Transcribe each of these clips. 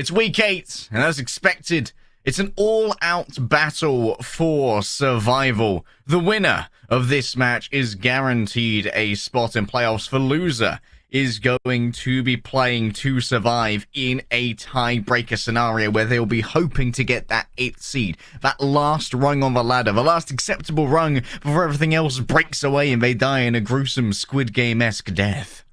It's week 8, and as expected, it's an all-out battle for survival. The winner of this match is guaranteed a spot in playoffs. For loser is going to be playing to survive in a tiebreaker scenario where they'll be hoping to get that 8th seed, that last rung on the ladder, the last acceptable rung before everything else breaks away and they die in a gruesome Squid Game-esque death.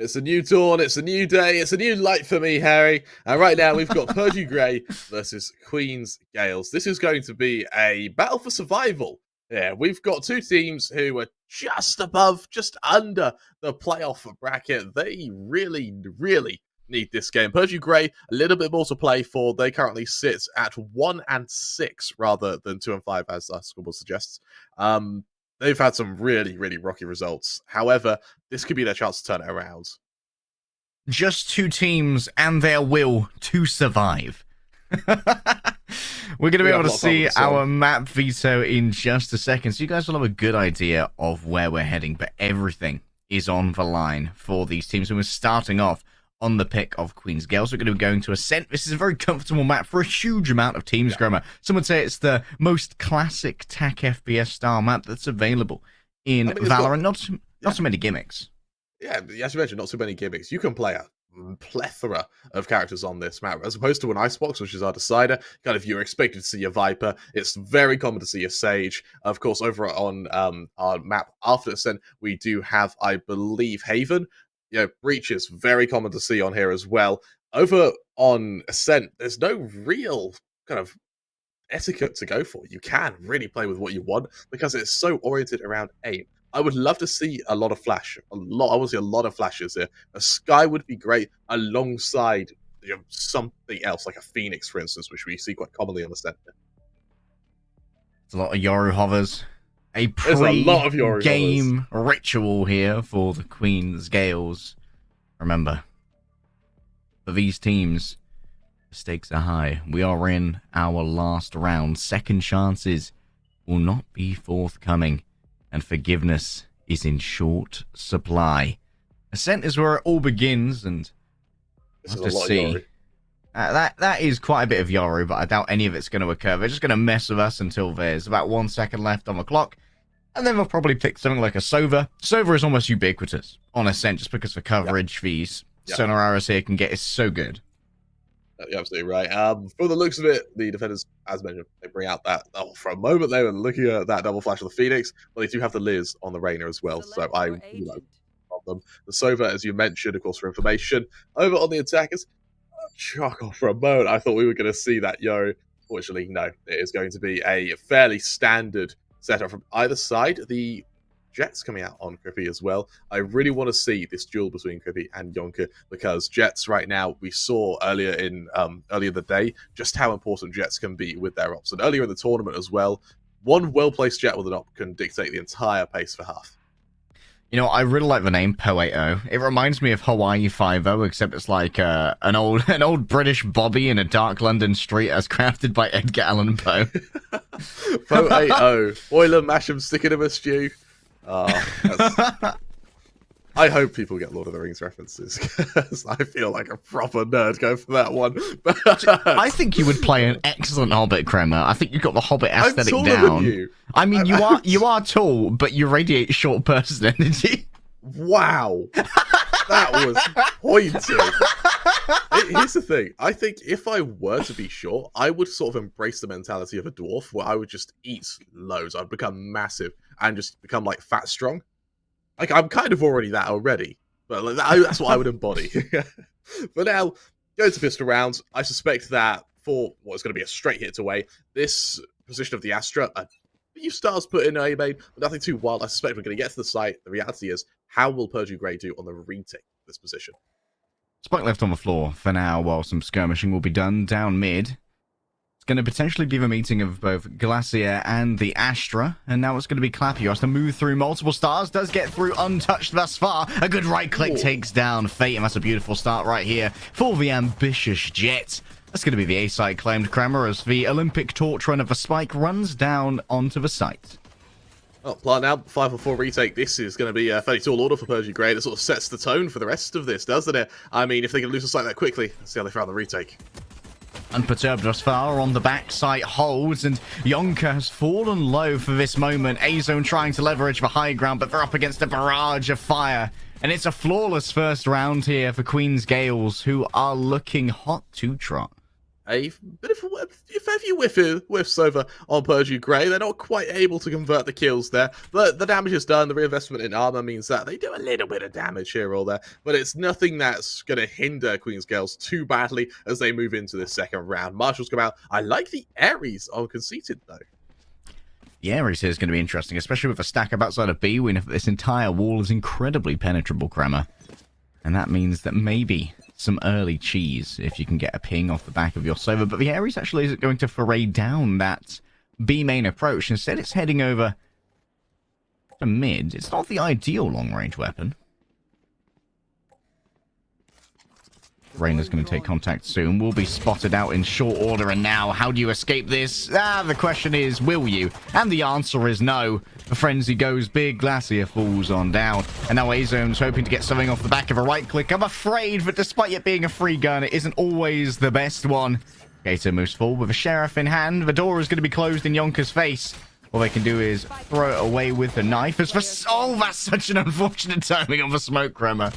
It's a new dawn, it's a new day, it's a new light for me, Harry. And right now we've got Purdue Grey versus Queen's Gales. This is going to be a battle for survival. Yeah, we've got two teams who are just above, just under the playoff bracket. They really, really need this game. Purdue Grey, a little bit more to play for. They currently sit at 1-6 rather than 2-5, as our scoreboard suggests. They've had some really, really rocky results. However, this could be their chance to turn it around. Just two teams and their will to survive. We're going to be able to see our map veto in just a second, so you guys will have a good idea of where we're heading, but everything is on the line for these teams, and we're starting off on the pick of Queen's Gales. We're going to be going to Ascent. This is a very comfortable map for a huge amount of teams, Grommer. Some would say it's the most classic TAC FPS style map that's available in Valorant. Not so many gimmicks. Yeah, as you mentioned, not so many gimmicks. You can play a plethora of characters on this map, as opposed to an Icebox, which is our decider. Kind of, you're expected to see a Viper. It's very common to see a Sage. Of course, over on our map after Ascent, we do have, I believe, Haven. Breach is very common to see on here as well. Over on Ascent, there's no real kind of etiquette to go for. You can really play with what you want because it's so oriented around aim. I would love to see a lot of flash. I want to see a lot of flashes here. A Sky would be great alongside something else, like a Phoenix, for instance, which we see quite commonly on Ascent. There's a lot of Yoru hovers. A pre-game ritual here for the Queen's Gales. Remember, for these teams, the stakes are high. We are in our last round. Second chances will not be forthcoming, and forgiveness is in short supply. Ascent is where it all begins, and we'll have to see. That is quite a bit of Yoru, but I doubt any of it's going to occur. They're just going to mess with us until there's about 1 second left on the clock, and then they'll probably pick something like a Sova. Sova is almost ubiquitous on Ascent, just because the coverage these sonar arrows here can get is so good. You're absolutely right. For the looks of it, the defenders, as mentioned, they bring out that... for a moment, they were looking at that double flash of the Phoenix, but they do have the Liz on the Reyna as well, so I really like them. The Sova, as you mentioned, of course, for information. Over on the attackers, shock off for a moment. I thought we were going to see that Yoru. Fortunately, no. It is going to be a fairly standard setup from either side. The Jets coming out on Krippy as well. I really want to see this duel between Krippy and Yonka, because Jets right now, we saw earlier in the day just how important Jets can be with their ops. And earlier in the tournament as well, one well-placed Jet with an op can dictate the entire pace for half. You know, I really like the name Po80. It reminds me of Hawaii 5-0, except it's like an old British Bobby in a dark London street as crafted by Edgar Allan Poe. Po80. Boil 'em, mash 'em, stick it in a stew. I hope people get Lord of the Rings references, because I feel like a proper nerd going for that one. I think you would play an excellent Hobbit, Kremer. I think you've got the Hobbit aesthetic down. Than you. I mean, you are tall, but you radiate short person energy. Wow. That was pointy. Here's the thing. I think if I were to be short, I would sort of embrace the mentality of a dwarf, where I would just eat loads. I'd become massive and just become like fat strong. Like, I'm kind of already that already, but like, that's what I would embody. But now, going to pistol rounds, I suspect that for what is going to be a straight hit away, this position of the Astra, a few stars put in A main, but nothing too wild. I suspect we're going to get to the site. The reality is, how will Purdue Grey do on the retake of this position? Spike left on the floor for now, while some skirmishing will be done down mid. It's going to potentially be the meeting of both Glacier and the Astra, and now it's going to be Clappy, who has to move through multiple stars, does get through untouched thus far. A good right click takes down Fate, and that's a beautiful start right here for the ambitious Jet. That's going to be the A site claimed, Kremer, as the Olympic torch run of a Spike runs down onto the site. Well, plan out 5-4 retake. This is going to be a fairly tall order for Purdue Grey. That sort of sets the tone for the rest of this, doesn't it? I mean, if they can lose a site that quickly, let's see how they found the retake. Unperturbed thus far on the backside holds, and Yonka has fallen low for this moment. A-Zone trying to leverage the high ground, but they're up against a barrage of fire. And it's a flawless first round here for Queen's Gales, who are looking hot to trot. A bit of a fair few whiffs over on Purdue Grey. They're not quite able to convert the kills there, but the damage is done. The reinvestment in armor means that they do a little bit of damage here or there, but it's nothing that's going to hinder Queen's Gales too badly as they move into this second round. Marshals come out. I like the Ares on Conceited, though. The Ares here is going to be interesting, especially with a stack up outside of B. We know that this entire wall is incredibly penetrable, Kremer. And that means that maybe some early cheese if you can get a ping off the back of your Sova. But the Ares actually isn't going to foray down that B main approach. Instead, it's heading over to mid. It's not the ideal long-range weapon. Reyna's going to take contact soon. Will be spotted out in short order. And now, how do you escape this? The question is, will you? And the answer is no. The frenzy goes big. Glacier falls on down. And now A-Zone's hoping to get something off the back of a right click. I'm afraid that despite it being a free gun, it isn't always the best one. Gator moves forward with a sheriff in hand. The door is going to be closed in Yonka's face. All they can do is throw it away with the knife. As for that's such an unfortunate timing of a smoke, Kremer.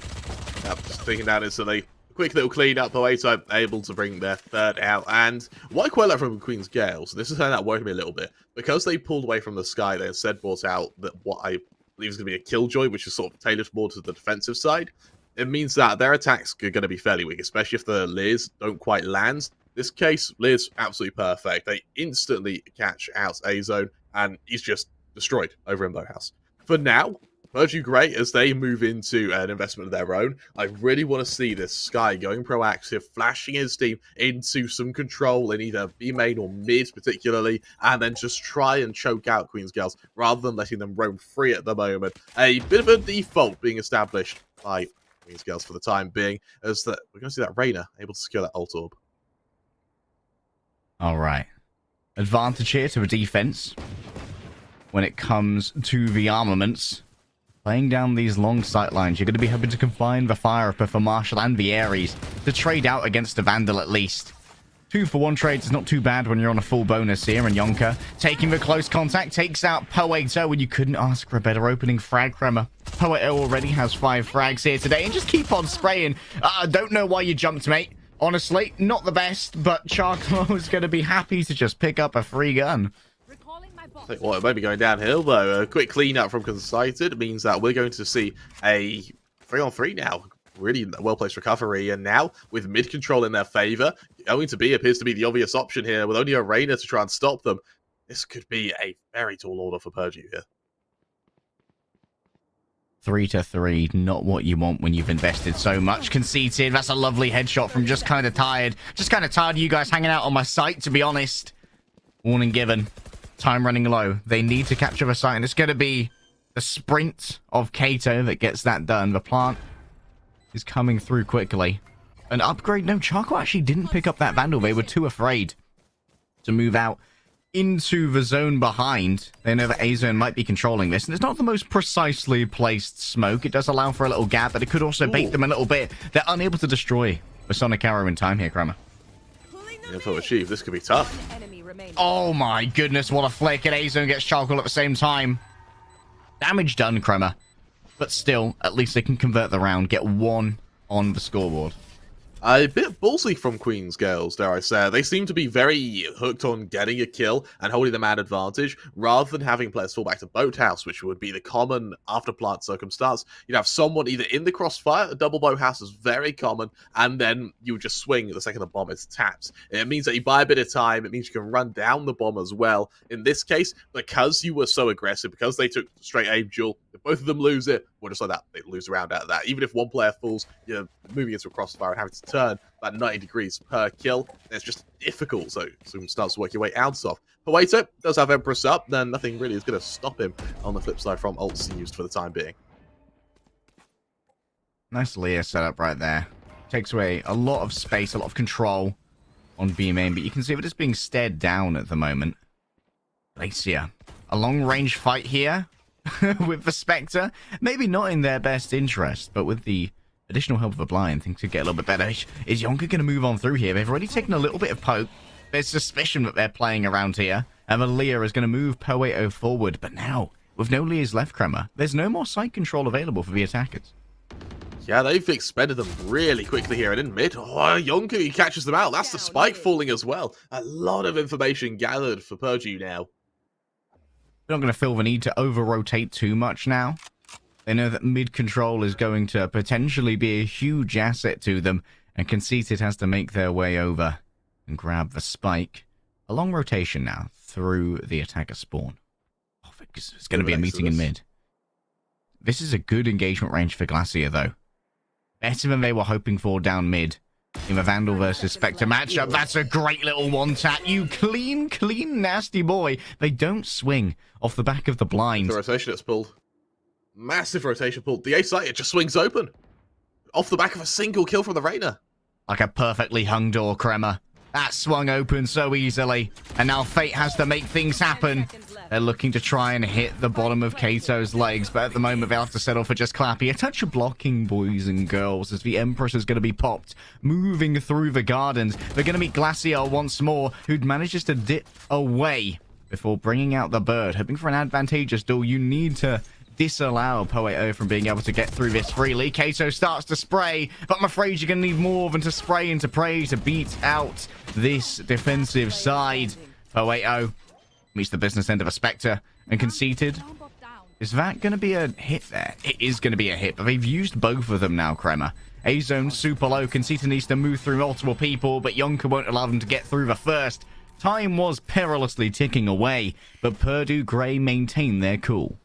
Yep, just thinking that instantly. Quick little clean up away, so I'm able to bring their third out. And what I quite like from Queen's Gales, this is something that worried me a little bit, because they pulled away from the sky, they instead brought out that what I believe is going to be a killjoy, which is sort of tailored more to the defensive side. It means that their attacks are going to be fairly weak, especially if the Lears don't quite land. This case, Lears absolutely perfect. They instantly catch out A-Zone, and he's just destroyed over in Boathouse. For now, Purdue Grey, as they move into an investment of their own, I really want to see this Sky going proactive, flashing his team into some control in either B main or mid particularly, and then just try and choke out Queen's Gales rather than letting them roam free at the moment. A bit of a default being established by Queen's Gales for the time being, as that we're going to see that Reyna able to secure that ult orb. All right. Advantage here to the defense when it comes to the armaments. Playing down these long sight lines, you're going to be hoping to confine the fire upper for Marshall and the Ares to trade out against the Vandal at least. 2-for-1 trades is not too bad when you're on a full bonus here, and Yonka taking the close contact takes out Poeto, and you couldn't ask for a better opening frag, Kremer. Poeto already has 5 frags here today, and just keep on spraying. Don't know why you jumped, mate. Honestly, not the best, but Charcoal is going to be happy to just pick up a free gun. Well, it might be going downhill, though. A quick clean-up from Conceited means that we're going to see a 3-on-3 now. Really well-placed recovery, and now, with mid-control in their favour, going to be appears to be the obvious option here, with only a Reyna to try and stop them. This could be a very tall order for Purdue here. 3-3, not what you want when you've invested so much. Conceited, that's a lovely headshot from just kind of tired. Just kind of tired of you guys hanging out on my site, to be honest. Warning given. Time running low. They need to capture the site, and it's going to be the sprint of Kato that gets that done. The plant is coming through quickly. An upgrade? No, Charcoal actually didn't pick up that Vandal. They were too afraid to move out into the zone behind. They know that A-Zone might be controlling this, and it's not the most precisely placed smoke. It does allow for a little gap, but it could also bait them a little bit. They're unable to destroy the Sonic Arrow in time here, Kremer. Info achieved. This could be tough. Oh my goodness, what a flick, and A-Zone gets Charcoal at the same time. Damage done, Kremer. But still, at least they can convert the round, get 1 on the scoreboard. A bit ballsy from Queen's Gales, dare I say. They seem to be very hooked on getting a kill and holding the man advantage, rather than having players fall back to Boathouse, which would be the common after-plant circumstance. You'd have someone either in the crossfire, a double Boathouse is very common, and then you just swing the second the bomb is tapped. It means that you buy a bit of time, it means you can run down the bomb as well. In this case, because you were so aggressive, because they took straight aim duel, if both of them lose it, well, just like that, they lose a round out of that. Even if one player falls, you're moving into a crossfire and having to turn about 90 degrees per kill. It's just difficult, so soon starts to work your way out of. Poeto does have Empress up, then nothing really is going to stop him on the flip side from ults used for the time being. Nice Leah setup right there. Takes away a lot of space, a lot of control on B main, but you can see that it's being stared down at the moment. Glacier. A long-range fight here with the Spectre. Maybe not in their best interest, but with the additional help of a blind, things could get a little bit better. Is Yonka going to move on through here? They've already taken a little bit of poke. There's suspicion that they're playing around here. And Leah is going to move Poeto forward. But now, with no Leah's left, Crema, there's no more site control available for the attackers. Yeah, they've expended them really quickly here. And in mid, Yonka, he catches them out. That's the spike falling as well. A lot of information gathered for Purdue now. They're not going to feel the need to over-rotate too much now. They know that mid-control is going to potentially be a huge asset to them. And Conceited has to make their way over and grab the spike. A long rotation now through the attacker spawn. Oh, it's going to be a meeting in mid. This is a good engagement range for Glacier, though. Better than they were hoping for down mid. In the Vandal versus Spectre matchup, that's a great little one-tap. You clean, nasty boy. They don't swing off the back of the blind. The rotation that's pulled. Massive rotation pulled. The A site, it just swings open. Off the back of a single kill from the Reyna. Like a perfectly hung door, Crema. That swung open so easily. And now Fate has to make things happen. They're looking to try and hit the bottom of Kato's legs, but at the moment they'll have to settle for just Clappy. A touch of blocking, boys and girls, as the Empress is going to be popped. Moving through the gardens. They're going to meet Glacier once more, who manages to dip away before bringing out the bird. Hoping for an advantageous duel, you need to disallow Poeto from being able to get through this freely. Kato starts to spray, but I'm afraid you're going to need more than to spray and to pray to beat out this defensive side. Poeto meets the business end of a Spectre and Conceited. Is that going to be a hit there? It is going to be a hit, but they've used both of them now, Crema. A-zone super low. Conceited needs to move through multiple people, but Yonka won't allow them to get through the first. Time was perilously ticking away, but Purdue Grey maintained their cool.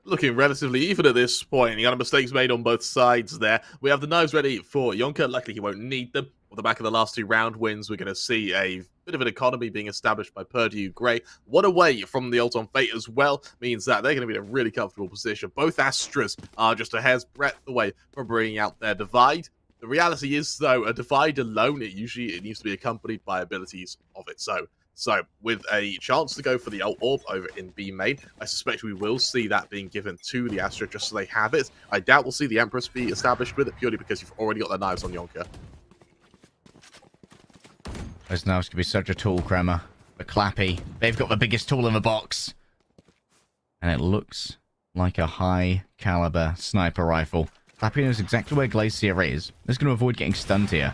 Looking relatively even at this point. You got mistakes made on both sides there. We have the knives ready for Yonka. Luckily, he won't need them. On the back of the last 2 round wins, we're going to see a bit of an economy being established by Purdue Grey. One away from the ult on Fate as well means that they're going to be in a really comfortable position. Both Astras are just a hair's breadth away from bringing out their divide. The reality is, though, a divide alone, it needs to be accompanied by abilities of its own. So, with a chance to go for the ult orb over in B main, I suspect we will see that being given to the Astra just so they have it. I doubt we'll see the Empress be established with it purely because you've already got the knives on Yonka. Those knives could be such a tool, Crema. But Clappy, they've got the biggest tool in the box. And it looks like a high-caliber sniper rifle. Clappy knows exactly where Glacier is. He's going to avoid getting stunned here.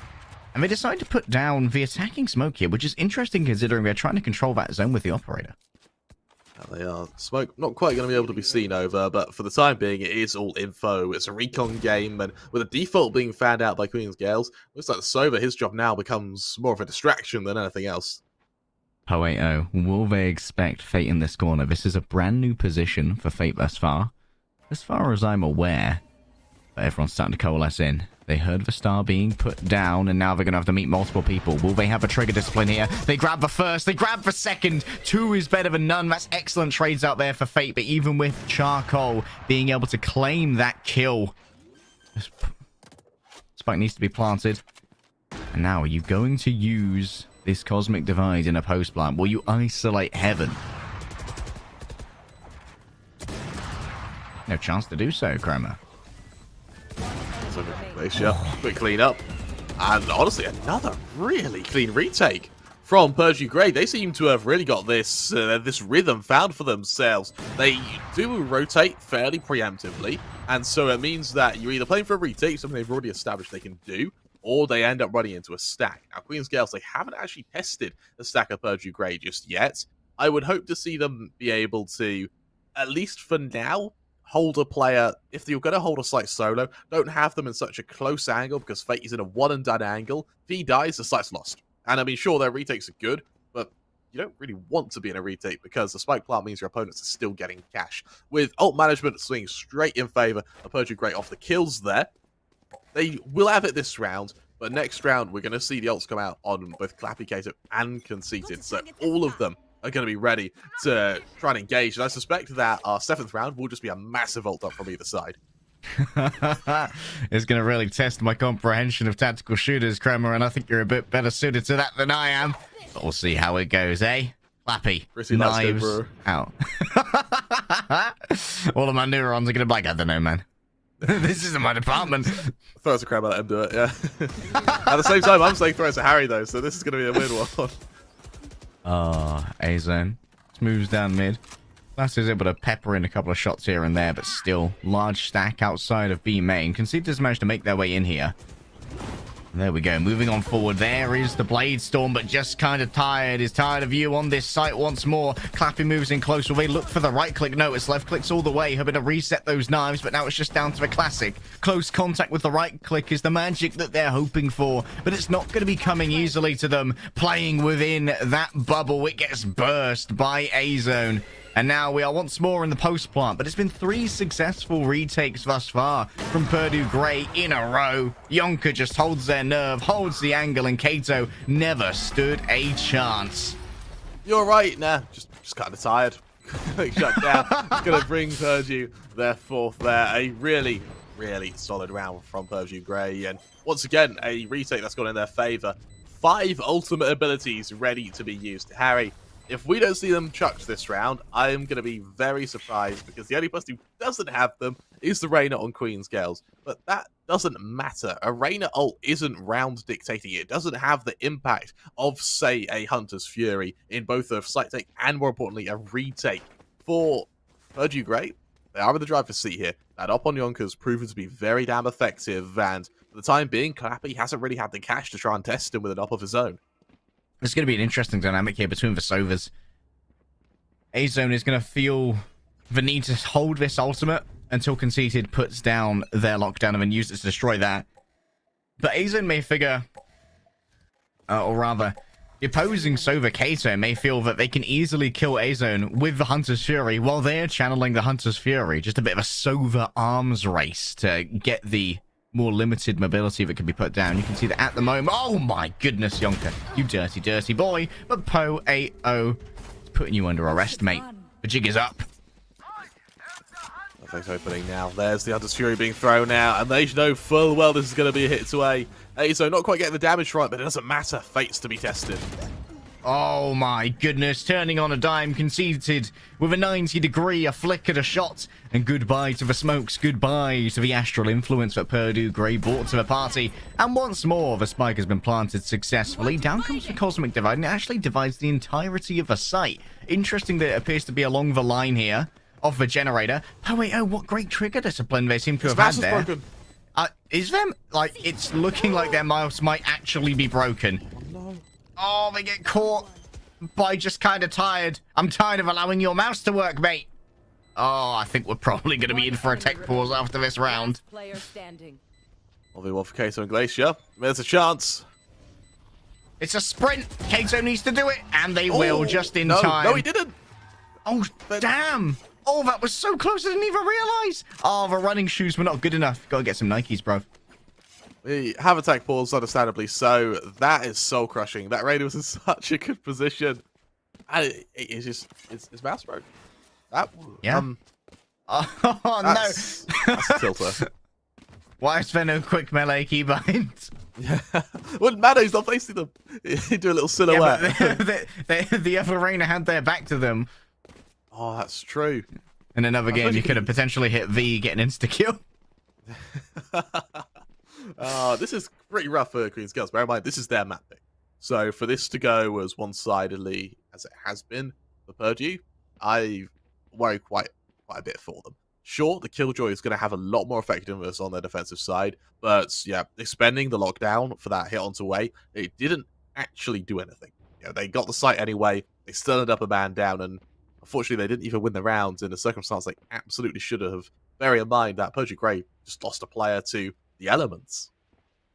And they decide to put down the attacking smoke here, which is interesting considering they're trying to control that zone with the operator. They are. Smoke not quite going to be able to be seen over, but for the time being, it is all info. It's a recon game, and with a default being fanned out by Queen's Gales, looks like Sova, his job now becomes more of a distraction than anything else. Poeto, will they expect Fate in this corner? This is a brand new position for Fate thus far. As far as I'm aware, but everyone's starting to coalesce in. They heard the star being put down, and now they're going to have to meet multiple people. Will they have a trigger discipline here? They grab the first, they grab the second. 2 is better than none. That's excellent trades out there for Fate, but even with Charcoal being able to claim that kill, spike needs to be planted. And now, are you going to use this Cosmic Divide in a post-plant? Will you isolate Heaven? No chance to do so, Crema. Quick clean up. And honestly, another really clean retake from Purdue Grey. They seem to have really got this this rhythm found for themselves. They do rotate fairly preemptively, and so it means that you're either playing for a retake, something they've already established they can do, or they end up running into a stack. Now, Queen's Gales, they haven't actually tested the stack of Purdue Grey just yet. I would hope to see them be able to, at least for now, hold a player. If you're going to hold a site solo, don't have them in such a close angle, because Fate is in a one-and-done angle. If he dies, the site's lost. And I mean, sure, their retakes are good, but you don't really want to be in a retake, because the spike plant means your opponents are still getting cash. With ult management swinging straight in favor of Purdue Grey off the kills there, they will have it this round, but next round, we're going to see the ults come out on both Clappy, Kato, and Conceited. So all of them are going to be ready to try and engage. And I suspect that our 7th round will just be a massive ult up from either side. It's going to really test my comprehension of tactical shooters, Crema, and I think you're a bit better suited to that than I am. But we'll see how it goes, eh? Clappy, knives out. All of my neurons are going to be like, I don't know, man. This isn't my department. Throw us a crab and let him do it, yeah. At the same time, I'm saying throw us a Harry, though, so this is going to be a weird one. A-Zone. Moves down mid. Class is able to pepper in a couple of shots here and there, but still, large stack outside of B main. Conceders managed to make their way in here. There we go. Moving on forward. There is the Blade Storm, but just kind of tired. Is tired of you on this site once more. Clappy moves in close. Will they look for the right click? No, it's left clicks all the way. Hoping to reset those knives, but now it's just down to the classic. Close contact with the right click is the magic that they're hoping for, but it's not going to be coming easily to them. Playing within that bubble, it gets burst by A-Zone. And now we are once more in the post plant, but it's been 3 successful retakes thus far from Purdue Grey in a row. Yonka just holds their nerve, holds the angle, and Kato never stood a chance. You're right, nah, just kind of tired. Shut down. It's going to bring Purdue their 4th there. A really, really solid round from Purdue Grey. And once again, a retake that's gone in their favour. 5 ultimate abilities ready to be used. Harry, if we don't see them chucked this round, I am going to be very surprised, because the only person who doesn't have them is the Reyna on Queen's Gales. But that doesn't matter. A Reyna ult isn't round dictating. It doesn't have the impact of, say, a Hunter's Fury in both a site take and, more importantly, a retake. For Purdue Grey, they are in the driver's seat here. That up on Yonka's proven to be very damn effective, and for the time being, Clappy hasn't really had the cash to try and test him with an up of his own. There's going to be an interesting dynamic here between the Sovas. A-Zone is going to feel the need to hold this ultimate until Conceited puts down their lockdown and then use it to destroy that. But A-Zone may figure, or rather, the opposing Sova Kato may feel that they can easily kill A-Zone with the Hunter's Fury while they're channeling the Hunter's Fury. Just a bit of a Sova arms race to get the more limited mobility that can be put down. You can see that at the moment. Oh my goodness, Yonka, you dirty, dirty boy. But Poe AO is putting you under arrest, mate. The jig is up. Perfect opening now. There's the Hunter's Fury being thrown out, and they know full well this is going to be a hit to A. So not quite getting the damage right, but it doesn't matter. Fate's to be tested. Oh my goodness, turning on a dime, Conceited with a 90-degree, a flick at a shot, and goodbye to the smokes, goodbye to the astral influence that Purdue Grey brought to the party. And once more, the spike has been planted successfully. Down comes the Cosmic Divide, and it actually divides the entirety of the site. Interesting that it appears to be along the line here of the generator. Oh wait, oh, what great trigger discipline they seem to have had there. Broken. Is them, like, it's looking like their mouse might actually be broken. Oh, they get caught by just kind of tired. I'm tired of allowing your mouse to work, mate. Oh, I think we're probably going to be in for a tech pause after this round. Well, for Kato and Glacier. There's a chance. It's a sprint. Kato needs to do it, and they will just in time. No, he didn't. Oh, damn. Oh, that was so close, I didn't even realize. Oh, the running shoes were not good enough. Got to get some Nikes, bro. We have attack pause, understandably so. That is soul crushing. That Raider was in such a good position. And it's just, it's mouse broke. That, yeah. Oh, that's, no. That's a tilter. Why is there no quick melee keybind? Yeah. Well, Mado's not facing them. He do a little silhouette. Yeah, the other Reyna had their back to them. Oh, that's true. In another game, you could have potentially hit V, get an insta-kill. This is pretty rough for Queen's Girls. Bear in mind, this is their map pick. So for this to go as one-sidedly as it has been for Purdue, I worry quite a bit for them. Sure, the Killjoy is going to have a lot more effectiveness on their defensive side, but yeah, expending the lockdown for that hit onto A, it didn't actually do anything. You know, they got the site anyway, they still ended up a man down, and unfortunately they didn't even win the rounds in a circumstance they absolutely should have. Bear in mind that Purdue Grey just lost a player to the elements.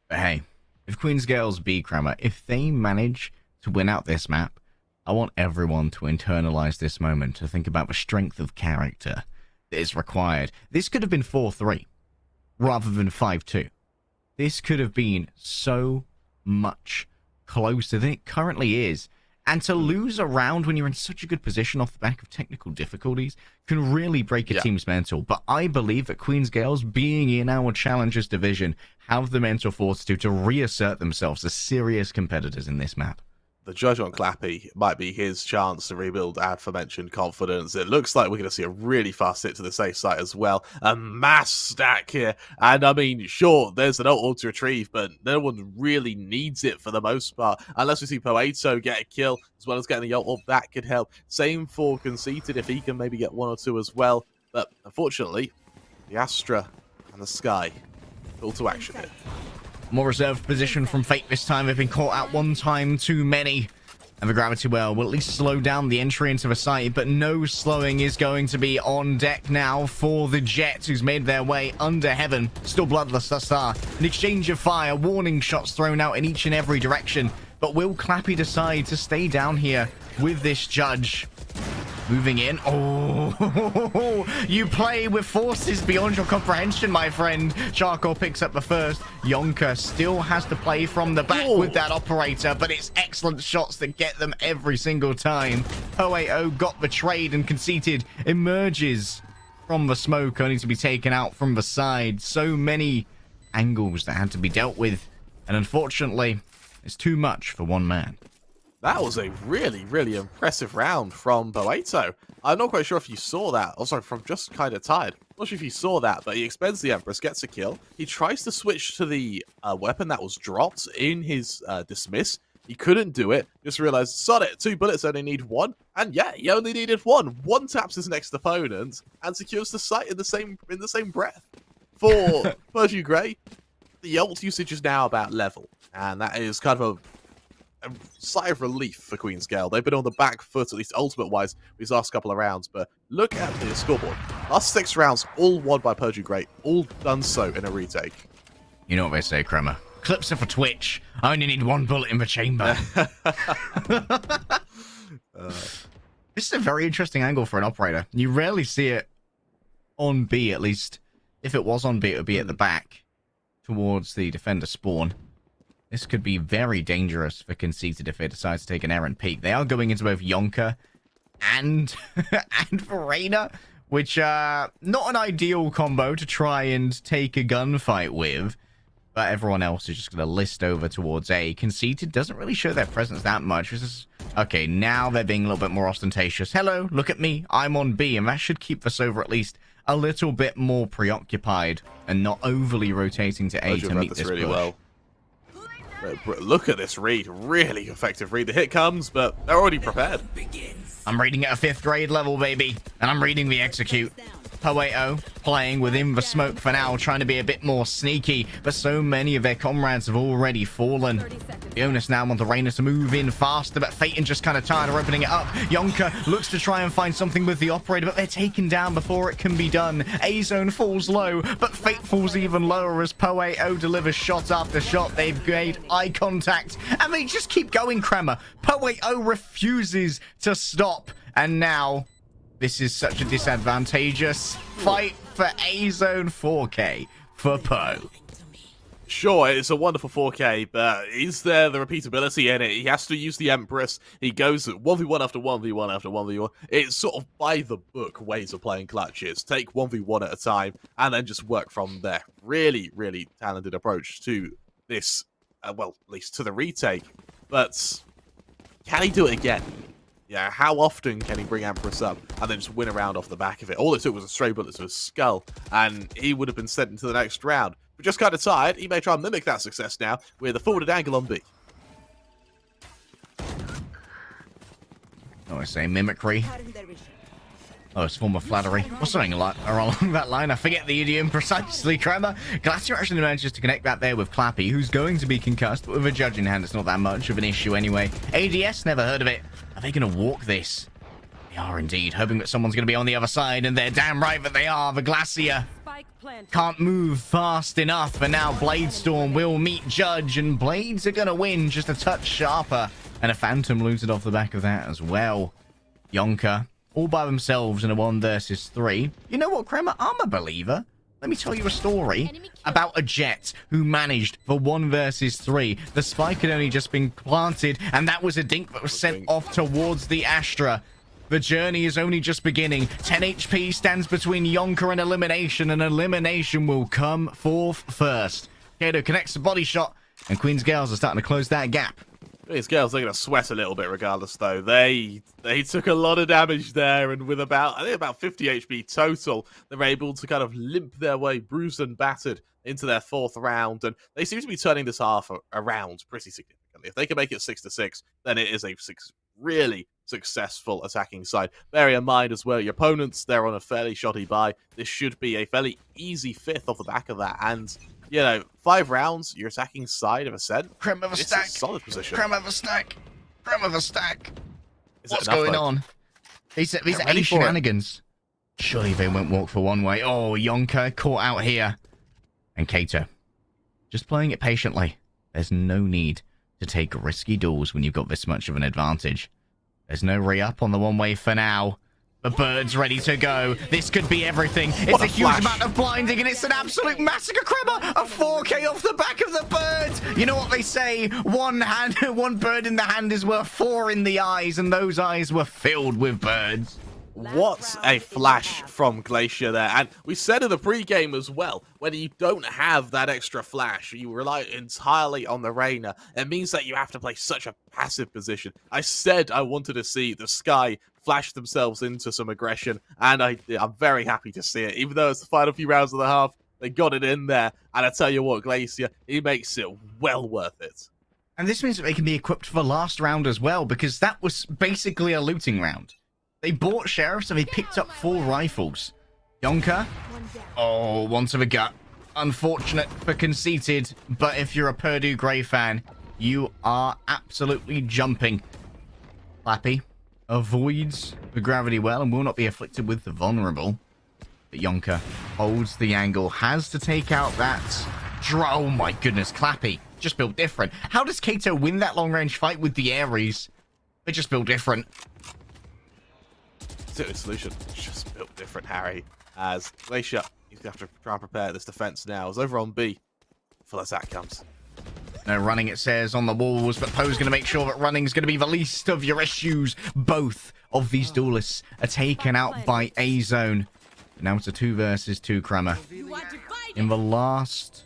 But hey, if Queen's Girls B Crammer, if they manage to win out this map, I want everyone to internalize this moment, to think about the strength of character that is required. This could have been 4-3 rather than 5-2. This could have been so much closer than it currently is. And to lose a round when you're in such a good position off the back of technical difficulties can really break a team's mental. But I believe that Queen's Gales, being in our Challengers division, have the mental fortitude to reassert themselves as serious competitors in this map. the judge on Clappy might be his chance to rebuild aforementioned confidence. It looks like we're going to see a really fast hit to the safe side as well. A mass stack here. And I mean, sure, there's an ult to retrieve, but no one really needs it for the most part. Unless we see Poeto get a kill, as well as getting the ult, that could help. Same for Conceited, if he can maybe get 1 or 2 as well. But unfortunately, the Astra and the Sky call to action here. More reserved position from Fate this time. They've been caught out one time too many. And the Gravity Well will at least slow down the entry into the site, but no slowing is going to be on deck now for the Jets, who's made their way under heaven. Still bloodless thus far. An exchange of fire, warning shots thrown out in each and every direction. But will Clappy decide to stay down here with this judge? Moving in. Oh, you play with forces beyond your comprehension, my friend. Charcoal picks up the first. Yonka still has to play from the back with that operator, but it's excellent shots that get them every single time. Poeo got betrayed and Conceited emerges from the smoke, only to be taken out from the side. So many angles that had to be dealt with, and unfortunately, it's too much for one man. That was a really, really impressive round from Poeto. I'm not quite sure if you saw that. Oh, sorry, from Just Kind of Tired. Not sure if you saw that, but he expends the Empress, gets a kill. He tries to switch to the weapon that was dropped in his dismiss. He couldn't do it. Just realized, sod it, 2 bullets, only need 1. And yeah, he only needed 1. 1 taps his next opponent and secures the site in the same breath. For Persian Grey, the ult usage is now about level. And that is kind of a sigh of relief for Queen's Gale. They've been on the back foot, at least ultimate-wise, these last couple of rounds. But look at the scoreboard. Last 6 rounds, all won by Persian Grey, all done so in a retake. You know what they say, Kremer. Clips are for Twitch. I only need 1 bullet in the chamber. This is a very interesting angle for an operator. You rarely see it on B, at least. If it was on B, it would be at the back towards the defender spawn. This could be very dangerous for Conceited if they decide to take an errant peek. They are going into both Yonka and Verena, which not an ideal combo to try and take a gunfight with. But everyone else is just going to list over towards A. Conceited doesn't really show their presence that much. This is, okay, now they're being a little bit more ostentatious. Hello, look at me. I'm on B, and that should keep us over at least a little bit more preoccupied and not overly rotating to A to meet this really push. Well. Look at this read. Really effective read. The hit comes, but they're already prepared. I'm reading at a 5th grade level, baby. And I'm reading the execute. Poeo playing within the smoke for now, trying to be a bit more sneaky, but so many of their comrades have already fallen. The onus now on the Rainer to move in faster, but Phaeton just kind of tired of opening it up. Yonka looks to try and find something with the operator, but they're taken down before it can be done. A-Zone falls low, but Fate falls even lower as Poeo delivers shot after shot. They've made eye contact, and they just keep going, Kremer. Poeo refuses to stop, and now this is such a disadvantageous fight for A-Zone. 4K for Poe. Sure, it's a wonderful 4K, but is there the repeatability in it? He has to use the Empress. He goes 1v1 after 1v1 after 1v1. It's sort of by the book ways of playing clutches. Take 1v1 at a time and then just work from there. Really, really talented approach to this, well, at least to the retake. But can he do it again? Yeah, how often can he bring Empress up and then just win a round off the back of it? All it took was a stray bullet to his skull, and he would have been sent into the next round. But just kind of tired, he may try and mimic that success now with a forwarded angle on B. Oh, I say mimicry. Oh, it's form of flattery. Or something along that line. I forget the idiom precisely, Kremer. Glacier actually manages to connect that there with Clappy, who's going to be concussed, but with a judge in hand, it's not that much of an issue anyway. ADS, never heard of it. Are they going to walk this? They are indeed, hoping that someone's going to be on the other side, and they're damn right that they are. The Glacier can't move fast enough, and now Bladestorm will meet Judge, and Blades are going to win just a touch sharper. And a Phantom looted off the back of that as well. Yonka, all by themselves in a 1 versus 3. You know what, Kremer? I'm a believer. Let me tell you a story about a Jet who managed the 1 versus 3. The spike had only just been planted, and that was a dink that was sent off towards the Astra. The journey is only just beginning. 10 HP stands between Yonka and elimination, and elimination will come forth first. Kato connects the body shot, and Queen's Gales are starting to close that gap. These girls, they're going to sweat a little bit regardless, though. They took a lot of damage there, and with I think about 50 HP total, they're able to kind of limp their way, bruised and battered, into their 4th round, and they seem to be turning this half around pretty significantly. If they can make it 6-6, then it is a really successful attacking side. Bear in mind as well, your opponents, they're on a fairly shoddy buy. This should be a fairly easy 5th off the back of that, and 5 rounds, your attacking side of Ascent. Creme of a stack. A solid position. Creme of a stack. Creme of a stack. What's enough, going on? These are shenanigans. Surely they won't walk for one way. Oh, Yonka caught out here. And Kato. Just playing it patiently. There's no need to take risky duels when you've got this much of an advantage. There's no re-up on the one-way for now. The bird's ready to go. This could be everything. It's a huge amount of blinding, and it's an absolute massacre. Crema, a 4K off the back of the bird. You know what they say? One bird in the hand is worth 4 in the eyes, and those eyes were filled with birds. What a flash from Glacier there. And we said in the pregame as well, when you don't have that extra flash, you rely entirely on the Reyna. It means that you have to play such a passive position. I said I wanted to see the Sky flash themselves into some aggression, and I'm very happy to see it. Even though it's the final few rounds of the half, they got it in there. And I tell you what, Glacier, he makes it well worth it. And this means that they can be equipped for the last round as well, because that was basically a looting round. They bought Sheriff, so they picked up 4 rifles. Yonka, once of a gut. Unfortunate for conceited, but if you're a Purdue Grey fan, you are absolutely jumping. Clappy avoids the gravity well and will not be afflicted with the vulnerable. But Yonka holds the angle, has to take out that... Oh my goodness, Clappy just built different. How does Kato win that long-range fight with the Ares? They just built different. Solution just built different, Harry. As Glacier, he's going to have to try and prepare this defense now. It's over on B. Full attack comes. No running, it says, on the walls, but Poe's going to make sure that running's going to be the least of your issues. Both of these duelists are taken out by A-Zone. Now it's a 2 versus 2, Kramer. In the last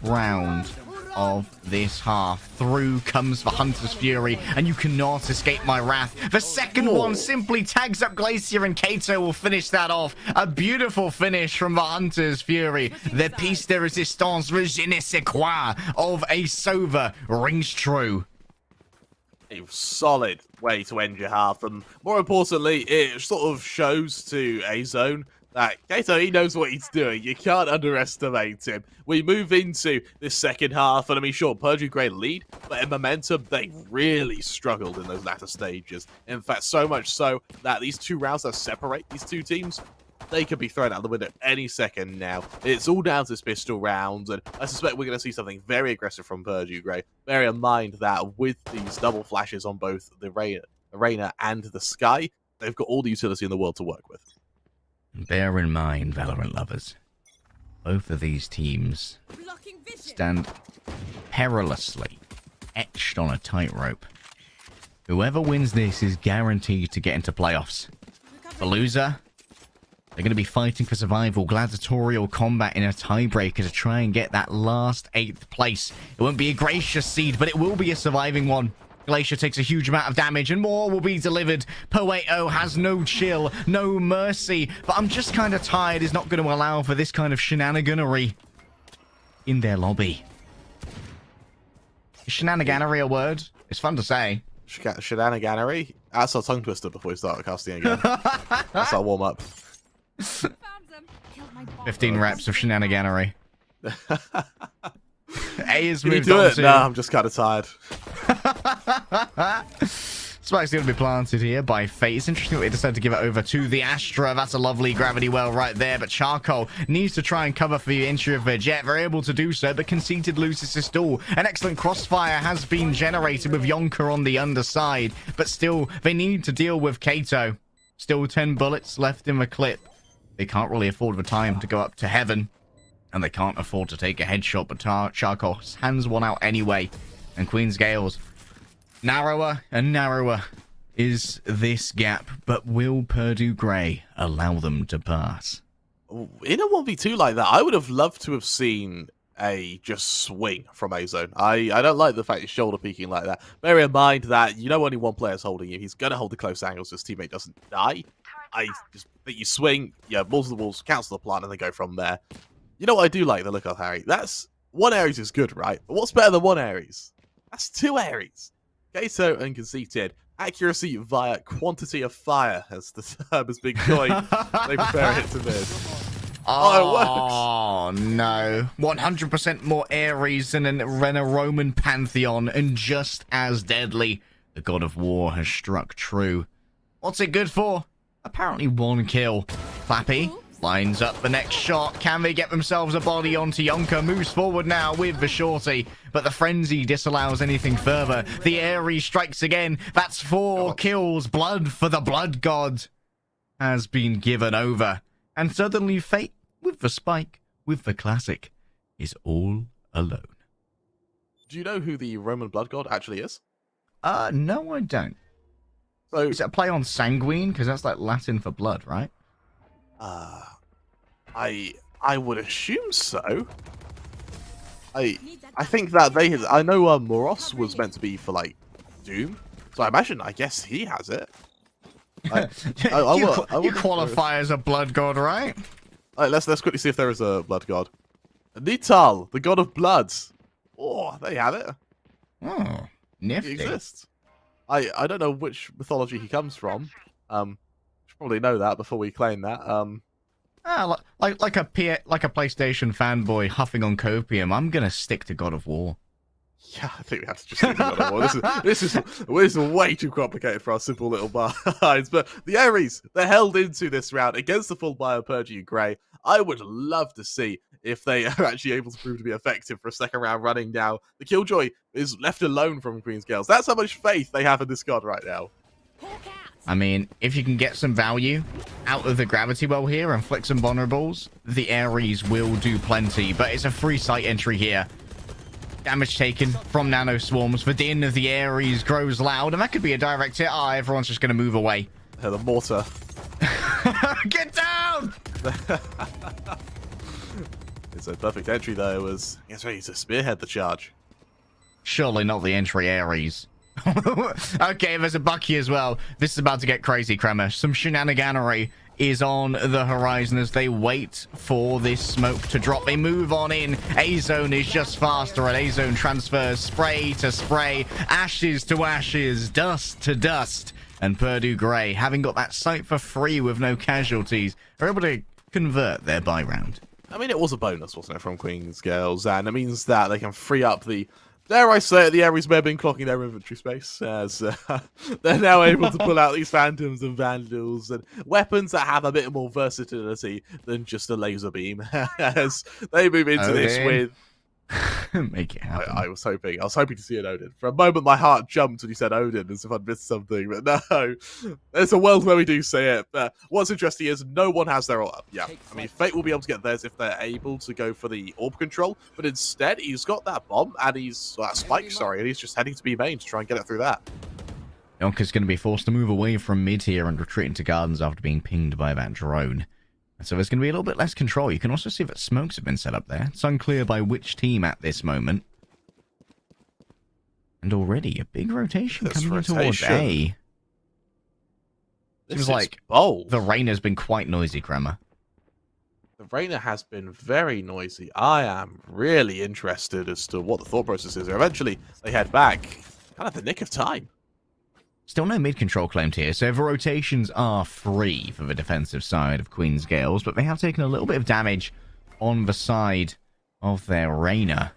round of this half, through comes the Hunter's Fury, and you cannot escape my wrath. The second one simply tags up Glacier, and Kato will finish that off. A beautiful finish from the Hunter's Fury. The piece de resistance, le je ne sais quoi of a Sova rings true. A solid way to end your half, and more importantly, it sort of shows to A-Zone that Kato, he knows what he's doing. You can't underestimate him. We move into this second half, and I mean, sure, Purdue Grey lead, but in momentum, they really struggled in those latter stages. In fact, so much so that these 2 rounds that separate these 2 teams, they could be thrown out the window any second now. It's all down to this pistol round, and I suspect we're going to see something very aggressive from Purdue Grey. Bear in mind that with these double flashes on both the Reyna and the Sky, they've got all the utility in the world to work with. Bear in mind, Valorant lovers, both of these teams stand perilously etched on a tightrope. Whoever wins this is guaranteed to get into playoffs. The loser, they're going to be fighting for survival, gladiatorial combat in a tiebreaker to try and get that last 8th place. It won't be a gracious seed, but it will be a surviving one. Glacier takes a huge amount of damage, and more will be delivered. Poeo has no chill, no mercy, but I'm just kind of tired is not going to allow for this kind of shenaniganery in their lobby. Is shenaniganery a word? It's fun to say. Shenaniganery? That's our tongue twister before we start casting again. That's our warm-up. 15 reps of shenaniganery. A is moved do on it? to... Nah, I'm just kind of tired. Spike's going to be planted here by Fate. It's interesting that they decided to give it over to the Astra. That's a lovely gravity well right there, but Charcoal needs to try and cover for the entry of their jet. They're able to do so, but Conceited loses his stall. An excellent crossfire has been generated with Yonka on the underside, but still, they need to deal with Kato. Still 10 bullets left in the clip. They can't really afford the time to go up to heaven, and they can't afford to take a headshot, but Charcoal hands one out anyway. And Queen's Gales, narrower and narrower is this gap, but will Purdue Grey allow them to pass? In a 1v2 like that, I would have loved to have seen a just swing from A-Zone. I don't like the fact he's shoulder peeking like that. Bear in mind that you know only one player's holding you. He's going to hold the close angle so his teammate doesn't die. I just think you swing, balls to the walls, cancel the plant, and then go from there. You know what I do like the look of Harry? That's one Ares is good, right? But what's better than one Ares? That's two Ares. Gato and Conceited. Accuracy via quantity of fire, as the term has been coined. They prepare it to miss. Oh, no. 100% more Ares than a Roman pantheon, and just as deadly. The god of war has struck true. What's it good for? Apparently 1 kill. Flappy lines up the next shot. Can they get themselves a body onto Yonka? Moves forward now with the shorty, but the frenzy disallows anything further. The Ares strikes again. That's 4 kills. Blood for the blood god has been given over. And suddenly fate, with the spike, with the classic, is all alone. Do you know who the Roman blood god actually is? No, I don't. So, is it a play on sanguine? Because that's like Latin for blood, right? I would assume so. I think that I know Moros was meant to be for like Doom, so I guess he has it. You qualify as a blood god, right? Let's quickly see if there is a blood god. Nital, the god of blood. Oh, there you have it. Oh, nifty. He exists. I don't know which mythology he comes from. Should probably know that before we claim that. Like a PlayStation fanboy huffing on copium, I'm gonna stick to God of War. Yeah, I think we have to just stick to God of War. This is way too complicated for our simple little minds. But the Ares, they're held into this round against the full bio Purgy Grey. I would love to see if they are actually able to prove to be effective for a second round running now. The Killjoy is left alone from Queen's Gales. That's how much faith they have in this god right now. I mean, if you can get some value out of the gravity well here and flick some vulnerables, the Ares will do plenty. But it's a free site entry here. Damage taken from nano swarms. The din of the Ares grows loud, and that could be a direct hit. Everyone's just going to move away. The mortar. Get down! It's a perfect entry, though. It's ready to spearhead the charge. Surely not the entry Ares. Okay, there's a Bucky as well. This is about to get crazy, Kremer. Some shenaniganery is on the horizon as they wait for this smoke to drop. They move on in. A-Zone is just faster, and A-Zone transfers spray to spray, ashes to ashes, dust to dust. And Purdue Grey, having got that site for free with no casualties, are able to convert their buy round. I mean, it was a bonus, wasn't it, from Queen's Gales? And it means that they can free up the... Dare I say it, the Ares may have been clocking their inventory space, as they're now able to pull out these Phantoms and Vandals and weapons that have a bit more versatility than just a laser beam, as they move into this with... Make it happen. I was hoping to see an Odin. For a moment, my heart jumped when you said Odin, as if I'd missed something. But no, there's a world where we do say it. But what's interesting is no one has their ult up. Yeah, I mean, Fate will be able to get theirs if they're able to go for the orb control. But instead, he's got that bomb and spike. Sorry, and he's just heading to B main to try and get it through that. Yonka's going to be forced to move away from mid here and retreat into gardens after being pinged by that drone. So there's going to be a little bit less control. You can also see that smokes have been set up there. It's unclear by which team at this moment. And already a big rotation coming in towards A. Seems like bold. The rain has been quite noisy, Kremer. The Rainer has been very noisy. I am really interested as to what the thought process is. Eventually, they head back. Kind of the nick of time. Still no mid-control claimed here, so the rotations are free for the defensive side of Queen's Gales, but they have taken a little bit of damage on the side of their Rainer.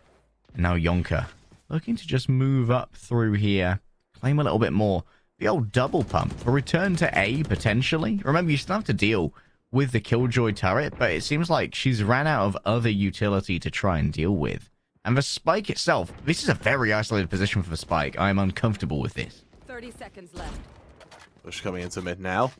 Now Yonka looking to just move up through here, claim a little bit more. The old double pump, a return to A, potentially. Remember, you still have to deal with the Killjoy turret, but it seems like she's ran out of other utility to try and deal with. And the spike itself, this is a very isolated position for the spike. I am uncomfortable with this. 30 seconds left. Push coming into mid now.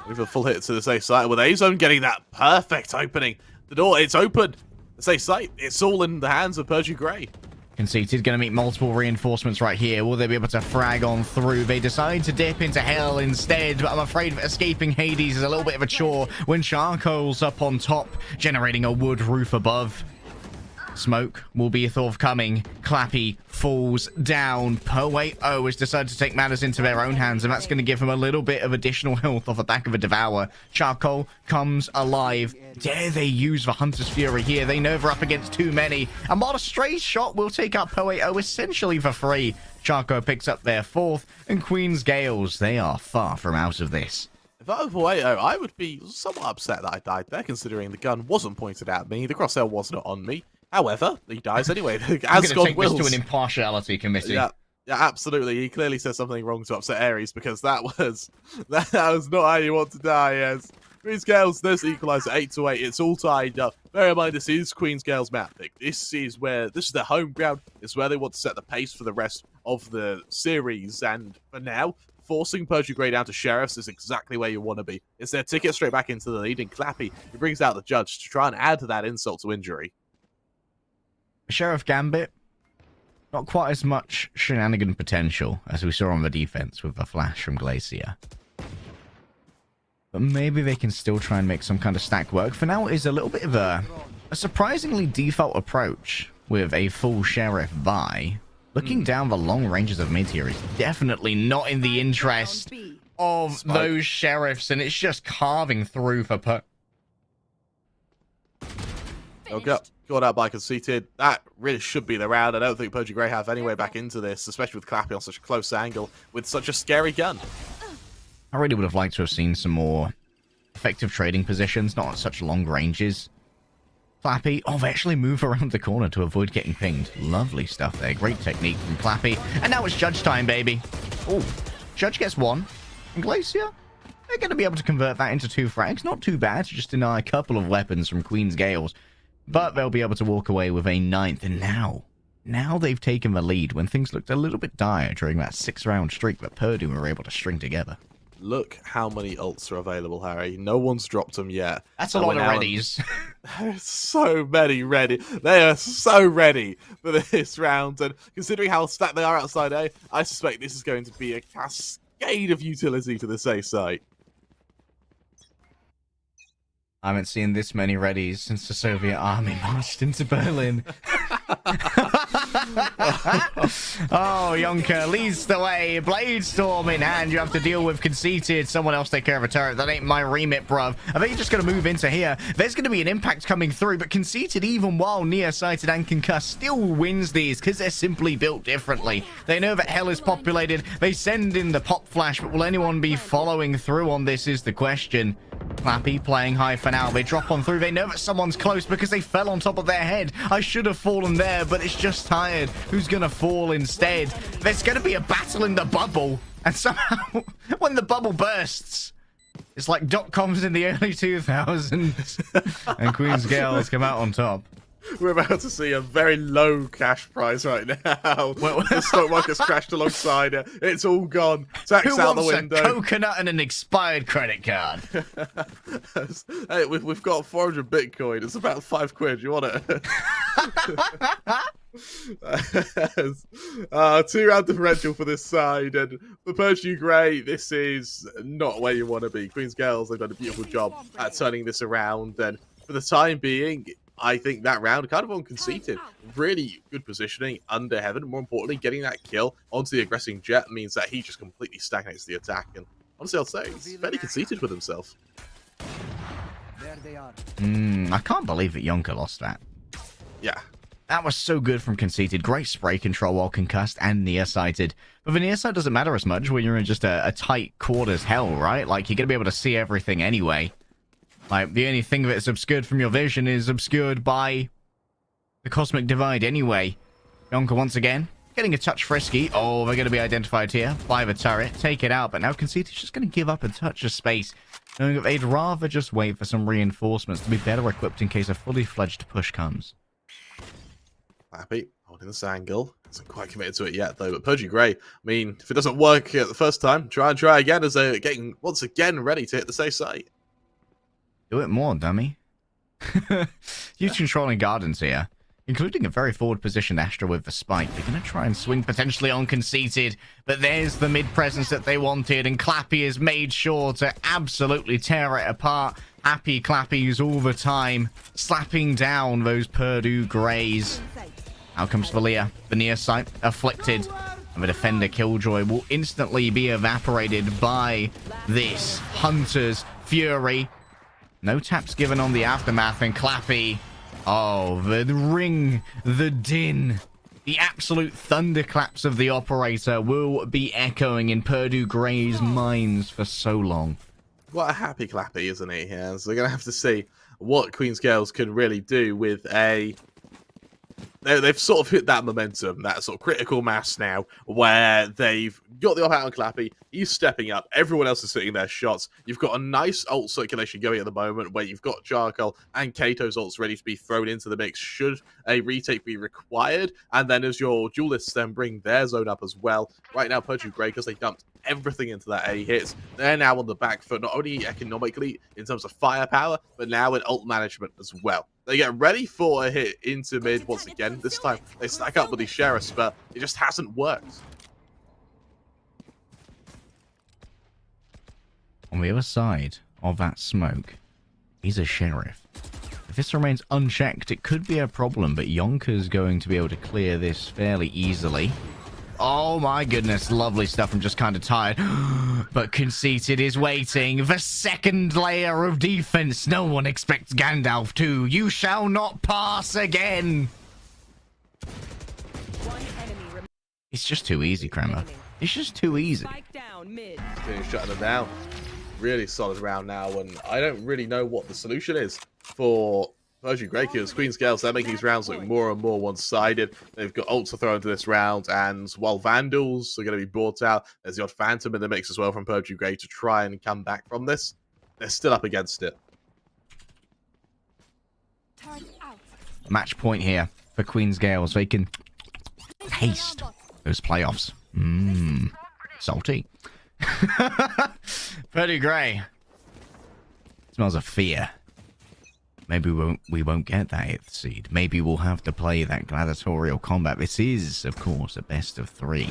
With a full hit to the safe side with A-Zone getting that perfect opening. The door, it's open. The safe site, it's all in the hands of Purgy Grey. Conceited, going to meet multiple reinforcements right here. Will they be able to frag on through? They decide to dip into hell instead, but I'm afraid that escaping Hades is a little bit of a chore when Charcoal's up on top, generating a wood roof above. Smoke will be forthcoming. Clappy falls down. Po8o has decided to take matters into their own hands, and that's going to give him a little bit of additional health off the back of a Devour. Charcoal comes alive. Dare they use the Hunter's Fury here? They know they're up against too many. And while a stray shot will take out Po8o essentially for free, Charcoal picks up their 4th, and Queen's Gales, they are far from out of this. If I were Po8o, I would be somewhat upset that I died there, considering the gun wasn't pointed at me, the crosshair was not on me. However, he dies anyway. As God wills. This to an impartiality committee. Yeah, absolutely. He clearly said something wrong to upset Ares, because that was not how you want to die. Yes, Queen's Gales, there's the equalizer, 8-8. It's all tied up. Bear in mind, this is Queen's Gales map pick. This is their home ground. It's where they want to set the pace for the rest of the series. And for now, forcing Perjury Grey down to Sheriffs is exactly where you want to be. It's their ticket straight back into the lead. And Clappy, he brings out the Judge to try and add to that insult to injury. Sheriff Gambit, not quite as much shenanigan potential as we saw on the defense with the flash from Glacier. But maybe they can still try and make some kind of stack work. For now, it is a little bit of a surprisingly default approach with a full Sheriff buy. Looking down the long ranges of mid here is definitely not in the interest of those Sheriffs, and it's just carving through for Got out by Conceited. That really should be the round. I don't think Perjury Grey have any way back into this, especially with Clappy on such a close angle with such a scary gun. I really would have liked to have seen some more effective trading positions, not at such long ranges. Clappy, they actually move around the corner to avoid getting pinged. Lovely stuff there. Great technique from Clappy. And now it's Judge time, baby. Oh, Judge gets 1. And Glacier, they're going to be able to convert that into 2 frags. Not too bad to just deny a couple of weapons from Queen's Gales. But they'll be able to walk away with a 9th. And now they've taken the lead when things looked a little bit dire during that 6-round streak that Purdue were able to string together. Look how many ults are available, Harry. No one's dropped them yet. That's a lot of readies. There's so many ready. They are so ready for this round. And considering how stacked they are outside A, I suspect this is going to be a cascade of utility to this A site. I haven't seen this many readies since the Soviet army marched into Berlin. Oh, Yonker leads the way. Bladestorm in hand. You have to deal with Conceited. Someone else take care of a turret. That ain't my remit, bruv. I think you're just going to move into here. There's going to be an impact coming through, but Conceited, even while nearsighted and concussed, still wins these because they're simply built differently. They know that hell is populated. They send in the pop flash, but will anyone be following through on this is the question. Clappy playing high for now. They drop on through. They know that someone's close because they fell on top of their head. I should have fallen there, but it's just tired. Who's going to fall instead? There's going to be a battle in the bubble. And somehow, when the bubble bursts, it's like .coms in the early 2000s. And Queen's Gales come out on top. We're about to see a very low cash price right now. Well, the stock market's crashed alongside it. It's all gone. Tax out the window. A coconut and an expired credit card? Hey, we've got 400 Bitcoin. It's about £5. You want it? 2-round differential for this side, and for Perjury Grey, this is not where you want to be. Queen's Gales, they've done a beautiful job at turning this around, and for the time being, I think that round kind of on Conceited. Really good positioning under Heaven. More importantly, getting that kill onto the aggressing Jet means that he just completely stagnates the attack. And honestly, I'll say he's fairly conceited with himself. I can't believe that Yonker lost that. Yeah. That was so good from Conceited. Great spray control while concussed and nearsighted. But the nearsight doesn't matter as much when you're in just a tight quarters hell, right? Like, you're going to be able to see everything anyway. Like, the only thing that's obscured from your vision is obscured by the Cosmic Divide anyway. Yonker once again, getting a touch frisky. Oh, they're going to be identified here by the turret. Take it out, but now Conceited's just going to give up a touch of space, knowing that they'd rather just wait for some reinforcements to be better equipped in case a fully fledged push comes. Happy holding this angle. Hasn't quite committed to it yet, though. But Perjury Grey, I mean, if it doesn't work the first time, try again as they're getting, once again, ready to hit the safe site. Do it more, dummy. Huge controlling gardens here. including a very forward position Astra with the spike. They're going to try and swing potentially on Conceited, but there's the mid presence that they wanted, and Clappy has made sure to absolutely tear it apart. Happy Clappies all the time, slapping down those Purdue Greys. Out comes Valia, the near site, afflicted, and the defender Killjoy will instantly be evaporated by this Hunter's Fury. No taps given on the aftermath, and Clappy, oh, the ring, the din, the absolute thunderclaps of the operator will be echoing in Purdue Grey's minds for so long. What a happy Clappy, isn't he? Yeah, so we're going to have to see what Queen's Gales can really do with a... They've sort of hit that momentum, that sort of critical mass now, where they've got the op out on Clappy, he's stepping up, everyone else is hitting their shots. You've got a nice ult circulation going at the moment, where you've got Charcoal and Kato's ults ready to be thrown into the mix should a retake be required, and then as your duelists then bring their zone up as well. Right now, Purdue Grey, because they dumped everything into that A hits, they're now on the back foot, not only economically in terms of firepower, but now in ult management as well. They get ready for a hit into mid once again. This time they stack up with the sheriffs, but it just hasn't worked. On the other side of that smoke, he's a sheriff. If this remains unchecked, it could be a problem, but Yonka's going to be able to clear this fairly easily. Oh my goodness, lovely stuff. I'm just kind of tired. But Conceited is waiting. The second layer of defense. No one expects Gandalf to. You shall not pass again. It's just too easy, Kramer. It's just too easy. Shutting them down. Really solid round now, and I don't really know what the solution is for Purdue Grey, because Queen's Gales, they're making these rounds look more and more one-sided. They've got ults to throw into this round, and while Vandals are going to be brought out, there's the odd Phantom in the mix as well from Purdue Grey to try and come back from this. They're still up against it. Match point here for Queen's Gales. They can taste those playoffs. Salty. Purdue Grey smells of fear. Maybe we won't get that 8th seed. Maybe we'll have to play that gladiatorial combat. This is, of course, a best of 3.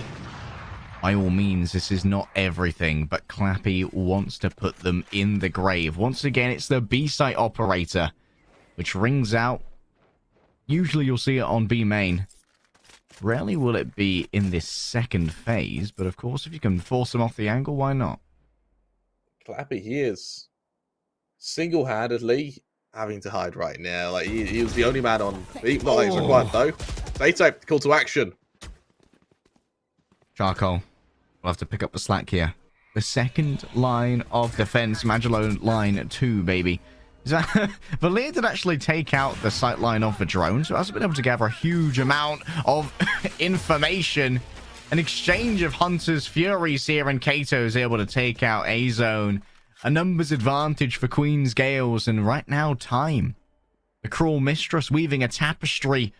By all means, this is not everything, but Clappy wants to put them in the grave. Once again, it's the B-site operator, which rings out. Usually you'll see it on B main. Rarely will it be in this second phase, but of course, if you can force them off the angle, why not? Clappy, he is single-handedly having to hide right now. Like he was the only man on beat. Not like it's required though. Plato, call to action. Charcoal. We'll have to pick up the slack here. The second line of defense, Magelo line 2, baby. Valia did actually take out the sight line of the drone, so has been able to gather a huge amount of information. An exchange of Hunter's Furies here, and Kato is able to take out A zone. A numbers advantage for Queen's Gales, and right now, time. The cruel mistress weaving a tapestry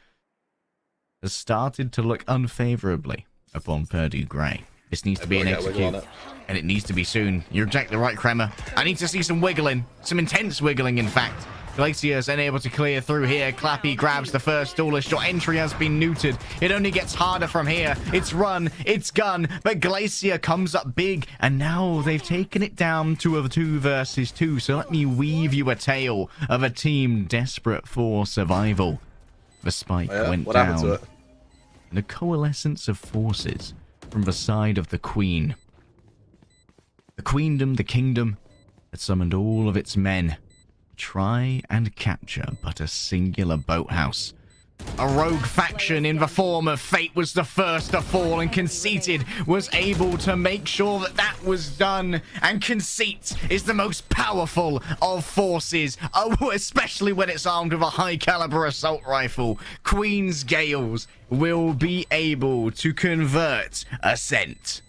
has started to look unfavorably upon Purdue Grey. This needs to be an execute, and it needs to be soon. You're exactly right, Kremer. I need to see some wiggling, some intense wiggling, in fact. Glacier's unable to clear through here. Clappy grabs the first duelist. Your entry has been neutered. It only gets harder from here. It's run, it's gun, but Glacier comes up big, and now they've taken it down to a 2 versus 2. So let me weave you a tale of a team desperate for survival. The spike went down. To it? And a coalescence of forces from the side of the Queen. The Queendom, the Kingdom, had summoned all of its men. Try and capture but a singular boathouse. A rogue faction in the form of Fate was the first to fall, and Conceited was able to make sure that that was done. And Conceit is the most powerful of forces, especially when it's armed with a high caliber assault rifle. Queen's Gales will be able to convert Ascent.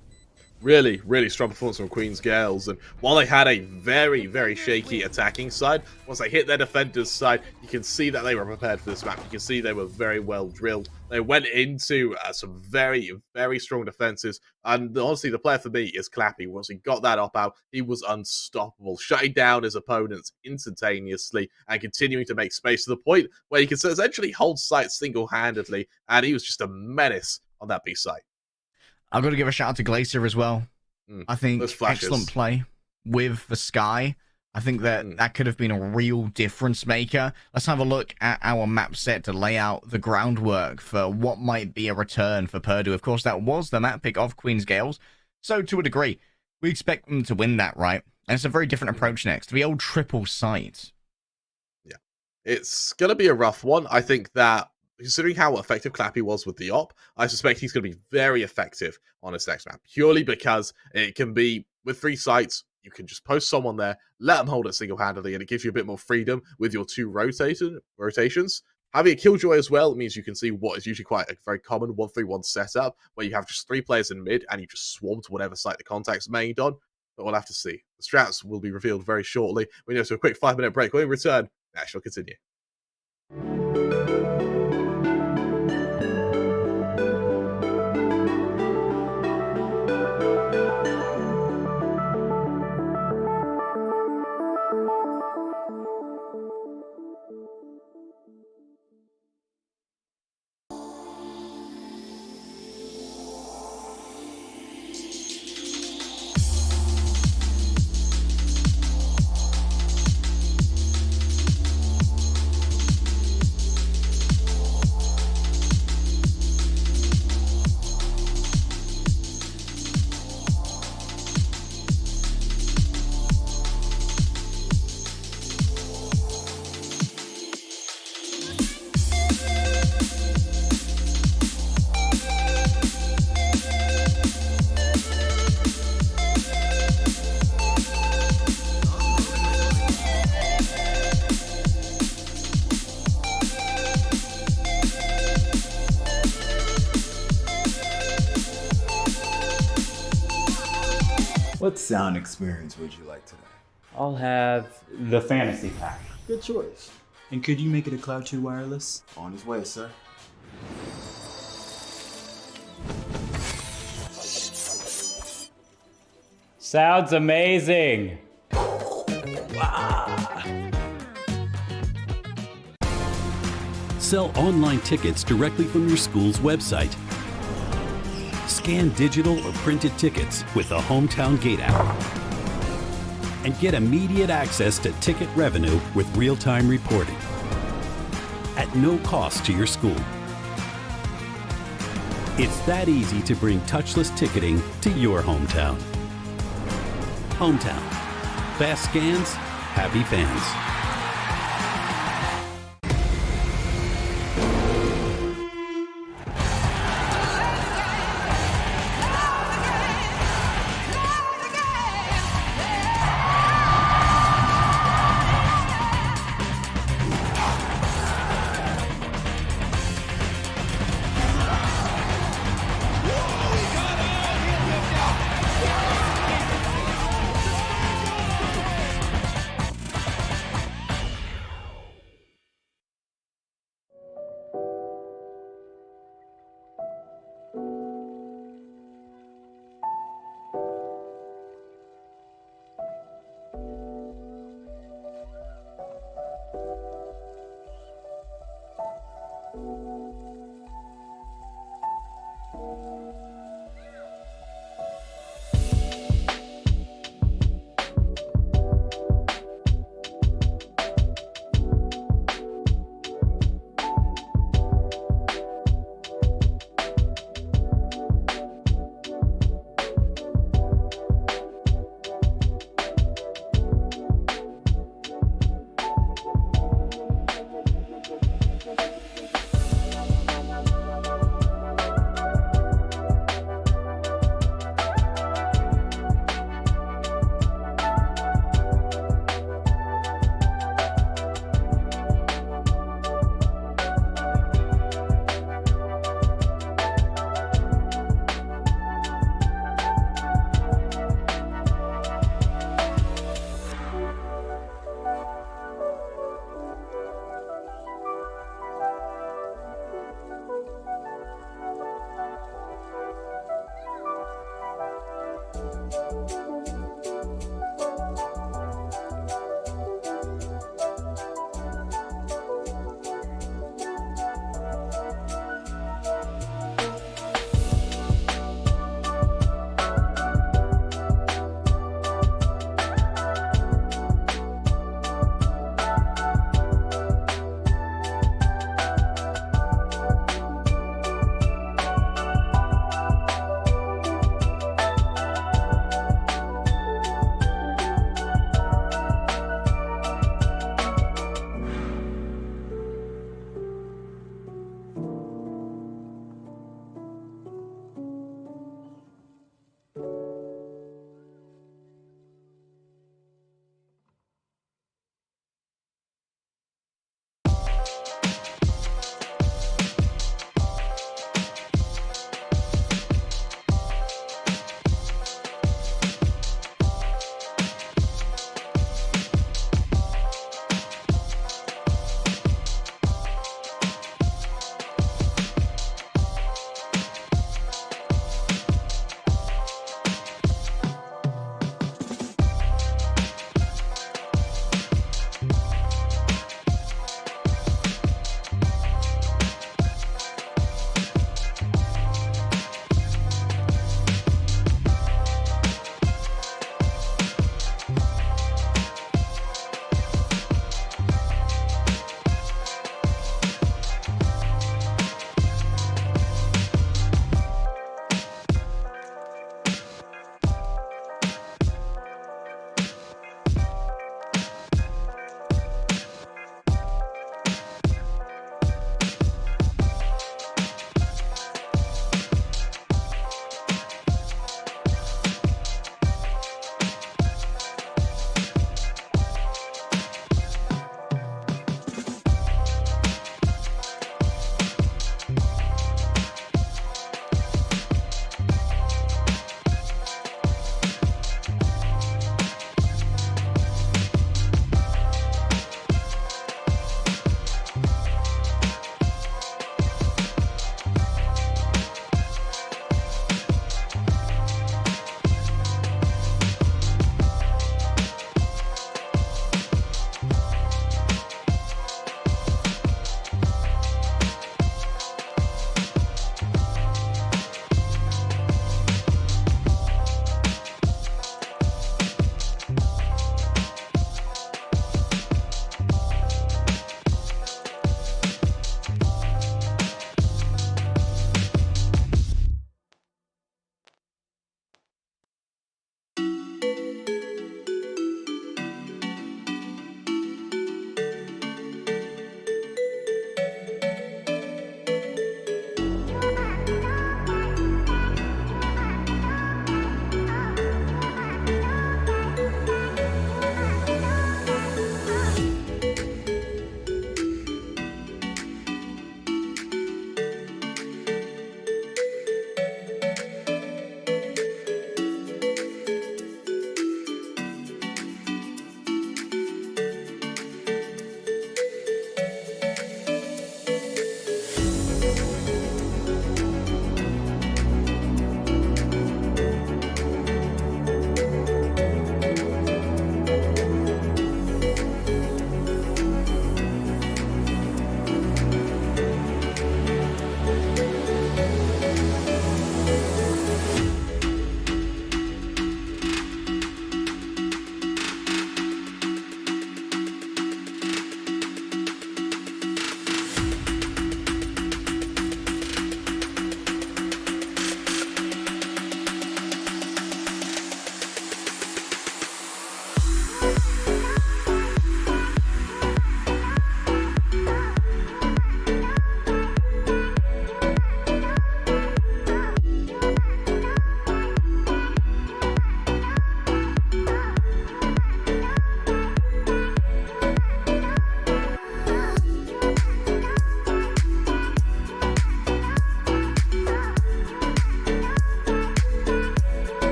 Really, really strong performance from Queen's Gales. And while they had a very, very shaky attacking side, once they hit their defenders' side, you can see that they were prepared for this map. You can see they were very well drilled. They went into some very, very strong defenses. And honestly, the player for me is Clappy. Once he got that up out, he was unstoppable, shutting down his opponents instantaneously and continuing to make space to the point where he could essentially hold sight single-handedly. And he was just a menace on that B side. I've got to give a shout out to Glacier as well. I think excellent play with the Sky. I think that that could have been a real difference maker. Let's have a look at our map set to lay out the groundwork for what might be a return for Purdue. Of course, that was the map pick of Queen's Gales. So to a degree, we expect them to win that, right? And it's a very different approach next. The old triple site. Yeah. It's going to be a rough one. I think that considering how effective Clappy was with the op, I suspect he's going to be very effective on his next map, purely because it can be, with 3 sites, you can just post someone there, let them hold it single-handedly, and it gives you a bit more freedom with your 2 rotations. Having a Killjoy as well means you can see what is usually quite a very common 1-3-1 setup, where you have just 3 players in mid, and you just swarm to whatever site the contact's mained on, but we'll have to see. The strats will be revealed very shortly. We go to a quick 5-minute break. When we return, Ash will continue. What sound experience would you like today? I'll have the fantasy pack. Good choice. And could you make it a Cloud 2 wireless? On his way, sir. Sounds amazing. Sell online tickets directly from your school's website. Scan digital or printed tickets with the Hometown Gate app. And get immediate access to ticket revenue with real-time reporting. At no cost to your school. It's that easy to bring touchless ticketing to your hometown. Hometown. Fast scans, happy fans.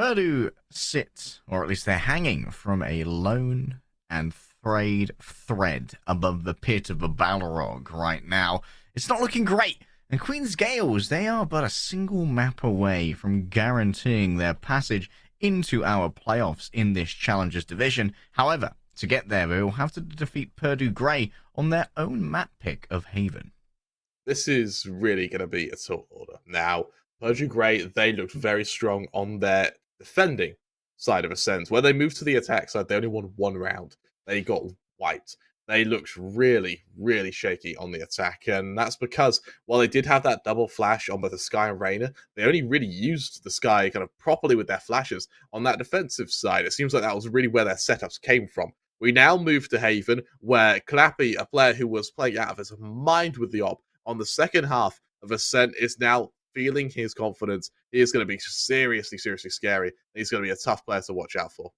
Purdue sit, or at least they're hanging from a lone and frayed thread above the pit of a Balrog right now. It's not looking great. And Queen's Gales, they are but a single map away from guaranteeing their passage into our playoffs in this Challengers division. However, to get there, they will have to defeat Purdue Grey on their own map pick of Haven. This is really going to be a tall order. Now, Purdue Grey, they looked very strong on their defending side of a sense. When they moved to the attack side, they only won one round. They got wiped. They looked really, really shaky on the attack, and that's because while they did have that double flash on both the Sky and Reyna, they only really used the Sky kind of properly with their flashes on that defensive side. It seems like that was really where their setups came from. We now move to Haven, where Clappy, a player who was playing out of his mind with the op on the second half of Ascent, is now feeling his confidence. He is going to be seriously, seriously scary. He's going to be a tough player to watch out for.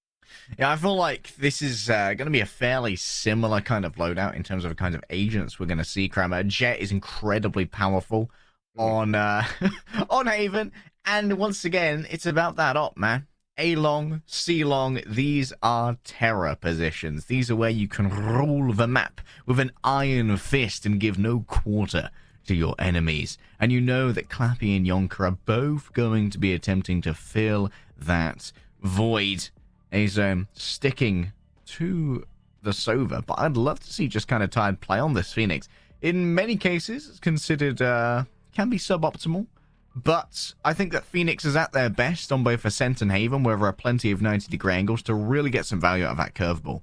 Yeah, I feel like this is going to be a fairly similar kind of loadout in terms of the kind of agents we're going to see. Kramer Jet is incredibly powerful on on Haven, and once again, it's about that op, man. A long, C long, these are terror positions. These are where you can rule the map with an iron fist and give no quarter to your enemies. And you know that Clappy and Yonka are both going to be attempting to fill that void. He's sticking to the Sova, but I'd love to see just kind of tired play on this Phoenix. In many cases, it's considered can be suboptimal, but I think that Phoenix is at their best on both Ascent and Haven, where there are plenty of 90-degree angles to really get some value out of that curveball.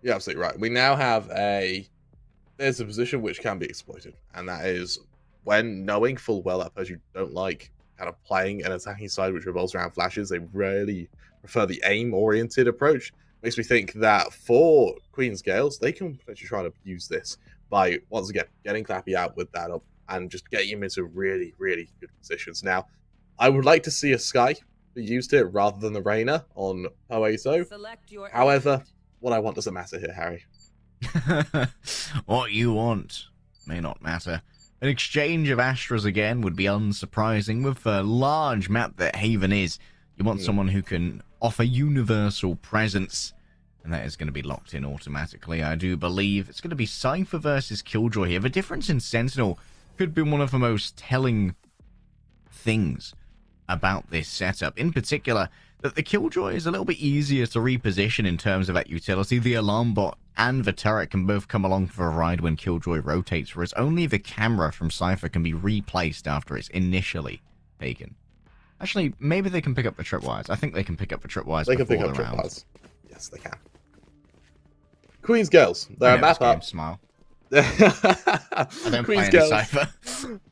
You're absolutely right. We now have there's a position which can be exploited, and that is when knowing full well that Purdue don't like kind of playing an attacking side which revolves around flashes. They really prefer the aim-oriented approach. Makes me think that for Queen's Gales, they can potentially try to use this by, once again, getting Clappy out with that up and just getting him into really, really good positions. Now, I would like to see a Sky be used here rather than the Reyna on Poeto. However, what I want doesn't matter here, Harry. What you want may not matter. An exchange of Astras again would be unsurprising with the large map that Haven is. You want someone who can offer universal presence, and that is going to be locked in automatically, I do believe. It's going to be Cypher versus Killjoy here. The difference in Sentinel could be one of the most telling things about this setup. In particular, that the Killjoy is a little bit easier to reposition in terms of that utility. The alarm bot and the turret can both come along for a ride when Killjoy rotates, whereas only the camera from Cypher can be replaced after it's initially taken. Actually, maybe they can pick up the tripwires. I think they can pick up the tripwires. They can pick up tripwires. Yes, they can. Queen's Gales. They're a map up. Smile. I don't play any Cypher.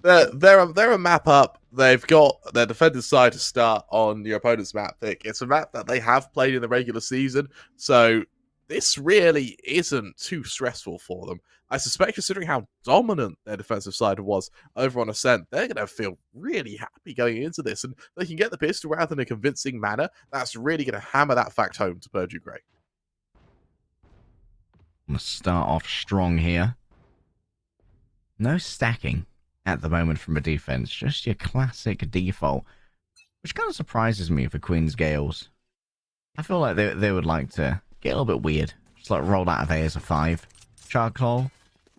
They're a map up. They've got their defender's side to start on your opponent's map pick. It's a map that they have played in the regular season, so this really isn't too stressful for them. I suspect, considering how dominant their defensive side was over on Ascent, they're going to feel really happy going into this, and they can get the pistol round in a convincing manner. That's really going to hammer that fact home to Purdue Grey. I'm going to start off strong here. No stacking at the moment from a defense, just your classic default, which kind of surprises me for Queen's Gales. I feel like they would like to get a little bit weird, just like roll out of A as a 5. Charcoal,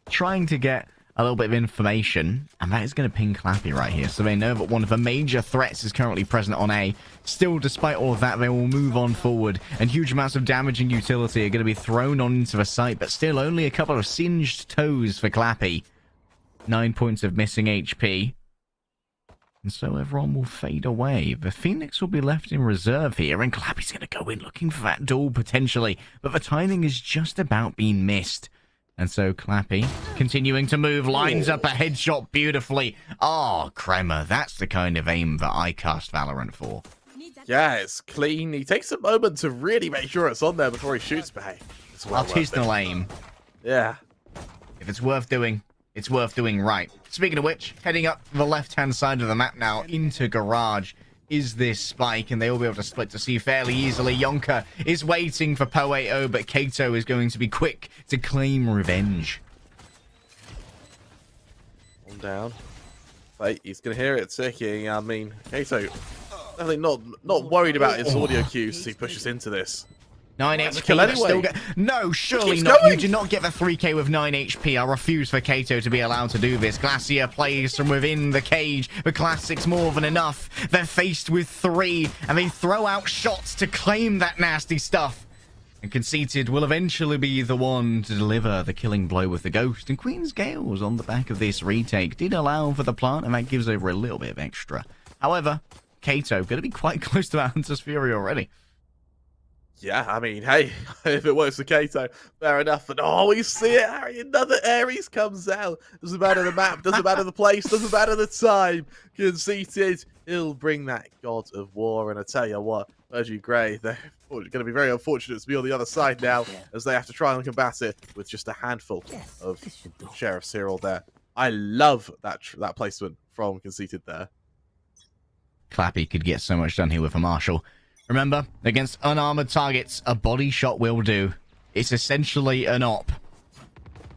trying to get a little bit of information, and that is going to ping Clappy right here, so they know that one of the major threats is currently present on A. Still, despite all of that, they will move on forward, and huge amounts of damaging utility are going to be thrown on into the site, but still only a couple of singed toes for Clappy. 9 points of missing HP. And so everyone will fade away. The Phoenix will be left in reserve here, and Clappy's going to go in looking for that duel potentially, but the timing is just about being missed. And so Clappy, continuing to move, lines up a headshot beautifully. Oh, Kremer, that's the kind of aim that I cast Valorant for. Yeah, it's clean. He takes a moment to really make sure it's on there before he shoots, but hey, it's well artisanal aim. Yeah. If it's worth doing, it's worth doing right. Speaking of which, heading up the left-hand side of the map now into Garage is this Spike, and they will be able to split to see fairly easily. Yonka is waiting for Poeto, but Kato is going to be quick to claim revenge. One down. Wait, he's going to hear it ticking. I mean, Kato definitely not worried about his audio cues as he pushes into this. 9 That's HP. kill anyway. Still no, surely Keeps not. going. You do not get the 3k with 9 HP. I refuse for Kato to be allowed to do this. Glacier plays from within the cage, but Classic's more than enough. They're faced with 3, and they throw out shots to claim that nasty stuff. And Conceited will eventually be the one to deliver the killing blow with the Ghost. And Queen's Gales on the back of this retake did allow for the plant, and that gives over a little bit of extra. However, Kato going to be quite close to that Hunter's Fury already. Yeah, I mean, hey, if it works for Kato, fair enough. But oh, we see it, Harry. Another Ares comes out. Doesn't matter the map, doesn't matter the place, doesn't matter the time. Conceited, he'll bring that God of War. And I tell you what, Virgil Grey, they're going to be very unfortunate to be on the other side now, as they have to try and combat it with just a handful of Sheriffs here or there. I love that placement from Conceited there. Clappy could get so much done here with a Marshall. Remember, against unarmored targets, a body shot will do. It's essentially an op.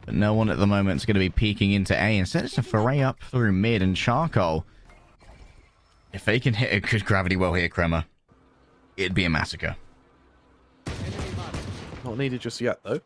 But no one at the moment is going to be peeking into A. Instead, it's a foray up through mid, and Charcoal, if they can hit a good gravity well here, Kremer, it'd be a massacre. Not needed just yet, though.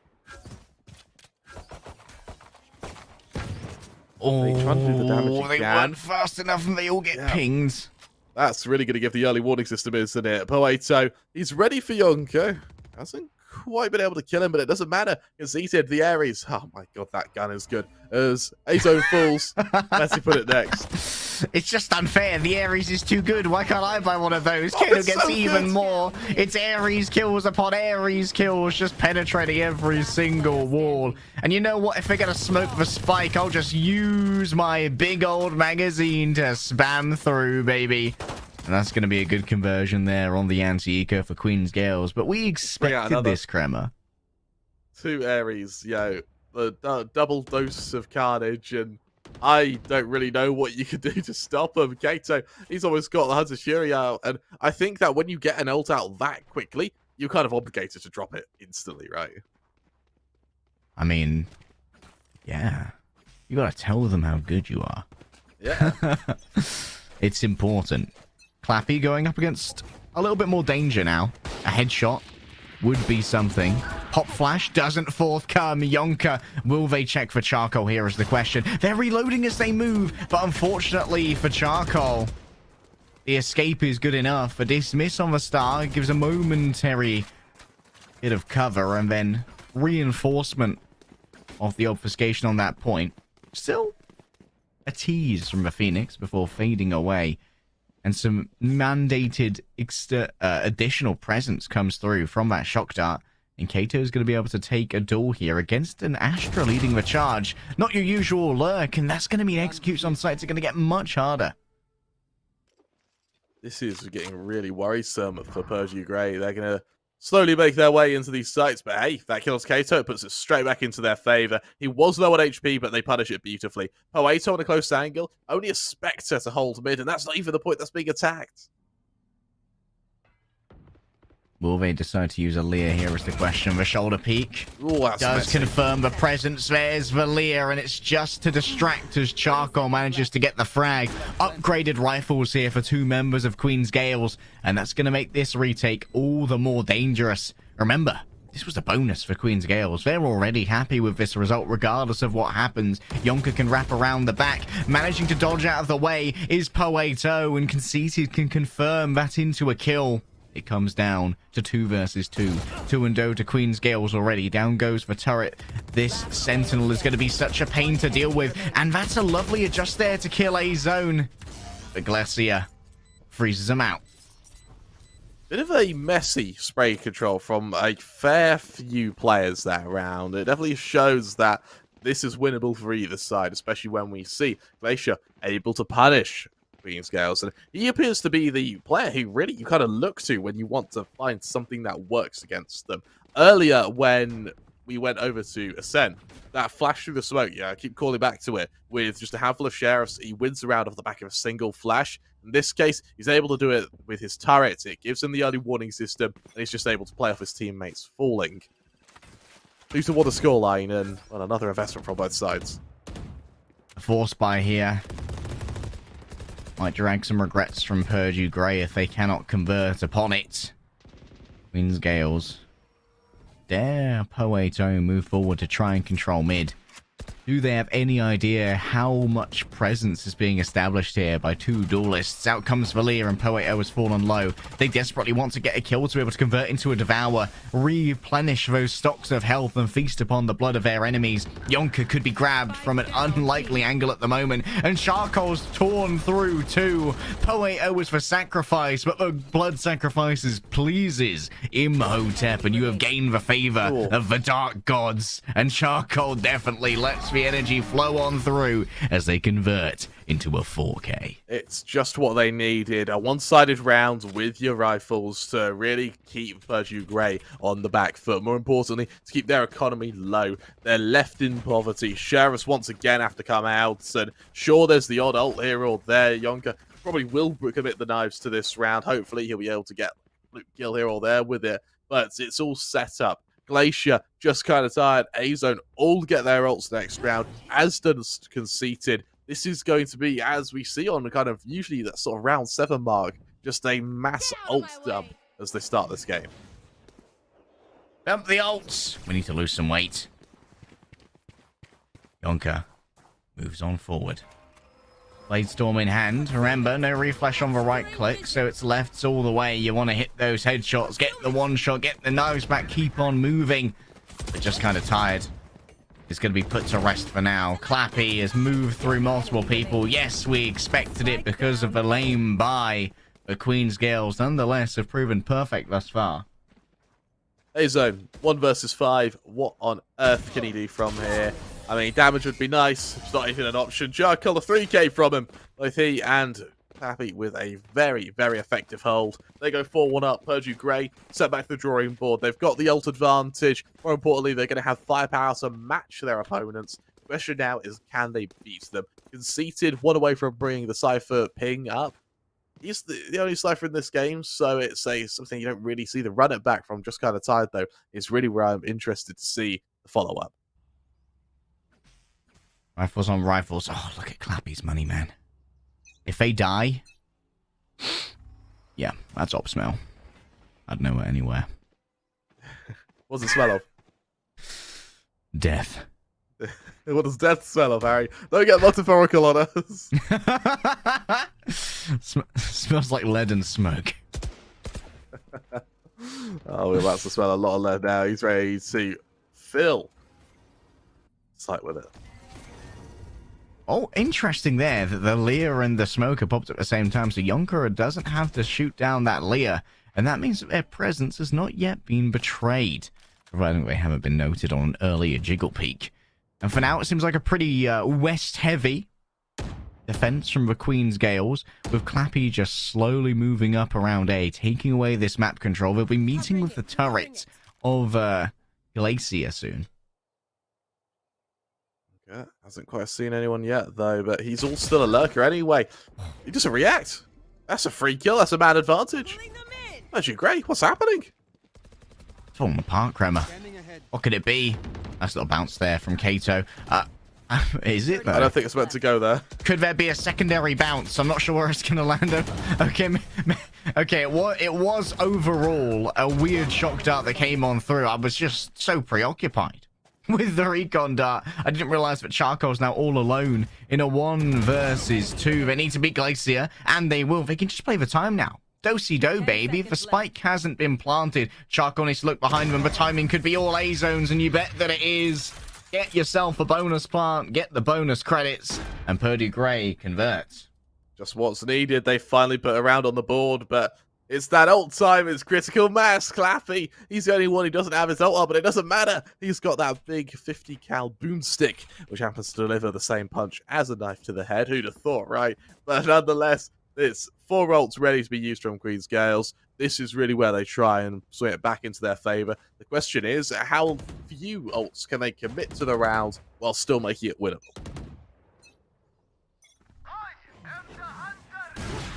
Oh, they trying to do the damage they weren't fast enough and they all get pinged. That's really going to give the early warning system, isn't it? Poeto, he's ready for Yonko. Hasn't quite been able to kill him, but it doesn't matter because he said the Ares. Oh my god, that gun is good. As Azo falls, let's put it next. It's just unfair. The Ares is too good. Why can't I buy one of those? Kato gets so even good. More. It's Ares kills upon Ares kills, just penetrating every single wall. And you know what? If they're going to smoke the spike, I'll just use my big old magazine to spam through, baby. And that's going to be a good conversion there on the anti-eco for Queen's Gales. But we expected this, Kremer. 2 Ares, yo. The double dose of carnage, and I don't really know what you can do to stop him. Kato, he's almost got the Hunter's Fury out, and I think that when you get an ult out that quickly, you're kind of obligated to drop it instantly, right? I mean, yeah. You got to tell them how good you are. Yeah. It's important. Clappy going up against a little bit more danger now. A headshot would be something. Pop flash doesn't forthcome. Yonka, will they check for Charcoal here is the question. They're reloading as they move, but unfortunately for Charcoal, the escape is good enough. A dismiss on the star gives a momentary bit of cover, and then reinforcement of the obfuscation on that point. Still a tease from the Phoenix before fading away. And some mandated additional presence comes through from that shock dart. And Kato is going to be able to take a duel here against an Astra leading the charge. Not your usual lurk, and that's going to mean executes on sites are going to get much harder. This is getting really worrisome for Persia Grey. They're going to slowly make their way into these sites, but hey, that kills Kato, puts it straight back into their favor. He was low on HP, but they punish it beautifully. Poeto on a close angle, only a Spectre to hold mid, and that's not even the point that's being attacked. Will they decide to use a Lear here is the question. The shoulder peek does messy. Confirm the presence. There's the Lear, and it's just to distract as Charcoal manages to get the frag. Upgraded rifles here for 2 members of Queen's Gales, and that's going to make this retake all the more dangerous. Remember, this was a bonus for Queen's Gales. They're already happy with this result regardless of what happens. Yonka can wrap around the back. Managing to dodge out of the way is Poeto, and Conceited can confirm that into a kill. It comes down to 2 versus 2. 2 and 0 to Queen's Gales already. Down goes the turret. This Sentinel is going to be such a pain to deal with. And that's a lovely adjust there to kill a zone. The Glacier freezes him out. Bit of a messy spray control from a fair few players that round. It definitely shows that this is winnable for either side, especially when we see Glacier able to punish Queen's Gales, and he appears to be the player who really you kind of look to when you want to find something that works against them. Earlier, when we went over to Ascent, that flash through the smoke, yeah, I keep calling back to it, with just a handful of Sheriffs, he wins around off the back of a single flash. In this case, he's able to do it with his turret. It gives him the early warning system, and he's just able to play off his teammates falling. 2-1 the scoreline, and well, another investment from both sides. A force buy here. Might drag some regrets from Purdue Grey if they cannot convert upon it. Queen's Gales. Dare Poeto move forward to try and control mid? Do they have any idea how much presence is being established here by two duelists? Out comes Valia and Poeto has fallen low. They desperately want to get a kill to be able to convert into a Devour, replenish those stocks of health and feast upon the blood of their enemies. Yonka could be grabbed from an unlikely angle at the moment, and Charcoal's torn through too. Poeto is for sacrifice, but the blood sacrifices pleases Imhotep, and you have gained the favor of the dark gods, and Charcoal definitely lets the energy flow on through as they convert into a 4K. It's just what they needed. A one-sided round with your rifles to really keep Purdue Grey on the back foot. More importantly, to keep their economy low. They're left in poverty. Sheriffs once again have to come out. And sure, there's the odd ult here or there. Yonka probably will commit the knives to this round. Hopefully, he'll be able to get a kill here or there with it. But it's all set up. Glacier just kind of tired. A-Zone all get their ults next round. Aston's conceited. This is going to be, as we see on kind of usually that sort of round 7 mark, just a mass ult dump as they start this game. Dump the ults. We need to lose some weight. Yonka moves on forward. Blade Storm in hand. Remember, no refresh on the right click, so it's left all the way. You want to hit those headshots, get the one shot, get the knives back, keep on moving. But just kind of tired. It's going to be put to rest for now. Clappy has moved through multiple people. Yes, we expected it because of the lame buy. The Queen's Gales, nonetheless, have proven perfect thus far. A-Zone, 1 versus 5. What on earth can he do from here? I mean, damage would be nice. It's not even an option. Charcoal, a 3k from him. Both he and Clappy with a very, very effective hold. They go 4-1 up. Purdue Grey set back the drawing board. They've got the ult advantage. More importantly, they're going to have firepower to match their opponents. The question now is, can they beat them? Conceited, 1 away from bringing the Cypher ping up. He's the only Cypher in this game, so it's something you don't really see the run it back from. Just kind of tired, though. It's really where I'm interested to see the follow-up. Rifles on rifles. Oh, look at Clappy's money, man. If they die... Yeah, that's op smell. I'd know it anywhere. What's the smell of? Death. What does death smell of, Harry? Don't get metaphorical on us. Smells like lead and smoke. Oh, we're about to smell a lot of lead now. He's ready to fill sight with it. Oh, interesting there that the Lear and the Smoker popped at the same time, so Yonka doesn't have to shoot down that Lear, and that means that their presence has not yet been betrayed, providing they haven't been noted on an earlier jiggle peak. And for now, it seems like a pretty west-heavy defense from the Queen's Gales, with Clappy just slowly moving up around A, taking away this map control. They'll be meeting with the turret of Glacier soon. Yeah, hasn't quite seen anyone yet, though, but he's all still a lurker anyway. He doesn't react. That's a free kill. That's a man advantage. Purdue Grey, what's happening? Falling apart, Kremer. What could it be? Nice little bounce there from Kato. Is it, though? I don't think it's meant to go there. Could there be a secondary bounce? I'm not sure where it's going to land. Okay, it was overall a weird shock dart that came on through. I was just so preoccupied with the recon dart. I didn't realize that Charcoal's now all alone in a 1 versus 2. They need to beat Glacier, and they will. They can just play the time now. Do-si-do, baby. If the spike hasn't been planted, Charcoal needs to look behind them. The timing could be all A-zones, and you bet that it is. Get yourself a bonus plant, get the bonus credits, and Purdue Grey converts. Just what's needed. They finally put a round on the board, but it's that ult time. It's critical mass. Clappy, he's the only one who doesn't have his ult up, but it doesn't matter. He's got that big 50 cal boomstick, which happens to deliver the same punch as a knife to the head. Who'd have thought, right? But nonetheless, it's 4 ults ready to be used from Queen's Gales. This is really where they try and swing it back into their favor. The question is, how few ults can they commit to the round while still making it winnable?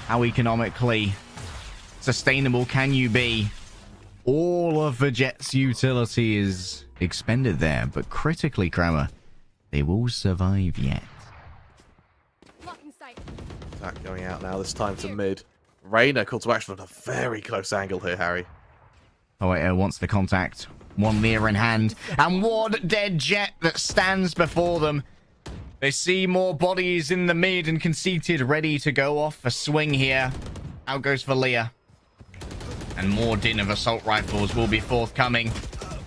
How economically sustainable can you be? All of the Jet's utility is expended there, but critically, Kramer, they will survive yet. That going out now, this time to mid. Reyna called to action on a very close angle here, Harry. Poeto wants the contact. One Lear in hand, and one dead Jet that stands before them. They see more bodies in the mid and Conceited ready to go off a swing here. Out goes for Lear. And more din of assault rifles will be forthcoming.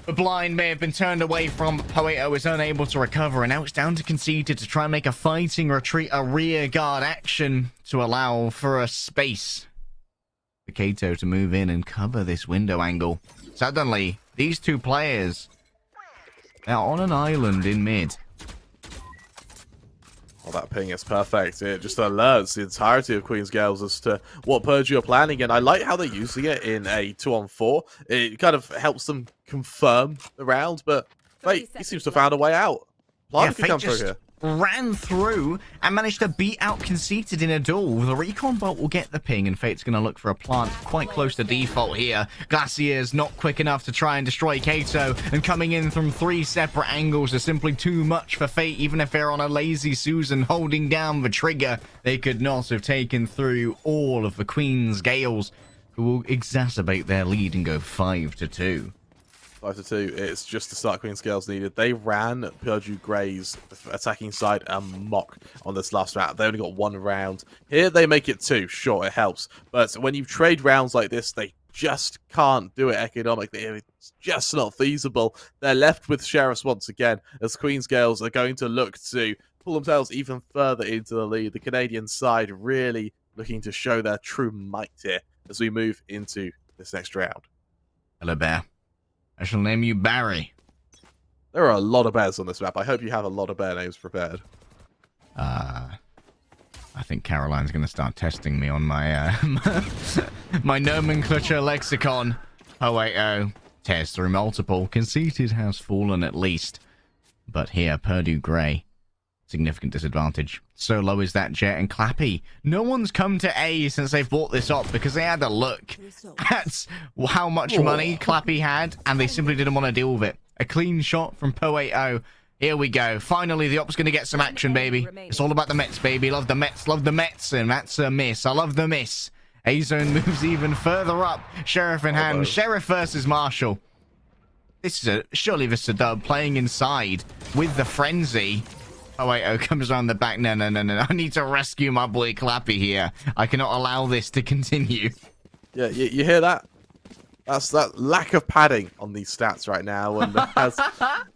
The blind may have been turned away from, but Poeto is unable to recover, and now it's down to Conceited to try and make a fighting retreat, a rear guard action to allow for a space for Kato to move in and cover this window angle. Suddenly, these two players are on an island in mid. Well, that ping is perfect. It just alerts the entirety of Queen's Gales as to what Purdue are planning, and I like how they're using it in a 2-on-4. It kind of helps them confirm the round, but Fate, he seems to have found a way out. Plant can come through here. Ran through and managed to beat out Conceited in a duel. The recon bolt will get the ping, and Fate's going to look for a plant quite close to default here. Glacier's not quick enough to try and destroy Kato, and coming in from 3 separate angles is simply too much for Fate. Even if they're on a lazy Susan holding down the trigger, they could not have taken through all of the Queen's Gales, who will exacerbate their lead and go 5-2. 5-2, it's just the start Queen's Gales needed. They ran Purdue Grey's attacking side amok on this last round. They only got 1 round. Here they make it 2. Sure, it helps. But when you trade rounds like this, they just can't do it economically. It's just not feasible. They're left with Sheriffs once again, as Queen's Gales are going to look to pull themselves even further into the lead. The Canadian side really looking to show their true might here as we move into this next round. Hello, Bear. I shall name you Barry. There are a lot of bears on this map. I hope you have a lot of bear names prepared. I think Caroline's going to start testing me on my my nomenclature lexicon. Poeto tears through multiple. Conceited has fallen at least. But here, Purdue Grey, significant disadvantage. So low is that Jet, and Clappy. No one's come to A since they've bought this up because they had a look at how much money Clappy had, and they simply didn't want to deal with it. A clean shot from Poeto. Here we go. Finally, the op's going to get some action, baby. It's all about the Mets, baby. Love the Mets, and that's a miss. I love the miss. A-Zone moves even further up. Sheriff in hand. Sheriff versus Marshall. Surely this is a dub. Playing inside with the frenzy. Poeto comes around the back. No. I need to rescue my boy Clappy here. I cannot allow this to continue. Yeah, you hear that? That's that lack of padding on these stats right now, and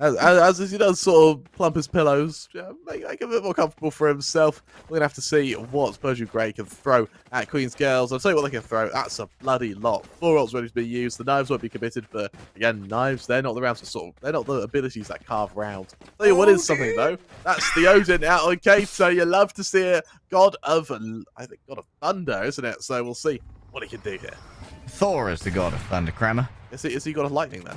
as he does sort of plump his pillows, make it a bit more comfortable for himself. We're gonna have to see what Purdue Grey can throw at Queen's Gales. I'll tell you what they can throw. That's a bloody lot. 4 ults ready to be used. The knives won't be committed, but again, knives, they're not the rounds for they're not the abilities that carve rounds. I'll tell you what is something though. That's the Odin out on Kato. You love to see it. God of Thunder, isn't it? So we'll see what he can do here. Thor is the god of thunder, Kramer. Is he god of lightning then?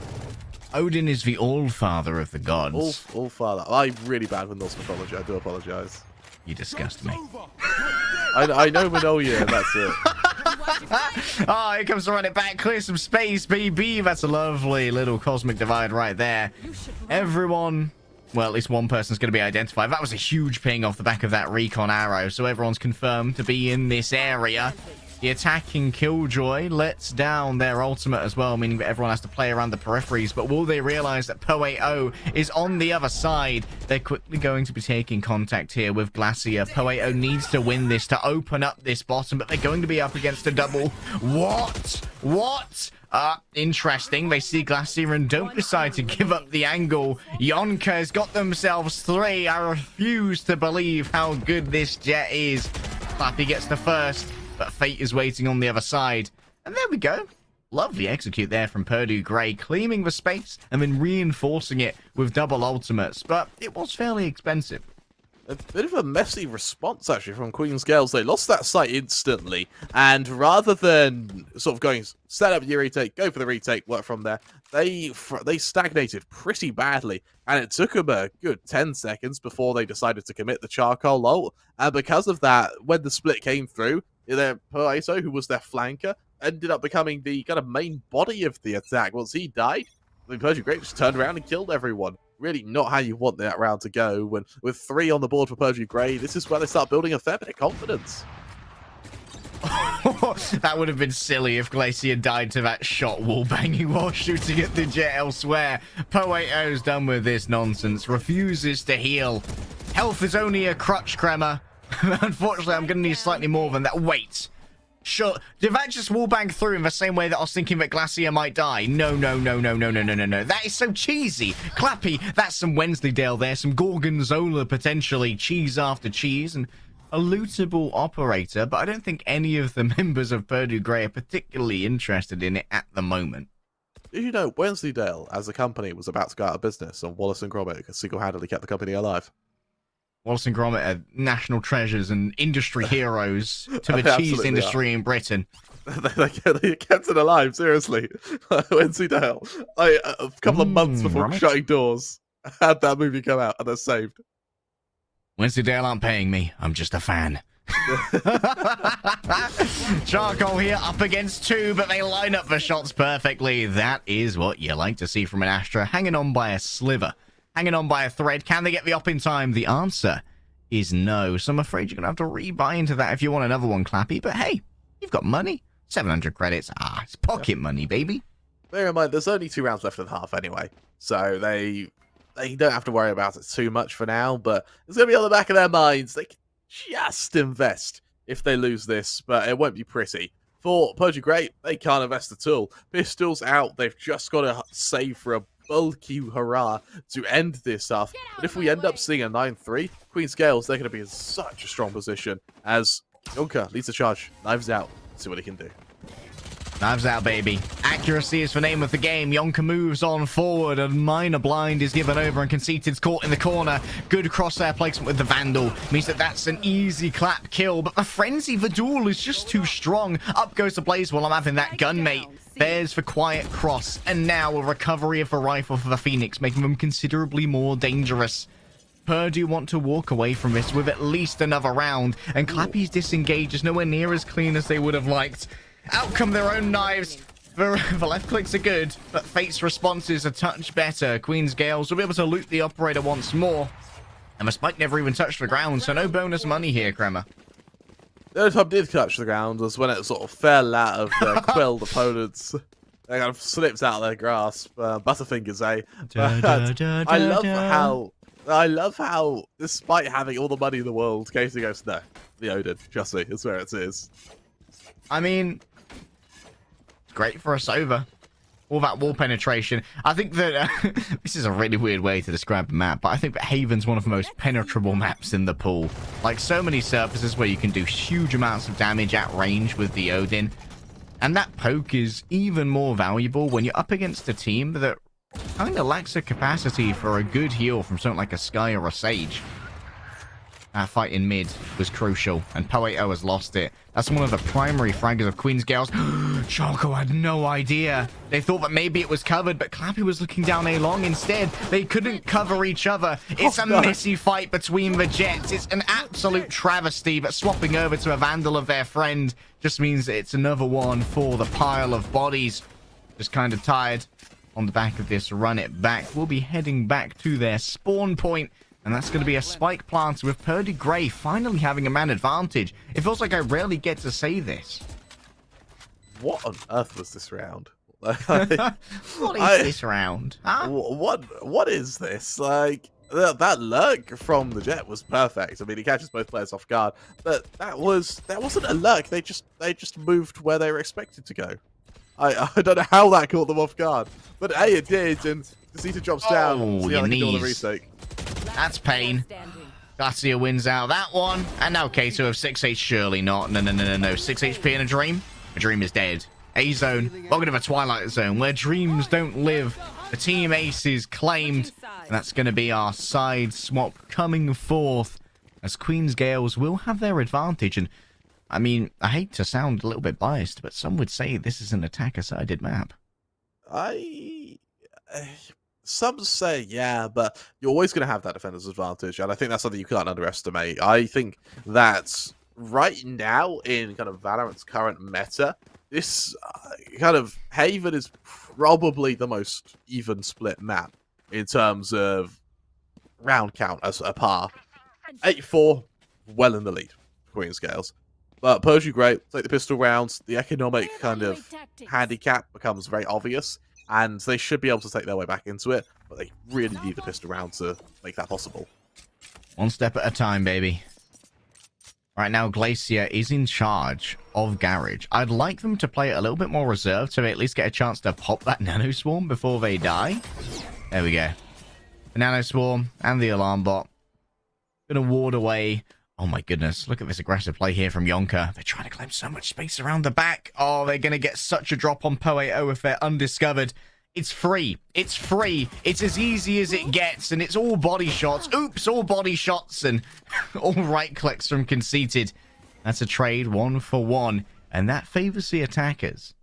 Odin is the all-father of the gods. All-father. I'm really bad with Norse mythology. I do apologize. You disgust me. I know Minolia, that's it. Oh, here comes to run it back. Clear some space, baby. That's a lovely little cosmic divide right there. Everyone... Well, at least one person's going to be identified. That was a huge ping off the back of that recon arrow, so everyone's confirmed to be in this area. The attacking Killjoy lets down their ultimate as well, meaning that everyone has to play around the peripheries. But will they realize that Poeto is on the other side? They're quickly going to be taking contact here with Glacier. Poeto needs to win this to open up this bottom, but they're going to be up against a double. What? Interesting. They see Glacier and don't decide to give up the angle. Yonka has got themselves 3. I refuse to believe how good this Jet is. Clappy gets the first. But Fate is waiting on the other side. And there we go. Lovely execute there from Purdue Grey, claiming the space and then reinforcing it with double ultimates. But it was fairly expensive. A bit of a messy response, actually, from Queen's Gales. They lost that site instantly. And rather than sort of going, set up your retake, go for the retake, work from there, they stagnated pretty badly. And it took them a good 10 seconds before they decided to commit the charcoal ult. And because of that, when the split came through, their Poeto, who was their flanker, ended up becoming the kind of main body of the attack. Once he died, the Purdue Grey just turned around and killed everyone. Really not how you want that round to go. When with 3 on the board for Purdue Grey, this is where they start building a fair bit of confidence. That would have been silly if Glacier died to that shot wallbanging while shooting at the jet elsewhere. Poeto's done with this nonsense. Refuses to heal. Health is only a crutch, Crema. Unfortunately, I'm going to need slightly more than that. Wait. Sure. Did that just wallbang through in the same way that I was thinking that Glacier might die? No. That is so cheesy. Clappy, that's some Wensleydale there. Some Gorgonzola, potentially. Cheese after cheese. And a lootable operator. But I don't think any of the members of Purdue Grey are particularly interested in it at the moment. Did you know Wensleydale, as a company, was about to go out of business, and Wallace and Gromit single-handedly kept the company alive? Wallace and Gromit are national treasures and industry heroes to the cheese industry in Britain. they kept it alive, seriously. Wensleydale, a couple of months before shutting doors, had that movie come out, and they're saved. Wensleydale aren't paying me. I'm just a fan. Charcoal here up against two, but they line up the shots perfectly. That is what you like to see from an Astra, hanging on by a sliver. Hanging on by a thread. Can they get the op in time? The answer is no. So I'm afraid you're going to have to rebuy into that if you want another one, Clappy. But hey, you've got money. 700 credits. It's pocket money, baby. Bear in mind, there's only 2 rounds left in the half anyway. So they don't have to worry about it too much for now. But it's going to be on the back of their minds. They can just invest if they lose this. But it won't be pretty. For Purdue Grey, they can't invest at all. Pistols out. They've just got to save for a bulky hurrah to end this off. But if we end up seeing a 9-3, Queen's Gales, they're going to be in such a strong position as Yonka leads the charge. Knives out. See what he can do. Knives out, baby. Accuracy is the name of the game. Yonka moves on forward. A minor blind is given over and Conceited's caught in the corner. Good crosshair placement with the Vandal. Means that that's an easy clap kill. But the Frenzy, the duel is just too strong. Up goes the Blaze while I'm having that gunmate. There's the quiet cross. And now a recovery of the rifle for the Phoenix, making them considerably more dangerous. Purdue want to walk away from this with at least another round. And Clappy's disengage is nowhere near as clean as they would have liked. Out come their own knives. The left clicks are good, but Fate's response is a touch better. Queen's Gales will be able to loot the operator once more. And the spike never even touched the ground, so no bonus money here, Kremer. The only time it did touch the ground was when it sort of fell out of their quilled opponents. They kind of slipped out of their grasp. Butterfingers, eh? I love how, despite having all the money in the world, Casey goes, no, the Odin, trust me, it's where it is. I mean, great for a Sova. All that wall penetration. I think that this is a really weird way to describe the map, but I think that Haven's one of the most penetrable maps in the pool. Like, so many surfaces where you can do huge amounts of damage at range with the Odin. And that poke is even more valuable when you're up against a team that kind of lacks a capacity for a good heal from something like a Sky or a Sage. That fight in mid was crucial, and Poeto has lost it. That's one of the primary fraggers of Queen's Gales. Choco had no idea. They thought that maybe it was covered, but Clappy was looking down A long instead. They couldn't cover each other. It's a messy fight between the Jets. It's an absolute travesty, but swapping over to a Vandal of their friend just means that it's another one for the pile of bodies. Just kind of tired on the back of this run it back. We'll be heading back to their spawn point. And that's going to be a spike plant with Purdue Grey finally having a man advantage. It feels like I rarely get to say this. What on earth was this round? What is this round? Huh? What is this? Like, that lurk from the Jet was perfect. I mean, he catches both players off guard. But that wasn't a lurk. They just moved where they were expected to go. I don't know how that caught them off guard. But A, it did, and Casita drops down. Your knees. That's pain. Glacier wins out that one. And now Kato of 6H, surely not. No. 6 HP in a dream? A dream is dead. A-Zone. Welcome to the Twilight Zone, where dreams don't live. The team ace is claimed. And that's going to be our side swap coming forth. As Queen's Gales will have their advantage. And, I mean, I hate to sound a little bit biased, but some would say this is an attacker-sided map. Some say, yeah, but you're always going to have that defender's advantage, and I think that's something you can't underestimate. I think that right now, in kind of Valorant's current meta, this kind of Haven is probably the most even split map in terms of round count as a par. 8-4, well in the lead, Queen's Gales. But Persia Great, take the pistol rounds, the economic kind of handicap becomes very obvious, and they should be able to take their way back into it, but they really need the pistol round to make that possible. One step at a time, baby. Right now, Glacier is in charge of Garage. I'd like them to play it a little bit more reserved so they at least get a chance to pop that Nano Swarm before they die. There we go. The Nano Swarm and the Alarm Bot. Gonna ward away. Oh my goodness, look at this aggressive play here from Yonka. They're trying to claim so much space around the back. Oh, they're going to get such a drop on Poe if they're undiscovered. It's free. It's free. It's as easy as it gets, and it's all body shots. Oops, all body shots, and all right clicks from Conceited. That's a trade 1-for-1, and that favors the attackers.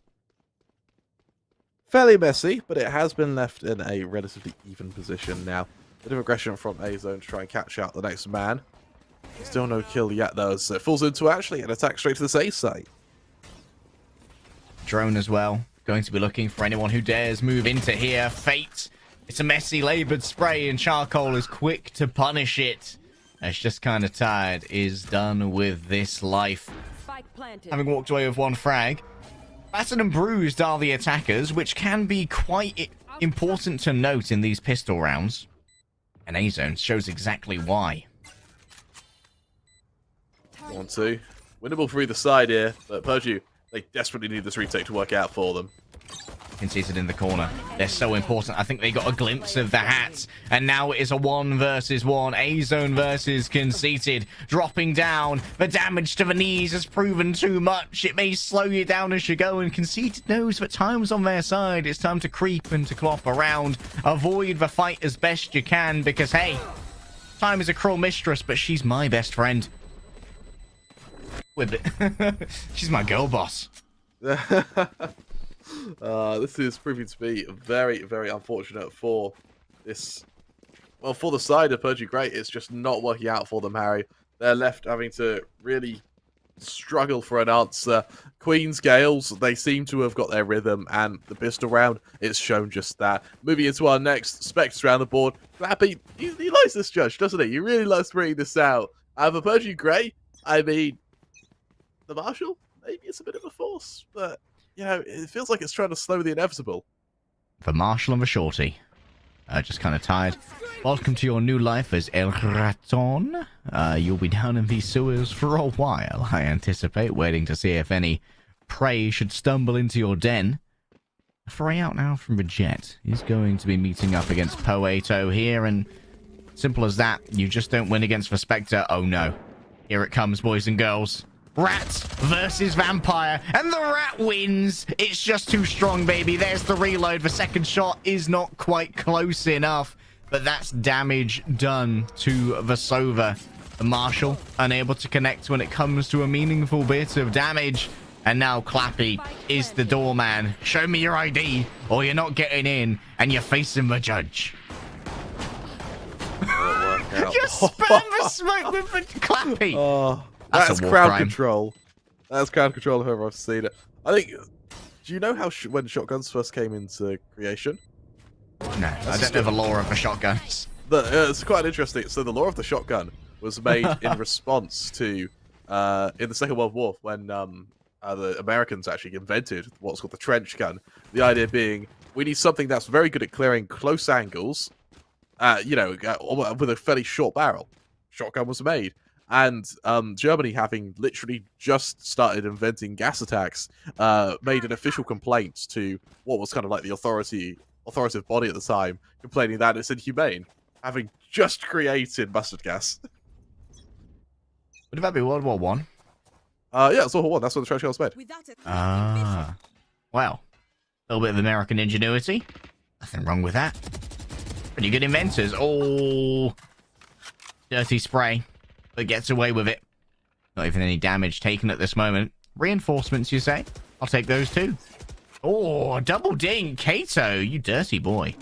Fairly messy, but it has been left in a relatively even position now. Bit of aggression from A-Zone to try and catch out the next man. Still no kill yet, though, so it falls into actually an attack straight to the A site. Drone as well. Going to be looking for anyone who dares move into here. Fate. It's a messy, laboured spray, and Charcoal is quick to punish it. It's just kind of tired. Is done with this life. Having walked away with one frag. Battered and bruised are the attackers, which can be quite important to note in these pistol rounds. And A-Zone shows exactly why. 1-2. Winnable for either side here, but Perju, they desperately need this retake to work out for them. Conceited in the corner. They're so important. I think they got a glimpse of the hats, and now it is a 1-versus-1. A-Zone versus Conceited. Dropping down. The damage to the knees has proven too much. It may slow you down as you go, and Conceited knows that time's on their side. It's time to creep and to clop around. Avoid the fight as best you can, because, hey, time is a cruel mistress, but she's my best friend. With it. She's my girl boss. This is proving to be very, very unfortunate for this. Well, for the side of Perju Great, it's just not working out for them, Harry. They're left having to really struggle for an answer. Queen's Gales, they seem to have got their rhythm, and the pistol round, it's shown just that. Moving into our next Spectre around the board. Flappy, he likes this judge, doesn't he? He really likes bringing this out. For Perju Great, I mean, the Marshal, maybe it's a bit of a force, but, you know, it feels like it's trying to slow the inevitable. The Marshal and the Shorty. Just kind of tired. Welcome to your new life as El Raton. You'll be down in these sewers for a while, I anticipate, waiting to see if any prey should stumble into your den. A fray out now from the Jet. He's going to be meeting up against Poeto here, and simple as that, you just don't win against the Spectre. Oh no. Here it comes, boys and girls. Rat versus Vampire, and the Rat wins. It's just too strong, baby. There's the reload. The second shot is not quite close enough, but that's damage done to the Sova. The Marshal unable to connect when it comes to a meaningful bit of damage. And now Clappy is the doorman. Show me your ID, or you're not getting in, and you're facing the judge. Just spam the smoke with the Clappy. Oh. That's crowd control. That's crowd control if ever I've seen it. I think. Do you know how when shotguns first came into creation? No, I don't know the lore of the shotguns. It's quite interesting. So the lore of the shotgun was made in response to in the Second World War when the Americans actually invented what's called the trench gun. The idea being we need something that's very good at clearing close angles, you know, with a fairly short barrel. Shotgun was made. And Germany, having literally just started inventing gas attacks, made an official complaint to what was kind of like the authoritative body at the time, complaining that it's inhumane, having just created mustard gas. Would that be World War One? Yeah, it's World War One. That's when the trench gun was made. Well, a little bit of American ingenuity. Nothing wrong with that. Pretty good inventors. Oh, dirty spray. But gets away with it. Not even any damage taken at this moment. Reinforcements, you say? I'll take those too. Oh, double dink, Kato, you dirty boy.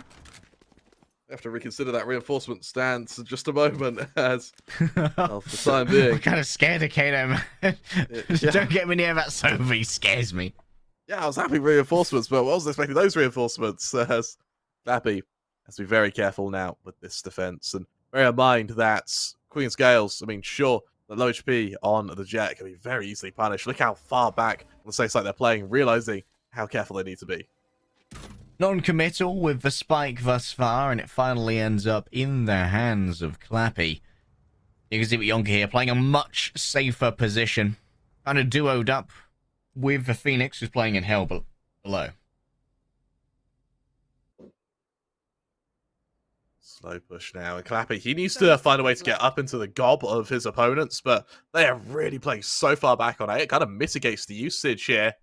I have to reconsider that reinforcement stance in just a moment, as well, for the time being. I'm kind of scared of Kato, man. Yeah. Don't get me near that Sova, he scares me. Yeah, I was happy with reinforcements, but I wasn't expecting those reinforcements. As Flappy has to be very careful now with this defense, and bear in mind that Queen's Gales, I mean, sure, the low HP on the Jet can be very easily punished. Look how far back on the safe side they're playing, realizing how careful they need to be. Non-committal with the spike thus far, and it finally ends up in the hands of Clappy. You can see Yonka here playing a much safer position. Kind of duoed up with the Phoenix, who's playing in hell below. Slow push now, and Clappy, he needs to find a way to get up into the gob of his opponents, but they are really playing so far back on it. It kind of mitigates the usage here.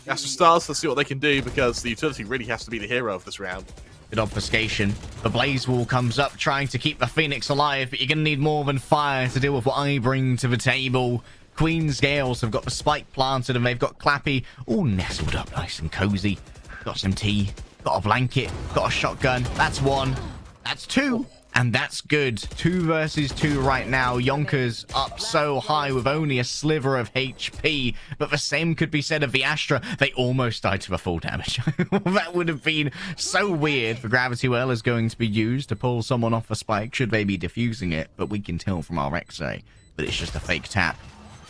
Astro Stars to see what they can do, because the utility really has to be the hero of this round. Good obfuscation. The Blaze Wall comes up, trying to keep the Phoenix alive, but you're going to need more than fire to deal with what I bring to the table. Queen's Gales have got the spike planted, and they've got Clappy all nestled up nice and cozy. Got some tea, got a blanket, got a shotgun. That's one. That's two. And that's good. 2 versus 2 right now. Yonka's up so high with only a sliver of HP. But the same could be said of the Astra. They almost died to the full damage. That would have been so weird. The Gravity Well is going to be used to pull someone off a spike should they be defusing it. But we can tell from our X-ray that it's just a fake tap.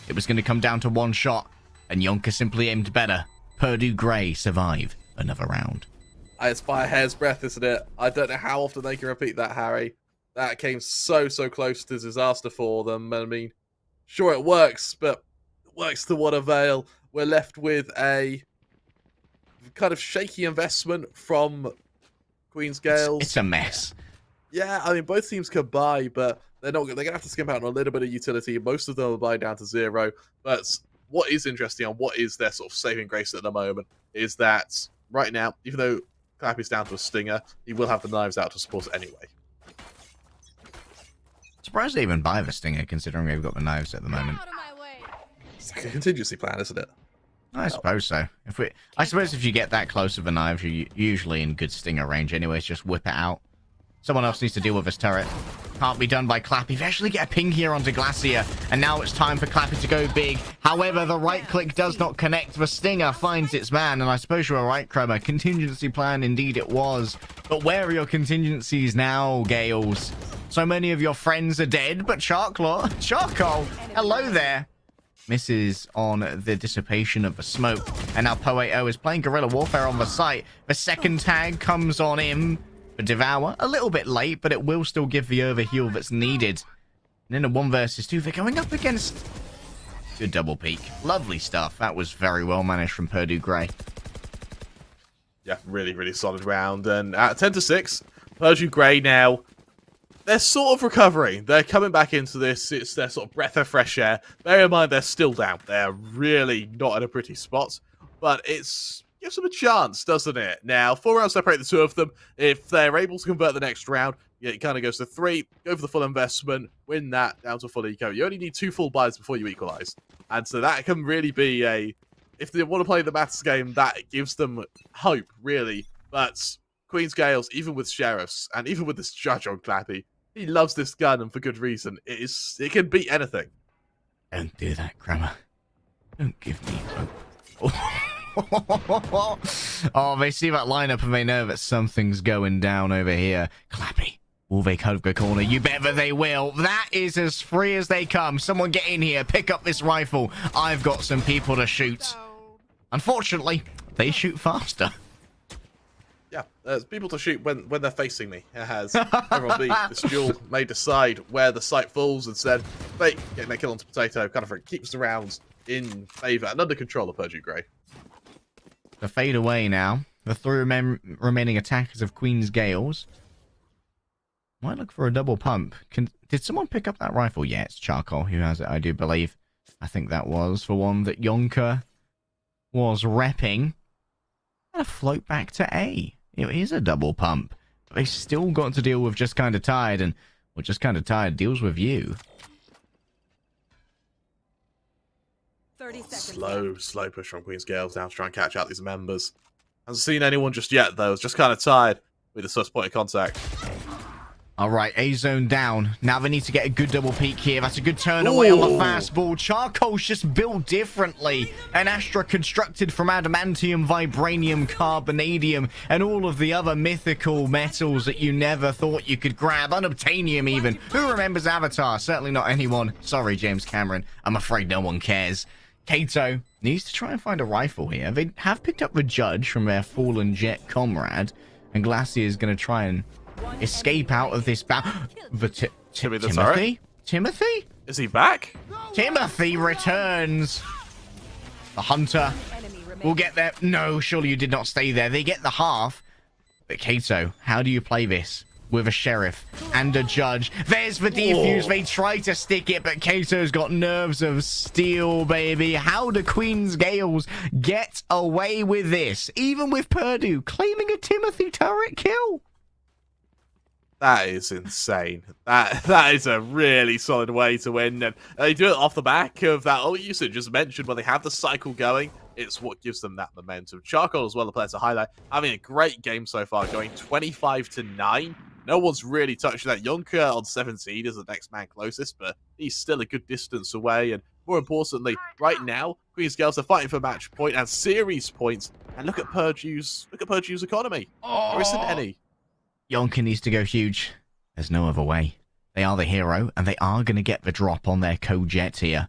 It was going to come down to one shot. And Yonka simply aimed better. Purdue Grey survive another round. It's by a hair's breadth, isn't it? I don't know how often they can repeat that, Harry. That came so close to disaster for them. I mean, sure it works, but it works to what avail? We're left with a kind of shaky investment from Queen's Gales. It's a mess. Yeah, I mean, both teams could buy, but they're gonna have to skimp out on a little bit of utility. Most of them will buy down to 0. But what is interesting and what is their sort of saving grace at the moment is that right now, even though Clappy's down to a stinger, he will have the knives out to support it anyway. Surprised they even buy the stinger, considering they've got the knives at the moment. It's like a contingency plan, isn't it? I suppose so. I suppose if you get that close with the knives, you're usually in good stinger range anyways. Just whip it out. Someone else needs to deal with this turret. Can't be done by Clappy. They actually get a ping here onto Glacier, and now it's time for Clappy to go big. However, the right click does not connect. The stinger finds its man, and I suppose you're right, Kremer. Contingency plan, indeed it was. But where are your contingencies now, Gales? So many of your friends are dead, but Charcoal, hello there. Misses on the dissipation of the smoke, and now Poe is playing guerrilla warfare on the site. The second tag comes on him. But Devour, a little bit late, but it will still give the overheal that's needed. And in a 1 versus 2, they're going up against... Good double peek. Lovely stuff. That was very well managed from Purdue Grey. Yeah, really solid round. And at 10-6, Purdue Grey now, they're sort of recovering. They're coming back into this. It's their sort of breath of fresh air. Bear in mind, they're still down. They're really not in a pretty spot. But it's... gives them a chance, doesn't it? Now, 4 rounds separate the two of them. If they're able to convert the next round, it kind of goes to 3. Go for the full investment, win that down to full eco. You only need 2 full buys before you equalize. And so that can really be a... if they want to play the maths game, that gives them hope, really. But Queen's Gales, even with Sheriffs, and even with this judge on Clappy, he loves this gun, and for good reason. It can beat anything. Don't do that, Kremer. Don't give me hope. Oh, they see that lineup and they know that something's going down over here. Clappy, will they cut the corner? You bet that they will. That is as free as they come. Someone get in here, pick up this rifle. I've got some people to shoot. Unfortunately, they shoot faster. Yeah, there's people to shoot when they're facing me. It has. Everyone B, this duel may decide where the sight falls instead. Fate getting a kill onto Potato kind of keeps the rounds in favour and under control of Purdue Grey. The fade away now. The 3 remaining attackers of Queen's Gales. Might look for a double pump. Did someone pick up that rifle? Yeah, it's Charcoal who has it, I do believe. I think that was the one that Yonka was repping. And a float back to A. It is a double pump. But they still got to deal with Just Kinda Tired, and well, Just Kinda Tired deals with you. 30 seconds. Slow push from Queen's Gales down to try and catch out these members. Hasn't seen anyone just yet, though. It's Just Kinda Tired with his first point of contact. All right, A-zone down. Now they need to get a good double peek here. That's a good turn away on the fastball. Charcoal's just built differently. An Astra constructed from adamantium, vibranium, carbonadium, and all of the other mythical metals that you never thought you could grab. Unobtainium even. Who remembers Avatar? Certainly not anyone. Sorry, James Cameron. I'm afraid no one cares. Kato needs to try and find a rifle here. They have picked up the Judge from their fallen jet comrade. And Glacier is going to try and escape out of this battle. Timothy? Timothy? Is he back? Timothy returns. The Hunter will get there. No, surely you did not stay there. They get the half. But Kato, how do you play this with a sheriff and a judge? There's the defuse. They try to stick it, but Kato's got nerves of steel, baby. How do Queen's Gales get away with this? Even with Purdue claiming a Timothy turret kill. That is insane. That is a really solid way to win. And they do it off the back of that ult usage just mentioned when they have the cycle going. It's what gives them that momentum. Charcoal as well, the player to highlight, having a great game so far, going 25-9. No one's really touching that. Yonka on 17 is the next man closest, but he's still a good distance away. And more importantly, right now, Queen's Gales are fighting for match point and series points. And look at Purdue's economy. There isn't any. Yonka needs to go huge. There's no other way. They are the hero, and they are going to get the drop on their co-jet here.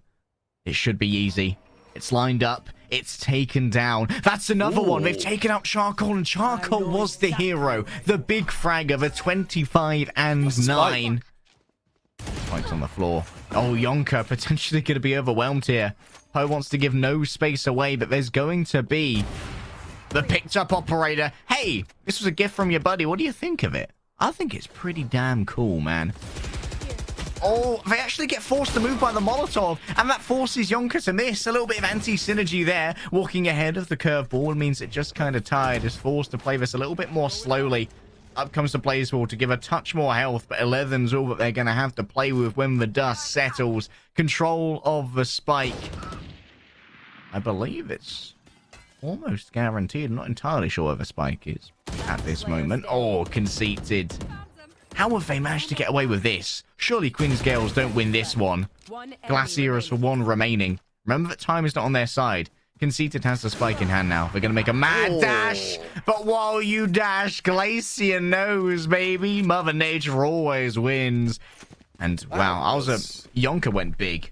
It should be easy. It's lined up. It's taken down. That's another one. They've taken out Charcoal, and Charcoal was the hero. The big frag of a 25-9. Spikes on the floor. Oh, Yonka potentially going to be overwhelmed here. Poe wants to give no space away, but there's going to be the picked up operator. Hey, this was a gift from your buddy. What do you think of it? I think it's pretty damn cool, man. Oh, they actually get forced to move by the Molotov, and that forces Yonka to miss. A little bit of anti-synergy there. Walking ahead of the curveball means it just kind of tired. Is forced to play this a little bit more slowly. Up comes the Blazeball to give a touch more health, but 11's all that they're going to have to play with when the dust settles. Control of the spike. I believe it's almost guaranteed. I'm not entirely sure where the spike is at this moment. Oh, conceited. How have they managed to get away with this? Surely Queen's Gales don't win this one. Glacier is for one remaining. Remember that time is not on their side. Conceited has the spike in hand now. They're going to make a mad dash. But while you dash, Glacier knows, baby. Mother Nature always wins. And wow, Yonka went big.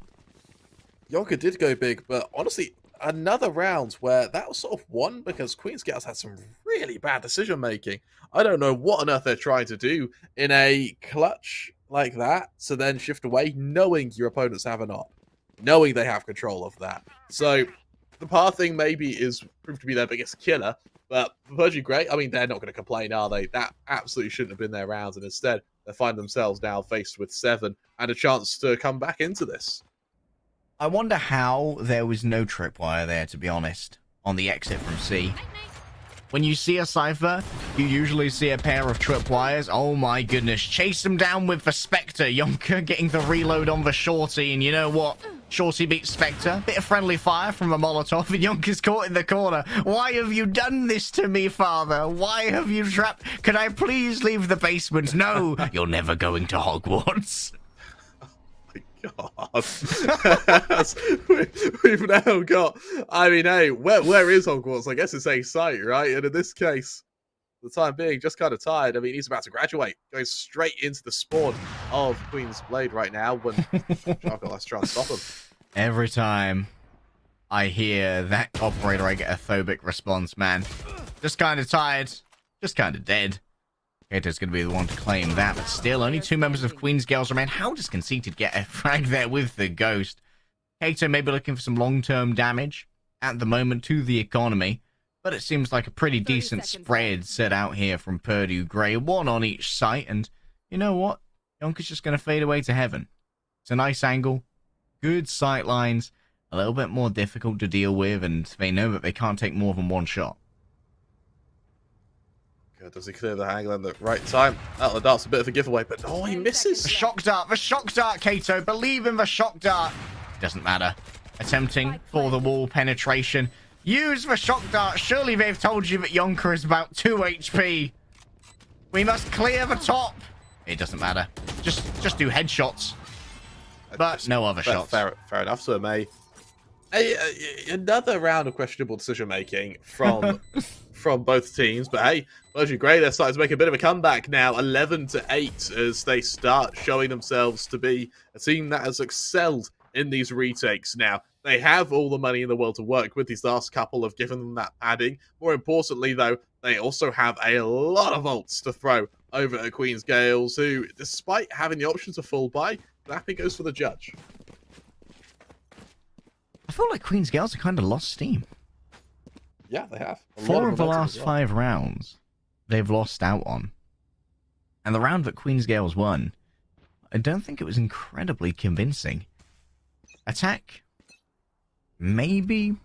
Yonka did go big, but honestly, another round where that was sort of won because Queen's Gales had some really bad decision making. I don't know what on earth they're trying to do in a clutch like that to then shift away, knowing your opponents have an op, knowing they have control of that. So the path thing maybe is proved to be their biggest killer, but for Purdue, great. I mean, they're not going to complain, are they? That absolutely shouldn't have been their rounds, and instead they find themselves now faced with 7 and a chance to come back into this. I wonder how there was no tripwire there, to be honest, on the exit from C. When you see a Cypher, you usually see a pair of tripwires. Oh my goodness. Chase them down with the Spectre. Yonka getting the reload on the Shorty, and you know what? Shorty beats Spectre. Bit of friendly fire from a Molotov, and Yonka's caught in the corner. Why have you done this to me, father? Why have you trapped... Can I please leave the basement? No, you're never going to Hogwarts. God. We've now got, I mean, hey, where is Hogwarts? I guess it's a site, right? And in this case, for the time being, just kind of tired. I mean, he's about to graduate, going straight into the spawn of Queen's Blade right now when Charcoal has to try and stop him. Every time I hear that operator, I get a phobic response, man. Just kind of tired, just kind of dead. Kato's going to be the one to claim that, but still, only 2 members of Queen's Gales remain. How does Conceited get a frag there with the Ghost? Kato may be looking for some long-term damage at the moment to the economy, but it seems like a pretty decent spread set out here from Purdue Grey. 1 on each site, and you know what? Yonka's just going to fade away to heaven. It's a nice angle, good sight lines, a little bit more difficult to deal with, and they know that they can't take more than 1 shot. Does he clear the angle at the right time? Out of the dart's a bit of a giveaway, but oh, he misses. The shock dart, Kato. Believe in the shock dart. Doesn't matter. Attempting for the wall penetration. Use the shock dart. Surely they've told you that Yonka is about 2 HP. We must clear the top. It doesn't matter. Just do headshots, but no other shots. Fair enough. So another round of questionable decision making from both teams. But hey, Virgin Grey, they're starting to make a bit of a comeback now, 11-8, as they start showing themselves to be a team that has excelled in these retakes. Now they have all the money in the world to work with. These last couple have given them that padding. More importantly, though, they also have a lot of ults to throw over at Queen's Gales, who, despite having the option to full buy, Clappy goes for the judge. I feel like Queen's Gales have kind of lost steam. Yeah, they have. 4 of the last 5 rounds they've lost out on. And the round that Queen's Gales won, I don't think it was incredibly convincing. Attack, maybe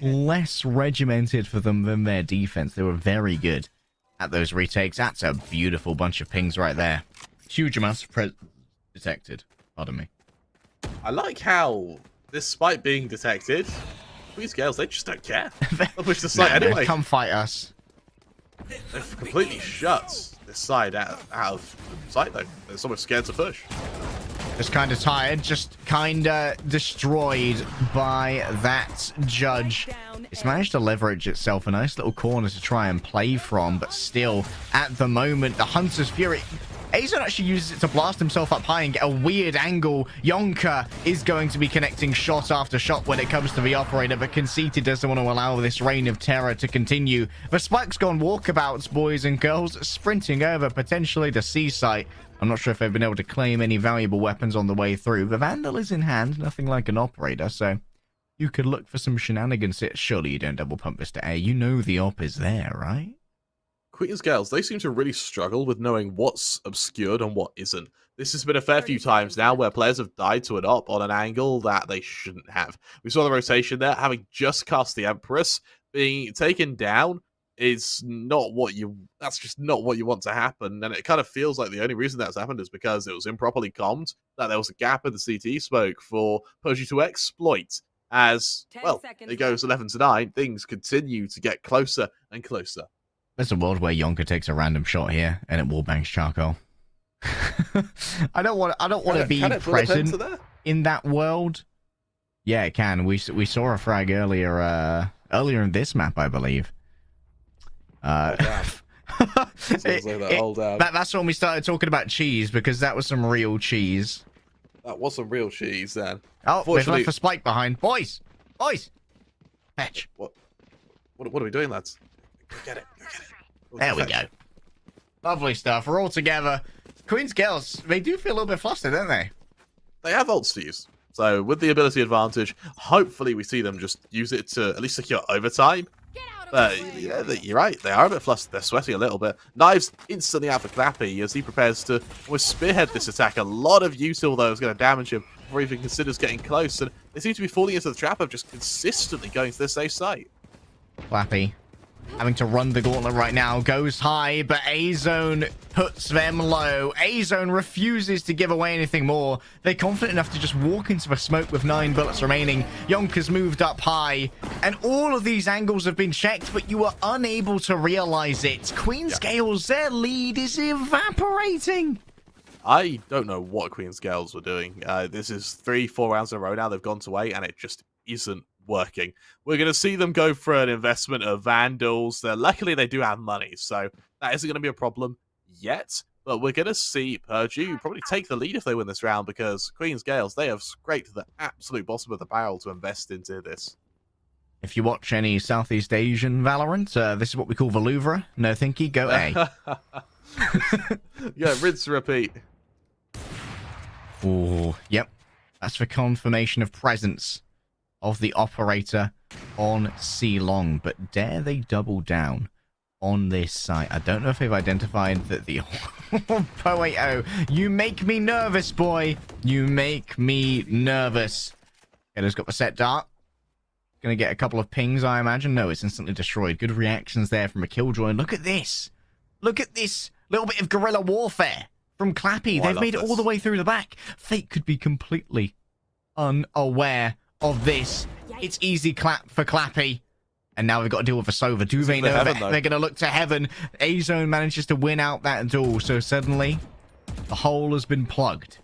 less regimented for them than their defense. They were very good at those retakes. That's a beautiful bunch of pings right there. Huge amounts of detected. Pardon me. I like how, despite being detected, Queen's Gales, they just don't care. They'll push the site anyway. Come fight us. They've completely shut this side out of sight, though. They're almost scared to push. Just kind of tired, just kind of destroyed by that judge. It's managed to leverage itself a nice little corner to try and play from, but still, at the moment, the Hunter's Fury... Azon actually uses it to blast himself up high and get a weird angle. Yonka is going to be connecting shot after shot when it comes to the operator, but Conceited doesn't want to allow this reign of terror to continue. The Spike's gone walkabouts, boys and girls, sprinting over potentially the C site. I'm not sure if they've been able to claim any valuable weapons on the way through. The Vandal is in hand, nothing like an operator, so you could look for some shenanigans. Surely you don't double pump this to A. You know the op is there, right? Queen's Gales, they seem to really struggle with knowing what's obscured and what isn't. This has been a fair few times now where players have died to an op on an angle that they shouldn't have. We saw the rotation there, having just cast the Empress. Being taken down is not what you... That's just not what you want to happen. And it kind of feels like the only reason that's happened is because it was improperly commed, that there was a gap in the CT smoke for Purgy to exploit. As, well, it goes 11-9, things continue to get closer and closer. There's a world where Yonka takes a random shot here and it wallbangs charcoal. I don't want to be present in that world. Yeah, it can. We saw a frag earlier in this map, I believe. That's when we started talking about cheese, because that was some real cheese. That was some real cheese then. Oh, we've left a Spike behind. Boys! Fetch. What are we doing, lads? Go get it. There we go. Lovely stuff. We're all together. Queen's Gales, they do feel a little bit flustered, don't they? They have ults to use. So with the ability advantage, hopefully we see them just use it to at least secure overtime. But yeah, you're right. They are a bit flustered. They're sweating a little bit. Knives instantly out for Clappy as he prepares to almost spearhead this attack. A lot of util, though, is going to damage him before he even considers getting close. And they seem to be falling into the trap of just consistently going to the safe site. Clappy having to run the gauntlet right now, goes high, but A-Zone puts them low. A-Zone refuses to give away anything more. They're confident enough to just walk into the smoke with 9 bullets remaining. Yonka's moved up high, and all of these angles have been checked, but you are unable to realize it. Queen's Gales, their lead is evaporating. I don't know what Queen's Gales were doing. This is 3-4 rounds in a row now. They've gone to 8, and it just isn't working. We're going to see them go for an investment of Vandals. Luckily, they do have money, so that isn't going to be a problem yet. But we're going to see Purdue probably take the lead if they win this round, because Queen's Gales, they have scraped the absolute bottom of the barrel to invest into this. If you watch any Southeast Asian Valorant, this is what we call Valuvra. No thinky, go A. Yeah, rinse, repeat. Oh, yep. That's the confirmation of presence of the operator on C long, but dare they double down on this site? I don't know if they've identified that the Poe, you make me nervous, boy. You make me nervous. Getter's got the set dart. Gonna get a couple of pings, I imagine. No, it's instantly destroyed. Good reactions there from a Killjoy. And look at this. Look at this little bit of guerrilla warfare from Clappy. They've made it all the way through the back. Fate could be completely unaware of this. It's easy clap for Clappy. And now we've got to deal with a Sova. Do they know that they're going to look to heaven? A-Zone manages to win out that duel. So suddenly, The hole has been plugged.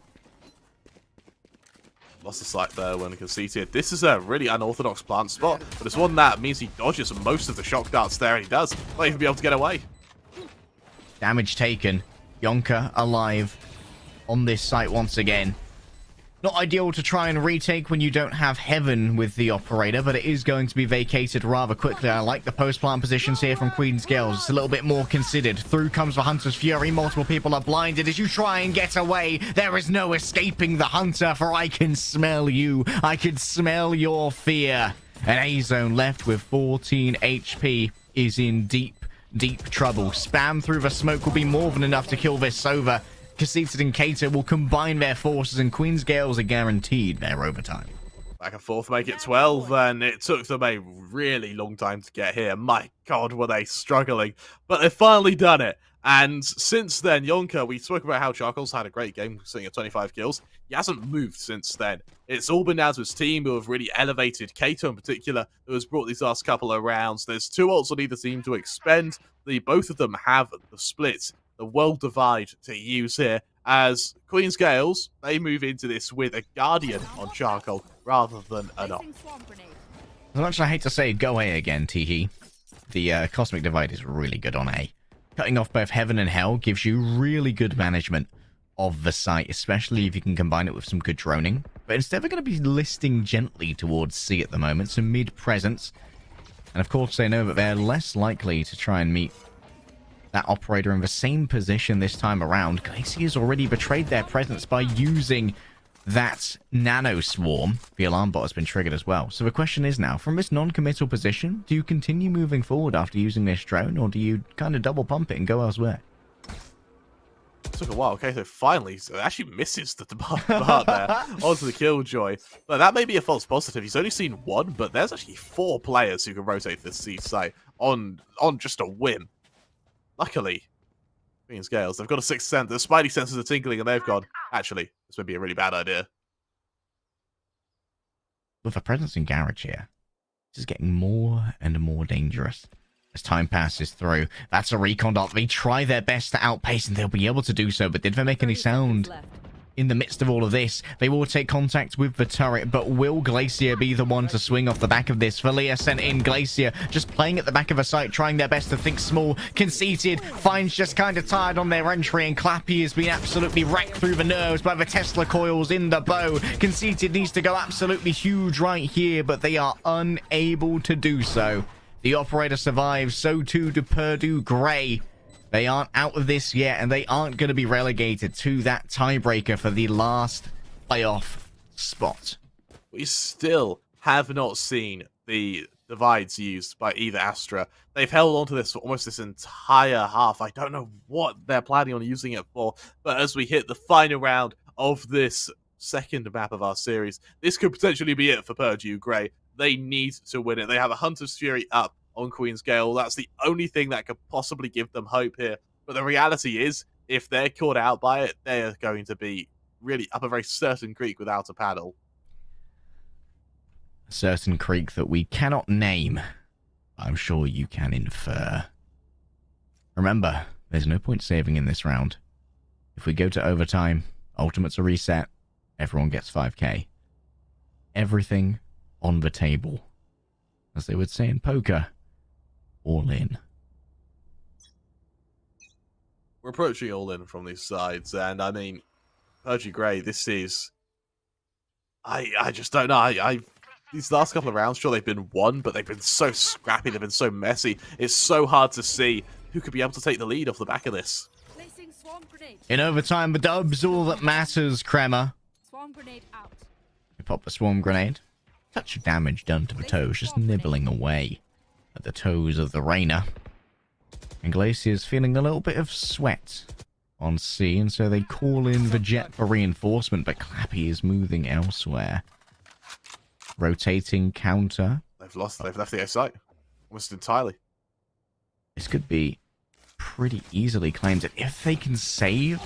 Lost the sight there when conceited. This is a really unorthodox plant spot, but it's one that means he dodges most of the shock darts there, and he does. Not even be able to get away. Damage taken. Yonka alive on this site once again. Not ideal to try and retake when you don't have Heaven with the operator, but it is going to be vacated rather quickly. I like the post-plant positions here from Queen's Gales. It's a little bit more considered. Through comes the Hunter's Fury. Multiple people are blinded as you try and get away. There is no escaping the Hunter, for I can smell you. I can smell your fear. An A-Zone left with 14 HP is in deep trouble. Spam through the smoke will be more than enough to kill this Sova. Conceited and Kato will combine their forces, and Queen's Gales are guaranteed their overtime. Back and forth, make it 12, and it took them a really long time to get here. My god, were they struggling. But they've finally done it. And since then, Yonka, we spoke about how Charcoal's had a great game, sitting at 25 kills. He hasn't moved since then. It's all been down to his team, who have really elevated Kato in particular, who has brought these last couple of rounds. There's 2 ults on either team to expend. Both of them have the split, the world divide to use here, as Queen's Gales, they move into this with a Guardian on Charcoal rather than an Op. As much as I hate to say go A again, Teehee, the Cosmic Divide is really good on A. Cutting off both Heaven and Hell gives you really good management of the site, especially if you can combine it with some good droning. But instead, we're going to be listing gently towards C at the moment, so mid-presence. And of course, they know that they're less likely to try and meet that operator in the same position this time around. Glacier's already betrayed their presence by using that nano swarm. The alarm bot has been triggered as well. So the question is now, from this non-committal position, do you continue moving forward after using this drone, or do you kind of double pump it and go elsewhere? It took a while. Okay, so finally, so it actually misses the dart there onto the Killjoy. But that may be a false positive. He's only seen 1, but there's actually 4 players who can rotate this C site on just a whim. Luckily, Queen's Gales, they've got a 6th sense. The spidey senses are tingling, and they've gone, actually, this would be a really bad idea. With a presence in Garage here, this is getting more and more dangerous as time passes through. That's a recon dot. They try their best to outpace, and they'll be able to do so, but did they make any sound? In the midst of all of this, they will take contact with the turret, but will Glacier be the one to swing off the back of this? Valia sent in. Glacier just playing at the back of a site, trying their best to think small. Conceited, Fine's just kind of tired on their entry, and Clappy has been absolutely wrecked through the nerves by the Tesla coils in the bow. Conceited needs to go absolutely huge right here, but they are unable to do so. The operator survives, so too do Purdue Gray. They aren't out of this yet, and they aren't going to be relegated to that tiebreaker for the last playoff spot. We still have not seen the divides used by either Astra. They've held on to this for almost this entire half. I don't know what they're planning on using it for, but as we hit the final round of this second map of our series, this could potentially be it for Purdue Gray. They need to win it. They have a Hunter's Fury up on Queen's Gale. That's the only thing that could possibly give them hope here. But the reality is, if they're caught out by it, they're going to be really up a very certain creek without a paddle. A certain creek that we cannot name. I'm sure you can infer. Remember, there's no point saving in this round. If we go to overtime, ultimates are reset, everyone gets 5k. Everything on the table. As they would say in poker, all in. We're approaching all in from these sides, and I mean, Purdue Gray, this is... I just don't know. These last couple of rounds, sure, they've been won, but they've been so scrappy, they've been so messy. It's so hard to see who could be able to take the lead off the back of this. In overtime, the dub's all that matters, Crema. Swarm grenade out. We pop the swarm grenade. Touch of damage done to the toes, just nibbling away at the toes of the Rainer. And Glacier's feeling a little bit of sweat on C, and so they call in the jet for reinforcement, but Clappy is moving elsewhere. Rotating counter. They've left the A site almost entirely. This could be pretty easily claimed. If they can save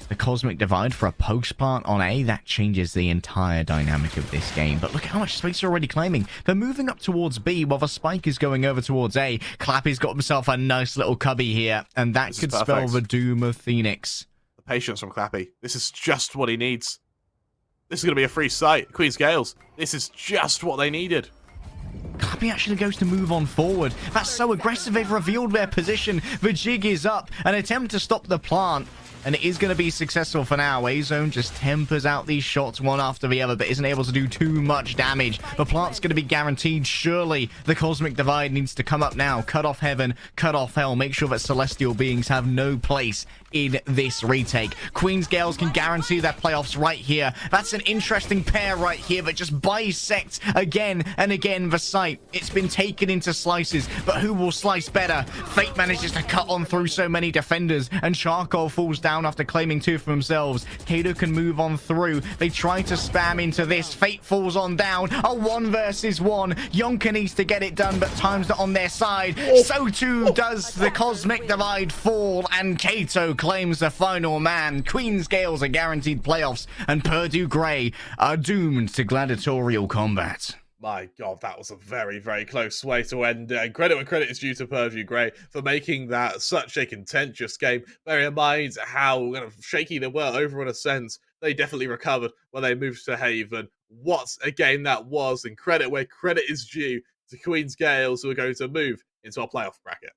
the Cosmic Divide for a post-plant on A, that changes the entire dynamic of this game. But look how much space they're already claiming. They're moving up towards B while the spike is going over towards A. Clappy's got himself a nice little cubby here, and that could spell the doom of Phoenix. The The patience from Clappy. This is just what he needs. This is going to be a free site. Queen's Gales. This is just what they needed. Clappy actually goes to move on forward. That's so aggressive. They've revealed their position. The jig is up. An attempt to stop the plant. And it is going to be successful for now. A-Zone just tempers out these shots one after the other, but isn't able to do too much damage. The plant's going to be guaranteed. Surely the Cosmic Divide needs to come up now. Cut off heaven, cut off hell. Make sure that celestial beings have no place in this retake. Queen's Gales can guarantee their playoffs right here. That's an interesting pair right here that just bisects again and again the site. It's been taken into slices, but who will slice better? Fate manages to cut on through so many defenders, and Charcoal falls down after claiming two for themselves. Kato can move on through. They try to spam into this. Fate falls on down. A 1 versus 1. Yonka needs to get it done, but time's not on their side. So too does the Cosmic Divide fall, and Kato claims the final man. Queen's Gales are guaranteed playoffs, and Purdue Grey are doomed to gladiatorial combat. My God, that was a very, very close way to end it. And credit when credit is due to Purdue Grey for making that such a contentious game. Bear in mind how kind of shaky they were over on Ascent. They definitely recovered when they moved to Haven. What a game that was, and credit where credit is due to Queen's Gales, who are going to move into our playoff bracket.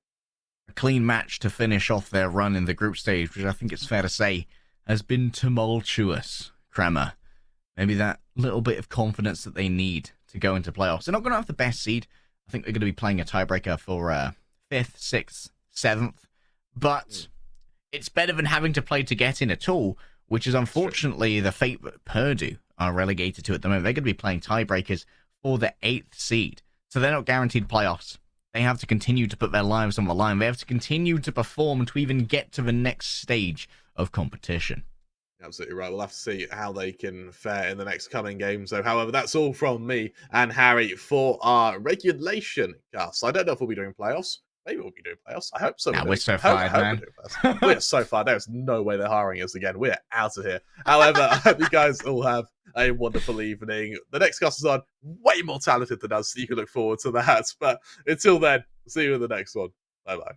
A clean match to finish off their run in the group stage, which I think it's fair to say has been tumultuous. Kremer, maybe that little bit of confidence that they need to go into playoffs. They're not going to have the best seed. I think they're going to be playing a tiebreaker for 5th, 6th, 7th. But it's better than having to play to get in at all, which is unfortunately the fate that Purdue are relegated to at the moment. They're going to be playing tiebreakers for the 8th seed. So they're not guaranteed playoffs. They have to continue to put their lives on the line. They have to continue to perform to even get to the next stage of competition. Absolutely right. We'll have to see how they can fare in the next coming games. So, however, that's all from me and Harry for our regulation cast. I don't know if we'll be doing playoffs. Maybe we'll be doing playoffs. I hope so. Nah, we're so fired, man. We're so far. There's no way they're hiring us again. We're out of here. However, I hope you guys all have a wonderful evening. The next cast is on, way more talented than us, so you can look forward to that. But until then, see you in the next one. Bye-bye.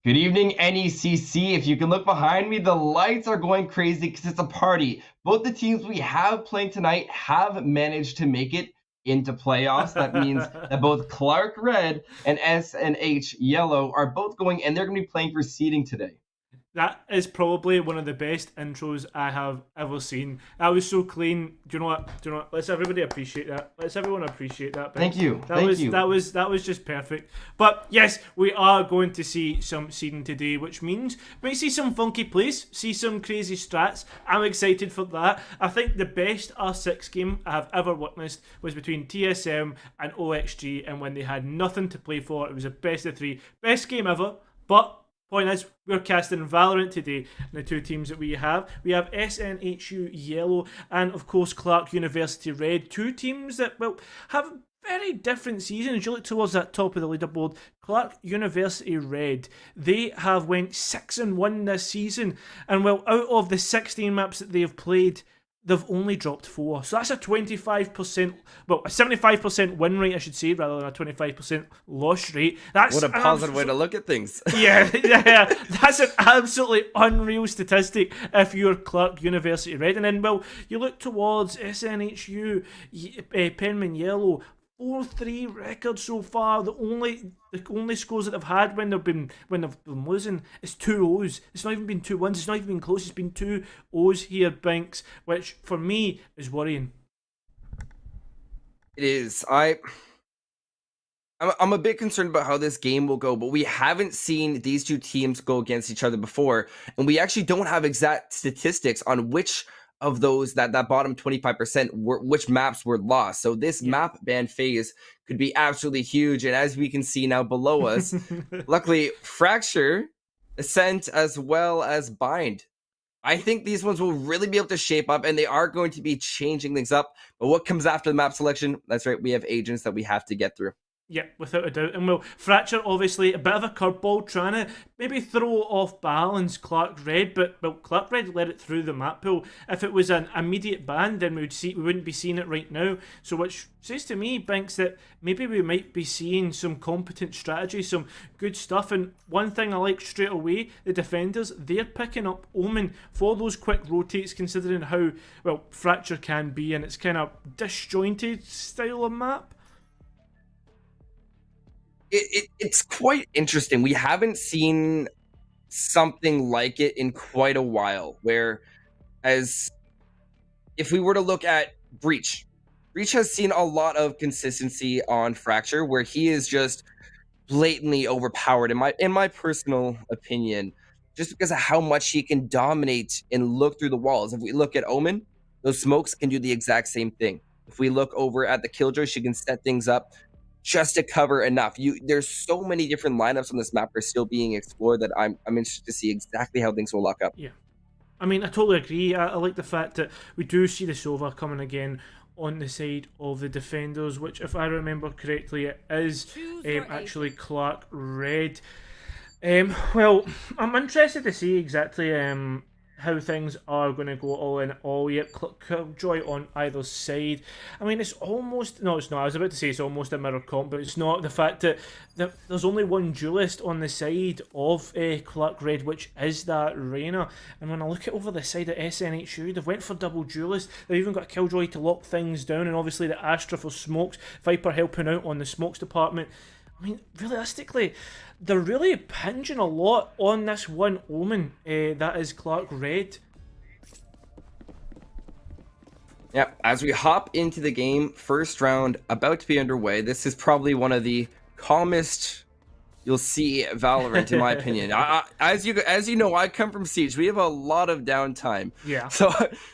Good evening, NECC. If you can look behind me, the lights are going crazy because it's a party. Both the teams we have playing tonight have managed to make it into playoffs. That means that both Clark Red and SNH Yellow are both going, and they're going to be playing for seeding today. That is probably one of the best intros I have ever seen. That was so clean. Do you know what? Let's everybody appreciate that. Let's everyone appreciate that. Thank you. Thank you. That was just perfect. But yes, we are going to see some seeding today, which means we might see some funky plays, see some crazy strats. I'm excited for that. I think the best R6 game I have ever witnessed was between TSM and OXG, and when they had nothing to play for, it was a best of 3. Best game ever, but point is, we're casting Valorant today. The two teams that we have SNHU Yellow and, of course, Clark University Red. Two teams that, well, have very different seasons. You look towards that top of the leaderboard, Clark University Red, they have went 6-1 this season. And, well, out of the 16 maps that they've played, they've only dropped 4. So that's a 25%, well, a 75% win rate, I should say, rather than a 25% loss rate. That's what a positive way to look at things. Yeah. That's an absolutely unreal statistic if you're Clark University Red. And then, well, you look towards SNHU, Penman Yellow, 4-3 record so far. The only scores that they've had when they've been losing is 2 O's. It's not even been 2 1s. It's not even been close. It's been 2 O's here, Binks, which for me is worrying. It is. I'm a bit concerned about how this game will go, but we haven't seen these two teams go against each other before, and we actually don't have exact statistics on which of those that bottom 25% which maps were lost. So this map ban phase could be absolutely huge. And as we can see now below us, luckily Fracture, Ascent, as well as Bind, I think these ones will really be able to shape up, and they are going to be changing things up. But what comes after the map selection? That's right, we have agents that we have to get through. Yeah, without a doubt. And well, Fracture, obviously, a bit of a curveball, trying to maybe throw off balance Clark Red, but well, Clark Red let it through the map pool. If it was an immediate ban, then we wouldn't be seeing it right now. So which says to me, Binks, that maybe we might be seeing some competent strategy, some good stuff. And one thing I like straight away, the defenders, they're picking up Omen for those quick rotates, considering how, well, Fracture can be, and it's kind of disjointed style of map. It's quite interesting. We haven't seen something like it in quite a while, where as if we were to look at Breach has seen a lot of consistency on Fracture, where he is just blatantly overpowered in my personal opinion, just because of how much he can dominate and look through the walls. If we look at Omen, those smokes can do the exact same thing. If we look over at the Killjoy, she can set things up just to cover enough. There's so many different lineups on this map are still being explored that I'm interested to see exactly how things will lock up. Yeah, I mean, I totally agree. I like the fact that we do see the Sova coming again on the side of the defenders, which, if I remember correctly, it is actually Clark Red. Well, I'm interested to see exactly how things are going to go all in all. Yet Killjoy on either side. I mean, it's almost... No, it's not. I was about to say it's almost a mirror comp, but it's not. The fact that there's only one duelist on the side of Clark Red, which is that Reyna. And when I look at over the side of SNHU, they've went for double duelist. They've even got a Killjoy to lock things down, and obviously the Astra for smokes. Viper helping out on the smokes department. I mean, realistically, they're really pinging a lot on this one Omen that is Clark Red. Yeah, as we hop into the game, first round about to be underway. This is probably one of the calmest you'll see Valorant, in my opinion. As you know, I come from Siege. We have a lot of downtime. Yeah. So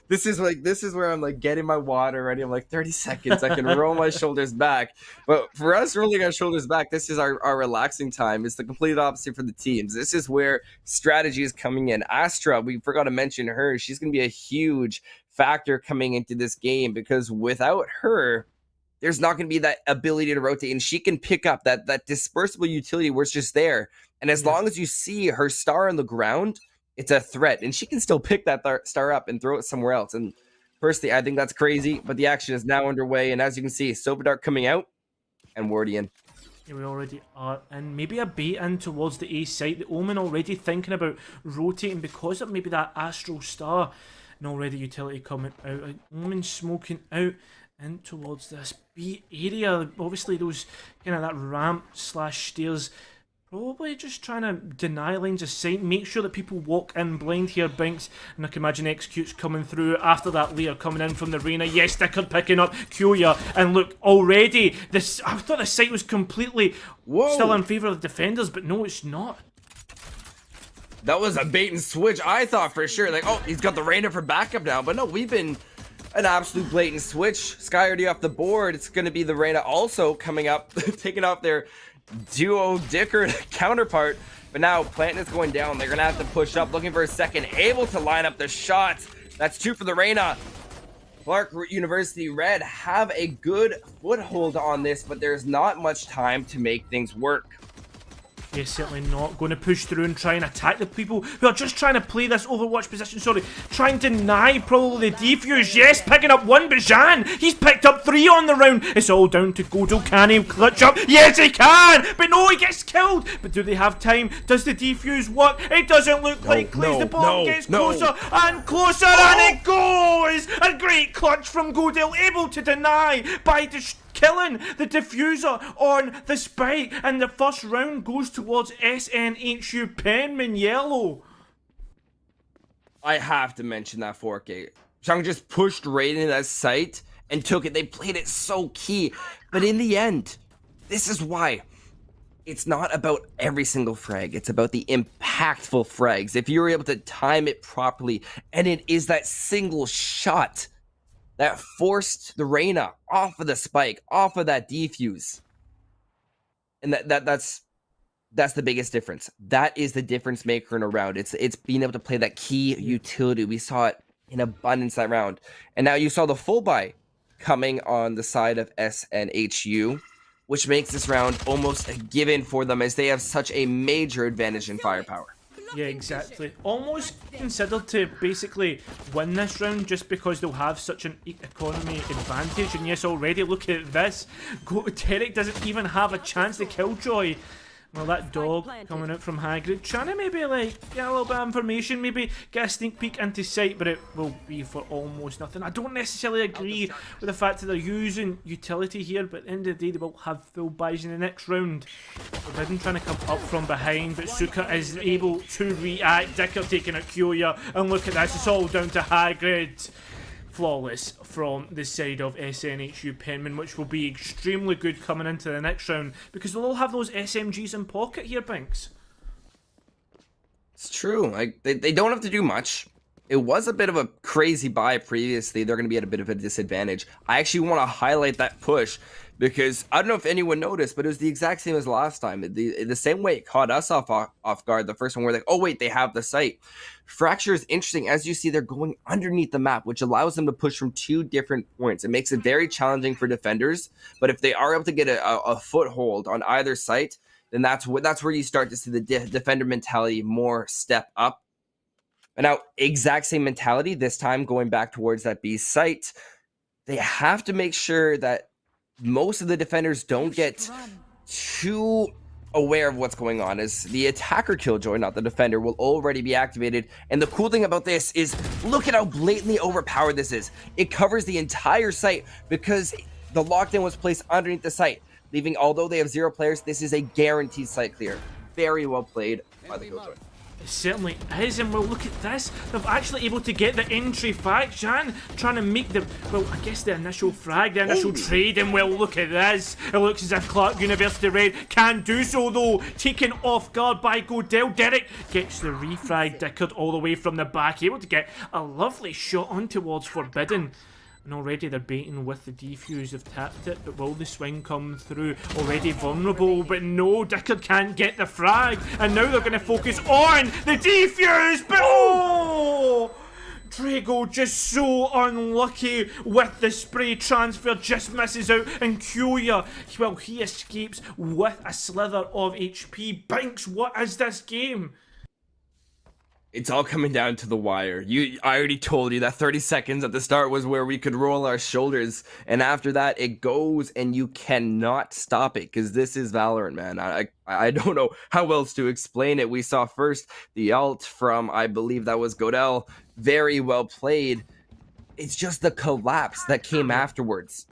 this is where I'm like getting my water ready. I'm like 30 seconds. I can roll my shoulders back. But for us rolling our shoulders back, this is our relaxing time. It's the complete opposite for the teams. This is where strategy is coming in. Astra, we forgot to mention her. She's going to be a huge factor coming into this game, because without her, there's not going to be that ability to rotate, and she can pick up that dispersible utility where it's just there. And as long as you see her star on the ground, it's a threat, and she can still pick that star up and throw it somewhere else. And personally, I think that's crazy, but the action is now underway. And as you can see, Sopadart coming out and Wardian. Here we already are in. Maybe a bait in towards the A site. The Omen already thinking about rotating because of maybe that Astral Star. And already utility coming out. Omen smoking out in towards this B area. Obviously those kind of that ramp / stairs. Probably just trying to deny lines of sight, make sure that people walk in blind here, Binks. And I can imagine Execute's coming through after that layer coming in from the Reyna. Yes, Dickard picking up Kyoya. And look, already, this I thought the site was completely still in favour of the defenders, but no, it's not. That was a bait and switch, I thought for sure. Like, oh, he's got the Reyna for backup now. But no, we've been an absolute blatant switch. Sky already off the board. It's going to be the Reyna also coming up, taking off their duo Dickard counterpart, but now Plant is going down. They're gonna have to push up, looking for a second, able to line up the shots. That's 2 for the Reyna. Clark University Red have a good foothold on this, but there's not much time to make things work. Yeah, certainly not going to push through and try and attack the people who are just trying to play this Overwatch position, try and deny probably the defuse. Yes, picking up 1, but Jean, he's picked up 3 on the round. It's all down to Godel. Can he clutch up? Yes, he can, but no, he gets killed. But do they have time? Does the defuse work? It doesn't look likely. The bomb gets closer and closer, and it goes! A great clutch from Godel, able to deny by killing the diffuser on the spike, and the first round goes towards SNHU Penman Yellow. I have to mention that 4K. Shang just pushed right into that site and took it. They played it so key, but in the end, this is why it's not about every single frag. It's about the impactful frags. If you're able to time it properly, and it is that single shot that forced the Reyna off of the spike, off of that defuse. And that's the biggest difference. That is the difference maker in a round. It's being able to play that key utility. We saw it in abundance that round. And now you saw the full buy coming on the side of SNHU, which makes this round almost a given for them as they have such a major advantage in firepower. Yeah, exactly. Almost considered to basically win this round just because they'll have such an economy advantage. And yes, already look at this. Derek doesn't even have a chance to kill Joy. Well, that dog coming out from Hagrid, trying to maybe like get a little bit of information, maybe get a sneak peek into sight, but it will be for almost nothing. I don't necessarily agree with the fact that they're using utility here, but at the end of the day, they will have full buys in the next round. Forbidden trying to come up from behind, but Suka is able to react. Dicker taking out Kyoya, and look at this, it's all down to Hagrid. Flawless from the side of SNHU Penman, which will be extremely good coming into the next round because they'll all have those SMGs in pocket here, Binks. It's true. Like they don't have to do much. It was a bit of a crazy buy previously. They're going to be at a bit of a disadvantage. I actually want to highlight that push because I don't know if anyone noticed, but it was the exact same as last time. The same way it caught us off guard. The first one, we're like, oh wait, they have the site. Fracture is interesting. As you see, they're going underneath the map, which allows them to push from 2 different points. It makes it very challenging for defenders, but if they are able to get a foothold on either site, then that's where you start to see the defender mentality more step up. And now, exact same mentality, this time going back towards that B site. They have to make sure that most of the defenders don't get too aware of what's going on, as the attacker killjoy, not the defender, will already be activated. And the cool thing about this is, look at how blatantly overpowered this is. It covers the entire site because the lockdown was placed underneath the site, leaving, although they have 0 players, this is a guaranteed site clear. Very well played by the killjoy. It certainly is, and well, look at this. They're actually able to get the entry frag. Jan trying to make the, well, I guess the initial frag, the initial trade, and well, look at this. It looks as if Clark University Red can do so, though. Taken off guard by Godel. Derek gets the refrag. Dickard all the way from the back, able to get a lovely shot on towards Forbidden. And already they're baiting with the defuse. They've tapped it, but will the swing come through? Already vulnerable, but no, Dickard can't get the frag. And now they're going to focus on the defuse, but oh! Drago just so unlucky with the spray transfer, just misses out, and Kyoya, well, he escapes with a slither of HP. Binks, what is this game? It's all coming down to the wire. I already told you that 30 seconds at the start was where we could roll our shoulders, and after that it goes, and you cannot stop it, because this is Valorant, man. I don't know how else to explain it. We saw first the ult from, I believe that was Godel, very well played. It's just the collapse that came afterwards.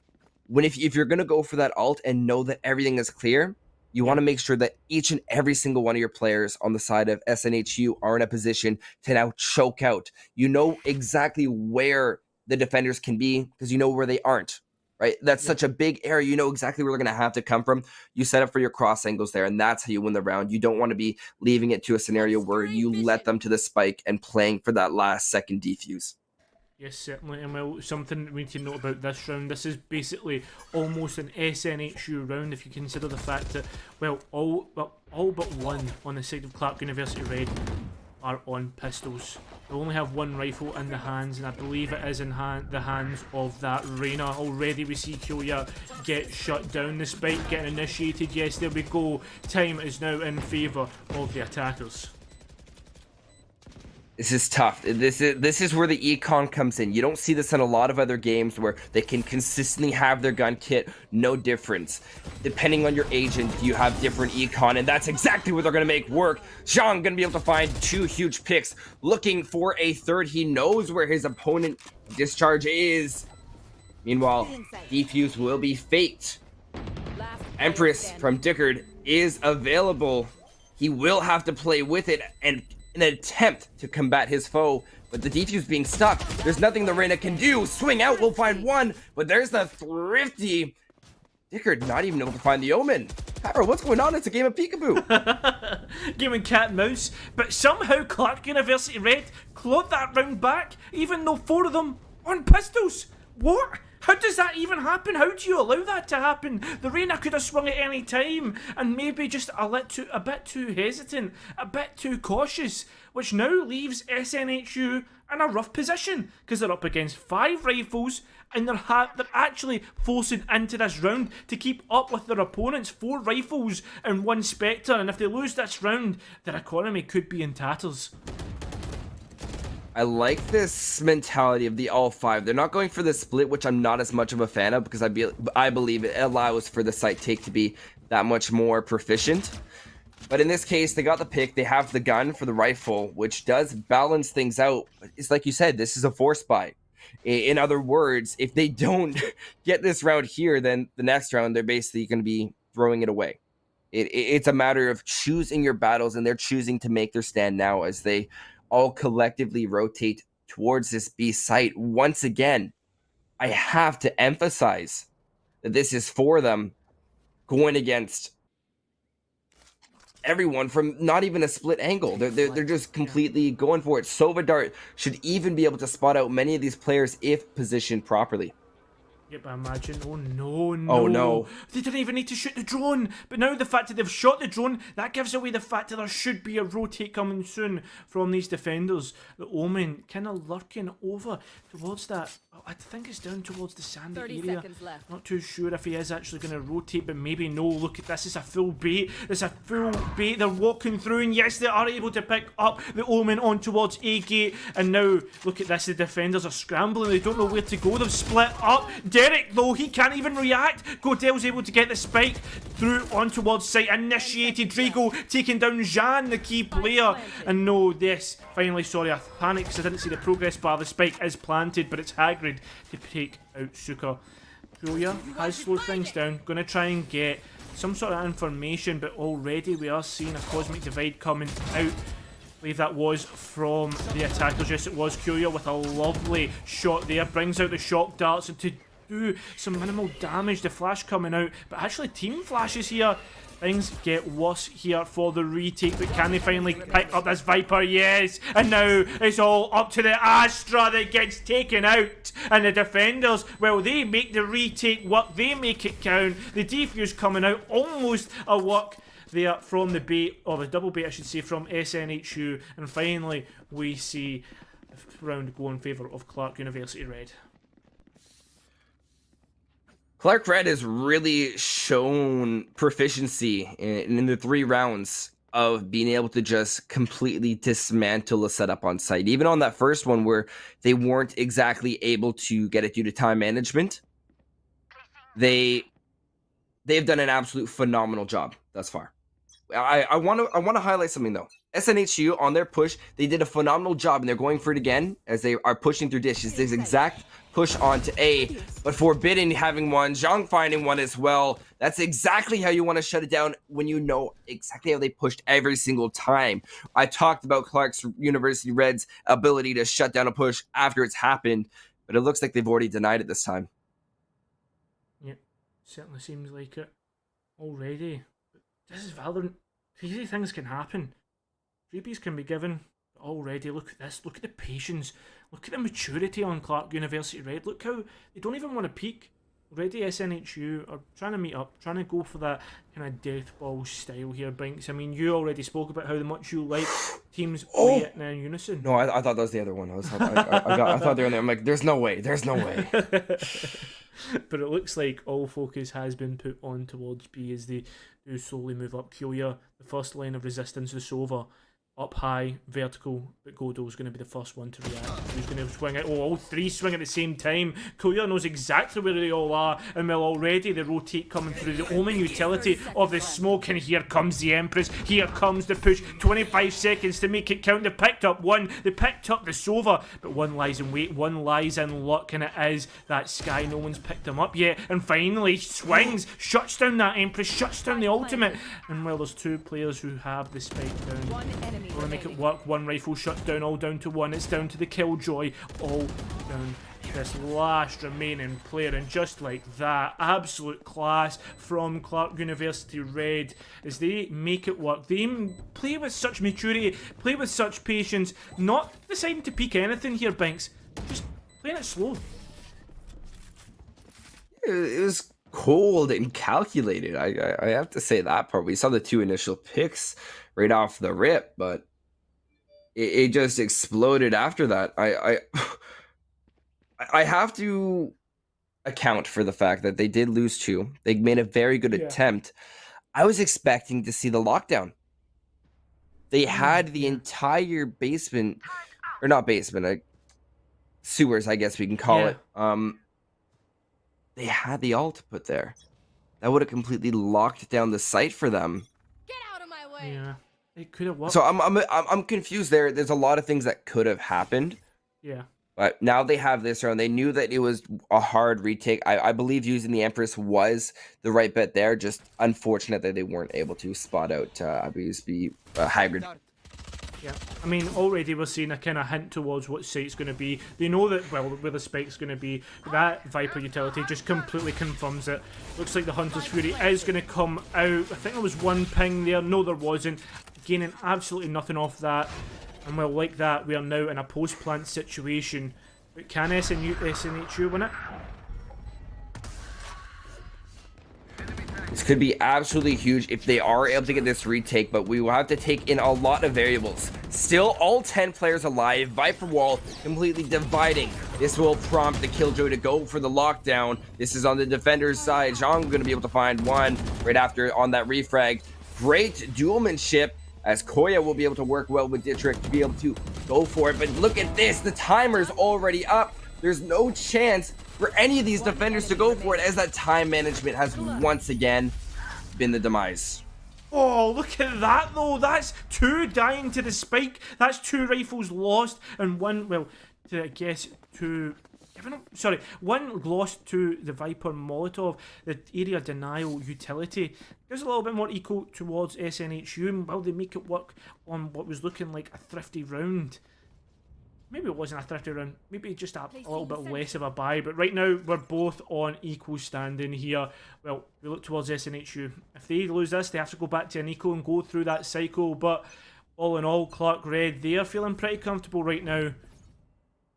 If you're gonna go for that ult and know that everything is clear, you want to make sure that each and every single one of your players on the side of SNHU are in a position to now choke out. You know exactly where the defenders can be because you know where they aren't, right? That's such a big area. You know exactly where they're going to have to come from. You set up for your cross angles there, and that's how you win the round. You don't want to be leaving it to a scenario where you let them to the spike and playing for that last second defuse. Yes, certainly. And well, something we need to note about this round, this is basically almost an SNHU round if you consider the fact that, well, all but one on the side of Clark University Red are on pistols. They only have one rifle in the hands, and I believe it is in the hands of that Reyna. Already we see Kyoya get shut down, the spike getting initiated. Yes, there we go. Time is now in favour of the attackers. This is tough. This is where the econ comes in. You don't see this in a lot of other games where they can consistently have their gun kit, no difference. Depending on your agent, you have different econ, and that's exactly what they're going to make work. Zhang going to be able to find 2 huge picks, looking for a third. He knows where his opponent discharge is. Meanwhile, defuse will be faked. Empress from Dickard is available. He will have to play with it and in an attempt to combat his foe, but the defuse being stuck, there's nothing the Reyna can do. Swing out, we'll find one, but there's the thrifty Dickard not even able to find the Omen. Pyro, what's going on? It's a game of peekaboo. Game of cat and mouse, but somehow Clark University Red clawed that round back, even though 4 of them on pistols. What? How does that even happen? How do you allow that to happen? The Reyna could have swung at any time, and maybe just a bit too hesitant, a bit too cautious, which now leaves SNHU in a rough position, because they're up against 5 rifles, and they're actually forcing into this round to keep up with their opponents. 4 rifles and 1 Spectre, and if they lose this round, their economy could be in tatters. I like this mentality of the all 5. They're not going for the split, which I'm not as much of a fan of, because I believe it allows for the site take to be that much more proficient. But in this case, they got the pick. They have the gun for the rifle, which does balance things out. It's like you said, this is a force buy. In other words, if they don't get this round here, then the next round, they're basically going to be throwing it away. It's a matter of choosing your battles, and they're choosing to make their stand now as they all collectively rotate towards this B site. Once again, I have to emphasize that this is for them going against everyone from not even a split angle. They're just completely going for it. Sova Dart should even be able to spot out many of these players if positioned properly. Yep, I imagine. Oh no, no. Oh no. They didn't even need to shoot the drone. But now the fact that they've shot the drone, that gives away the fact that there should be a rotate coming soon from these defenders. The Omen kind of lurking over towards that. I think it's down towards the sandy 30 area. seconds left. Not too sure if he is actually going to rotate, but maybe no. Look at this. It's a full bait. It's a full bait. They're walking through, and yes, they are able to pick up the Omen on towards A gate. And now, look at this. The defenders are scrambling. They don't know where to go. They've split up. Derek, though, he can't even react. Godel's able to get the spike through on towards site. Initiated. Drago taking down Jean, the key player. And no, yes, finally, sorry, I panicked because I didn't see the progress bar. The spike is planted, but it's Hagrid to take out Suka. Kyoya has slowed things down. Going to try and get some sort of information, but already we are seeing a Cosmic Divide coming out. I believe that was from the attackers. Yes, it was. Kyoya with a lovely shot there. Brings out the shock darts and to do some minimal damage. The flash coming out, but actually team flashes here. Things get worse here for the retake, but can they finally pick up this Viper? Yes, and now it's all up to the Astra that gets taken out, and the defenders, well, they make the retake work, they make it count. The defuse coming out, almost a work there from the bait, or the double bait I should say, from SNHU, and finally we see the round go in favour of Clark University Red. Clark Red has really shown proficiency in the 3 rounds of being able to just completely dismantle a setup on site. Even on that first one where they weren't exactly able to get it due to time management, they've done an absolute phenomenal job thus far. I want to highlight something though. SNHU on their push, they did a phenomenal job, and they're going for it again as they are pushing through dishes. This exact push onto A, but Forbidden having one, Zhang finding one as well. That's exactly how you want to shut it down when you know exactly how they pushed every single time. I talked about Clark's University Reds' ability to shut down a push after it's happened, but it looks like they've already denied it this time. Yeah, certainly seems like it already. This is Valorant. Crazy things can happen. Freebies can be given already. Look at this. Look at the patience. Look at the maturity on Clark University Red. Look how they don't even want to peek. Already SNHU are trying to meet up, trying to go for that kind of death ball style here, Binks. I mean, you already spoke about how much you like teams play it in unison. No, I thought that was the other one. I thought they were in there. I'm like, there's no way. There's no way. But it looks like all focus has been put on towards B as they do slowly move up. Kyoya, the first line of resistance, the Sova, up high, vertical, but Godo's going to be the first one to react. Who's going to swing it? Oh, all three swing at the same time. Kyoya knows exactly where they all are, and well, already the rotate coming through, the only utility of the smoke, and here comes the Empress, here comes the push, 25 seconds to make it count. They picked up one, they picked up the Sova, but one lies in wait, one lies in luck, and it is that Sky. No one's picked him up yet, and finally swings, shuts down that Empress, shuts down the ultimate, and well, there's two players who have the spike down. Will make it work? One rifle shuts down, all down to one. It's down to the Killjoy, all down to this last remaining player, and just like that, absolute class from Clark University Red as they make it work. They play with such maturity, play with such patience, not deciding to peek anything here, Binks, just playing it slow. It was cold and calculated. I have to say that part. We saw the two initial picks right off the rip, but it just exploded after that. I have to account for the fact that they did lose two. They made a very good attempt. I was expecting to see the lockdown. They had the entire basement, or not basement, sewers, I guess we can call it. They had the ult put there. That would have completely locked down the site for them. Get out of my way. Yeah, it could have worked. So I'm confused there. There's a lot of things that could have happened. Yeah. But now they have this round. They knew that it was a hard retake. I believe using the Empress was the right bet there. Just unfortunate that they weren't able to spot out Hagrid. Yeah, I mean, already we're seeing a kind of hint towards what site's going to be. They know that, well, where the spike's going to be. That Viper utility just completely confirms it. Looks like the Hunter's Fury is going to come out. I think there was one ping there. No, there wasn't. Gaining absolutely nothing off that. And well, like that, we are now in a post-plant situation. But can SNHU win it? This could be absolutely huge if they are able to get this retake, but we will have to take in a lot of variables. Still, all 10 players alive. Viper wall completely dividing. This will prompt the Killjoy to go for the lockdown. This is on the defender's side. Zhang going to be able to find one right after on that refrag. Great dualmanship, as Koya will be able to work well with Dietrich to be able to go for it. But look at this, the timer's already up. There's no chance for any of these defenders to go for it, as that time management has once again been the demise. Oh, look at that though. That's two dying to the spike. That's two rifles lost, and one, well, I guess two... Sorry, one lost to the Viper Molotov. The area denial utility gives a little bit more eco towards SNHU, and well, they make it work on what was looking like a thrifty round. Maybe it wasn't a thrifty round, maybe just a little bit less of a buy, but right now we're both on equal standing here. Well, we look towards SNHU. If they lose this, they have to go back to an eco and go through that cycle, but all in all, Clark Red, they are feeling pretty comfortable right now.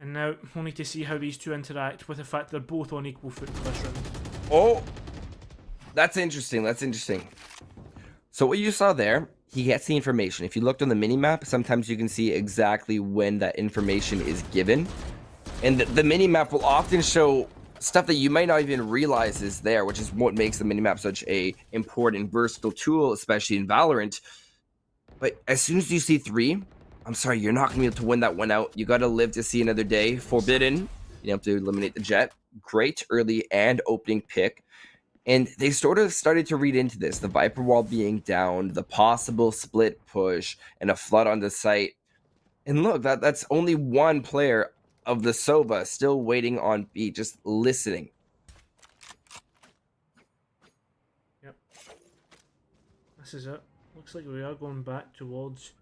And now, we'll need to see how these two interact with the fact they're both on equal foot for this round. Oh, that's interesting, that's interesting. So what you saw there, he gets the information. If you looked on the mini-map, sometimes you can see exactly when that information is given. And the mini-map will often show stuff that you might not even realize is there, which is what makes the mini-map such a important, versatile tool, especially in Valorant. But as soon as you see 3, I'm sorry, you're not going to be able to win that one out. You got to live to see another day. Forbidden, you have to eliminate the Jet. Great early and opening pick. And they sort of started to read into this. The Viper Wall being down, the possible split push, and a flood on the site. And look, that's only one player of the Sova still waiting on B, just listening. Yep. This is it. Looks like we are going back towards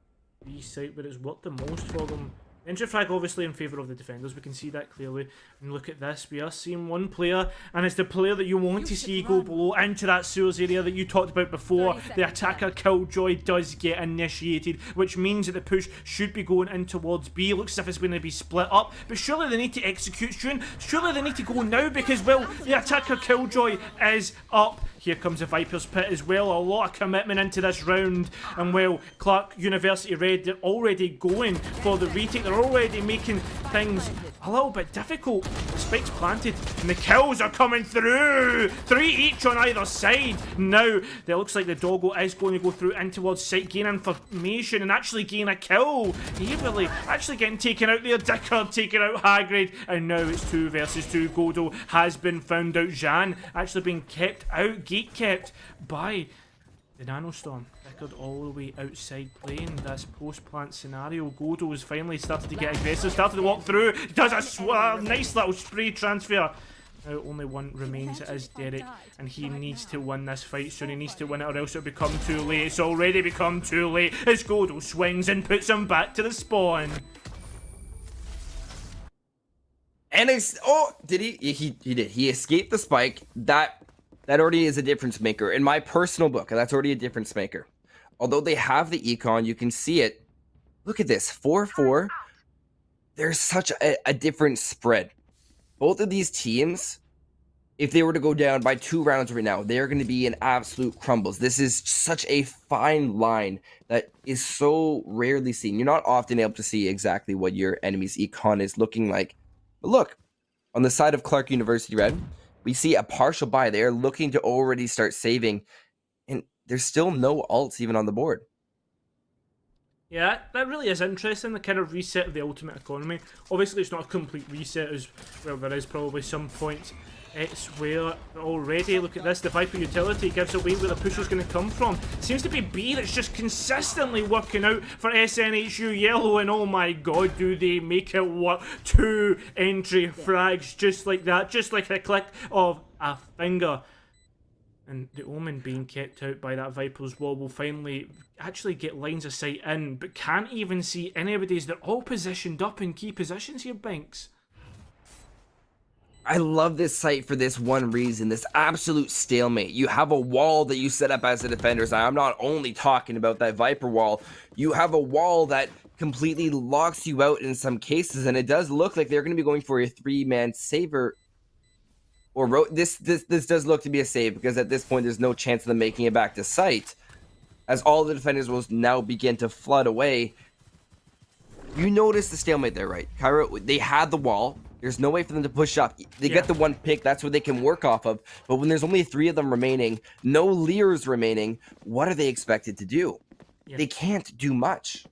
B site, but it's worked the most for them. Entry frag obviously in favour of the defenders, we can see that clearly. And look at this, we are seeing one player, and it's the player that you want to see go below into that sewers area that you talked about before. The attacker Killjoy does get initiated, which means that the push should be going in towards B. Looks as if it's going to be split up, but surely they need to execute soon. Surely they need to go now because, well, the attacker Killjoy is up. Here comes the Viper's Pit as well. A lot of commitment into this round. And, well, Clark University Red, they're already going for the retake. They're already making things a little bit difficult. The spike's planted and the kills are coming through. 3 each on either side. Now, it looks like the doggo is going to go through in towards site, gain information and actually gain a kill. Evilly actually getting taken out there. Dickard taking out Hagrid. And now it's 2 versus 2. Godo has been found out. Jan actually being kept out. Gate kept by the Nanostorm. Dickard all the way outside playing this post-plant scenario. Godo has finally started to get aggressive, started to walk through. He does a nice little spray transfer. Now only one remains, it is Derek, and he needs to win this fight soon. He needs to win it or else it'll become too late. It's already become too late as Godo swings and puts him back to the spawn. And it's, oh, did he? He did. He escaped the spike. That already is a difference maker. In my personal book, that's already a difference maker. Although they have the econ, you can see it. Look at this, 4-4. There's such a different spread. Both of these teams, if they were to go down by 2 rounds right now, they're going to be in absolute crumbles. This is such a fine line that is so rarely seen. You're not often able to see exactly what your enemy's econ is looking like. But look, on the side of Clark University Red, we see a partial buy. They are looking to already start saving, and there's still no ults even on the board. Yeah, that really is interesting, the kind of reset of the ultimate economy. Obviously, it's not a complete reset, as well, there is probably some points. It's where already, look at this, the Viper utility gives away where the push is going to come from. Seems to be B that's just consistently working out for SNHU Yellow, and oh my god, do they make it work. 2 entry frags just like that, just like a click of a finger. And the Omen being kept out by that Viper's Wall will finally actually get lines of sight in, but can't even see anybody's. They're all positioned up in key positions here, Banks. I love this site for this one reason, this absolute stalemate. You have a wall that you set up as the defenders. Now, I'm not only talking about that Viper wall. You have a wall that completely locks you out in some cases, and it does look like they're going to be going for a 3-man saver. Or this does look to be a save, because at this point there's no chance of them making it back to site, as all the defenders will now begin to flood away. You notice the stalemate there, right? Cairo, they had the wall. There's no way for them to push up. They get the 1 pick. That's what they can work off of. But when there's only 3 of them remaining, no Lears remaining, what are they expected to do? Yeah. They can't do much.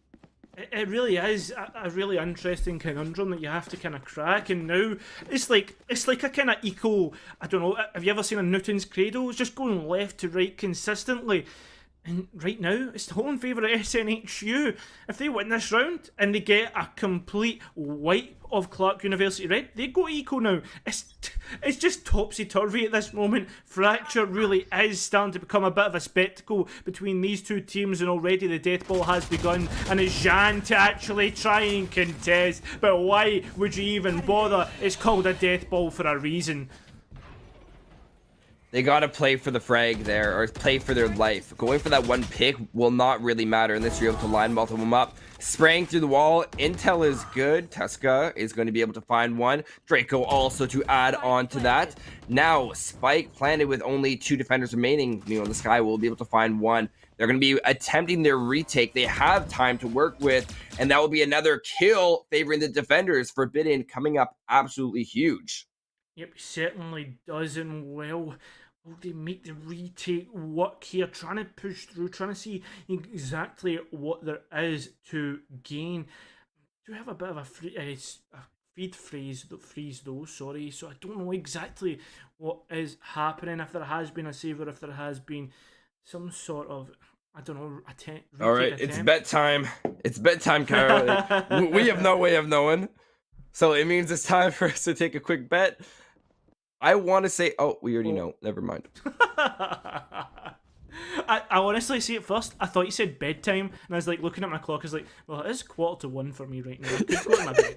It really is a really interesting conundrum that you have to kind of crack, and now it's like a kind of eco, I don't know, have you ever seen a Newton's Cradle? It's just going left to right consistently. And right now, it's all in favour of SNHU. If they win this round and they get a complete wipe of Clark University Red, they go eco now. It's just topsy-turvy at this moment. Fracture really is starting to become a bit of a spectacle between these 2 teams, and already the death ball has begun, and it's Jan to actually try and contest. But why would you even bother? It's called a death ball for a reason. They gotta play for the frag there, or play for their life. Going for that 1 pick will not really matter unless you're able to line multiple them up. Spraying through the wall, intel is good. Tuska is going to be able to find 1. Draco also to add on to that. Now, Spike planted with only 2 defenders remaining. You know, the Sky will be able to find 1. They're going to be attempting their retake. They have time to work with, and that will be another kill favoring the defenders. Forbidden coming up absolutely huge. Yep, certainly does, and well, Will they make the retake work here? Trying to push through, trying to see exactly what there is to gain. Do have a bit of a feed freeze though, sorry. So I don't know exactly what is happening, if there has been a save or if there has been some sort of, I don't know, All right, it's bedtime. It's bedtime, Kyle. We have no way of knowing. So it means it's time for us to take a quick bet. I want to say, oh, we already know. Never mind. I honestly see it first. I thought you said bedtime, and I was like looking at my clock. I was like, well, it is 1:45 for me right now. I could go to my bed.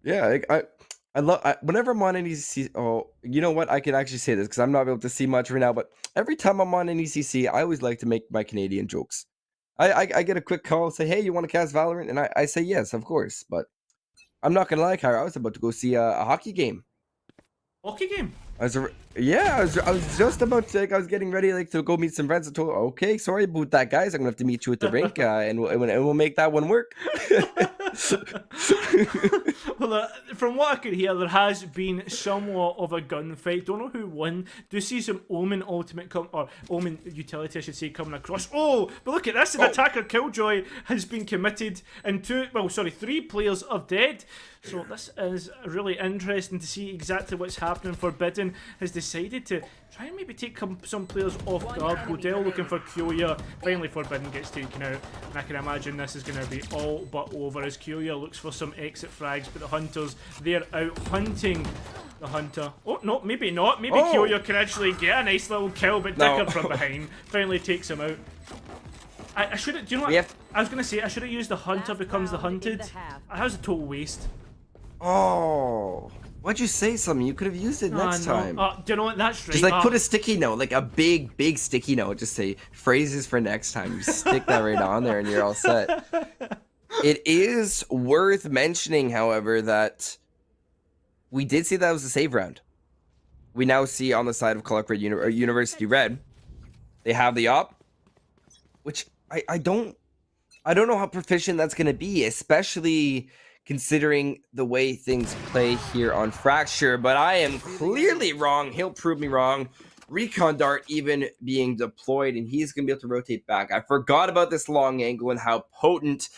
Yeah, I love whenever I'm on NECC. Oh, you know what? I can actually say this because I'm not able to see much right now. But every time I'm on NECC, I always like to make my Canadian jokes. I get a quick call, say, hey, you want to cast Valorant? And I say yes, of course. But I'm not gonna lie, Kyra, I was about to go see a hockey game. Hockey game? I was just about to, I was getting ready to go meet some friends. I told her, okay, sorry about that, guys. I'm gonna have to meet you at the rink, and we'll make that one work. Well, from what I could hear, there has been somewhat of a gunfight. Don't know who won. Do see some Omen ultimate or Omen utility, I should say, coming across. Oh, but look at this! An attacker Killjoy has been committed, and 3 players are dead. So this is really interesting to see exactly what's happening. Forbidden has decided to try and maybe take some players off guard. Godell looking for Kyoya. Finally Forbidden gets taken out. And I can imagine this is going to be all but over as Kyoya looks for some exit frags. But the Hunters, they're out hunting the Hunter. Oh, no, maybe not. Maybe Kyoya can actually get a nice little kill, but Dickard from behind finally takes him out. I should have, do you know what? I was going to say, I should have used the Hunter becomes the hunted. That was a total waste. Oh, why'd you say something? You could have used it next time. Do you know what? That's right. Just put a sticky note, like a big sticky note. Just say phrases for next time. You stick that right on there and you're all set. It is worth mentioning, however, that we did see that was a save round. We now see on the side of Collectorate University Red, they have the op, which I don't know how proficient that's going to be, especially considering the way things play here on Fracture, but I am clearly wrong. He'll prove me wrong. Recon Dart even being deployed, and he's going to be able to rotate back. I forgot about this long angle and how potent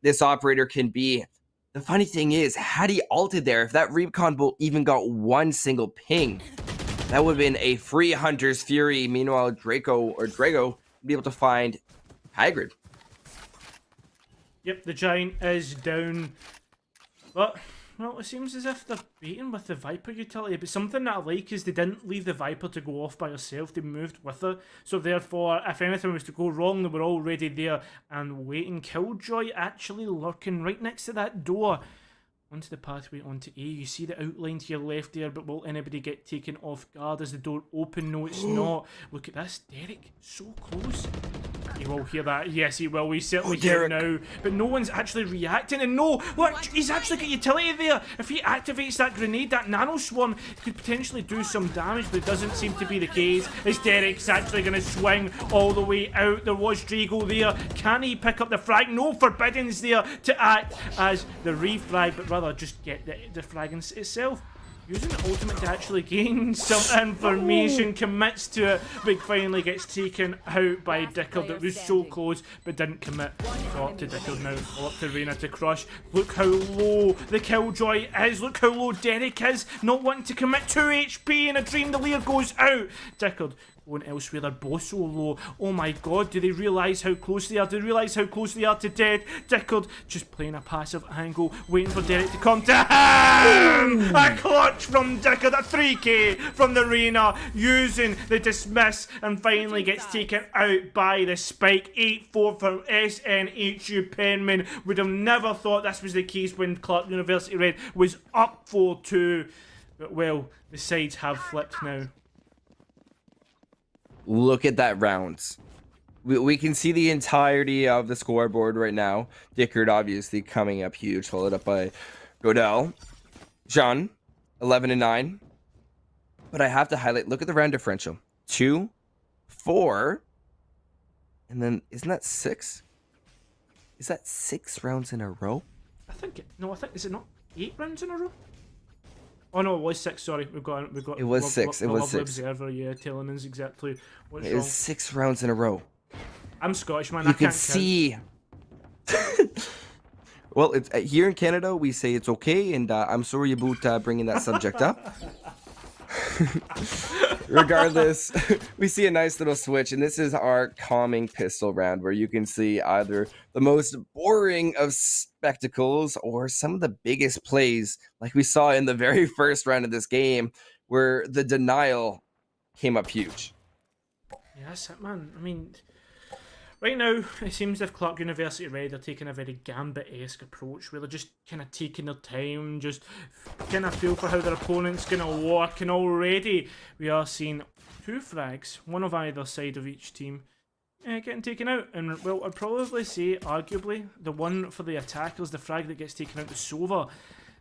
this operator can be. The funny thing is, had he ulted there, if that Recon bolt even got one single ping, that would have been a free Hunter's Fury. Meanwhile, Drago would be able to find Hagrid. Yep, the Giant is down. But, well, it seems as if they're baiting with the Viper utility. But something that I like is they didn't leave the Viper to go off by herself. They moved with her. So therefore, if anything was to go wrong, they were already there and waiting. Killjoy actually lurking right next to that door. Onto the pathway onto A. You see the outline to your left there, but will anybody get taken off guard as the door open? No, it's not. Look at this. Derek, so close. He will hear that. Yes, he will. We certainly hear it now. But no one's actually reacting. And no, look, he's actually got utility there. If he activates that grenade, that nano swarm could potentially do some damage, but it doesn't seem to be the case. As Derek's actually going to swing all the way out. There was Drago there. Can he pick up the frag? No, Forbidden's there to act as the refrag, but rather just get the frag itself. Using the ultimate to actually gain some information, commits to it, but finally gets taken out by Dickard. It was so close, but didn't commit. Up to Dickard now, all up to Reyna to crush. Look how low the Killjoy is. Look how low Derek is, not wanting to commit. 2 HP and a Dream Lear goes out. Dickard going elsewhere, they're both so low. Oh my god, do they realise how close they are? Do they realise how close they are to death? Dickard just playing a passive angle, waiting for Derek to come to him! A clutch from Dickard, a 3k from the Reyna, using the dismiss, and finally gets taken out by the spike. 8-4 from SNHU Penman. Would have never thought this was the case when Clark University Red was up 4-2. But well, the sides have flipped now. Look at that rounds. We can see the entirety of the scoreboard right now. Dickard obviously coming up huge, followed up by Godell. Jean, 11-9. But I have to highlight, look at the round differential. 2, 4, and then isn't that 6? Is that 6 rounds in a row? I think, is it not 8 rounds in a row? Oh no, it was 6. Sorry, we've got. It was 6. It was 6. Observer, yeah, telling us exactly what's It wrong. was 6 rounds in a row. I'm Scottish, man. You I can can't see. Well, it's here in Canada. We say it's okay, and I'm sorry about bringing that subject up. Regardless, we see a nice little switch, and this is our calming pistol round, where you can see either the most boring of spectacles or some of the biggest plays, like we saw in the very first round of this game, where the denial came up huge. Yeah, that's it, man. I mean, right now, it seems as if Clark University Red are taking a very Gambit-esque approach, where they're just kind of taking their time, just kind of feel for how their opponent's going to work, and already we are seeing 2 frags, one of either side of each team, getting taken out. And, well, I'd probably say, arguably, the one for the attackers, the frag that gets taken out, the Sova.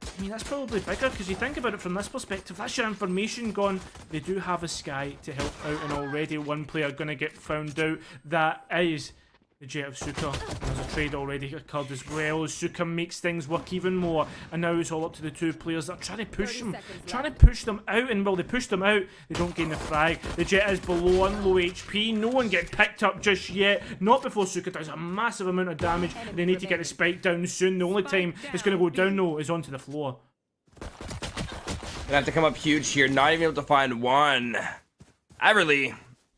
I mean, that's probably bigger, because you think about it from this perspective, that's your information gone. They do have a Sky to help out, and already one player going to get found out. That is the Jet of Suka. There's a trade already occurred as well. Suka makes things work even more, and now it's all up to the 2 players that are trying to push them, out, and while they push them out, they don't gain the frag. The Jet is below on low HP. No one get picked up just yet. Not before Suka does a massive amount of damage. They need to get the spike down soon. The only time it's going to go down, though, is onto the floor. Gonna have to come up huge here. Not even able to find one. Everly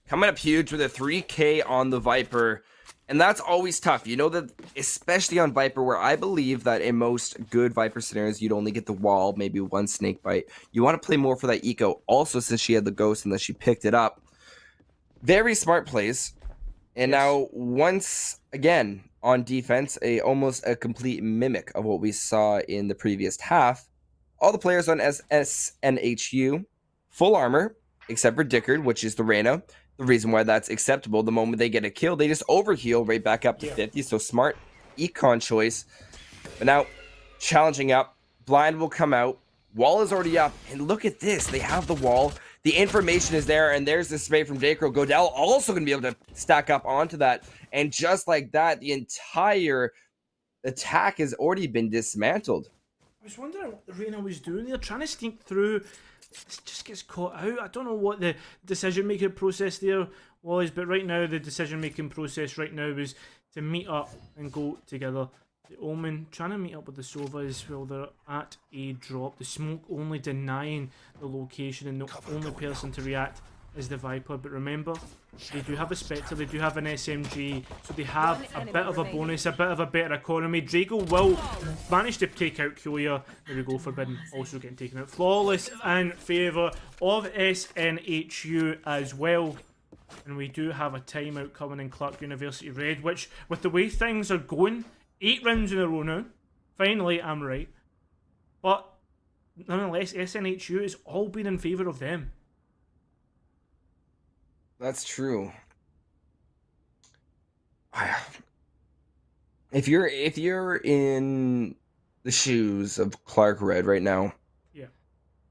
coming up huge with a 3K on the Viper. And that's always tough. You know that, especially on Viper, where I believe that in most good Viper scenarios, you'd only get the wall, maybe 1 snake bite. You want to play more for that eco. Also, since she had the ghost and that she picked it up. Very smart plays. And now, once again, on defense, almost a complete mimic of what we saw in the previous half. All the players on SNHU, full armor, except for Dickard, which is the Reyna. The reason why that's acceptable, the moment they get a kill, they just overheal right back up to 50. So smart econ choice. But now, challenging up, blind will come out. Wall is already up, and look at this. They have the wall. The information is there, and there's the spray from Dacro. Godel also going to be able to stack up onto that. And just like that, the entire attack has already been dismantled. I was wondering what the Reyna was doing. They're trying to sneak through. It just gets caught out. I don't know what the decision-making process there was, but right now the decision-making process right now is to meet up and go together. The Omen trying to meet up with the Sova as well. They're at a drop. The smoke only denying the location, and the only person to react is the Viper. But remember, they do have a Spectre, they do have an SMG, so they have a bit of a bonus, a bit of a better economy. Drago will manage to take out Kulia. There we go, Forbidden also getting taken out. Flawless in favour of SNHU as well. And we do have a timeout coming in Clark University Red, which, with the way things are going, 8 rounds in a row now. Finally, I'm right. But nonetheless, SNHU has all been in favour of them. That's true. If you're in the shoes of Clark Red right now, yeah,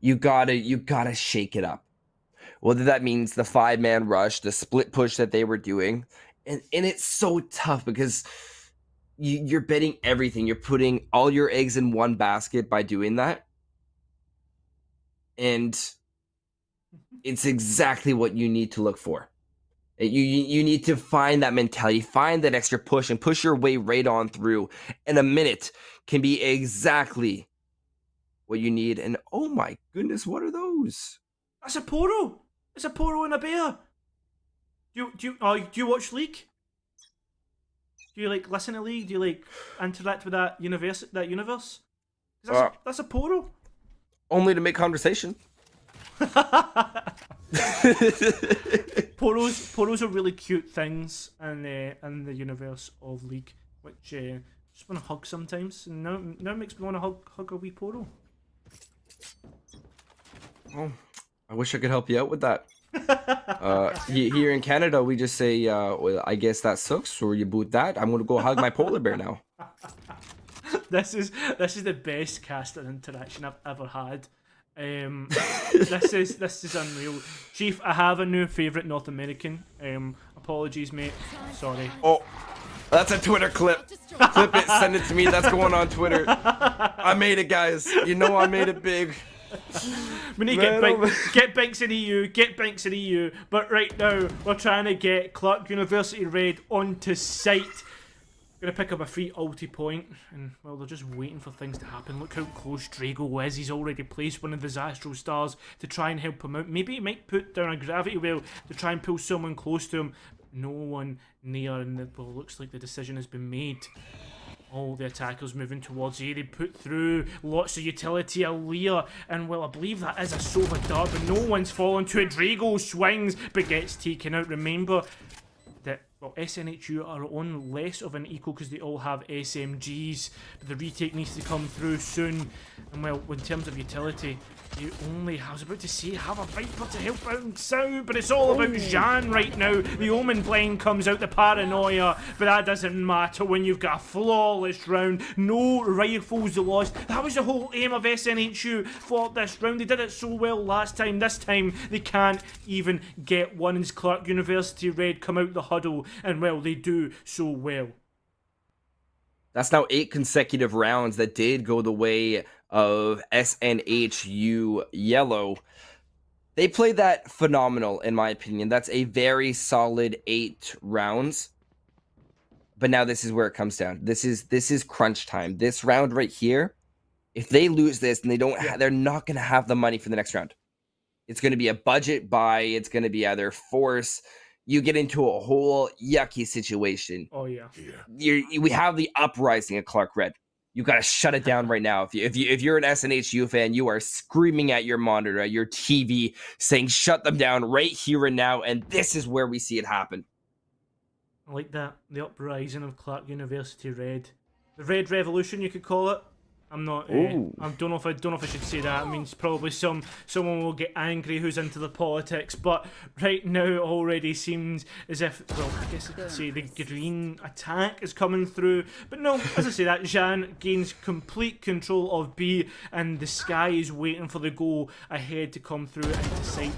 you gotta shake it up. Whether that means the 5-man rush, the split push that they were doing, and it's so tough because you're betting everything. You're putting all your eggs in one basket by doing that, and it's exactly what you need to look for. You need to find that mentality, find that extra push, and push your way right on through. And a minute can be exactly what you need. And oh my goodness, what are those? That's a Poro. It's a Poro and a bear. Do you watch League? Do you like listen to League? Do you like interact with that universe? That's a Poro. Only to make conversation. Poros are really cute things in the universe of League, which just want to hug sometimes. And now it makes me want to hug a wee Poro. Oh, I wish I could help you out with that. Here in Canada, we just say, well, I guess that sucks, or you boot that. I'm gonna go hug my polar bear now. This is the best casting interaction I've ever had. This is unreal. Chief, I have a new favourite North American. Apologies, mate. Sorry. Oh, that's a Twitter clip. Clip it, send it to me. That's going on Twitter. I made it, guys. You know I made it big. We need to get Binks in EU, get Binks in EU. But right now, we're trying to get Clark University Red onto site. Gonna pick up a free ulti point, and well, they're just waiting for things to happen. Look how close Drago is. He's already placed one of the Astral Stars to try and help him out. Maybe he might put down a gravity well to try and pull someone close to him. No one near, and well, looks like the decision has been made. All the attackers moving towards A. They put through lots of utility, a Lear, and well, I believe that is a Sova Dart, but no one's fallen to it. Drago swings, but gets taken out. Remember that, well, SNHU are on less of an equal because they all have SMGs, but the retake needs to come through soon. And well, in terms of utility, you only, I was about to say, have a Viper to help out Sound, but it's all about Jean right now. The Omen Blind comes out, the Paranoia, but that doesn't matter when you've got a flawless round. No rifles lost. That was the whole aim of SNHU for this round. They did it so well last time. This time, they can't even get one. As Clark University Red come out the huddle, and well, they do so well. That's now 8 consecutive rounds that did go the way of SNHU Yellow. They played that phenomenal, in my opinion. That's a very solid 8 rounds. But now this is where it comes down. This is crunch time. This round right here, if they lose this and they don't, they're not going to have the money for the next round. It's going to be a budget buy. It's going to be either force. You get into a whole yucky situation. Oh yeah. We have the uprising at Clark Red. You got to shut it down right now. If you're an SNHU fan, you are screaming at your monitor, at your TV, saying shut them down right here and now. And this is where we see it happen. I like that. The uprising of Clark University Red. The Red Revolution, you could call it. I'm not. I don't know if I should say that. I mean, probably someone will get angry who's into the politics. But right now, it already seems as if, well, I guess I could say the green attack is coming through. But no, as I say, that Jean gains complete control of B, and the Sky is waiting for the goal ahead to come through into sight.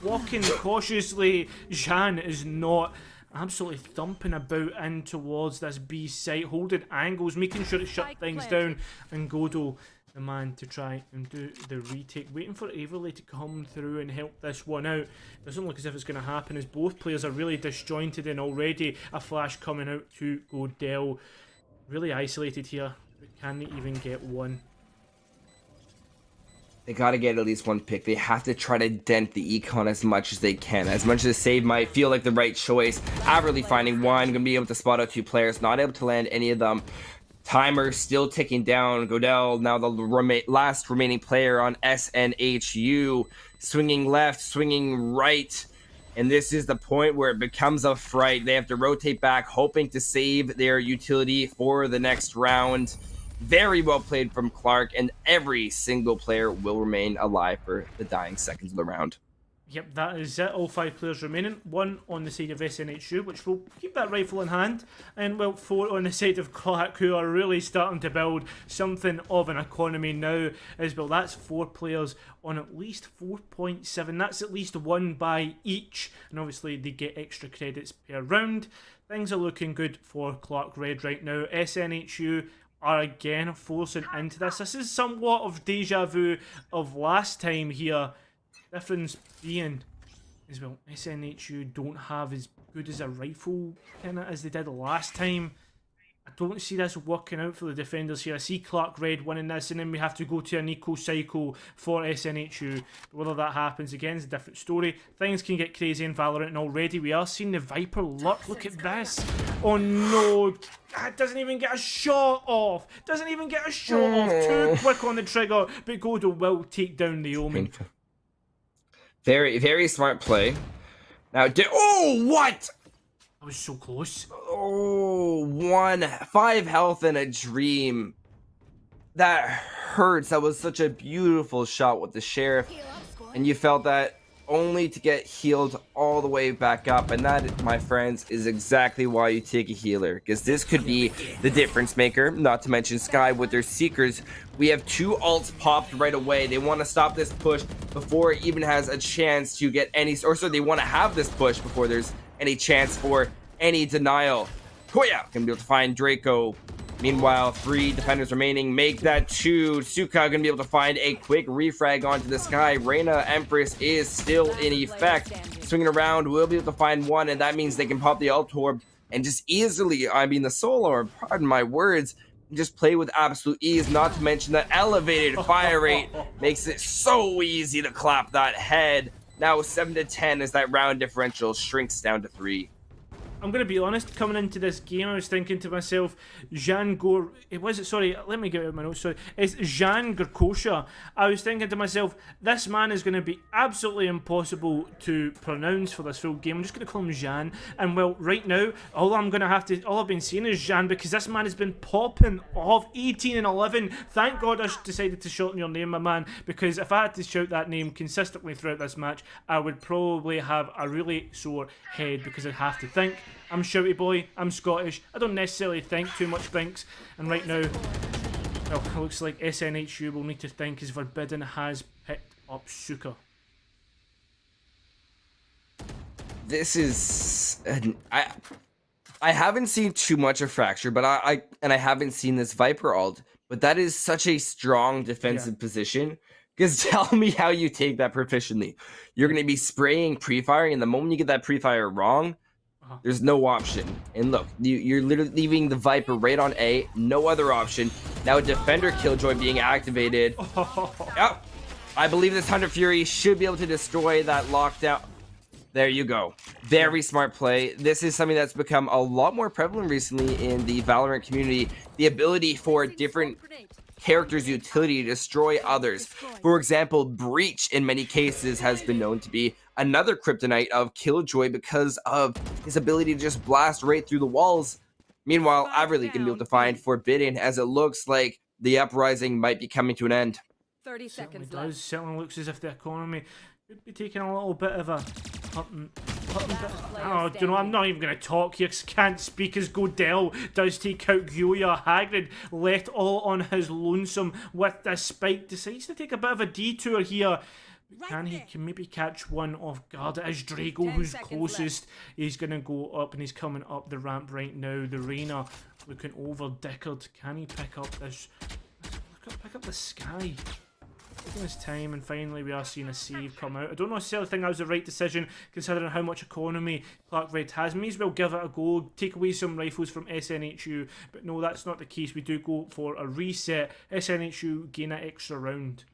Walking cautiously, Jean is not absolutely thumping about in towards this B site, holding angles, making sure to shut things down, and Godel, the man to try and do the retake, waiting for Averley to come through and help this one out. Doesn't look as if it's going to happen, as both players are really disjointed, and already a flash coming out to Godel. Really isolated here, but can they even get one? They got to get at least one pick. They have to try to dent the econ as much as they can. As much as the save might feel like the right choice, Averly finding one, going to be able to spot out 2 players, not able to land any of them. Timer still ticking down. Godel, now the last remaining player on SNHU, swinging left, swinging right. And this is the point where it becomes a fright. They have to rotate back, hoping to save their utility for the next round. Very well played from Clark, and every single player will remain alive for the dying seconds of the round. Yep, that is it. All 5 players remaining. 1 on the side of SNHU, which will keep that rifle in hand. And, well, 4 on the side of Clark, who are really starting to build something of an economy now. As well, that's 4 players on at least 4.7. That's at least 1 by each. And obviously, they get extra credits per round. Things are looking good for Clark Red right now. SNHU are again forcing into this. This is somewhat of deja vu of last time here. Difference being, as well, SNHU don't have as good as a rifle kind of as they did last time. I don't see this working out for the defenders here. I see Clark Red winning this, and then we have to go to an eco cycle for SNHU. But whether that happens again is a different story. Things can get crazy in Valorant, and already we are seeing the Viper lurk. Look at this. Oh no. That doesn't even get a shot off. Doesn't even get a shot off. Too quick on the trigger. But Godel will take down the Omen. Very, very smart play. Now, oh, what? I was so close. Oh, 5 health in a dream. That hurts. That was such a beautiful shot with the Sheriff. And you felt that only to get healed all the way back up. And that, my friends, is exactly why you take a healer. Because this could be the difference maker. Not to mention Sky with their Seekers. We have 2 ults popped right away. They want to stop this push before it even has a chance to get any... Or so they want to have this push before there's any chance for any denial. Koya can be able to find Draco. Meanwhile, 3 defenders remaining. Make that 2. Suka gonna be able to find a quick refrag onto the sky. Reyna Empress is still in effect. Swinging around, will be able to find 1, and that means they can pop the ult orb and just easily, I mean the soul orb, pardon my words, just play with absolute ease. Not to mention that elevated fire rate makes it so easy to clap that head. Now 7 to 10 as that round differential shrinks down to 3. I'm going to be honest, coming into this game, I was thinking to myself, let me get out my notes, sorry. It's Jan Gorkosha. I was thinking to myself, this man is going to be absolutely impossible to pronounce for this full game. I'm just going to call him Jan. And well, right now, all I've been seeing is Jan, because this man has been popping off 18 and 11. Thank God I decided to shorten your name, my man, because if I had to shout that name consistently throughout this match, I would probably have a really sore head, because I'd have to think. I'm shouty boy, I'm Scottish, I don't necessarily think too much Binks, and right now, well, it looks like SNHU will need to think as Forbidden has picked up Suka. This is... I haven't seen too much of Fracture, but I haven't seen this Viper ult, but that is such a strong defensive position, because tell me how you take that proficiently. You're going to be spraying pre-firing, and the moment you get that pre-fire wrong, there's no option. And look, you're literally leaving the Viper right on A. No other option. Now a Defender Killjoy being activated. Yep. I believe this Hunter Fury should be able to destroy that lockdown. There you go. Very smart play. This is something that's become a lot more prevalent recently in the Valorant community. The ability for different characters' utility to destroy others. For example, Breach in many cases has been known to be another kryptonite of Killjoy because of his ability to just blast right through the walls. Meanwhile, I really can be able to find Forbidden, as it looks like the uprising might be coming to an end. 30 seconds It does. Certainly looks as if the economy could be taking a little bit of a I'm not even going to talk here because I can't speak, as Godel does take out Gyoya. Hagrid, left all on his lonesome with this spike, decides to take a bit of a detour here. Can he maybe catch one off guard? It is Drago who's closest. He's going to go up, and he's coming up the ramp right now. The Reyna looking over Dickard. Can he pick up this? Pick up the sky. Taking his time, and finally we are seeing a save come out. I don't necessarily think that was the right decision, considering how much economy Clark Red has. May as well give it a go, take away some rifles from SNHU, but no, that's not the case. We do go for a reset. SNHU gain an extra round.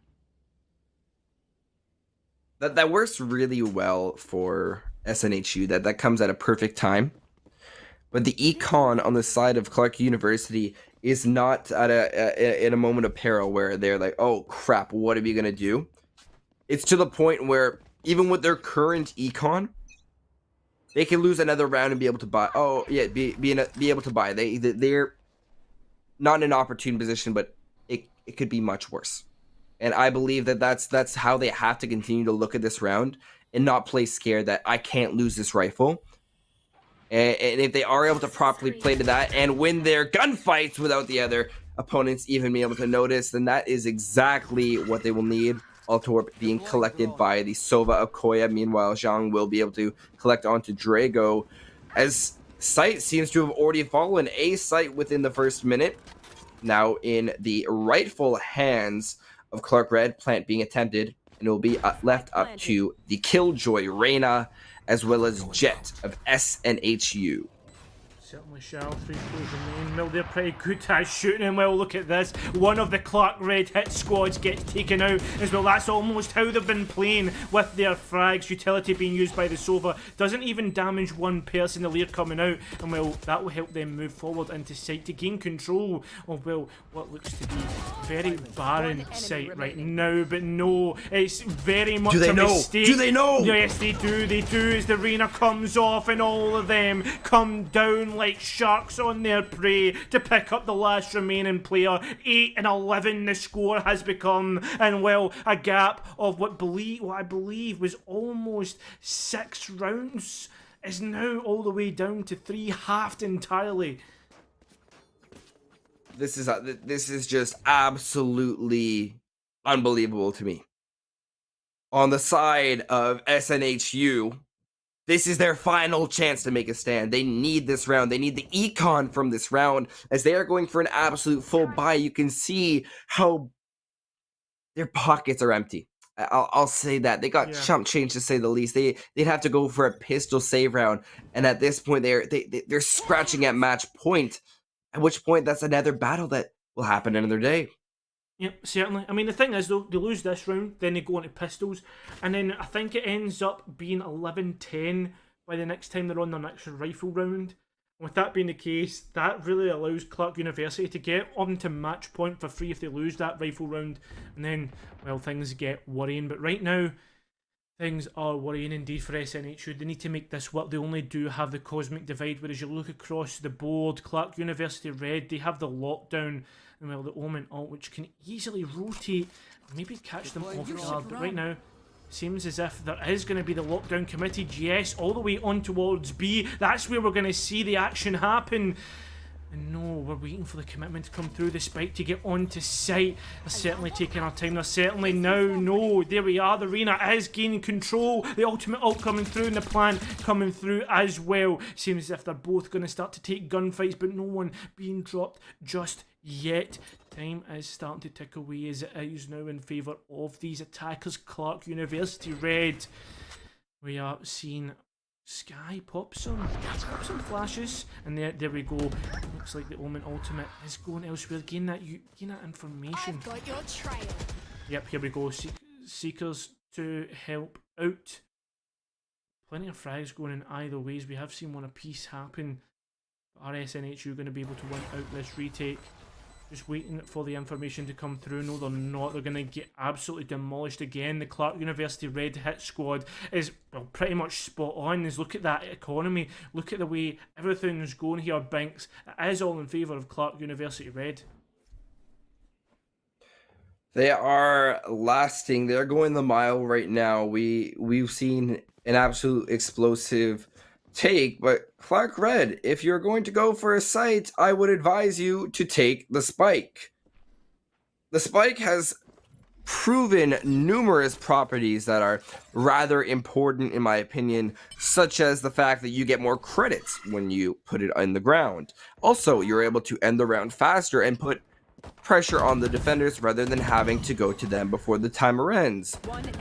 That works really well for SNHU. That comes at a perfect time. But the econ on the side of Clark University is not at a moment of peril where they're like, oh crap, what are we gonna do? It's to the point where even with their current econ, they can lose another round and be able to buy. Oh yeah, be able to buy. They're not in an opportune position, but it could be much worse. And I believe that's how they have to continue to look at this round and not play scared that I can't lose this rifle. And if they are able to properly play to that and win their gunfights without the other opponents even being able to notice, then that is exactly what they will need. Altorp being collected by the Sova Okoye. Meanwhile, Zhang will be able to collect onto Drago, as Sight seems to have already fallen a Sight within the first minute. Now in the rightful hands of Clark Red, plant being attempted, and it will be left up to the Killjoy Reyna, as well as Jet of SNHU. Certainly shall. 3 players remain. Well, they're pretty good at shooting him. Well, look at this. One of the Clark Red hit squads gets taken out as well. That's almost how they've been playing with their frags. Utility being used by the Sova doesn't even damage one person. The Lear coming out, and well, that will help them move forward into Sight to gain control of, well, what looks to be very barren Sight right now. But no, it's very much a mistake. Do they know? Yes, they do. They do, as the Reyna comes off, and all of them come down like sharks on their prey to pick up the last remaining player. 8 and 11 the score has become, and well, a gap of what I believe was almost 6 rounds is now all the way down to 3, halved entirely. This is just absolutely unbelievable to me. On the side of SNHU, This is their final chance to make a stand. They need this round. They need the econ from this round as they are going for an absolute full buy. You can see how their pockets are empty. I'll say that. They got chump change, to say the least. They'd have to go for a pistol save round. And at this point, they're scratching at match point. At which point, that's another battle that will happen another day. Yep, certainly. I mean, the thing is, though, they lose this round, then they go into pistols, and then I think it ends up being 11-10 by the next time they're on their next rifle round. And with that being the case, that really allows Clark University to get onto match point for free if they lose that rifle round, and then, well, things get worrying. But right now, things are worrying indeed for SNHU. They need to make this work. They only do have the Cosmic Divide, whereas you look across the board, Clark University Red, they have the Lockdown, and well, the Omen Alt, which can easily rotate and maybe catch them off guard. But right now, seems as if there is going to be the Lockdown committed, yes, all the way on towards B. That's where we're going to see the action happen. And no, we're waiting for the commitment to come through, the spike to get onto site. They're certainly taking our time. They're certainly now. No, there we are. The arena is gaining control. The ultimate ult coming through and the plan coming through as well. Seems as if they're both going to start to take gunfights, but no one being dropped just yet. Time is starting to tick away as it is now in favour of these attackers. Clark University Red. We are seeing Sky pop some flashes, and there we go. Looks like the Omen Ultimate is going elsewhere. Gain that information. I've got your trail. Yep, here we go. Seekers to help out. Plenty of frags going in either ways. We have seen one apiece happen. Are SNHU going to be able to win out this retake? Just waiting for the information to come through. No, they're not. They're going to get absolutely demolished again. The Clark University Red hit squad is, well, pretty much spot on. Look at that economy. Look at the way everything's going here, Binks. It is all in favour of Clark University Red. They are lasting. They're going the mile right now. We've seen an absolute explosive take, but Clark Red, if you're going to go for a site, I would advise you to take the spike. The spike has proven numerous properties that are rather important in my opinion, such as the fact that you get more credits when you put it in the ground. Also, you're able to end the round faster and put pressure on the defenders rather than having to go to them before the timer ends.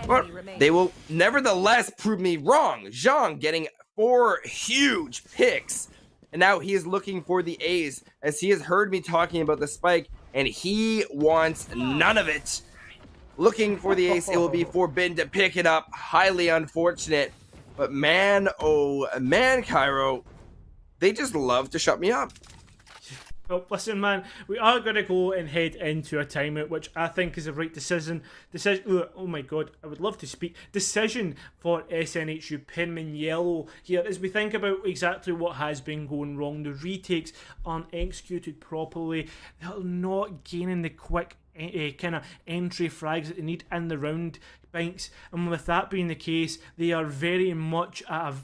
But they will nevertheless prove me wrong. Zhang getting 4 huge picks, and now he is looking for the A's as he has heard me talking about the spike and he wants none of it. Looking for the ace, it will be forbidden to pick it up. Highly unfortunate, but man, oh man, Cairo, they just love to shut me up. Well, listen, man, we are going to go and head into a timeout, which I think is a right decision. Oh my god, I would love to speak. Decision for SNHU Penman Yellow here as we think about exactly what has been going wrong. The retakes aren't executed properly. They're not gaining the quick kind of entry frags that they need in the round, Binks. And with that being the case, they are very much at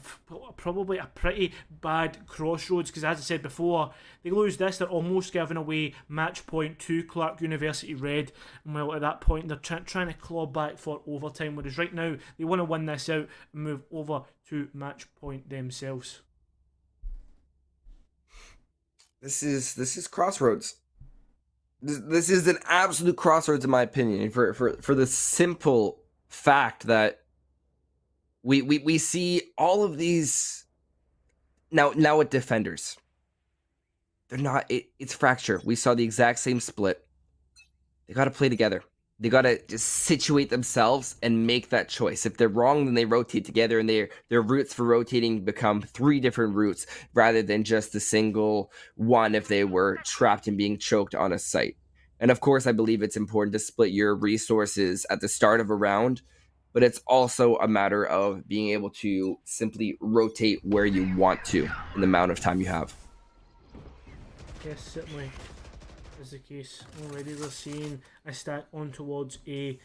probably a pretty bad crossroads, because as I said before, they lose this, they're almost giving away match point to Clark University Red, and well, at that point they're trying to claw back for overtime, whereas right now they want to win this out and move over to match point themselves. This is crossroads. This is an absolute crossroads in my opinion, for the simple fact that we see all of these now with defenders. They're not, it's fracture. We saw the exact same split. They got to play together. They got to just situate themselves and make that choice. If they're wrong, then they rotate together, and their routes for rotating become 3 different routes rather than just the single one if they were trapped and being choked on a site. And of course, I believe it's important to split your resources at the start of a round, but it's also a matter of being able to simply rotate where you want to in the amount of time you have. Yes, certainly is the case. Already we're seeing a stack on towards A.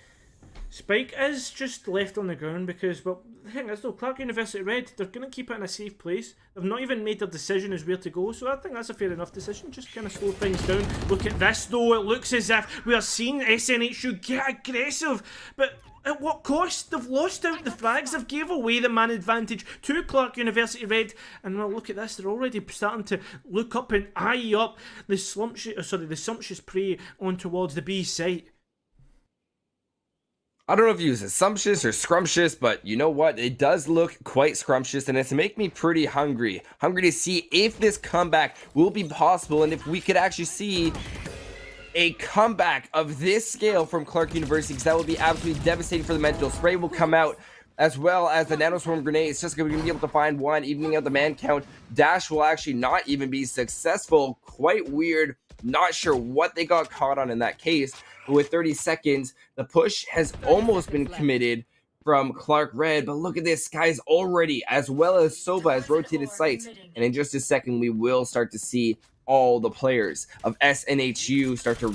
Spike is just left on the ground because, well, the thing is though, Clark University Red, they're going to keep it in a safe place. They've not even made their decision as where to go, so I think that's a fair enough decision. Just kind of slow things down. Look at this though, it looks as if we are seeing SNHU get aggressive, but at what cost? They've lost out the frags, they've gave away the man advantage to Clark University Red, and well, look at this, they're already starting to look up and eye up the sumptuous prey on towards the B site. I don't know if you use it sumptuous or scrumptious, but you know what? It does look quite scrumptious, and it's making me pretty hungry. Hungry to see if this comeback will be possible, and if we could actually see a comeback of this scale from Clark University, because that would be absolutely devastating for the mental. Spray will come out, as well as the Nanoswarm Grenade. It's just going to be able to find one, evening out the man count. Dash will actually not even be successful. Quite weird. Not sure what they got caught on in that case. But with 30 seconds, the push has almost been committed from Clark Red. But look at this, guys, already, as well as Soba has rotated sites. And in just a second, we will start to see all the players of SNHU start to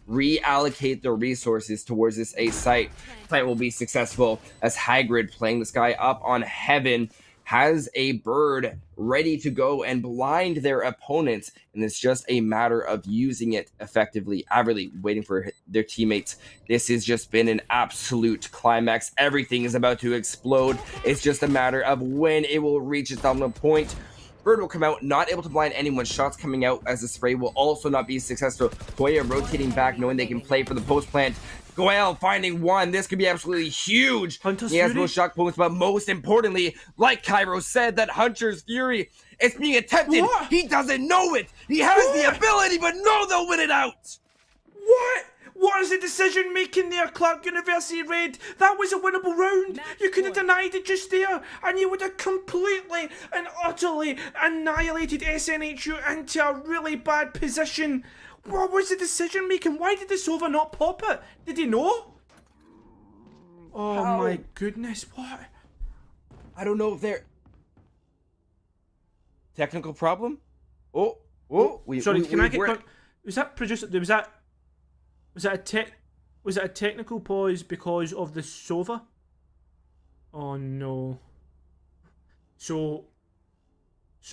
reallocate their resources towards this A site. Plant will be successful as Hagrid, playing this guy up on Heaven, has a bird ready to go and blind their opponents, and it's just a matter of using it effectively. Averly waiting for their teammates. This has just been an absolute climax. Everything is about to explode. It's just a matter of when it will reach its dominant point. Bird will come out, not able to blind anyone. Shots coming out as the spray will also not be successful. Koya rotating back, knowing they can play for the post plant. Goel finding one. This could be absolutely huge. He has no shock points, but most importantly, like Cairo said, that Hunter's Fury is being attempted. What? He doesn't know it. He has the ability, but no, they'll win it out. What? What is the decision making there, Clark University Red? That was a winnable round. You could have denied it just there, and you would have completely and utterly annihilated SNHU into a really bad position. What was the decision making? Why did the Sova not pop it? Did he know? Oh my goodness, what? I don't know if they're... Technical problem? Sorry, can I get... Was that producer... Was it a technical pause because of the Sova? Oh no. So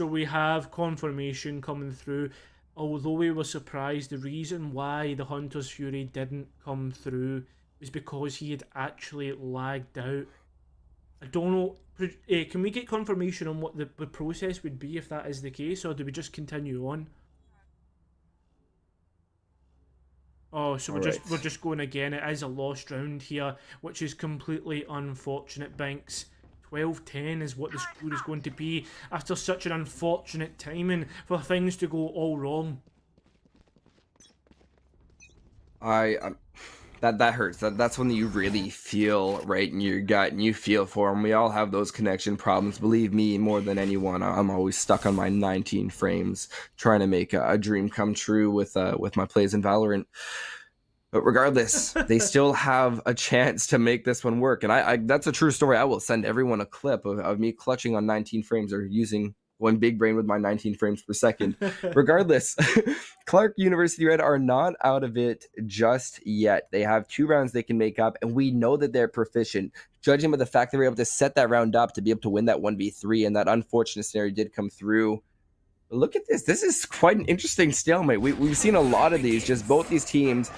we have confirmation coming through. Although we were surprised, the reason why the Hunter's Fury didn't come through was because he had actually lagged out. I don't know. Can we get confirmation on what the process would be if that is the case, or do we just continue on? Oh, so we're just going again. It is a lost round here, which is completely unfortunate, Banks. 12-10 is what the score is going to be after such an unfortunate timing for things to go all wrong. That hurts. That's when you really feel right in your gut and you feel for them. We all have those connection problems. Believe me, more than anyone, I'm always stuck on my 19 frames trying to make a dream come true with my plays in Valorant. But regardless, they still have a chance to make this one work. And I that's a true story. I will send everyone a clip of me clutching on 19 frames or using one big brain with my 19 frames per second. Regardless, Clark University Red are not out of it just yet. They have 2 rounds they can make up, and we know that they're proficient. Judging by the fact they were able to set that round up to be able to win that 1v3, and that unfortunate scenario did come through. But look at this. This is quite an interesting stalemate. We've seen a lot of these, just both these teams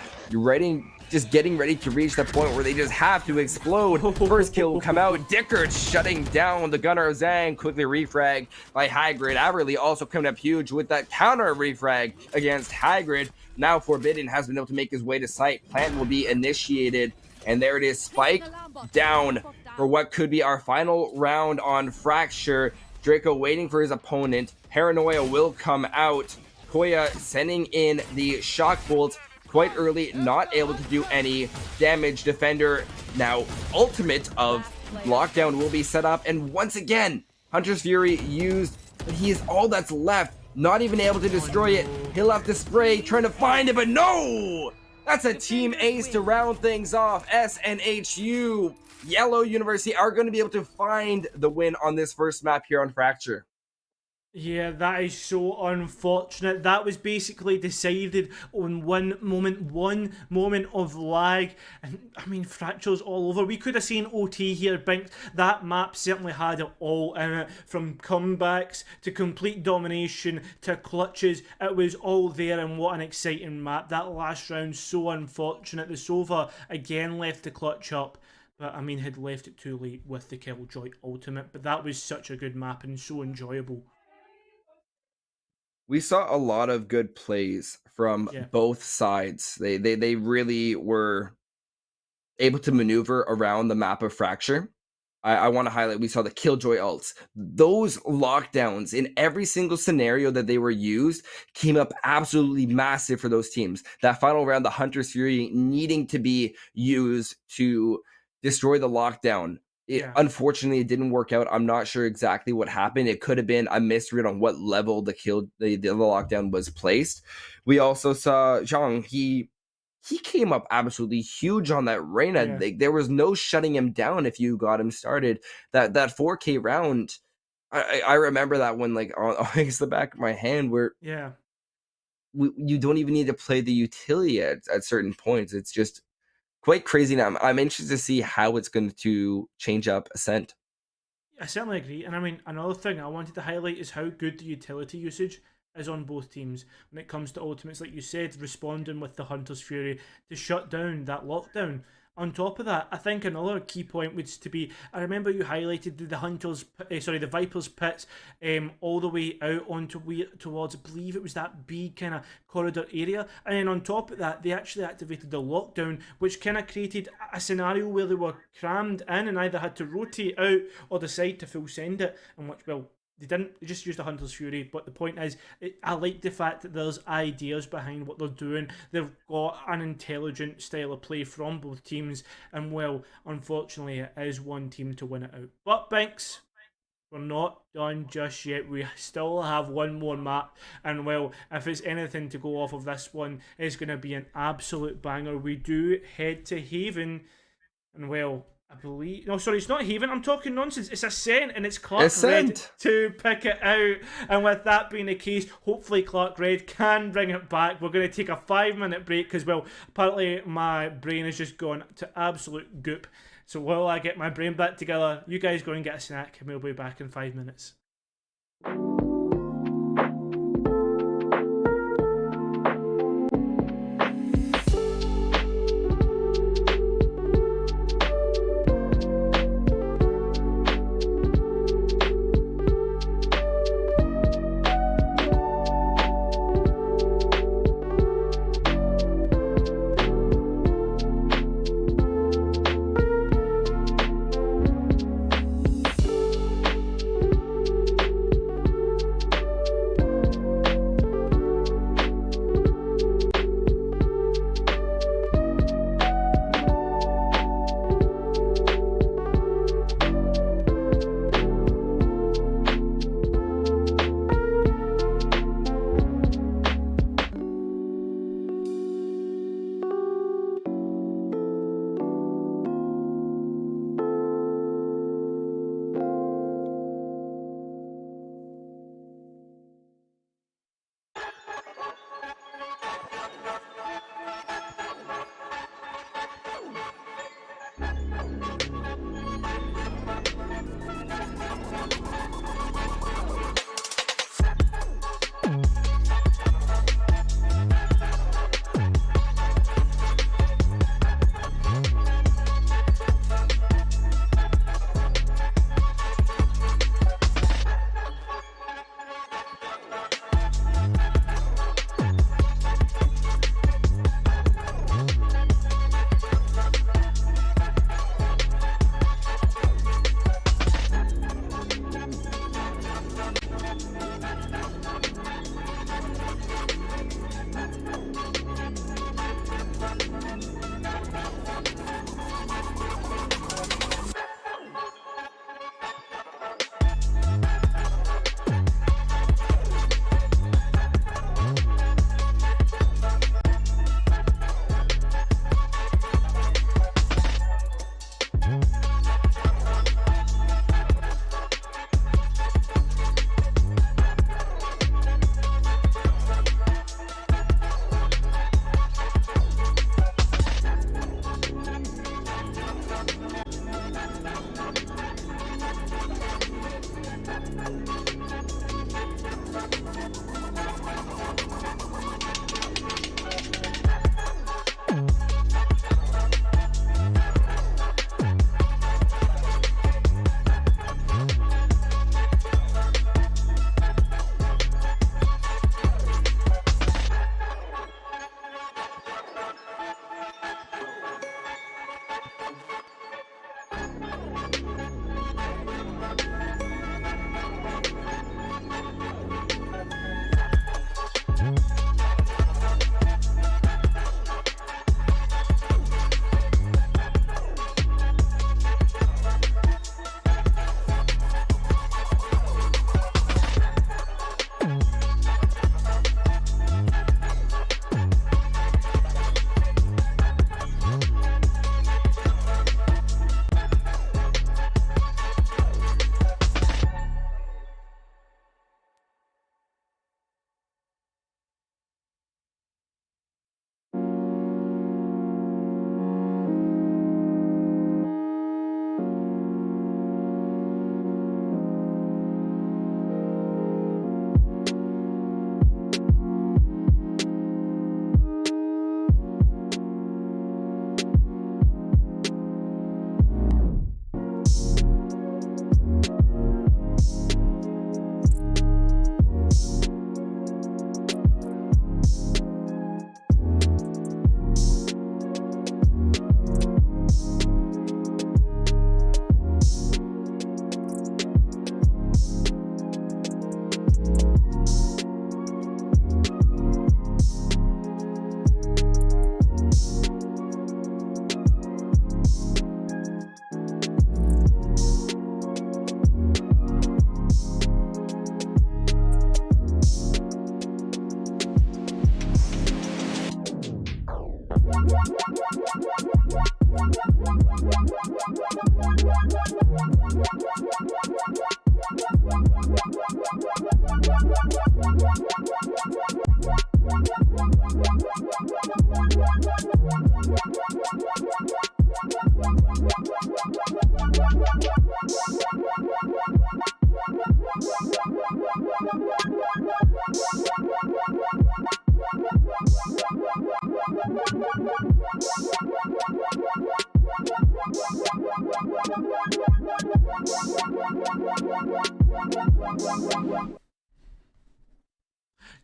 getting ready to reach the point where they just have to explode. First kill will come out. Dickard shutting down the gunner of Zhang. Quickly refrag by Hagrid. Averly also coming up huge with that counter refrag against Hagrid. Now Forbidden has been able to make his way to site. Plant will be initiated. And there it is. Spike down for what could be our final round on Fracture. Draco waiting for his opponent. Paranoia will come out. Koya sending in the shock bolt quite early, not able to do any damage. Defender now ultimate of lockdown will be set up, and once again Hunter's Fury used, but he is all that's left, not even able to destroy it. He'll have to spray trying to find it, but no, that's a team ace to round things off. SNHU Yellow University are going to be able to find the win on this first map here on Fracture. Yeah, that is so unfortunate. That was basically decided on one moment of lag. And I mean, fractures all over. We could have seen OT here, Binks. That map certainly had it all in it. From comebacks to complete domination to clutches. It was all there, and what an exciting map. That last round, so unfortunate. The Sova again left the clutch up. But I mean, had left it too late with the Killjoy ultimate. But that was such a good map and so enjoyable. We saw a lot of good plays from both sides. They really were able to maneuver around the map of Fracture. I want to highlight, we saw the Killjoy ults. Those lockdowns in every single scenario that they were used came up absolutely massive for those teams. That final round, the Hunter's Fury needing to be used to destroy the lockdown. Unfortunately, it didn't work out. I'm not sure exactly what happened. It could have been a misread on what level the lockdown was placed. We also saw Zhang. He came up absolutely huge on that Reyna. There was no shutting him down if you got him started. That 4K round, I remember that one like against the back of my hand where you don't even need to play the utility at certain points. It's just quite crazy now. I'm interested to see how it's going to change up Ascent. I certainly agree. And I mean, another thing I wanted to highlight is how good the utility usage is on both teams when it comes to ultimates. Like you said, responding with the Hunter's Fury to shut down that lockdown. On top of that, I think another key point was to be, I remember you highlighted the Viper's pits all the way out towards, I believe it was that B kind of corridor area. And then on top of that, they actually activated the lockdown, which kind of created a scenario where they were crammed in and either had to rotate out or decide to full send it, and which, well, they didn't. They just used a Hunter's Fury. But the point is, I like the fact that there's ideas behind what they're doing. They've got an intelligent style of play from both teams. And, well, unfortunately, it is one team to win it out. But, Binks, we're not done just yet. We still have one more map. And, well, if it's anything to go off of this one, it's going to be an absolute banger. We do head to Haven. And, well, I believe... No, sorry, it's not Haven. I'm talking nonsense. It's Ascent, and it's Clark Red to pick it out. And with that being the case, hopefully Clark Red can bring it back. We're going to take a 5-minute break because, well, apparently my brain has just gone to absolute goop. So while I get my brain back together, you guys go and get a snack, and we'll be back in 5 minutes.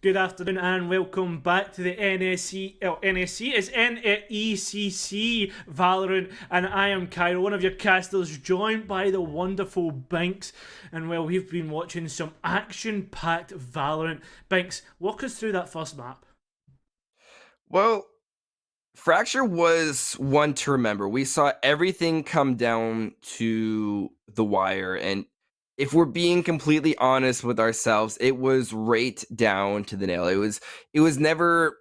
Good afternoon and welcome back to the NECC Valorant, and I am Cairo, one of your casters, joined by the wonderful Binks. And well, we've been watching some action-packed Valorant. Binks, walk us through that first map. Well, Fracture was one to remember. We saw everything come down to the wire, and if we're being completely honest with ourselves, it was right down to the nail. It was never.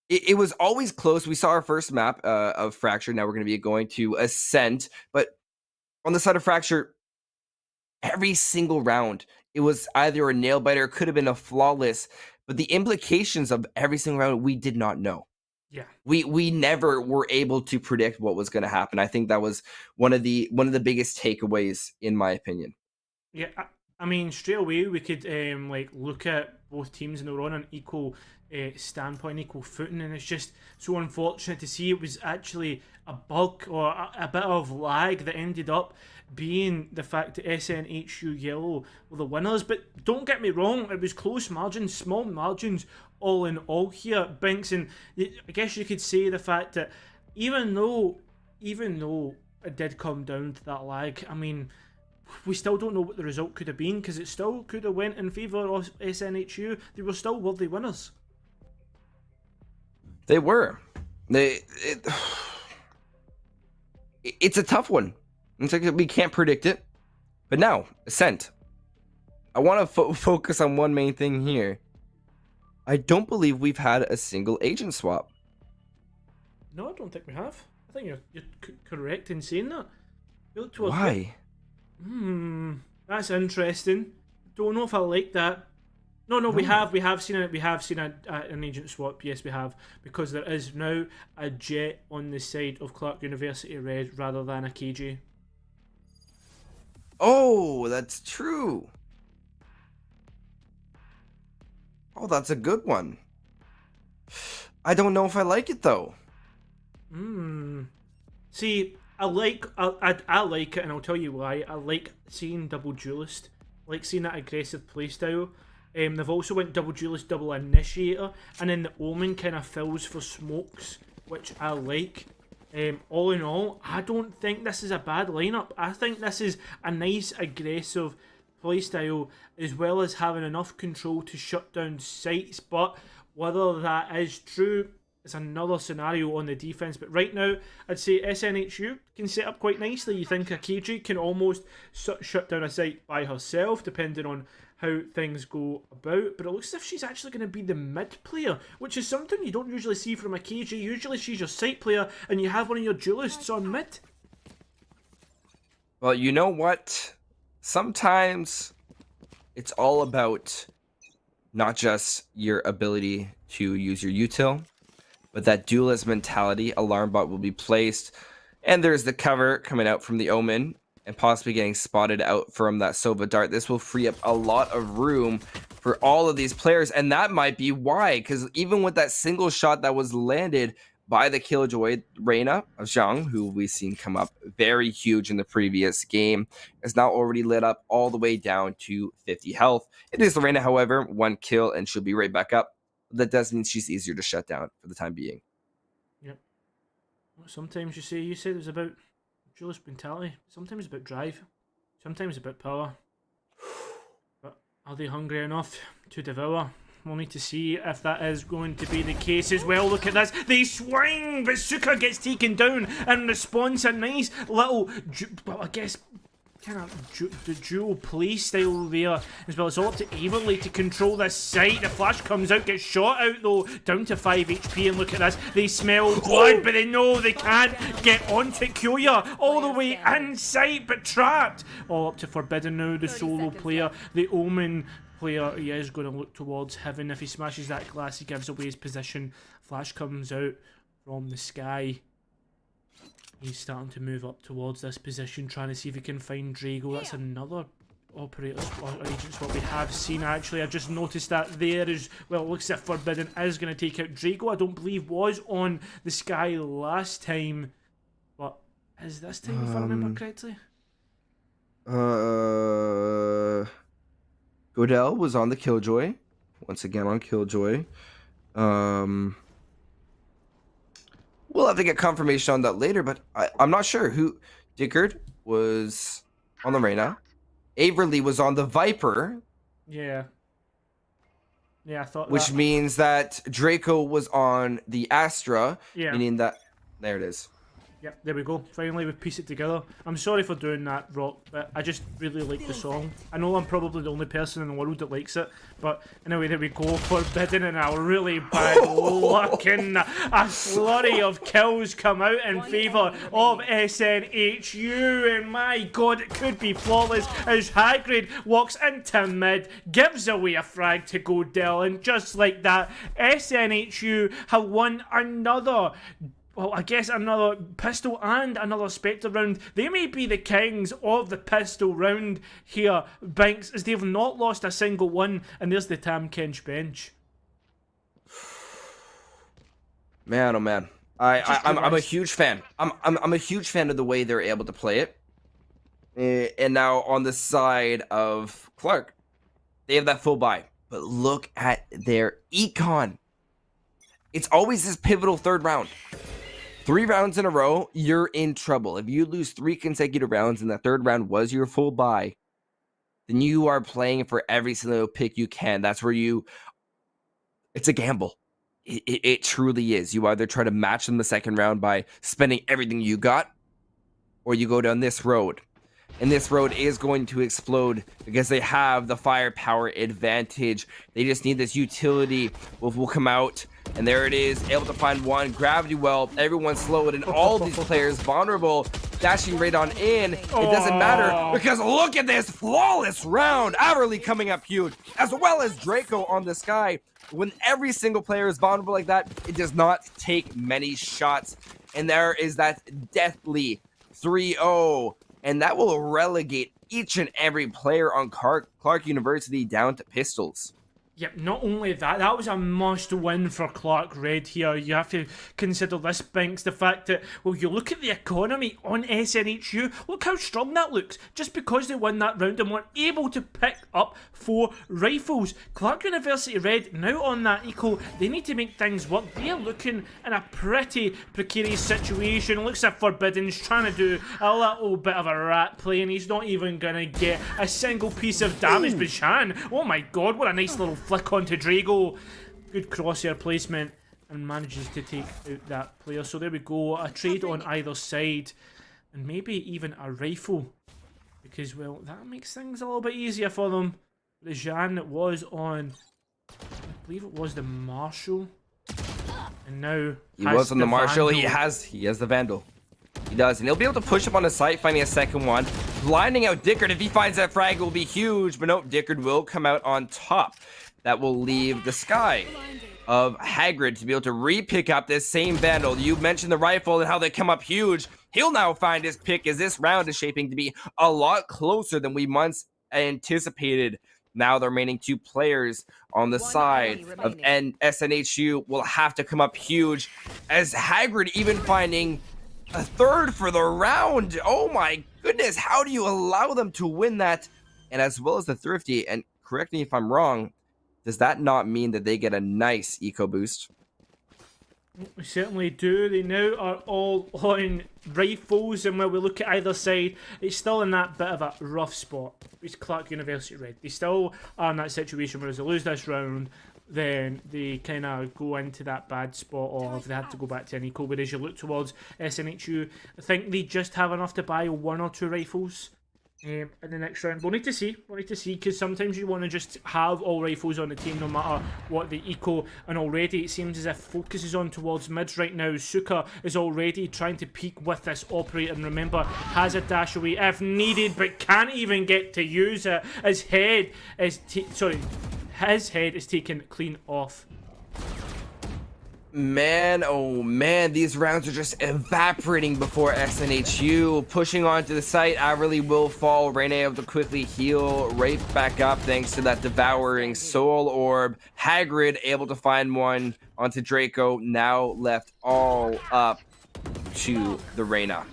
It was always close. We saw our first map of Fracture. Now we're going to be going to Ascent, but on the side of Fracture, every single round, it was either a nail biter, it could have been a flawless, but the implications of every single round we did not know. Yeah, we never were able to predict what was going to happen. I think that was one of the biggest takeaways, in my opinion. Yeah, I mean, straight away we could look at both teams and they were on an equal standpoint, equal footing, and it's just so unfortunate to see it was actually a bug or a bit of lag that ended up being the fact that SNHU Yellow were the winners. But don't get me wrong, it was close margins, small margins, all in all here, Binks, and I guess you could say the fact that even though it did come down to that lag, I mean, we still don't know what the result could have been, because it still could have went in favour of SNHU. They were still worthy winners. They were. It's a tough one. It's like we can't predict it. But now, Ascent. I want to focus on one main thing here. I don't believe we've had a single agent swap. No, I don't think we have. I think you're correct in saying that. Why? That's interesting. Don't know if I like that. No, we have seen it. We have seen an agent swap. Yes, we have, because there is now a Jet on the side of Clark University Red rather than a KJ. Oh, that's true. Oh, that's a good one. I don't know if I like it though. See, I like it, and I'll tell you why. I like seeing double duelist, I like seeing that aggressive playstyle. They've also went double duelist, double initiator, and then the Omen kind of fills for smokes, which I like. All in all, I don't think this is a bad lineup. I think this is a nice aggressive playstyle, as well as having enough control to shut down sites. But whether that is true is another scenario on the defense. But right now, I'd say SNHU can set up quite nicely. You think a KG can almost shut down a site by herself, depending on how things go about. But it looks as if she's actually going to be the mid player, which is something you don't usually see from a KG. Usually she's your site player, and you have one of your duelists on mid. Well, you know what? Sometimes it's all about not just your ability to use your util, but that duelist mentality. Alarm bot will be placed, and there's the cover coming out from the Omen, and possibly getting spotted out from that Sova dart. This will free up a lot of room for all of these players, and that might be why, because even with that single shot that was landed by the Killjoy, Reyna of Zhang, who we've seen come up very huge in the previous game, is now already lit up all the way down to 50 health. It is Reyna, however, 1 kill, and she'll be right back up. That does mean she's easier to shut down for the time being. Yep. Sometimes you said it was about duelist mentality. Sometimes it's about drive. Sometimes it's about power. But are they hungry enough to devour? We'll need to see if that is going to be the case as well. Look at this. They swing, but Suka gets taken down in response. A nice little, well, I guess, kind of the dual play style there as well. It's all up to Averly to control this site. The flash comes out, gets shot out though, down to 5 HP, and look at this. They smell blood, but they know they can't get onto Kyoya all the way inside, but trapped. All up to Forbidden now, the solo player, the Omen player. He is going to look towards Heaven. If he smashes that glass, he gives away his position. Flash comes out from the sky. He's starting to move up towards this position, trying to see if he can find Drago. That's another operator spot, or agent spot we have seen, actually. I've just noticed that there is, well, it looks as if Forbidden is going to take out Drago. I don't believe was on the sky last time, but is this time, if I remember correctly? Godel was on the Killjoy. Once again on Killjoy. We'll have to get confirmation on that later, but I'm not sure who. Dickard was on the Reyna. Averly was on the Viper. Yeah. Yeah, I thought which means that Draco was on the Astra. Yeah. Meaning that... There it is. Yep, there we go. Finally, we've pieced it together. I'm sorry for doing that, Rock, but I just really like the song. I know I'm probably the only person in the world that likes it, but anyway, there we go. Forbidden and a really bad luck, and a flurry of kills come out in favour of SNHU, and my god, it could be flawless as Hagrid walks into mid, gives away a frag to Godel, and just like that, SNHU have won another... well, I guess another pistol and another Spectre round. They may be the kings of the pistol round here, Banks, as they've not lost a single one. And there's the Tam Kench bench. Man, oh man, I'm a huge fan. I'm a huge fan of the way they're able to play it. And now on the side of Clark, they have that full buy. But look at their econ. It's always this pivotal third round. 3 rounds in a row, you're in trouble. If you lose 3 consecutive rounds and the third round was your full buy, then you are playing for every single pick you can. That's where you... It's a gamble. It truly is. You either try to match them the second round by spending everything you got, or you go down this road. And this road is going to explode because they have the firepower advantage. They just need this utility. Wolf will come out, and there it is, able to find one. Gravity well, everyone's slowed, and all these players vulnerable. Dashing right on in. It doesn't matter because look at this flawless round. Averly coming up huge, as well as Draco on the sky. When every single player is vulnerable like that, it does not take many shots. And there is that deathly 3-0. And that will relegate each and every player on Clark University down to pistols. Yep, not only that, that was a must-win for Clark Red here. You have to consider this, Binks, the fact that, well, you look at the economy on SNHU, look how strong that looks. Just because they won that round and were able to pick up 4 rifles. Clark University Red, now on that eco, they need to make things work. They are looking in a pretty precarious situation. It looks like Forbidden's trying to do a little bit of a rat play, and he's not even going to get a single piece of damage. But Shan, oh my god, what a nice little flick onto Drago. Good crosshair placement, and manages to take out that player. So there we go, a trade on either side, and maybe even a rifle, because, well, that makes things a little bit easier for them. The Jan was on, I believe it was the Marshall, and now he was on the Marshall. Vandal. He has the Vandal. He does, and he'll be able to push up on the site, finding a second one, blinding out Dickard. If he finds that frag, it will be huge, but nope, Dickard will come out on top. That will leave the Sky of Hagrid to be able to re-pick up this same Vandal. You mentioned the rifle and how they come up huge. He'll now find his pick, as this round is shaping to be a lot closer than we once anticipated. Now the remaining 2 players on the side of SNHU will have to come up huge, as Hagrid even finding a 3rd for the round. Oh my goodness, how do you allow them to win that? And as well as the Thrifty, and correct me if I'm wrong, does that not mean that they get a nice eco boost? We certainly do. They now are all on rifles, and when we look at either side, it's still in that bit of a rough spot. It's Clark University Red. They still are in that situation where as they lose this round, then they kind of go into that bad spot of they have to go back to an eco. Whereas you look towards SNHU, I think they just have enough to buy 1 or 2 rifles in the next round. We'll need to see, because sometimes you want to just have all rifles on the team no matter what the eco, and already it seems as if focus is on towards mids right now. Suka is already trying to peek with this operator, and remember, has a dash away if needed, but can't even get to use it. His head is taken clean off. Man, oh man, these rounds are just evaporating before SNHU. Pushing onto the site, Averly will fall. Reyna able to quickly heal right back up thanks to that devouring soul orb. Hagrid able to find one onto Draco, now left all up to the Reyna.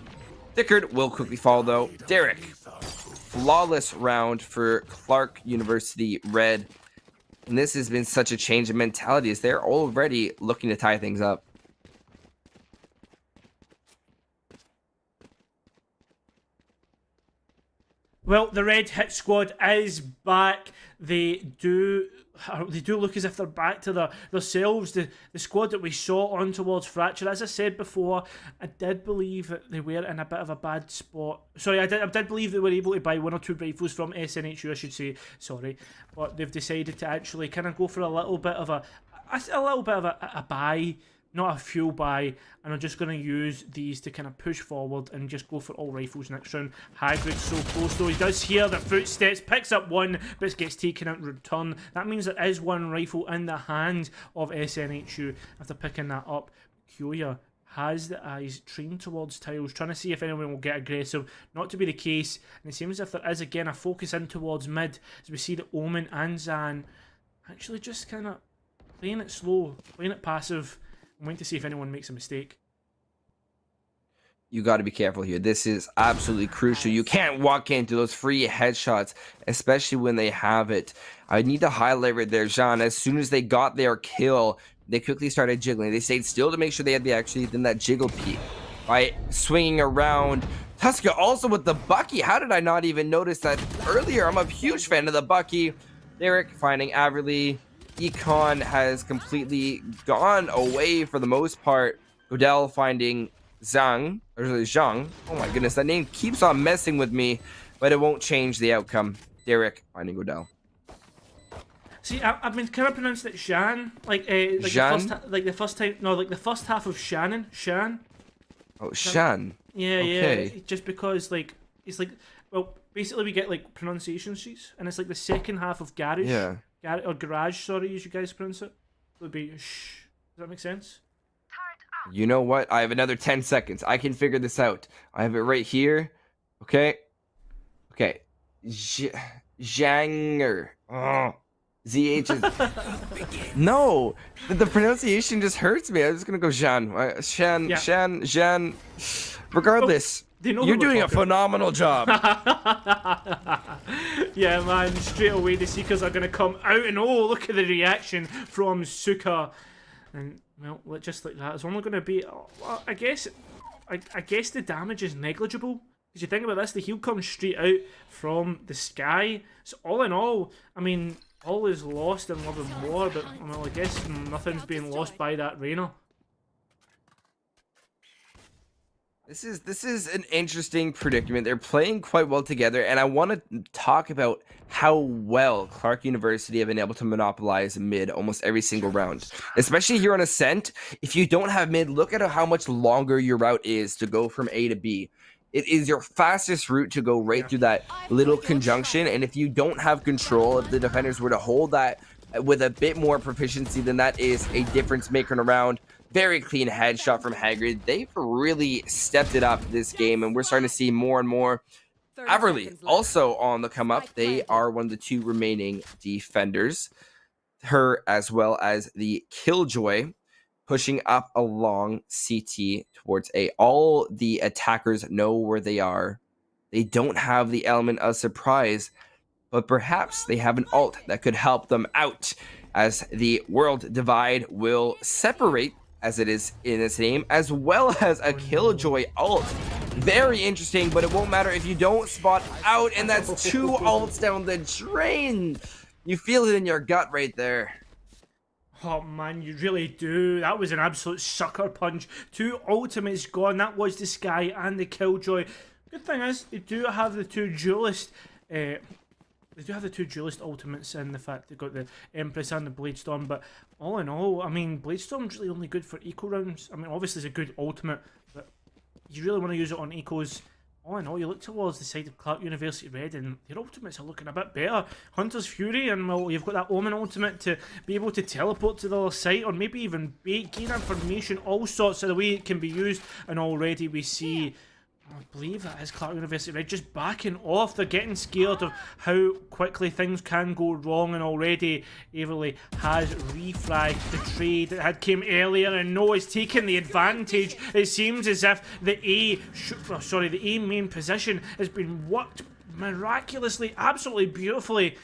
Dickard will quickly fall though. Derek, flawless round for Clark University Red. And this has been such a change in mentality, as they're already looking to tie things up. Well, the Red Hit Squad is back. They do look as if they're back to themselves. The squad that we saw on towards Fracture. As I said before, I did believe that they were in a bit of a bad spot. Sorry, I did believe they were able to buy 1 or 2 rifles from SNHU, I should say. Sorry. But they've decided to actually kind of go for a little bit of a buy, not a fuel buy, and I'm just going to use these to kind of push forward and just go for all rifles next round. Hagrid's so close though. He does hear the footsteps, picks up 1, but gets taken out in return. That means there is 1 rifle in the hands of SNHU after picking that up. Kyoya has the eyes trained towards tiles, trying to see if anyone will get aggressive. Not to be the case, and it seems as if there is again a focus in towards mid, as we see that Omen and Zan actually just kind of playing it slow, playing it passive. I'm waiting to see if anyone makes a mistake. You got to be careful here. This is absolutely crucial. You can't walk into those free headshots, especially when they have it. I need to highlight right there, Jean. As soon as they got their kill, they quickly started jiggling. They stayed still to make sure they had then that jiggle peek by swinging around. Tuska also with the Bucky. How did I not even notice that earlier? I'm a huge fan of the Bucky. Derek finding Averly. Econ has completely gone away for the most part. Godel finding Zhang. Oh my goodness, that name keeps on messing with me, but it won't change the outcome. Derek finding Godel. See, I've been kind of pronounced it Shan, like Shan? the first half of Shannon, Shan. Oh, Shan. Yeah, okay. Yeah. Just because it's well, basically we get like pronunciation sheets, and it's like the second half of garage. Yeah. Or garage, sorry, as you guys pronounce it. It would be shh. Does that make sense? You know what? I have another 10 seconds. I can figure this out. I have it right here. Okay. Okay. Zhanger. Oh. ZH is no. The pronunciation just hurts me. I'm just gonna go Jean. Jean. Regardless, you're doing a phenomenal job. Yeah, man. Straight away, the Seekers are gonna come out, and oh, look at the reaction from Suka. And well, just like that, it's only gonna be. Well, I guess the damage is negligible. Because you think about this, the heal comes straight out from the sky. So all in all, I mean, all is lost in love and war, but well, I guess nothing's being lost by that Reyna. This is an interesting predicament. They're playing quite well together, and I want to talk about how well Clark University have been able to monopolize mid almost every single round. Especially here on Ascent, if you don't have mid, look at how much longer your route is to go from A to B. It is your fastest route to go right through that little conjunction, and if you don't have control, if the defenders were to hold that with a bit more proficiency, then that is a difference maker in a round. Very clean headshot from Hagrid. They've really stepped it up this game, and we're starting to see more and more. Everly also on the come up. They are one of the 2 remaining defenders. Her as well as the Killjoy pushing up along CT towards A. All the attackers know where they are. They don't have the element of surprise, but perhaps they have an ult that could help them out as the world divide will separate, as it is in its name, as well as a Killjoy ult. Very interesting, but it won't matter if you don't spot out, and that's 2 ults down the drain. You feel it in your gut right there. Oh man, you really do. That was an absolute sucker punch. 2 ultimates gone. That was the Sky and the Killjoy. Good thing is, they do have the 2 duelist. They do have the 2 duelist ultimates, and the fact they've got the Empress and the Bladestorm. But all in all, I mean, Bladestorm's really only good for eco rounds. I mean, obviously it's a good ultimate, but you really want to use it on ecos. All in all, you look towards the side of Clark University Red, and their ultimates are looking a bit better. Hunter's Fury, and well, you've got that Omen ultimate to be able to teleport to the other site, or maybe even gain information, all sorts of the way it can be used. And already we see, I believe that is Clark University Red just backing off. They're getting scared of how quickly things can go wrong, and already Everly has refragged the trade that had came earlier, and no, is taking the advantage. It seems as if the A main position has been worked miraculously, absolutely beautifully.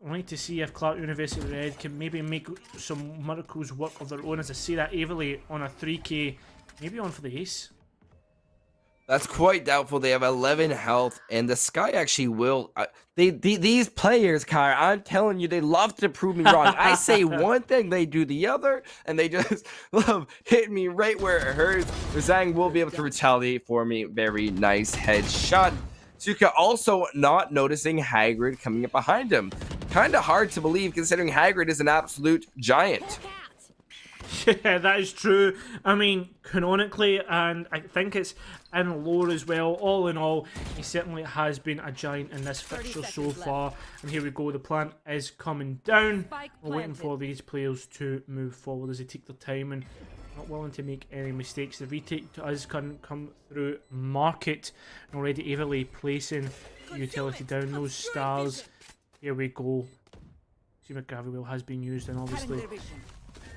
I'd like to see if Clark University Red can maybe make some miracles work of their own, as I see that Everly on a 3k, maybe on for the ace. That's quite doubtful. They have 11 health, and the Sky actually will. These players, Kai, I'm telling you, they love to prove me wrong. I say one thing, they do the other, and they just love hitting me right where it hurts. Zhang will be able to retaliate for me. Very nice headshot. Suka also not noticing Hagrid coming up behind him. Kind of hard to believe, considering Hagrid is an absolute giant. Yeah, that is true. I mean, canonically, and I think it's in lore as well. All in all, he certainly has been a giant in this fixture so far. And here we go, the plant is coming down. We're waiting for these players to move forward as they take their time and not willing to make any mistakes. The retake to us can come through market. And already Everly placing utility down those stars. Here we go. See what Gravity Wheel has been used, and obviously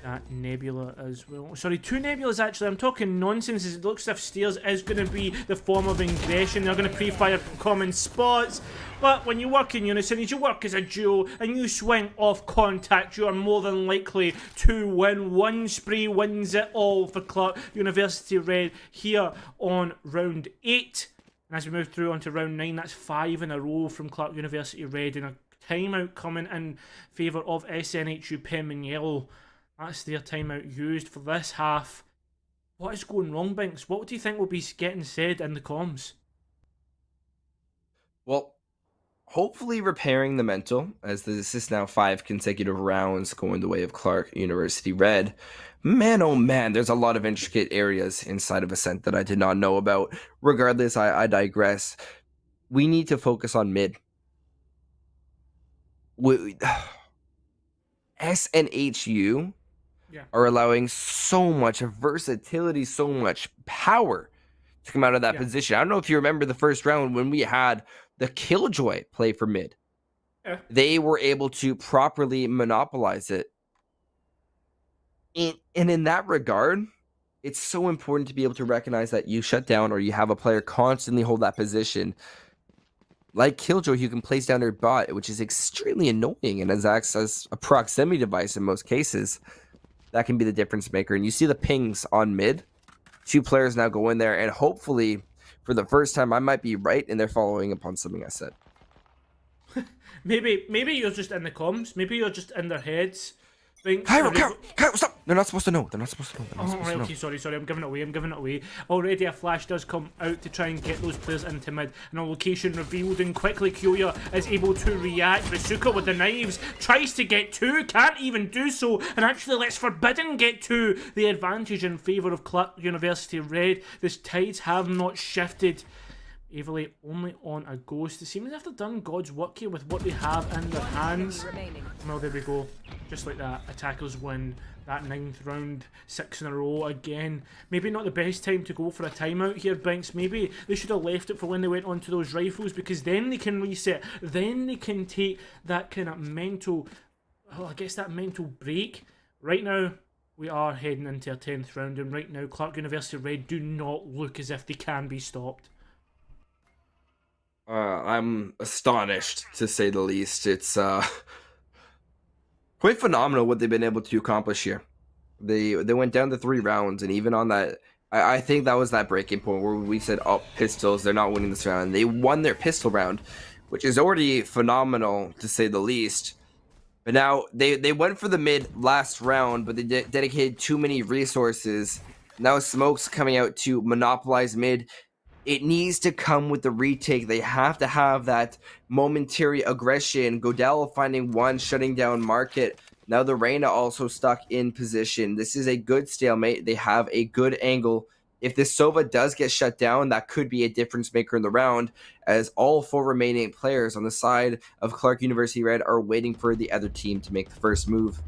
that Nebula as well. Sorry, 2 Nebulas actually. I'm talking nonsense. It looks as if Stairs is going to be the form of ingression. They're going to pre-fire common spots. But when you work in unison, as you work as a duo, and you swing off contact, you are more than likely to win. One spree wins it all for Clark University Red here on round 8. And as we move through onto round 9, that's 5 in a row from Clark University Red, and a timeout coming in favour of SNHU Pem and Yellow. That's their timeout used for this half. What is going wrong, Binks? What do you think will be getting said in the comms? Well, hopefully repairing the mental, as this is now 5 consecutive rounds going the way of Clark University Red. Man, oh man, there's a lot of intricate areas inside of Ascent that I did not know about. Regardless, I digress. We need to focus on mid. SNHU are allowing so much versatility, so much power to come out of that position. I don't know if you remember the first round when we had the Killjoy play for mid. they were able to properly monopolize it. And in that regard, it's so important to be able to recognize that you shut down or you have a player constantly hold that position. Like Killjoy, you can place down their bot, which is extremely annoying and acts as a proximity device in most cases. That can be the difference maker. And you see the pings on mid. 2 players now go in there, and hopefully, for the first time, I might be right, and they're following upon something I said. Maybe you're just in the comms. Maybe you're just in their heads. Cairo, stop! They're not supposed to know. Okay, sorry, I'm giving it away. Already a flash does come out to try and get those players into mid, and a location revealed, and quickly Kyoya is able to react. Rasuka with the knives, tries to get 2, can't even do so, and actually lets Forbidden get 2. The advantage in favour of Clark University Red. This tides have not shifted. Evilly only on a ghost. It seems as if they've done God's work here with what they have in their hands. Well, there we go. Just like that, attackers win that 9th round, 6 in a row again. Maybe not the best time to go for a timeout here, Binks. Maybe they should have left it for when they went onto those rifles, because then they can reset. Then they can take that kind of mental, well, I guess that mental break. Right now, we are heading into a 10th round, and right now, Clark University Red do not look as if they can be stopped. I'm astonished, to say the least. It's quite phenomenal what they've been able to accomplish here. They went down to 3 rounds, and even on that, I think that was that breaking point where we said, oh, pistols, they're not winning this round. They won their pistol round, which is already phenomenal, to say the least. But now, they went for the mid last round, but they dedicated too many resources. Now Smoke's coming out to monopolize mid. It needs to come with the retake. They have to have that momentary aggression. Godel finding 1, shutting down Market. Now the Reyna also stuck in position. This is a good stalemate. They have a good angle. If this Sova does get shut down, that could be a difference maker in the round, as all 4 remaining players on the side of Clark University Red are waiting for the other team to make the first move.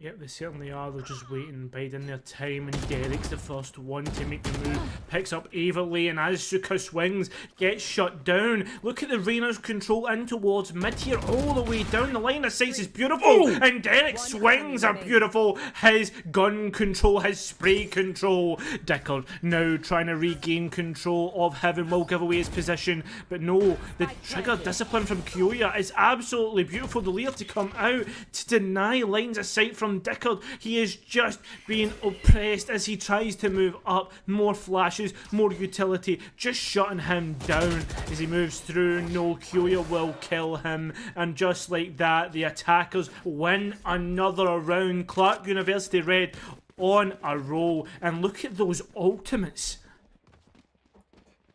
Yep, they certainly are. They're just waiting, biding their time, and Derek's the first one to make the move. Picks up Averly, and as Suka swings, gets shut down. Look at the Reyna's control in towards mid here, all the way down. The line of sight is beautiful, and Derek's swings are beautiful. His gun control, his spray control. Dickard now trying to regain control of Heaven, will give away his position, but no, the trigger discipline from Kyoya is absolutely beautiful. The leader to come out to deny lines of sight from Dickard. He is just being oppressed as he tries to move up. More flashes, more utility, just shutting him down as he moves through. No, Kyoya will kill him, and just like that, the attackers win another round. Clark University Red on a roll, and look at those ultimates.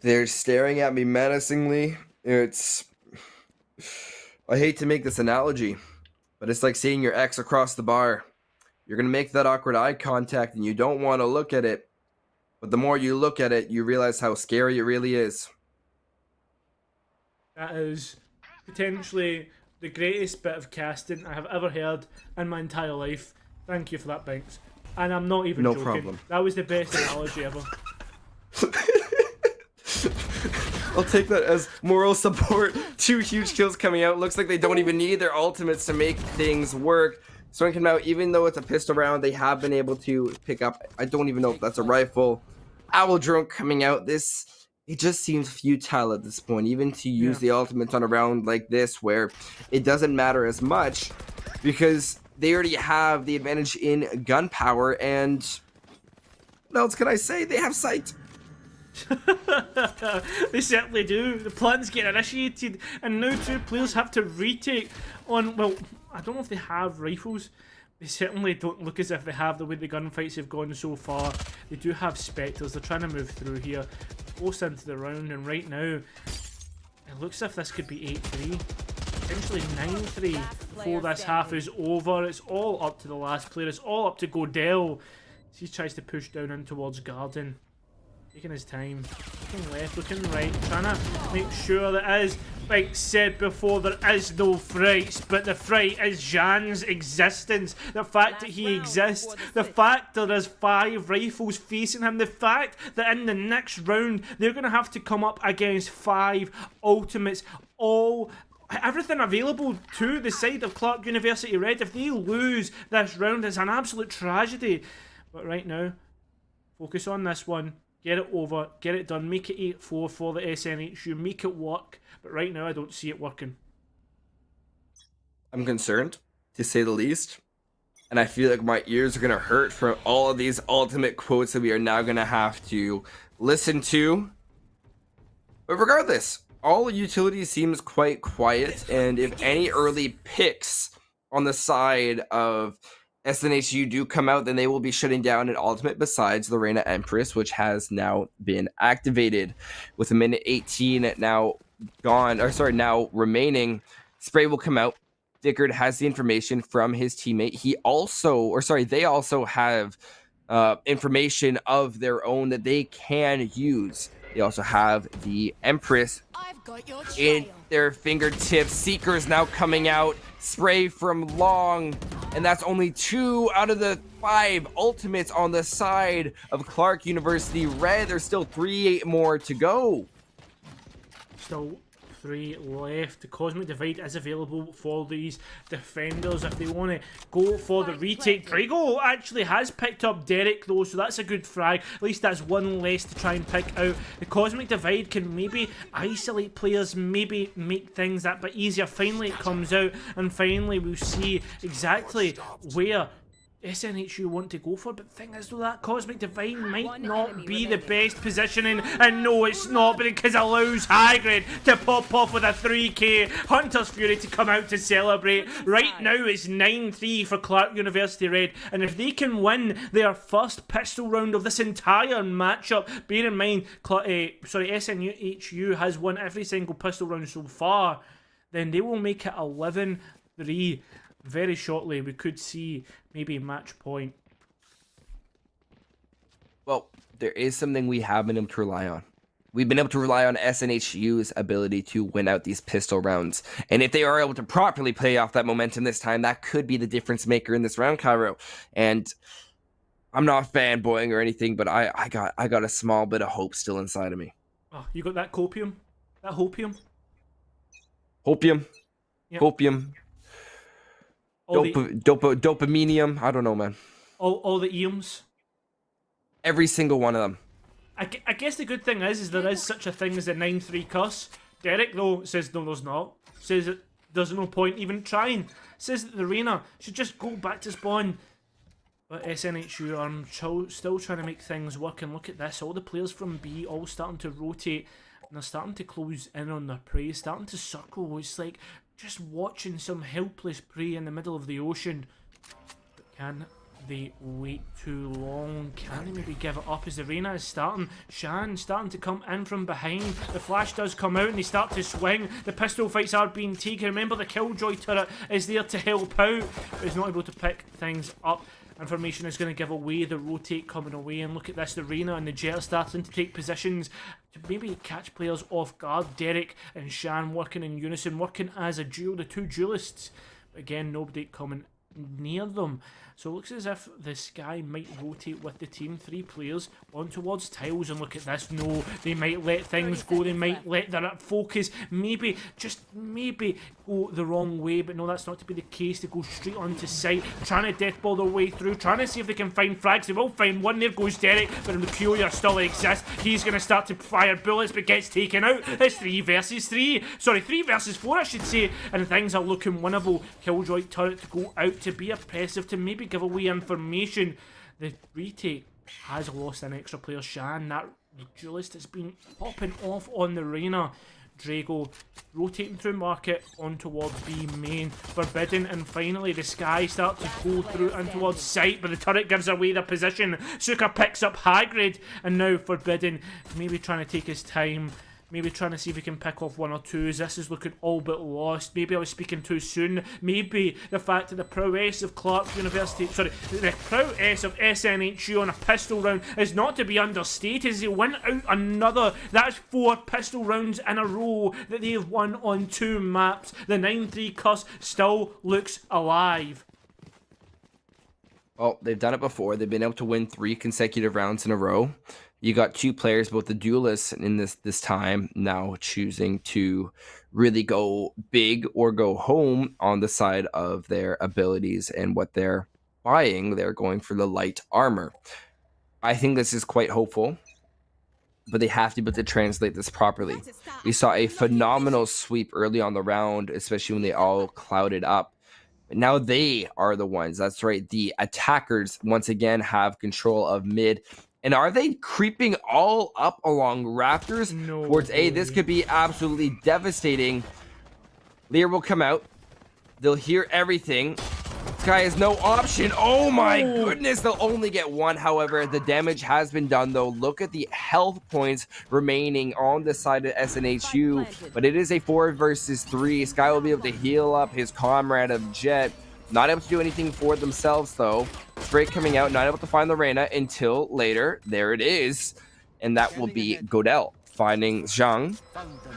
They're staring at me menacingly. I hate to make this analogy, but it's like seeing your ex across the bar. You're going to make that awkward eye contact and you don't want to look at it. But the more you look at it, you realize how scary it really is. That is potentially the greatest bit of casting I have ever heard in my entire life. Thank you for that, Binks. And I'm not even joking. No problem. That was the best analogy ever. I'll take that as moral support. 2 huge kills coming out. Looks like they don't even need their ultimates to make things work. Swing came out, even though it's a pistol round, they have been able to pick up, I don't even know if that's a rifle. Owl Drone coming out. It just seems futile at this point, even to use the ultimates on a round like this, where it doesn't matter as much, because they already have the advantage in gunpowder, and what else can I say? They have sight. They certainly do. The plans get initiated, and now 2 players have to retake on, well, I don't know if they have rifles. They certainly don't look as if they have, the way the gunfights have gone so far. They do have Spectres. They're trying to move through here, close into the round, and right now, it looks as if this could be 8-3. Potentially 9-3 before this half is over. It's all up to the last player. It's all up to Godel. He tries to push down in towards Garden. Taking his time, looking left, looking right, trying to make sure that, as like said before, there is no frights, but the fright is Jan's existence. The fact that he exists, the fact that there's 5 rifles facing him, the fact that in the next round they're going to have to come up against 5 ultimates, all everything available to the side of Clark University Red. If they lose this round, it's an absolute tragedy. But right now, focus on this one. Get it over. Get it done. Make it 8-4 for the SNHU. Make it work. But right now, I don't see it working. I'm concerned, to say the least. And I feel like my ears are going to hurt from all of these ultimate quotes that we are now going to have to listen to. But regardless, all utility seems quite quiet. And if any early picks on the side of SNHU do come out, then they will be shutting down an ultimate besides the Reina Empress, which has now been activated. With a minute 18 now gone, or sorry, now remaining, Spray will come out. Dickard has the information from his teammate. They also have information of their own that they can use. They also have the Empress in their fingertips. Seeker's now coming out. Spray from long. And that's only 2 out of the 5 ultimates on the side of Clark University Red. There's still 3 more to go. Still 3 left. The Cosmic Divide is available for these defenders if they want to go for the retake. Drago actually has picked up Derek though, so that's a good frag. At least that's 1 less to try and pick out. The Cosmic Divide can maybe isolate players, maybe make things that bit easier. Finally it comes out, and finally we'll see exactly where SNHU want to go for. But the thing is though, that Cosmic Divide might not be the best positioning, and no it's not, because it allows Hagrid to pop off with a 3k, Hunter's Fury to come out to celebrate. Right now it's 9-3 for Clark University Red, and if they can win their first pistol round of this entire matchup, bear in mind SNHU has won every single pistol round so far, then they will make it 11-3. Very shortly, we could see maybe match point. Well, there is something we have been able to rely on. We've been able to rely on SNHU's ability to win out these pistol rounds. And if they are able to properly play off that momentum this time, that could be the difference maker in this round, Cairo. And I'm not fanboying or anything, but I got a small bit of hope still inside of me. Oh, you got that copium? That hopium? Hopium. Yep. Hopium. Dopaminium. I don't know, man. All the eums. Every single one of them. I guess the good thing is there is such a thing as a 9-3 curse. Derek though says no, there's not. Says that there's no point even trying. Says that the Reina should just go back to spawn. But SNHU are still trying to make things work, and look at this. All the players from B all starting to rotate, and they're starting to close in on their prey, starting to circle. It's like just watching some helpless prey in the middle of the ocean. But can they wait too long? Can they maybe give it up as the Reina is starting? Shan starting to come in from behind. The flash does come out and they start to swing. The pistol fights are being taken. Remember, the Killjoy turret is there to help out, but is not able to pick things up. Information is going to give away the rotate coming away, and look at this, the Reina and the Jet starting to take positions to maybe catch players off guard. Derek and Shan working in unison, working as a duo, the 2 duelists. But again, nobody coming near them. So it looks as if the Sky might rotate with the team. 3 players on towards tiles, and look at this. No, they might let things go. They might let their focus maybe, just maybe, go the wrong way. But no, that's not to be the case. They go straight onto site, trying to deathball their way through, trying to see if they can find frags. They will find one. There goes Derek, but the Peculiar still exists. He's going to start to fire bullets, but gets taken out. It's 3 versus 3. Sorry, 3 versus 4, I should say. And things are looking winnable. Killjoy turret to go out, to be oppressive, to maybe give away information. The retake has lost an extra player. Shan, that duelist, has been popping off on the Reina. Drago rotating through market on towards B main. Forbidden, and finally the Sky start to go through and towards site, but the turret gives away their position. Suka picks up Hagrid, and now Forbidden maybe trying to take his time. Maybe trying to see if we can pick off 1 or 2s. This is looking all but lost. Maybe I was speaking too soon. Maybe the fact that the prowess of Clark University, the prowess of SNHU on a pistol round is not to be understated, as they win out another. That's 4 pistol rounds in a row that they have won on 2 maps. The 9-3 curse still looks alive. Well, they've done it before. They've been able to win 3 consecutive rounds in a row. You got 2 players, both the duelists in this time, now choosing to really go big or go home on the side of their abilities and what they're buying. They're going for the light armor. I think this is quite hopeful, but they have to be able to translate this properly. We saw a phenomenal sweep early on the round, especially when they all clouded up. But now they are the ones. That's right. The attackers once again have control of mid. And are they creeping all up along Raptors towards A? This could be absolutely devastating. Lear will come out. They'll hear everything. This guy has no option. Oh my goodness. They'll only get one. However, the damage has been done, though. Look at the health points remaining on the side of SNHU. But it is a 4 versus 3. Sky will be able to heal up his comrade of Jet. Not able to do anything for themselves, though. Spray coming out, not able to find the Reyna until later. There it is. And that will be Godel finding Zhang.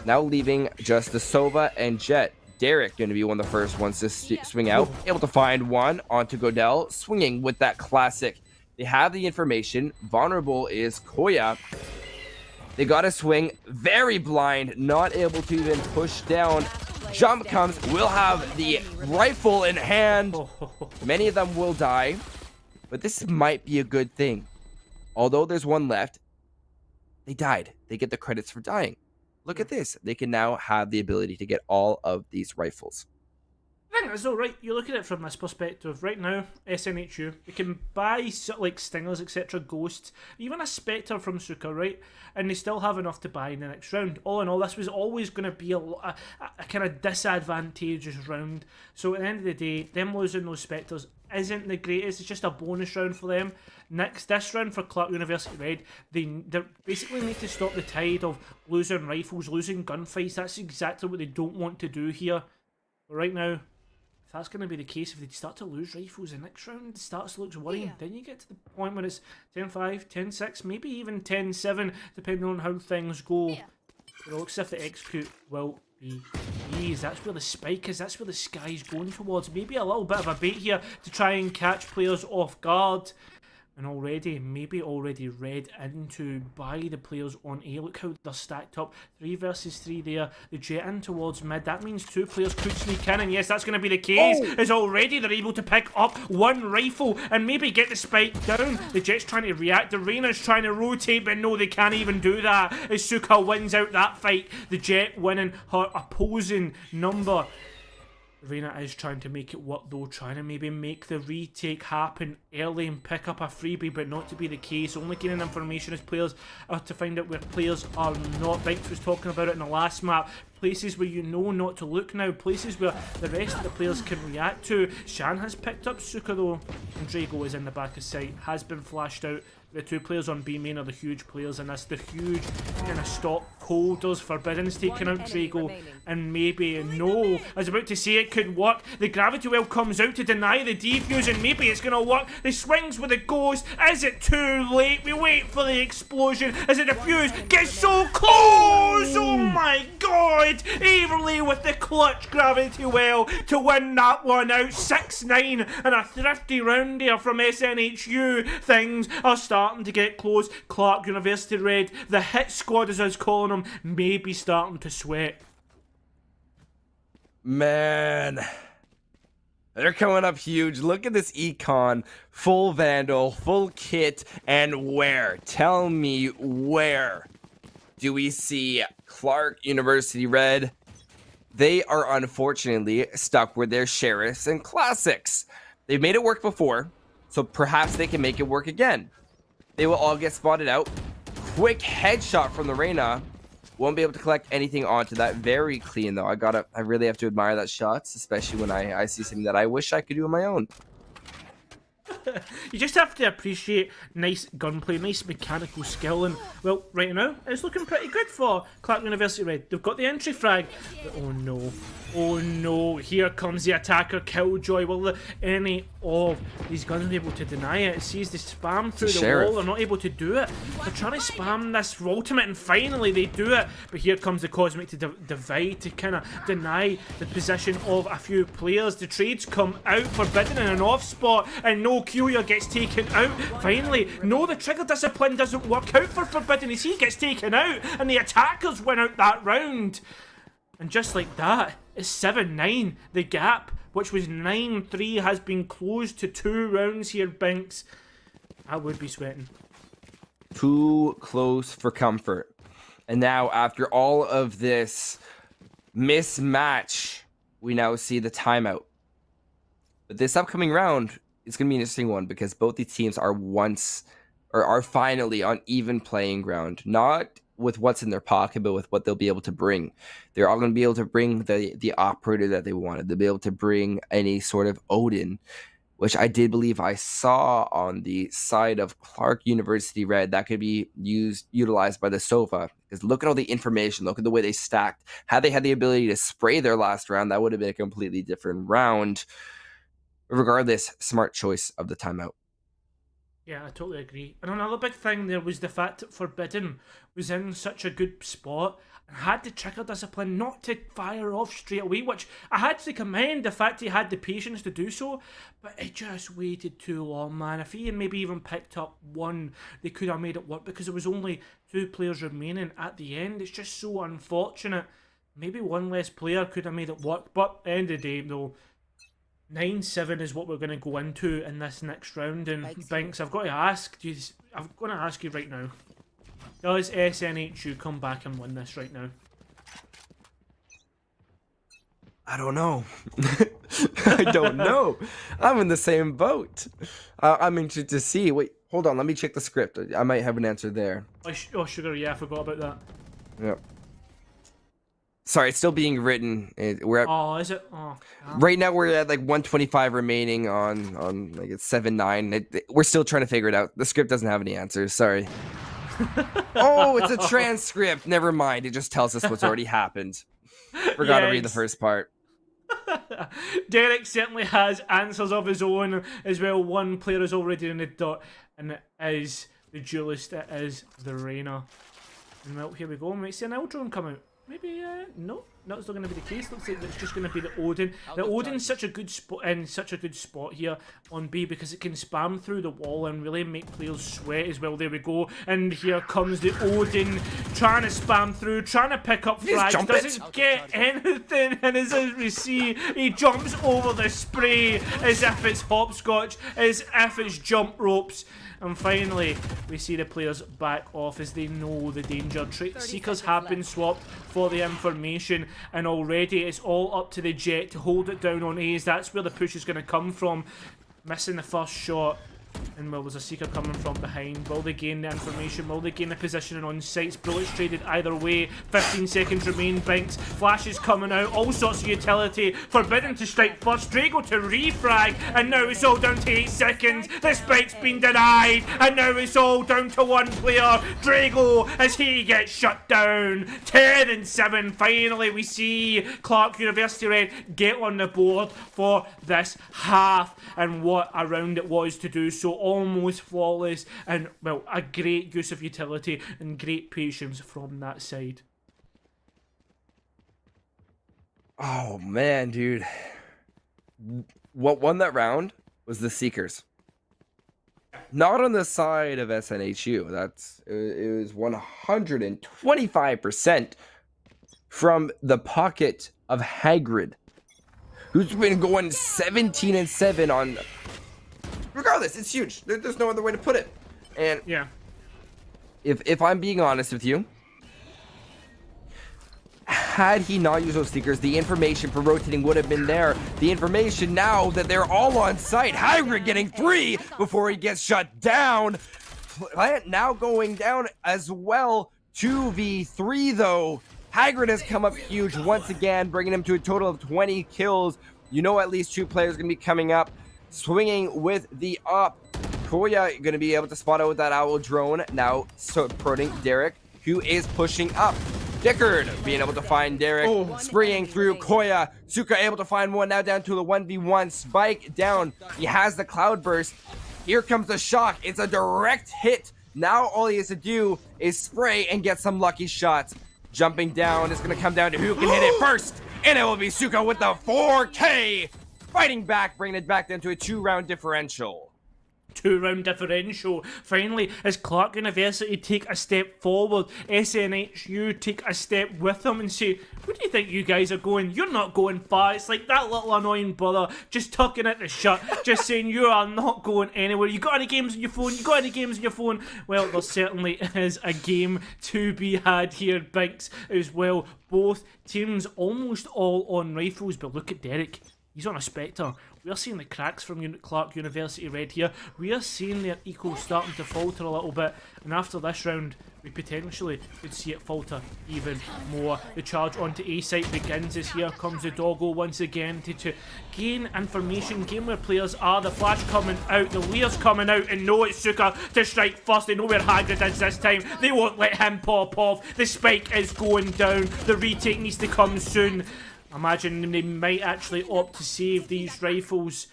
Now leaving just the Sova and Jet. Derek going to be one of the first ones to swing out. Able to find one onto Godel. Swinging with that classic. They have the information. Vulnerable is Koya. They got to swing. Very blind. Not able to even push down. Jump comes. Will have the rifle in hand. Many of them will die. But this might be a good thing. Although there's one left, they died. They get the credits for dying. Look at this. They can now have the ability to get all of these rifles. I think that's all right. You look at it from this perspective. Right now, SNHU, they can buy like Stingers, etc., Ghosts, even a Spectre from Suka, right? And they still have enough to buy in the next round. All in all, this was always going to be a kind of disadvantageous round. So at the end of the day, them losing those Spectres isn't the greatest. It's just a bonus round for them. This round for Clark University Red, they basically need to stop the tide of losing rifles, losing gunfights. That's exactly what they don't want to do here. But right now, if that's going to be the case, if they start to lose rifles in the next round, it starts to look worrying. Then you get to the point where it's 10-5, 10-6, maybe even 10-7, depending on how things go. It looks as if the execute will be easy. That's where the spike is. That's where the sky's going towards. Maybe a little bit of a bait here to try and catch players off guard. And maybe already read into by the players on A. Look how they're stacked up. 3 versus 3 there. The Jet in towards mid. That means 2 players could sneak in. And yes, that's going to be the case. As already they're able to pick up 1 rifle and maybe get the spike down. The Jet's trying to react. The Reyna's trying to rotate, but no, they can't even do that. As Suka wins out that fight. The Jet winning her opposing number. Reyna is trying to make it work though, trying to maybe make the retake happen early and pick up a freebie, but not to be the case. Only gaining information as players are to find out where players are not. Binks was talking about it in the last map. Places where you know not to look now. Places where the rest of the players can react to. Shan has picked up Suka though. And Drago is in the back of sight. Has been flashed out. The 2 players on B main are the huge players, and that's the huge kind of stop holders. Forbidden's taking out Drago, and maybe no. I was about to say it could work. The gravity well comes out to deny the defuse, and maybe it's gonna work. The swings with the ghost. Is it too late? We wait for the explosion as the defuse gets so close. Oh my god! Everly with the clutch gravity well to win that one out. 6-9 and a thrifty round here from SNHU. Things are starting to get close. Clark University Red, the hit squad as I was calling them, may be starting to sweat. Man, they're coming up huge. Look at this econ. Full Vandal, full kit, and where? Tell me where do we see Clark University Red? They are unfortunately stuck with their Sheriffs and Classics. They've made it work before, so perhaps they can make it work again. They will all get spotted out. Quick headshot from the Reyna. Won't be able to collect anything onto that. Very clean though. I really have to admire that shots, especially when I see something that I wish I could do on my own. You just have to appreciate nice gunplay, nice mechanical skill, and well, right now it's looking pretty good for Clark University Red. They've got the entry frag, but oh no, here comes the attacker Killjoy. Will any of these guns be able to deny it? It sees the spam through the wall. They're not able to do it. They're trying to spam this ultimate, and finally they do it. But here comes the Cosmic to divide to kind of deny the position of a few players. The trades come out, Forbidden in an off spot, and no Qia gets taken out. Finally, no, the trigger discipline doesn't work out for Forbidden as he gets taken out, and the attackers win out that round. And just like that, it's 7-9. The gap, which was 9-3, has been closed to 2 rounds here, Binks. I would be sweating. Too close for comfort. And now, after all of this mismatch, we now see the timeout. But this upcoming round is going to be an interesting one because both these teams are finally on even playing ground. Not with what's in their pocket, but with what they'll be able to bring. They're all going to be able to bring the operator that they wanted. They'll be able to bring any sort of Odin, which I did believe I saw on the side of Clark University Red that could be utilized by the Sofa. Because look at all the information, look at the way they stacked. Had they had the ability to spray their last round, that would have been a completely different round. Regardless, smart choice of the timeout. Yeah, I totally agree. And another big thing there was the fact that Forbidden was in such a good spot and had the trigger discipline not to fire off straight away, which I had to commend the fact he had the patience to do so, but it just waited too long, man. If he had maybe even picked up one, they could have made it work because there was only 2 players remaining at the end. It's just so unfortunate. Maybe one less player could have made it work, but at the end of the day, though, 9-7 is what we're going to go into in this next round. And Binks, I'm going to ask you right now, does SNHU come back and win this right now? I don't know. I don't know. I'm in the same boat. I'm interested to see. Wait, hold on. Let me check the script. I might have an answer there. Oh, sugar, yeah, I forgot about that. Yep. Sorry, it's still being written. We're at, oh, is it? Oh, yeah. Right now we're at like 125 remaining on like it's 7-9. We're still trying to figure it out. The script doesn't have any answers. Sorry. Oh, it's a transcript. Never mind. It just tells us what's already happened. Forgot to read the first part. Derek certainly has answers of his own as well. One player is already in the dot, and it is the duelist. It is the Reyna. And well, here we go. We might see an Eldrone come out. Maybe, no, that's not going to be the case. Looks like it's just going to be the Odin. The Odin's such a good spot here on B because it can spam through the wall and really make players sweat as well. There we go. And here comes the Odin trying to spam through, trying to pick up frags. Doesn't get anything. And as we see, he jumps over the spray as if it's hopscotch, as if it's jump ropes. And finally, we see the players back off as they know the danger. Seekers have been swapped for the information, and already it's all up to the Jet to hold it down on A's. That's where the push is going to come from. Missing the first shot. And well, there's a Seeker coming from behind. Will they gain the information? Will they gain the positioning on sites? Bullets traded either way. 15 seconds remain. Binks. Flashes coming out. All sorts of utility. Forbidden to strike first. Drago to refrag. And now it's all down to 8 seconds. The spike's been denied. And now it's all down to 1 player. Drago as he gets shut down. 10-7. Finally, we see Clark University Red get on the board for this half. And what a round it was to do so. Almost flawless, and well, a great use of utility and great patience from that side. Oh man, dude, what won that round was the Seekers, not on the side of SNHU. It was 125% from the pocket of Hagrid, who's been going 17-7 on. Regardless, it's huge. There's no other way to put it. And yeah, if I'm being honest with you, had he not used those Seekers, the information for rotating would have been there. The information now that they're all on site. Hagrid getting 3 before he gets shut down. Plant now going down as well. 2v3 though. Hagrid has come up huge once again, bringing him to a total of 20 kills. You know at least 2 players are going to be coming up. Swinging with the up. Koya going to be able to spot out with that owl drone. Now supporting Derek, who is pushing up. Dickard being able to find Derek. Spraying through Koya. Suka able to find one. Now down to the 1v1. Spike down. He has the cloud burst. Here comes the shock. It's a direct hit. Now all he has to do is spray and get some lucky shots. Jumping down. It's going to come down to who can hit it first. And it will be Suka with the 4K. Fighting back, bringing it back down to a 2-round differential. 2-round differential. Finally, as Clark University take a step forward, SNHU take a step with them and say, where do you think you guys are going? You're not going far. It's like that little annoying brother just tucking at the shirt, just saying you are not going anywhere. You got any games on your phone? You got any games on your phone? Well, there certainly is a game to be had here, Binks, as well. Both teams almost all on rifles, but look at Derek. He's on a Spectre. We are seeing the cracks from Clark University Red here. We are seeing their eco starting to falter a little bit. And after this round, we potentially could see it falter even more. The charge onto A site begins as here comes the doggo once again to gain information, gain where players are. The flash coming out, the Lear's coming out, and no, it's Suka to strike first. They know where Hagrid is this time. They won't let him pop off. The spike is going down. The retake needs to come soon. Imagine they might actually opt to save these rifles,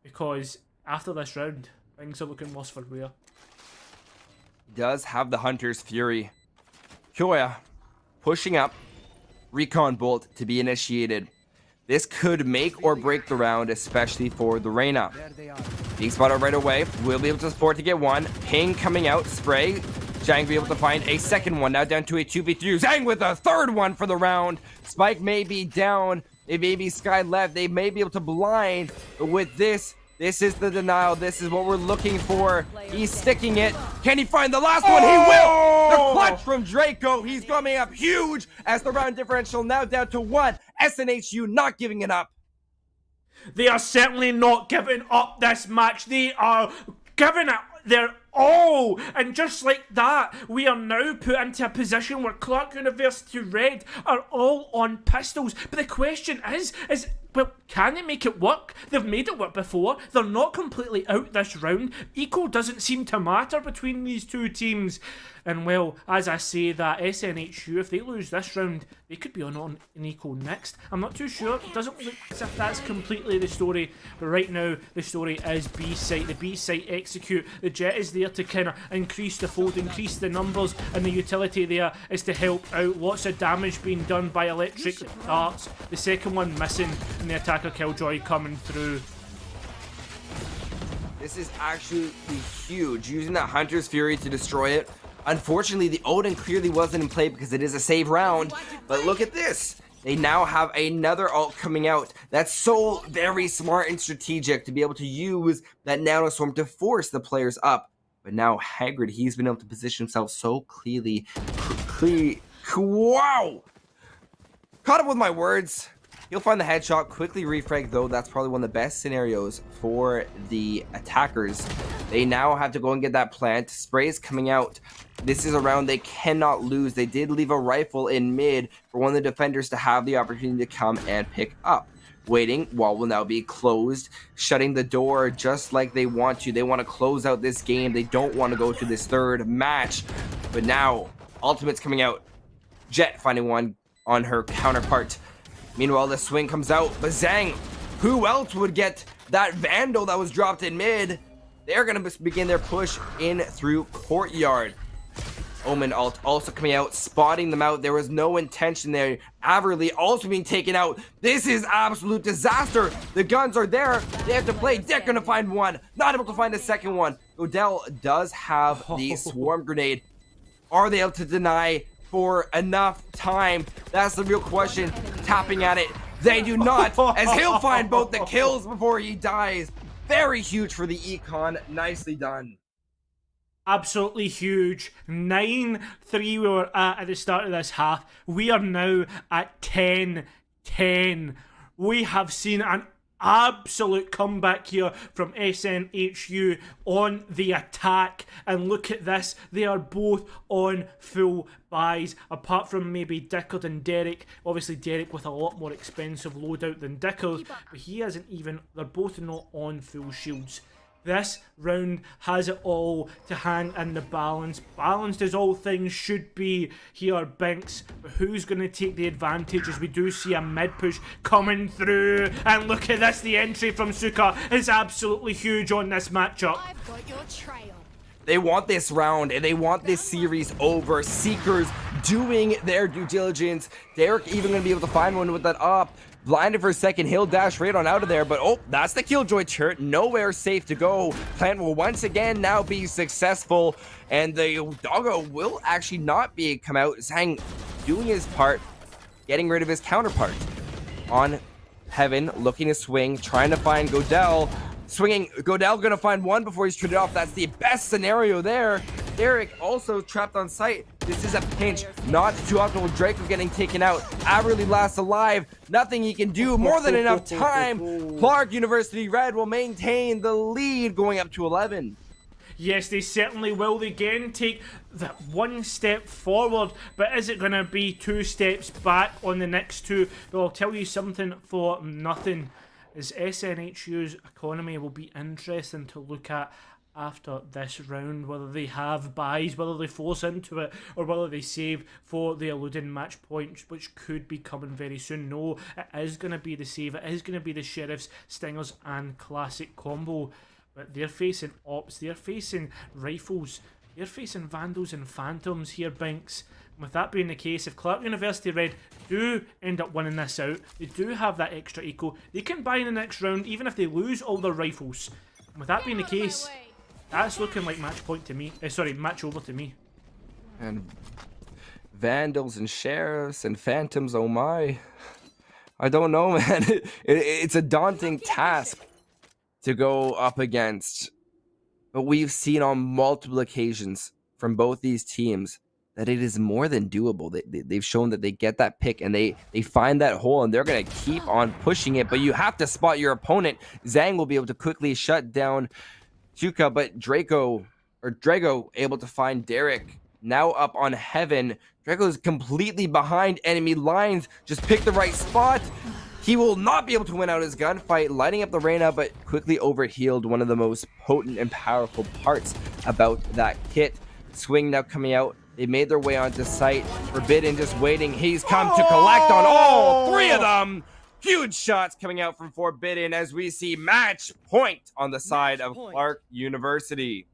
because after this round, things are looking worse for Rhea. Does have the Hunter's Fury. Kyoya pushing up. Recon Bolt to be initiated. This could make or break the round, especially for the Reyna. Being spotted right away. Will be able to support to get one. Ping coming out. Spray. Zhang be able to find a second one. Now down to a 2v3. Zhang with a third one for the round. Spike may be down. It may be Sky left. They may be able to blind. But with this is the denial. This is what we're looking for. He's sticking it. Can he find the last one? He will! The clutch from Draco. He's coming up huge as the round differential now down to 1. SNHU not giving it up. They are certainly not giving up this match. They are giving it their all. And just like that, we are now put into a position where Clark University Red are all on pistols. But the question is, well, can they make it work? They've made it work before. They're not completely out this round. Eco doesn't seem to matter between these two teams. And well, as I say that, SNHU, if they lose this round, they could be on an Eco next. I'm not too sure. It doesn't look as if that's completely the story. But right now, the story is B site. The B site execute. The Jet is there to kind of increase the fold, increase the numbers, and the utility there is to help out. Lots of damage being done by electric darts. The second one missing, and the attacker Killjoy coming through. This is actually huge. Using that Hunter's Fury to destroy it. Unfortunately, the Odin clearly wasn't in play because it is a save round. But look at this. They now have another ult coming out. That's so very smart and strategic to be able to use that Nanoswarm to force the players up. But now Hagrid, he's been able to position himself so clearly. Wow! Caught up with my words. He'll find the headshot, quickly refrag though. That's probably one of the best scenarios for the attackers. They now have to go and get that plant. Sprays coming out. This is a round they cannot lose. They did leave a rifle in mid for one of the defenders to have the opportunity to come and pick up. Waiting, wall will now be closed, shutting the door just like they want to. They want to close out this game. They don't want to go to this third match. But now, ultimate's coming out. Jet finding one on her counterpart. Meanwhile, the swing comes out, but Zhang, who else would get that Vandal that was dropped in mid? They're going to begin their push in through Courtyard. Omen ult also coming out, spotting them out. There was no intention there. Averly also being taken out. This is absolute disaster. The guns are there. They have to play. They're going to find one. Not able to find a second one. Odell does have the swarm grenade. Are they able to deny for enough time? That's the real question. Tapping at it. They do not, as he'll find both the kills before he dies. Very huge for the Econ. Nicely done. Absolutely huge. 9-3 we were at the start of this half. We are now at 10-10. We have seen an absolute comeback here from SNHU on the attack. And look at this. They are both on full buys, apart from maybe Dickard and Derek. Obviously Derek with a lot more expensive loadout than Dickard, but he hasn't even, they're both not on full shields. This round has it all to hang in the balance. Balanced as all things should be here, Binks. But who's going to take the advantage as we do see a mid push coming through? And look at this, the entry from Suka is absolutely huge on this matchup. I've got your trail. They want this round and they want this series over. Seekers doing their due diligence. Derek even going to be able to find one with that up. blinded for a second. He'll dash right on out of there, but oh, that's the Killjoy turret. Nowhere safe to go. Plant will once again now be successful, and the doggo will actually not be come out. Zhang doing his part, getting rid of his counterpart. On Heaven, looking to swing, trying to find Godel. Swinging, Godel gonna find one before he's traded off. That's the best scenario there. Derek also trapped on site. This is a pinch. Not too optimal. Draco getting taken out. Averly last alive. Nothing he can do. More than enough time. Clark University Red will maintain the lead going up to 11. Yes, they certainly will. They again take that one step forward, but is it going to be 2 steps back on the next 2? But I'll tell you something for nothing. Is SNHU's economy will be interesting to look at after this round, whether they have buys, whether they force into it, or whether they save for the eluding match point, which could be coming very soon. No, it is going to be the save. It is going to be the Sheriffs, Stingers, and Classic combo. But they're facing Ops, they're facing Rifles, they're facing Vandals and Phantoms here, Binks. With that being the case, if Clark University Red do end up winning this out, they do have that extra eco, they can buy in the next round even if they lose all their rifles. And with that being the case, that's looking like match point to me. Sorry, match over to me. And Vandals and Sheriffs and Phantoms, oh my. I don't know, man. It's a daunting task to go up against. But we've seen on multiple occasions from both these teams that it is more than doable. They've shown that they get that pick and they find that hole and they're going to keep on pushing it. But you have to spot your opponent. Zhang will be able to quickly shut down Chuka, but Drago able to find Derek. Now up on Heaven. Drago is completely behind enemy lines. Just pick the right spot. He will not be able to win out his gunfight, lighting up the Reyna, but quickly overhealed, one of the most potent and powerful parts about that kit. Swing now coming out. They made their way onto site. Forbidden just waiting. He's come to collect on all 3 of them. Huge shots coming out from Forbidden as we see match point on the side of Clark University.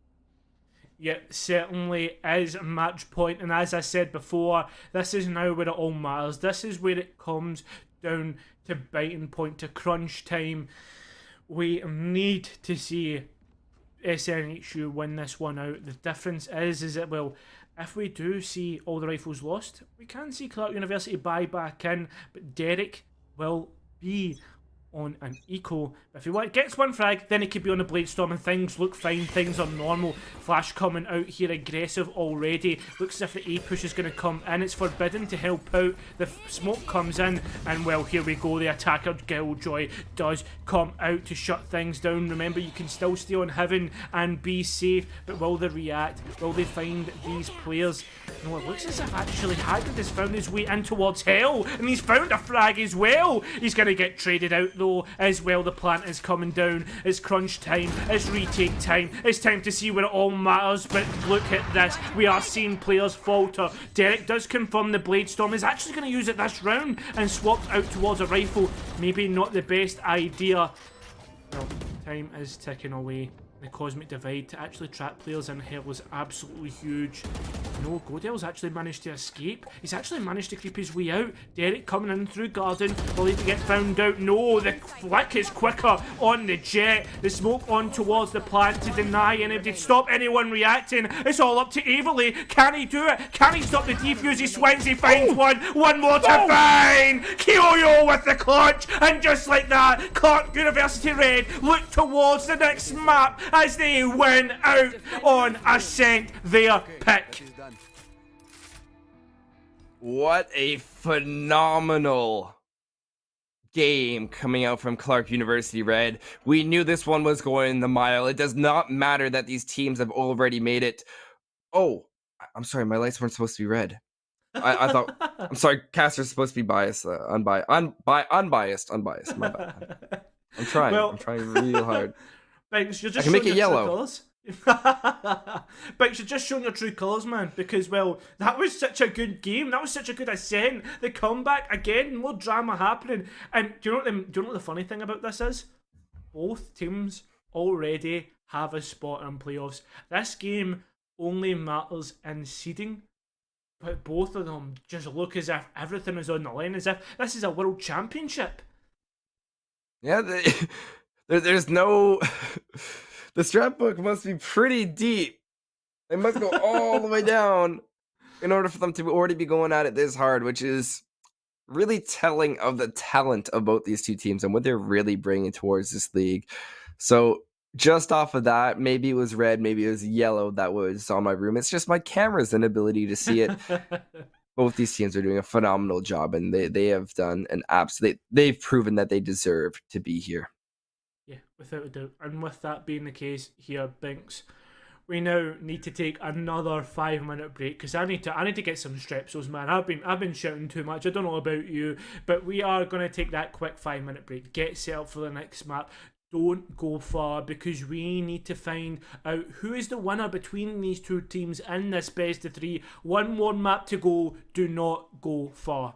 Yeah, certainly is match point. And as I said before, this is now where it all matters. This is where it comes down to biting point, to crunch time. We need to see SNHU win this one out. The difference is that, well, if we do see all the rifles lost, we can see Clark University buy back in, but Derek will be on an eco. If he gets one frag, then he could be on a Bladestorm and things look fine, things are normal. Flash coming out here aggressive already. Looks as if the A push is going to come in. It's Forbidden to help out. The smoke comes in and well, here we go. The attacker Killjoy does come out to shut things down. Remember, you can still stay on Heaven and be safe, but will they react? Will they find these players? No, it looks as if actually Haggard has found his way in towards Hell, and he's found a frag as well. He's going to get traded out though as well. The plant is coming down. It's crunch time. It's retake time. It's time to see where it all matters. But look at this. We are seeing players falter. Derek does confirm the Bladestorm is actually going to use it this round and swapped out towards a rifle. Maybe not the best idea. Well, time is ticking away. The Cosmic Divide to actually trap players in Hell is absolutely huge. No, Godel's actually managed to escape. He's actually managed to creep his way out. Derek coming in through Garden. Will he get found out? No, the flick is quicker on the Jet. The smoke on towards the plant to deny anybody, stop anyone reacting. It's all up to Averly. Can he do it? Can he stop the defuse? He swings, he finds one. One more to find. Kyoyo with the clutch. And just like that, Clark University Red look towards the next map as they win out on Ascent their pick. What a phenomenal game coming out from Clark University Red. We knew this one was going the mile. It does not matter that these teams have already made it. Oh, I'm sorry, my lights weren't supposed to be red. I thought, I'm sorry, caster's supposed to be biased, unbiased. My bad. I'm trying real hard. Banks, you're just I can make it yellow. Banks, you're just showing your true colours, man. Because, well, that was such a good game. That was such a good ascent. The comeback, again, more drama happening. And do you know what the funny thing about this is? Both teams already have a spot in playoffs. This game only matters in seeding. But both of them just look as if everything is on the line. As if this is a world championship. Yeah, there's no. The strat book must be pretty deep. They must go all the way down in order for them to already be going at it this hard, which is really telling of the talent of both these two teams and what they're really bringing towards this league. So just off of that, maybe it was red, maybe it was yellow that was on my room. It's just my camera's inability to see it. Both these teams are doing a phenomenal job, and they have done an absolute. They've proven that they deserve to be here. Yeah, without a doubt. And with that being the case here, Binks, we now need to take another 5-minute break because I need to get some strepsils, man. I've been shouting too much. I don't know about you, but we are gonna take that quick 5-minute break. Get set up for the next map. Don't go far because we need to find out who is the winner between these two teams in this best of 3. One more map to go. Do not go far.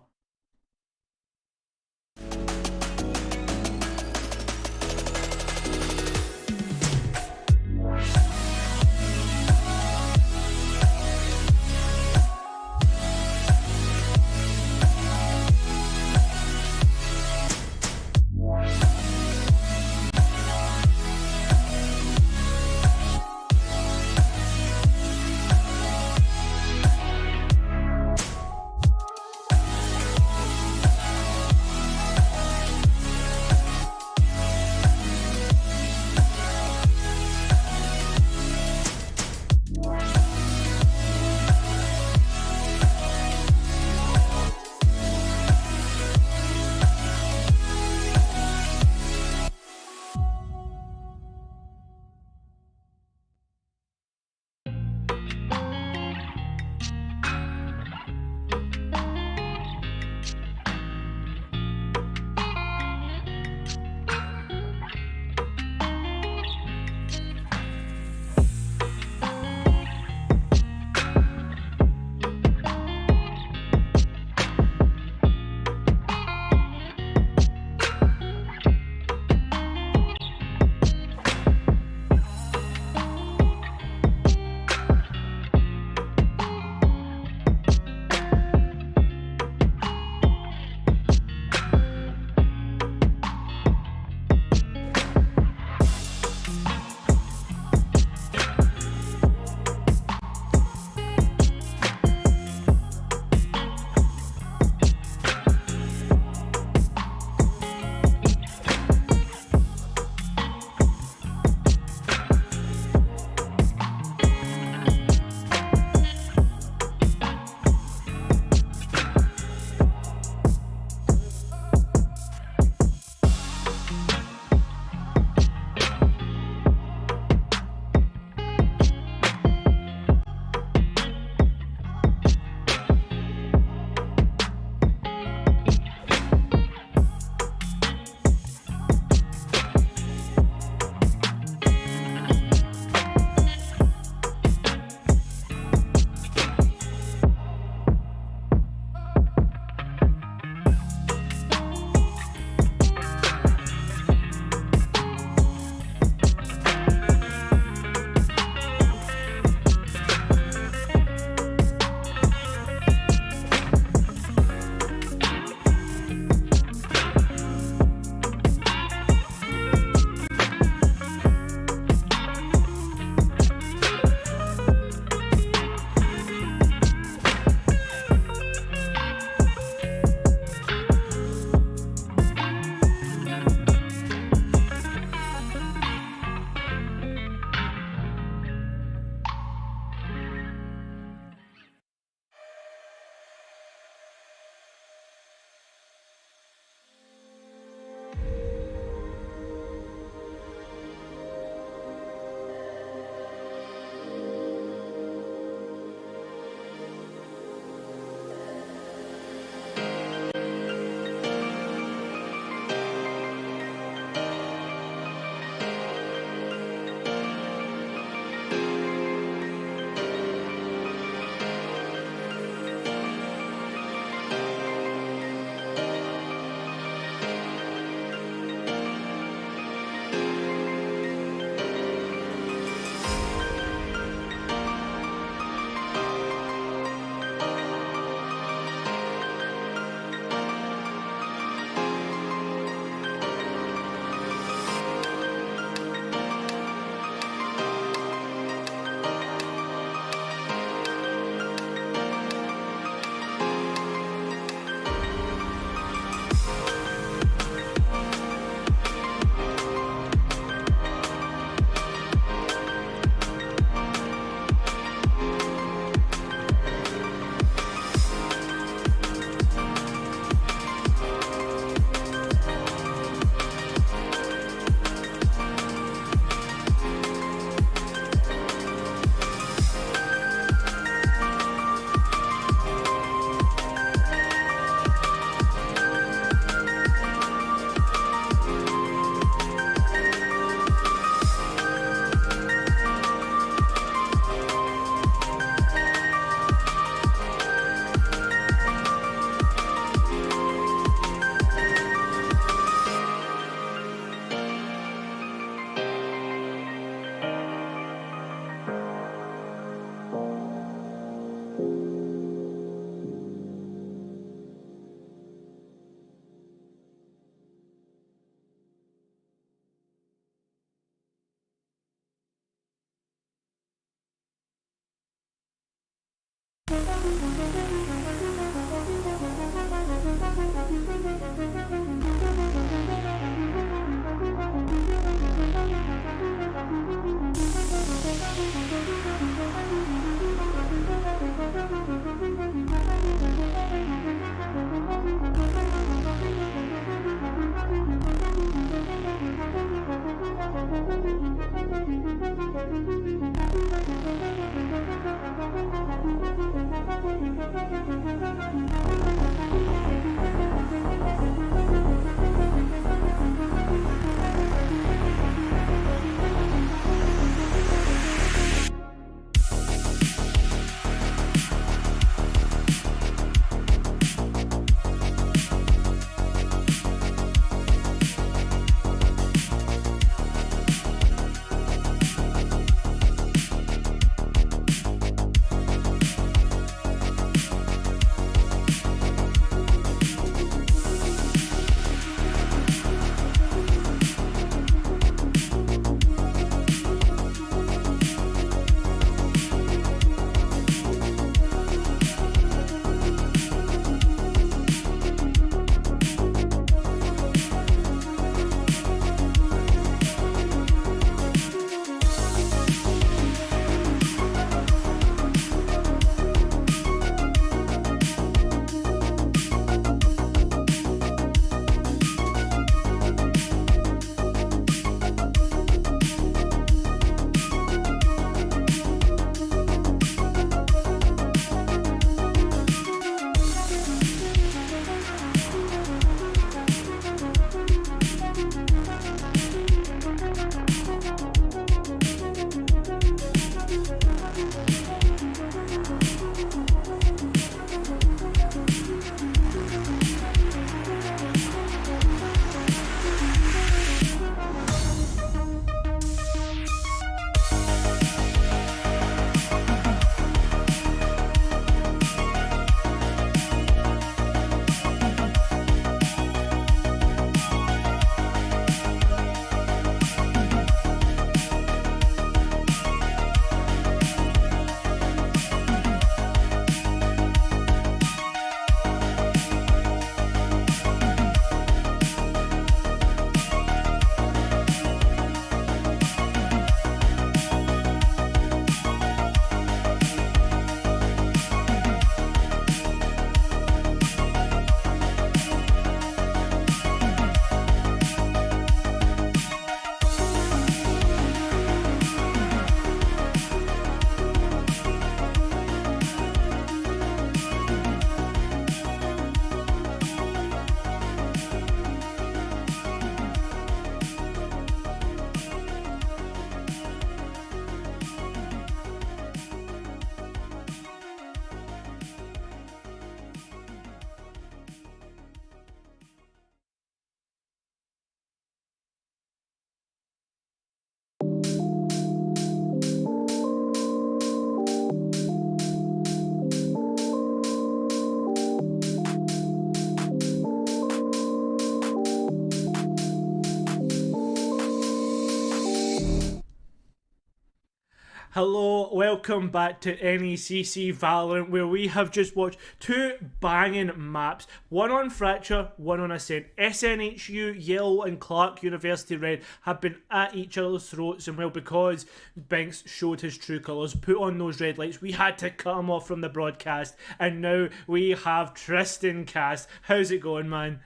Hello, welcome back to NECC Valorant, where we have just watched two banging maps, one on Fracture, one on Ascent. SNHU, Yellow and Clark University Red have been at each other's throats, and well, because Banks showed his true colours, put on those red lights, we had to cut him off from the broadcast, and now we have Tristan Cast. How's it going, man?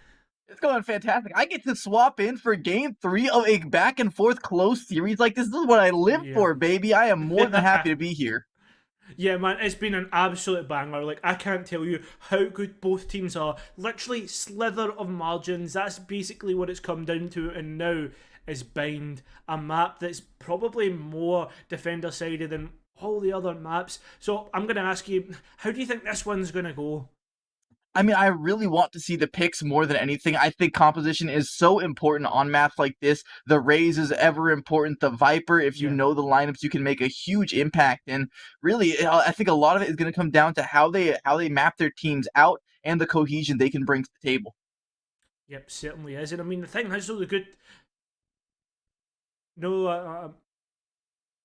It's going fantastic. I get to swap in for game 3 of a back and forth close series like this. This is what I live for, baby. I am more than happy to be here. Yeah, man, it's been an absolute banger. Like, I can't tell you how good both teams are. Literally, slither of margins. That's basically what it's come down to. And now is Bind, a map that's probably more defender-sided than all the other maps. So I'm going to ask you, how do you think this one's going to go? I mean, I really want to see the picks more than anything. I think composition is so important on maps like this. The Raze is ever important. The Viper, if you know the lineups, you can make a huge impact. And really, I think a lot of it is going to come down to how they map their teams out and the cohesion they can bring to the table. Yep, certainly is. And I mean, the thing is, though, the good... No,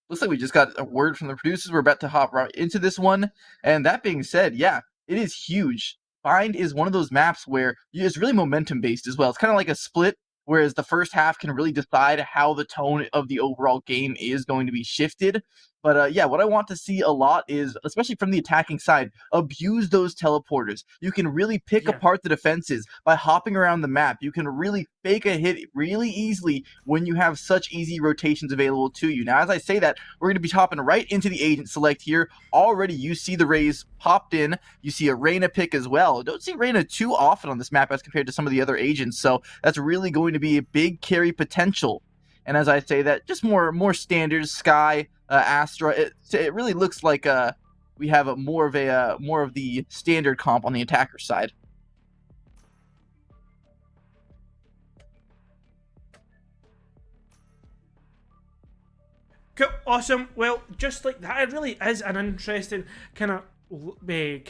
looks like we just got a word from the producers. We're about to hop right into this one. And that being said, yeah, it is huge. Find is one of those maps where it's really momentum based as well. It's kind of like a split, whereas the first half can really decide how the tone of the overall game is going to be shifted. But yeah, what I want to see a lot is, especially from the attacking side, abuse those teleporters. You can really pick apart the defenses by hopping around the map. You can really fake a hit really easily when you have such easy rotations available to you. Now, as I say that, we're going to be hopping right into the agent select here. Already, you see the Rays popped in. You see a Reyna pick as well. Don't see Reyna too often on this map as compared to some of the other agents, so that's really going to be a big carry potential. And as I say that, just more standard Sky, Astra. It really looks like we have more of the standard comp on the attacker side. Cool, awesome. Well, just like that, it really is an interesting kind of way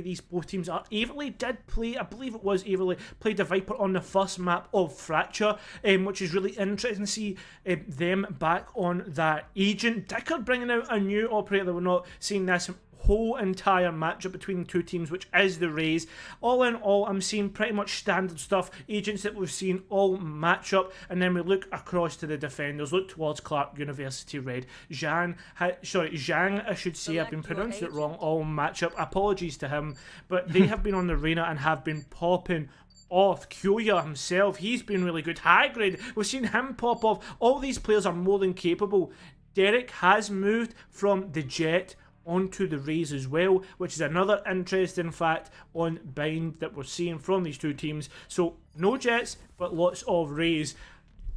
these both teams are. Everly did play, I believe it was Everly, played the Viper on the first map of Fracture, which is really interesting to see them back on that agent. Dickard bringing out a new operator. We're not seeing this whole entire matchup between the two teams, which is the Rays. All in all, I'm seeing pretty much standard stuff, agents that we've seen all matchup, and then we look across to the defenders, look towards Clark University Red. Zhang, I should say, I've been pronouncing it wrong, all matchup, apologies to him, but they have been on the arena and have been popping off. Kyoya himself, he's been really good. High grade, we've seen him pop off. All these players are more than capable. Derek has moved from the Jet onto the Rays as well, which is another interesting fact on Bind that we're seeing from these two teams. So no Jets, but lots of Rays.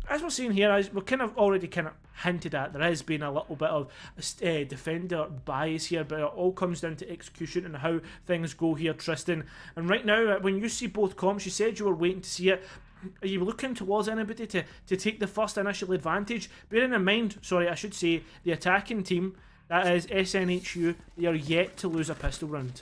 As we're seeing here, as we're already hinted at, there has been a little bit of defender bias here, but it all comes down to execution and how things go here, Tristan. And right now, when you see both comps, you said you were waiting to see it. Are you looking towards anybody to take the first initial advantage? Bearing in mind, sorry, I should say, the attacking team, that is SNHU, they are yet to lose a pistol round.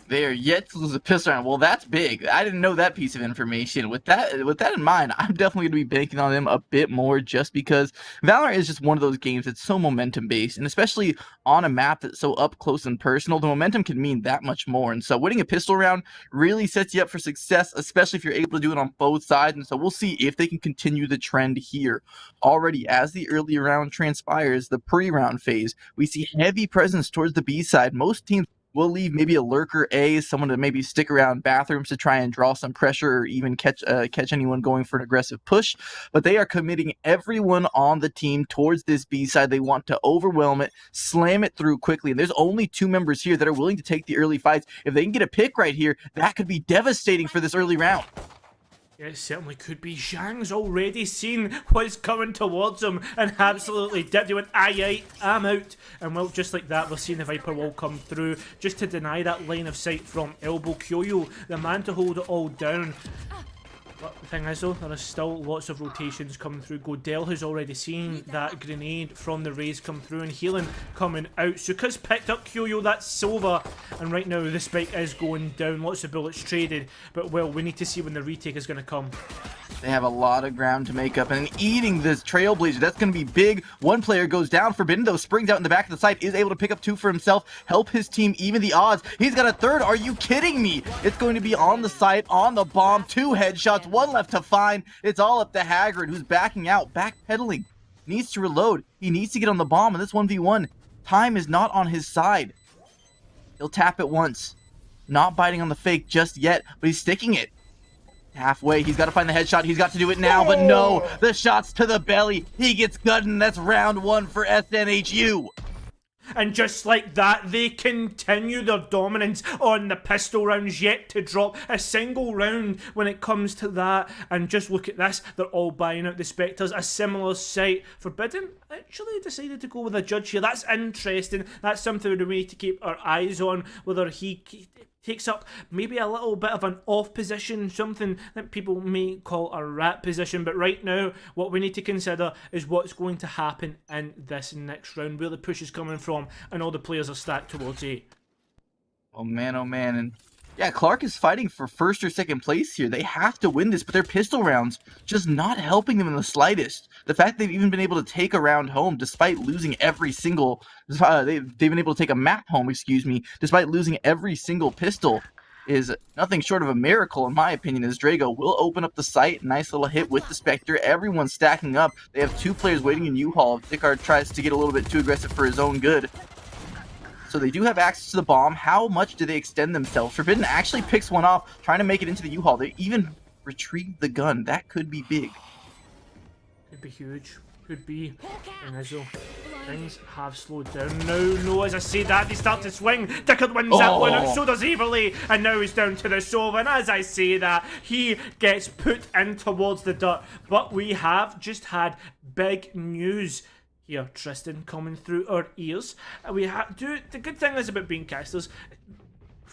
They are yet to lose a pistol round. Well, that's big. I didn't know that piece of information. With that in mind, I'm definitely going to be banking on them a bit more, just because Valorant is just one of those games that's so momentum based, and especially on a map that's so up close and personal, the momentum can mean that much more. And so winning a pistol round really sets you up for success, especially if you're able to do it on both sides. And so we'll see if they can continue the trend here. Already, as the early round transpires, the pre-round phase, we see heavy presence towards the B side. Most teams will leave maybe a lurker A, someone to maybe stick around bathrooms to try and draw some pressure or even catch anyone going for an aggressive push. But they are committing everyone on the team towards this B side. They want to overwhelm it, slam it through quickly. And there's only 2 members here that are willing to take the early fights. If they can get a pick right here, that could be devastating for this early round. Yeah, it certainly could be. Zhang's already seen what's coming towards him and absolutely dipped. He went, aye, I'm out. And well, just like that, we're seeing the Viper wall come through just to deny that line of sight from Elbow. Kyoyo, the man to hold it all down. But the thing is though, there is still lots of rotations coming through. Godel has already seen that grenade from the Rays come through, and healing coming out. Suka's picked up Kyoyo, that's Silva, and right now the spike is going down. Lots of bullets traded, but well, we need to see when the retake is going to come. They have a lot of ground to make up, and eating this Trailblazer, that's going to be big. One player goes down. Forbidden, though, springs out in the back of the site, is able to pick up 2 for himself, help his team even the odds. He's got a third. Are you kidding me? It's going to be on the site, on the bomb, 2 headshots, 1 left to find. It's all up to Haggard, who's backing out, backpedaling. Needs to reload. He needs to get on the bomb, and this 1v1, time is not on his side. He'll tap it once. Not biting on the fake just yet, but he's sticking it. Halfway, he's got to find the headshot. He's got to do it now, but no, the shots to the belly. He gets gutted, and that's round 1 for SNHU. And just like that, they continue their dominance on the pistol rounds, yet to drop a single round when it comes to that. And just look at this, they're all buying out the Spectres, a similar sight. Forbidden actually decided to go with a judge here. That's interesting. That's something we need to keep our eyes on, whether he takes up maybe a little bit of an off position, something that people may call a rat position. But right now, what we need to consider is what's going to happen in this next round, where the push is coming from, and all the players are stacked towards A. Oh man, and Yeah, Clark is fighting for first or second place here. They have to win this, but their pistol rounds just not helping them in the slightest. The fact they've even been able to take a round home despite losing every single... they've been able to take a map home, excuse me, despite losing every single pistol is nothing short of a miracle, in my opinion, as Drago will open up the site. Nice little hit with the Spectre. Everyone's stacking up. They have 2 players waiting in U-Haul. Dicard tries to get a little bit too aggressive for his own good. So they do have access to the bomb. How much do they extend themselves? Forbidden actually picks one off, trying to make it into the U-Haul. They even retrieve the gun. That could be big. Could be huge. Could be. And as though things have slowed down now. No, as I say that, they start to swing. Dickard wins that one out, so does Everly. And now he's down to the Sova. And as I say that, he gets put in towards the dirt. But we have just had big news here, Tristan, coming through our ears. We have the good thing is about being casters,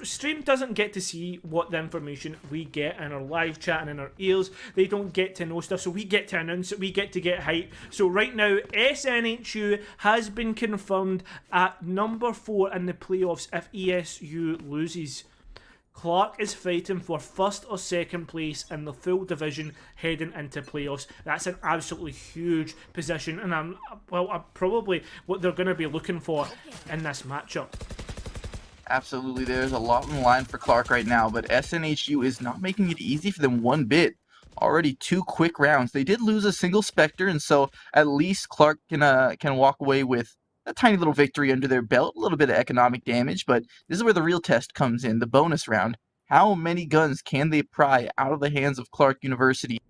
stream doesn't get to see what the information we get in our live chat and in our ears. They don't get to know stuff, so we get to announce it, we get to get hype. So right now, SNHU has been confirmed at number 4 in the playoffs if ESU loses. Clark is fighting for first or second place in the full division heading into playoffs. That's an absolutely huge position, and I'm probably what they're going to be looking for in this matchup. Absolutely, there's a lot on the line for Clark right now, but SNHU is not making it easy for them one bit. Already 2 quick rounds. They did lose a single Spectre, and so at least Clark can walk away with a tiny little victory under their belt, a little bit of economic damage, but this is where the real test comes in, the bonus round. How many guns can they pry out of the hands of Clark University?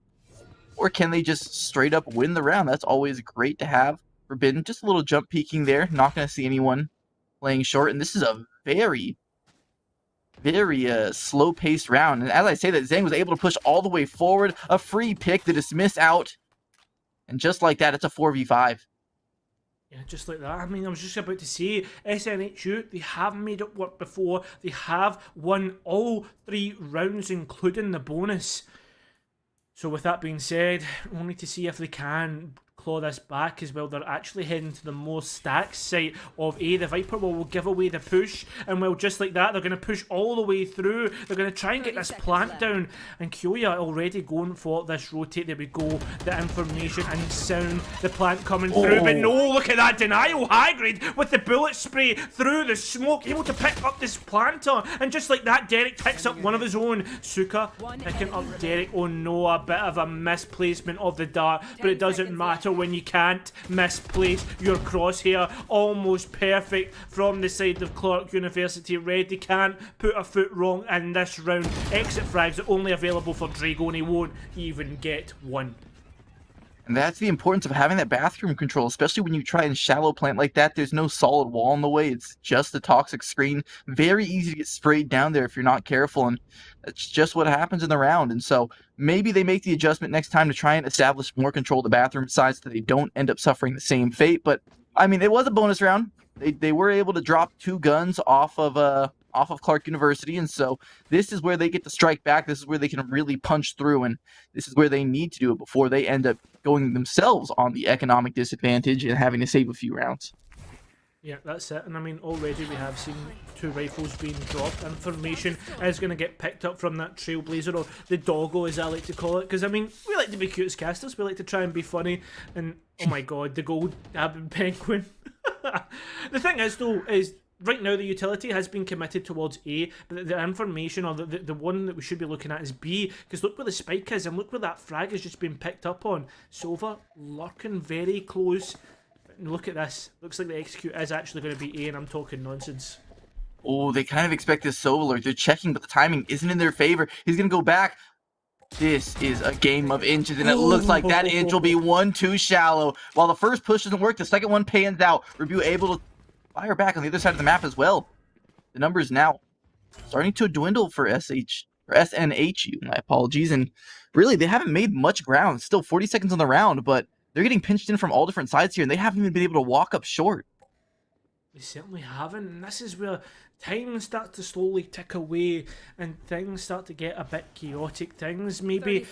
Or can they just straight up win the round? That's always great to have. Forbidden, just a little jump peeking there, not going to see anyone playing short, and this is a very slow-paced round. And as I say that, Zhang was able to push all the way forward, a free pick, the dismiss out, and just like that, it's a 4v5. Yeah, just like that. I mean, I was just about to say, SNHU, they have made it work before. They have won all 3 rounds, including the bonus. So with that being said, only to see if they can claw this back as well. They're actually heading to the more stacked site of A. The Viper will give away the push, and well, just like that, they're going to push all the way through. They're going to try and get this plant down, and Kyoya already going for this rotate. There we go, the information and sound, the plant coming through, but no, look at that denial. High grade with the bullet spray through the smoke, able to pick up this planter, and just like that, Derek picks up one of his own. Suka picking up Derek. Oh no, a bit of a misplacement of the dart, but it doesn't matter when you can't misplace your crosshair. Almost perfect from the side of Clark University. Reddy can't put a foot wrong in this round. Exit frags are only available for Drago, and he won't even get one. And that's the importance of having that bathroom control, especially when you try and shallow plant like that. There's no solid wall in the way. It's just a toxic screen. Very easy to get sprayed down there if you're not careful, and that's just what happens in the round. And so maybe they make the adjustment next time to try and establish more control of the bathroom side so that they don't end up suffering the same fate. But, I mean, it was a bonus round. They were able to drop 2 guns off of Clark University, and so this is where they get to strike back. This is where they can really punch through, and this is where they need to do it before they end up going themselves on the economic disadvantage and having to save a few rounds. Yeah, that's it. And I mean, already we have seen 2 rifles being dropped. Information is going to get picked up from that Trailblazer, or the doggo as I like to call it, because I mean, we like to be cute as casters, we like to try and be funny, and oh my god, the gold dabbing penguin. The thing is though, is right now the utility has been committed towards A, but the information, or the one that we should be looking at, is B, because look where the spike is, and look where that frag has just been picked up on. Sova lurking very close. Look at this. Looks like the execute is actually going to be A, and I'm talking nonsense. Oh, they kind of expect this Sova alert. They're checking, but the timing isn't in their favor. He's going to go back. This is a game of inches, and it looks like that inch will be 1 too shallow. While the first push doesn't work, the second one pans out. Review able to fire back on the other side of the map as well. The numbers now starting to dwindle for SNHU. My apologies. And really, they haven't made much ground. Still 40 seconds on the round, but they're getting pinched in from all different sides here, and they haven't even been able to walk up short. They certainly haven't, and this is where time starts to slowly tick away and things start to get a bit chaotic. Things maybe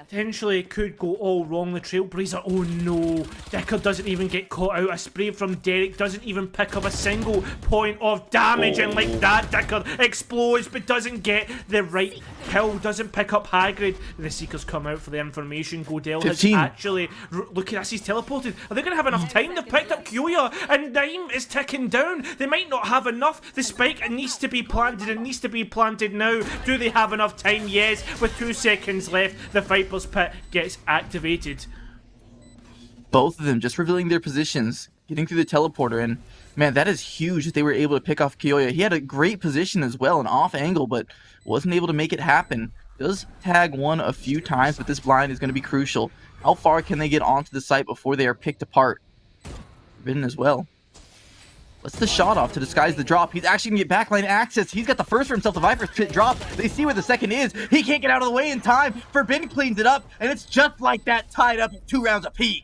potentially could go all wrong. The Trailblazer, oh no, Dicker doesn't even get caught out. A spray from Derek doesn't even pick up a single point of damage, and like that, Dicker explodes but doesn't get the right kill, doesn't pick up high grade. The Seekers come out for the information. Godel has actually, look at this, he's teleported. Are they going to have enough time? They've picked up Kyoya and time is ticking down. They might not have enough. The spike needs to be planted and needs to be planted now. Do they have enough time? Yes, with 2 seconds left, the Viper's Pit gets activated. Both of them just revealing their positions, getting through the teleporter, and man, that is huge that they were able to pick off Kyoya. He had a great position as well, an off angle, but wasn't able to make it happen. Does tag one a few times, but this blind is going to be crucial. How far can they get onto the site before they are picked apart? Forbidden as well. Let's the shot off to disguise the drop. He's actually going to get backline access. He's got the first for himself. The Viper's Pit drop. They see where the second is. He can't get out of the way in time. Forbidden cleans it up, and it's just like that, tied up 2 rounds apiece.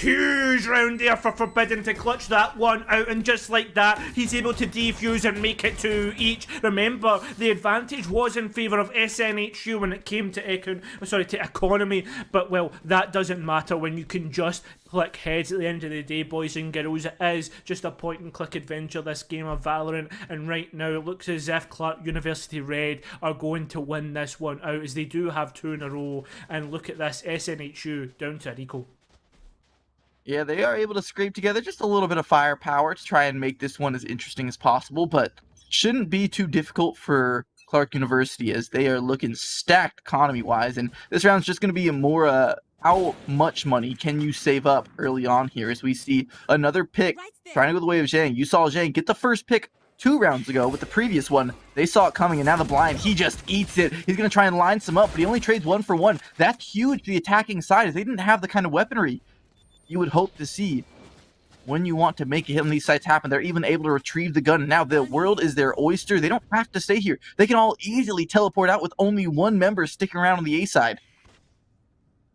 Huge round there for Forbidden to clutch that one out, and just like that, he's able to defuse and make it 2 each. Remember, the advantage was in favour of SNHU when it came to economy, but well, that doesn't matter when you can just click heads at the end of the day, boys and girls. It is just a point and click adventure, this game of Valorant, and right now it looks as if Clark University Red are going to win this one out, as they do have 2 in a row. And look at this, SNHU down to a Rico. Yeah, they are able to scrape together just a little bit of firepower to try and make this one as interesting as possible, but shouldn't be too difficult for Clark University, as they are looking stacked economy-wise, and this round's just going to be a more, how much money can you save up early on here, as we see another pick trying to go the way of Zhang. You saw Zhang get the first pick 2 rounds ago with the previous one. They saw it coming, and now the blind, he just eats it. He's going to try and line some up, but he only trades 1 for 1. That's huge to the attacking side, as they didn't have the kind of weaponry you would hope to see when you want to make a hit on these sites happen. They're even able to retrieve the gun. Now the world is their oyster. They don't have to stay here. They can all easily teleport out with only 1 member sticking around on the A side.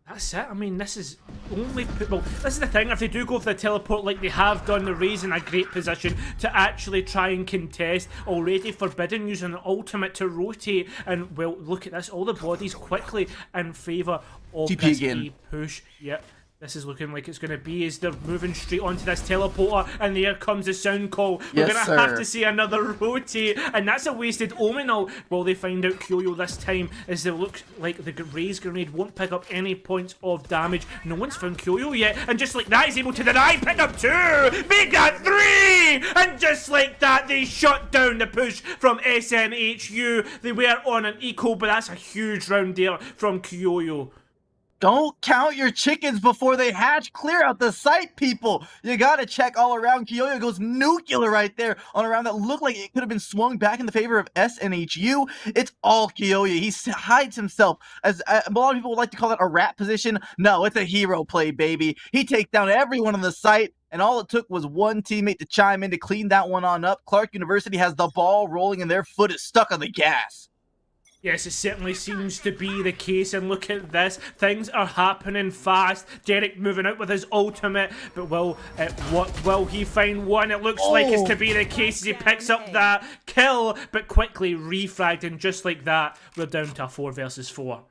That's it. I mean, this is only... Well, this is the thing. If they do go for the teleport like they have done, they're in a great position to actually try and contest. Already Forbidden using an ultimate to rotate. And, well, look at this. All the bodies quickly in favour of TP this again. A push. Yep. This is looking like it's going to be, as they're moving straight onto this teleporter, and there comes the sound call. We're going to have to see another rotate, and that's a wasted Ominal. Well, they find out Kyoyo this time, as they look like the Raze Grenade won't pick up any points of damage. No one's found Kyoyo yet, and just like that, he's able to deny, pick up 2, make that 3, and just like that, they shut down the push from SNHU. They were on an eco, but that's a huge round there from Kyoyo. Don't count your chickens before they hatch. Clear out the site, people. You gotta check all around. Kyoya goes nuclear right there on a round that looked like it could have been swung back in the favor of SNHU. It's all Kyoya. He hides himself, as a lot of people would like to call that a rat position. No, it's a hero play, baby. He takes down everyone on the site, and all it took was 1 teammate to chime in to clean that one on up. Clark University has the ball rolling, and their foot is stuck on the gas. Yes, it certainly seems to be the case, and look at this. Things are happening fast. Derek moving out with his ultimate, but will he find one? It looks like it's to be the case as he picks up that kill, but quickly refragged, and just like that, we're down to a 4 versus 4.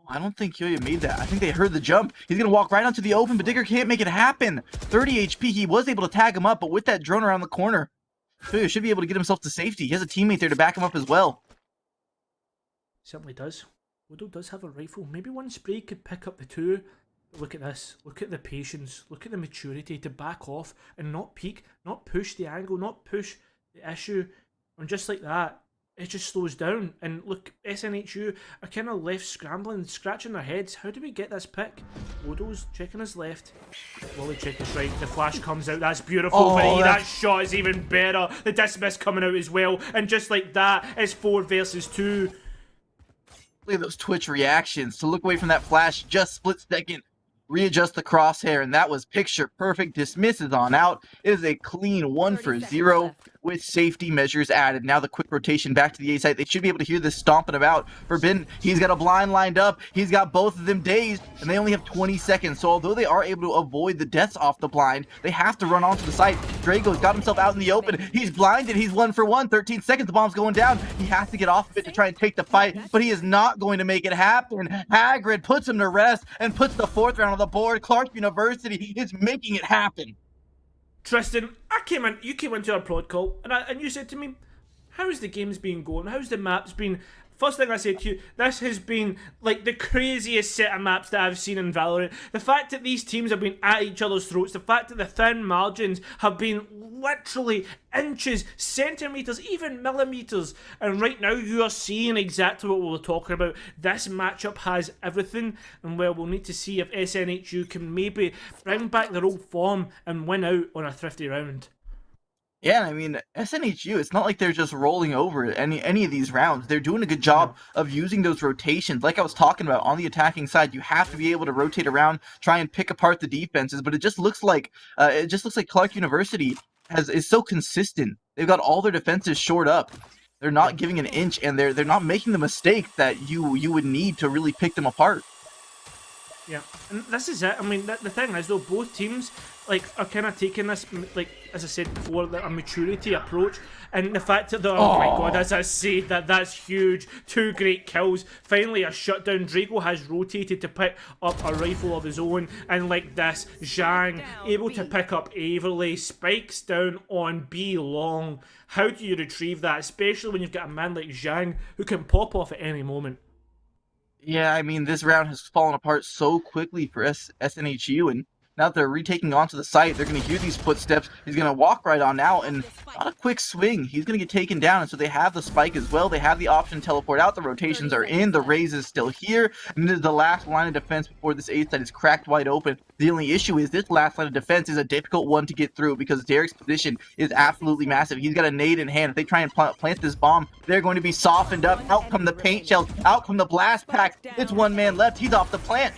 I don't think Kyoya made that. I think they heard the jump. He's going to walk right onto the open, but Digger can't make it happen. 30 HP, he was able to tag him up, but with that drone around the corner, Kyoya should be able to get himself to safety. He has a teammate there to back him up as well. Certainly does. Woodle does have a rifle. Maybe 1 spray could pick up the 2. But look at this. Look at the patience. Look at the maturity to back off and not peek, not push the angle, not push the issue. And just like that, it just slows down. And look, SNHU are kind of left scrambling, scratching their heads. How do we get this pick? Woodle's checking his left. Wally check his right. The flash comes out. That's beautiful. But that shot is even better. The dismiss coming out as well. And just like that, it's 4 versus 2. Look at those Twitch reactions. To look away from that flash, just split second, readjust the crosshair, and that was picture perfect. Dismisses on out. It is a clean 1 for 0. with safety measures added. Now the quick rotation back to the A site. They should be able to hear this stomping about. Forbidden, he's got a blind lined up. He's got both of them dazed, and they only have 20 seconds. So although they are able to avoid the deaths off the blind, they have to run onto the site. Drago's got himself out in the open. He's blinded. He's 1 for 1. 13 seconds. The bomb's going down. He has to get off of it to try and take the fight, but he is not going to make it happen. Hagrid puts him to rest and puts the 4th round on the board. Clark University is making it happen. Tristan, you came into our prod call, and you said to me, how's the games been going? How's the maps been? First thing I said to you, this has been like the craziest set of maps that I've seen in Valorant. The fact that these teams have been at each other's throats, the fact that the thin margins have been literally inches, centimetres, even millimetres. And right now you are seeing exactly what we were talking about. This matchup has everything, and well, we'll need to see if SNHU can maybe bring back their old form and win out on a thrifty round. Yeah, I mean, SNHU, it's not like they're just rolling over any of these rounds. They're doing a good job of using those rotations. Like I was talking about, on the attacking side, you have to be able to rotate around, try and pick apart the defenses, but it just looks like Clark University is so consistent. They've got all their defenses shored up. They're not giving an inch, and they're not making the mistake that you would need to really pick them apart. Yeah, and this is it. I mean, the thing is, though, both teams are kind of taking this, as I said before, a maturity approach, and the fact that oh my god, as I say, that's huge. 2 great kills. Finally, a shutdown. Drago has rotated to pick up a rifle of his own, and like this, Zhang able to pick up Averley, spikes down on B long. How do you retrieve that, especially when you've got a man like Zhang who can pop off at any moment? Yeah, I mean, this round has fallen apart so quickly for SNHU, and now that they're retaking onto the site, they're going to hear these footsteps. He's going to walk right on out, and not a quick swing. He's going to get taken down, and so they have the spike as well. They have the option to teleport out. The rotations are in. The raise is still here, and this is the last line of defense before this A site is cracked wide open. The only issue is this last line of defense is a difficult one to get through because Derek's position is absolutely massive. He's got a nade in hand. If they try and plant this bomb, they're going to be softened up. Out come the paint shells. Out come the blast packs. It's one man left. He's off the plant.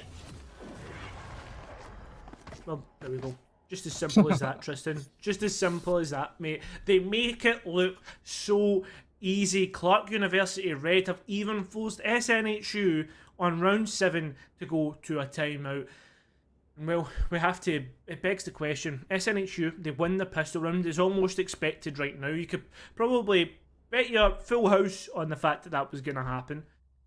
Well, there we go. Just as simple as that, Tristan. Just as simple as that, mate. They make it look so easy. Clark University Red have even forced SNHU on round 7 to go to a timeout. Well, we have to... It begs the question. SNHU, they win the pistol round. It's almost expected right now. You could probably bet your full house on the fact that that was going to happen.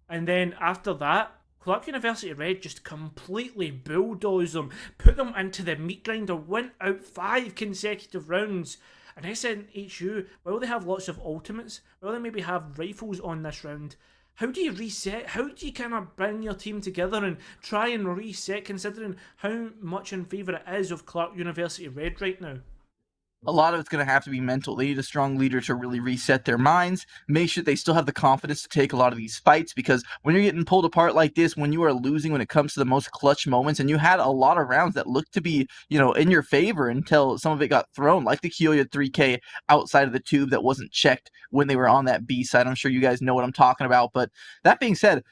And then after that, Clark University Red just completely bulldozed them, put them into the meat grinder, went out 5 consecutive rounds. And SNHU, while they have lots of ultimates, while they maybe have rifles on this round, how do you reset? How do you kind of bring your team together and try and reset, considering how much in favour it is of Clark University Red right now? A lot of it's going to have to be mental. They need a strong leader to really reset their minds, make sure they still have the confidence to take a lot of these fights, because when you're getting pulled apart like this, when you are losing when it comes to the most clutch moments, and you had a lot of rounds that looked to be, in your favor until some of it got thrown, like the Kyoya 3K outside of the tube that wasn't checked when they were on that B side. I'm sure you guys know what I'm talking about. But that being said,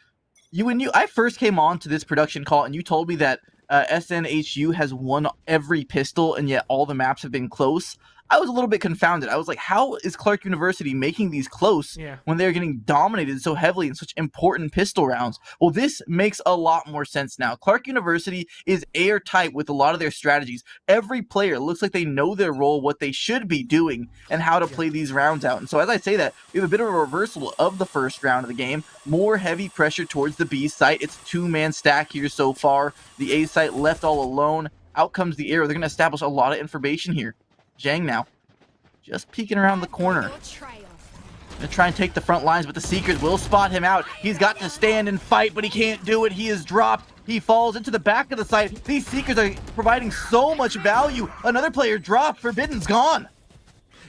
I first came on to this production call and you told me that SNHU has won every pistol, and yet all the maps have been close. I was a little bit confounded. I was like, how is Clark University making these close when they're getting dominated so heavily in such important pistol rounds? Well, this makes a lot more sense now. Clark University is airtight with a lot of their strategies. Every player looks like they know their role, what they should be doing, and how to play these rounds out. And so as I say that, we have a bit of a reversal of the first round of the game. More heavy pressure towards the B site. It's a 2-man stack here so far. The A site left all alone. Out comes the arrow. They're going to establish a lot of information here. Zhang now, just peeking around the corner. Gonna try and take the front lines, but the Seekers will spot him out. He's got to stand and fight, but he can't do it. He is dropped. He falls into the back of the site. These Seekers are providing so much value. Another player dropped. Forbidden's gone.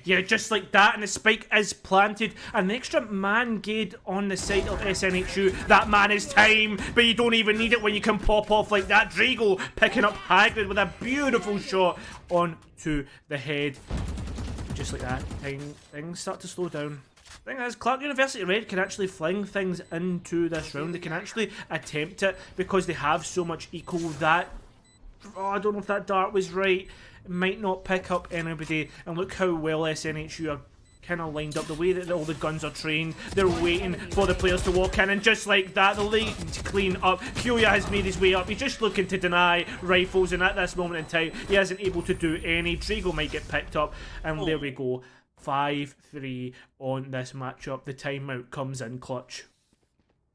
Yeah, just like that, and the spike is planted. An extra man gate on the side of SNHU. That man is time, but you don't even need it when you can pop off like that. Drago picking up Hagrid with a beautiful shot onto the head. Just like that, things start to slow down. Thing is, Clark University Red can actually fling things into this round. They can actually attempt it because they have so much eco that... Oh, I don't know if that dart was right. Might not pick up anybody, and look how well SNHU are kind of lined up, the way that all the guns are trained, they're waiting for the players to walk in, and just like that, the lane to clean up. Kyoya has made his way up. He's just looking to deny rifles, and at this moment in time, he isn't able to do any. Drago might get picked up, and there we go. 5-3 on this matchup. The timeout comes in clutch.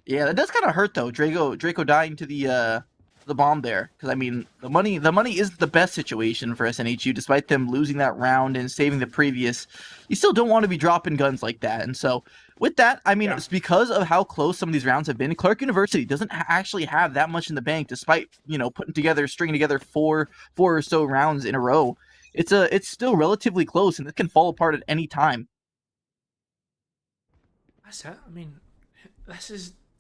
Yeah, that does kind of hurt though. Draco dying to the bomb there, because I mean the money is the best situation for SNHU, despite them losing that round and saving the previous. You still don't want to be dropping guns like that, and so with that, I mean, it's because of how close some of these rounds have been. Clark University doesn't actually have that much in the bank, despite stringing together four or so rounds in a row. It's still relatively close, and it can fall apart at any time. That's it. I mean,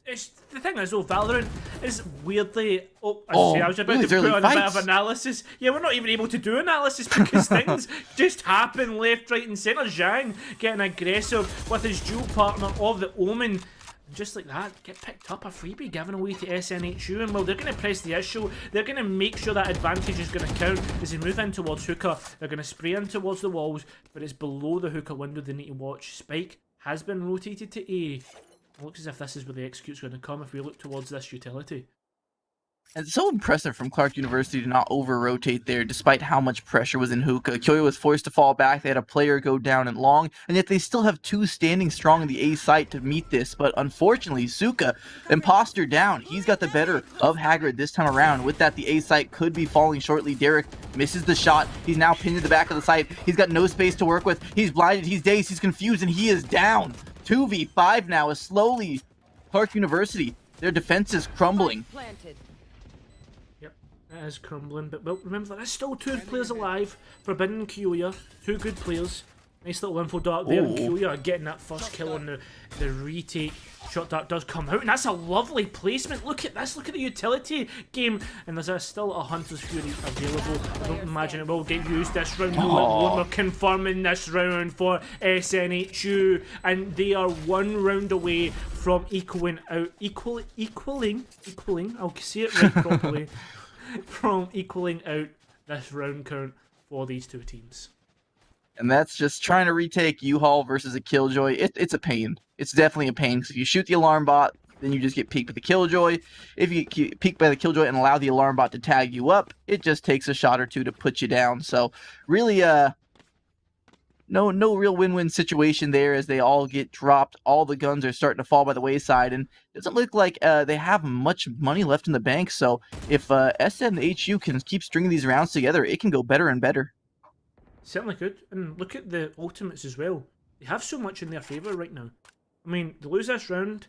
it's the thing is, though, Valorant is weirdly. I was about to put on a bit of analysis. Yeah, we're not even able to do analysis because things just happen left, right, and centre. Zhang getting aggressive with his dual partner of the Omen. Just like that, get picked up, a freebie given away to SNHU, and well, they're going to press the issue. They're going to make sure that advantage is going to count as they move in towards hookah. They're going to spray in towards the walls, but it's below the hookah window they need to watch. Spike has been rotated to A. It looks as if this is where the execute's going to come if we look towards this utility. It's so impressive from Clark University to not over-rotate there, despite how much pressure was in hookah. Kyoya was forced to fall back, they had a player go down and long, and yet they still have two standing strong in the A site to meet this. But unfortunately, Suka, imposter down. He's got the better of Hagrid this time around. With that, the A site could be falling shortly. Derek misses the shot. He's now pinned to the back of the site. He's got no space to work with. He's blinded, he's dazed, he's confused, and he is down. 2v5 now is slowly Clark University. Their defense is crumbling. It is crumbling, but well, remember there is still two players alive. Forbidden and Kyoya, two good players. Nice little info dart there. Kyoya getting that first kill on the retake. Shot dart does come out, and that's a lovely placement. Look at this, look at the utility game. And there's still a Hunter's Fury available. I don't imagine it will get used this round. We're confirming this round for SNHU, and they are one round away from equaling out. Equaling, I'll say it right properly. From equaling out this round count for these two teams. And that's just trying to retake U-Haul versus a Killjoy. It's a pain. It's definitely a pain, because if you shoot the alarm bot, then you just get peeked by the Killjoy. If you get peeked by the Killjoy and allow the alarm bot to tag you up, it just takes a shot or two to put you down. So really, no real win-win situation there, as they all get dropped. All the guns are starting to fall by the wayside, and it doesn't look like they have much money left in the bank. So if SNHU can keep stringing these rounds together, it can go better and better. Certainly could. And look at the ultimates as well. They have so much in their favour right now. I mean, they lose this round,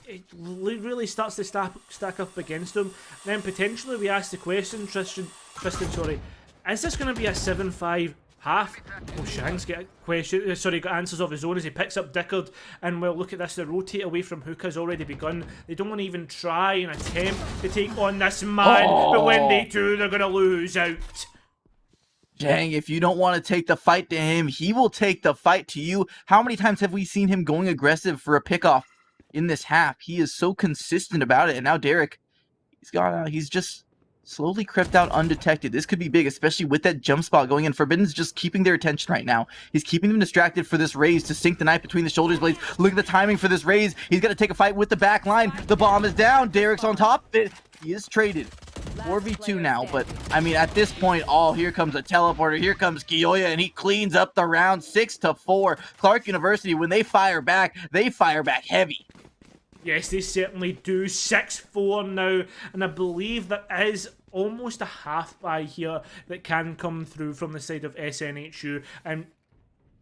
it really starts to stack up against them. Then potentially we ask the question, Tristan, is this going to be a 7-5 half? Oh, Shang's got got answers of his own as he picks up Dickard, and well, look at this, the rotate away from hookah's already begun. They don't want to even try and attempt to take on this man, but when they do, they're going to lose out. Dang, if you don't want to take the fight to him, he will take the fight to you. How many times have we seen him going aggressive for a pickoff in this half? He is so consistent about it, and now Derek, he's just slowly crept out undetected. This could be big, especially with that jump spot going in. Forbidden's just keeping their attention right now. He's keeping them distracted for this raise to sink the knife between the shoulders blades. Look at the timing for this raise. He's got to take a fight with the back line. The bomb is down. Derek's on top of it. He is traded. 4v2 now, but I mean, at this point, here comes a teleporter. Here comes Kyoya, and he cleans up the round 6-4. Clark University, when they fire back heavy. Yes, they certainly do. 6-4 now, and I believe there is almost a half buy here that can come through from the side of SNHU, and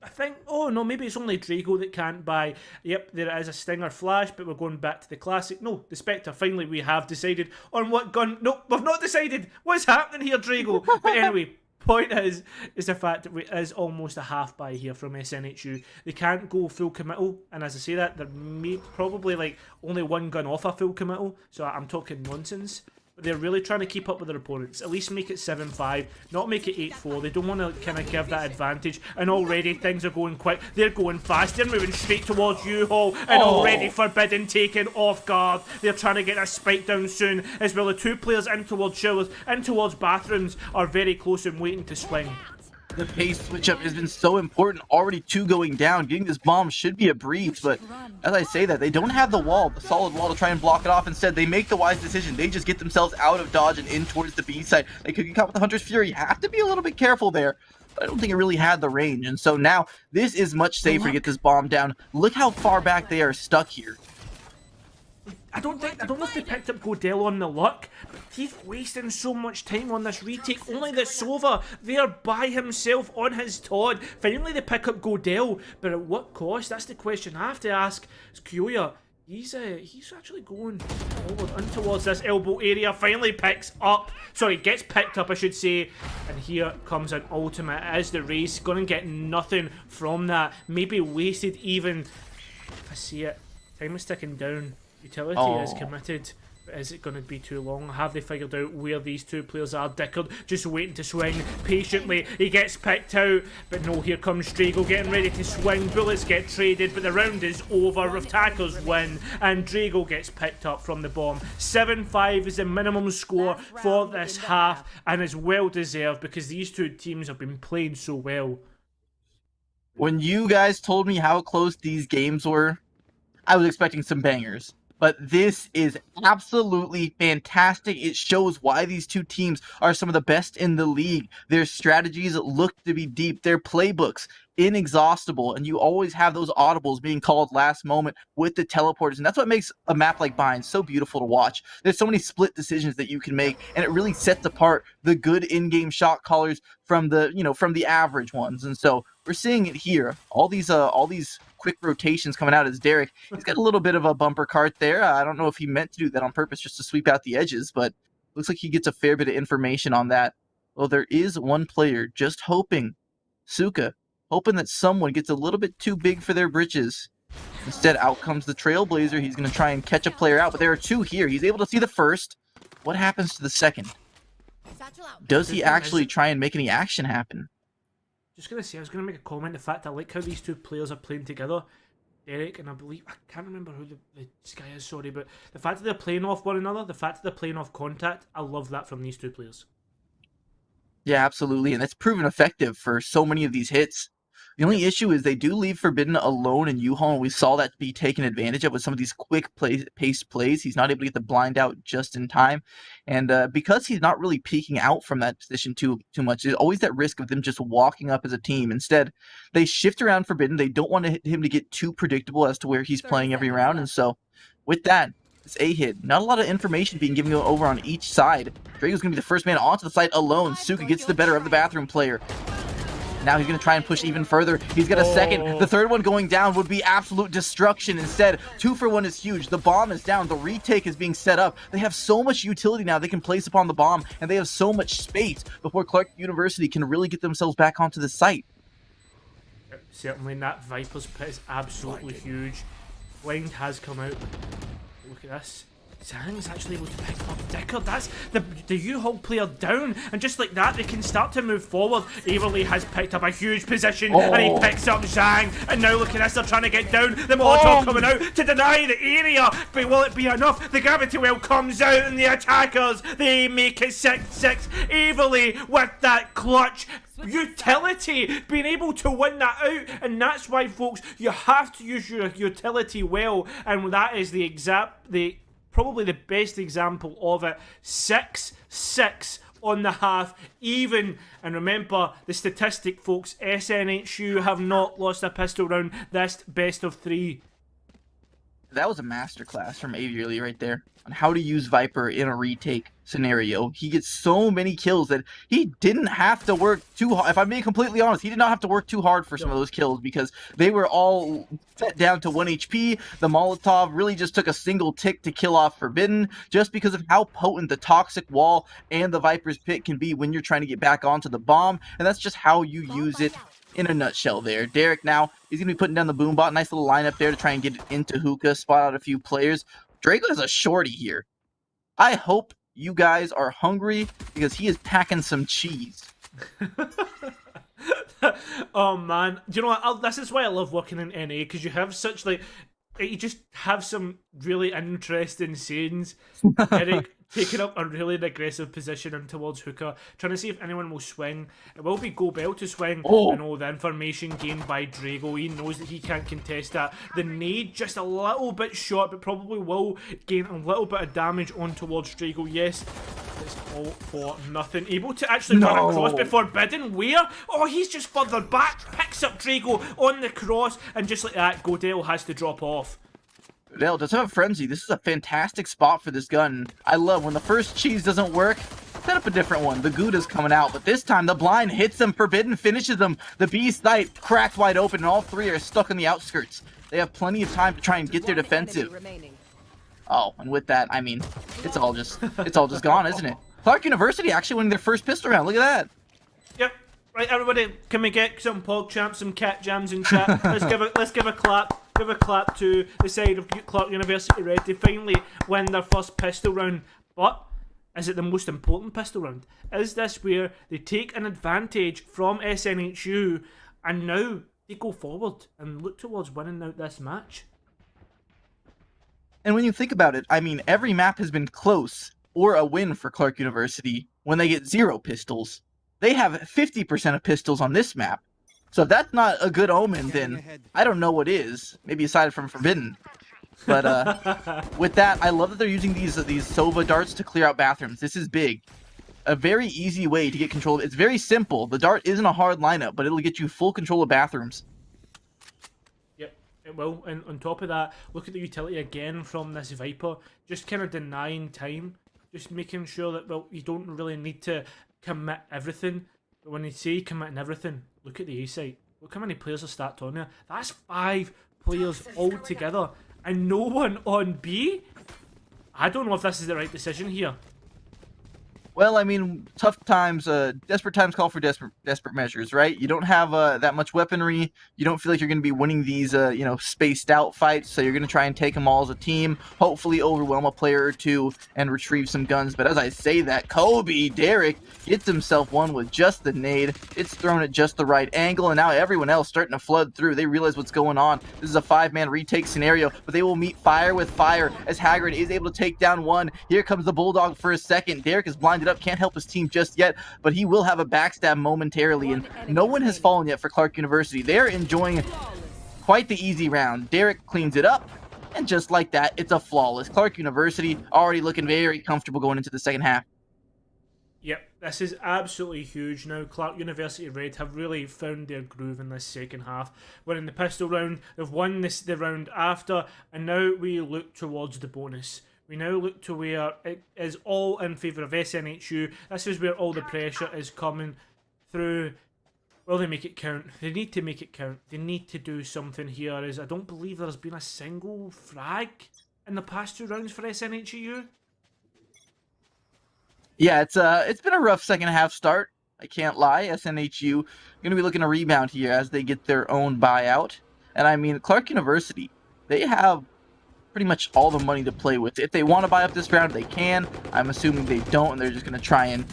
I think, oh no, maybe it's only Drago that can't buy. Yep, there is a Stinger Flash, but we're going back to the classic. No, the Spectre. Finally, we have decided on what gun. Nope, we've not decided. What's happening here, Drago? But anyway, point is the fact that it is almost a half buy here from SNHU. They can't go full committal, and as I say that, they're probably like only one gun off a full committal, so I'm talking nonsense. They're really trying to keep up with their opponents. At least make it 7-5, not make it 8-4. They don't want to kind of give that advantage. And already things are going quick. They're going fast. They're moving straight towards U-Haul. And already Forbidden taken off guard. They're trying to get a spike down soon. As well, the two players in towards showers, in towards bathrooms, are very close and waiting to swing. The pace switch up has been so important. Already 2 going down. Getting this bomb should be a breeze, but as I say that, they don't have the wall, the solid wall to try and block it off. Instead, they make the wise decision. They just get themselves out of dodge and in towards the B side. They could get caught with the Hunter's Fury. You have to be a little bit careful there. But I don't think it really had the range. And so now this is much safer to get this bomb down. Look how far back they are stuck here. I don't know if they picked up Godell on the luck, but he's wasting so much time on this retake. Only the Sova there by himself on his Todd. Finally they pick up Godell, but at what cost? That's the question I have to ask. It's Kyoya. He's actually going forward in towards this elbow area. Finally picks up, sorry, gets picked up I should say. And here comes an ultimate as the race. Gonna get nothing from that. Maybe wasted even. If I see it, time is ticking down. Utility is committed. Is it going to be too long? Have they figured out where these two players are? Dickard just waiting to swing patiently. He gets picked out, but no, here comes Drago getting ready to swing. Bullets get traded, but the round is over. Attackers win, and Drago gets picked up from the bomb. 7-5 is the minimum score for this half, and is well deserved because these two teams have been playing so well. When you guys told me how close these games were, I was expecting some bangers. But this is absolutely fantastic. It shows why these two teams are some of the best in the league. Their strategies look to be deep. Their playbooks inexhaustible. And you always have those audibles being called last moment with the teleporters. And that's what makes a map like Bind so beautiful to watch. There's so many split decisions that you can make. And it really sets apart the good in-game shot callers from the average ones. And so we're seeing it here. All these quick rotations coming out as Derek. He's got a little bit of a bumper cart there. I don't know if he meant to do that on purpose just to sweep out the edges, but looks like he gets a fair bit of information on that. Well, there is one player just hoping, Suka, hoping that someone gets a little bit too big for their britches. Instead, out comes the Trailblazer. He's going to try and catch a player out, but there are two here. He's able to see the first. What happens to the second? Does he actually try and make any action happen? Just gonna say, I was gonna make a comment. The fact I like how these two players are playing together, Derek and I believe I can't remember who this guy is. Sorry, but the fact that they're playing off one another, the fact that they're playing off contact, I love that from these two players. Yeah, absolutely, and that's proven effective for so many of these hits. The only issue is they do leave Forbidden alone in U-Haul, and we saw that be taken advantage of with some of these quick paced plays. He's not able to get the blind out just in time, and because he's not really peeking out from that position too much, there's always that risk of them just walking up as a team. Instead, they shift around Forbidden. They don't want him to get too predictable as to where he's playing every round, and so with that, it's a hit. Not a lot of information being given over on each side. Drago's going to be the first man onto the site alone. Suka gets the better of the bathroom player. Now he's going to try and push even further. He's got a second. The third one going down would be absolute destruction. Instead, 2-for-1 is huge. The bomb is down. The retake is being set up. They have so much utility now they can place upon the bomb, and they have so much space before Clark University can really get themselves back onto the site. Certainly, that Viper's pit is absolutely huge. Blind has come out. Look at this. Zhang's actually able to pick up Dickard. That's the U-Haul player down, and just like that they can start to move forward. Everly has picked up a huge position, and he picks up Zhang, and now look at this, they're trying to get down. The Molotov coming out to deny the area, but will it be enough? The gravity well comes out, and the attackers, they make it 6-6. Everly with that clutch utility, being able to win that out, and that's why, folks, you have to use your utility well, and that is probably the best example of it. 6-6 on the half, even. And remember the statistic, folks, SNHU have not lost a pistol round this best of 3. That was a masterclass from Aviarly right there on how to use Viper in a retake scenario. He gets so many kills that he didn't have to work too hard. If I'm being completely honest, he did not have to work too hard for some of those kills because they were all set down to 1 HP. The Molotov really just took a single tick to kill off Forbidden just because of how potent the Toxic Wall and the Viper's Pit can be when you're trying to get back onto the bomb. And that's just how you use it in a nutshell there. Derek now, he's going to be putting down the Boombot. Nice little lineup there to try and get into Hookah, spot out a few players. Drago has a shorty here. I hope you guys are hungry because he is packing some cheese. Oh man, do you know what? This is why I love working in NA, because you have such you just have some really interesting scenes. Eric taking up a really aggressive position in towards Hookah, trying to see if anyone will swing. It will be Go Bell to swing, and all the information gained by Drago. He knows that he can't contest that. The nade just a little bit short, but probably will gain a little bit of damage on towards Drago. Yes, it's all for nothing. Able to actually run across before Bidden. Where? Oh, he's just further back, picks up Drago on the cross, and just like that, Godell has to drop off. Godell does have a frenzy. This is a fantastic spot for this gun. I love when the first cheese doesn't work, set up a different one. The Gouda's coming out, but this time the blind hits him. Forbidden finishes them. The Beast Knight cracked wide open, and all three are stuck on the outskirts. They have plenty of time to try and get their defensive. Oh, and with that, I mean, it's all just gone, isn't it? Clark University actually winning their first pistol round. Look at that. Yep. Right, everybody, can we get some PogChamps, some cat jams in chat? Let's give a clap. Give a clap to the side of Clark University Red to finally win their first pistol round. But is it the most important pistol round? Is this where they take an advantage from SNHU and now they go forward and look towards winning out this match? And when you think about it, I mean, every map has been close or a win for Clark University when they get 0 pistols. They have 50% of pistols on this map. So if that's not a good omen, then I don't know what is. Maybe aside from Forbidden. But with that, I love that they're using these Sova darts to clear out bathrooms. This is big. A very easy way to get control of it. It's very simple. The dart isn't a hard lineup, but it'll get you full control of bathrooms. Yep, it will. And on top of that, look at the utility again from this Viper. Just kind of denying time. Just making sure that, well, you don't really need to commit everything. But when you say committing everything, look at the A site. Look how many players are stacked on there. That's 5 players all together. And no one on B? I don't know if this is the right decision here. Well, I mean, tough times, desperate times call for desperate measures, right? You don't have that much weaponry. You don't feel like you're going to be winning these, spaced out fights. So you're going to try and take them all as a team. Hopefully overwhelm a player or two and retrieve some guns. But as I say that, Derek gets himself one with just the nade. It's thrown at just the right angle. And now everyone else starting to flood through. They realize what's going on. This is a 5-man retake scenario. But they will meet fire with fire as Haggard is able to take down one. Here comes the Bulldog for a second. Derek is blinded up. Can't help his team just yet, but he will have a backstab momentarily, and no one has fallen yet for Clark University. They're enjoying quite the easy round. Derek cleans it up, and just like that, it's a flawless. Clark University already looking very comfortable going into the second half. Yep, this is absolutely huge now. Clark University Red have really found their groove in this second half. Winning the pistol round, they've won the round after, and now we look towards the bonus. We now look to where it is all in favour of SNHU. This is where all the pressure is coming through. Will they make it count? They need to make it count. They need to do something here, as I don't believe there's been a single frag in the past 2 rounds for SNHU. Yeah, it's been a rough second half start. I can't lie. SNHU going to be looking to rebound here as they get their own buyout. And I mean, Clark University, they have pretty much all the money to play with. If they want to buy up this round, they can. I'm assuming they don't, and they're just going to try and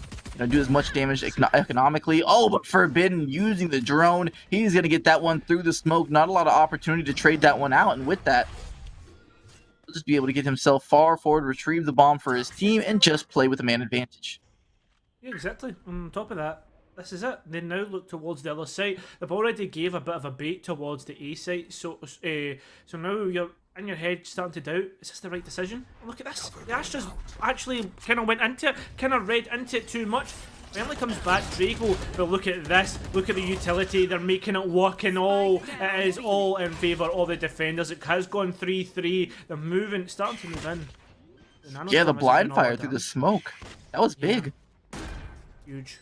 do as much damage economically. Oh, but Forbidden using the drone. He's going to get that one through the smoke. Not a lot of opportunity to trade that one out, and with that, he'll just be able to get himself far forward, retrieve the bomb for his team, and just play with a man advantage. Yeah, exactly. On top of that, this is it. They now look towards the other site. They've already gave a bit of a bait towards the A site, so now you're in your head starting to doubt, is this the right decision? And look at this. The Astras actually kind of went into it, kind of read into it too much. Finally comes back Drago, but look at this. Look at the utility. They're making it work and all. It is all in favour of the defenders. It has gone 3-3. They're moving, starting to move in. Yeah, the blind fire through the smoke. That was big. Huge.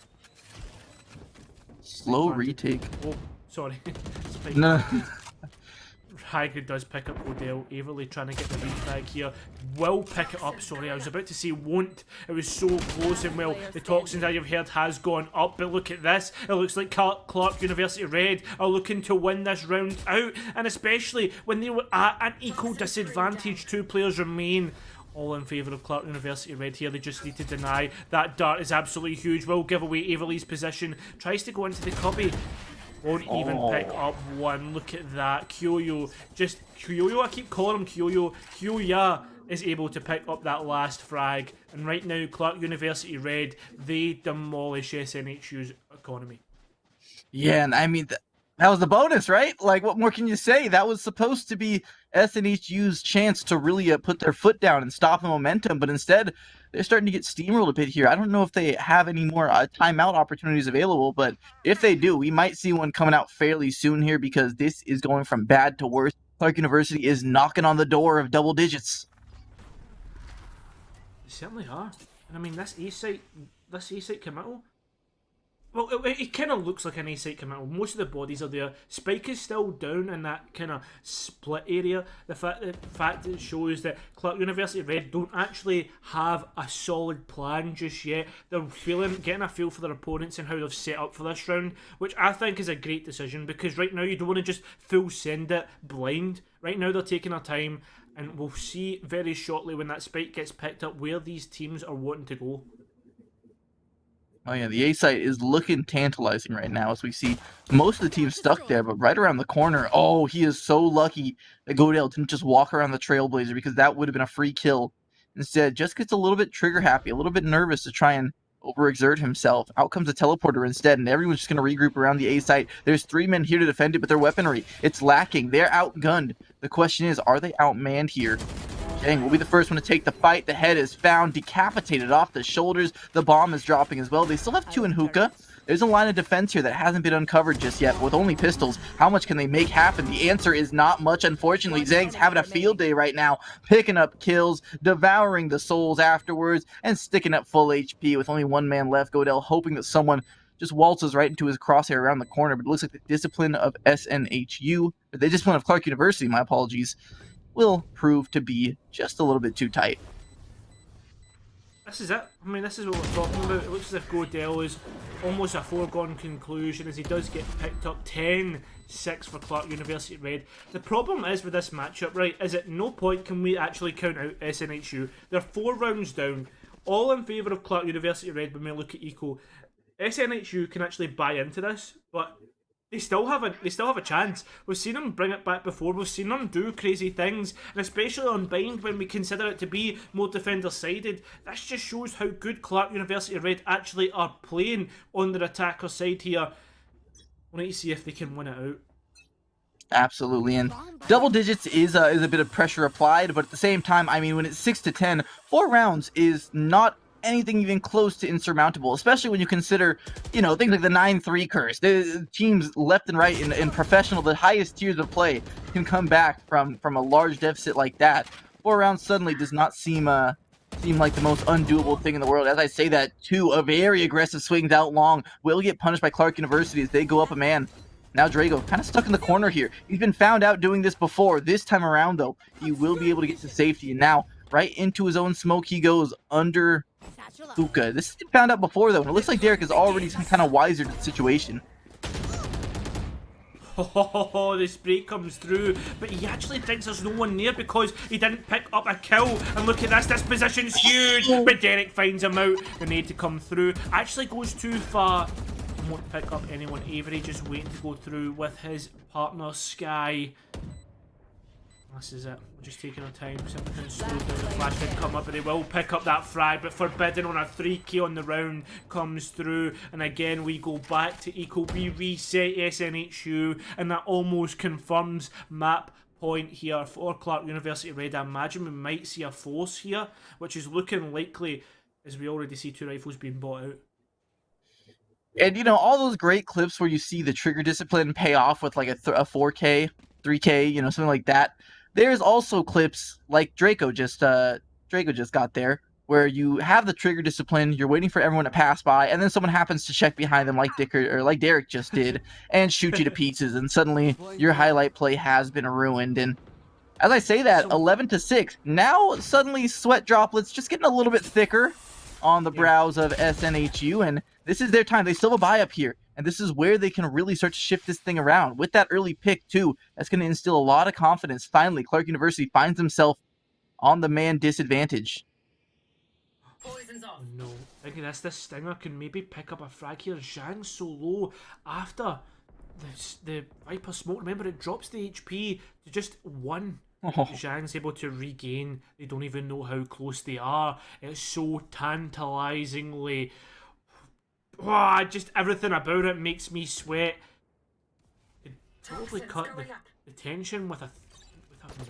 Slow retake. Oh, sorry. No. Hagrid does pick up Odell. Averly trying to get the refrag here. Will pick it up. Sorry, I was about to say won't. It was so close, and well, the toxins I have heard has gone up. But look at this. It looks like Clark University Red are looking to win this round out. And especially when they were at an equal disadvantage, 2 players remain. All in favour of Clark University Red here. They just need to deny. That dart is absolutely huge. Will give away Averly's position. Tries to go into the cubby. Won't even pick up one. Look at that. Kyoyo, I keep calling him Kyoyo. Kyoya is able to pick up that last frag. And right now, Clark University Red, they demolish SNHU's economy. Yeah, and I mean, that was the bonus, right? Like, what more can you say? That was supposed to be SNHU's chance to really put their foot down and stop the momentum, but instead, they're starting to get steamrolled a bit here. I don't know if they have any more timeout opportunities available, but if they do, we might see one coming out fairly soon here because this is going from bad to worse. Clark University is knocking on the door of double digits. They certainly are. And I mean, this A-site committal, well, it kind of looks like an A-site committal. Most of the bodies are there. Spike is still down in that kind of split area. The fact it shows that Clark University Red don't actually have a solid plan just yet. They're getting a feel for their opponents and how they've set up for this round, which I think is a great decision because right now you don't want to just full send it blind. Right now they're taking their time, and we'll see very shortly when that spike gets picked up where these teams are wanting to go. Oh yeah, the A site is looking tantalizing right now as we see most of the team stuck there, but right around the corner, oh, he is so lucky that Godel didn't just walk around the Trailblazer because that would have been a free kill. Instead, just gets a little bit trigger happy, a little bit nervous to try and overexert himself. Out comes a teleporter instead, and everyone's just going to regroup around the A site. There's 3 men here to defend it, but their weaponry, it's lacking. They're outgunned. The question is, are they outmanned here? Jang will be the first one to take the fight. The head is found, decapitated off the shoulders. The bomb is dropping as well. They still have 2 in hookah. There's a line of defense here that hasn't been uncovered just yet. With only pistols, how much can they make happen? The answer is not much, unfortunately. Zang's having a field day right now, picking up kills, devouring the souls afterwards, and sticking up full HP with only 1 man left. Godel hoping that someone just waltzes right into his crosshair around the corner, but it looks like the discipline of SNHU, or the discipline of Clark University, my apologies, will prove to be just a little bit too tight. This is it. I mean, this is what we're talking about. It looks as if Godel is almost a foregone conclusion as he does get picked up 10-6 for Clark University Red. The problem is with this matchup, right, is at no point can we actually count out SNHU. They're 4 rounds down, all in favour of Clark University Red when we look at Eco. SNHU can actually buy into this, but they still have a chance. We've seen them bring it back before. We've seen them do crazy things, and especially on Bind when we consider it to be more defender-sided. This just shows how good Clark University Red actually are playing on their attacker side here. We need to see if they can win it out. Absolutely, and double digits is a bit of pressure applied, but at the same time, I mean, when it's 6-10, 4 rounds is not anything even close to insurmountable, especially when you consider, you know, things like the 9-3 curse. The teams left and right in professional, the highest tiers of play can come back from a large deficit like that. 4 rounds suddenly does not seem like the most undoable thing in the world. As I say that, 2 a very aggressive swings out long will get punished by Clark University as they go up a man. Now Drago kind of stuck in the corner here. He's been found out doing this before. This time around, though, he will be able to get to safety. And now, right into his own smoke he goes under hookah. This has been found out before, though, and it looks like Derek is already kind of wiser to the situation. Oh, the spray comes through, but he actually thinks there's no one near because he didn't pick up a kill. And look at this position's huge, but Derek finds him out. The need to come through actually goes too far. Won't pick up anyone. Avery just waiting to go through with his partner Sky. This is it. We're just taking our time. Something slowed down. The flash did come up, but they will pick up that frag. But Forbidden on a 3k on the round comes through. And again, we go back to Eco. We reset SNHU. And that almost confirms map point here for Clark University Red. I imagine we might see a force here, which is looking likely as we already see 2 rifles being bought out. And, you know, all those great clips where you see the trigger discipline pay off with like a 4K, 3K, you know, something like that. There's also clips like Draco just got there, where you have the trigger discipline, you're waiting for everyone to pass by, and then someone happens to check behind them like like Derek just did, and shoot you to pieces, and suddenly your highlight play has been ruined. And as I say that, 11-6, now suddenly sweat droplets just getting a little bit thicker on the brows of SNHU, and this is their time. They still have a buy up here, and this is where they can really start to shift this thing around. With that early pick, too, that's going to instill a lot of confidence. Finally, Clark University finds himself on the man disadvantage. Oh no, thinking this Stinger can maybe pick up a frag here. Zhang's so low after the Viper smoke, remember, it drops the HP to just 1. Zhang's able to regain. They don't even know how close they are. It's so tantalizingly... just everything about it makes me sweat. Could probably cut the tension with a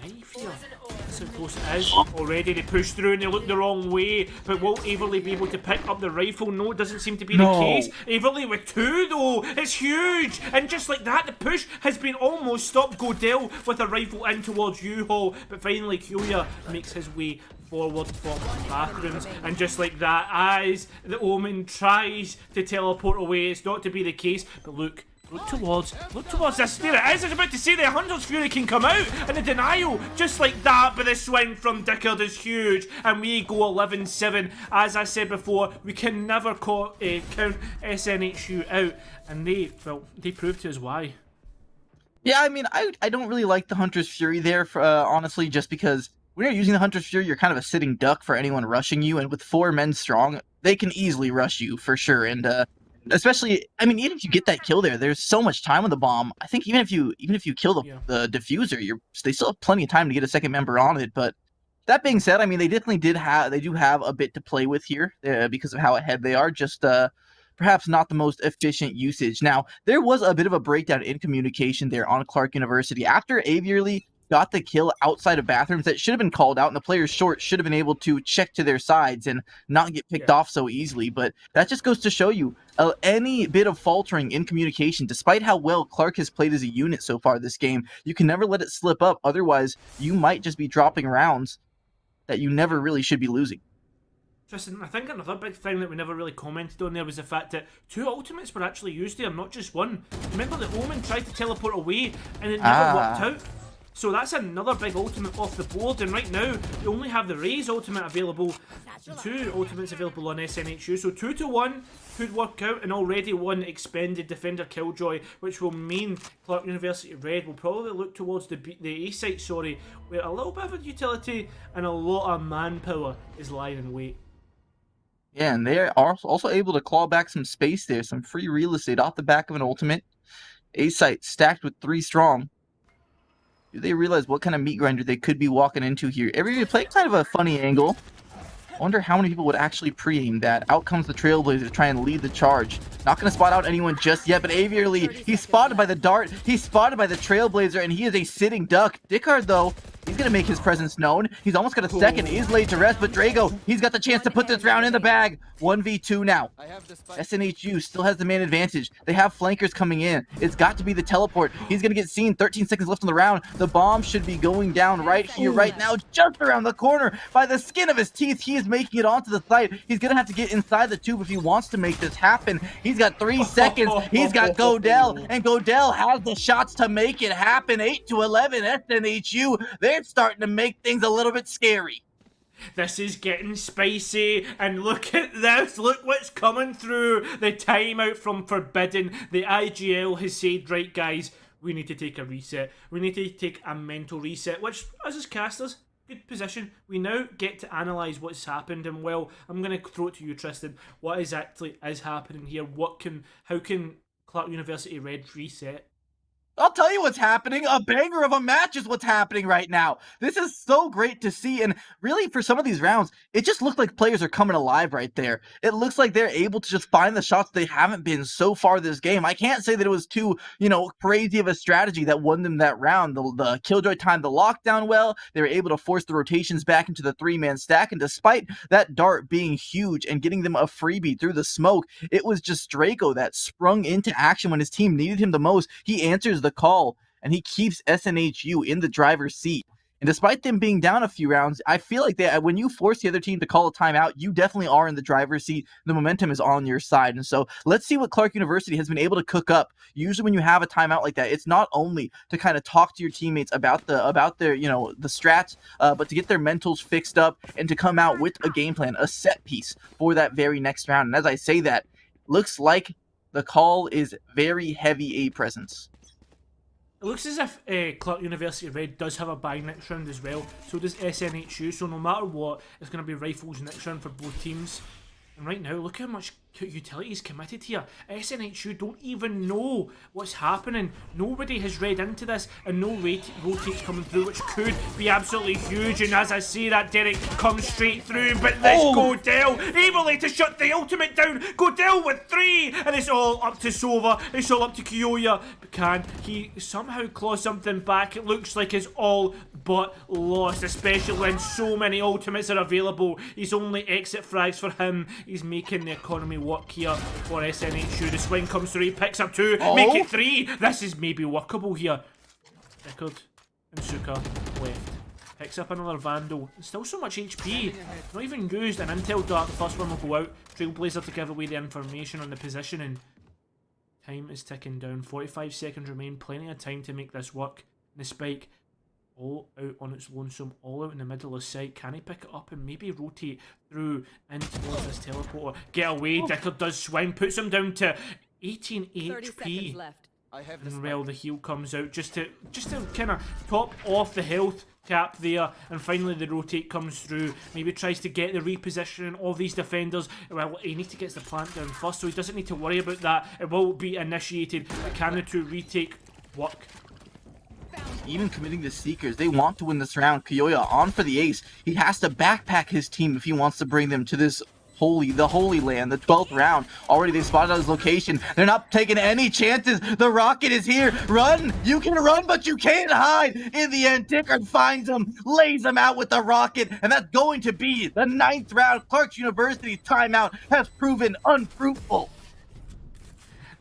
knife here. That's how close it is. Already they push through and they look the wrong way, but will Averly be able to pick up the rifle? No, it doesn't seem to be the case. Averly with 2 though, it's huge, and just like that the push has been almost stopped. Godel with a rifle in towards U-Haul, but finally Kuya makes his way forward from the bathrooms, and just like that, as the Omen tries to teleport away, it's not to be the case, but look towards this. There it is. I was about to say the Hunter's Fury can come out, and the denial just like that, but the swing from Dickard is huge, and we go 11-7. As I said before, we can never count SNHU out, and they proved to us why. Yeah, I mean, I don't really like the Hunter's Fury there, honestly, just because when you're using the Hunter's Fury, you're kind of a sitting duck for anyone rushing you, and with 4 men strong, they can easily rush you for sure, and especially, I mean, even if you get that kill there's so much time on the bomb. I think even if you kill the diffuser, they still have plenty of time to get a second member on it. But that being said, I mean, they definitely do have a bit to play with here because of how ahead they are. Just perhaps not the most efficient usage. Now, there was a bit of a breakdown in communication there on Clark University after Averly got the kill outside of bathrooms that should have been called out, and the players short should have been able to check to their sides and not get picked off so easily. But that just goes to show you any bit of faltering in communication, despite how well Clark has played as a unit so far this game, you can never let it slip up. Otherwise, you might just be dropping rounds that you never really should be losing. Tristan, I think another big thing that we never really commented on there was the fact that 2 ultimates were actually used there, not just 1. Remember that Omen tried to teleport away and it never worked out? So that's another big ultimate off the board, and right now you only have the Raze ultimate available, 2 ultimates available on SNHU, so 2 to 1 could work out, and already 1 expended Defender Killjoy, which will mean Clark University Red will probably look towards the A site, where a little bit of a utility and a lot of manpower is lying in wait. Yeah, and they are also able to claw back some space there, some free real estate off the back of an ultimate. A site stacked with 3 strong. Do they realize what kind of meat grinder they could be walking into here? Everybody playing kind of a funny angle. I wonder how many people would actually pre-aim that. Out comes the Trailblazer to try and lead the charge. Not going to spot out anyone just yet, but Averly, he's spotted by the dart. He's spotted by the Trailblazer, and he is a sitting duck. Dickard, though, he's going to make his presence known. He's almost got a second. He is laid to rest, but Drago, he's got the chance to put this round in the bag. 1v2 now. SNHU still has the man advantage. They have flankers coming in. It's got to be the teleport. He's going to get seen. 13 seconds left on the round. The bomb should be going down right here, right now, just around the corner. By the skin of his teeth, he is making it onto the site. He's going to have to get inside the tube if he wants to make this happen. He's got 3 seconds. He's got Godel, and Godel has the shots to make it happen. 8-11, SNHU. They're starting to make things a little bit scary. This is getting spicy, and look at this, look what's coming through. The timeout from Forbidden. The IGL has said, right guys, we need to take a reset. We need to take a mental reset, which, as casters, good position. We now get to analyse what's happened, and well, I'm going to throw it to you, Tristan. What exactly is happening here? How can Clark University Red reset? I'll tell you what's happening. A banger of a match is what's happening right now. This is so great to see. And really, for some of these rounds, it just looked like players are coming alive right there. It looks like they're able to just find the shots they haven't been so far this game. I can't say that it was too, crazy of a strategy that won them that round. The Killjoy timed the lockdown well. They were able to force the rotations back into the 3-man stack. And despite that dart being huge and getting them a freebie through the smoke, it was just Draco that sprung into action when his team needed him the most. He answers the call, and he keeps SNHU in the driver's seat. And despite them being down a few rounds, I feel like when you force the other team to call a timeout, you definitely are in the driver's seat. The momentum is on your side. And so let's see what Clark University has been able to cook up. Usually when you have a timeout like that, it's not only to kind of talk to your teammates about their the strats, but to get their mentals fixed up and to come out with a game plan, a set piece for that very next round. And as I say that, looks like the call is very heavy A presence. It looks as if Clark University Red does have a buy next round as well. So does SNHU. So no matter what, it's going to be rifles next round for both teams. And right now, look how much utilities committed here. SNHU don't even know what's happening. Nobody has read into this, and no rotates coming through, which could be absolutely huge. And as I say that, Derek comes straight through, but this Godel able to shut the ultimate down. Godel with 3, and it's all up to Sova. It's all up to Kiyoya. But can he somehow claw something back? It looks like it's all but lost, especially when so many ultimates are available. He's only exit frags for him. He's making the economy work here for SNHU. The swing comes through, he picks up 2, make it 3. This is maybe workable here. Rickard and Suka left. Picks up another Vandal. Still so much HP. Not even used. An Intel Dart, the first one will go out. Trailblazer to give away the information on the positioning. Time is ticking down. 45 seconds remain. Plenty of time to make this work. And the spike all out on its lonesome, all out in the middle of sight. Can he pick it up and maybe rotate through in towards this teleporter? Get away. Dickard does swing, puts him down to 18 HP. And well, the heal comes out just to kind of top off the health cap there, and finally the rotate comes through. Maybe tries to get the repositioning of these defenders. Well, he needs to get the plant down first, so he doesn't need to worry about that. It will be initiated. But can the 2 retake work? Even committing the Seekers, they want to win this round. Kiyoya on for the ace. He has to backpack his team if he wants to bring them to this the Holy Land, the 12th round. Already they spotted out his location. They're not taking any chances. The rocket is here. Run! You can run, but you can't hide. In the end, Dickard finds him, lays him out with the rocket, and that's going to be the 9th round. Clark's University's timeout has proven unfruitful.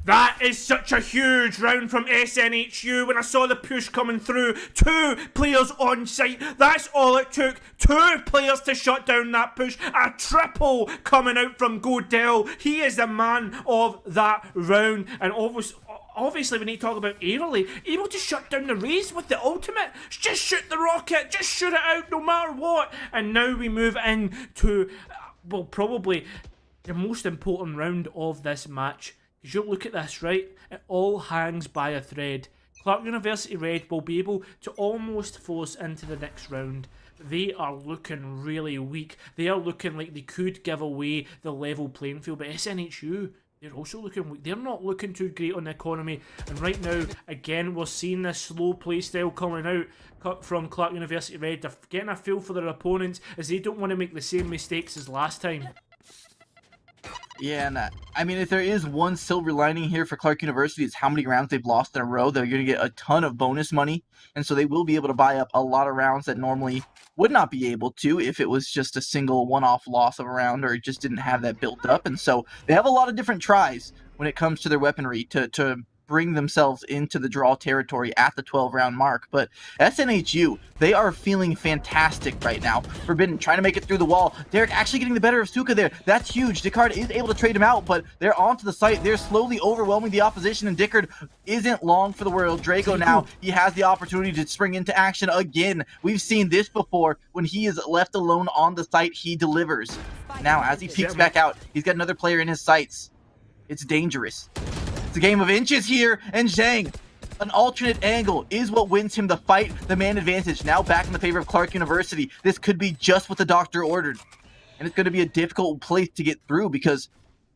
That is such a huge round from SNHU. When I saw the push coming through, 2 players on site. That's all it took. 2 players to shut down that push. A triple coming out from Godel. He is the man of that round. And obviously we need to talk about Averly, able to shut down the Raze with the ultimate. Just shoot the rocket, just shoot it out no matter what. And now we move into, well, probably the most important round of this match. Because you look at this, right? It all hangs by a thread. Clark University Red will be able to almost force into the next round. They are looking really weak. They are looking like they could give away the level playing field. But SNHU, they're also looking weak. They're not looking too great on the economy. And right now, again, we're seeing this slow play style coming out from Clark University Red. They're getting a feel for their opponents as they don't want to make the same mistakes as last time. Yeah, and I mean, if there is one silver lining here for Clark University, it's how many rounds they've lost in a row. They're going to get a ton of bonus money, and so they will be able to buy up a lot of rounds that normally would not be able to if it was just a single one-off loss of a round or it just didn't have that built up. And so they have a lot of different tries when it comes to their weaponry to bring themselves into the draw territory at the 12-round mark. But SNHU, they are feeling fantastic right now. Forbidden trying to make it through the wall. Derek actually getting the better of Suka there. That's huge. Dickard is able to trade him out, but they're onto the site. They're slowly overwhelming the opposition, and Dickard isn't long for the world. Draco now, he has the opportunity to spring into action again. We've seen this before. When he is left alone on the site, he delivers. Now, as he peeks back out, he's got another player in his sights. It's dangerous. It's a game of inches here, and Zhang, an alternate angle is what wins him the fight. The man advantage now back in the favor of Clark University. This could be just what the doctor ordered, and it's going to be a difficult place to get through because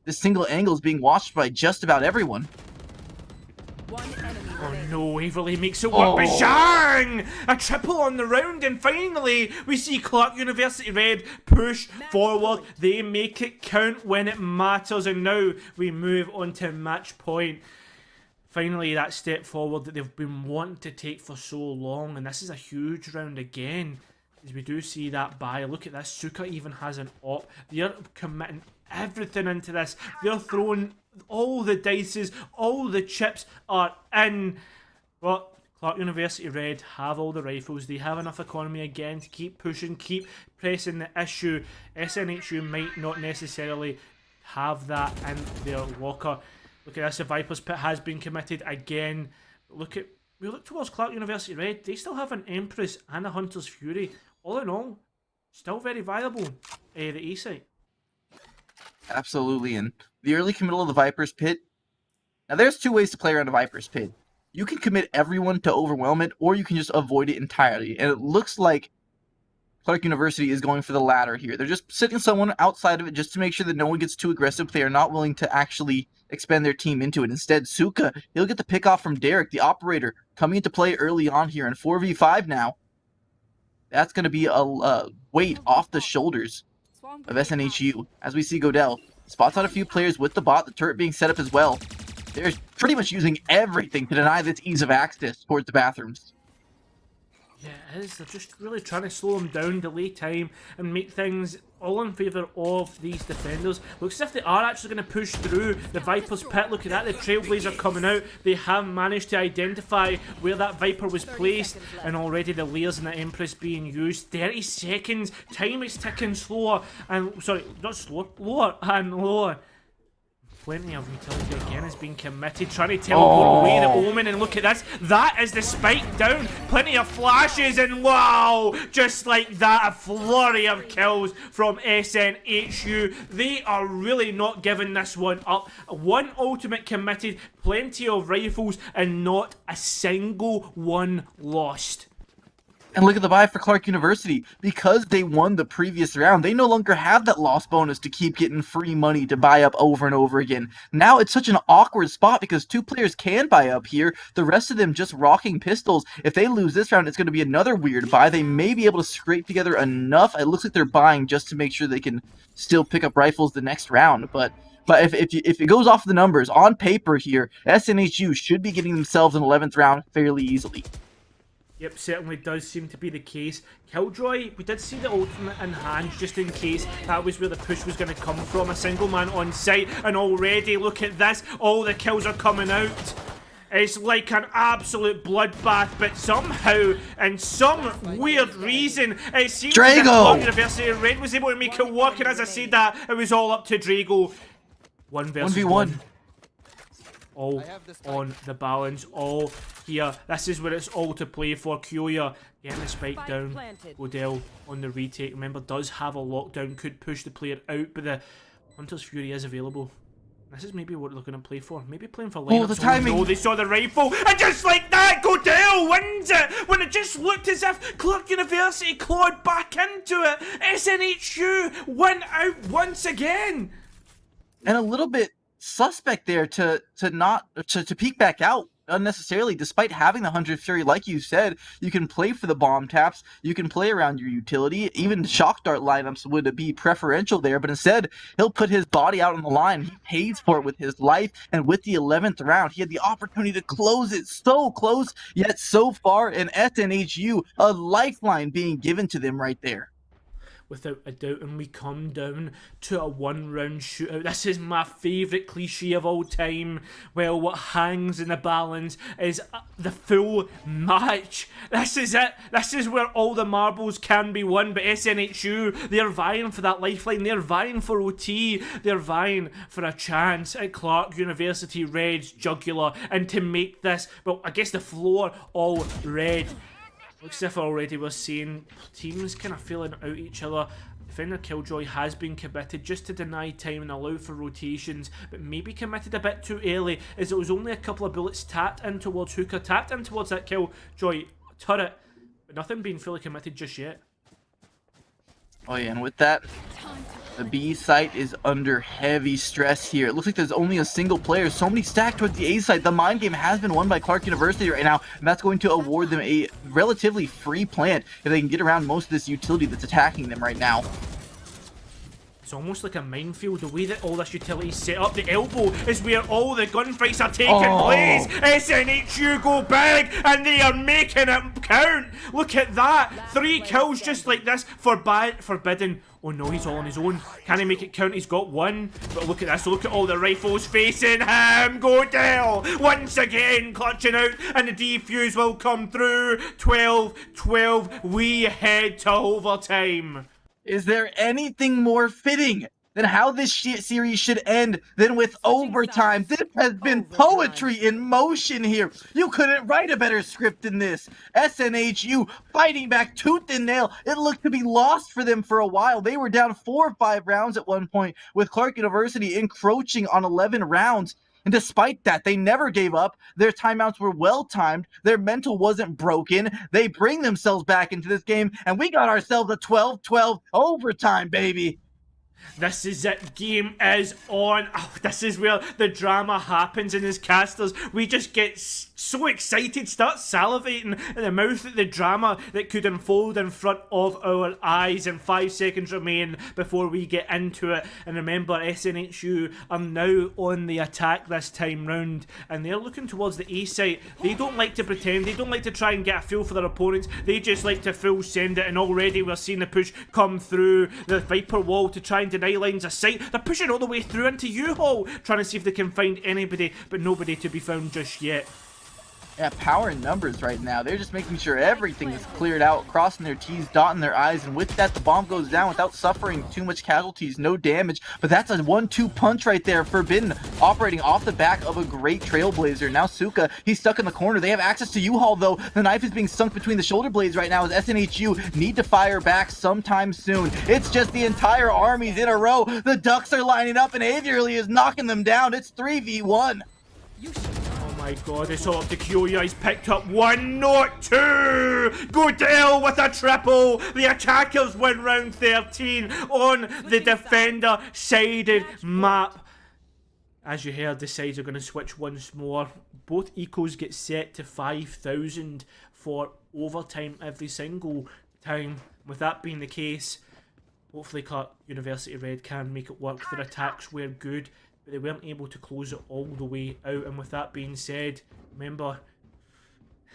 this single angle is being watched by just about everyone. Oh no, Waverley makes it work with Zhang! A triple on the round, and finally we see Clark University Red push forward. They make it count when it matters, and now we move on to match point. Finally, that step forward that they've been wanting to take for so long, and this is a huge round again. As we do see that buy. Look at this, Suka even has an op. They're committing everything into this. They're throwing all the dices, all the chips are in. But Clark University Red have all the rifles. They have enough economy again to keep pushing, keep pressing the issue. SNHU might not necessarily have that in their locker. Look at this, the Viper's Pit has been committed again. We look towards Clark University Red. They still have an Empress and a Hunter's Fury. All in all, still very viable, the E site. Absolutely, and the early committal of the Viper's Pit. Now, there's 2 ways to play around a Viper's Pit. You can commit everyone to overwhelm it, or you can just avoid it entirely. And it looks like Clark University is going for the latter here. They're just sitting someone outside of it just to make sure that no one gets too aggressive. They are not willing to actually expend their team into it. Instead, Suka, he'll get the pick off from Derek, the operator, coming into play early on here in 4v5 now. That's going to be a weight off the shoulders of SNHU. As we see Godel spots out a few players with the bot, the turret being set up as well. They're pretty much using everything to deny this ease of access towards the bathrooms. Yeah, it is. They're just really trying to slow them down, delay time, and make things all in favour of these defenders. Looks as if they are actually going to push through the Viper's pit. Look at that, the Trailblazer coming out. They have managed to identify where that Viper was placed, and already the layers and the Empress being used. 30 seconds, time is ticking slower, and sorry, not slower, lower and lower. Plenty of utility again has been committed, trying to teleport away the Omen, and look at this. That is the spike down. Plenty of flashes, and wow, just like that, a flurry of kills from SNHU. They are really not giving this one up. One ultimate committed, plenty of rifles, and not a single one lost. And look at the buy for Clark University. Because they won the previous round, they no longer have that loss bonus to keep getting free money to buy up over and over again. Now it's such an awkward spot because two players can buy up here. The rest of them just rocking pistols. If they lose this round, it's going to be another weird buy. They may be able to scrape together enough. It looks like they're buying just to make sure they can still pick up rifles the next round. But if it goes off the numbers, on paper here, SNHU should be getting themselves an 11th round fairly easily. Yep, certainly does seem to be the case. Killjoy, we did see the ultimate in hand just in case that was where the push was going to come from. A single man on site, and already, look at this, all the kills are coming out. It's like an absolute bloodbath, but somehow, and some weird reason, it seems that Clark University Red was able to make it work, and as I said that, it was all up to Drago. 1 versus 1. All on the balance, all here. This is where it's all to play for. Kyoya getting the spike down. Odell on the retake. Remember, does have a lockdown, could push the player out, but the Hunter's Fury is available. This is maybe what they're going to play for. Maybe playing for lineups. Oh, the timing! No, they saw the rifle, and just like that, Godel wins it! When it just looked as if Clark University clawed back into it. SNHU went out once again! And a little bit suspect there to peek back out unnecessarily, despite having the 100 Fury. Like you said, you can play for the bomb taps, you can play around your utility, even shock dart lineups would be preferential there, but instead he'll put his body out on the line. He pays for it with his life, and with the 11th round he had the opportunity to close it. So close, yet so far, and SNHU, a lifeline being given to them right there. Without a doubt, and we come down to a one-round shootout. This is my favourite cliche of all time. Well, what hangs in the balance is the full match. This is it. This is where all the marbles can be won. But SNHU, they're vying for that lifeline. They're vying for OT. They're vying for a chance at Clark University Red's jugular. And to make this, well, I guess the floor all red. Looks as if already we're seeing teams kind of feeling out each other. Defender Killjoy has been committed just to deny time and allow for rotations, but maybe committed a bit too early, as it was only a couple of bullets tapped in towards Hookah, tapped in towards that Killjoy turret, but nothing being fully committed just yet. Oh yeah, and with that, the B site is under heavy stress here. It looks like there's only a single player. So many stacked towards the A site. The mind game has been won by Clark University right now, and that's going to award them a relatively free plant if they can get around most of this utility that's attacking them right now. It's almost like a minefield, the way that all this utility is set up. The elbow is where all the gunfights are taking place. SNHU go big, and they are making it count. Look at that. 3 kills just like this. Forbidden. Oh no, he's all on his own. Can he make it count? He's got 1. But look at this. Look at all the rifles facing him. Godel once again clutching out, and the defuse will come through. 12-12. We head to overtime. Is there anything more fitting than how this series should end than with overtime? This has been poetry in motion here. You couldn't write a better script than this. SNHU fighting back tooth and nail. It looked to be lost for them for a while. They were down 4 or 5 rounds at one point, with Clark University encroaching on 11 rounds. And despite that, they never gave up. Their timeouts were well-timed. Their mental wasn't broken. They bring themselves back into this game, and we got ourselves a 12-12 overtime, baby. This is it. Game is on. Oh, this is where the drama happens in his casters. We just get so excited, start salivating in the mouth at the drama that could unfold in front of our eyes. And 5 seconds remain before we get into it. And remember, SNHU are now on the attack this time round, and they're looking towards the A site. They don't like to pretend. They don't like to try and get a feel for their opponents. They just like to full send it. And already we're seeing the push come through the Viper wall to try and deny lines of sight. They're pushing all the way through into U-Haul, trying to see if they can find anybody, but nobody to be found just yet. Yeah, power in numbers right now. They're just making sure everything is cleared out, crossing their T's, dotting their I's, and with that, the bomb goes down without suffering too much casualties, no damage. But that's a 1-2 punch right there. Forbidden operating off the back of a great Trailblazer. Now Suka, he's stuck in the corner. They have access to U-Haul, though. The knife is being sunk between the shoulder blades right now as SNHU need to fire back sometime soon. It's just the entire armies in a row. The Ducks are lining up, and Aviarly is knocking them down. It's 3v1. My God, it's all up to Kyoya. He's picked up 1, not 2. Godell with a triple. The attackers win round 13 on the defender-sided map. As you heard, the sides are going to switch once more. Both ecos get set to 5,000 for overtime every single time. With that being the case, hopefully Clark University Red can make it work. Their attacks were good, but they weren't able to close it all the way out. And with that being said, remember,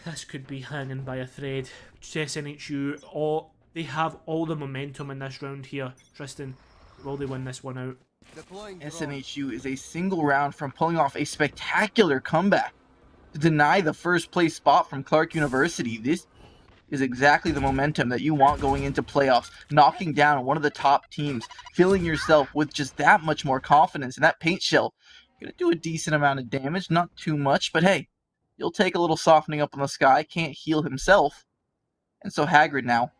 this could be hanging by a thread. SNHU, they have all the momentum in this round here. Tristan, will they win this one out? SNHU is a single round from pulling off a spectacular comeback to deny the first place spot from Clark University. This is exactly the momentum that you want going into playoffs, knocking down one of the top teams, filling yourself with just that much more confidence. And that paint shell, gonna do a decent amount of damage, not too much, but hey, you'll take a little softening up on the sky, can't heal himself. And so Hagrid now,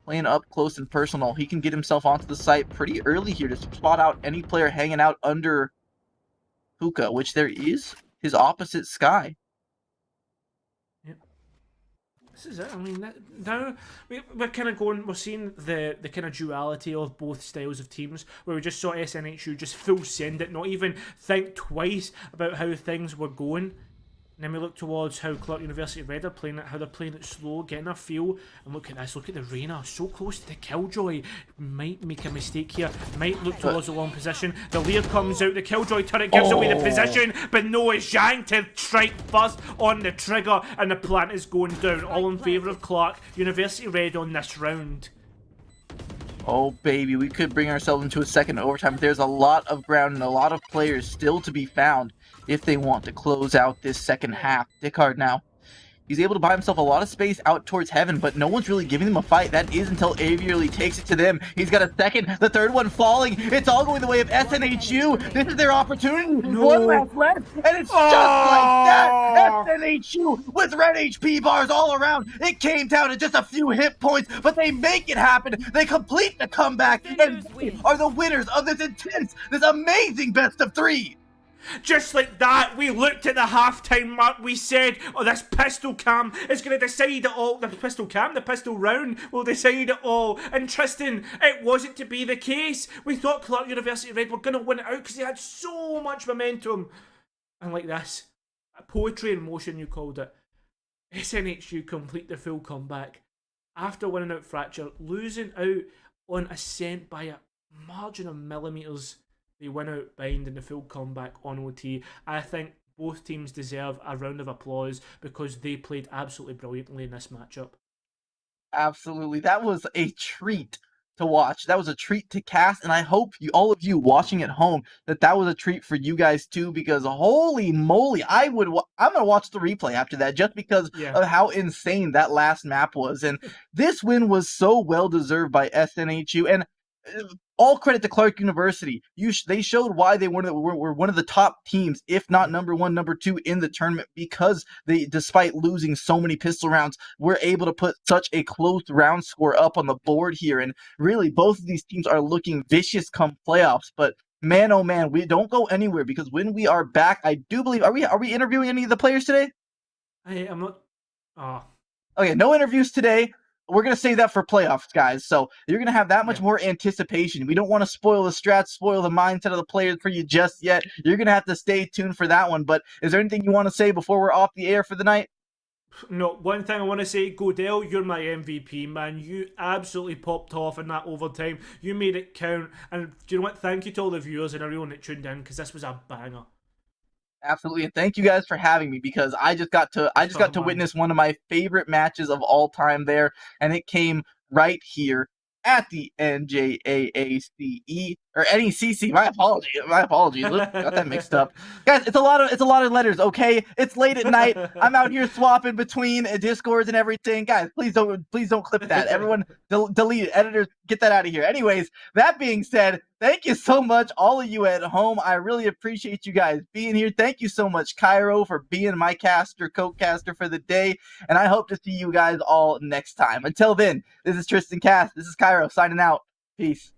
playing up close and personal, he can get himself onto the site pretty early here to spot out any player hanging out under Hookah, which there is his opposite sky. This is it. I mean, now we're kind of going, we're seeing the kind of duality of both styles of teams, where we just saw SNHU just full send it, not even think twice about how things were going. And then we look towards how Clark University Red are playing it, how they're playing it slow, getting a feel. And look at this, look at the Reyna, so close to the Killjoy. Might make a mistake here, might look towards the long position. The Lear comes out, the Killjoy turret gives away the position, but no, it's Zhang to strike first on the trigger, and the plant is going down. All in favour of Clark University Red on this round. Oh baby, we could bring ourselves into a second overtime. There's a lot of ground and a lot of players still to be found if they want to close out this second half. Dickard now, he's able to buy himself a lot of space out towards heaven, but no one's really giving him a fight. That is until Aviarly takes it to them. He's got a second, the third one falling. It's all going the way of SNHU. This is their opportunity. No. One last left, and it's just like that. SNHU with red HP bars all around. It came down to just a few hit points, but they make it happen. They complete the comeback, and they are the winners of this intense, this amazing best of three. Just like that, we looked at the halftime mark, we said, oh, this pistol cam is going to decide it all. The pistol cam, the pistol round will decide it all. And Tristan, it wasn't to be the case. We thought Clark University Red were going to win it out because they had so much momentum. And like this, poetry in motion you called it. SNHU complete the full comeback. After winning out Fracture, losing out on Ascent by a margin of millimetres. They win out Bind in the full comeback on OT. I think both teams deserve a round of applause because they played absolutely brilliantly in this matchup. Absolutely. That was a treat to watch. That was a treat to cast, and I hope you, all of you watching at home, that was a treat for you guys too, because holy moly, I'm going to watch the replay after that just because of how insane that last map was. And this win was so well deserved by SNHU, and all credit to Clark University. They showed why they were one of the top teams, if not number one, number two in the tournament, because they, despite losing so many pistol rounds, were able to put such a close round score up on the board here. And really, both of these teams are looking vicious come playoffs. But man, oh man, we don't go anywhere because when we are back, I do believe are we interviewing any of the players today? I'm not. Oh. Okay, no interviews today. We're gonna save that for playoffs, guys. So you're gonna have that much more anticipation. We don't want to spoil the strats, spoil the mindset of the players for you just yet. You're gonna have to stay tuned for that one. But is there anything you want to say before we're off the air for the night? No, one thing I want to say, Godell, you're my MVP, man. You absolutely popped off in that overtime. You made it count. And do you know what? Thank you to all the viewers and everyone that tuned in, because this was a banger. Absolutely, and thank you guys for having me because I just got to witness one of my favorite matches of all time there, and it came right here at the NJAACE or NECC. My apologies. Got that mixed up, guys. It's a lot of letters. Okay, it's late at night. I'm out here swapping between Discords and everything, guys. Please don't clip that. Everyone, delete it. Editors, get that out of here. Anyways, that being said, thank you so much, all of you at home. I really appreciate you guys being here. Thank you so much, Cairo, for being my co-caster for the day. And I hope to see you guys all next time. Until then, this is Tristan Cast. This is Cairo signing out. Peace.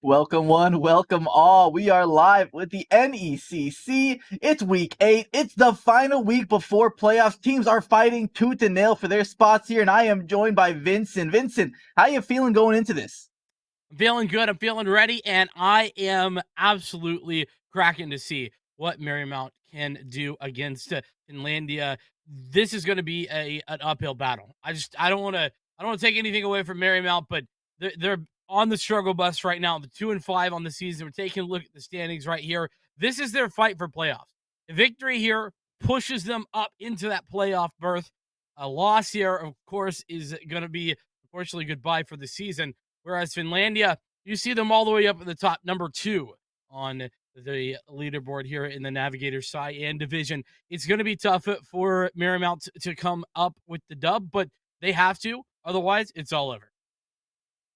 Welcome one, welcome all. We are live with the NECC. It's week 8. It's the final week before playoffs. Teams are fighting tooth and nail for their spots here, and I am joined by Vincent. Vincent, how you feeling going into this? I'm feeling good. I'm feeling ready, and I am absolutely cracking to see what Marymount can do against Finlandia. This is going to be an uphill battle. I don't want to take anything away from Marymount, but they're on the struggle bus right now. The 2-5 on the season. We're taking a look at the standings right here. This is their fight for playoffs. A victory here pushes them up into that playoff berth. A loss here, of course, is going to be, unfortunately, goodbye for the season. Whereas Finlandia, you see them all the way up at the top, number 2 on the leaderboard here in the Navigator Cyan division. It's going to be tough for Marymount to come up with the dub, but they have to. Otherwise, it's all over.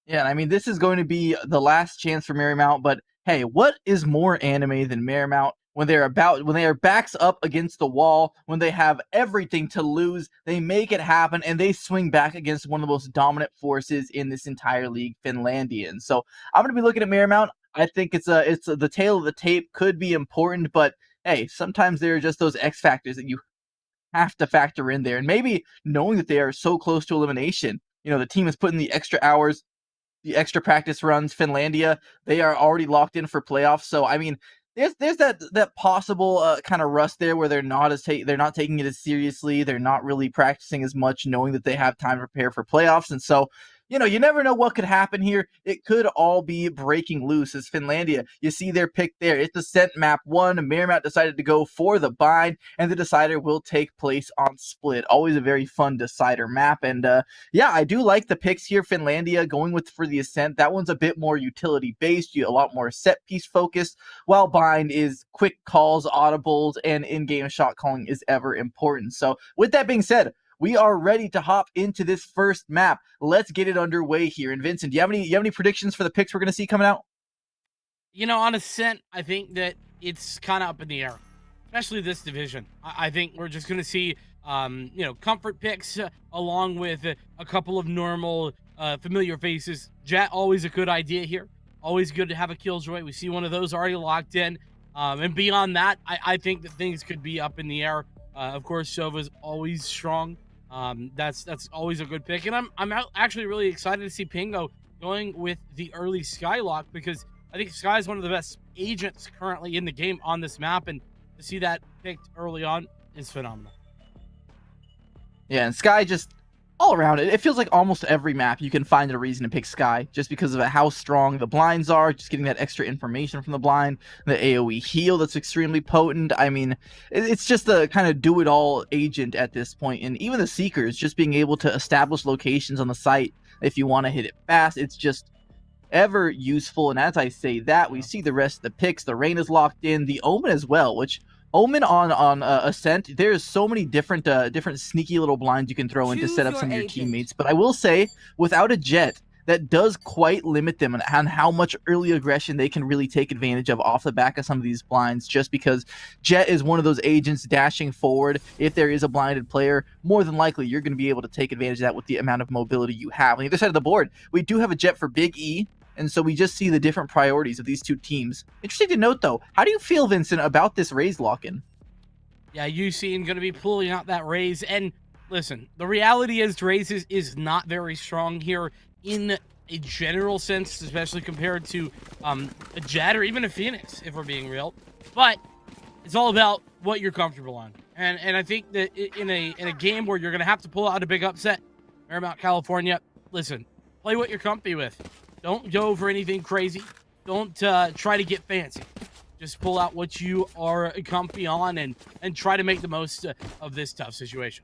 Yeah, I mean, this is going to be the last chance for Marymount, but hey, what is more anime than Marymount? When they are backs up against the wall, when they have everything to lose, they make it happen, and they swing back against one of the most dominant forces in this entire league, Finlandians. So I'm going to be looking at Marymount. I think it's the tail of the tape could be important, but hey, sometimes there are just those X factors that you have to factor in there. And maybe knowing that they are so close to elimination, the team is putting the extra hours, the extra practice runs. Finlandia, they are already locked in for playoffs. So I mean, there's that possible kind of rust there where they're not taking it as seriously. They're not really practicing as much, knowing that they have time to prepare for playoffs. And so, you never know what could happen here. It could all be breaking loose as Finlandia. You see their pick there. It's Ascent map 1. Marymount decided to go for the bind, and the decider will take place on Split. Always a very fun decider map. And yeah, I do like the picks here. Finlandia going for the Ascent. That one's a bit more utility based, a lot more set piece focused, while bind is quick calls, audibles, and in-game shot calling is ever important. So with that being said, we are ready to hop into this first map. Let's get it underway here. And Vincent, do you have any predictions for the picks we're going to see coming out? On Ascent, I think that it's kind of up in the air, especially this division. I think we're just going to see, comfort picks along with a couple of normal, familiar faces. Jet, always a good idea here. Always good to have a Killjoy. We see one of those already locked in. And beyond that, I think that things could be up in the air. Of course, Shova's always strong. That's always a good pick. And I'm actually really excited to see Pingo going with the early Skylock, because I think Sky is one of the best agents currently in the game on this map, and to see that picked early on is phenomenal. Yeah, and Sky just all around it. It feels like almost every map you can find a reason to pick Sky just because of how strong the blinds are, just getting that extra information from the blind, the AoE heal that's extremely potent. I mean, it's just a kind of do-it-all agent at this point, and even the Seekers just being able to establish locations on the site if you want to hit it fast. It's just ever useful, and as I say that, we see the rest of the picks. The Rain is locked in, the Omen as well, which Omen on Ascent, there's so many different sneaky little blinds you can throw in to set up some of your teammates. But I will say, without a Jet, that does quite limit them on how much early aggression they can really take advantage of off the back of some of these blinds, just because Jet is one of those agents dashing forward. If there is a blinded player, more than likely you're going to be able to take advantage of that with the amount of mobility you have. On the other side of the board, we do have a Jet for Big E, and so we just see the different priorities of these two teams. Interesting to note, though, how do you feel, Vincent, about this Raze lock-in? Yeah, UC going to be pulling out that Raze. And listen, the reality is Raze is not very strong here in a general sense, especially compared to a Jet or even a Phoenix, if we're being real. But it's all about what you're comfortable on. And I think that in a game where you're going to have to pull out a big upset, Paramount, California, listen, play what you're comfy with. Don't go for anything crazy. Don't try to get fancy. Just pull out what you are comfy on and try to make the most of this tough situation.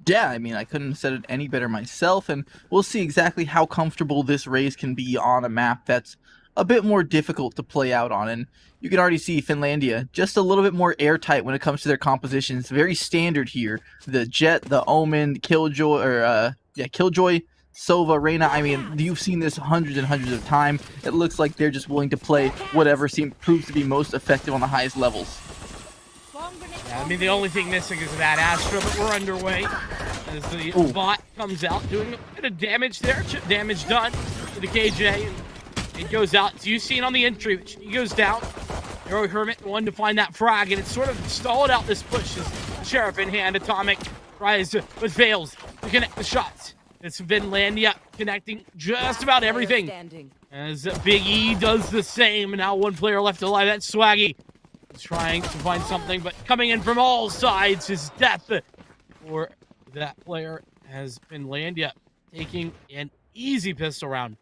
Yeah, I mean, I couldn't have said it any better myself, and we'll see exactly how comfortable this Raze can be on a map that's a bit more difficult to play out on. And you can already see Finlandia just a little bit more airtight when it comes to their compositions. Very standard here. The Jet, the Omen, Killjoy, Killjoy, Sova, Reyna. I mean, you've seen this hundreds and hundreds of times. It looks like they're just willing to play whatever proves to be most effective on the highest levels. Yeah, I mean, the only thing missing is that Astra, but we're underway as the bot comes out, doing a bit of damage there. Chip damage done to the KJ, and it goes out. So you've seen on the entry, he goes down. Hero Hermit, the one to find that frag, and it's sort of stalled out this push as the Sheriff in hand. Atomic tries to, but fails to connect the shots. It's Finlandia connecting just about everything. As Big E does the same. Now one player left alive. That's Swaggy. He's trying to find something, but coming in from all sides is death for that player has Finlandia taking an easy pistol round.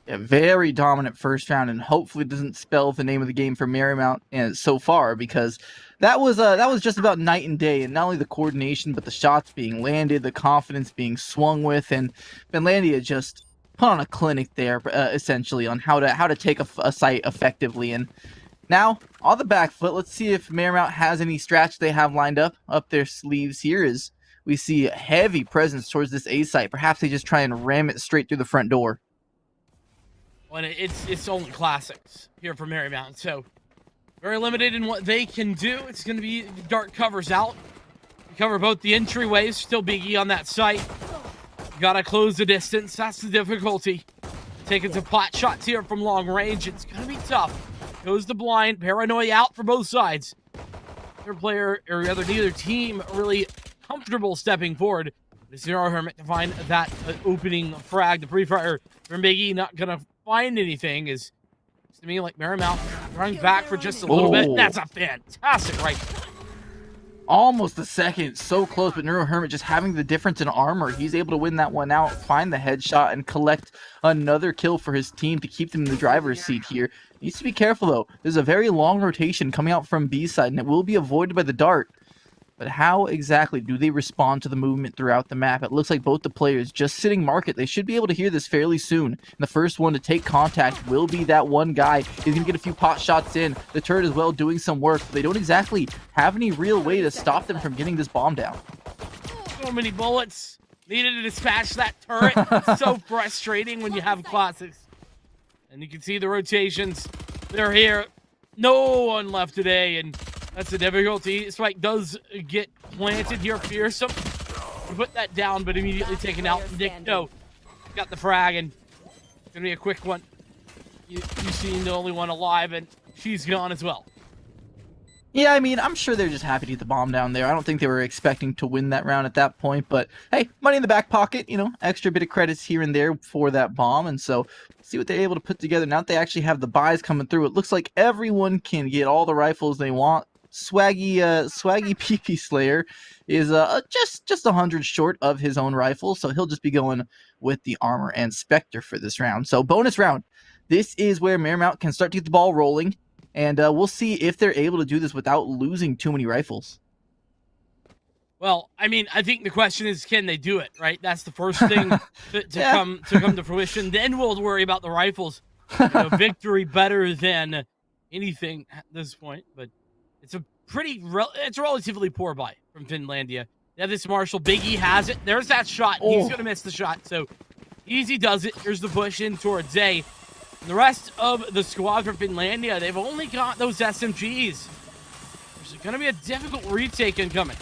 Yeah, very dominant first round, and hopefully it doesn't spell the name of the game for Marymount so far, because that was just about night and day, and not only the coordination, but the shots being landed, the confidence being swung with, and Finlandia just put on a clinic there, essentially, on how to take a site effectively. And now, on the back foot, let's see if Marymount has any strats they have lined up their sleeves here, as we see a heavy presence towards this A site. Perhaps they just try and ram it straight through the front door. Well, it's only classics here for Marymount, so very limited in what they can do. It's going to be the dark covers out. You cover both the entryways, still Big E on that site. You got to close the distance. That's the difficulty. Taking some pot shots here from long range. It's going to be tough. Goes the blind. Paranoia out for both sides. Neither player, or rather neither team, really comfortable stepping forward. It's Hero Hermit to find that opening frag. The pre-fire from Big E not going to find anything. Is to me like Marymount running back for just a little bit. That's a fantastic right. Almost a second, so close, but Neuro Hermit just having the difference in armor. He's able to win that one out, find the headshot, and collect another kill for his team to keep them in the driver's seat here. Needs to be careful, though. There's a very long rotation coming out from B side, and it will be avoided by the dart. But how exactly do they respond to the movement throughout the map? It looks like both the players just sitting market. They should be able to hear this fairly soon. And the first one to take contact will be that one guy. He's going to get a few pot shots in. The turret as well doing some work. They don't exactly have any real way to stop them from getting this bomb down. So many bullets. Needed to dispatch that turret. So frustrating when you have classics. And you can see the rotations. They're here. No one left today, and that's the difficulty. Spike does get planted here. Fearsome put that down, but immediately taken out. Dicto got the frag, and it's going to be a quick one. You seen the only one alive, and she's gone as well. Yeah, I mean, I'm sure they're just happy to get the bomb down there. I don't think they were expecting to win that round at that point, but hey, money in the back pocket, you know, extra bit of credits here and there for that bomb, and so see what they're able to put together. Now that they actually have the buys coming through, it looks like everyone can get all the rifles they want. Swaggy PP Slayer is just 100 short of his own rifle, so he'll just be going with the Armor and Spectre for this round. So bonus round. This is where Marymount can start to get the ball rolling. And we'll see if they're able to do this without losing too many rifles. Well, I mean, I think the question is, can they do it, right? That's the first thing to come to fruition. Then we'll worry about the rifles. You know, victory better than anything at this point. But it's a it's a relatively poor buy from Finlandia. They have this Marshall. Big E has it. There's that shot. Oh. He's going to miss the shot. So Easy does it. Here's the push in towards A. The rest of the squad from Finlandia, they've only got those SMGs. There's going to be a difficult retake incoming.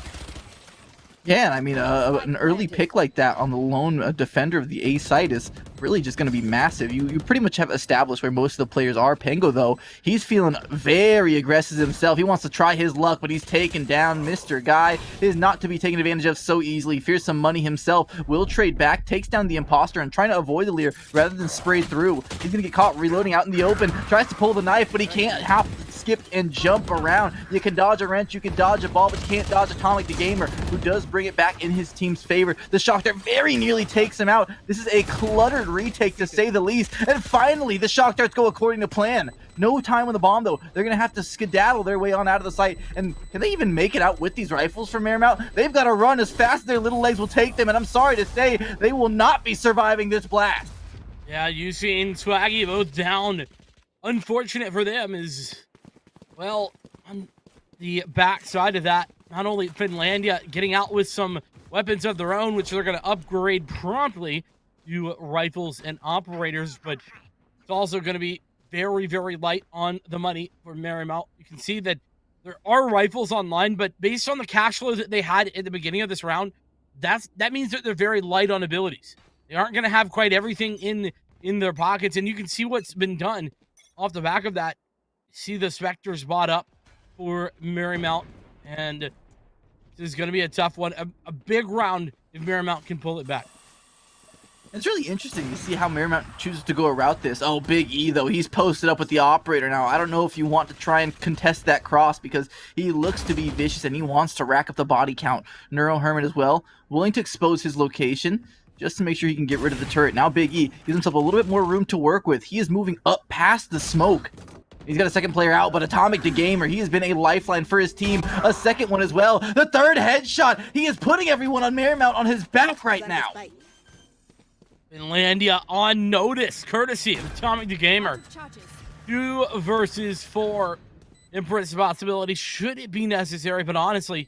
Yeah, I mean, an early pick like that on the lone defender of the A site is really just going to be massive. You pretty much have established where most of the players are. Pango, though, he's feeling very aggressive himself. He wants to try his luck, but he's taken down. Mr. Guy is not to be taken advantage of so easily. Fears some money himself. Will trade back, takes down the imposter, and trying to avoid the Leer rather than spray through. He's going to get caught reloading out in the open. Tries to pull the knife, but he can't skip and jump around. You can dodge a wrench, you can dodge a ball, but you can't dodge Atomic the Gamer, who does bring it back in his team's favor. The Shock Dart very nearly takes him out. This is a cluttered retake to say the least. And finally, the Shock Darts go according to plan. No time on the bomb, though. They're going to have to skedaddle their way on out of the site. And can they even make it out with these rifles from Marymount? They've got to run as fast as their little legs will take them. And I'm sorry to say, they will not be surviving this blast. Yeah, Yusi and Swaggy both down. Unfortunate for them is... Well, on the back side of that, not only Finlandia getting out with some weapons of their own, which they're going to upgrade promptly to rifles and operators, but it's also going to be very, very light on the money for Marymount. You can see that there are rifles online, but based on the cash flow that they had at the beginning of this round, that means that they're very light on abilities. They aren't going to have quite everything in their pockets, and you can see what's been done off the back of that. See the Spectres bought up for Marymount, and this is going to be a tough one. A big round if Marymount can pull it back. It's really interesting to see how Marymount chooses to go around this. Oh, Big E, though, he's posted up with the operator now. I don't know if you want to try and contest that cross because he looks to be vicious and he wants to rack up the body count. Neuro Hermit as well, willing to expose his location just to make sure he can get rid of the turret. Now Big E gives himself a little bit more room to work with. He is moving up past the smoke. He's got a second player out, but Atomic the Gamer, he has been a lifeline for his team. A second one as well. The third headshot. He is putting everyone on Marymount on his back right now. Finlandia on notice, courtesy of Atomic the Gamer. 2 versus 4. Empress possibility should it be necessary, but honestly,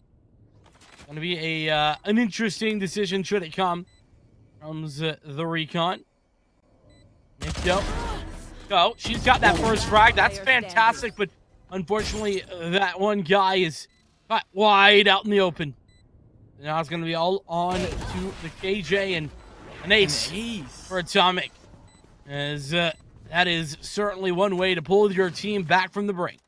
going to be an interesting decision should it come. Comes the recon. NECC. Oh, she's got that first frag. That's fantastic, but unfortunately, that one guy is cut wide out in the open. Now it's going to be all on to the KJ and an ace for Atomic. As that is certainly one way to pull your team back from the brink.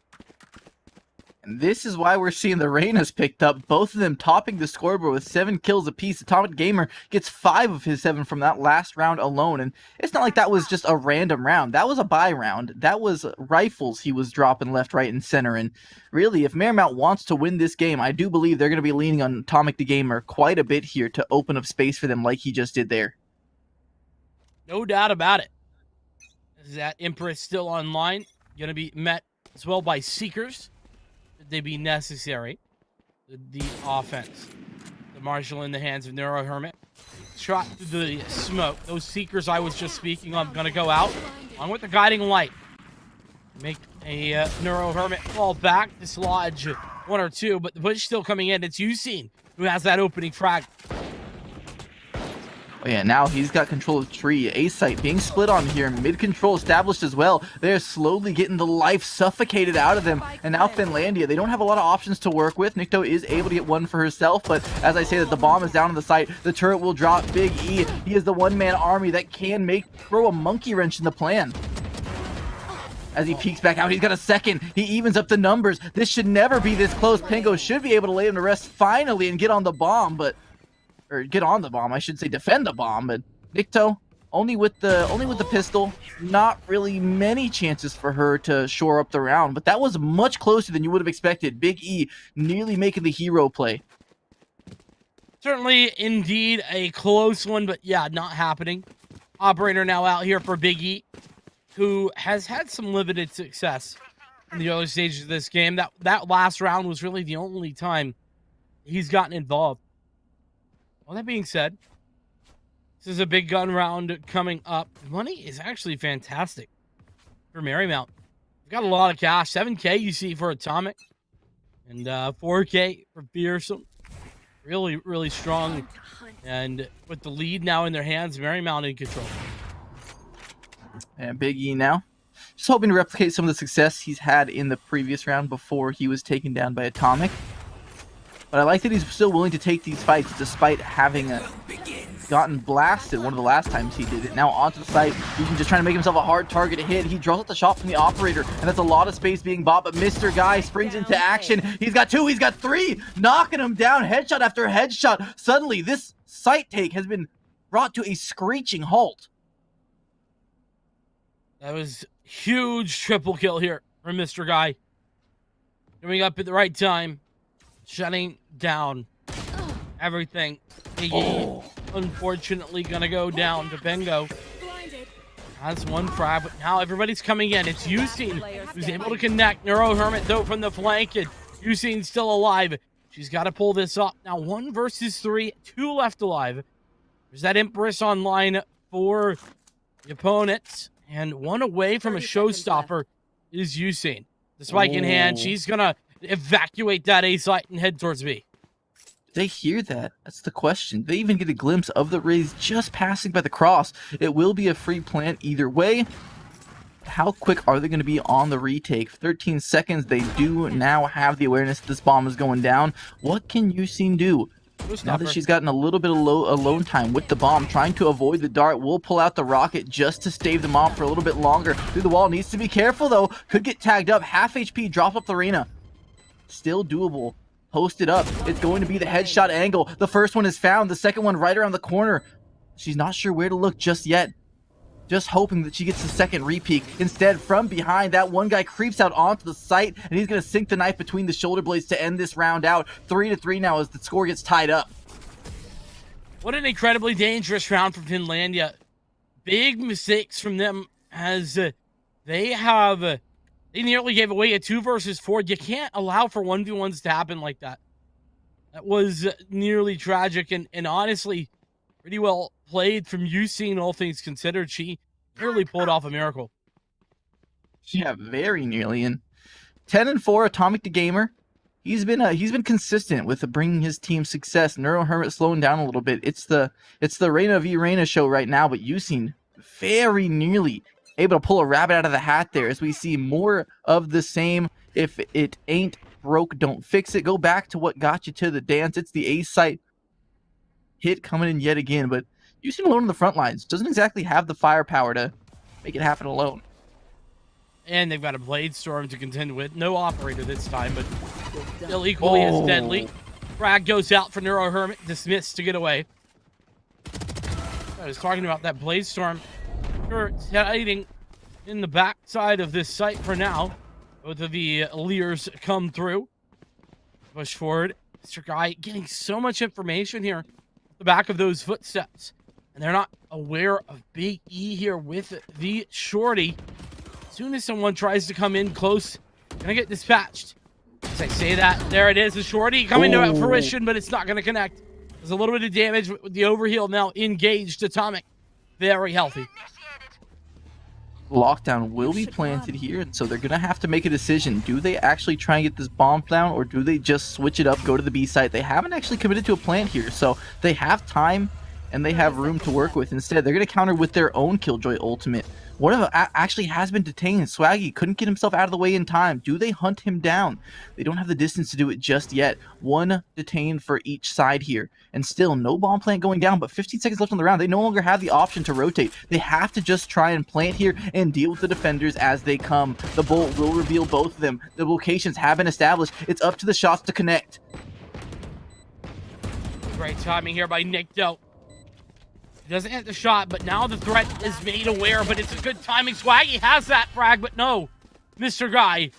And this is why we're seeing the Reynas picked up, both of them topping the scoreboard with 7 kills apiece. Atomic Gamer gets 5 of his 7 from that last round alone, and it's not like that was just a random round. That was a buy round. That was rifles he was dropping left, right, and center, and really, if Marymount wants to win this game, I do believe they're going to be leaning on Atomic the Gamer quite a bit here to open up space for them like he just did there. No doubt about it. Is that Empress still online? Going to be met as well by Seekers. They be necessary. The offense. The Marshal in the hands of Neuro Hermit. Shot through the smoke. Those Seekers I was just speaking of going to go out. Along with the guiding light. Make a Neuro Hermit fall back. Dislodge 1 or 2. But the push still coming in. It's Yusin who has that opening frag. Oh yeah, now he's got control of tree. A-site being split on here. Mid-control established as well. They're slowly getting the life suffocated out of them. And now Finlandia, they don't have a lot of options to work with. NECC is able to get one for herself, but as I say that the bomb is down on the site, the turret will drop. Big E, he is the one-man army that can throw a monkey wrench in the plan. As he peeks back out, he's got a second. He evens up the numbers. This should never be this close. Pingo should be able to lay him to rest finally and get on the bomb, or get on the bomb, I should say, defend the bomb. But Nikto, only with the pistol, not really many chances for her to shore up the round. But that was much closer than you would have expected. Big E nearly making the hero play. Certainly, indeed, a close one, but yeah, not happening. Operator now out here for Big E, who has had some limited success in the early stages of this game. That last round was really the only time he's gotten involved. Well, that being said, this is a big gun round coming up. The money is actually fantastic for Marymount. We've got a lot of cash. 7K you see for Atomic, and 4K for Fearsome. Really, really strong. And with the lead now in their hands, Marymount in control. And Big E now, just hoping to replicate some of the success he's had in the previous round before he was taken down by Atomic. But I like that he's still willing to take these fights despite having gotten blasted one of the last times he did it. Now onto the site, he's just trying to make himself a hard target to hit. He draws out the shot from the operator, and that's a lot of space being bought, but Mr. Guy springs into action. He's got 2, he's got 3, knocking him down, headshot after headshot. Suddenly, this site take has been brought to a screeching halt. That was huge triple kill here from Mr. Guy. Coming up at the right time, shutting down everything. Iggy, unfortunately, gonna go down to Bengo. Has one frag, but now everybody's coming in. It's Yusine who's able to connect. Neuro Hermit, though, from the flank, and Yusine's still alive. She's got to pull this off. Now 1 versus 3, 2 left alive. There's that Empress online for the opponents, and 1 away from a showstopper is Yusine. The spike in hand, she's gonna evacuate that A site and head towards B. They hear that? That's the question. They even get a glimpse of the Rays just passing by the cross. It will be a free plant either way. How quick are they going to be on the retake? 13 seconds. They do now have the awareness that this bomb is going down. What can Yusine do? Now that she's gotten a little bit of alone time with the bomb, trying to avoid the dart, will pull out the rocket just to stave them off for a little bit longer. Through the wall, needs to be careful though. Could get tagged up. Half HP, drop up the arena. Still doable. Posted up. It's going to be the headshot angle. The first one is found. The second one right around the corner. She's not sure where to look just yet. Just hoping that she gets the second repeat. Instead, from behind, that one guy creeps out onto the site, and he's going to sink the knife between the shoulder blades to end this round out. 3-3 now as the score gets tied up. What an incredibly dangerous round for Finlandia. Big mistakes from them as they nearly gave away a 2 versus 4. You can't allow for 1v1s to happen like that. That was nearly tragic and honestly pretty well played from Yusine, all things considered. She nearly pulled off a miracle. Yeah, very nearly. And 10-4, Atomic the Gamer. He's been consistent with bringing his team success. Neuro Hermit slowing down a little bit. It's the Reina v Reina show right now, but Yusine very nearly able to pull a rabbit out of the hat there as we see more of the same. If it ain't broke, don't fix it. Go back to what got you to the dance. It's the A site hit coming in yet again, but Yusine alone on the front lines doesn't exactly have the firepower to make it happen alone. And they've got a Blade Storm to contend with. No operator this time, but still equally as deadly. Frag goes out for Neuro Hermit, dismissed to get away. I was talking about that Blade Storm. Sure, it's hiding in the backside of this site for now. Both of the Leers come through. Push forward. Mr. Guy getting so much information here. The back of those footsteps. And they're not aware of Big E here with the shorty. As soon as someone tries to come in close, gonna get dispatched. As I say that, there it is, the shorty coming to fruition, but it's not gonna connect. There's a little bit of damage with the overheal now engaged. Atomic, very healthy. Lockdown will be planted here, and so they're gonna have to make a decision. Do they actually try and get this bomb down, or do they just switch it up, go to the B site? They haven't actually committed to a plant here, so they have time and they have room to work with. Instead, they're gonna counter with their own Killjoy ultimate, one of them actually has been detained. Swaggy couldn't get himself out of the way in time. Do they hunt him down? They don't have the distance to do it just yet. One detained for each side here. And still, no bomb plant going down, but 15 seconds left on the round. They no longer have the option to rotate. They have to just try and plant here and deal with the defenders as they come. The bolt will reveal both of them. The locations have been established. It's up to the shots to connect. Great timing here by Nicto. He doesn't hit the shot, but now the threat is made aware, but it's a good timing. Swaggy has that frag, but no. Mr. Guy,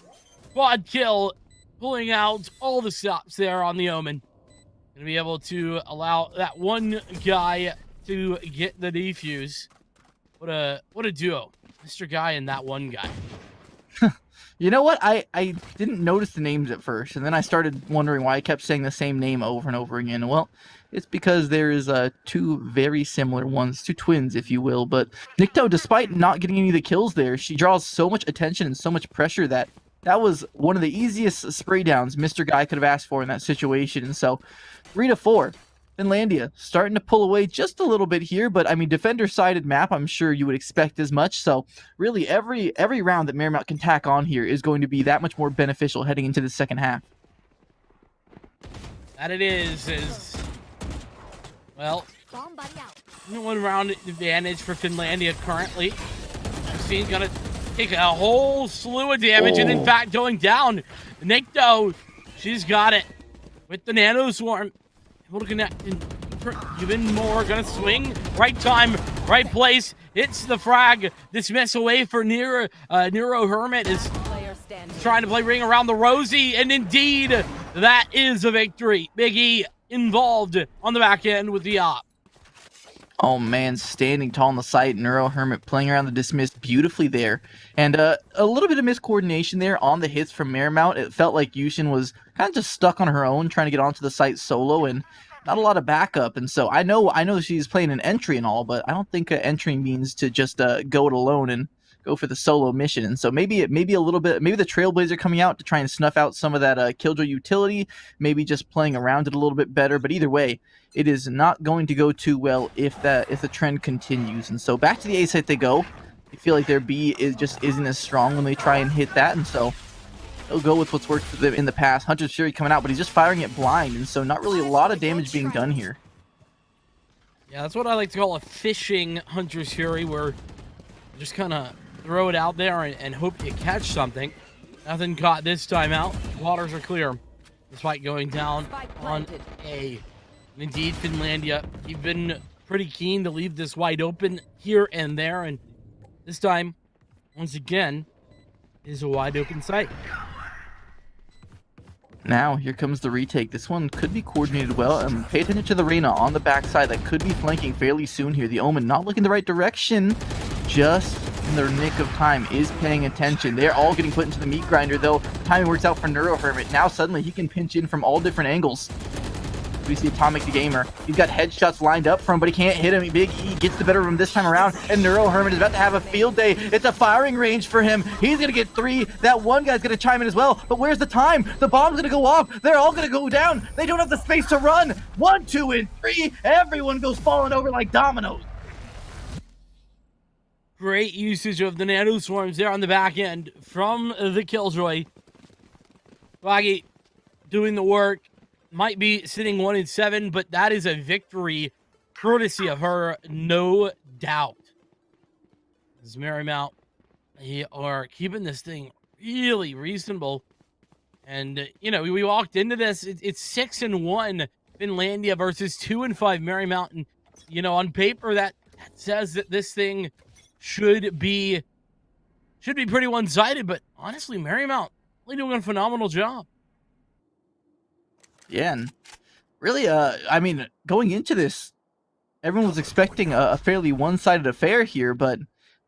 quad kill, pulling out all the stops there on the Omen. Gonna be able to allow that one guy to get the defuse. What a duo. Mr. Guy and that one guy. You know what? I didn't notice the names at first, and then I started wondering why I kept saying the same name over and over again. Well, it's because there's two very similar ones, two twins, if you will. But Nicto, despite not getting any of the kills there, she draws so much attention and so much pressure that was one of the easiest spray downs Mr. Guy could have asked for in that situation. And so 3-4. Finlandia starting to pull away just a little bit here, but I mean, defender-sided map, I'm sure you would expect as much. So really, every round that Marymount can tack on here is going to be that much more beneficial heading into the second half. That it is well, one round advantage for Finlandia currently. Maxine's gonna take a whole slew of damage, and in fact, going down. Nicto, she's got it with the nano swarm. Able to connect even more. Gonna swing. Right time, right place. Hits the frag. Dismiss away for Nero Hermit is trying to play ring around the Rosie. And indeed, that is a victory. Big E involved on the back end with the op. Oh man, standing tall on the site. Neuro Hermit playing around the dismiss beautifully there. And a little bit of miscoordination there on the hits from Marymount. It felt like Yushin was kind of just stuck on her own, trying to get onto the site solo, and not a lot of backup. And so I know she's playing an entry and all, but I don't think entry means to just go it alone and go for the solo mission. And so maybe a little bit, maybe the Trailblazer coming out to try and snuff out some of that Killjoy utility, maybe just playing around it a little bit better. But either way, it is not going to go too well if the trend continues. And so back to the A site they go. I feel like their B isn't as strong when they try and hit that, and so they'll go with what's worked for them in the past. Hunter's Fury coming out, but he's just firing it blind, and so not really a lot of damage being done here. Yeah, that's what I like to call a fishing Hunter's Fury, where you just kind of throw it out there and hope you catch something. Nothing caught this time out. Waters are clear, despite going down on A. And indeed, Finlandia, you've been pretty keen to leave this wide open here and there, and this time, once again, is a wide open site. Now, here comes the retake. This one could be coordinated well. Pay attention to the Reyna on the backside that could be flanking fairly soon here. The Omen not looking the right direction, just in the nick of time, is paying attention. They're all getting put into the meat grinder, though. Timing works out for Neuro Hermit. Now, suddenly, he can pinch in from all different angles. We see Atomic the Gamer. He's got headshots lined up for him, but he can't hit him. Big E gets the better of him this time around, and Neuro Hermit is about to have a field day. It's a firing range for him. He's going to get 3. That one guy's going to chime in as well, but where's the time? The bomb's going to go off. They're all going to go down. They don't have the space to run. 1, 2, and 3. Everyone goes falling over like dominoes. Great usage of the nano swarms there on the back end from the Killjoy. Swaggy doing the work. Might be sitting 1-7, but that is a victory courtesy of her, no doubt. As Marymount, they are keeping this thing really reasonable. And, you know, we walked into this, it's 6-1 Finlandia versus 2-5 Marymount. And, you know, on paper, that says that this thing should be pretty one-sided, but honestly, Marymount really doing a phenomenal job. Yeah, and really, I mean, going into this, everyone was expecting a fairly one-sided affair here, but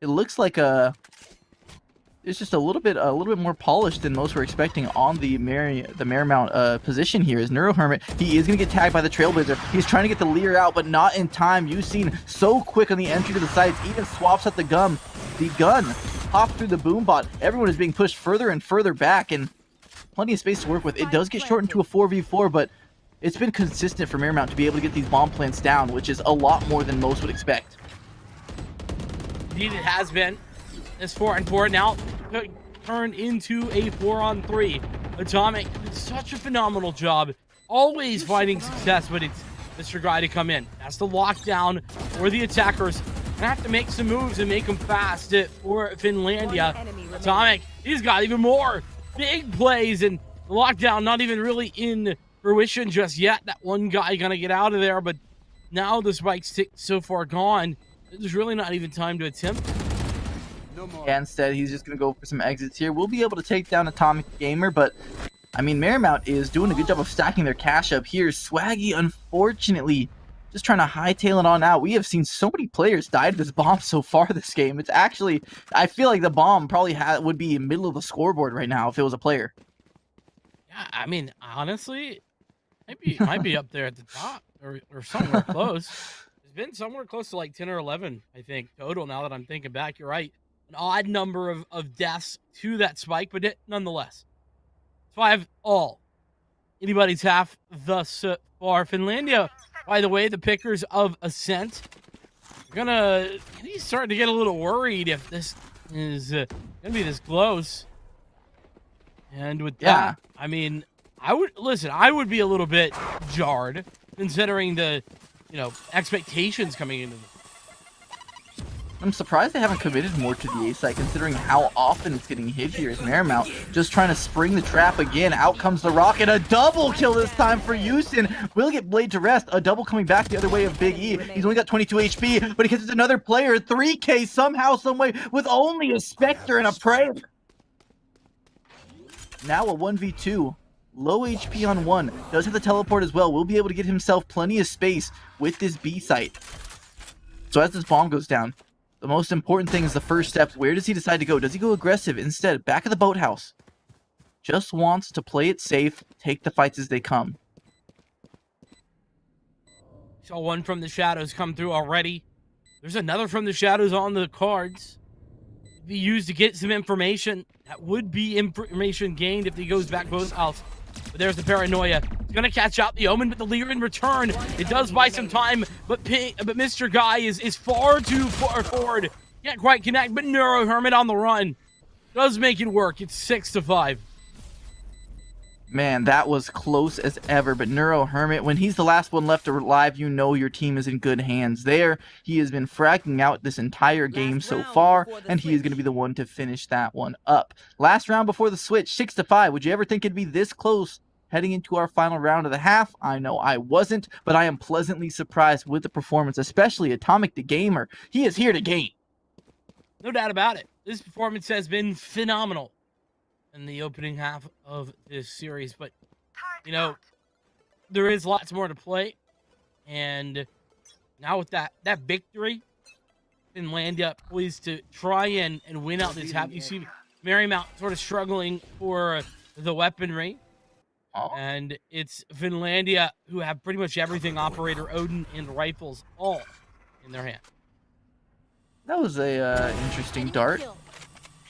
it looks like it's just a little bit more polished than most were expecting on the Marymount position here. As Neuro Hermit, he is going to get tagged by the Trailblazer. He's trying to get the leader out, but not in time. You've seen so quick on the entry to the sites, even swaps at the gun. The gun hopped through the boom bot. Everyone is being pushed further and further back, and plenty of space to work with. It does get shortened to a 4v4, but it's been consistent for Marymount to be able to get these bomb plants down, which is a lot more than most would expect. Indeed, it has been. this 4-on-4 now turned into a 4-on-3. Atomic did such a phenomenal job, always finding success, but it's Mr. Guy to come in. That's the lockdown for the attackers. Gonna have to make some moves and make them fast for Finlandia. Atomic, he's got even more big plays, and the lockdown not even really in fruition just yet. That one guy gonna get out of there, but now the spike's so far gone, there's really not even time to attempt. Yeah, instead, he's just going to go for some exits here. We'll be able to take down Atomic Gamer, but, I mean, Marymount is doing a good job of stacking their cash up here. Swaggy, unfortunately, just trying to hightail it on out. We have seen so many players die to this bomb so far this game. It's actually, I feel like the bomb probably would be in the middle of the scoreboard right now if it was a player. Yeah, I mean, honestly, it might be up there at the top or somewhere close. It's been somewhere close to like 10 or 11, I think, total, now that I'm thinking back. You're right. An odd number of deaths to that spike, but nonetheless, 5 all. Anybody's half thus far. Finlandia, by the way, the pickers of Ascent, he's starting to get a little worried if this is gonna be this close. And with that, I mean, I would be a little bit jarred considering the, expectations coming into this. I'm surprised they haven't committed more to the A site, considering how often it's getting hit here as Marymount just trying to spring the trap again. Out comes the rocket. A double kill this time for Houston. Will get Blade to rest. A double coming back the other way of Big E. He's only got 22 HP, but he catches another player. 3K somehow, someway, with only a Spectre and a Prey. Now a 1v2. Low HP on 1. Does have the teleport as well. Will be able to get himself plenty of space with this B site. So as this bomb goes down, the most important thing is the first step. Where does he decide to go? Does he go aggressive? Instead, back of the boathouse. Just wants to play it safe, take the fights as they come. Saw one from the shadows come through already. There's another from the shadows on the cards. Be used to get some information. That would be information gained if he goes back both house. But there's the paranoia. He's gonna catch out the Omen, but the leader in return. It does buy some time, but Mr. Guy is far too far forward. Can't quite connect, but Neuro Hermit on the run does make it work. It's 6-5. Man, that was close as ever, but Neuro Hermit, when he's the last one left alive, you know your team is in good hands there. He has been fragging out this entire game so far, and he is going to be the one to finish that one up. Last round before the switch, 6-5. Would you ever think it'd be this close heading into our final round of the half? I know I wasn't, but I am pleasantly surprised with the performance, especially Atomic the Gamer. He is here to game. No doubt about it. This performance has been phenomenal in the opening half of this series, but there is lots more to play, and now with that victory, Finlandia poised to try and win out this half. You see Marymount sort of struggling for the weaponry, and it's Finlandia who have pretty much everything, Operator, Odin, and rifles all in their hand. That was a interesting dart.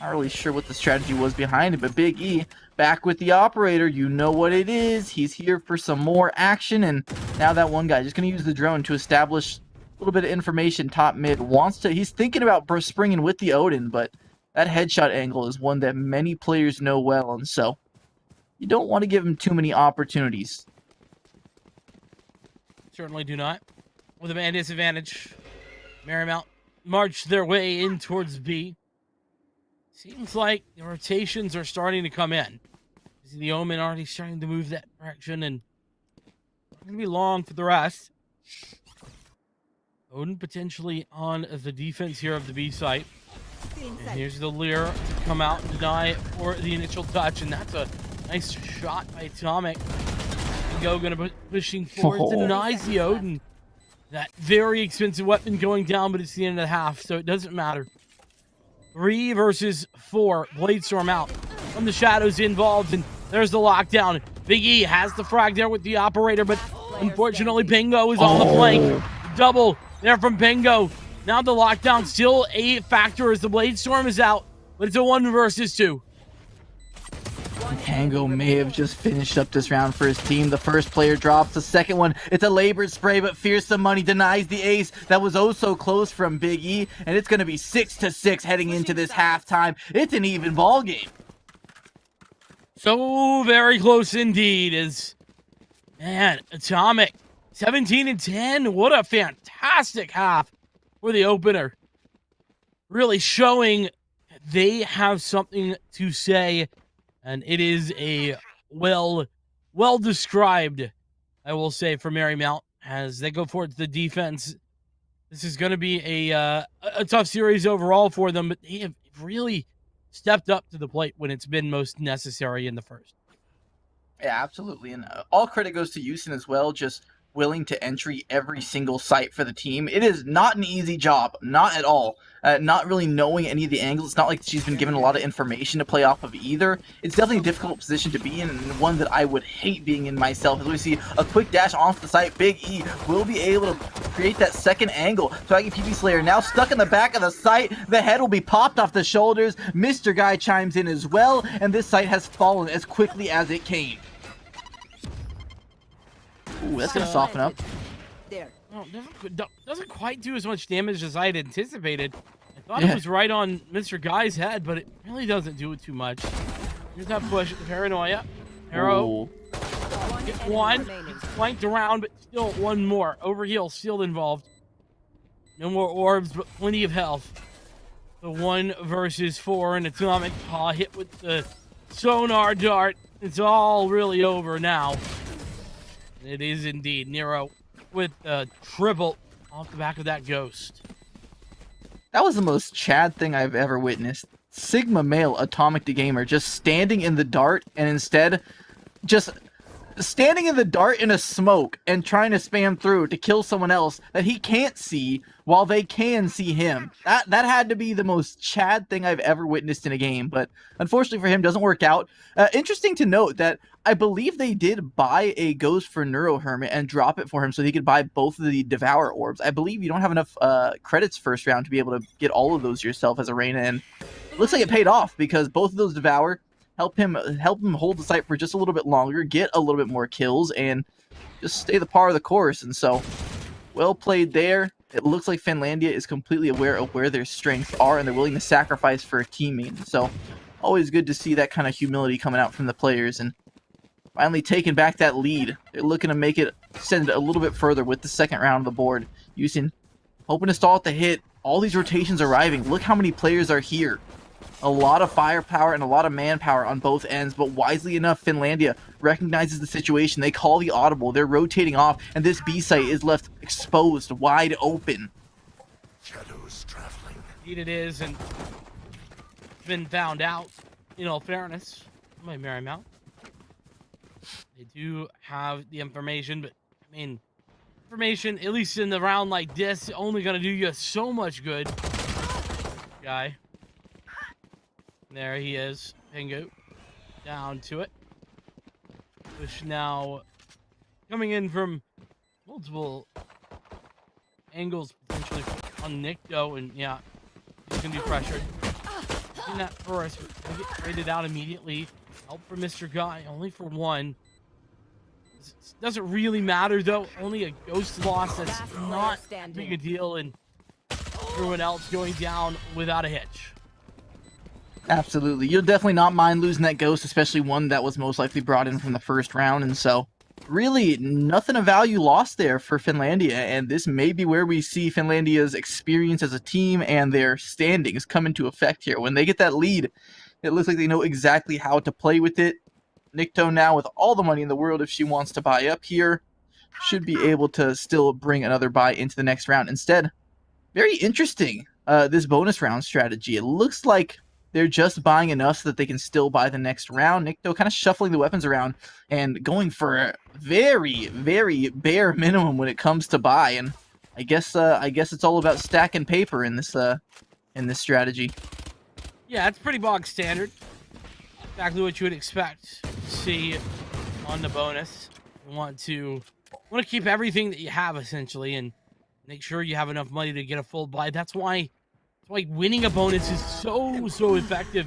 Not really sure what the strategy was behind it, but Big E back with the Operator. You know what it is. He's here for some more action, and now that one guy just going to use the drone to establish a little bit of information. Top mid he's thinking about springing with the Odin, but that headshot angle is one that many players know well, and so you don't want to give him too many opportunities. Certainly do not. With a man disadvantage, Marymount march their way in towards B. Seems like the rotations are starting to come in. See the Omen already starting to move that direction, and not going to be long for the rest. Odin potentially on the defense here of the B site. And here's the Lear to come out and deny for the initial touch, and that's a nice shot by Atomic. Go going to be pushing forward, denies the Odin. That very expensive weapon going down, but it's the end of the half, so it doesn't matter. 3 versus 4. Bladestorm out from the shadows involved, and there's the lockdown. Big E has the frag there with the Operator, but unfortunately Pingo is on the flank. Double there from Pingo. Now the lockdown still a factor as the Bladestorm is out, but it's a 1 versus 2. Tango may have just finished up this round for his team. The first player drops, the second one, it's a labored spray, but Fearsome Money denies the ace. That was oh so close from Big E, and it's going to be 6-6 heading into this halftime. It's an even ball game. So very close indeed. Man, Atomic 17-10. What a fantastic half for the opener. Really showing they have something to say, and it is a well described, I will say, for Marymount as they go forward to the defense. This is going to be a tough series overall for them, but they have really stepped up to the plate when it's been most necessary in the first. Yeah, absolutely. And all credit goes to Houston as well, just willing to entry every single site for the team. It is not an easy job, not at all. Not really knowing any of the angles. It's not like she's been given a lot of information to play off of either. It's definitely a difficult position to be in, and one that I would hate being in myself. As we see a quick dash onto the site, Big E will be able to create that second angle. Swaggy PP Slayer now stuck in the back of the site. The head will be popped off the shoulders. Mr. Guy chimes in as well, and this site has fallen as quickly as it came. Ooh, that's going to soften up. Well, doesn't quite do as much damage as I had anticipated. I thought it was right on Mr. Guy's head, but it really doesn't do it too much. Here's that push, the Paranoia. Arrow. Get one. It's flanked around, but still one more. Overheal still involved. No more orbs, but plenty of health. The 1 versus 4, and Atomic hit with the sonar dart. It's all really over now. It is indeed. Nero with a triple off the back of that ghost. That was the most Chad thing I've ever witnessed. Sigma male Atomic the Gamer just standing in the dart and instead just standing in the dart in a smoke and trying to spam through to kill someone else that he can't see while they can see him. That had to be the most Chad thing I've ever witnessed in a game, but unfortunately for him, doesn't work out. Interesting to note that I believe they did buy a ghost for Neuro Hermit and drop it for him so he could buy both of the Devour Orbs. I believe you don't have enough credits first round to be able to get all of those yourself as Arena, and it looks like it paid off because both of those Devour help him hold the site for just a little bit longer, get a little bit more kills, and just stay the par of the course. And so, well played there. It looks like Finlandia is completely aware of where their strengths are, and they're willing to sacrifice for a teammate. So, always good to see that kind of humility coming out from the players, and finally taking back that lead. They're looking to make it send it a little bit further with the second round of the board. Houston hoping to stall at the hit. All these rotations arriving. Look how many players are here. A lot of firepower and a lot of manpower on both ends, but wisely enough, Finlandia recognizes the situation. They call the audible. They're rotating off, and this B site is left exposed, wide open. Shadows traveling. Indeed it is, and been found out, in all fairness, by Marymount. They do have the information, but, I mean, information, at least in the round like this, only going to do you so much good. Guy. There he is. Pingu. Down to it. Push now coming in from multiple angles, potentially on Nikto, and yeah, he's going to be pressured. In that first, but get traded out immediately. Help for Mr. Guy, only for 1. Doesn't really matter though. Only a ghost loss. That's not big a deal, and everyone else going down without a hitch. Absolutely. You'll definitely not mind losing that ghost, especially one that was most likely brought in from the first round. And so, really, nothing of value lost there for Finlandia. And this may be where we see Finlandia's experience as a team and their standings come into effect here. When they get that lead, it looks like they know exactly how to play with it. Nikto now, with all the money in the world, if she wants to buy up here, should be able to still bring another buy into the next round. Instead, very interesting, this bonus round strategy. It looks like they're just buying enough so that they can still buy the next round. Nikto kind of shuffling the weapons around and going for a very, very bare minimum when it comes to buy. And I guess it's all about stacking paper in this strategy. Yeah, it's pretty bog standard. Exactly what you would expect to see on the bonus. You want to keep everything that you have essentially, and make sure you have enough money to get a full buy. That's why winning a bonus is so effective.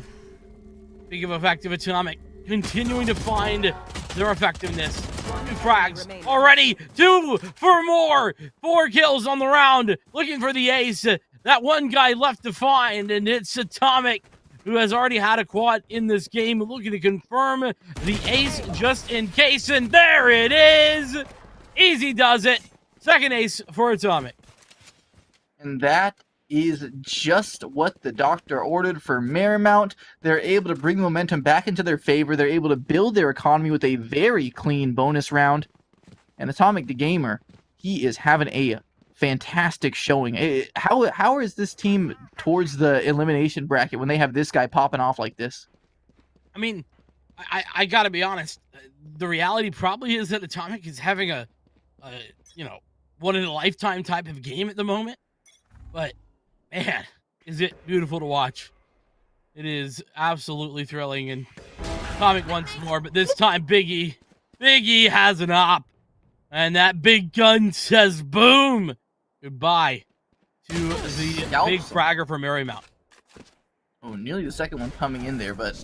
Speaking of effective, Atomic continuing to find their effectiveness. 2 frags already, 2 for more. 4 kills on the round, looking for the ace. That one guy left to find, and it's Atomic, who has already had a quad in this game, looking to confirm the ace just in case, and there it is! Easy does it. Second ace for Atomic. And that is just what the doctor ordered for Marymount. They're able to bring momentum back into their favor. They're able to build their economy with a very clean bonus round. And Atomic the Gamer, he is having a fantastic showing. How is this team towards the elimination bracket when they have this guy popping off like this? I mean, I gotta be honest. The reality probably is that Atomic is having a one in a lifetime type of game at the moment. But man, is it beautiful to watch. It is absolutely thrilling. And Atomic once more, but this time Big E has an op. And that big gun says boom. Goodbye to the big fragger from Marymount. Oh, nearly the second one coming in there, but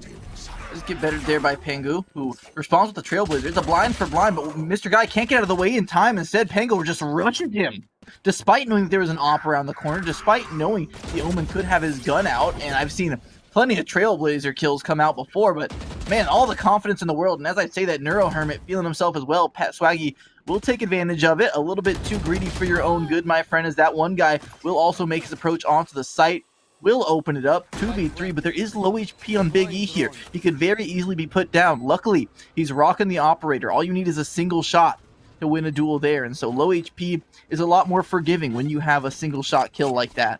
let's get better there by Pengu, who responds with the Trailblazer. It's a blind for blind, but Mr. Guy can't get out of the way in time. Instead, Pengu just rushes him. Despite knowing that there was an op around the corner, despite knowing the Omen could have his gun out, and I've seen plenty of Trailblazer kills come out before, but man, all the confidence in the world. And as I say that, Neuro Hermit feeling himself as well. Pat Swaggy will take advantage of it. A little bit too greedy for your own good, my friend, as that one guy will also make his approach onto the site. Will open it up, 2v3, but there is low HP on Big E here. He could very easily be put down. Luckily, he's rocking the Operator. All you need is a single shot to win a duel there, and so low HP is a lot more forgiving when you have a single shot kill like that.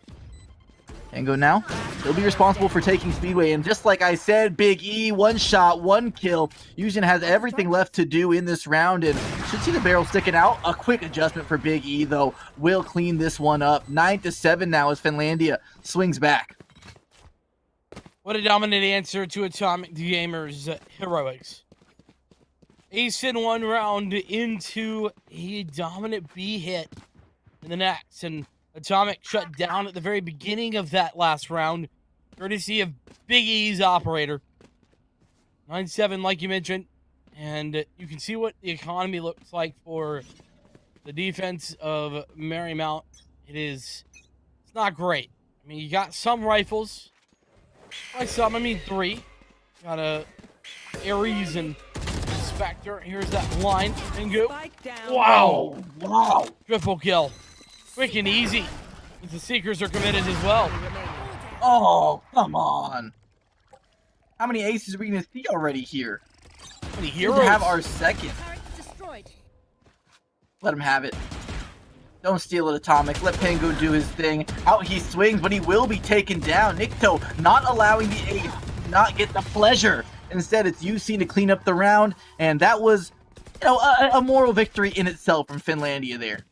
Tango now, he'll be responsible for taking Speedway, and just like I said, Big E, 1 shot, 1 kill. Eugen has everything left to do in this round, and should see the barrel sticking out. A quick adjustment for Big E, though, will clean this one up. 9-7 now as Finlandia swings back. What a dominant answer to Atomic Gamer's heroics. Ace in 1 round into a dominant B hit in the next, and Atomic shut down at the very beginning of that last round, courtesy of Big E's Operator. 9-7, like you mentioned, and you can see what the economy looks like for the defense of Marymount. It's not great. I mean, you got some rifles, by some, I mean 3. Got a Ares and Spectre. Here's that line. Pengu. Wow! Wow! Triple kill. Quick and easy. The Seekers are committed as well. Oh, come on. How many aces are we going to see already here? How many heroes? We have our second. Let him have it. Don't steal it, Atomic. Let Pengu do his thing. Out he swings, but he will be taken down. Nikto not allowing the ace to not get the pleasure. Instead, it's UC to clean up the round, and that was, a moral victory in itself from Finlandia there.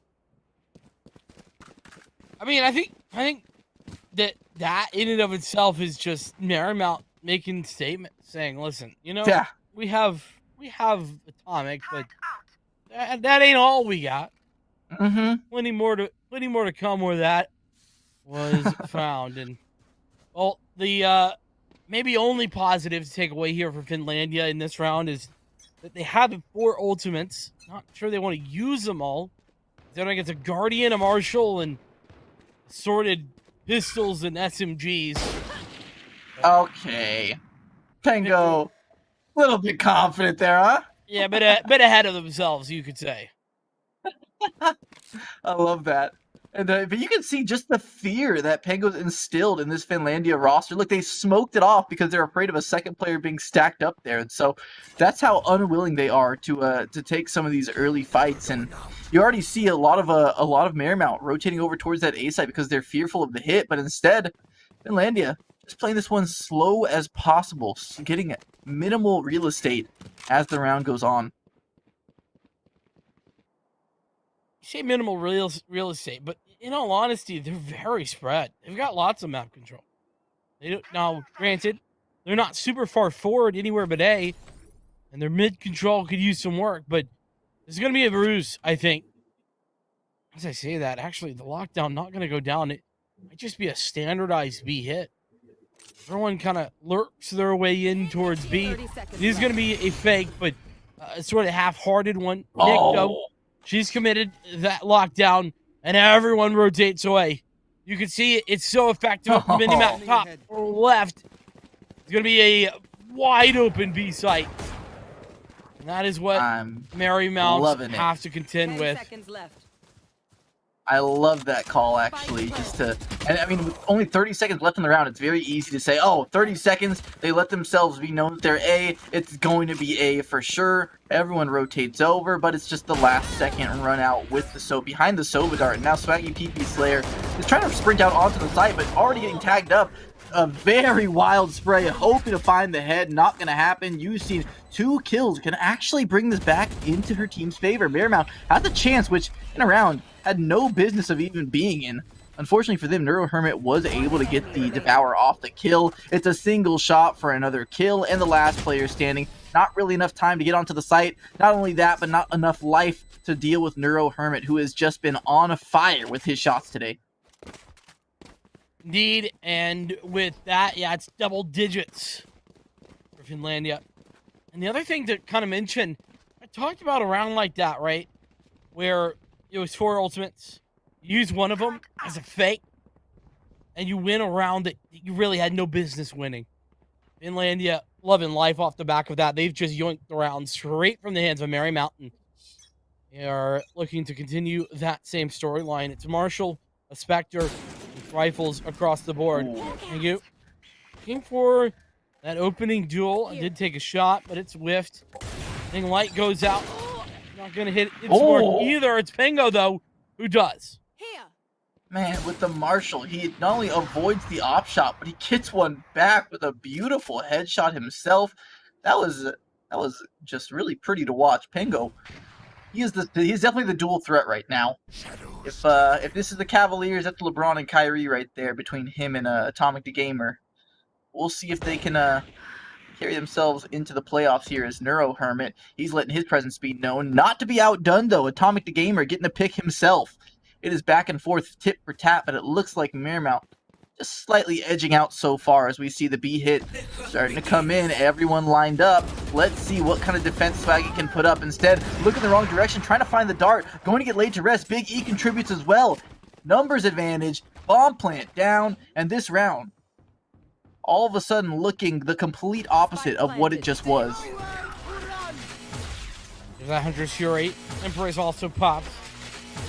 I mean, I think that in and of itself is just Marymount making statements saying, listen, yeah, we have Atomic, but that ain't all we got. Mm-hmm. Plenty more to come where that was found. And well, the maybe only positive to take away here for Finlandia in this round is that they have 4 ultimates. Not sure they want to use them all. Then I get a Guardian, a Marshal, and assorted pistols and SMGs. Okay. Pengu, little bit confident there, huh? Yeah, bit ahead of themselves, you could say. I love that. And but you can see just the fear that Pengu's instilled in this Finlandia roster. Look, they smoked it off because they're afraid of a second player being stacked up there. And so that's how unwilling they are to take some of these early fights. And you already see a lot of Marymount rotating over towards that A side because they're fearful of the hit. But instead, Finlandia just playing this one slow as possible, getting minimal real estate as the round goes on. Say minimal real estate, but in all honesty, they're very spread. They've got lots of map control. Now, granted, they're not super far forward anywhere but A, and their mid control could use some work, but this is going to be a bruise, I think. As I say that, actually, the lockdown not going to go down. It might just be a standardized B hit. Everyone kind of lurks their way in towards B. It is going to be a fake, but sort of half-hearted one. Nick, though, she's committed that lockdown, and everyone rotates away. You can see it's so effective up the mini-map top left. It's going to be a wide-open B site. And that is what Marymount have to contend with. I love that call, actually, and I mean, with only 30 seconds left in the round, it's very easy to say, oh, 30 seconds, they let themselves be known that they're A, it's going to be A for sure, everyone rotates over, but it's just the last second run out with the behind the Sova Dart, and now Swaggy PP Slayer is trying to sprint out onto the site, but already getting tagged up. A very wild spray, hoping to find the head, not going to happen. You've seen 2 kills, can actually bring this back into her team's favor. Marymount had the chance, which in a round had no business of even being in. Unfortunately for them, NeuroHermit was able to get the Devour off the kill. It's a single shot for another kill, and the last player standing. Not really enough time to get onto the site. Not only that, but not enough life to deal with NeuroHermit, who has just been on fire with his shots today. Indeed, and with that, yeah, it's double digits for Finlandia. And the other thing to kind of mention, I talked about a round like that, right? Where it was 4 ultimates. You use one of them as a fake, and you win a round that you really had no business winning. Finlandia loving life off the back of that. They've just yoinked the round straight from the hands of Marymount. They are looking to continue that same storyline. It's Marshall, a Spectre, rifles across the board. Thank you. Looking for that opening duel. I did take a shot, but it's whiffed. I think light goes out. Not going to hit its mark either. It's Pingo, though, who does. Man, with the Marshall, he not only avoids the op shot, but he gets one back with a beautiful headshot himself. That was just really pretty to watch. Pingo, he's definitely the dual threat right now. If this is the Cavaliers, that's LeBron and Kyrie right there between him and Atomic the Gamer. We'll see if they can carry themselves into the playoffs here as NeuroHermit. He's letting his presence be known. Not to be outdone, though. Atomic the Gamer getting the pick himself. It is back and forth, tit for tat, but it looks like Marymount just slightly edging out so far as we see the B hit starting to come in. Everyone lined up. Let's see what kind of defense Swaggy can put up. Instead, look in the wrong direction, trying to find the dart. Going to get laid to rest. Big E contributes as well. Numbers advantage. Bomb plant down. And this round, all of a sudden looking the complete opposite of what it just was. There's that Hunter's Fury. Emperor's also popped.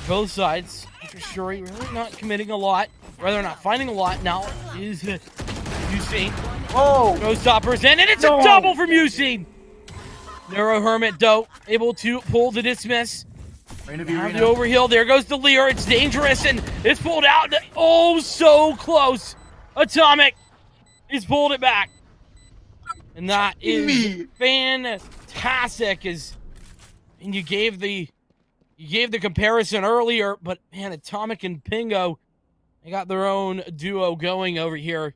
Both sides. Hunter's Fury really not committing a lot. Rather not finding a lot. Now is Usain. Oh! Showstoppers in, and it's a double from Usain. NeuroHermit, though, able to pull the dismiss. Now the overheal. There goes the Lear. It's dangerous, and it's pulled out. Oh, so close. Atomic. He's pulled it back. And that is fantastic. And you gave the comparison earlier, but man, Atomic and Pingo, they got their own duo going over here.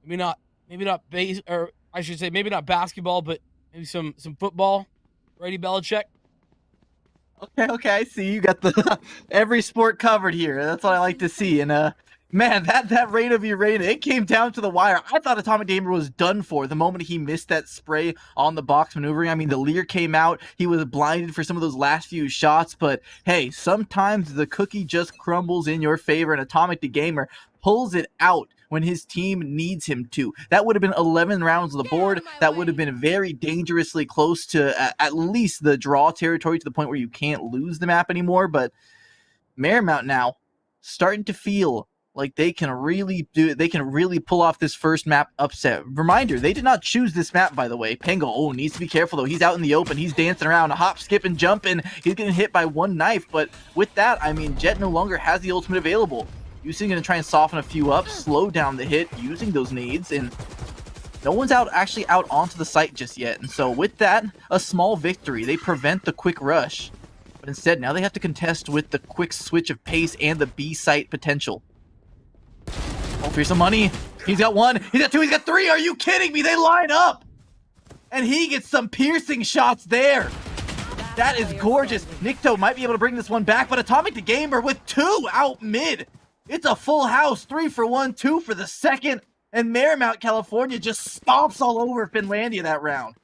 Maybe not maybe not basketball, but maybe some football. Brady Belichick. Okay, I see. You got the every sport covered here. That's what I like to see. And man, that Reina v. Reina, it came down to the wire. I thought Atomic Gamer was done for the moment he missed that spray on the box maneuvering. I mean, the Lear came out. He was blinded for some of those last few shots. But hey, sometimes the cookie just crumbles in your favor, and Atomic the Gamer pulls it out when his team needs him to. That would have been 11 rounds on the board. That would have been very dangerously close to at least the draw territory, to the point where you can't lose the map anymore. But Marymount now starting to feel like they can really pull off this first map upset. Reminder, they did not choose this map, by the way. Pingo, needs to be careful, though. He's out in the open. He's dancing around, a hop, skip, and jump, and he's getting hit by one knife. But with that, I mean, Jet no longer has the ultimate available. Usain going to try and soften a few up, slow down the hit using those nades, and no one's actually out onto the site just yet. And so with that, a small victory. They prevent the quick rush. But instead, now they have to contest with the quick switch of pace and the B site potential. Oh, here's some money. He's got one. He's got two. He's got three. Are you kidding me? They line up. And he gets some piercing shots there. That is gorgeous. Nikto might be able to bring this one back, but Atomic the Gamer with two out mid. It's a full house. 3 for 1, 2 for the second. And Marymount, California just stomps all over Finlandia that round.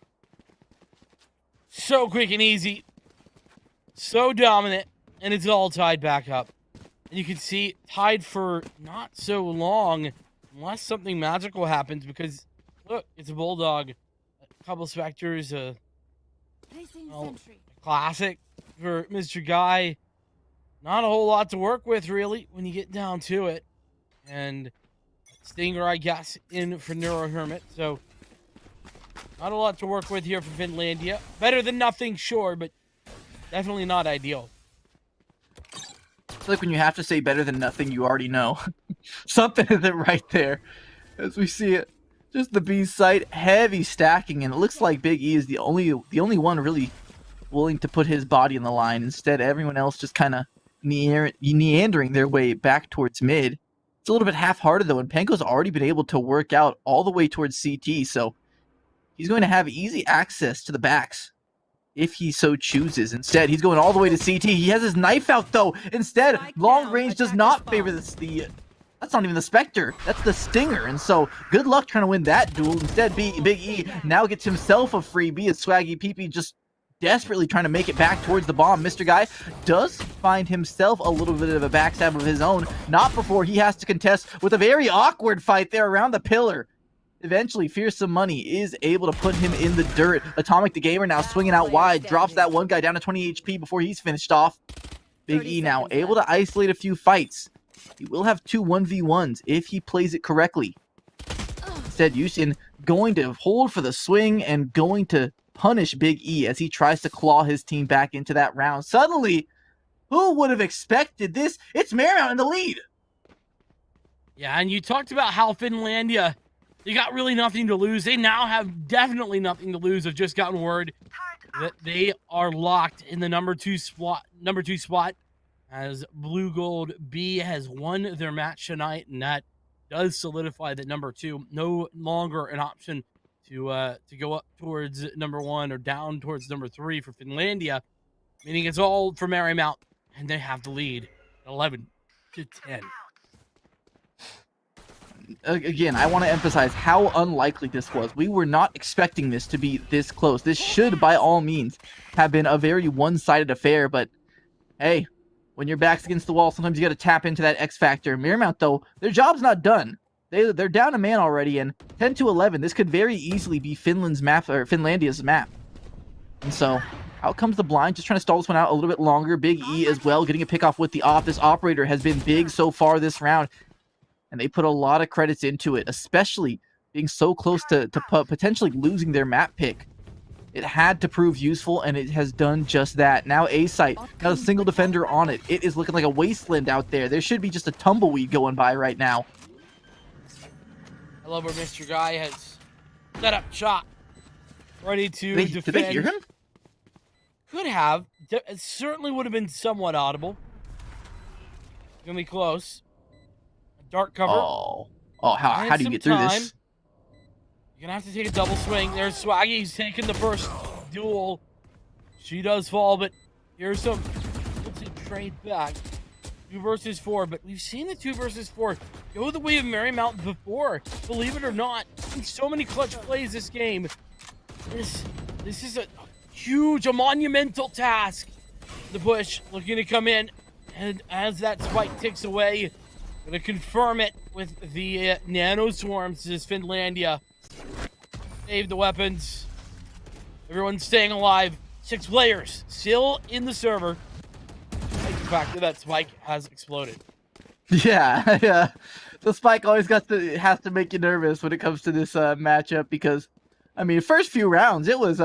So quick and easy. So dominant. And it's all tied back up. And you can see tied for not so long unless something magical happens because, look, it's a Bulldog. A couple Spectres, a classic for Mr. Guy. Not a whole lot to work with, really, when you get down to it. And Stinger, I guess, in for Neuro Hermit. So, not a lot to work with here for Finlandia. Better than nothing, sure, but definitely not ideal. It's like when you have to say better than nothing, you already know. Something isn't right there. As we see it, just the B site, heavy stacking, and it looks like Big E is the only one really willing to put his body on the line. Instead, everyone else just kind of meandering their way back towards mid. It's a little bit half-hearted, though, and Panko's already been able to work out all the way towards CT, so he's going to have easy access to the backs if he so chooses. Instead, he's going all the way to CT. He has his knife out, though. Instead, long range does not favor that's not even the Spectre. That's the Stinger. And so, good luck trying to win that duel. Instead, Big E now gets himself a freebie as Swaggy PP just desperately trying to make it back towards the bomb. Mr. Guy does find himself a little bit of a backstab of his own. Not before he has to contest with a very awkward fight there around the pillar. Eventually, Fearsome Money is able to put him in the dirt. Atomic the Gamer now swinging out wide, drops that one guy down to 20 HP before he's finished off. Big E now able to isolate a few fights. He will have 2 1v1s if he plays it correctly. Instead, Yushin going to hold for the swing and going to punish Big E as he tries to claw his team back into that round. Suddenly, who would have expected this? It's Marymount in the lead. Yeah, and you talked about how Finlandia, they got really nothing to lose. They now have definitely nothing to lose. I've just gotten word that they are locked in the number two spot as Blue Gold B has won their match tonight, and that does solidify that number 2 no longer an option to go up towards number 1 or down towards number 3 for Finlandia, meaning it's all for Marymount, and they have the lead 11-10. Again, I want to emphasize how unlikely this was. We were not expecting this to be this close. This should, by all means, have been a very one-sided affair, but hey, when your back's against the wall, sometimes you got to tap into that X factor. Marymount, though, their job's not done. They're down a man already, and 10-11, this could very easily be Finland's map, or Finlandia's map. And so, out comes the blind, just trying to stall this one out a little bit longer. Big E as well, getting a pick off with the off. This operator has been big so far this round, and they put a lot of credits into it, especially being so close to potentially losing their map pick. It had to prove useful, and it has done just that. Now A-Site, got a single defender on it. It is looking like a wasteland out there. There should be just a tumbleweed going by right now. I love where Mr. Guy has set up shot, ready to defend. Did they hear him? Could have. It certainly would have been somewhat audible. Gonna be close. A dark cover. Oh, how do you get through this? You're gonna have to take a double swing. There's Swaggy. He's taking the first duel. She does fall, but here's some. Let's trade back. 2 versus 4, but we've seen the 2 versus 4 go the way of Marymount before. Believe it or not, in so many clutch plays this game. This is a huge, a monumental task. The push looking to come in, and as that spike ticks away, gonna confirm it with the nano swarms. This is Finlandia. Save the weapons. Everyone's staying alive. 6 players still in the server. Despite the fact that spike has exploded. Yeah. The spike always has to make you nervous when it comes to this matchup because, I mean, first few rounds it was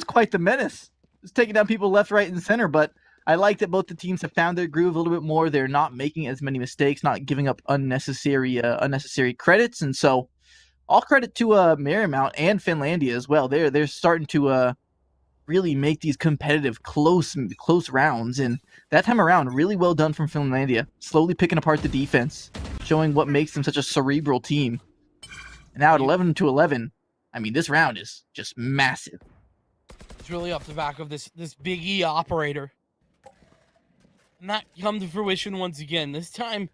quite the menace. It's taking down people left, right, and center. But I like that both the teams have found their groove a little bit more. They're not making as many mistakes, not giving up unnecessary credits, and so all credit to Marymount and Finlandia as well. They're starting to really make these competitive close rounds, and that time around really well done from Finlandia, slowly picking apart the defense, showing what makes them such a cerebral team. And now at 11-11, I mean, this round is just massive. It's really off the back of this Big E operator, and that come to fruition once again. This time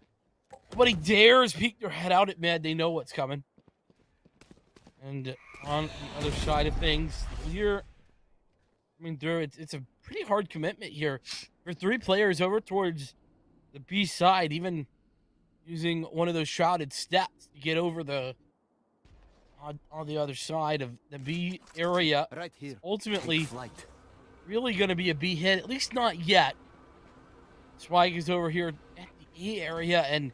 nobody dares peek their head out at mid. They know what's coming. And on the other side of things, here, I mean, it's a pretty hard commitment here for 3 players over towards the B side, even using one of those shrouded steps to get over the on the other side of the B area. Right here. Ultimately, really going to be a B hit, at least not yet. Swag is over here at the A area, and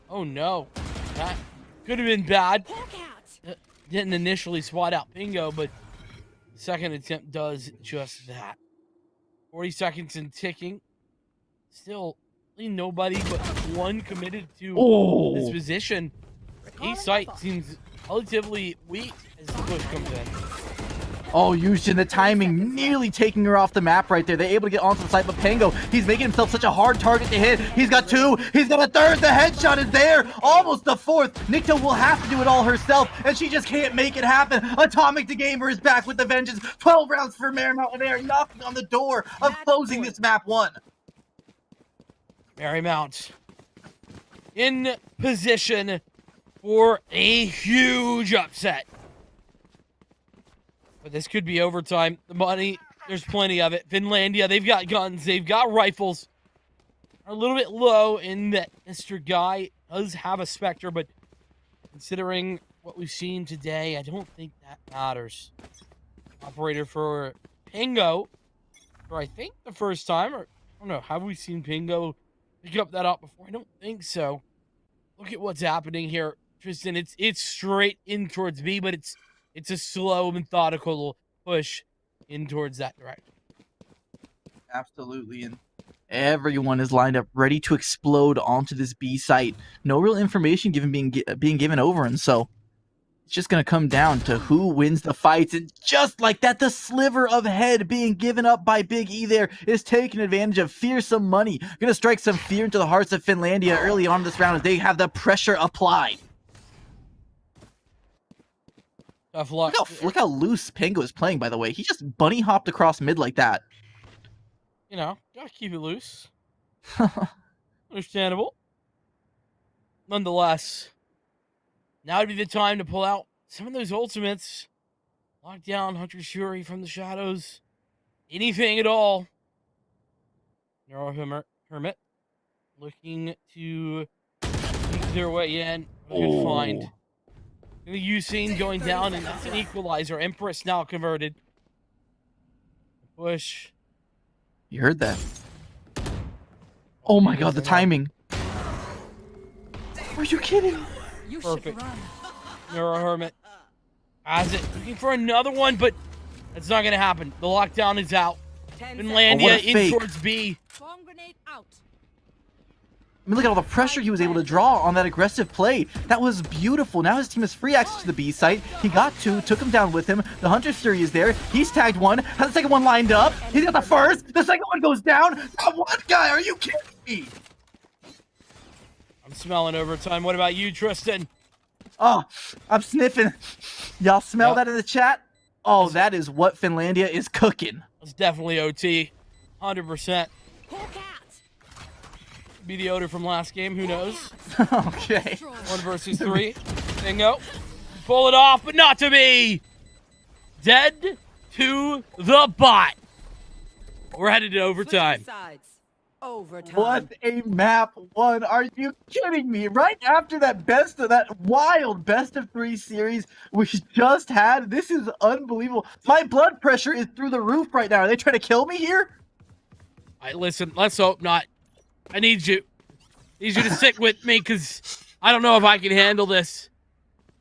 oh no, that could have been bad. Didn't initially swat out Pingo, but the second attempt does just that. 40 seconds and ticking. Still nobody but one committed to this position. A site seems relatively weak as the push comes in. Oh, Yushin, the timing, nearly taking her off the map right there. They're able to get onto the site, but Pango, he's making himself such a hard target to hit. He's got 2, he's got a 3rd, the headshot is there, almost the 4th. Nikto will have to do it all herself, and she just can't make it happen. Atomic the Gamer is back with the vengeance. 12 rounds for Marymount, and they are knocking on the door of closing this map 1. Marymount in position for a huge upset. But this could be overtime. The money, there's plenty of it. Finlandia, they've got guns, they've got rifles. Are a little bit low in that Mr. Guy does have a Spectre, but considering what we've seen today, I don't think that matters. Operator for Pingo, for I think the first time, or I don't know, have we seen Pingo pick up that up before? I don't think so. Look at what's happening here, Tristan. It's straight in towards B, but it's a slow, methodical push in towards that direction. Absolutely, and everyone is lined up, ready to explode onto this B site. No real information being given over, and so it's just going to come down to who wins the fights. And just like that, the sliver of head being given up by Big E there is taking advantage of fearsome money. Going to strike some fear into the hearts of Finlandia early on in this round as they have the pressure applied. Tough luck. Look how loose Pingo is playing, by the way. He just bunny hopped across mid like that. You know, gotta keep it loose. Understandable. Nonetheless, now would be the time to pull out some of those ultimates. Lock down Hunter's Fury from the shadows. Anything at all. Neural Hermit looking to make their way in. Good find. Usain going down, and that's an equalizer. Empress now converted. Push. You heard that. Oh my god, the timing. Are you kidding? Perfect. Neuro Hermit has it. Looking for another one, but that's not going to happen. The lockdown is out. Finlandia in towards B. Bomb grenade out. I mean, look at all the pressure he was able to draw on that aggressive play. That was beautiful. Now his team has free access to the B site. He got 2, took him down with him. The Hunter's Fury is there. He's tagged 1, has the second one lined up. He's got the first. The second one goes down. That one guy, are you kidding me? I'm smelling overtime. What about you, Tristan? Oh, I'm sniffing. Y'all smell that in the chat? Oh, that is what Finlandia is cooking. It's definitely OT. 100%. Be the odor from last game, who knows? Okay. 1 versus 3. Bingo. Pull it off, but not to be. Dead to the bot. We're headed to overtime. Overtime. What a map 1. Are you kidding me? Right after that wild best of 3 series we just had, this is unbelievable. My blood pressure is through the roof right now. Are they trying to kill me here? All right, listen, let's hope not. I need you to stick with me because I don't know if I can handle this.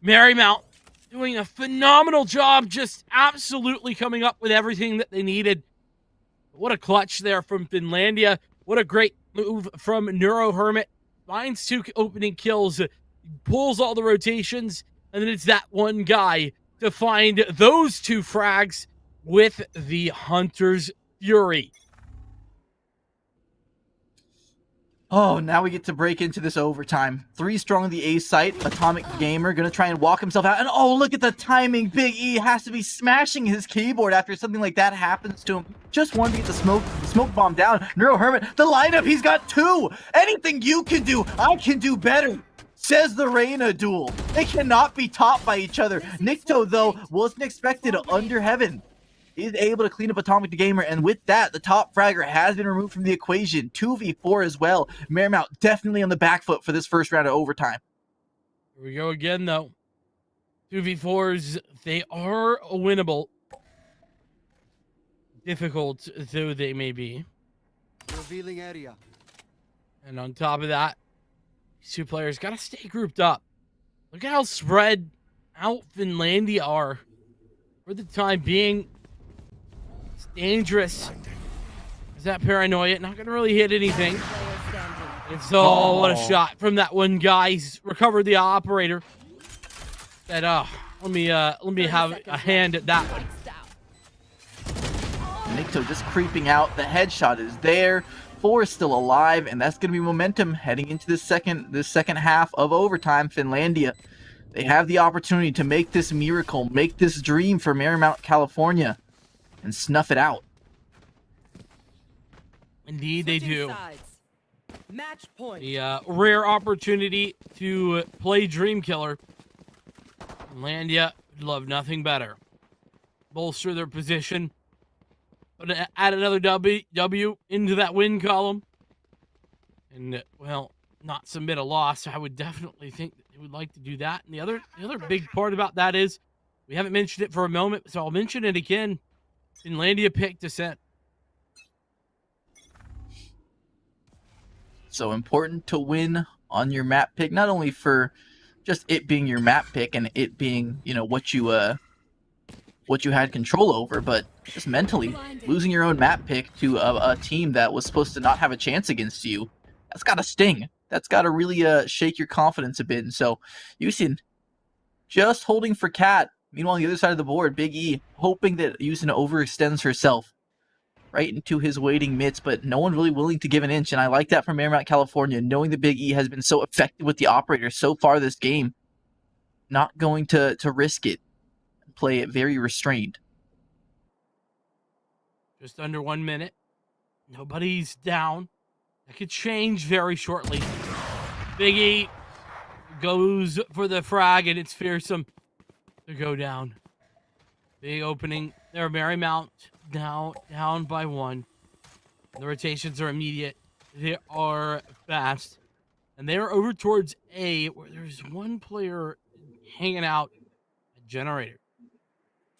Marymount doing a phenomenal job, just absolutely coming up with everything that they needed. What a clutch there from Finlandia. What a great move from Neuro Hermit. Finds 2 opening kills, pulls all the rotations, and then it's that one guy to find those 2 frags with the Hunter's Fury. Oh, now we get to break into this overtime. 3 strong on the A site. Atomic Gamer gonna try and walk himself out. And oh, look at the timing. Big E has to be smashing his keyboard after something like that happens to him. Just wanted to get the smoke bomb down. Neuro Hermit, the lineup, he's got 2. Anything you can do, I can do better. Says the Reyna duel. They cannot be topped by each other. Nikto, though, wasn't expected under heaven. Is able to clean up Atomic the Gamer, and with that, the top fragger has been removed from the equation. 2v4 as well. Marymount definitely on the back foot for this first round of overtime. Here we go again, though. 2v4s, they are winnable. Difficult though they may be. Revealing area. And on top of that, these two players got to stay grouped up. Look at how spread out Finlandia are for the time being. It's dangerous. Is that paranoia? Not going to really hit anything. It's what a shot from that one guy. He's recovered the operator. Said, let me have a hand at that one. Nikto just creeping out. The headshot is there. 4 is still alive, and that's going to be momentum heading into this second half of overtime. Finlandia, they have the opportunity to make this miracle, make this dream for Marymount, California, and snuff it out. Indeed, they do. Match point. The rare opportunity to play Dream Killer. Finlandia would love nothing better. Bolster their position. But add another W into that win column. And, well, not submit a loss. I would definitely think that they would like to do that. And the other big part about that is, we haven't mentioned it for a moment, so I'll mention it again. Finlandia picked Descent. So important to win on your map pick, not only for just it being your map pick and it being, what you had control over, but just mentally losing your own map pick to a team that was supposed to not have a chance against you. That's got to sting. That's got to really shake your confidence a bit. And so Yusin just holding for Cat. Meanwhile, on the other side of the board, Big E hoping that Yusin overextends herself right into his waiting midst, but no one really willing to give an inch. And I like that from Marymount, California, knowing that Big E has been so effective with the operator so far this game. Not going to risk it. Play it very restrained. Just under 1 minute. Nobody's down. That could change very shortly. Big E goes for the frag, and it's fearsome to go down. Big opening there. Marymount down by 1. The rotations are immediate. They are fast. And they are over towards A, where there's one player hanging out at Generator.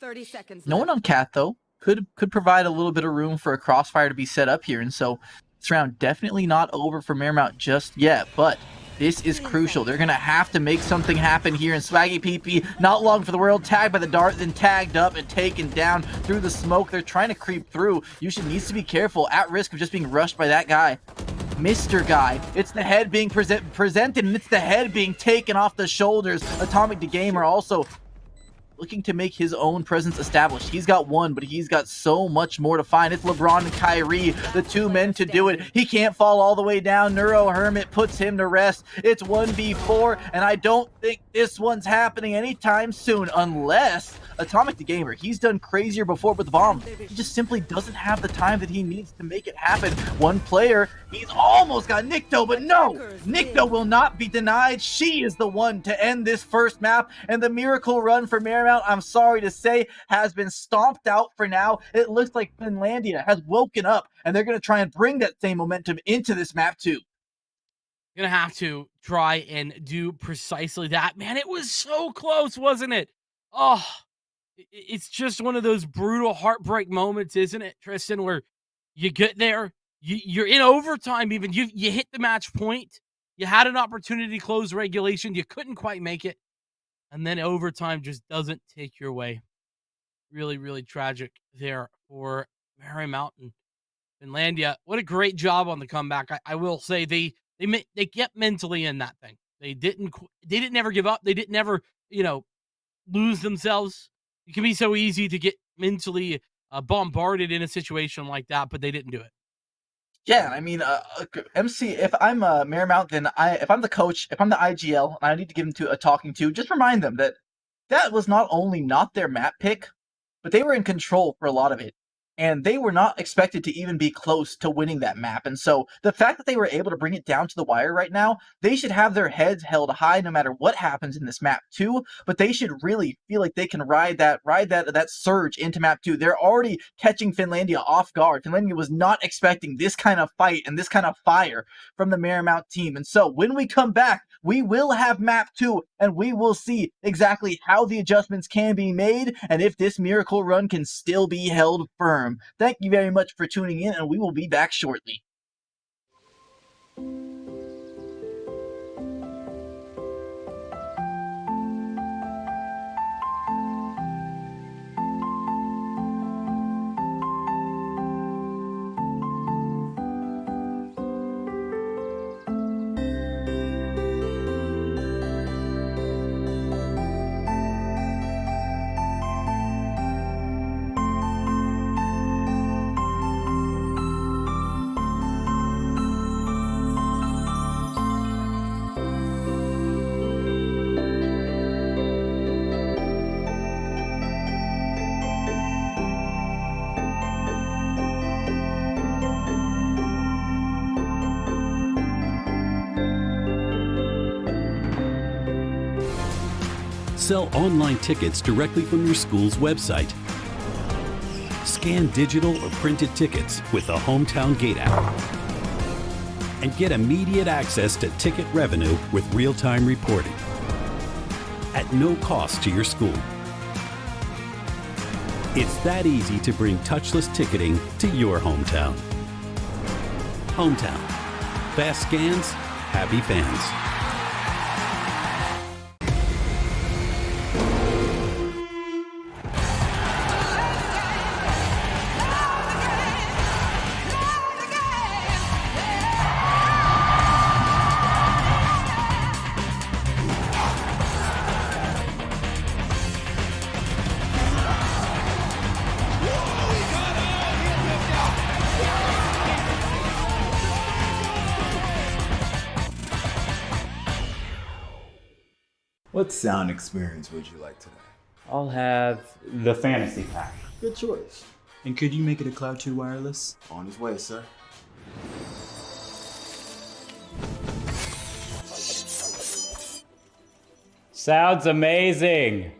30 seconds. No one on Cat, though. Could provide a little bit of room for a crossfire to be set up here. And so this round definitely not over for Marymount just yet. But this is crucial. They're going to have to make something happen here. And Swaggy PP, not long for the world. Tagged by the dart, then tagged up and taken down through the smoke. They're trying to creep through. Yushin needs to be careful. At risk of just being rushed by that guy. Mr. Guy. It's the head being presented, and it's the head being taken off the shoulders. Atomic the Gamer also looking to make his own presence established. He's got 1, but he's got so much more to find. It's LeBron and Kyrie, the 2 men to do it. He can't fall all the way down. Neuro Hermit puts him to rest. It's 1v4, and I don't think this one's happening anytime soon, unless Atomic the Gamer, he's done crazier before with the bomb. He just simply doesn't have the time that he needs to make it happen. One player, he's almost got Nikto, but no! Nikto will not be denied. She is the one to end this first map, and the miracle run for Marymount, I'm sorry to say, has been stomped out for now. It looks like Finlandia has woken up, and they're going to try and bring that same momentum into this map too. Gonna have to try and do precisely that. Man, it was so close, wasn't it? Oh, it's just one of those brutal heartbreak moments, isn't it, Tristan, where you get there, you're in overtime even, you hit the match point, you had an opportunity to close regulation, you couldn't quite make it, and then overtime just doesn't take your way. Really, really tragic there for Marymount and Finlandia. What a great job on the comeback. I will say they kept mentally in that thing. They didn't ever give up. They didn't ever, lose themselves. It can be so easy to get mentally bombarded in a situation like that, but they didn't do it. Yeah, I mean, MC, if I'm Marymount, then if I'm the coach, if I'm the IGL, and I need to give them a talking to, just remind them that was not only not their map pick, but they were in control for a lot of it. and they were not expected to even be close to winning that map. And so the fact that they were able to bring it down to the wire right now, they should have their heads held high no matter what happens in this map 2, but they should really feel like they can ride that surge into map 2. They're already catching Finlandia off guard. Finlandia was not expecting this kind of fight and this kind of fire from the Marymount team. And so when we come back, we will have map 2, and we will see exactly how the adjustments can be made and if this miracle run can still be held firm. Thank you very much for tuning in, and we will be back shortly. Sell online tickets directly from your school's website. Scan digital or printed tickets with the Hometown Gate app. And get immediate access to ticket revenue with real-time reporting at no cost to your school. It's that easy to bring touchless ticketing to your hometown. Hometown. Fast scans, happy fans. What sound experience would you like today? I'll have the fantasy pack. Good choice. And could you make it a Cloud 2 wireless? On his way, sir. Sounds amazing.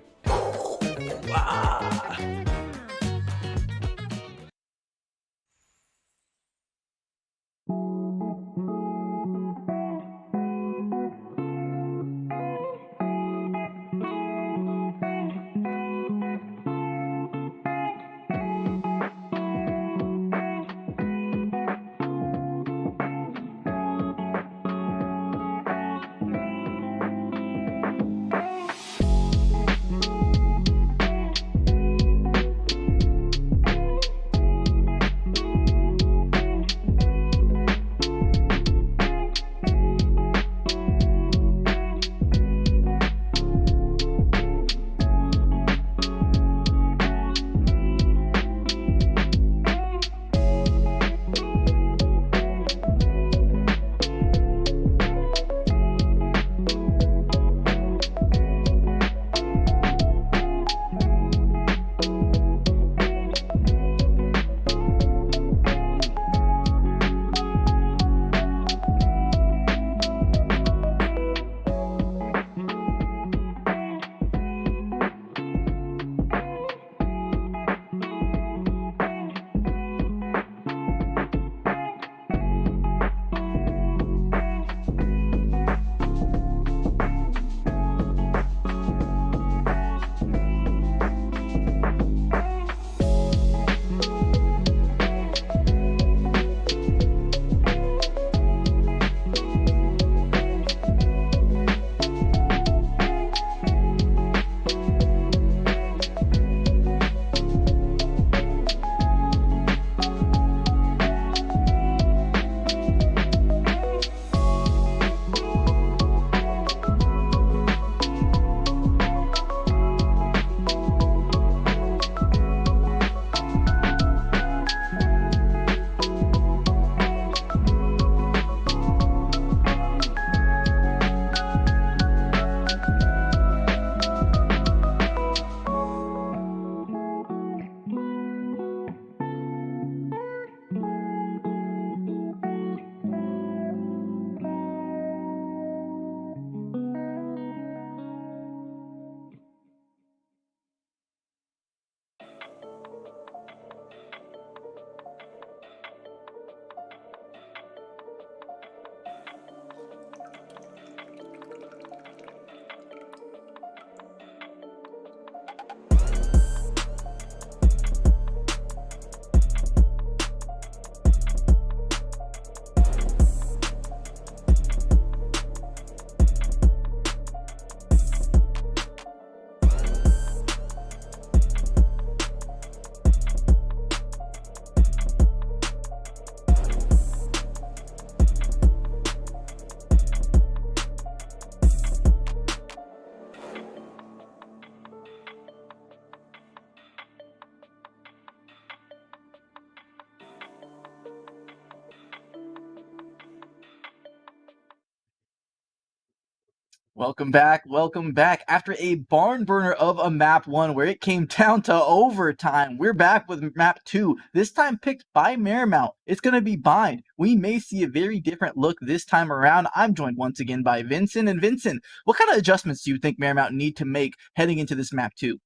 Welcome back, welcome back. After a barn burner of a map 1 where it came down to overtime, we're back with map 2, this time picked by Marymount. It's going to be Bind. We may see a very different look this time around. I'm joined once again by Vincent. And Vincent, what kind of adjustments do you think Marymount need to make heading into this map 2?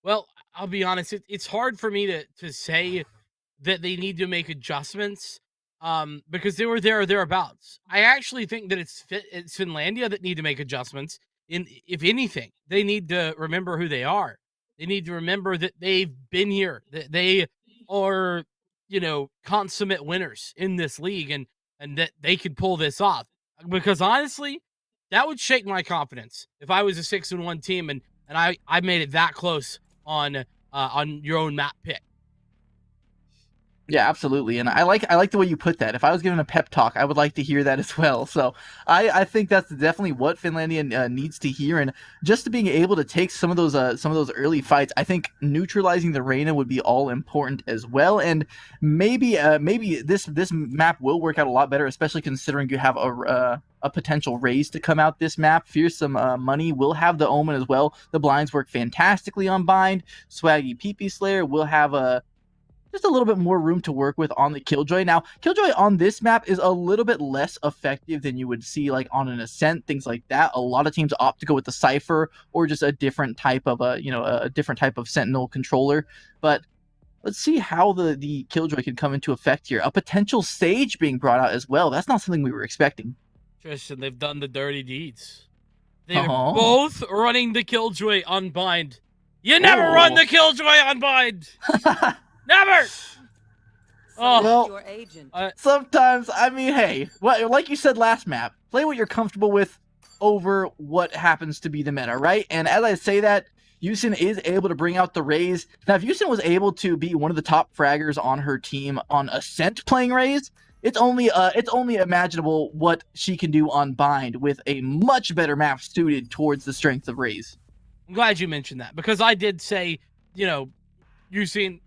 Well, I'll be honest, it's hard for me to say that they need to make adjustments because they were there or thereabouts. I actually think that it's Finlandia that need to make adjustments. If anything, they need to remember who they are. They need to remember that they've been here, that they are, consummate winners in this league, and that they could pull this off. Because honestly, that would shake my confidence if I was a 6-1 team and I made it that close on your own map pick. Yeah, absolutely. And I like the way you put that. If I was given a pep talk, I would like to hear that as well. So I think that's definitely what Finlandia needs to hear. And just to being able to take some of those early fights, I think neutralizing the Reyna would be all important as well. And maybe this map will work out a lot better, especially considering you have a potential raise to come out this map. Fearsome Money will have the Omen as well. The blinds work fantastically on Bind. Swaggy PP Slayer will have just a little bit more room to work with on the Killjoy. Now, Killjoy on this map is a little bit less effective than you would see like on an Ascent, things like that. A lot of teams opt to go with the Cypher or just a different type of a different type of Sentinel controller. But let's see how the Killjoy can come into effect here. A potential Sage being brought out as well. That's not something we were expecting. Tristan, they've done the dirty deeds. They're both running the Killjoy unbind. You never run the Killjoy unbind. Never. Well, sometimes, I mean, hey, like you said last map, play what you're comfortable with over what happens to be the meta, right? And as I say that, Yusin is able to bring out the Raze. Now, if Yusin was able to be one of the top fraggers on her team on Ascent playing Raze, it's only imaginable what she can do on Bind with a much better map suited towards the strength of Raze. I'm glad you mentioned that because I did say, Yusin,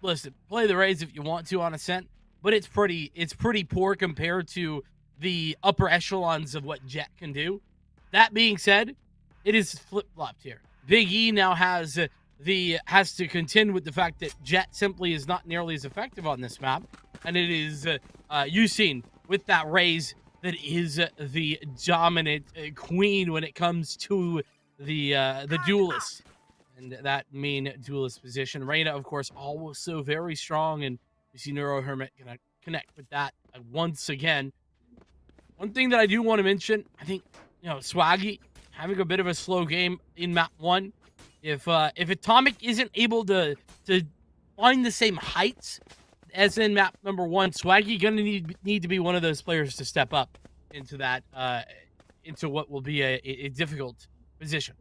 listen, play the Raze if you want to on Ascent, but it's pretty poor compared to the upper echelons of what Jet can do. That being said, it is flip-flopped here. Big E now has to contend with the fact that Jet simply is not nearly as effective on this map, and it is Yusin with that Raze that is the dominant queen when it comes to the duelist. And that main duelist position. Reyna, of course, also very strong, and we see Neuro Hermit gonna connect with that once again. One thing that I do want to mention, I think, Swaggy having a bit of a slow game in map 1. If Atomic isn't able to find the same heights as in map number 1, Swaggy gonna need to be one of those players to step up into that into what will be a difficult position.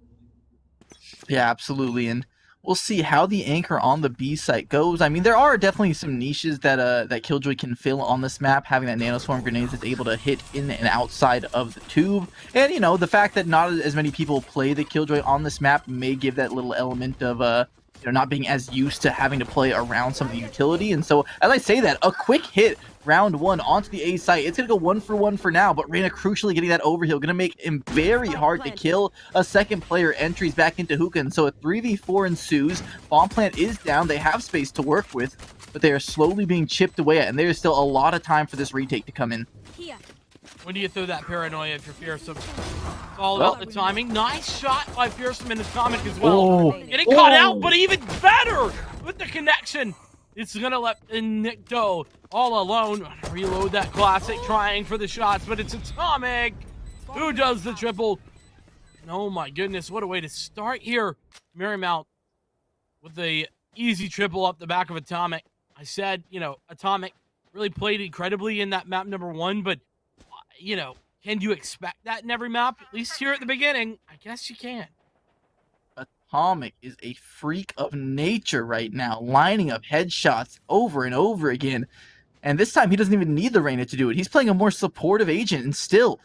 Yeah, absolutely, and we'll see how the anchor on the B site goes. I mean, there are definitely some niches that Killjoy can fill on this map. Having that nanoswarm grenades is able to hit in and outside of the tube, and the fact that not as many people play the Killjoy on this map may give that little element of not being as used to having to play around some of the utility. And so, as I say that, a quick hit round 1 onto the A site. It's going to go 1-for-1 for now, but Reyna crucially getting that overheal. Going to make him very hard to kill. A second player entries back into Hookah, and so a 3v4 ensues. Bomb plant is down. They have space to work with, but they are slowly being chipped away at, and there is still a lot of time for this retake to come in. When do you throw that paranoia if you're Fearsome? It's all about the timing. Nice shot by Fearsome and Atomic as well. Getting caught out, but even better with the connection. It's going to let Nick go all alone. Reload that classic, trying for the shots, but it's Atomic who does the triple. And oh my goodness, what a way to start here. Marymount with the easy triple up the back of Atomic. I said, Atomic really played incredibly in that map number 1, but can you expect that in every map? At least here at the beginning, I guess you can. Atomic is a freak of nature right now, lining up headshots over and over again. And this time, he doesn't even need the Reyna to do it. He's playing a more supportive agent, and still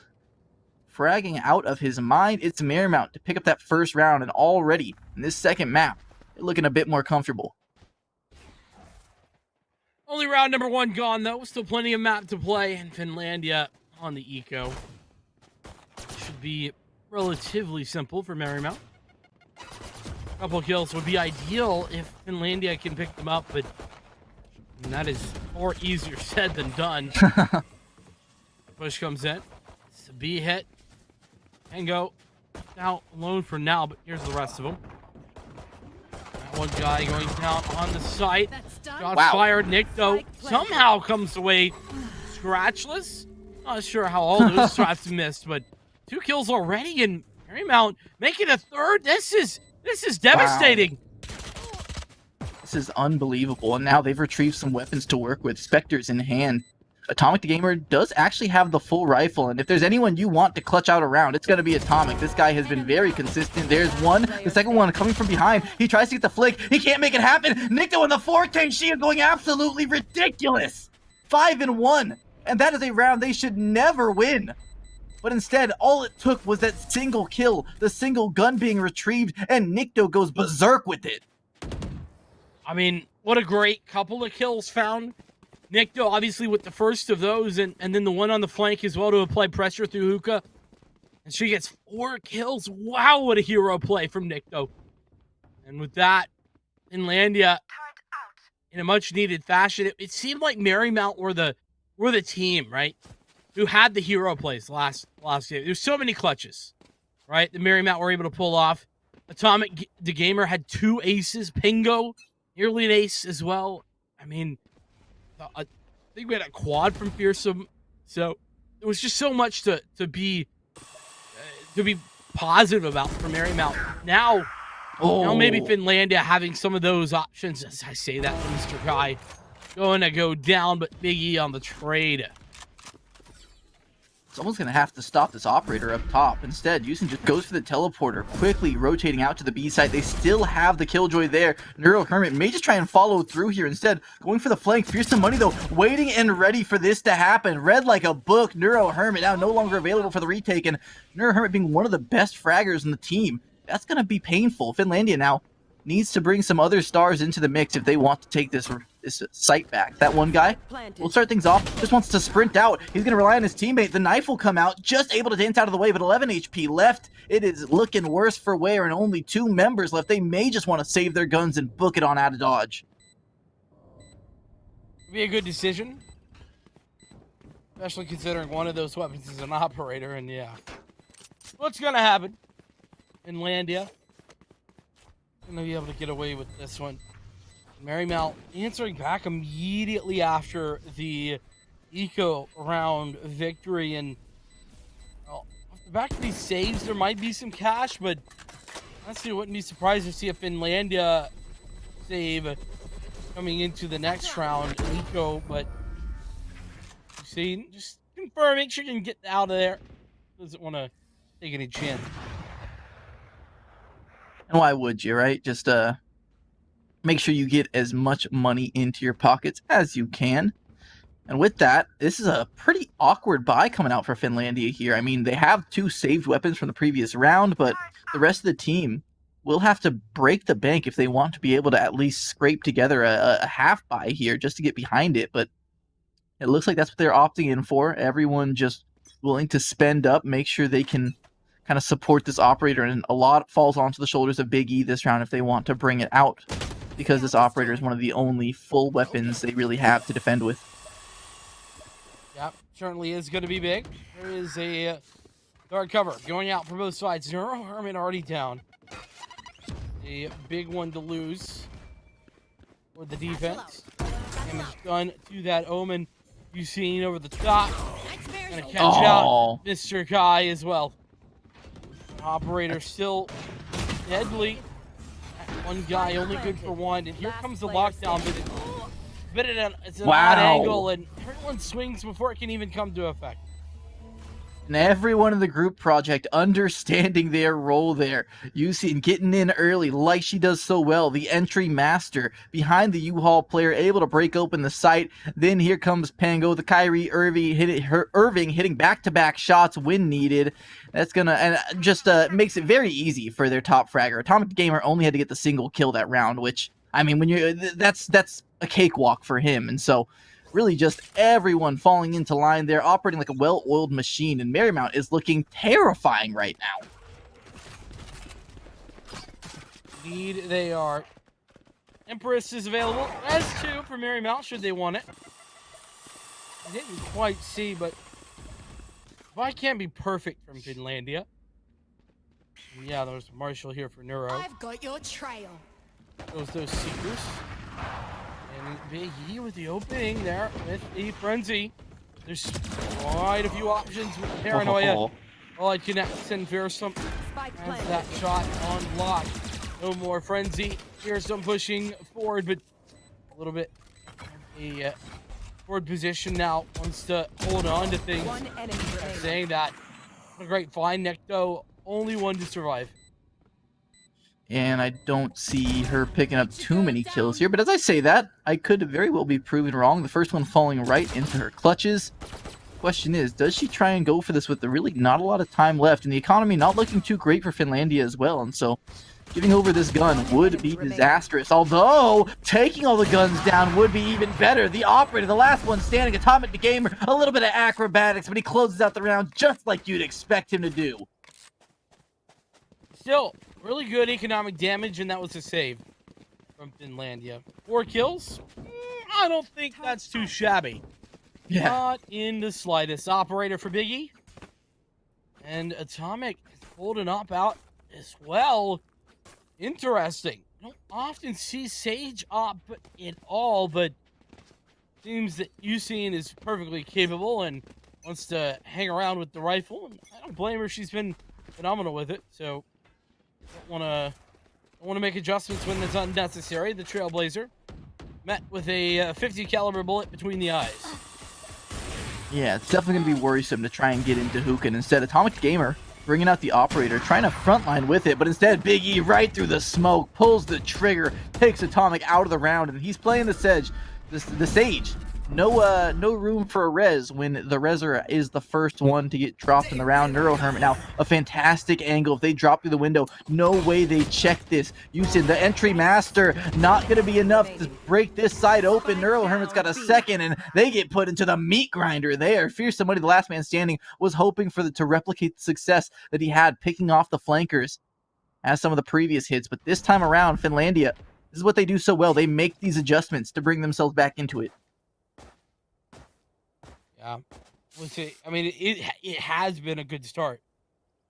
fragging out of his mind. It's Marymount to pick up that first round, and already in this second map, they're looking a bit more comfortable. Only round number 1 gone, though. Still plenty of map to play, and Finlandia on the eco should be relatively simple for Marymount. A couple kills would be ideal if Finlandia can pick them up, but that is more easier said than done. Push comes in. It's a B hit. Tango out alone for now, but here's the rest of them. That one guy going down on the site. Shots fired. Nick, though, somehow comes away scratchless. Not sure how all those shots missed, but 2 kills already, and Marymount making a third. This is devastating. Wow. This is unbelievable, and now they've retrieved some weapons to work with. Spectres in hand. Atomic the Gamer does actually have the full rifle, and if there's anyone you want to clutch out around, it's going to be Atomic. This guy has been very consistent. There's one, the second one coming from behind. He tries to get the flick. He can't make it happen. Nikto in the 410 shield going absolutely ridiculous. 5-1, and that is a round they should never win. But instead, all it took was that single kill, the single gun being retrieved, and Nikto goes berserk with it. I mean, what a great couple of kills found. Nikto, obviously, with the first of those, and then the one on the flank as well to apply pressure through Hookah. And she gets 4 kills. Wow, what a hero play from Nikto. And with that, Finlandia, in a much-needed fashion, it seemed like Marymount were the team, right? Who had the hero plays last game. There's so many clutches, right? The Marymount were able to pull off. Atomic the Gamer had 2 aces. Pingo, nearly an ace as well. I mean, I think we had a quad from Fearsome, so it was just so much to be positive about for Marymount. Now maybe Finlandia having some of those options, as I say that to Mr. Guy, going to go down, but Big E on the trade. Someone's going to have to stop this operator up top. Instead, Yusin just goes for the teleporter, quickly rotating out to the B site. They still have the Killjoy there. Neuro Hermit may just try and follow through here. Instead, going for the flank. Fearsome Money, though, waiting and ready for this to happen. Read like a book. Neuro Hermit now no longer available for the retake, and Neuro Hermit being one of the best fraggers in the team. That's going to be painful. Finlandia now needs to bring some other stars into the mix if they want to take this site back. That one guy will start things off, just wants to sprint out. He's going to rely on his teammate. The knife will come out, just able to dance out of the way, but 11 HP left. It is looking worse for wear, and only 2 members left. They may just want to save their guns and book it on out of dodge. Be a good decision, especially considering one of those weapons is an operator, and yeah. What's going to happen? Finlandia going to be able to get away with this one. Marymount answering back immediately after the eco round victory, and well, off the back of these saves, there might be some cash, but honestly, I wouldn't be surprised to see a Finlandia save coming into the next round. Eco, but you see, just confirming she can get out of there. Doesn't want to take any chance. And why would you, right? Just make sure you get as much money into your pockets as you can. And with that, this is a pretty awkward buy coming out for Finlandia here. I mean, they have 2 saved weapons from the previous round, but the rest of the team will have to break the bank if they want to be able to at least scrape together a half buy here just to get behind it. But it looks like that's what they're opting in for. Everyone just willing to spend up, make sure they can kind of support this operator, and a lot falls onto the shoulders of Big E this round if they want to bring it out, because this operator is one of the only full weapons they really have to defend with. Yep, certainly is going to be big. There is a guard cover going out for both sides. Neuro Hermit already down. A big one to lose for the defense. Damage done to that Omen. You've seen over the top. Gonna catch out Mr. Kai as well. Operator still deadly. One guy only good for 1, and here comes the lockdown. But it's an odd angle, and everyone swings before it can even come to effect. And everyone in the group project understanding their role there. Yusin getting in early like she does so well. The entry master behind the U-Haul player, able to break open the site. Then here comes Pango, the Kyrie Irving hitting back-to-back shots when needed. That's gonna, and just makes it very easy for their top fragger. Atomic Gamer only had to get the single kill that round, which, I mean, when you that's a cakewalk for him. And so really just everyone falling into line there, operating like a well-oiled machine, and Marymount is looking terrifying right now. Indeed, they are. Empress is available as 2 for Marymount, should they want it. I didn't quite see, but why can't be perfect from Finlandia? Yeah, there's Marshall here for Neuro. I've got your trail. Those Seekers. And Big E with the opening there with the Frenzy. There's quite a few options with Paranoia. All I can send Fearsome has that shot on lock. No more Frenzy. Fearsome pushing forward, but a little bit a forward position now. Wants to hold on to things. Saying that. What a great find. Necto, only one to survive. And I don't see her picking up too many kills here. But as I say that, I could very well be proven wrong. The first one falling right into her clutches. Question is, does she try and go for this with really not a lot of time left? And the economy not looking too great for Finlandia as well. And so giving over this gun would be disastrous. Although taking all the guns down would be even better. The operator, the last one standing, Atomic the Gamer, a little bit of acrobatics, but he closes out the round just like you'd expect him to do. Still, really good economic damage, and that was a save from Finlandia. 4 kills? I don't think that's too shabby. Yeah. Not in the slightest. Operator for Biggie. And Atomic is holding up out as well. Interesting. I don't often see Sage up at all, but seems that Usain is perfectly capable and wants to hang around with the rifle. And I don't blame her. She's been phenomenal with it, so don't want to make adjustments when it's unnecessary. The Trailblazer met with a 50 caliber bullet between the eyes. Yeah, it's definitely going to be worrisome to try and get into Hook, and instead Atomic Gamer bringing out the operator, trying to frontline with it, but instead Big E right through the smoke, pulls the trigger, takes Atomic out of the round, and he's playing the Sage. The Sage. No room for a res when the Reser is the first one to get dropped in the round. Neuro Hermit now a fantastic angle. If they drop through the window, no way they check this. Using the entry master, not going to be enough to break this side open. Neuro Hermit's got a second, and they get put into the meat grinder there. Fierce Somebody, the last man standing, was hoping to replicate the success that he had picking off the flankers as some of the previous hits. But this time around, Finlandia, this is what they do so well. They make these adjustments to bring themselves back into it. Yeah, I mean, it has been a good start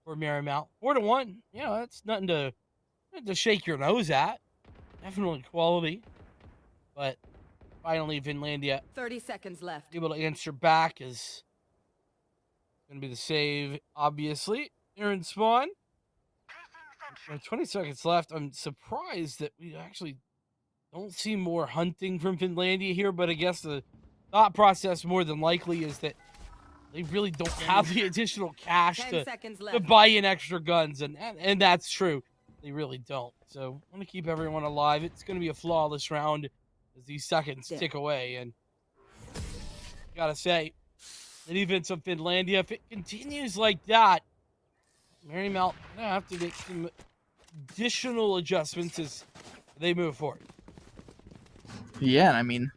for Marymount. 4-1, yeah, that's nothing to shake your nose at. Definitely quality, but finally Finlandia 30 seconds left. able to answer back is going to be the save, obviously. Here in spawn. 20 seconds left. I'm surprised that we actually don't see more hunting from Finlandia here, but I guess the thought process more than likely is that they really don't have the additional cash to buy in extra guns, and that's true. They really don't. So I want to keep everyone alive. It's going to be a flawless round as these seconds tick away, and gotta say, the defense of Finlandia, if it continues like that, Marymount gonna have to make some additional adjustments as they move forward. Yeah, I mean,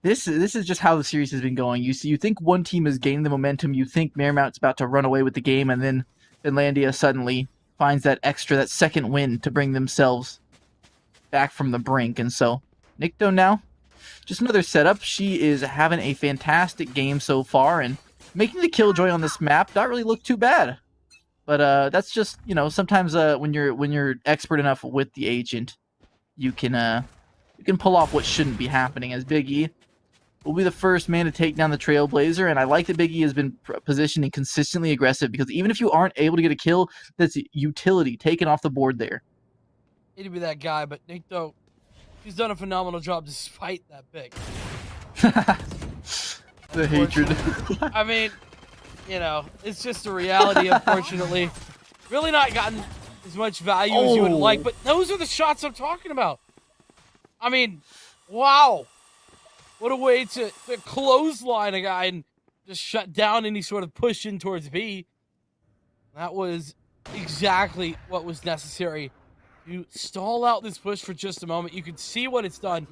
this is just how the series has been going. You think one team has gained the momentum, you think Marymount's about to run away with the game, and then Finlandia suddenly finds that second win to bring themselves back from the brink. And so, Nikto now, just another setup. She is having a fantastic game so far, and making the killjoy on this map not really look too bad. But that's just, sometimes when you're expert enough with the agent, you can pull off what shouldn't be happening. As Big E will be the first man to take down the Trailblazer, and I like that Big E has been positioning consistently aggressive, because even if you aren't able to get a kill, that's utility taken off the board there. Hate to be that guy, but Nate, though, he's done a phenomenal job despite that pick. The hatred. I mean, it's just a reality, unfortunately. Really not gotten as much value as you would like, but those are the shots I'm talking about. I mean, wow. What a way to clothesline a guy and just shut down any sort of push in towards B. That was exactly what was necessary. You stall out this push for just a moment. You can see what it's done.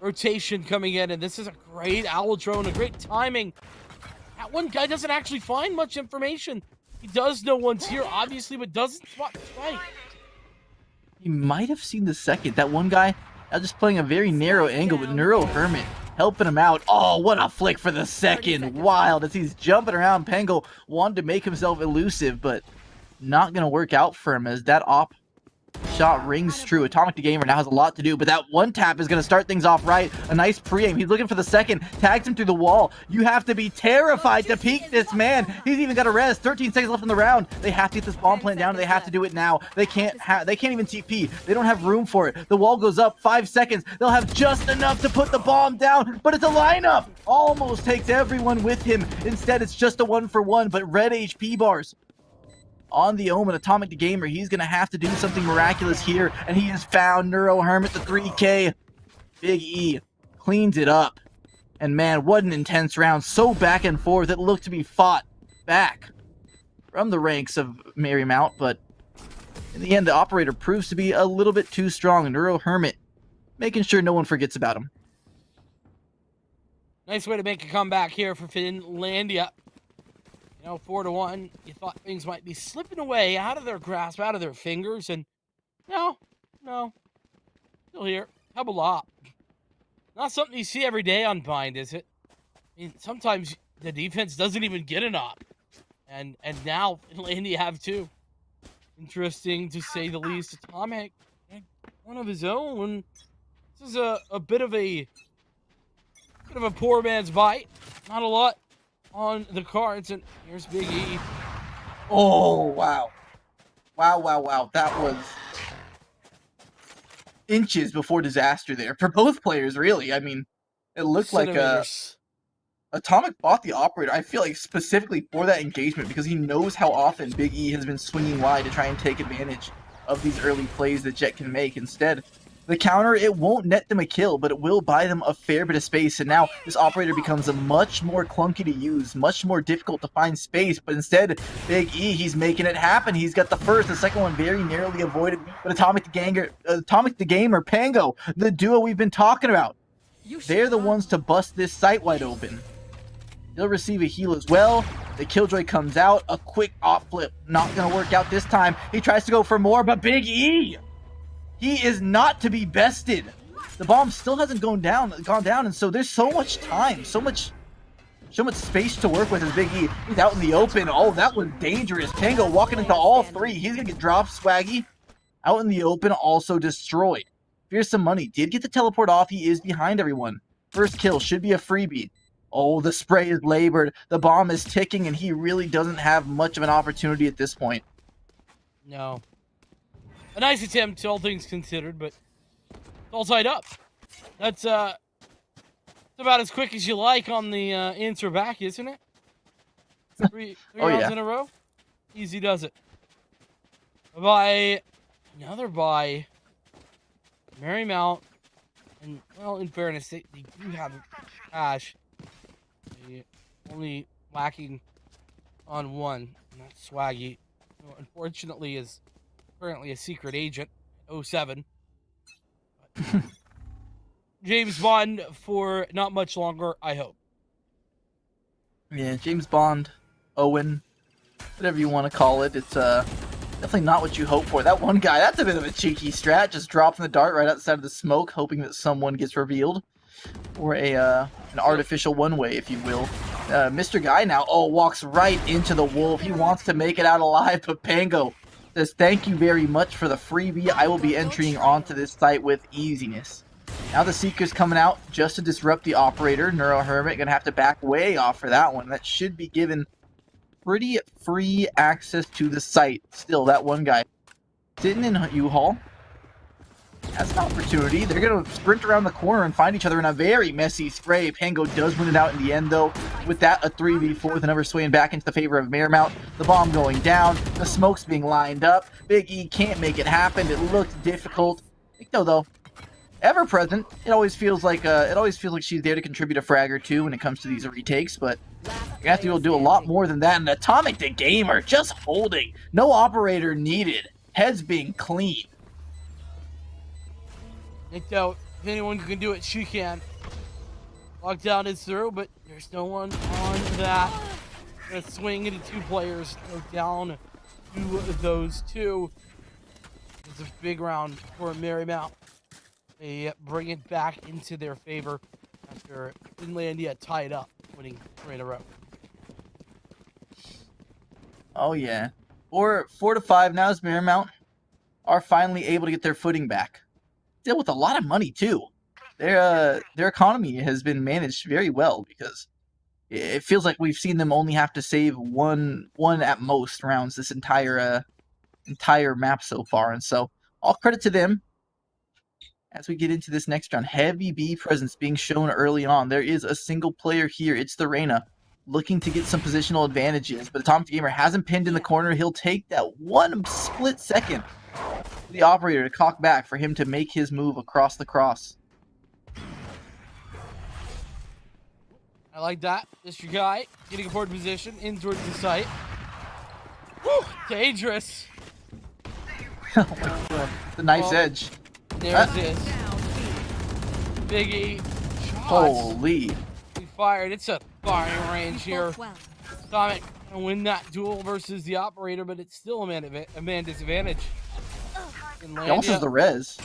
Rotation coming in, and this is a great owl drone, a great timing. That one guy doesn't actually find much information. He does know one's here, obviously, but doesn't spot the spike. He might have seen the second. That one guy, just playing a very narrow angle, but Neuro Hermit helping him out. Oh, what a flick for the second. Wild as he's jumping around. Pango wanted to make himself elusive, but not going to work out for him as that op shot rings true. Atomic the Gamer now has a lot to do, but that one tap is going to start things off right. A nice pre-aim. He's looking for the second. Tags him through the wall. You have to be terrified to peek this man. He's even got a res. 13 seconds left in the round. They have to get this bomb plant down. They have to do it now. They can't even TP. They don't have room for it. The wall goes up. 5 seconds. They'll have just enough to put the bomb down, but it's a lineup. Almost takes everyone with him. Instead, it's just a 1-for-1, but red HP bars on the Omen. Atomic the Gamer, he's going to have to do something miraculous here, and he has found Neuro Hermit, the 3K. Big E cleans it up. And man, what an intense round. So back and forth. It looked to be fought back from the ranks of Marymount, but in the end, the operator proves to be a little bit too strong. Neuro Hermit making sure no one forgets about him. Nice way to make a comeback here for Finlandia. 4-1. You thought things might be slipping away out of their grasp, out of their fingers, and no. Still here. Pebble up. Not something you see every day on Bind, is it? I mean, sometimes the defense doesn't even get an op. And now Finlandia have two. Interesting to say the least. Atomic, one of his own. This is a bit of a poor man's bite. Not a lot on the cards, and here's Big E. Oh, wow. Wow. That was inches before disaster there for both players, really. I mean, it looked like Atomic bought the operator, I feel like, specifically for that engagement, because he knows how often Big E has been swinging wide to try and take advantage of these early plays that Jet can make. Instead, the counter, it won't net them a kill, but it will buy them a fair bit of space, and now this operator becomes a much more clunky to use, much more difficult to find space, but instead, Big E, he's making it happen. He's got the first, the second one very narrowly avoided, but Atomic the Gamer, Pango, the duo we've been talking about, they're the ones to bust this site wide open. He'll receive a heal as well. The Killjoy comes out, a quick op flip, not gonna work out this time. He tries to go for more, but Big E, he is not to be bested. The bomb still hasn't gone down, and so there's so much time, so much space to work with as Big E. He's out in the open. Oh, that was dangerous. Tango walking into all three. He's gonna get dropped. Swaggy out in the open, also destroyed. Here's some money. Did get the teleport off. He is behind everyone. First kill should be a freebie. Oh, the spray is labored. The bomb is ticking, and he really doesn't have much of an opportunity at this point. No. A nice attempt, all things considered, but it's all tied up. That's about as quick as you like on the answer back, isn't it? Three rounds in a row. Easy does it. Another by Marymount, and well, in fairness, they do have cash. They only lacking on one, and that's Swaggy, who unfortunately is currently a secret agent, 07. James Bond for not much longer, I hope. Yeah, James Bond, Owen, whatever you want to call it. It's definitely not what you hope for. That one guy, that's a bit of a cheeky strat, just dropping the dart right outside of the smoke, hoping that someone gets revealed. Or an artificial one-way, if you will. Mr. Guy now, walks right into the wolf. He wants to make it out alive, but Pango says, thank you very much for the freebie. I will be entering onto this site with easiness. Now the Seeker's coming out just to disrupt the operator. Neuro Hermit gonna have to back way off for that one. That should be given pretty free access to the site. Still, that one guy sitting in U-Haul has an opportunity. They're going to sprint around the corner and find each other in a very messy spray. Pango does win it out in the end, though. With that, a 3v4, the number swaying back into the favor of Marymount. The bomb going down. The smoke's being lined up. Big E can't make it happen. It looked difficult. Though, ever present. It always feels like she's there to contribute a frag or two when it comes to these retakes, but you have to be able to do a lot more than that. And Atomic the Gamer just holding. No operator needed. Heads being clean. If anyone can do it, she can. Lockdown is through, but there's no one on that. Gonna swing into two players. Go down to those two. It's a big round for Marymount. They bring it back into their favor after Finlandia tied up, winning 3 in a row. Oh yeah. 4-5 now as Marymount are finally able to get their footing back. Still with a lot of money too. Their economy has been managed very well because it feels like we've seen them only have to save one at most rounds this entire map so far, and so all credit to them. As we get into this next round, heavy B presence being shown early on. There is a single player here. It's the Reyna, looking to get some positional advantages, but Atomic Gamer hasn't pinned in the corner. He'll take that one split second for the operator to cock back for him to make his move across the cross. I like that. Mr. Guy getting a forward position in towards the site. Woo! Dangerous. Oh my god. The knife's edge. There's this. Biggie. Shots. Holy. We fired. It's a firing range here. Atomic gonna win that duel versus the operator, but it's still a man disadvantage. He almost has the res.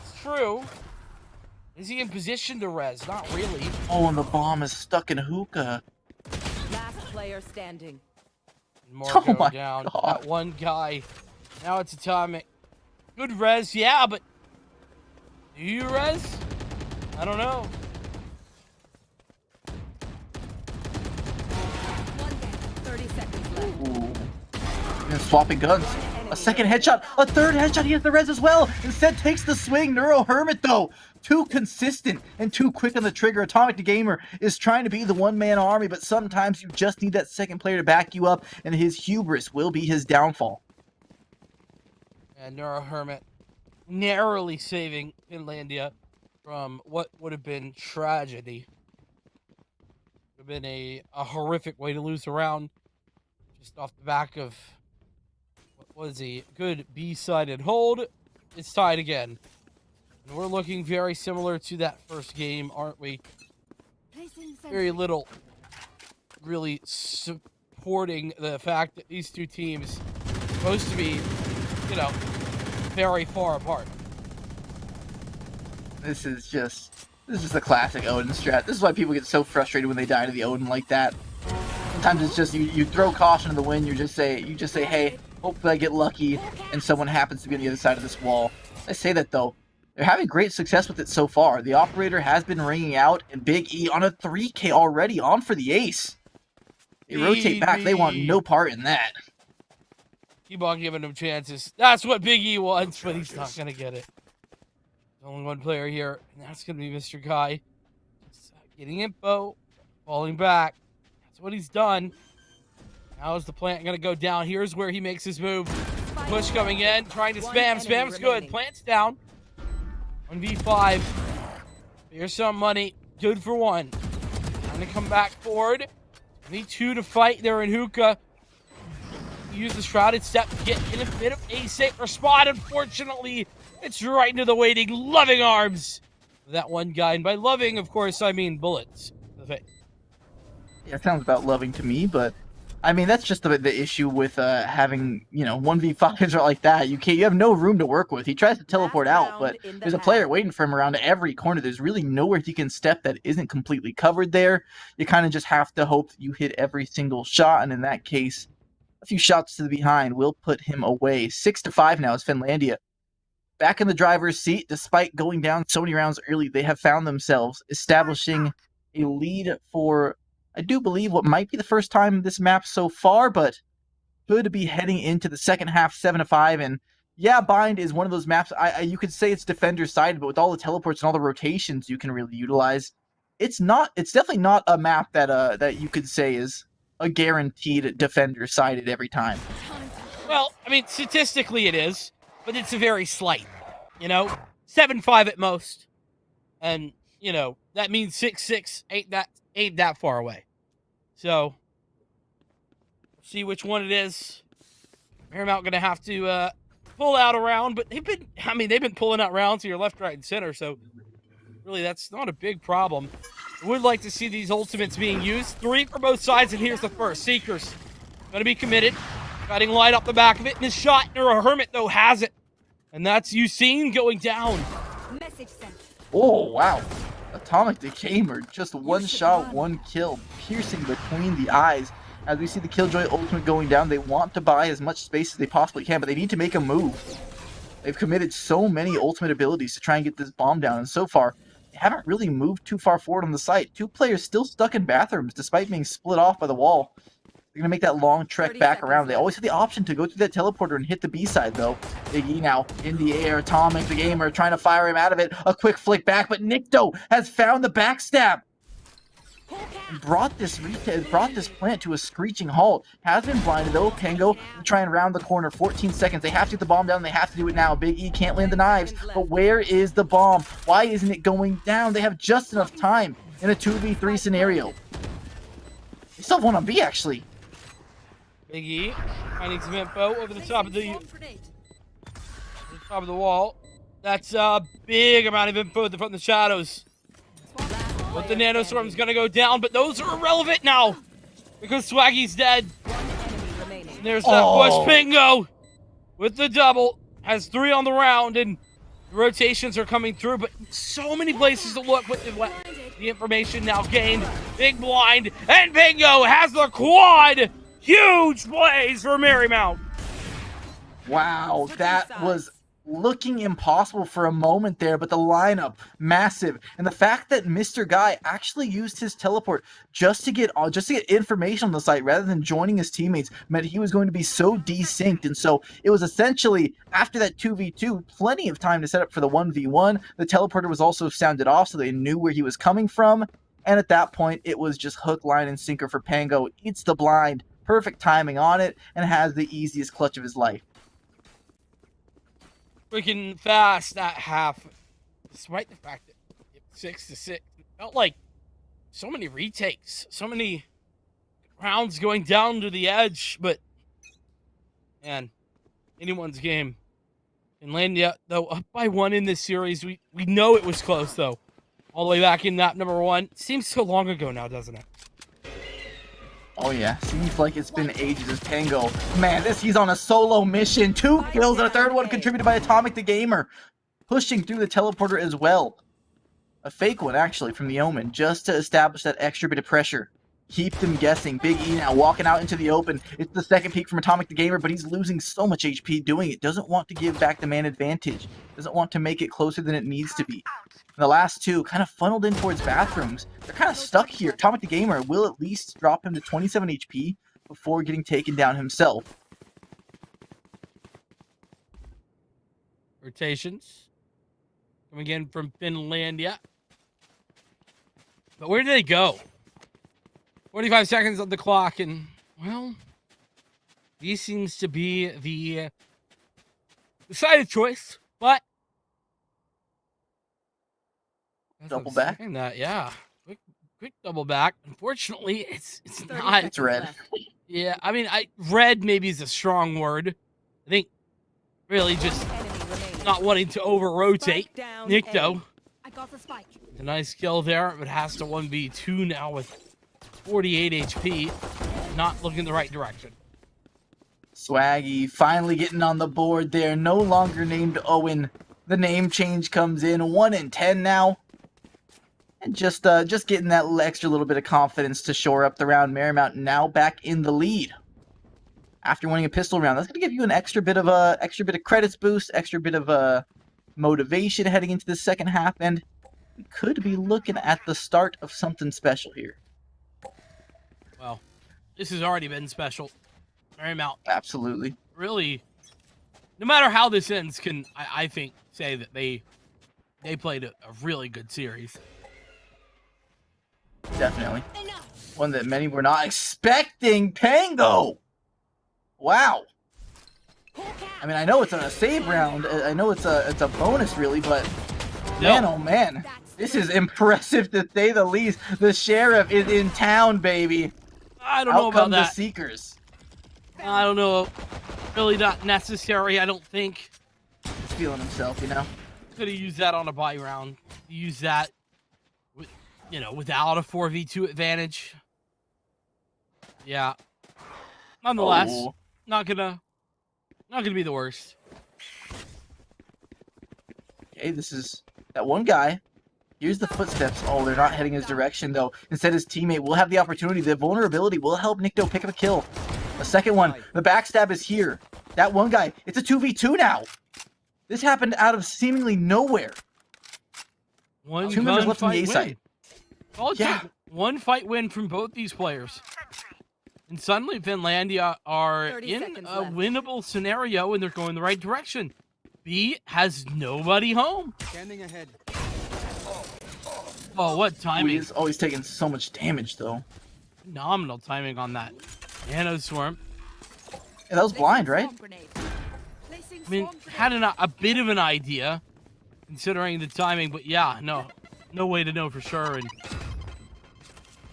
It's true. Is he in position to res? Not really. Oh, and the bomb is stuck in hookah. Last player standing. More my down. God. That one guy. Now it's Atomic. Good res, yeah, but do you res? I don't know. Ooh. And swapping guns. A second headshot. A third headshot. He has the res as well. Instead takes the swing. Neuro Hermit, though. Too consistent and too quick on the trigger. Atomic Gamer is trying to be the one-man army, but sometimes you just need that second player to back you up, and his hubris will be his downfall. And Neuro Hermit narrowly saving Finlandia from what would have been tragedy. Would have been a horrific way to lose a round, just off the back of what was a good B-sided hold. It's tied again. And we're looking very similar to that first game, aren't we? Very little really supporting the fact that these two teams are supposed to be, you know, very far apart. This is just a classic Odin strat. This is why people get so frustrated when they die to the Odin like that. Sometimes it's just you throw caution to the wind. You just say, hey, hopefully I get lucky and someone happens to be on the other side of this wall. I say that though. They're having great success with it so far. The operator has been ringing out, and Big E on a 3K already on for the ace. They rotate back. They want no part in that. Keep on giving him chances. That's what Big E wants, but he's not going to get it. There's only one player here, and that's going to be Mr. Kai. Just getting info, falling back. That's what he's done. Now is the plant going to go down? Here's where he makes his move. Push coming in, trying to spam. Spam's good. Plant's down. 1v5. Here's some money. Good for one. Trying to come back forward. Need 2 to fight. They're in hookah. Use the shrouded step to get in a bit of a safer spot. Unfortunately, it's right into the waiting loving arms of that one guy. And by loving, of course, I mean bullets. Yeah, it sounds about loving to me, but I mean that's just the issue with having 1v5s or like that. You have no room to work with. He tries to teleport out, but there's a player waiting for him around every corner. There's really nowhere he can step that isn't completely covered there. You kind of just have to hope that you hit every single shot, and in that case, a few shots to the behind will put him away. 6-5 now is Finlandia. Back in the driver's seat, despite going down so many rounds early, they have found themselves establishing a lead for, I do believe, what might be the first time this map so far, but could be heading into the second half 7-5. And yeah, Bind is one of those maps, you could say it's defender-sided, but with all the teleports and all the rotations you can really utilize, it's definitely not a map that you could say is a guaranteed defender-sided every time. Well, I mean, statistically it is, but it's a very slight, 7-5 at most. And, that means 6-6 ain't that far away. So, see which one it is. Marymount gonna have to pull out a round, but they've been pulling out rounds to your left, right, and center, so really that's not a big problem. I would like to see these ultimates being used. 3 for both sides, and here's the first. Seekers gonna be committed. Guiding light up the back of it, and his shot, Neuro Hermit, though, has it. And that's Usain going down. Message sent. Oh, wow. Atomic the Gamer, just one shot, one kill, piercing between the eyes. As we see the Killjoy ultimate going down, they want to buy as much space as they possibly can, but they need to make a move. They've committed so many ultimate abilities to try and get this bomb down, and so far, they haven't really moved too far forward on the site. 2 players still stuck in bathrooms, despite being split off by the wall. They're going to make that long trek back around. They always have the option to go through that teleporter and hit the B side, though. Big E now in the air. Atomic the Gamer trying to fire him out of it. A quick flick back, but Nikto has found the backstab. And brought this plant to a screeching halt. Has been blinded, though. Pango to try and round the corner. 14 seconds. They have to get the bomb down. They have to do it now. Big E can't land the knives. But where is the bomb? Why isn't it going down? They have just enough time in a 2v3 scenario. They still have one on B, actually. Big E finding some info over the top of the wall. That's a big amount of info from the shadows. But the nanostorm's gonna go down, but those are irrelevant now because Swaggy's dead. And there's that push. Bingo with the double, has 3 on the round, and the rotations are coming through. But so many places to look with the information now gained. Big blind, and Bingo has the quad. Huge plays for Marymount. Wow, that was looking impossible for a moment there, but the lineup, massive. And the fact that Mr. Guy actually used his teleport just to get information on the site rather than joining his teammates meant he was going to be so desynced. And so it was essentially, after that 2v2, plenty of time to set up for the 1v1. The teleporter was also sounded off, so they knew where he was coming from. And at that point, it was just hook, line, and sinker for Pango. Eats the blind. Perfect timing on it, and has the easiest clutch of his life. Freaking fast that half, despite the fact that it was 6-6. It felt like so many retakes, so many rounds going down to the edge, but man, anyone's game. Finlandia, though, up by 1 in this series. We know it was close, though. All the way back in that number 1. Seems so long ago now, doesn't it? Oh yeah, seems like it's been ages as Pango. Man, he's on a solo mission. 2 kills and a 3rd one contributed by Atomic the Gamer. Pushing through the teleporter as well. A fake one, actually, from the Omen, just to establish that extra bit of pressure. Keep them guessing. Big E now walking out into the open. It's the 2nd peak from Atomic the Gamer, but he's losing so much HP doing it. Doesn't want to give back the man advantage. Doesn't want to make it closer than it needs to be. And the last 2 kind of funneled in towards bathrooms. They're kind of stuck here. Atomic the Gamer will at least drop him to 27 HP before getting taken down himself. Rotations. Coming in from Finlandia. But where did they go? 45 seconds on the clock, and, well, this seems to be the decided choice, but double back? That, yeah. Quick double back. Unfortunately, it's not. It's red. Yeah, I mean, red maybe is a strong word. I think really just not wanting to over-rotate. Nikto. A nice kill there, but has to 1v2 now with 48 HP. Not looking the right direction. Swaggy finally getting on the board there. No longer named Owen. The name change comes in. 1 in 10 now. And just getting that extra little bit of confidence to shore up the round. Marymount now back in the lead. After winning a pistol round, that's going to give you an extra bit of credits boost, extra bit of motivation heading into the second half, and we could be looking at the start of something special here. Well, this has already been special. Marymount. Absolutely. Really, no matter how this ends, can I think say that they played a really good series. Definitely. One that many were not expecting. Pango! Wow. I mean, I know it's a save round. I know it's a bonus, really, but man, oh man. This is impressive to say the least. The sheriff is in town, baby. I don't know about that. The Seekers. I don't know. Really not necessary, I don't think. He's feeling himself, you know? Could have used that on a buy round. Use that, without a 4v2 advantage. Yeah. Nonetheless, not gonna be the worst. Okay, this is that one guy. Here's the footsteps. Oh, they're not heading his direction, though. Instead, his teammate will have the opportunity. The vulnerability will help Nikto pick up a kill. A second one. The backstab is here. That one guy. It's a 2v2 now. This happened out of seemingly nowhere. Two members left on the A side. Yeah. One fight win from both these players. And suddenly, Finlandia are in a winnable scenario, and they're going the right direction. B has nobody home. Standing ahead. Oh, what timing. He's always taking so much damage, though. Phenomenal timing on that. Nano Swarm. Yeah, that was blind, right? I mean, had a bit of an idea, considering the timing, but yeah, no way to know for sure. And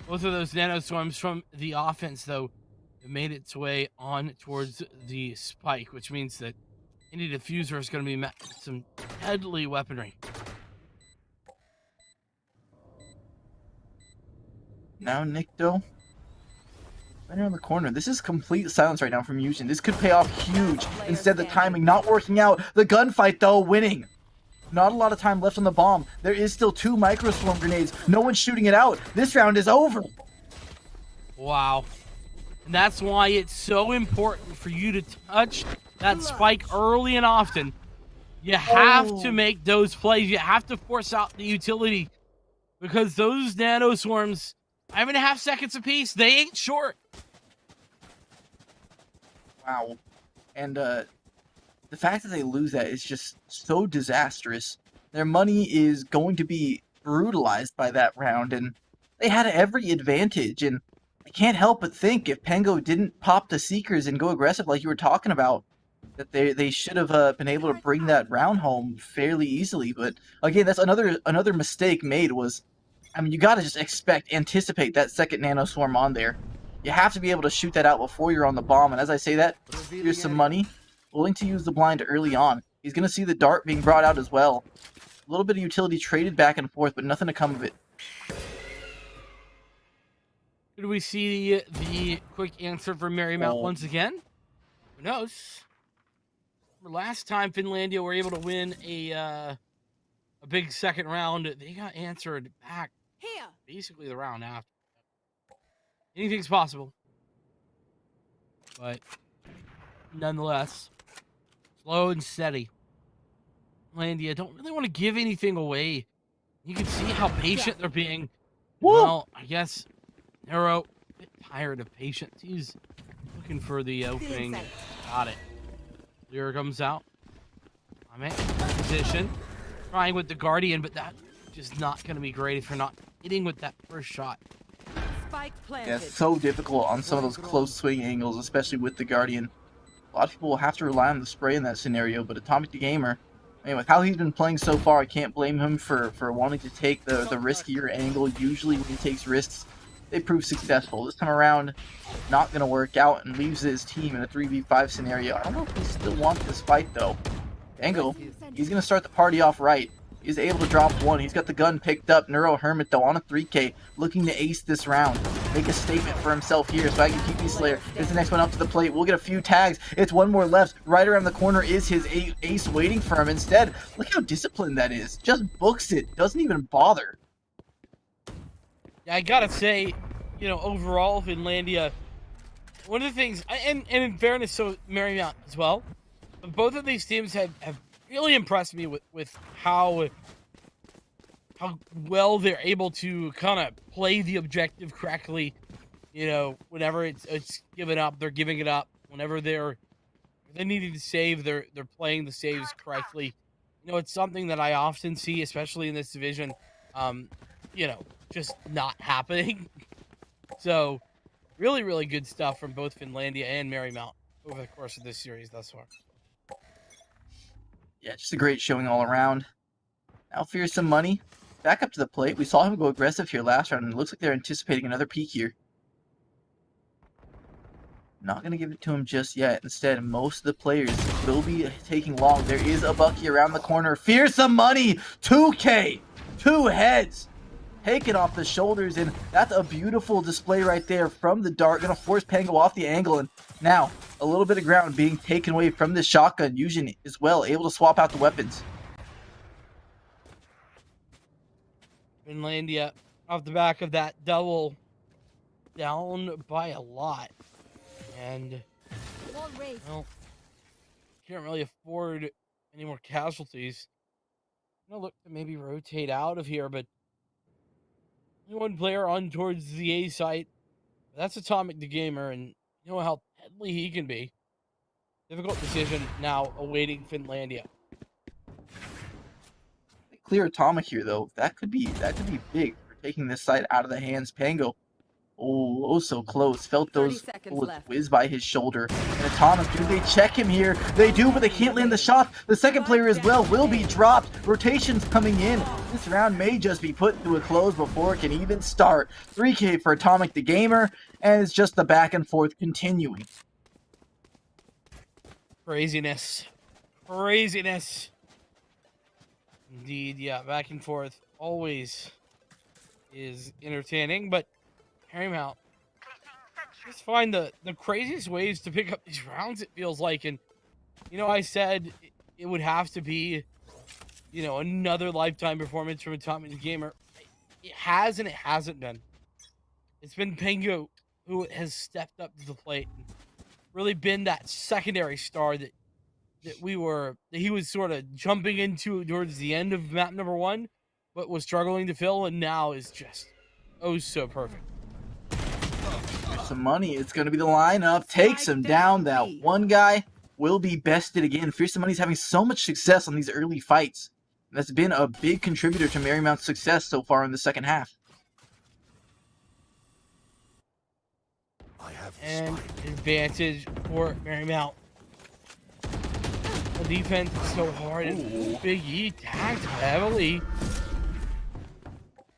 both of those Nano Swarms from the offense, though, have made its way on towards the spike, which means that any diffuser is going to be met with some deadly weaponry. Now Nikto, right around the corner. This is complete silence right now from Yujin. This could pay off huge. Instead, the timing not working out. The gunfight, though, winning. Not a lot of time left on the bomb. There is still 2 micro swarm grenades. No one's shooting it out. This round is over. Wow. And that's why it's so important for you to touch that spike early and often. You have to make those plays. You have to force out the utility. Because those Nano Swarms, 5.5 seconds apiece, they ain't short. Wow. And the fact that they lose that is just so disastrous. Their money is going to be brutalized by that round, and they had every advantage. And I can't help but think if Pengo didn't pop the Seekers and go aggressive like you were talking about, that they should have been able to bring that round home fairly easily. But again, that's another mistake made was, I mean, you got to just anticipate that second Nano Swarm on there. You have to be able to shoot that out before you're on the bomb. And as I say that, here's some money. Willing to use the blind early on. He's going to see the dart being brought out as well. A little bit of utility traded back and forth, but nothing to come of it. Did we see the quick answer for Marymount once again? Who knows? Remember last time Finlandia were able to win a big second round, they got answered back basically the round after. Anything's possible. But nonetheless, slow and steady. Finlandia don't really want to give anything away. You can see how patient they're being. Well, I guess Nero, a bit tired of patience. He's looking for the opening. Got it. Lyra comes out. I'm in position. Trying with the Guardian, but that just not going to be great if you're not hitting with that first shot. Yeah, it's so difficult on some of those close swing angles, especially with the Guardian. A lot of people will have to rely on the spray in that scenario, but Atomic the Gamer, I mean, with how he's been playing so far, I can't blame him for wanting to take the riskier angle. Usually when he takes risks, they prove successful. This time around, not going to work out and leaves his team in a 3v5 scenario. I don't know if he still wants this fight, though. Dango, he's going to start the party off right. He's able to drop one. He's got the gun picked up. Neuro Hermit, though, on a 3K, looking to ace this round. Make a statement for himself here. Swaggy PP Slayer is the next one up to the plate. We'll get a few tags. It's one more left. Right around the corner is his ace waiting for him. Instead, look how disciplined that is. Just books it. Doesn't even bother. Yeah, I gotta say, you know, overall, Finlandia, one of the things, and in fairness, so Marymount as well, both of these teams have really impressed me with how well they're able to kind of play the objective correctly. You know, whenever it's given up, they're giving it up. Whenever they're needing to save, they're playing the saves correctly. You know, it's something that I often see, especially in this division, you know, just not happening. So, really, really good stuff from both Finlandia and Marymount over the course of this series thus far. Yeah, just a great showing all around. Now fears some money. Back up to the plate. We saw him go aggressive here last round, and it looks like they're anticipating another peek here. Not going to give it to him just yet. Instead, most of the players will be taking long. There is a Bucky around the corner. Fears some money! 2K! 2 heads! Taken off the shoulders, and that's a beautiful display right there from the dart. Going to force Pango off the angle, and now a little bit of ground being taken away from this shotgun. Yujin as well, able to swap out the weapons. Finlandia, off the back of that double, down by a lot. And, well, can't really afford any more casualties. I'm going to look to maybe rotate out of here, but only one player on towards the A site. That's Atomic the Gamer, and you know how deadly he can be. Difficult decision now awaiting Finlandia. Clear Atomic here, though. That could be big for taking this site out of the hands. Pango, oh so close. Felt those bullets whiz by his shoulder. And Atomic, do they check him here? They do, but they can't land the shot. The second player as well will be dropped. Rotations coming in. This round may just be put to a close before it can even start. 3K for Atomic the Gamer, and it's just the back and forth continuing. Craziness. Indeed, yeah, back and forth always is entertaining, but Paramount just find the craziest ways to pick up these rounds, it feels like. And, you know, I said it would have to be, you know, another lifetime performance from Atomic the Gamer. It has and it hasn't been. It's been Pango who has stepped up to the plate and really been that secondary star that he was sort of jumping into towards the end of map number 1, but was struggling to fill, and now is just so perfect. There's some money. It's going to be the lineup. Takes him down. That one guy will be bested again. Fearsome Money's having so much success on these early fights. That's been a big contributor to Marymount's success so far in the second half. And advantage for Marymount. The defense is so hard, and Big E tagged heavily.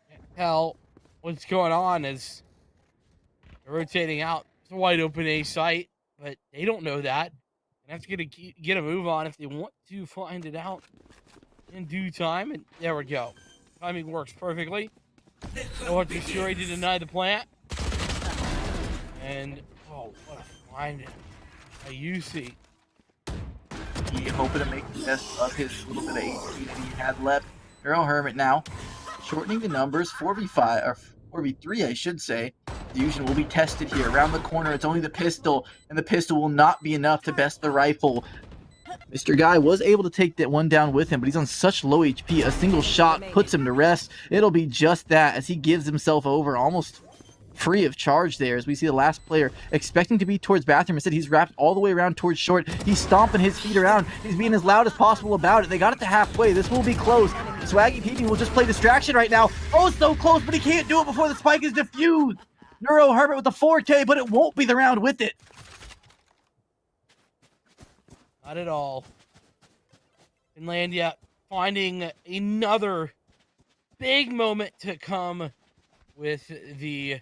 Can't tell what's going on as they're rotating out. It's a wide open A site, but they don't know that. And that's going to get a move on if they want to find it out in due time. And there we go. Timing works perfectly. No hard to Fury to deny the plant. And, oh, what a find by UC. He hoping to make the best of his little bit of HP that he had left. Hero Hermit now shortening the numbers. 4v5 or 4v3, I should say. The Fusion will be tested here. Around the corner, it's only the pistol, and the pistol will not be enough to best the rifle. Mr. Guy was able to take that one down with him, but he's on such low HP. A single shot puts him to rest. It'll be just that as he gives himself over, almost free of charge there, as we see the last player expecting to be towards bathroom. Instead, he's wrapped all the way around towards short. He's stomping his feet around. He's being as loud as possible about it. They got it to halfway. This will be close. Swaggy PP will just play distraction right now. Oh, so close, but he can't do it before the spike is defused. Neuro Herbert with the 4K, but it won't be the round with it. Not at all. Finlandia finding another big moment to come with the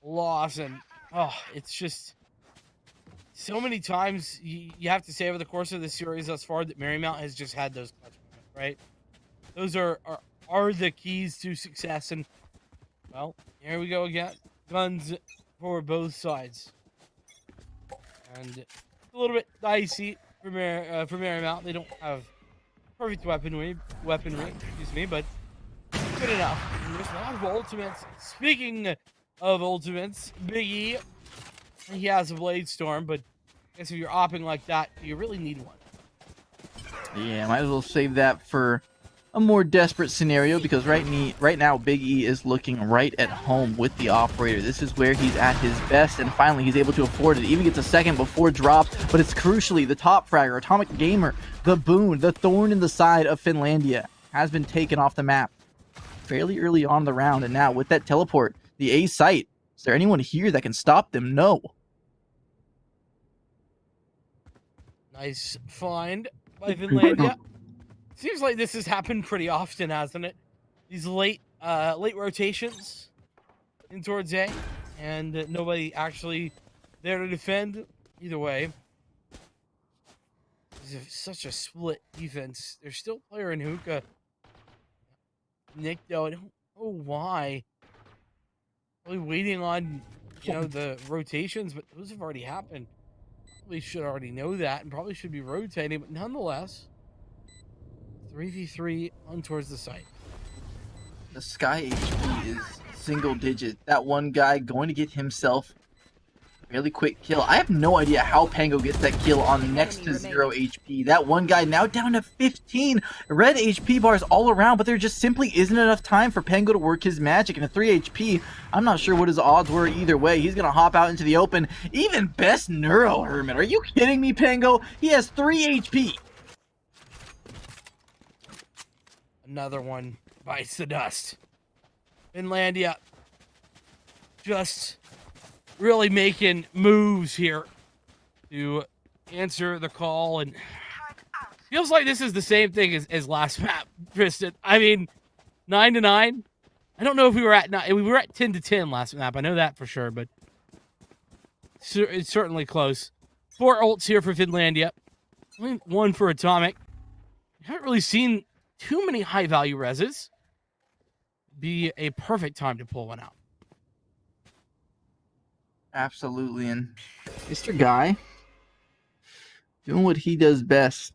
loss, and it's just so many times you have to say over the course of the series thus far that Marymount has just had those clutch moments, right? Those are the keys to success, and well, here we go again. Guns for both sides, and a little bit dicey for Marymount. They don't have perfect weaponry, excuse me, but good enough. And there's a lot of ultimates. Speaking of ultimates, Big E, he has a Blade Storm, but I guess if you're opping like that, you really need one. Yeah, might as well save that for a more desperate scenario, because right now Big E is looking right at home with the operator. This is where he's at his best, and finally he's able to afford it. Even gets a second before drop, but it's crucially the top fragger, Atomic Gamer, the boon, the thorn in the side of Finlandia, has been taken off the map fairly early on in the round. And now with that teleport, the A site, is there anyone here that can stop them? No. Nice find by Finlandia. Seems like this has happened pretty often, hasn't it? These late rotations in towards A, and nobody actually there to defend. Either way, it's such a split defense. There's still a player in hookah. Nick, though, I don't know why. Probably waiting on, the rotations, but those have already happened. Probably should already know that, and probably should be rotating, but nonetheless, 3v3 on towards the site. The Sky HP is single digit. That one guy going to get himself a fairly quick kill. I have no idea how Pango gets that kill on next to 0 HP. That one guy now down to 15 red HP bars all around, but there just simply isn't enough time for Pango to work his magic. And a 3 HP, I'm not sure what his odds were either way. He's going to hop out into the open. Even best Neuro Hermit. Are you kidding me, Pango? He has 3 HP. Another one bites the dust. Finlandia just really making moves here to answer the call, and feels like this is the same thing as last map, Tristan. I mean, 9-9. I don't know if we were at 9. We were at 10-10 last map. I know that for sure, but it's certainly close. 4 ults here for Finlandia. Only 1 for Atomic. Haven't really seen too many high-value reses. Be a perfect time to pull one out. Absolutely, and Mr. Guy doing what he does best.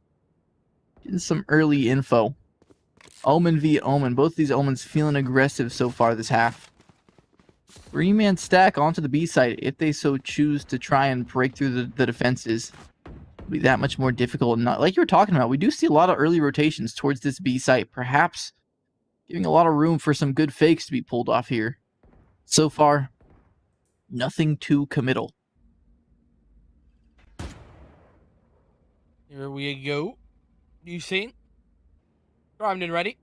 Getting some early info. Omen v Omen. Both of these Omens feeling aggressive so far this half. 3-man stack onto the B site if they so choose to try and break through the defenses. It'll be that much more difficult. Not like you were talking about, we do see a lot of early rotations towards this B site. Perhaps giving a lot of room for some good fakes to be pulled off here. So far, nothing too committal. Here we go. You see? Primed and ready.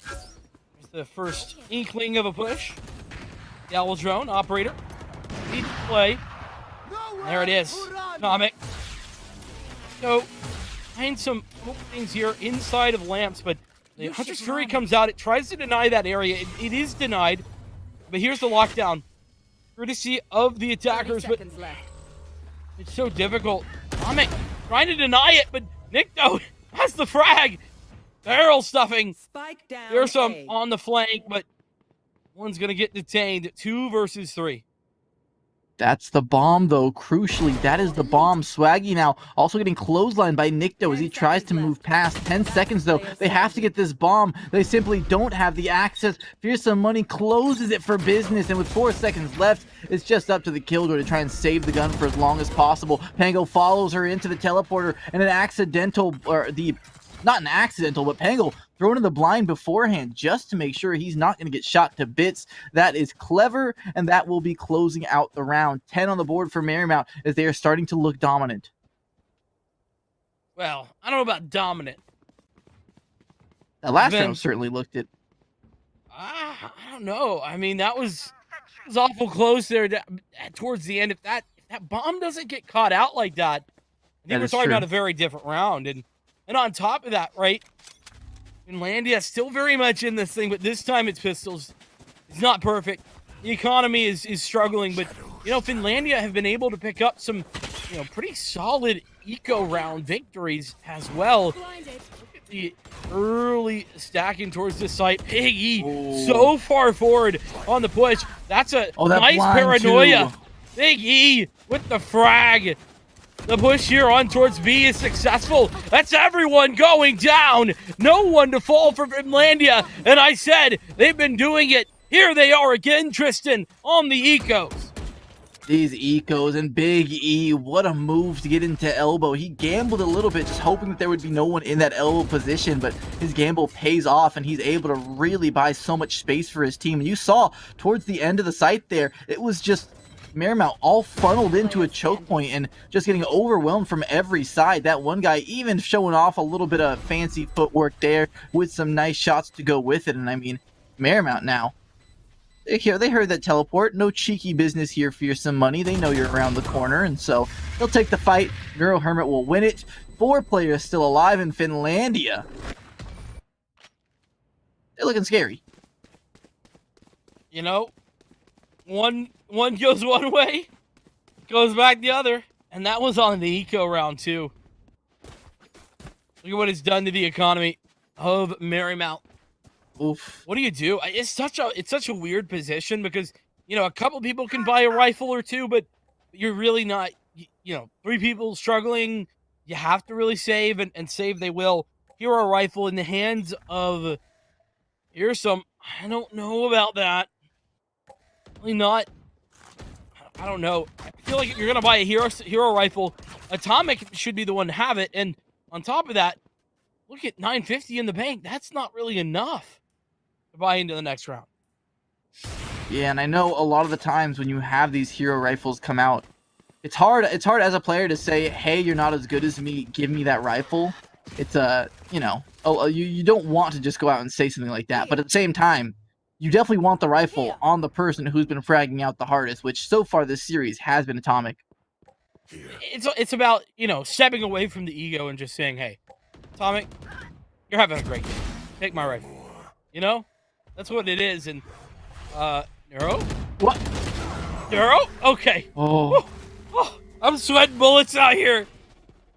Here's the first inkling of a push. The Owl drone, operator. Need to play. There it is. Atomic. So, find some openings here inside of lamps, but the Hunter's Fury comes out. It tries to deny that area. It is denied. But here's the lockdown. Courtesy of the attackers, but it's so difficult. Atomic trying to deny it, but Nikto has the frag. Barrel stuffing. There's some on the flank, but one's going to get detained. 2 versus 3. That's the bomb, though. Crucially, that is the bomb. Swaggy now also getting clotheslined by Nikto as he tries to move past. 10 seconds, though. They have to get this bomb. They simply don't have the access. Fearsome Money closes it for business, and with 4 seconds left, it's just up to the Killjoy to try and save the gun for as long as possible. Pango follows her into the teleporter, and an accidental, not an accidental, but Pango thrown in the blind beforehand just to make sure he's not going to get shot to bits. That is clever, and that will be closing out the round. 10 on the board for Marymount as they are starting to look dominant. Well, I don't know about dominant. That last round certainly looked it. I don't know. I mean, that was awful close there towards the end. If that bomb doesn't get caught out like that, I think we're talking about a very different round. And on top of that, right, Finlandia still very much in this thing, but this time it's pistols. It's not perfect. The economy is struggling, but, Finlandia have been able to pick up some, pretty solid eco round victories as well. Look at the early stacking towards the site. Big E so far forward on the push. That's a nice paranoia. Too. Big E with the frag. The push here on towards B is successful. That's everyone going down. No one to fall for Finlandia. And I said they've been doing it. Here they are again, Tristan, on the ecos. These ecos and Big E, what a move to get into elbow. He gambled a little bit, just hoping that there would be no one in that elbow position, but his gamble pays off, and he's able to really buy so much space for his team. And you saw towards the end of the site there, it was just Marymount all funneled into a choke point and just getting overwhelmed from every side. That one guy even showing off a little bit of fancy footwork there with some nice shots to go with it. And I mean, Marymount now, they heard that teleport. No cheeky business here, Fearsome Money. They know you're around the corner, and so they'll take the fight. Neuro Hermit will win it. 4 players still alive in Finlandia. They're looking scary. One goes one way, goes back the other, and that was on the eco round too. Look at what it's done to the economy of Marymount. Oof. What do you do? It's such a weird position because a couple people can buy a rifle or two, but you're really not. 3 people struggling. You have to really save, and save they will. Here, a rifle in the hands of Here's some. I don't know about that. Really not. I don't know. I feel like if you're gonna buy a hero rifle, Atomic should be the one to have it. And on top of that, look at 950 in the bank. That's not really enough to buy into the next round. Yeah, and I know a lot of the times when you have these hero rifles come out, it's hard as a player to say, hey, you're not as good as me, give me that rifle. It's you don't want to just go out and say something like that, but at the same time, you definitely want the rifle on the person who's been fragging out the hardest, which so far this series has been Atomic. It's about, stepping away from the ego and just saying, hey, Atomic, you're having a great game. Take my rifle. That's what it is. And Neuro? What? Neuro? Okay. Oh, I'm sweating bullets out here.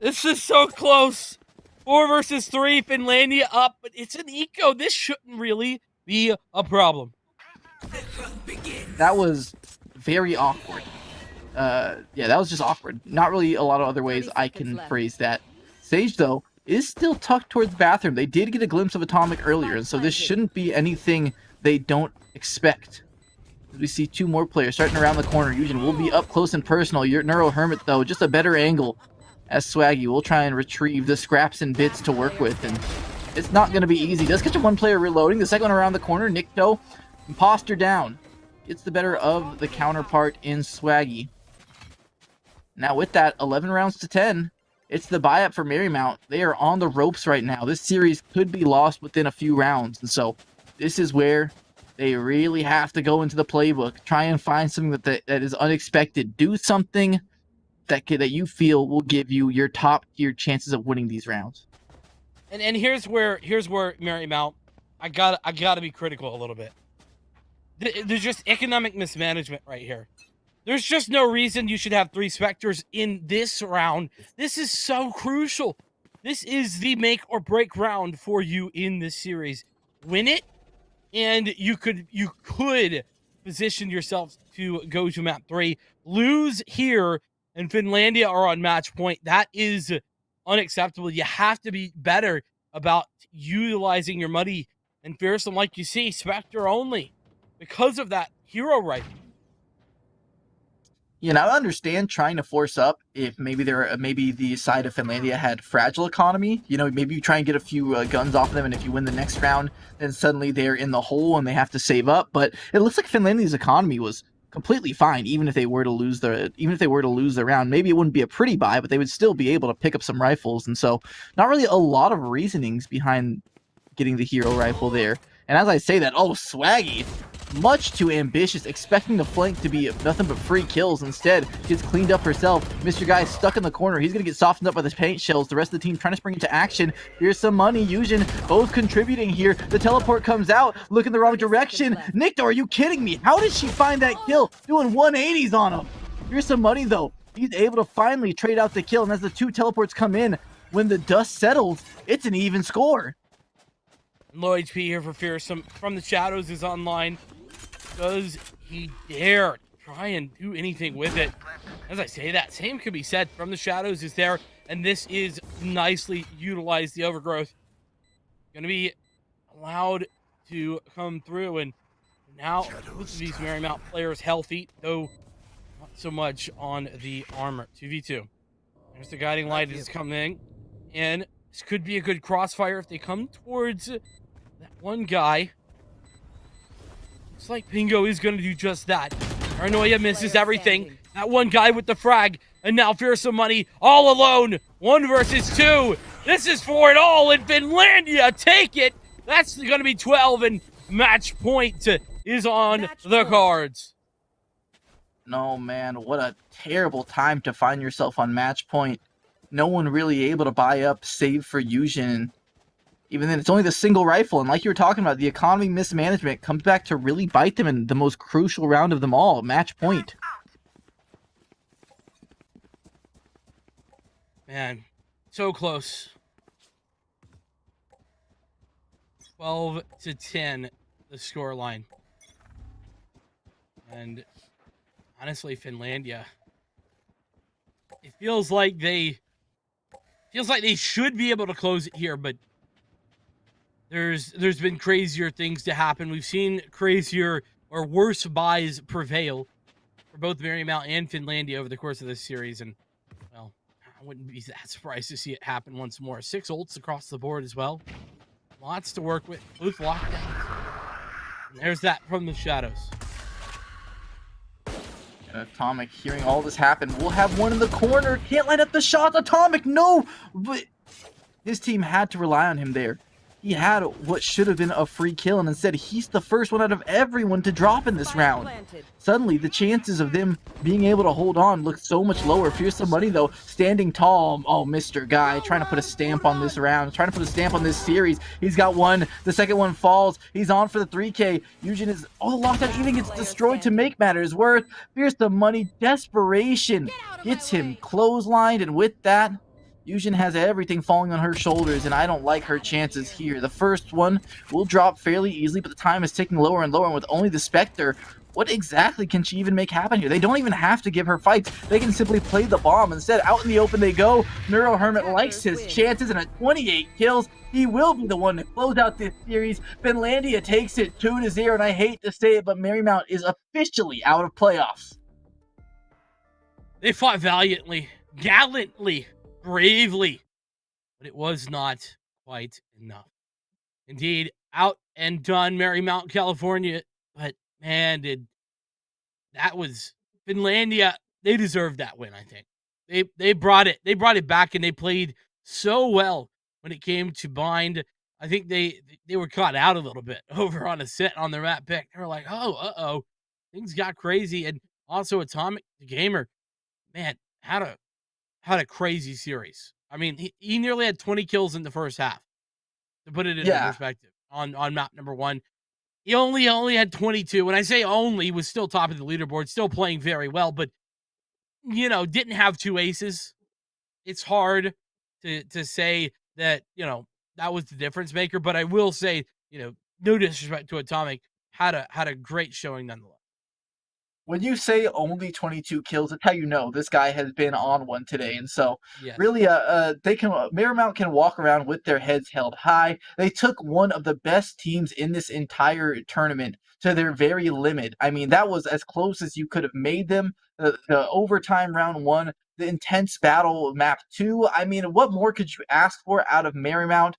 This is so close. 4 versus 3, Finlandia up, but it's an eco. This shouldn't really be a problem. that was very awkward. Yeah, that was just awkward. Not really a lot of other ways I can phrase that. Sage, though, is still tucked towards the bathroom. They did get a glimpse of Atomic earlier, and so this shouldn't be anything they don't expect. We see 2 more players starting around the corner. Eugen will be up close and personal. Your Neuro Hermit, though, just a better angle, as Swaggy will try and retrieve the scraps and bits to work with, and it's not going to be easy. Does catch a 1 player reloading. The second one around the corner. Nikto, Imposter down. Gets the better of the counterpart in Swaggy. Now with that, 11 rounds to 10. It's the buy-up for Marymount. They are on the ropes right now. This series could be lost within a few rounds, and so this is where they really have to go into the playbook. Try and find something that is unexpected. Do something that you feel will give you your top-tier chances of winning these rounds. And here's where Marymount, I gotta be critical a little bit. There's just economic mismanagement right here. There's just no reason you should have 3 Spectres in this round. This is so crucial. This is the make or break round for you in this series. Win it, and you could position yourself to go to map 3. Lose here, and Finlandia are on match point. That is unacceptable. You have to be better about utilizing your money. And Fearsome, like you see, Spectre only because of that hero rifle. I understand trying to force up if maybe the side of Finlandia had fragile economy. Maybe you try and get a few guns off of them, and if you win the next round, then suddenly they're in the hole and they have to save up. But it looks like Finlandia's economy was completely fine, even if they were to lose the round. Maybe it wouldn't be a pretty buy, but they would still be able to pick up some rifles. And so, not really a lot of reasonings behind getting the hero rifle there. And as I say that, Swaggy, much too ambitious, expecting the flank to be nothing but free kills. Instead, gets cleaned up herself. Mr. Guy stuck in the corner. He's going to get softened up by the paint shells. The rest of the team trying to spring into action. Here's some money. Eugen both contributing here. The teleport comes out. Look in the wrong direction. Nikto, are you kidding me? How did she find that kill? Doing 180s on him. Here's some money, though. He's able to finally trade out the kill. And as the 2 teleports come in, when the dust settles, it's an even score. Low HP here for Fearsome. From the Shadows is online. Does he dare try and do anything with it? As I say that, same could be said. From the Shadows is there, and this is nicely utilized. The Overgrowth going to be allowed to come through, and now both of these Marymount players healthy, though not so much on the armor. 2v2. There's the guiding light is coming, and this could be a good crossfire if they come towards that one guy. Looks like Pingo is going to do just that. Paranoia misses everything. That one guy with the frag. And now Fearsome Money all alone. 1 versus 2. This is for it all in Finlandia. Take it. That's going to be 12. And match point is on the cards. No, man. What a terrible time to find yourself on match point. No one really able to buy up save for Eugen. Even then, it's only the single rifle, and like you were talking about, the economy mismanagement comes back to really bite them in the most crucial round of them all, match point. Man, so close. 12-10, the scoreline. And honestly, Finlandia, it feels like they should be able to close it here, but there's been crazier things to happen. We've seen crazier or worse buys prevail for both Marymount and Finlandia over the course of this series, and well, I wouldn't be that surprised to see it happen once more. 6 ults across the board as well. Lots to work with. Both lockdowns. And there's that from the shadows. Atomic hearing all this happen. We'll have one in the corner. Can't line up the shot. Atomic, no! But his team had to rely on him there. He had what should have been a free kill, and instead he's the first one out of everyone to drop in this round. Suddenly, the chances of them being able to hold on look so much lower. Fearsome Money, though, standing tall. Oh, Mr. Guy, trying to put a stamp on this round, trying to put a stamp on this series. He's got one. The second one falls. He's on for the 3K. Eugen is... Oh, the lockdown even gets destroyed to make matters worse. Fearsome Money, desperation, gets him clotheslined, and with that, Eugen has everything falling on her shoulders, and I don't like her chances here. The first one will drop fairly easily, but the time is ticking lower and lower, and with only the Spectre, what exactly can she even make happen here? They don't even have to give her fights. They can simply play the bomb. Instead, out in the open they go. Neuro Hermit likes his chances, and at 28 kills, he will be the one to close out this series. Finlandia takes it 2-0, and I hate to say it, but Marymount is officially out of playoffs. They fought valiantly, gallantly, bravely, but it was not quite enough. Indeed, out and done Marymount, California, but man, that was Finlandia. They deserved that win, I think. They brought it back, and they played so well when it came to bind. I think they were caught out a little bit over on a set on the map pick. They were like, oh, things got crazy. And also Atomic, the gamer, man, had a crazy series. I mean, he nearly had 20 kills in the first half, to put it into perspective. On map number 1, he only had 22. When I say only, he was still top of the leaderboard, still playing very well, but didn't have 2 aces. It's hard to say that that was the difference maker, but I will say no disrespect to Atomic, had a great showing nonetheless. When you say only 22 kills, that's how you know this guy has been on one today. And so, really, Marymount can walk around with their heads held high. They took one of the best teams in this entire tournament to their very limit. I mean, that was as close as you could have made them. The overtime round 1, the intense battle map 2. I mean, what more could you ask for out of Marymount?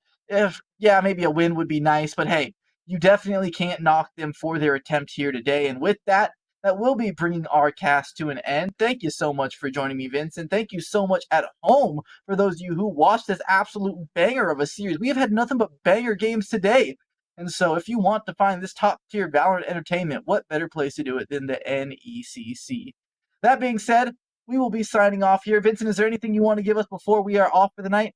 Maybe a win would be nice, but hey, you definitely can't knock them for their attempt here today. And with that will be bringing our cast to an end. Thank you so much for joining me, Vincent. Thank you so much at home for those of you who watched this absolute banger of a series. We have had nothing but banger games today. And so if you want to find this top-tier Valorant entertainment, what better place to do it than the NECC? That being said, we will be signing off here. Vincent, is there anything you want to give us before we are off for the night?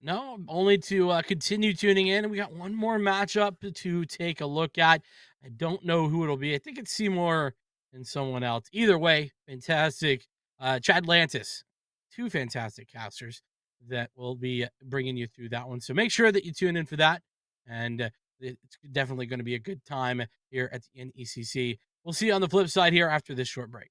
No, only to continue tuning in. And we got one more matchup to take a look at. I don't know who it'll be. I think it's Seymour and someone else. Either way, fantastic. Chad Lantis, 2 fantastic casters that will be bringing you through that one. So make sure that you tune in for that. And it's definitely going to be a good time here at the NECC. We'll see you on the flip side here after this short break.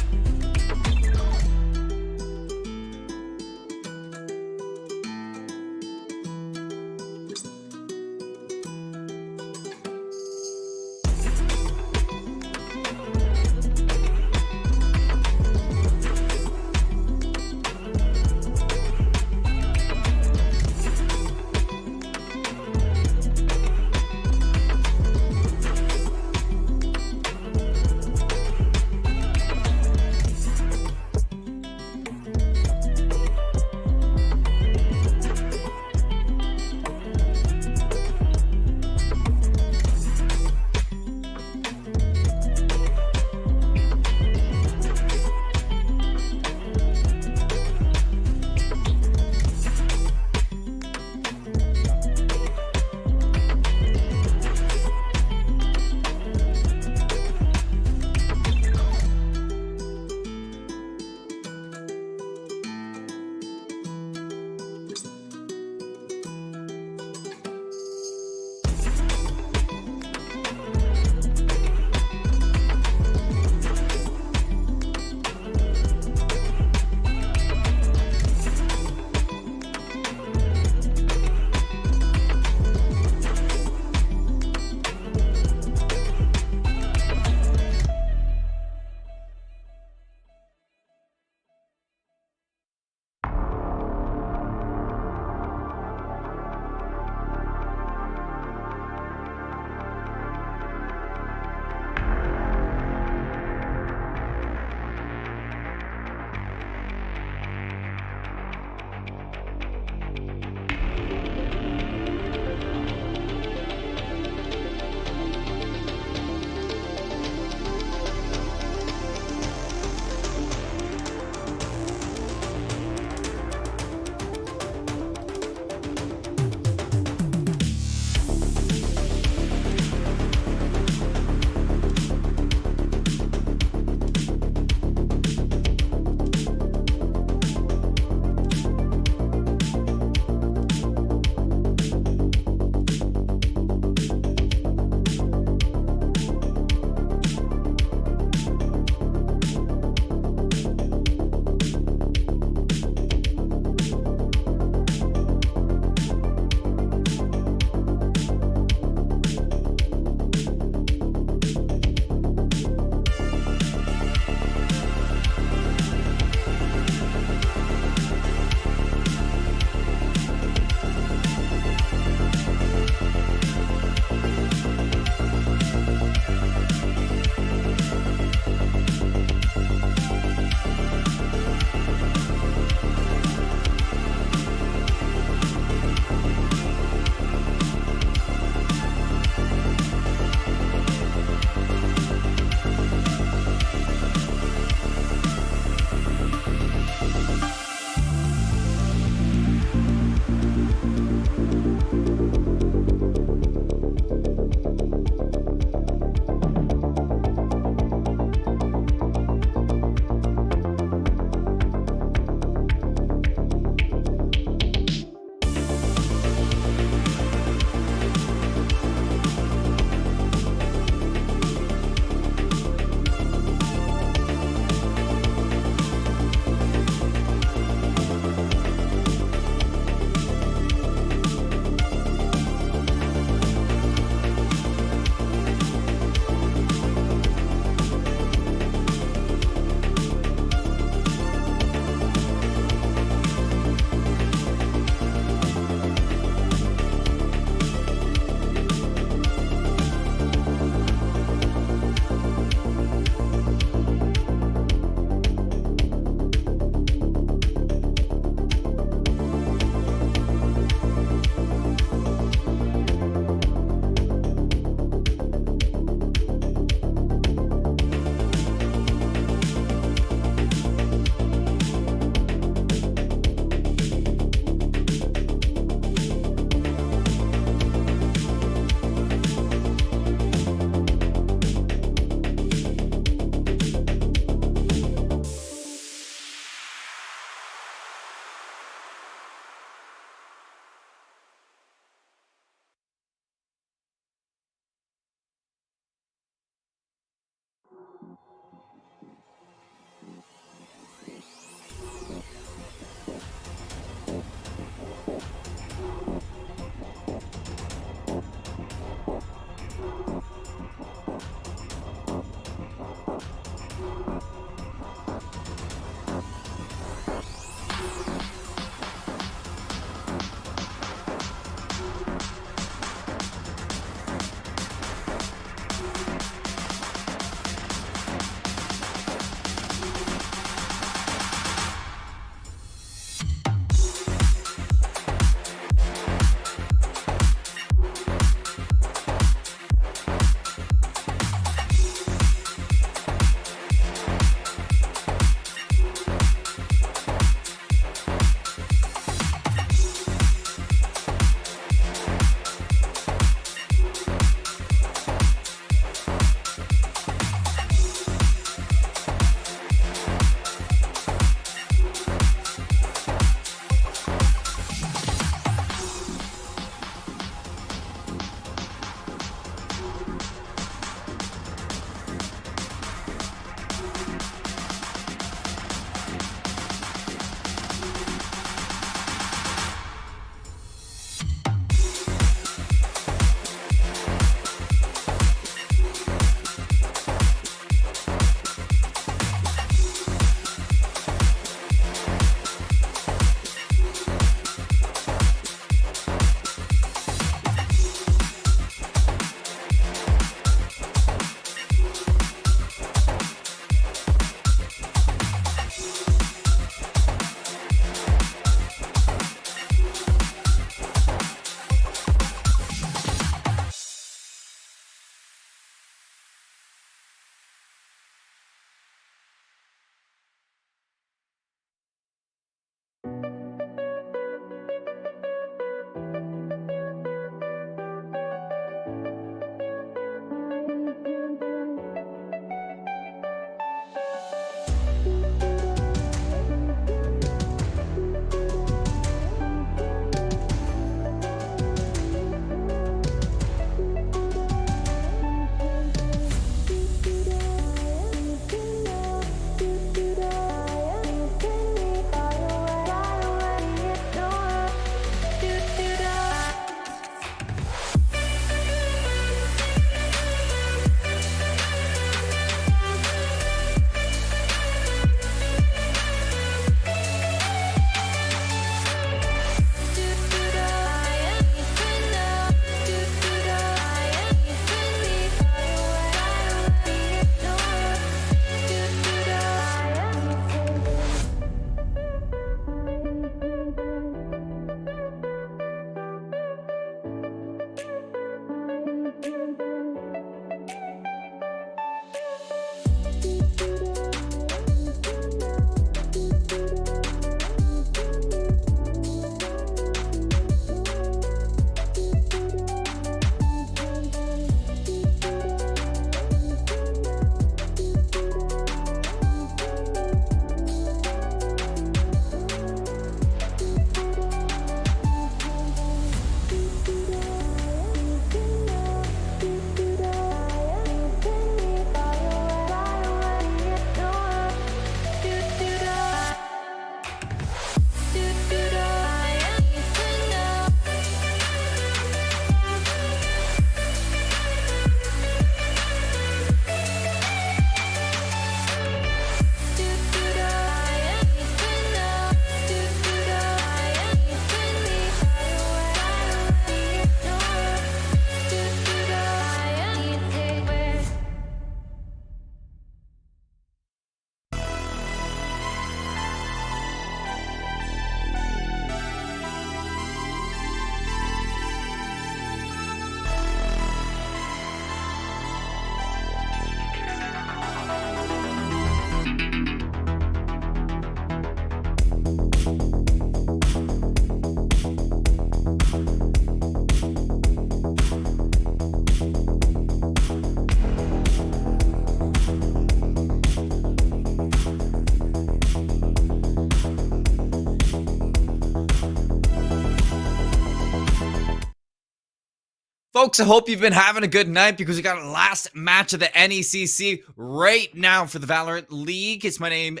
Folks, I hope you've been having a good night because we got a last match of the NECC right now for the Valorant League. It's my name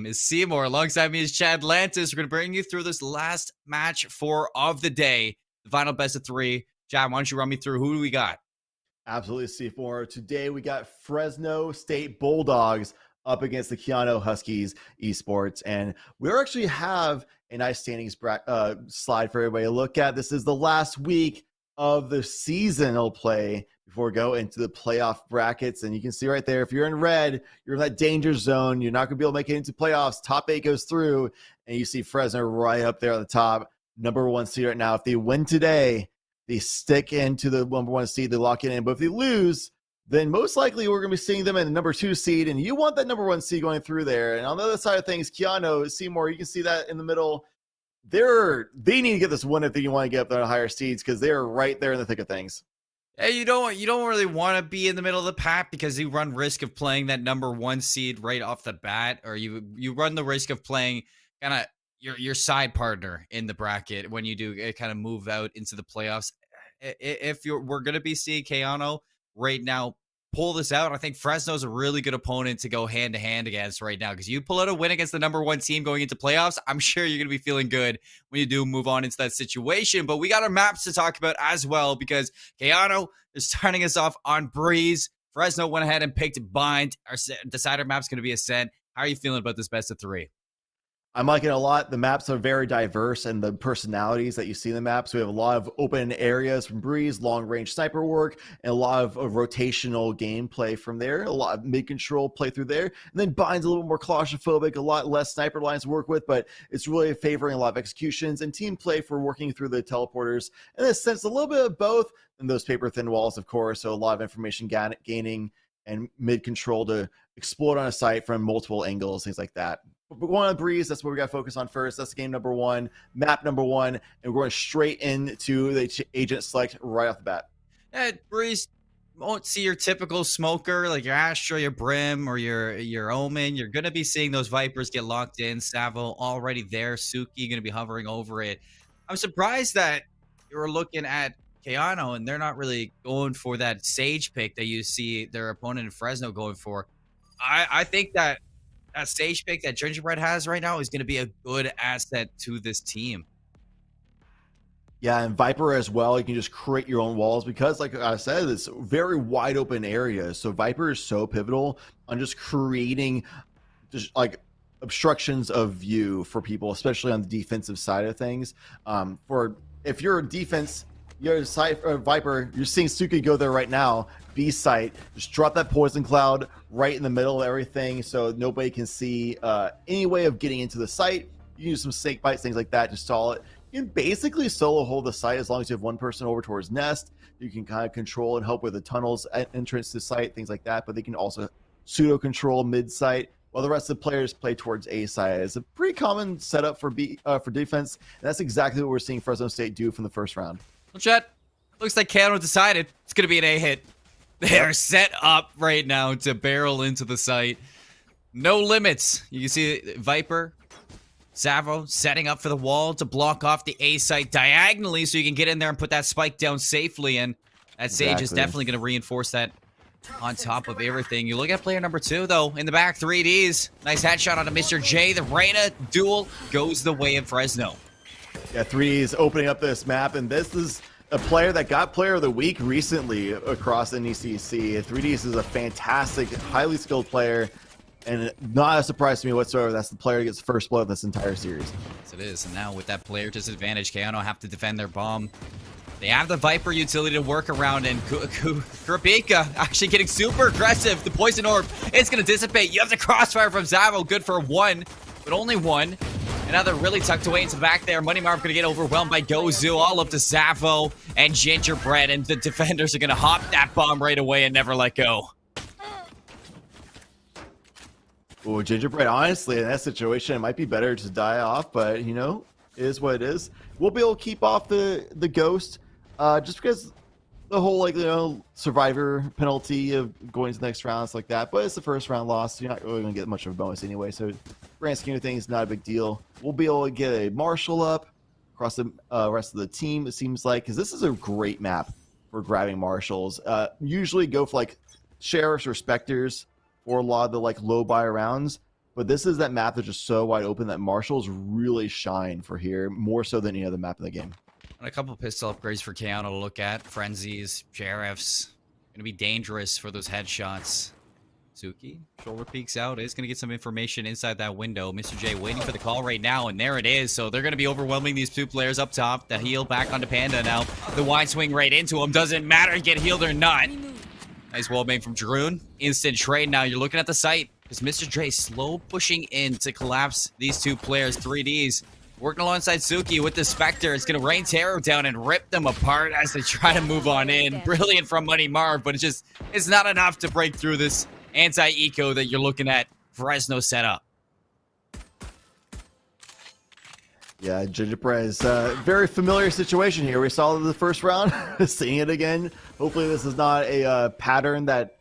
is Seymour. Alongside me is Chad Lantis. We're going to bring you through this last match of the day, the final best of 3. Chad, why don't you run me through who do we got? Absolutely, Seymour. Today we got Fresno State Bulldogs up against the Keanu Huskies Esports, and we actually have a nice standings slide for everybody to look at. This is the last week of the seasonal play before we go into the playoff brackets. And you can see right there, if you're in red, you're in that danger zone. You're not going to be able to make it into playoffs. Top 8 goes through, and you see Fresno right up there at the top, number 1 seed right now. If they win today, they stick into the number 1 seed, they lock it in. But if they lose, then most likely we're going to be seeing them in the number 2 seed, and you want that number 1 seed going through there. And on the other side of things, Keanu, Seymour, you can see that in the middle. They need to get this win if they want to get up there on higher seeds, because they're right there in the thick of things. Hey, you don't really want to be in the middle of the pack because you run risk of playing that number 1 seed right off the bat, or you run the risk of playing kind of your side partner in the bracket when you do kind of move out into the playoffs. If we're going to be seeing Keanu right now pull this out, I think Fresno's a really good opponent to go hand to hand against right now, because you pull out a win against the number 1 team going into playoffs, I'm sure you're going to be feeling good when you do move on into that situation. But we got our maps to talk about as well, because Keanu is starting us off on Breeze. Fresno went ahead and picked Bind. Our decider map's going to be Ascent. How are you feeling about this best of 3? I'm liking it a lot. The maps are very diverse, and the personalities that you see in the maps. We have a lot of open areas from Breeze, long-range sniper work, and a lot of rotational gameplay from there. A lot of mid-control play through there. And then Bind's a little more claustrophobic, a lot less sniper lines to work with, but it's really favoring a lot of executions and team play for working through the teleporters. And in a sense, a little bit of both. And those paper-thin walls, of course, so a lot of information gaining and mid-control to explode on a site from multiple angles, things like that. But going on Breeze, that's what we got to focus on first. That's game number 1, map number 1, and we're going straight into the agent select right off the bat. Breeze won't see your typical smoker like your Astro, your Brim, or your Omen. You're going to be seeing those Vipers get locked in. Savo already there. Suki going to be hovering over it. I'm surprised that you were looking at Keanu and they're not really going for that Sage pick that you see their opponent in Fresno going for. I think that Sage pick that Gingerbread has right now is going to be a good asset to this team. Yeah, and Viper as well. You can just create your own walls because, like I said, it's very wide open areas. So Viper is so pivotal on just creating just like obstructions of view for people, especially on the defensive side of things. For if you're a defense, you're a side Viper, you're seeing Suki go there right now. B site, just drop that poison cloud right in the middle of everything, so nobody can see any way of getting into the site. You can use some snake bites, things like that to stall it. You can basically solo hold the site as long as you have one person over towards Nest. You can kind of control and help with the tunnels entrance to the site, things like that. But they can also pseudo control mid site while the rest of the players play towards A side. It's a pretty common setup for defense, and that's exactly what we're seeing Fresno State do from the first round. Well, Chet, looks like Keanu decided it's going to be an A hit. They are set up right now to barrel into the site. No limits. You can see Viper, Savo setting up for the wall to block off the A site diagonally so you can get in there and put that spike down safely. And that Sage is definitely going to reinforce that on top of everything. You look at player number 2, though, in the back, 3Ds. Nice headshot onto Mr. J. The Reyna duel goes the way of Fresno. Yeah, 3Ds opening up this map, and this is a player that got player of the week recently across NECC. 3Ds is a fantastic, highly skilled player, and not a surprise to me whatsoever. That's the player who gets first blood in this entire series. Yes, it is. And now with that player disadvantage, Keanu have to defend their bomb. They have the Viper utility to work around, and Kurapika actually getting super aggressive. The poison orb, it's going to dissipate. You have the crossfire from Zavo, good for 1, but only 1. And now they're really tucked away into the back there. Money Marv going to get overwhelmed by Gozu, all up to Zavo and Gingerbread, and the defenders are going to hop that bomb right away and never let go. Oh, Gingerbread, honestly, in that situation, it might be better to die off, but, you know, it is what it is. We'll be able to keep off the Ghost, just because the whole, like, you know, survivor penalty of going to the next round, stuff like that. But it's the first round loss, so you're not really going to get much of a bonus anyway, so grand scheme of things, not a big deal. We'll be able to get a Marshall up across the rest of the team, it seems like, because this is a great map. for grabbing marshals. Usually go for like sheriffs or specters for a lot of the like low buy rounds. But this is that map that's just so wide open that marshals really shine for here, more so than any other map in the game. And a couple pistol upgrades for Keanu to look at. Frenzies, sheriffs. Gonna be dangerous for those headshots. Suki, shoulder peeks out, is gonna get some information inside that window. Mr. J waiting for the call right now, and there it is. So they're gonna be overwhelming these two players up top. The heal back onto Panda now. The wide swing right into him. Doesn't matter, get healed or not. Nice wall bang from Jaroon. Instant trade now. You're looking at the site. Because Mr. J slow pushing in to collapse these two players, 3Ds. Working alongside Suki with the Spectre. It's going to rain terror down and rip them apart as they try to move on in. Brilliant from Money Marv, but it's not enough to break through this anti-eco that you're looking at Fresno set up. Yeah, Gingerbread's very familiar situation here. We saw the first round, seeing it again. Hopefully this is not a pattern that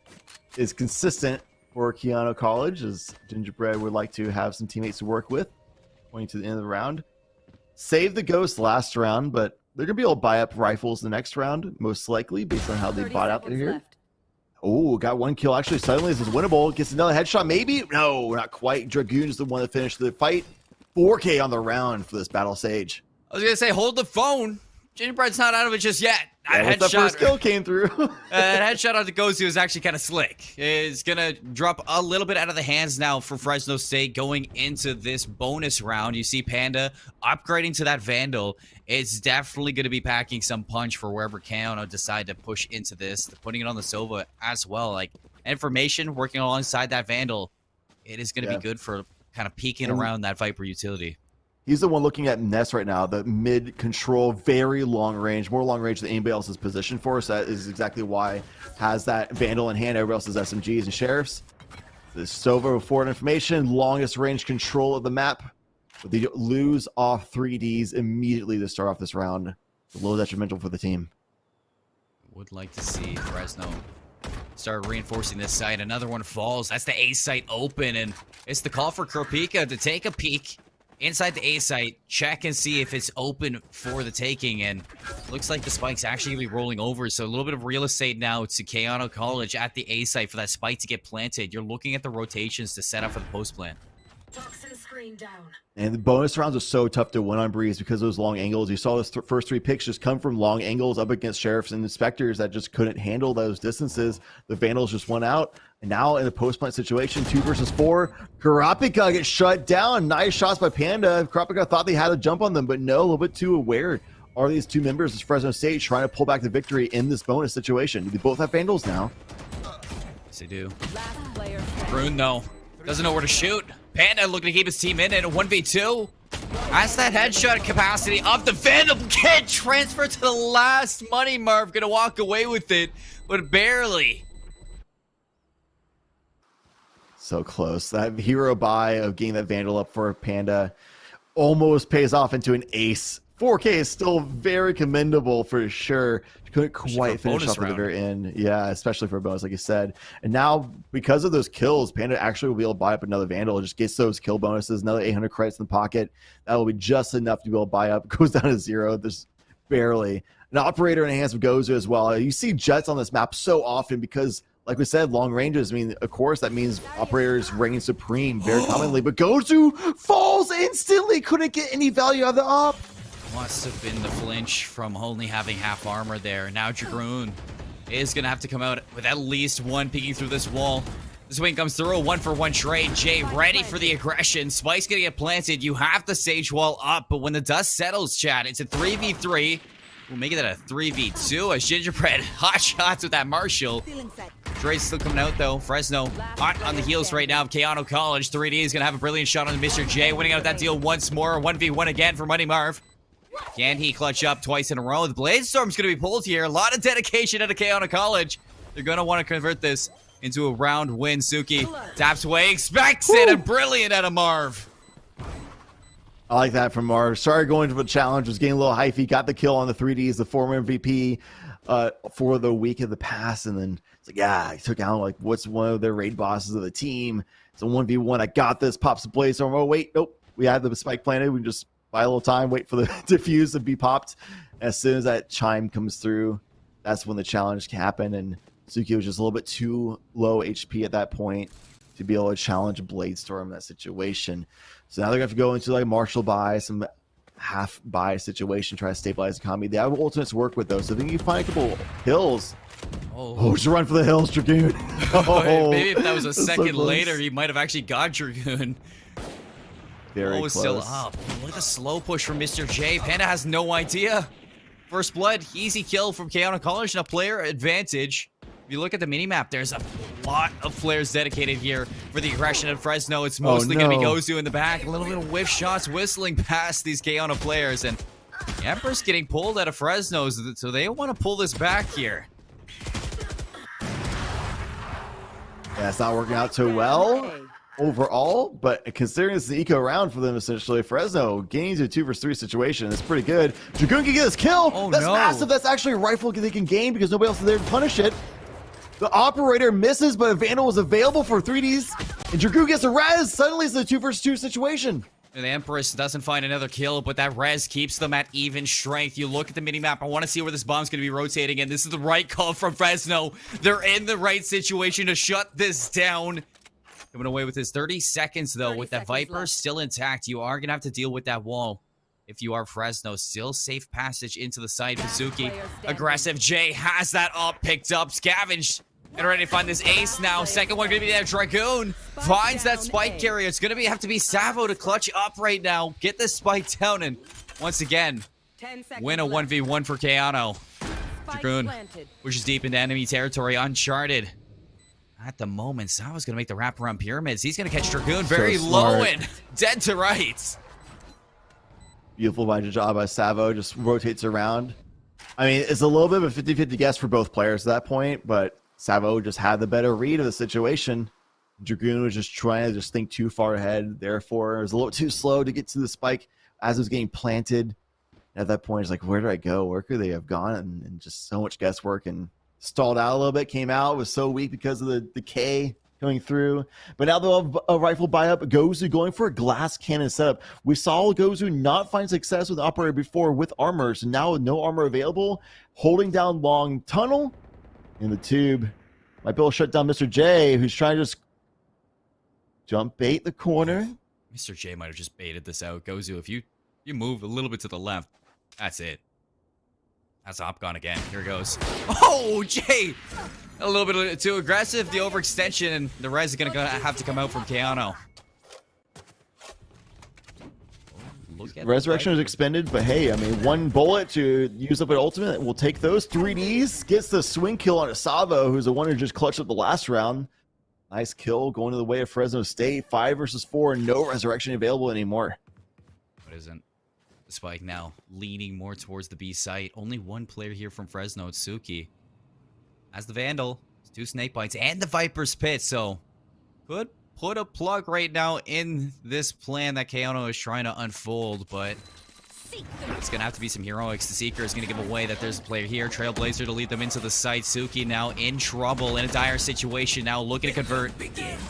is consistent for Keanu College, as Gingerbread would like to have some teammates to work with, pointing to the end of the round. Save the Ghost last round, but they're going to be able to buy up rifles the next round, most likely, based on how they bought out here. Oh, got one kill. Actually, suddenly this is winnable. Gets another headshot, maybe? No, not quite. Dragoon's the one that finished the fight. 4K on the round for this Battle Sage. I was going to say, hold the phone. Gingerbread's not out of it just yet. Yeah, that first kill came through. That headshot on the Gozu is actually kind of slick. It's going to drop a little bit out of the hands now for Fresno State going into this bonus round. You see Panda upgrading to that Vandal. It's definitely going to be packing some punch for wherever Keanu decide to push into this. They're putting it on the Sova as well. Like, information working alongside that Vandal, it is going to be good for kind of peeking around that Viper utility. He's the one looking at Ness right now, the mid control, very long range, more long range than anybody else is positioned for. So that is exactly why has that Vandal in hand. Everybody else has SMGs and Sheriffs. The Sova forward information, longest range control of the map. But they lose off 3Ds immediately to start off this round. A little detrimental for the team. Would like to see Fresno start reinforcing this site. Another one falls. That's the A site open, and it's the call for Kropika to take a peek inside the A site, check and see if it's open for the taking, and looks like the spike's actually going to be rolling over, so a little bit of real estate now to Keanu College at the A site for that spike to get planted. You're looking at the rotations to set up for the post plant. Toxin screen down. And the bonus rounds are so tough to win on Breeze because of those long angles. You saw those first 3 picks just come from long angles up against Sheriffs and Inspectors that just couldn't handle those distances. The Vandals just went out. And now in the post-plant situation, 2 versus 4, Karapika gets shut down. Nice shots by Panda. Karapika thought they had to jump on them, but no, a little bit too aware. Are these two members of Fresno State trying to pull back the victory in this bonus situation? They both have Vandals now. Yes, they do. Rune, though, doesn't know where to shoot. Panda looking to keep his team in at a 1v2. As that headshot capacity of the Vandal get transferred to the last Money Marv. Gonna walk away with it, but barely. So close. That hero buy of getting that Vandal up for Panda almost pays off into an ace. 4K is still very commendable for sure. Couldn't quite finish off at the very end. Yeah, especially for a bonus, like you said. And now, because of those kills, Panda actually will be able to buy up another Vandal. It just gets those kill bonuses, another 800 credits in the pocket. That will be just enough to be able to buy up. Goes down to 0. There's barely. An operator in the hands of Gozu as well. You see Jets on this map so often because, like we said, long ranges. I mean, of course, that means operators reign supreme very commonly. But Gozu falls instantly. Couldn't get any value out of the op. Must have been the flinch from only having half armor there. Now Dragoon is going to have to come out with at least one peeking through this wall. This wing comes through, a 1-for-1 trade. Jay ready for the aggression. Spike's going to get planted. You have the Sage wall up, but when the dust settles, Chad, it's a 3v3. We'll make it a 3v2 as Gingerbread hot shots with that Marshall. Dre's still coming out though. Fresno hot on the heels right now of Keanu College. 3D is going to have a brilliant shot on Mr. J, winning out that deal once more. 1v1 again for Money Marv. Can he clutch up twice in a row? The Bladestorm's going to be pulled here. A lot of dedication at Keanu College. They're going to want to convert this into a round win. Suki taps away, expects it, and brilliant out of Marv. I like that from Marv. Sorry going to the challenge. Was getting a little hyphy. Got the kill on the 3Ds, the former MVP for the week of the past. And then it's like, yeah, he took out like what's one of their raid bosses of the team. It's a 1v1. I got this. Pops the Bladestorm. Oh, wait. Nope. We had the spike planted. We just buy a little time, wait for the diffuse to be popped. As soon as that chime comes through, that's when the challenge can happen. And Suki was just a little bit too low HP at that point to be able to challenge Bladestorm in that situation. So now they're going to have to go into like Marshall buy, some half buy situation, try to stabilize the economy. They have ultimates to work with though, so if they can find a couple hills. Oh, just run for the hills, Dragoon. Oh, maybe if that was a second so later, he might have actually got Dragoon. Very close. Still up. Look at the slow push from Mr. J. Panda has no idea. First blood, easy kill from Keanu College, and a player advantage. If you look at the minimap, there's a lot of flares dedicated here for the aggression at Fresno. It's mostly going to be Gozu in the back. A little bit of whiff shots whistling past these Keanu players. And the Empress getting pulled out of Fresno, so they want to pull this back here. Yeah, it's not working out too well overall, but considering it's the eco round for them, essentially, Fresno getting to a 2 vs 3 situation is pretty good. Dragoon can get this kill. That's massive. That's actually a rifle they can gain because nobody else is there to punish it. The operator misses, but a Vandal was available for 3Ds, and Dragoon gets a res. Suddenly, it's a 2 vs 2 situation. And the Empress doesn't find another kill, but that res keeps them at even strength. You look at the minimap. I want to see where this bomb's going to be rotating, and this is the right call from Fresno. They're in the right situation to shut this down. Coming away with his 30 seconds, though, with that Viper still intact. You are going to have to deal with that wall. If you are Fresno, still safe passage into the side. Mizuki, aggressive. Jay has that up, picked up, scavenged. And ready to find this ace now. Second one going to be there. Dragoon finds that spike carrier. It's going to have to be Savo to clutch up right now. Get this spike down and once again win a 1v1 for Keanu. Dragoon pushes deep into enemy territory. Uncharted. At the moment, Savo's going to make the wraparound pyramids. He's going to catch Dragoon very low and dead to rights. Beautiful job by Savo. Just rotates around. I mean, it's a little bit of a 50-50 guess for both players at that point, but Savo just had the better read of the situation. Dragoon was just trying to just think too far ahead. Therefore, it was a little too slow to get to the spike as it was getting planted. At that point, it's like, where do I go? Where could they have gone? And just so much guesswork and stalled out a little bit. Came out, was so weak because of the decay coming through. But now they'll have a rifle buy up. Gozu going for a glass cannon setup. We saw Gozu not find success with the operator before with armor. So now with no armor available, holding down long tunnel. In the tube, might be able to shut down Mr. J, who's trying to just jump bait the corner. Mr. J might have just baited this out. Gozu, if you move a little bit to the left, that's it. That's Opcon again. Here it goes. Oh, Jay! A little bit too aggressive. The overextension, and the res is going to have to come out from Keanu. Resurrection is expended, but hey, I mean, one bullet to use up an ultimate. We'll take those 3Ds. Gets the swing kill on Savo, who's the one who just clutched up the last round. Nice kill going to the way of Fresno State. 5 versus 4, no resurrection available anymore. What isn't? The spike now leaning more towards the B site. Only one player here from Fresno, it's Suki. As the Vandal, 2 snake bites, and the Viper's Pit, so could put a plug right now in this plan that Keanu is trying to unfold, but it's going to have to be some heroics. The Seeker is going to give away that there's a player here. Trailblazer to lead them into the site. Suki now in trouble, in a dire situation, now looking to convert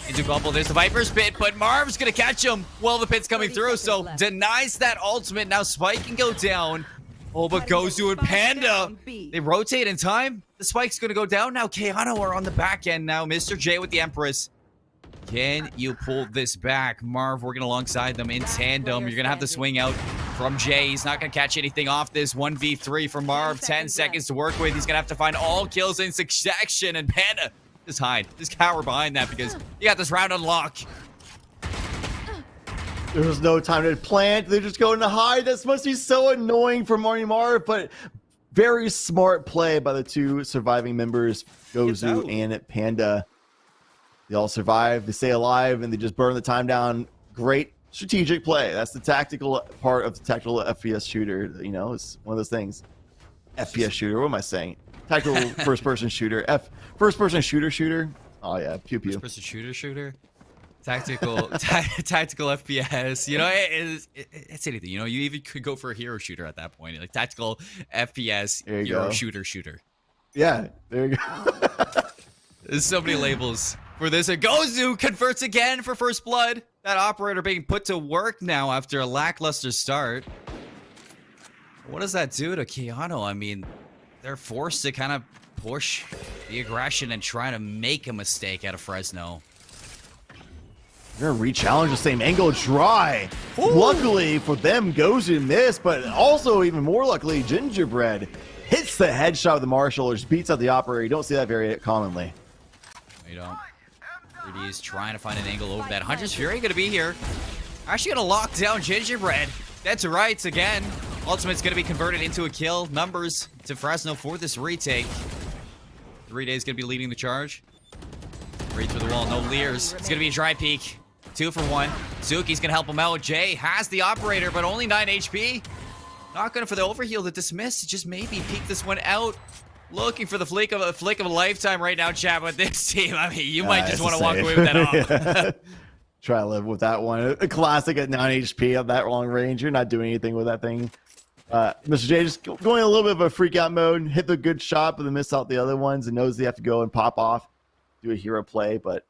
into bubble. There's the Viper's Pit, but Marv's going to catch him while the pit's coming through, so denies that ultimate. Now Spike can go down. Oh, but Gozu and Panda, they rotate in time. The Spike's going to go down now. Keanu are on the back end now. Mr. J with the Empress. Can you pull this back? Marv working alongside them in tandem. You're going to have to swing out from Jay. He's not going to catch anything off this 1v3 from Marv. 10 seconds to work with. He's going to have to find all kills in succession. And Panda, just hide. Just cower behind that because you got this round on lock. There was no time to plant. They're just going to hide. This must be so annoying for Marv, but very smart play by the 2 surviving members, Gozu and Panda. They all survive, they stay alive, and they just burn the time down. Great strategic play. That's the tactical part of the tactical FPS shooter. You know, it's one of those things. FPS shooter, what am I saying? Tactical first-person shooter. First-person shooter. Oh, yeah, pew pew. First-person shooter. Tactical FPS. You know, it's anything. You know, you even could go for a hero shooter at that point. Like tactical FPS, hero shooter. Yeah, there you go. There's so many labels for this. Gozu converts again for first blood. That operator being put to work now after a lackluster start. What does that do to Keanu? I mean, they're forced to kind of push the aggression and try to make a mistake out of Fresno. They're gonna re-challenge the same angle dry. Ooh. Luckily for them, goes and miss, but also even more luckily, Gingerbread hits the headshot of the Marshall or just beats out the operator. You don't see that very commonly. You don't. 3D is trying to find an angle over that. Hunter's Fury gonna be here. Actually gonna lock down Gingerbread. That's right again. Ultimate's gonna be converted into a kill. Numbers to Fresno for this retake. 3D is gonna be leading the charge. Right through the wall, no Leers. It's gonna be a dry peek. 2 for 1. Zuki's gonna help him out. Jay has the operator, but only 9 HP. Not going for the overheal to dismiss. Just maybe peek this one out. Looking for the flick of a lifetime right now, chat, with this team. I mean, you might just want to walk away with that off. Try to live with that one. A classic at 9 HP on that long range. You're not doing anything with that thing. Mr. J just going a little bit of a freak out mode. Hit the good shot, but then miss out the other ones and knows they have to go and pop off. Do a hero play, but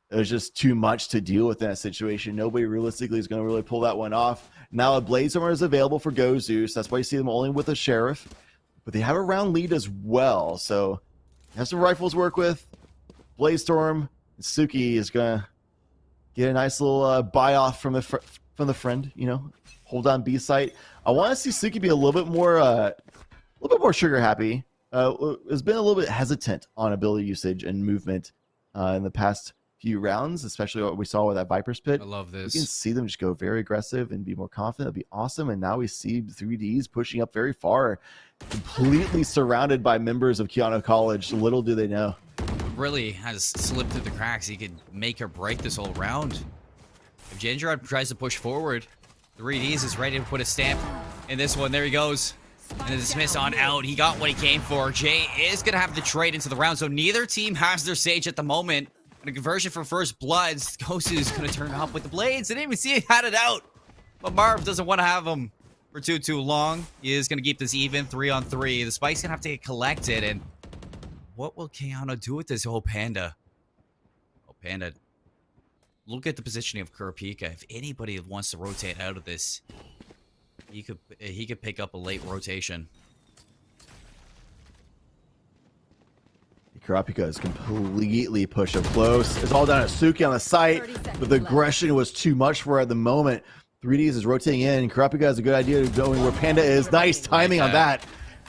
there's just too much to deal with in that situation. Nobody realistically is going to really pull that one off. Now a Blazestorm is available for Gozeus. That's why you see them only with a Sheriff. But they have a round lead as well. So have some rifles to work with. Blazestorm. Suki is going to get a nice little buy off from the friend. You know, hold on B site. I want to see Suki be a little bit more trigger happy. Has been a little bit hesitant on ability usage and movement in the past few rounds, especially what we saw with that Viper's Pit. I love this. You can see them just go very aggressive and be more confident. That'd be awesome. And now we see 3Ds pushing up very far, completely surrounded by members of Keanu College. Little do they know. Really has slipped through the cracks. He could make or break this whole round. If Gingerad tries to push forward, 3Ds is ready to put a stamp in this one. There he goes. And the dismiss on out. He got what he came for. Jay is going to have the trade into the round, so neither team has their Sage at the moment. And a conversion for first bloods. Gosu is going to turn up with the blades. I didn't even see it had it out. But Marv doesn't want to have him for too long. He is going to keep this even 3-on-3. The spike's going to have to get collected. And what will Keanu do with this whole Panda? Oh, Panda. Look at the positioning of Kurapika. If anybody wants to rotate out of this, he could pick up a late rotation. Kurapika is completely pushed up close. It's all down to Suki on the site, but the aggression was too much for her at the moment. 3Ds is rotating in. Kurapika has a good idea of going where Panda is. Nice timing on that.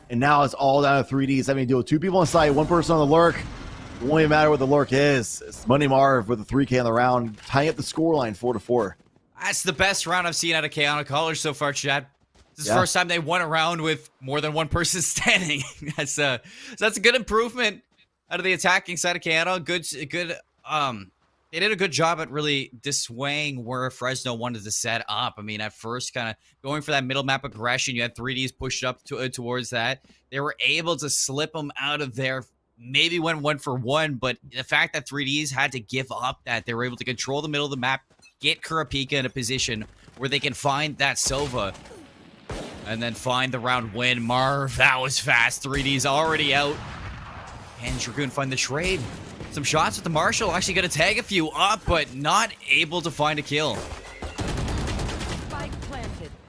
And now it's all down to 3Ds having to deal with 2 people on site, 1 person on the lurk. It won't even matter what the lurk is. It's Money Marv with a 3K on the round, tying up the scoreline 4-4. That's the best round I've seen out of Keanu College so far, Chad. This is the first time they won a round with more than 1 person standing. That's a good improvement out of the attacking side of Keanu. They did a good job at really dissuading where Fresno wanted to set up. I mean, at first, kind of going for that middle map aggression, you had 3Ds pushed up towards that. They were able to slip them out of there. Maybe went 1-for-1, but the fact that 3Ds had to give up that, they were able to control the middle of the map, get Kurapika in a position where they can find that Sova, and then find the round win. Marv, that was fast. 3D's already out. And Dragoon find the trade. Some shots with the Marshall. Actually going to tag a few up, but not able to find a kill.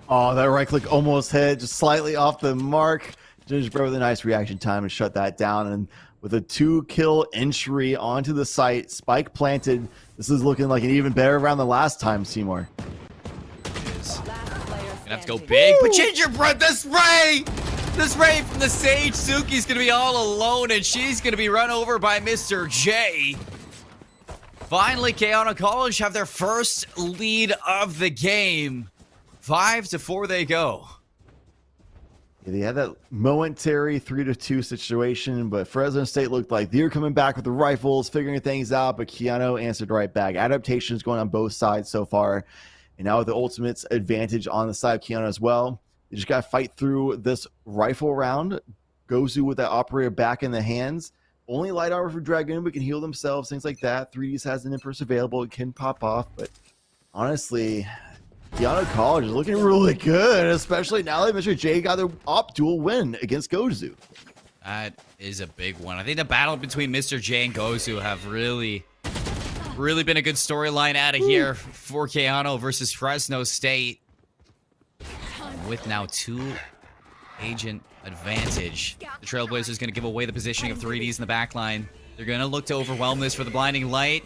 Oh, that right click almost hit. Just slightly off the mark. Gingerbread with a nice reaction time and shut that down. And with a 2-kill entry onto the site, spike planted. This is looking like an even better round than last time, Seymour. Gonna have to go big, but Gingerbread, this Ray from the Sage. Suki's gonna be all alone, and she's gonna be run over by Mr. J. Finally, Keanu College have their first lead of the game. 5-4 they go. Yeah, they had that momentary 3-2 situation, but Fresno State looked like they're coming back with the rifles, figuring things out, but Keanu answered right back. Adaptations going on both sides so far. And now with the Ultimate's advantage on the side of Keanu as well, they just got to fight through this rifle round. Gozu with that operator back in the hands. Only light armor for Dragoon, but can heal themselves, things like that. 3Ds has an Empress available. It can pop off, but honestly, Keanu College is looking really good, especially now that Mr. J got their op duel win against Gozu. That is a big one. I think the battle between Mr. J and Gozu have really been a good storyline out of here for Keanu versus Fresno State. With now 2 agent advantage. The Trailblazers going to give away the positioning of 3Ds in the backline. They're going to look to overwhelm this for the blinding light.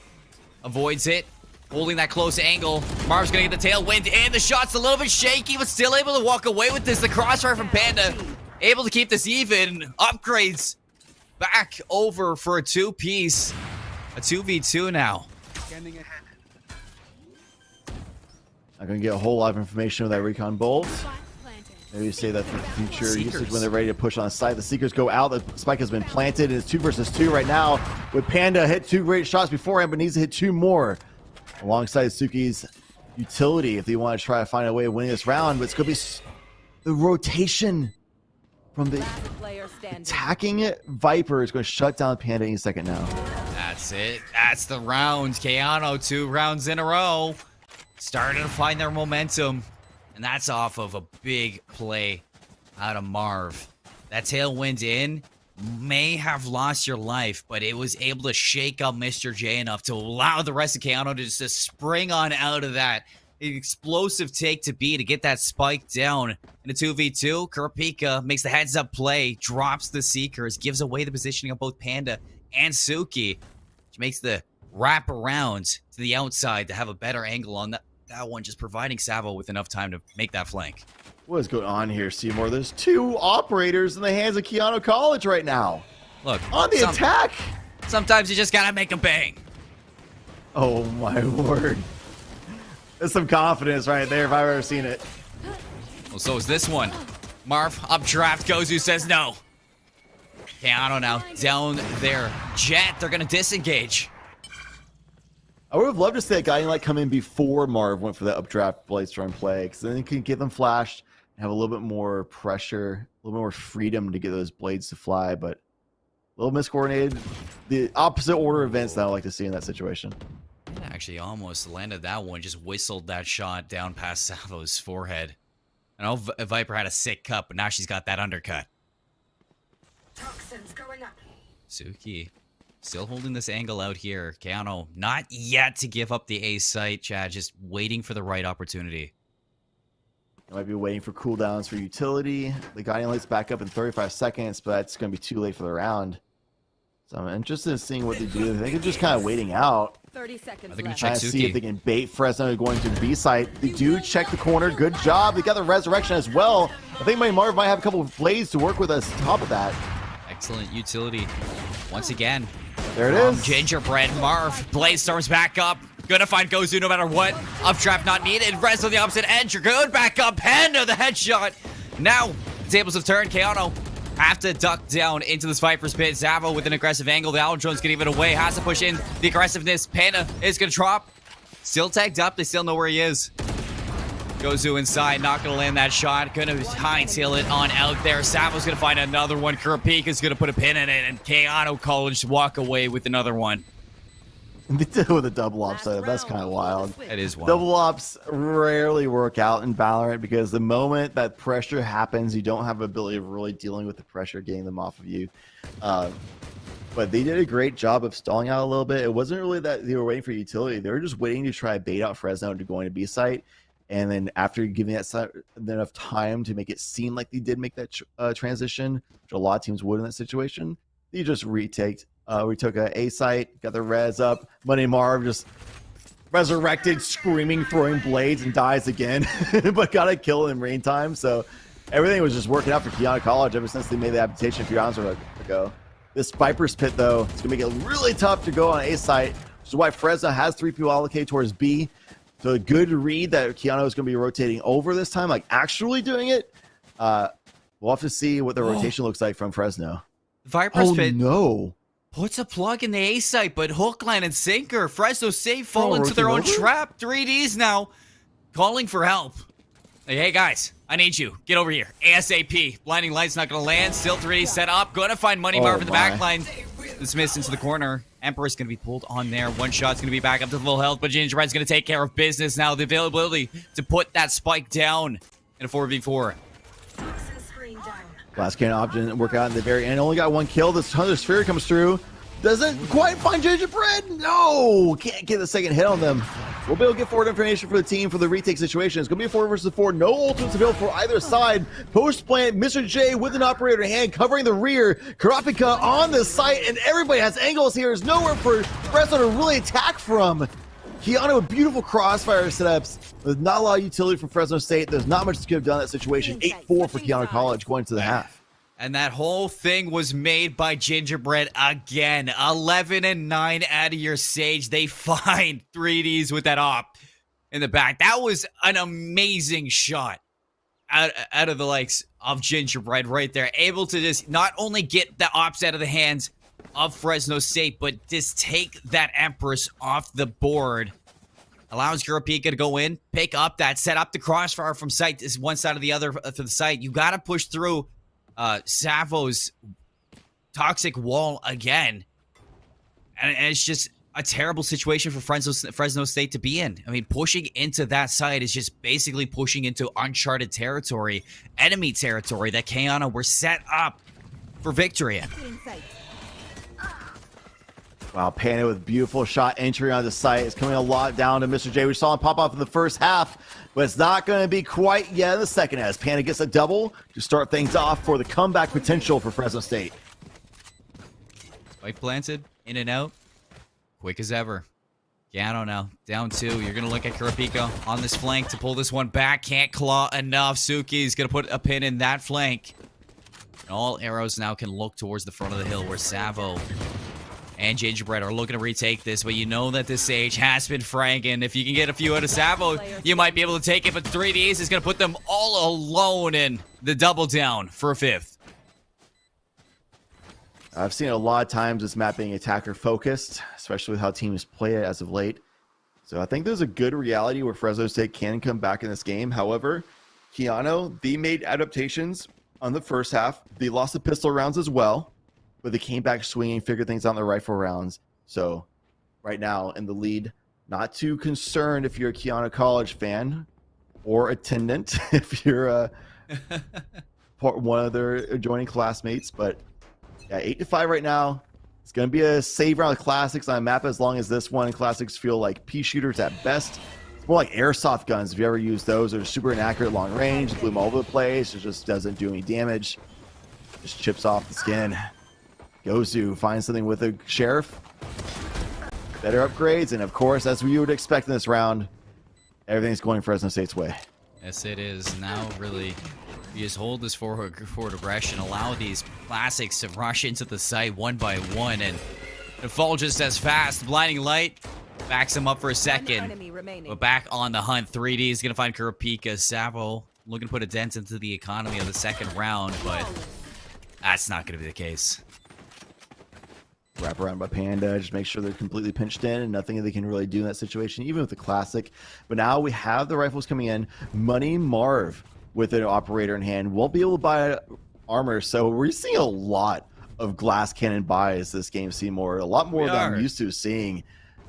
Avoids it. Holding that close angle. Marv's going to get the tailwind, and the shot's a little bit shaky, but still able to walk away with this. The crossfire from Panda. Able to keep this even. Upgrades back over for a 2-piece. A 2v2 now. Not going to get a whole lot of information with that recon bolt. Maybe say that for future usage when they're ready to push on site. The Seekers go out. The spike has been planted. It's 2 versus 2 right now. With Panda hit 2 great shots beforehand, but needs to hit 2 more. Alongside Suki's utility if they want to try to find a way of winning this round. But it's going to be the rotation from the attacking Viper is going to shut down Panda any second now. That's it. That's the round. Keanu 2 rounds in a row. Starting to find their momentum. And that's off of a big play out of Marv. That tailwind in may have lost your life, but it was able to shake up Mr. J enough to allow the rest of Keanu to just to spring on out of that. An explosive take to be to get that spike down in a 2v2. Kurapika makes the heads-up play, drops the Seekers, gives away the positioning of both Panda and Suki, which makes the wrap around to the outside to have a better angle on that one, just providing Savo with enough time to make that flank. What is going on here, Seymour? There's 2 operators in the hands of Keanu College right now. Look, on the attack. Sometimes you just gotta make a bang. Oh my word. There's some confidence right there if I've ever seen it. Well, so is this one. Marv, updraft, Gozu says no. Keanu now down there. Jet, they're gonna disengage. I would have loved to see that Guiding Light come in before Marv went for that updraft Blade Storm play, because then he could get them flashed and have a little bit more pressure, a little more freedom to get those blades to fly, but a little miscoordinated. The opposite order of events that I like to see in that situation. Actually almost landed that one, just whistled that shot down past Savo's forehead. I know Viper had a sick cut, but now she's got that undercut. Toxins going up. Suki still holding this angle out here. Keanu not yet to give up the A site, Chad, just waiting for the right opportunity. I might be waiting for cooldowns for utility. The Guiding Light's back up in 35 seconds, but that's going to be too late for the round. So I'm interested in seeing what they do. I think they're just kind of waiting out. 30 seconds they're going to left. check Suki. See if they can bait Fresno going to the B site. They do check the corner. Good job. They got the resurrection as well. I think Marv might have a couple of blades to work with us on top of that. Excellent utility. Once again. There it is. Gingerbread Marv. Blade storms back up. Gonna find Gozu no matter what. Uptrap not needed. Rez on the opposite edge. You're good. Back up. Panda the headshot. Now, the tables have turned. Keanu have to duck down into this Viper's pit. Zavo with an aggressive angle. The Allen drone's gonna give it away. Has to push in the aggressiveness. Panda is gonna drop. Still tagged up. They still know where he is. Gozu inside. Not gonna land that shot. Gonna hightail it on out there. Savo's gonna find another one. Kurapika's gonna put a pin in it. And Keanu College walk away with another one. They did it with a double op setup. That's kind of wild. That is wild. Double ops rarely work out in Valorant because the moment that pressure happens, you don't have the ability of really dealing with the pressure, getting them off of you. But they did a great job of stalling out a little bit. It wasn't really that they were waiting for utility. They were just waiting to try to bait out Fresno to going to B site. And then after giving that site enough time to make it seem like they did make that transition, which a lot of teams would in that situation, they just retaked. We took a site, got the res up. Money Marv just resurrected, screaming, throwing blades, and dies again, but got a kill in rain time. So everything was just working out for Keanu College ever since they made the adaptation a few rounds ago. This Viper's pit, though, it's going to make it really tough to go on A site, which is why Fresno has 3 people allocated towards B. So a good read that Keanu is going to be rotating over this time, like actually doing it. We'll have to see what the rotation looks like from Fresno. Viper's pit. No. Puts a plug in the A site, but hook, line, and sinker. Fresno safe, fall into their own trap. 3Ds now calling for help. Like, hey, guys, I need you. Get over here. ASAP. Blinding light's not going to land. Still 3D set up. Going to find Money Marv in the back line. Dismissed into the corner. Emperor's going to be pulled on there. One shot's going to be back up to full health, but Gingerbread's going to take care of business now. The availability to put that spike down in a 4v4. Blast cannon option didn't work out in the very end. Only got 1 kill. This Hunter Sphere comes through. Doesn't quite find Gingerbread. No, can't get the second hit on them. We'll be able to get forward information for the team for the retake situation. It's going to be a 4 versus 4. No ultimates available for either side. Post plant, Mr. J with an operator in hand covering the rear. Karapika on the site, and everybody has angles here. There's nowhere for Fresno to really attack from. Keanu with beautiful crossfire setups. With not a lot of utility from Fresno State. There's not much to could have done in that situation. 8-4 for Keanu College going to the half. And that whole thing was made by Gingerbread again. 11 and 9 out of your Sage. They find 3Ds with that op in the back. That was an amazing shot out of the likes of Gingerbread right there. Able to just not only get the ops out of the hands of Fresno State, but just take that Empress off the board. Allows Kurapika to go in, pick up that, set up the crossfire from site, is one side or the other to the site. You got to push through Savo's toxic wall again. And it's just a terrible situation for Fresno State to be in. I mean, pushing into that side is just basically pushing into uncharted territory, enemy territory that Keanu were set up for victory in. Wow, Panda with beautiful shot entry on the site. It's coming a lot down to Mr. J. We saw him pop off in the first half, but it's not going to be quite yet in the second as Panda gets a double to start things off for the comeback potential for Fresno State. Spike planted, in and out, quick as ever. Keanu now, down 2. You're going to look at Kurapika on this flank to pull this one back. Can't claw enough. Suki's going to put a pin in that flank. And all arrows now can look towards the front of the hill where Savo and Gingerbread are looking to retake this, but you know that this Sage has been fragging. If you can get a few out of Savo, you might be able to take it, but 3Ds is going to put them all alone in the double down for a 5th. I've seen it a lot of times this map being attacker focused, especially with how teams play it as of late. So I think there's a good reality where Fresno State can come back in this game. However, Keanu, they made adaptations on the first half. They lost the pistol rounds as well, but they came back swinging, figured things out in the rifle rounds. So right now in the lead, not too concerned if you're a Keanu College fan or attendant, if you're one of their adjoining classmates. But yeah, 8-5 right now. It's going to be a save round of classics on a map as long as this one. Classics feel like pea shooters at best. It's more like airsoft guns if you ever use those. They're super inaccurate long range, blew them all over the place. It just doesn't do any damage. Just chips off the skin. Gozu finds something with a sheriff. Better upgrades, and of course, as we would expect in this round, everything's going Fresno State's way. Yes, it is. Now, really, you just hold this forward aggression, allow these classics to rush into the site one by one, and the fall just as fast. Blinding light backs him up for a second, but back on the hunt. 3D is going to find Kurapika. Savo looking to put a dent into the economy of the second round, but that's not going to be the case. Wrap around by Panda, just make sure they're completely pinched in and nothing they can really do in that situation, even with the classic. But now we have the rifles coming in. Money Marv with an operator in hand won't be able to buy armor, so we're seeing a lot of glass cannon buys this game, Seymour. A lot more than I'm used to seeing.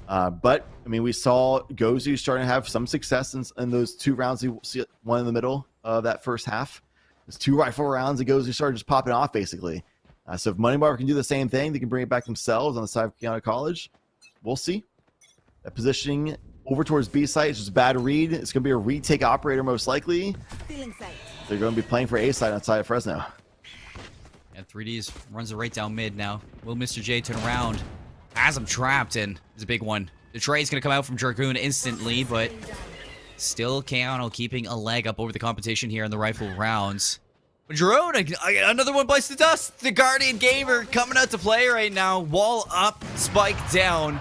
But I mean, we saw Gozu starting to have some success in those 2 rounds. You see one in the middle of that first half. There's 2 rifle rounds that Gozu started just popping off basically. So if Money Marv can do the same thing, they can bring it back themselves on the side of Keanu College. We'll see. That positioning over towards B site is just a bad read. It's going to be a retake operator most likely. They're going to be playing for A site outside of Fresno. And 3Ds runs it right down mid now. Will Mr. J turn around? Has him trapped, and it's a big one. The trade's going to come out from Dragoon instantly, but still Keanu keeping a leg up over the competition here in the rifle rounds. Jerome, another one bites the dust. The Guardian Gamer coming out to play right now. Wall up, spike down.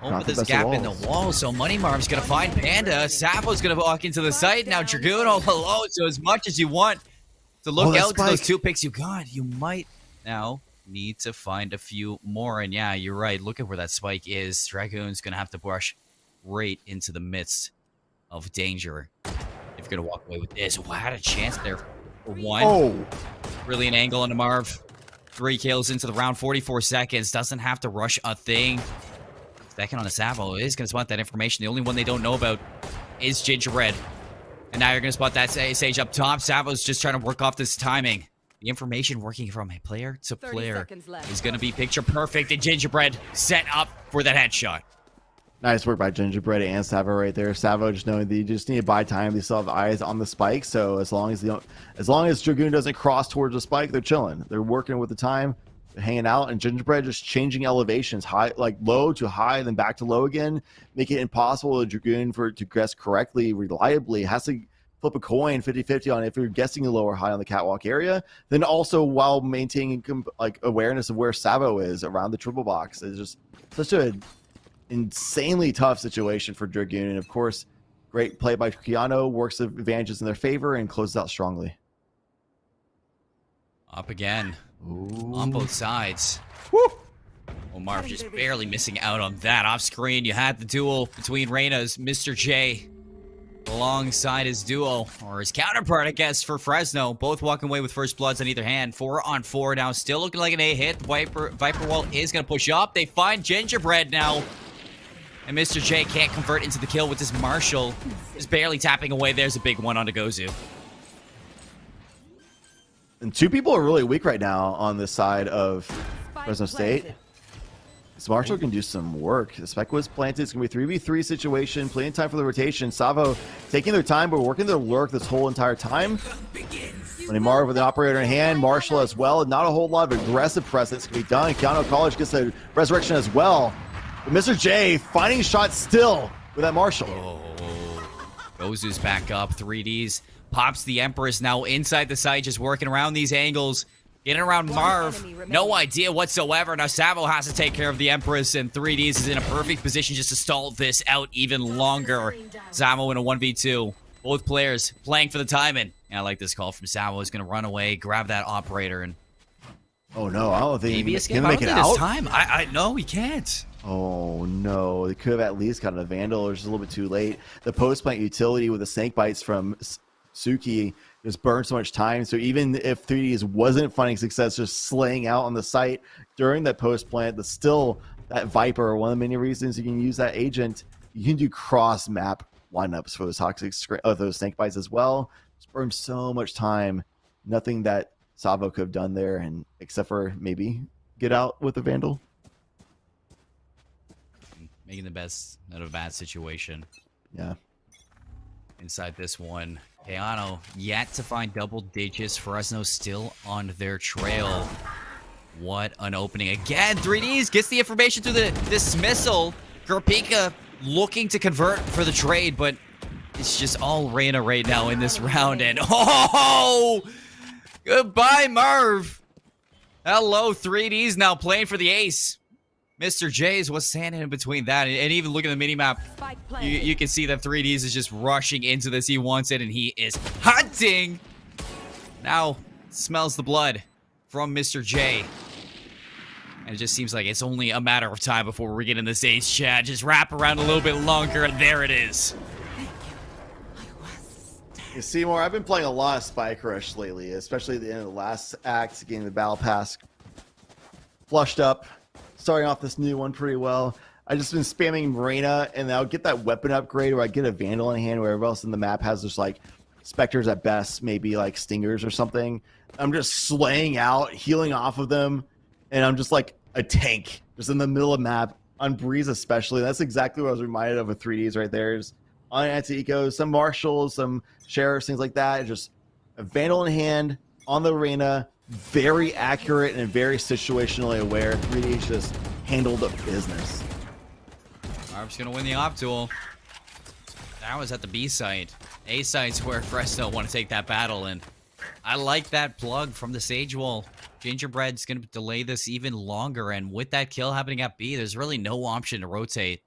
Open this gap in the wall, so Money Marv's going to find Panda. Savo's going to walk into the site. Now Dragoon all alone, so as much as you want to look out to those 2 picks you got, you might now need to find a few more. And yeah, you're right. Look at where that spike is. Dragoon's going to have to brush right into the midst of danger if you're going to walk away with this. Oh, had a chance there. For 1. Oh, really an angle on the Marv. 3 kills into the round, 44 seconds. Doesn't have to rush a thing. Second on the Savo is going to spot that information. The only one they don't know about is Gingerbread. And now you're going to spot that Sage up top. Savo's just trying to work off this timing. The information working from a player to player is going to be picture perfect, and Gingerbread set up for that headshot. Nice work by Gingerbread and Savo right there. Savo just knowing that you just need to buy time. They still have eyes on the spike, so as long as Dragoon doesn't cross towards the spike, they're chilling. They're working with the time, hanging out, and Gingerbread just changing elevations, high, like low to high, then back to low again, make it impossible for Dragoon to guess correctly, reliably. Has to flip a coin 50-50 on if you're guessing low or high on the catwalk area. Then also while maintaining like awareness of where Savo is around the triple box. It's just such a insanely tough situation for Dragoon, and of course great play by Keanu, works the advantages in their favor and closes out strongly. Up again. Ooh. On both sides. Woo! Omar just barely missing out on that. Off screen, you had the duel between Reyna's Mr. J alongside his duo, or his counterpart, I guess, for Fresno. Both walking away with first bloods on either hand. 4-on-4 now, still looking like an A hit. Viper Wall is going to push up. They find Gingerbread now. And Mr. J can't convert into the kill with this Marshall. Just barely tapping away. There's a big one on Gozu. And two people are really weak right now on this side of Fresno State. This Marshall can do some work. The spec was planted. It's going to be a 3v3 situation. Plenty of time for the rotation. Savo taking their time, but working their lurk this whole entire time. Marv with the operator in hand. Marshall as well. Not a whole lot of aggressive presence can be done. Keanu College gets a resurrection as well. But Mr. J finding shots still with that Marshall. Oh, Gozu's back up. 3Ds. Pops the Empress now inside the site, just working around these angles. Getting around Marv. No idea whatsoever. Now Savo has to take care of the Empress, and 3Ds is in a perfect position just to stall this out even longer. Savo in a 1v2. Both players playing for the timing. And I like this call from Savo. He's going to run away, grab that operator, and... Oh, no. I don't think maybe he's going to make it out. Time. I no, he can't. Oh, no. They could have at least gotten a Vandal, or just a little bit too late. The post-plant utility with the Snake Bites from Suki just burned so much time. So even if 3Ds wasn't finding success just slaying out on the site during that post-plant, but still that Viper, one of the many reasons you can use that agent, you can do cross-map lineups for those toxic those Snake Bites as well. Just burned so much time. Nothing that Savo could have done there, and except for maybe get out with the Vandal. Making the best out of a bad situation. Yeah. Inside this one, Keanu yet to find double digits. Fresno still on their trail. What an opening. Again, 3Ds gets the information through the dismissal. Gurpika looking to convert for the trade, but it's just all Reyna right now in this round. And oh, goodbye, Marv. Hello, 3Ds now playing for the ace. Mr. J's was standing in between that, and even look at the minimap, you can see that 3Ds is just rushing into this. He wants it, and he is hunting. Now smells the blood from Mr. J. And it just seems like it's only a matter of time before we get in this ace chat. Just wrap around a little bit longer, and there it is. You see, Seymour, I've been playing a lot of Spike Rush lately, especially at the end of the last act, getting the battle pass flushed up. Starting off this new one pretty well. I just been spamming Marina, and I'll get that weapon upgrade where I get a Vandal in hand where everyone else in the map has just like Spectres at best, maybe like Stingers or something. I'm just slaying out, healing off of them, and I'm just like a tank just in the middle of the map, on Breeze especially. That's exactly what I was reminded of with 3Ds right there. Is on anti-eco, some Marshals, some Sheriffs, things like that. Just a Vandal in hand on the arena. Very accurate and very situationally aware. 3D just handled the business. Marv's gonna win the op duel. That was at the B site. A site's where Fresno want to take that battle, and I like that plug from the Sage Wall. Gingerbread's gonna delay this even longer, and with that kill happening at B, there's really no option to rotate.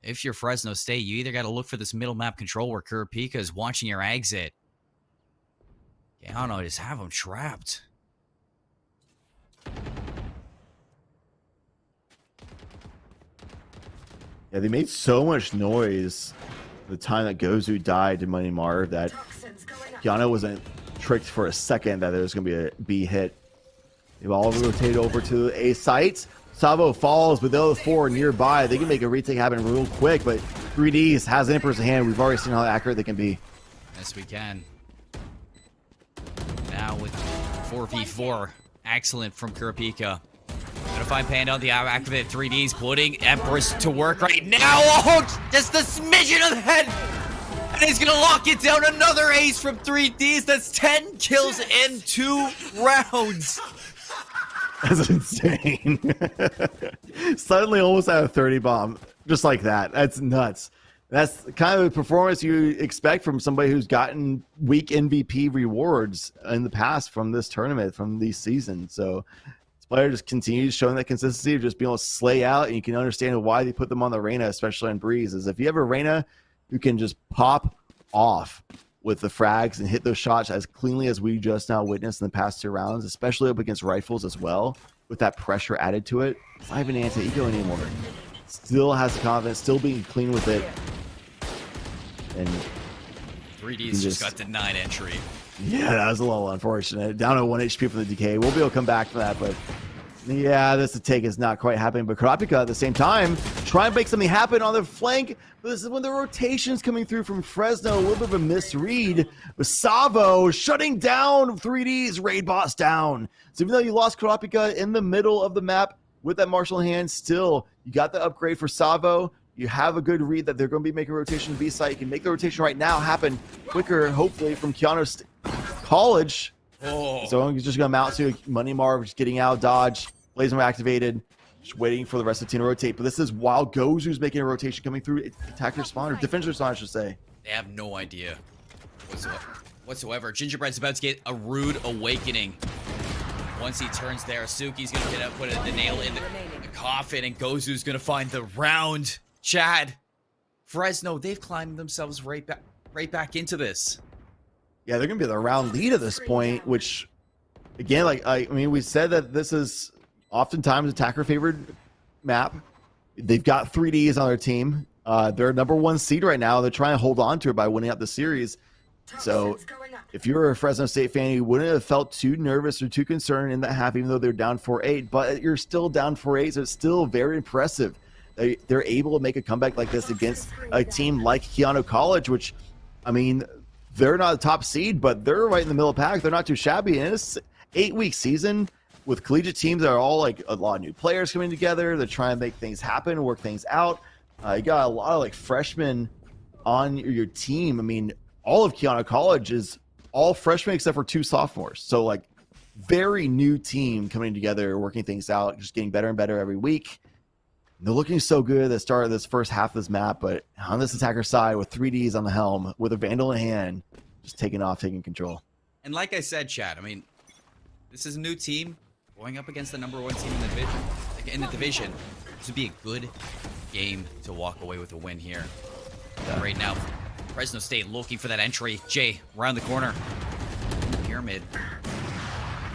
If you're Fresno State, you either got to look for this middle map control where Kurapika is watching your exit. I don't know, just have them trapped. Yeah, they made so much noise the time that Gozu died to Money Marv that Keanu wasn't tricked for a second that there was going to be a B hit. They've all rotated over to A site. Savo falls, but the other four nearby, they can make a retake happen real quick, but 3Ds has an Emperor's hand. We've already seen how accurate they can be. Yes, we can. Now with 4v4. Excellent from Kurapika. Gonna find Panda on the activated 3Ds, putting Empress to work right now. Oh, just a smidgen of the head. And he's gonna lock it down. Another ace from 3Ds. That's 10 kills in 2 rounds. That's insane. Suddenly almost at a 30 bomb. Just like that. That's nuts. That's the kind of performance you expect from somebody who's gotten weak MVP rewards in the past from this tournament, from these seasons. So this player just continues showing that consistency of just being able to slay out, and you can understand why they put them on the Reyna, especially on Breeze. Is if you have a Reyna who can just pop off with the frags and hit those shots as cleanly as we just now witnessed in the past 2 rounds, especially up against rifles as well, with that pressure added to it. It's not even anti-eco anymore. Still has the confidence, still being clean with it. And 3D's just got denied entry. Yeah, that was a little unfortunate. Down to 1 HP from the decay. We'll be able to come back from that, but yeah, this take is not quite happening. But Kurapika at the same time try and make something happen on the flank. But this is when the rotation's coming through from Fresno. A little bit of a misread with Savo shutting down 3D's raid boss down. So even though you lost Kurapika in the middle of the map with that martial hand, still you got the upgrade for Savo. You have a good read that they're going to be making a rotation to B site. You can make the rotation right now happen quicker, hopefully, from Keanu College. Oh. So he's just going to mount to Money Marv, just getting out, dodge, Blazing activated, just waiting for the rest of the team to rotate. But this is while Gozu's making a rotation coming through attacker spawn, or defender spawn, I should say. They have no idea whatsoever. Gingerbread's about to get a rude awakening. Once he turns there, Suki's going to get up, put the nail in the coffin, and Gozu's going to find the round. Chad, Fresno, they've climbed themselves right back into this. Yeah, they're going to be the round lead at this point, which, again, like, I mean, we said that this is oftentimes attacker-favored map. They've got 3Ds on their team. They're number 1 seed right now. They're trying to hold on to it by winning out the series. So if you're a Fresno State fan, you wouldn't have felt too nervous or too concerned in that half, even though they're down 4-8. But you're still down 4-8, so it's still very impressive. They're able to make a comeback like this against a team like Keanu College, which, I mean, they're not a top seed, but they're right in the middle of the pack. They're not too shabby. And it's an 8-week season with collegiate teams that are all like a lot of new players coming together. They're trying to make things happen, work things out. You got a lot of like freshmen on your team. I mean, all of Keanu College is all freshmen except for 2 sophomores. So like very new team coming together, working things out, just getting better and better every week. They're looking so good at the start of this first half of this map, but on this attacker side with 3Ds on the helm, with a Vandal in hand, just taking off, taking control. And like I said, Chad, I mean, this is a new team going up against the number 1 team in the division. This would be a good game to walk away with a win here. Yeah. Right now, Fresno State looking for that entry. Jay, around the corner. Pyramid.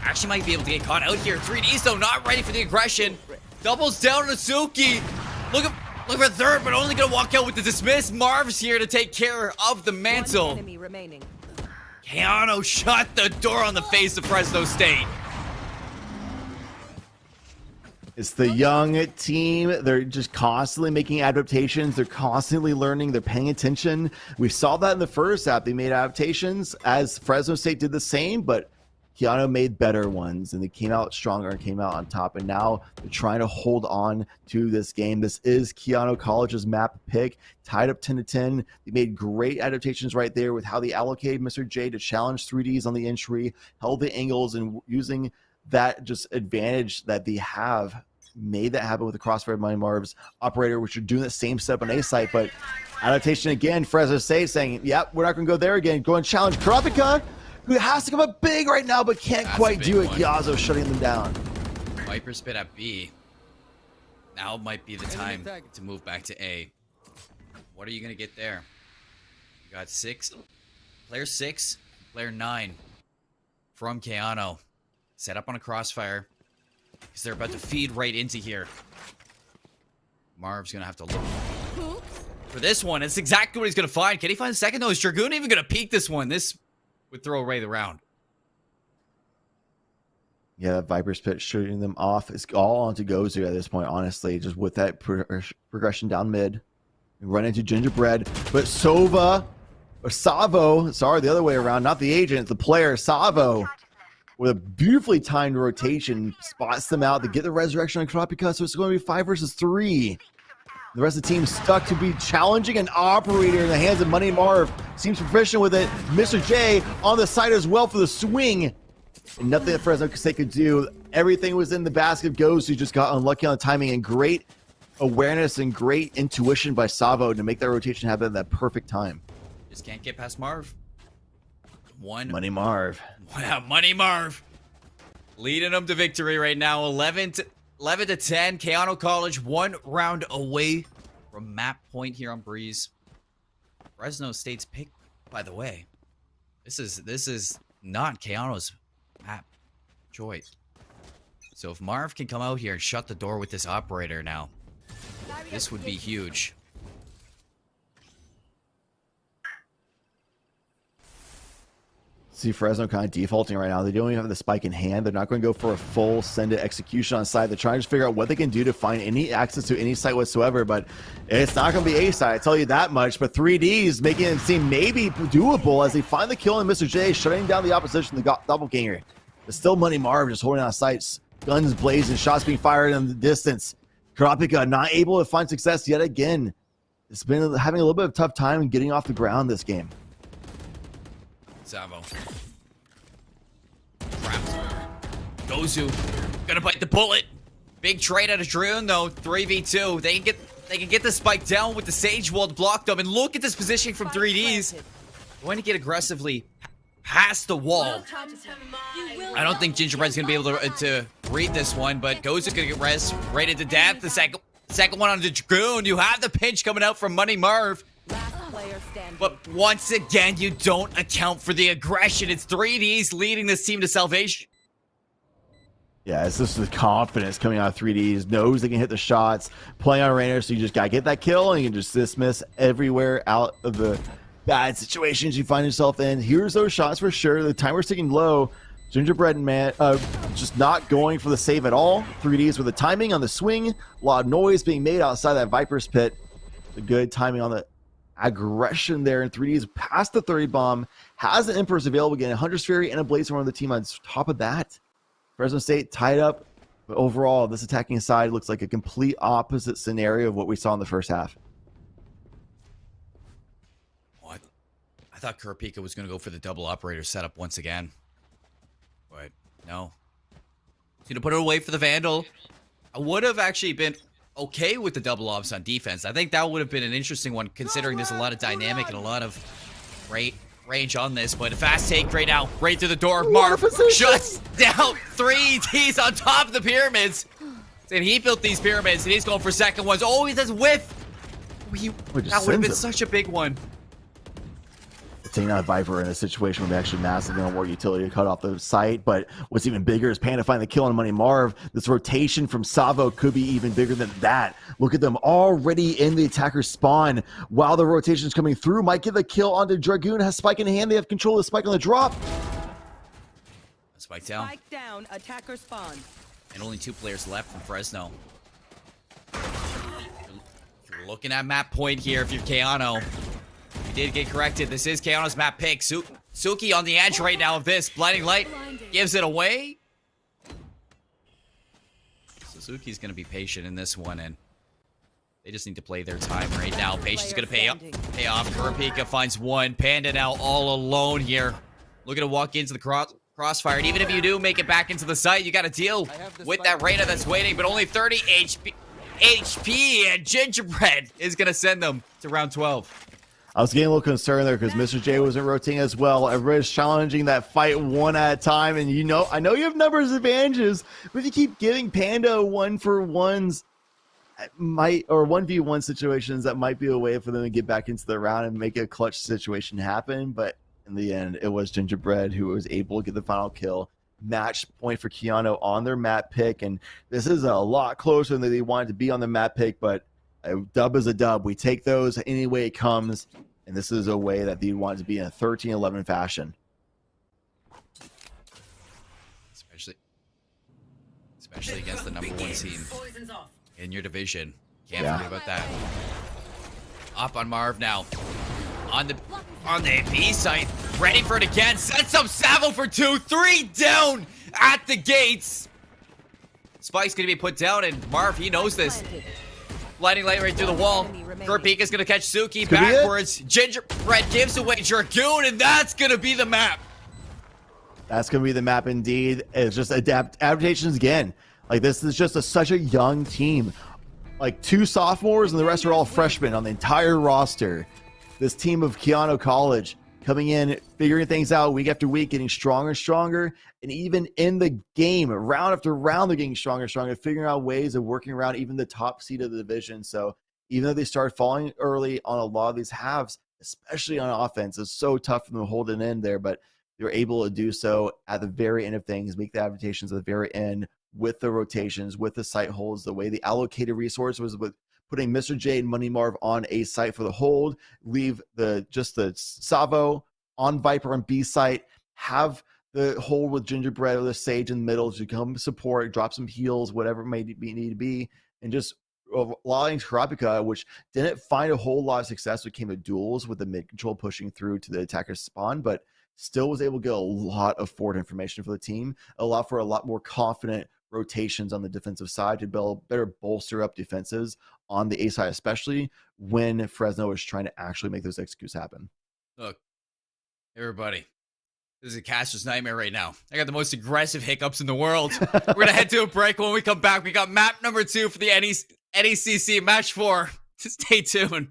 Actually might be able to get caught out here. 3Ds, though, not ready for the aggression. Doubles down to Suki. Look for third, but only gonna walk out with the dismiss. Marv's here to take care of the mantle. Keanu shut the door on the face of Fresno State. It's the young team. They're just constantly making adaptations. They're constantly learning. They're paying attention. We saw that in the first half. They made adaptations as Fresno State did the same, but Keanu made better ones, and they came out stronger and came out on top. And now they're trying to hold on to this game. This is Keanu College's map pick, tied up 10-10. They made great adaptations right there with how they allocated Mr. J to challenge 3Ds on the entry, held the angles, and using that just advantage that they have, made that happen with the Crossfire Money Marv's operator, which are doing the same step on A site. But adaptation again, Fresno State saying, yep, we're not going to go there again. Go and challenge Kurapika, who has to come up big right now, but can't quite do it. Yazo shutting them down. Viper spit at B. Now might be the time to move back to A. What are you going to get there? You got player 6, player 9 from Keanu. Set up on a crossfire because they're about to feed right into here. Marv's going to have to look for this one. It's exactly what he's going to find. Can he find a second? No, is Dragoon even going to peek this one? This would throw away the round. Yeah, Viper's pitch shooting them off. It's all onto Gozu at this point, honestly, just with that progression down mid. Run into Gingerbread, but Savo, sorry, the other way around, not the agent, the player, Savo, with a beautifully timed rotation, spots them out to get the resurrection on Kurapika, so it's going to be 5 versus 3. The rest of the team stuck to be challenging an operator in the hands of Money Marv. Seems proficient with it. Mr. J on the side as well for the swing. And nothing that Fresno State could do. Everything was in the basket. Goes who just got unlucky on the timing, and great awareness and great intuition by Savo to make that rotation happen at that perfect time. Just can't get past Marv. Money Marv. Wow, Money Marv. Leading them to victory right now. 11 to 10. Keanu College 1 round away from map point here on Breeze. Fresno State's pick, by the way. This is not Keanu's map choice. So if Marv can come out here and shut the door with this operator now, this would be huge. See Fresno kind of defaulting right now. They don't even have the spike in hand. They're not going to go for a full send it execution on site. They're trying to just figure out what they can do to find any access to any site whatsoever, but it's not going to be a site, I tell you that much. But 3D's making it seem maybe doable as they find the kill on Mr. J, shutting down the opposition, the doppelganger. But still Money Marv just holding on sights, guns blazing, shots being fired in the distance. Kurapika not able to find success yet again. It's been having a little bit of a tough time getting off the ground this game. Savo. Trapped. Gozu. Gonna bite the bullet. Big trade out of Droon though. 3v2. They can get the spike down with the Sage Wall to block them. And look at this positioning from 3Ds. Going to get aggressively past the wall. I don't think Gingerbread's gonna be able to read this one, but Gozu gonna get res right into death. The second one on the Dragoon. You have the pinch coming out from Money Marv. But once again, you don't account for the aggression. It's 3Ds leading this team to salvation. Yeah, it's just the confidence coming out of 3Ds. Knows they can hit the shots. Playing on Rainer, so you just gotta get that kill, and you can just dismiss everywhere out of the bad situations you find yourself in. Here's those shots for sure. The timer's ticking low. Gingerbread man just not going for the save at all. 3Ds with the timing on the swing. A lot of noise being made outside that Viper's pit. The good timing on the aggression there, and 3D's past the 30 bomb, has an Empress available again, a Hunter's Fury and a Blaze on the team on top of that. Fresno State tied up, but overall this attacking side looks like a complete opposite scenario of what we saw in the first half. What? I thought Kurapika was going to go for the double operator setup once again, but no. He's going to put it away for the Vandal. I would have actually been okay with the double ops on defense. I think that would have been an interesting one, considering there's a lot of dynamic and a lot of range on this. But a fast take right now, right through the door. Marv shuts down 3Ds on top of the pyramids. And he built these pyramids, and he's going for second ones. Oh, he does whiff. That would have been such a big one. Taking out Viper in a situation where they actually massively on more utility to cut off the site. But what's even bigger is Panda finding the kill on Money Marv. This rotation from Savo could be even bigger than that. Look at them already in the attacker's spawn while the rotation is coming through. Might get the kill onto Dragoon. Has spike in hand. They have control of the spike on the drop. Spike down. Spike down. Attacker spawn. And only 2 players left from Fresno. You're looking at map point here if you're Keanu. You did get corrected. This is Keanu's map pick. Suki on the edge right now of this. Blinding Light gives it away. Suzuki's going to be patient in this one, and they just need to play their time right now. Patience is going to pay off. Kurapika finds one. Panda now all alone here. Looking to walk into the crossfire. And even if you do make it back into the site, you got to deal with that Reyna that's waiting, but only 30 HP, and Gingerbread is going to send them to round 12. I was getting a little concerned there because Mr. J wasn't rotating as well. Everybody's challenging that fight one at a time. And I know you have numbers advantages, but if you keep giving Panda 1-for-1s, or 1v1 situations, that might be a way for them to get back into the round and make a clutch situation happen. But in the end, it was Gingerbread who was able to get the final kill. Match point for Keanu on their map pick. And this is a lot closer than they wanted to be on the map pick, but a dub is a dub. We take those any way it comes, and this is a way that they want to be in a 13-11 fashion. Especially against the #1 team in your division. Can't forget about that. Up on Marv now. On the B site. Ready for it again. Sets up Savo for 2. 3 down at the gates. Spike's going to be put down, and Marv, he knows this. Lightning light right through the wall. Kurpika's going to catch Suki backwards. Gingerbread gives away Dragoon, and that's going to be the map. That's going to be the map indeed. It's just adaptations again. Like, this is just such a young team. Like, 2 sophomores and the rest are all freshmen on the entire roster. This team of Keanu College coming in, figuring things out week after week, getting stronger and stronger. And even in the game, round after round, they're getting stronger and stronger, figuring out ways of working around even the top seed of the division. So even though they start falling early on a lot of these halves, especially on offense, it's so tough for them to hold it in there, but they're able to do so at the very end of things, make the adaptations at the very end with the rotations, with the site holds, the way they allocated resources with putting Mr. J and Money Marv on A site for the hold, leave the Savo on Viper on B site, have the hold with Gingerbread or the Sage in the middle to come support, drop some heals, whatever it may need to be, and just allowing Kurapika, which didn't find a whole lot of success when it came to duels with the mid control pushing through to the attacker's spawn, but still was able to get a lot of forward information for the team, allow for a lot more confident rotations on the defensive side to better bolster up defenses on the A side, especially when Fresno is trying to actually make those executes happen. Look, everybody, this is a caster's nightmare right now. I got the most aggressive hiccups in the world. We're going to head to a break. When we come back, we got map number 2 for the NECC match 4. Stay tuned.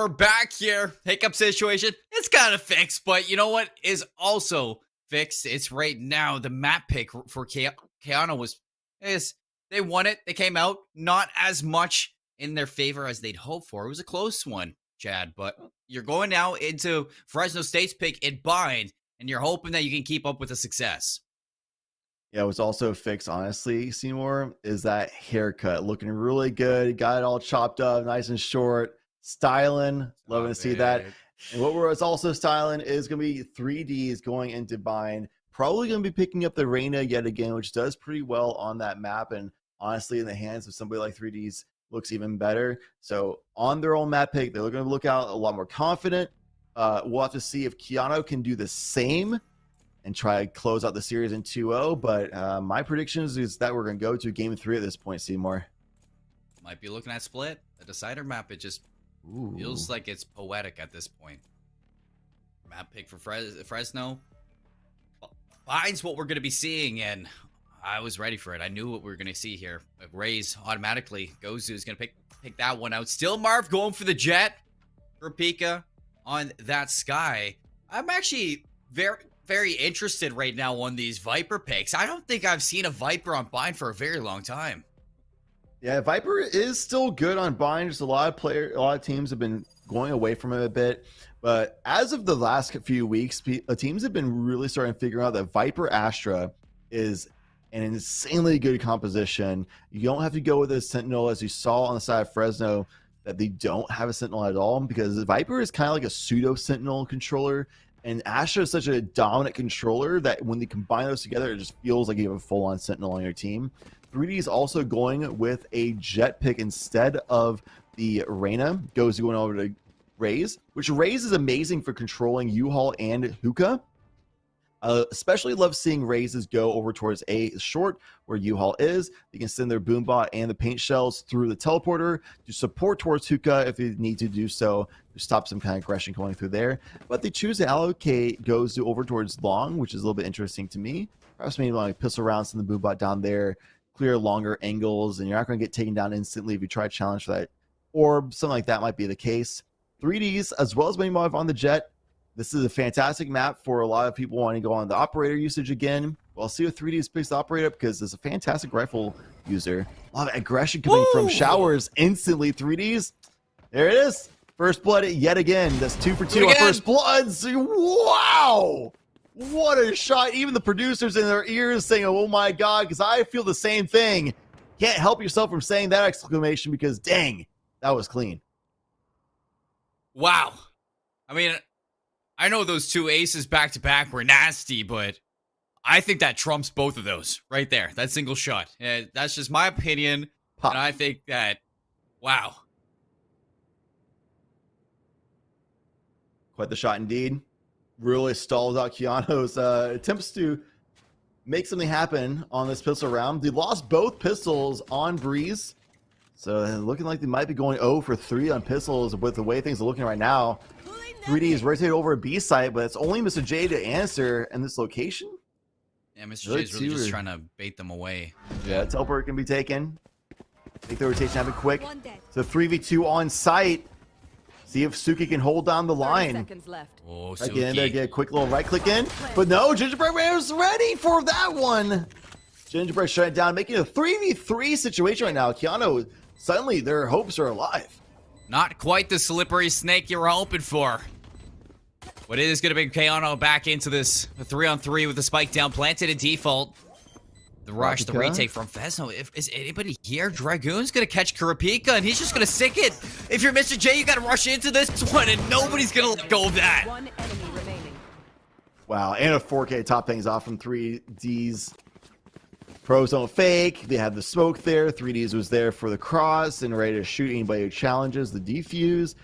we're back here. Hiccup situation. It's kind of fixed, but you know what is also fixed? It's right now. The map pick for Keanu they won it. They came out not as much in their favor as they'd hoped for. It was a close one, Chad, but you're going now into Fresno State's pick in bind, and you're hoping that you can keep up with the success. Yeah, what's also fixed, honestly, Seymour, is that haircut. Looking really good. Got it all chopped up, nice and short. Styling. Loving to see that. And what we're also styling is going to be 3Ds going into bind. Probably going to be picking up the Reyna yet again, which does pretty well on that map. And honestly, in the hands of somebody like 3Ds, looks even better. So on their own map pick, they're going to look out a lot more confident. We'll have to see if Keanu can do the same and try to close out the series in 2-0. But my predictions is that we're going to go to game 3 at this point, Seymour. Might be looking at split. The decider map, it just feels like it's poetic at this point. Map pick for Fresno. Bind's what we're going to be seeing, and I was ready for it. I knew what we were going to see here. Raze automatically. Gozu is going to pick that one out. Still Marv going for the jet for Pika on that Sky. I'm actually very interested right now on these Viper picks. I don't think I've seen a Viper on Bind for a very long time. Yeah, Viper is still good on Bind. Just a lot of teams have been going away from him a bit. But as of the last few weeks, teams have been really starting to figure out that Viper Astra is an insanely good composition. You don't have to go with a Sentinel, as you saw on the side of Fresno, that they don't have a Sentinel at all, because Viper is kind of like a pseudo Sentinel controller. And Astra is such a dominant controller that when they combine those together, it just feels like you have a full-on Sentinel on your team. 3D is also going with a Jet pick instead of the Reyna. Goes going over to Raze, which Raze is amazing for controlling U-Haul and Hookah. Especially love seeing Razes go over towards A short, where U-Haul is. They can send their Boombot and the paint shells through the teleporter to support towards Hookah if they need to do so, to stop some kind of aggression going through there. But they choose to allocate Gozu over towards Long, which is a little bit interesting to me. Perhaps maybe like pistol rounds in the Boombot down there, clear longer angles, and you're not going to get taken down instantly if you try to challenge that orb. Something like that might be the case. 3Ds, as well as Minimarv on the Jet. This is a fantastic map for a lot of people wanting to go on the operator usage again. Well, see if 3Ds picks the operator up, because it's a fantastic rifle user. A lot of aggression coming from Showers instantly. 3Ds. There it is. First blood yet again. That's 2 for 2 on first bloods. Wow. What a shot. Even the producers in their ears saying, oh my God, because I feel the same thing. Can't help yourself from saying that exclamation, because dang, that was clean. Wow. I mean, I know those 2 aces back-to-back were nasty, but I think that trumps both of those right there. That single shot. That's just my opinion. Pop. And I think that, wow. Quite the shot indeed. Really stalls out Keanu's attempts to make something happen on this pistol round. They lost both pistols on Breeze. So looking like they might be going 0 for 3 on pistols with the way things are looking right now. 3D is rotated over a B site, but it's only Mr. J to answer in this location. Yeah, Mr. J is really just trying to bait them away. Yeah, teleport can be taken. Make the rotation happen quick. So 3v2 on site. See if Suki can hold down the line. Oh, Suki. Again, they get a quick little right click in. But no, Gingerbread was ready for that one. Gingerbread shut it down, making a 3v3 situation right now. Keanu, suddenly their hopes are alive. Not quite the slippery snake you were hoping for. But it is going to bring Keanu back into this 3-on-3 with the spike down, planted in default. The rush, the retake from Fresno. Is anybody here? Dragoon's going to catch Kurapika, and he's just going to stick it. If you're Mr. J, you got to rush into this one, and nobody's going to let go of that. One enemy remaining. Wow, and a 4K top things off from 3Ds. Pros don't fake. They had the smoke there. 3Ds was there for the cross and ready to shoot anybody who challenges the defuse.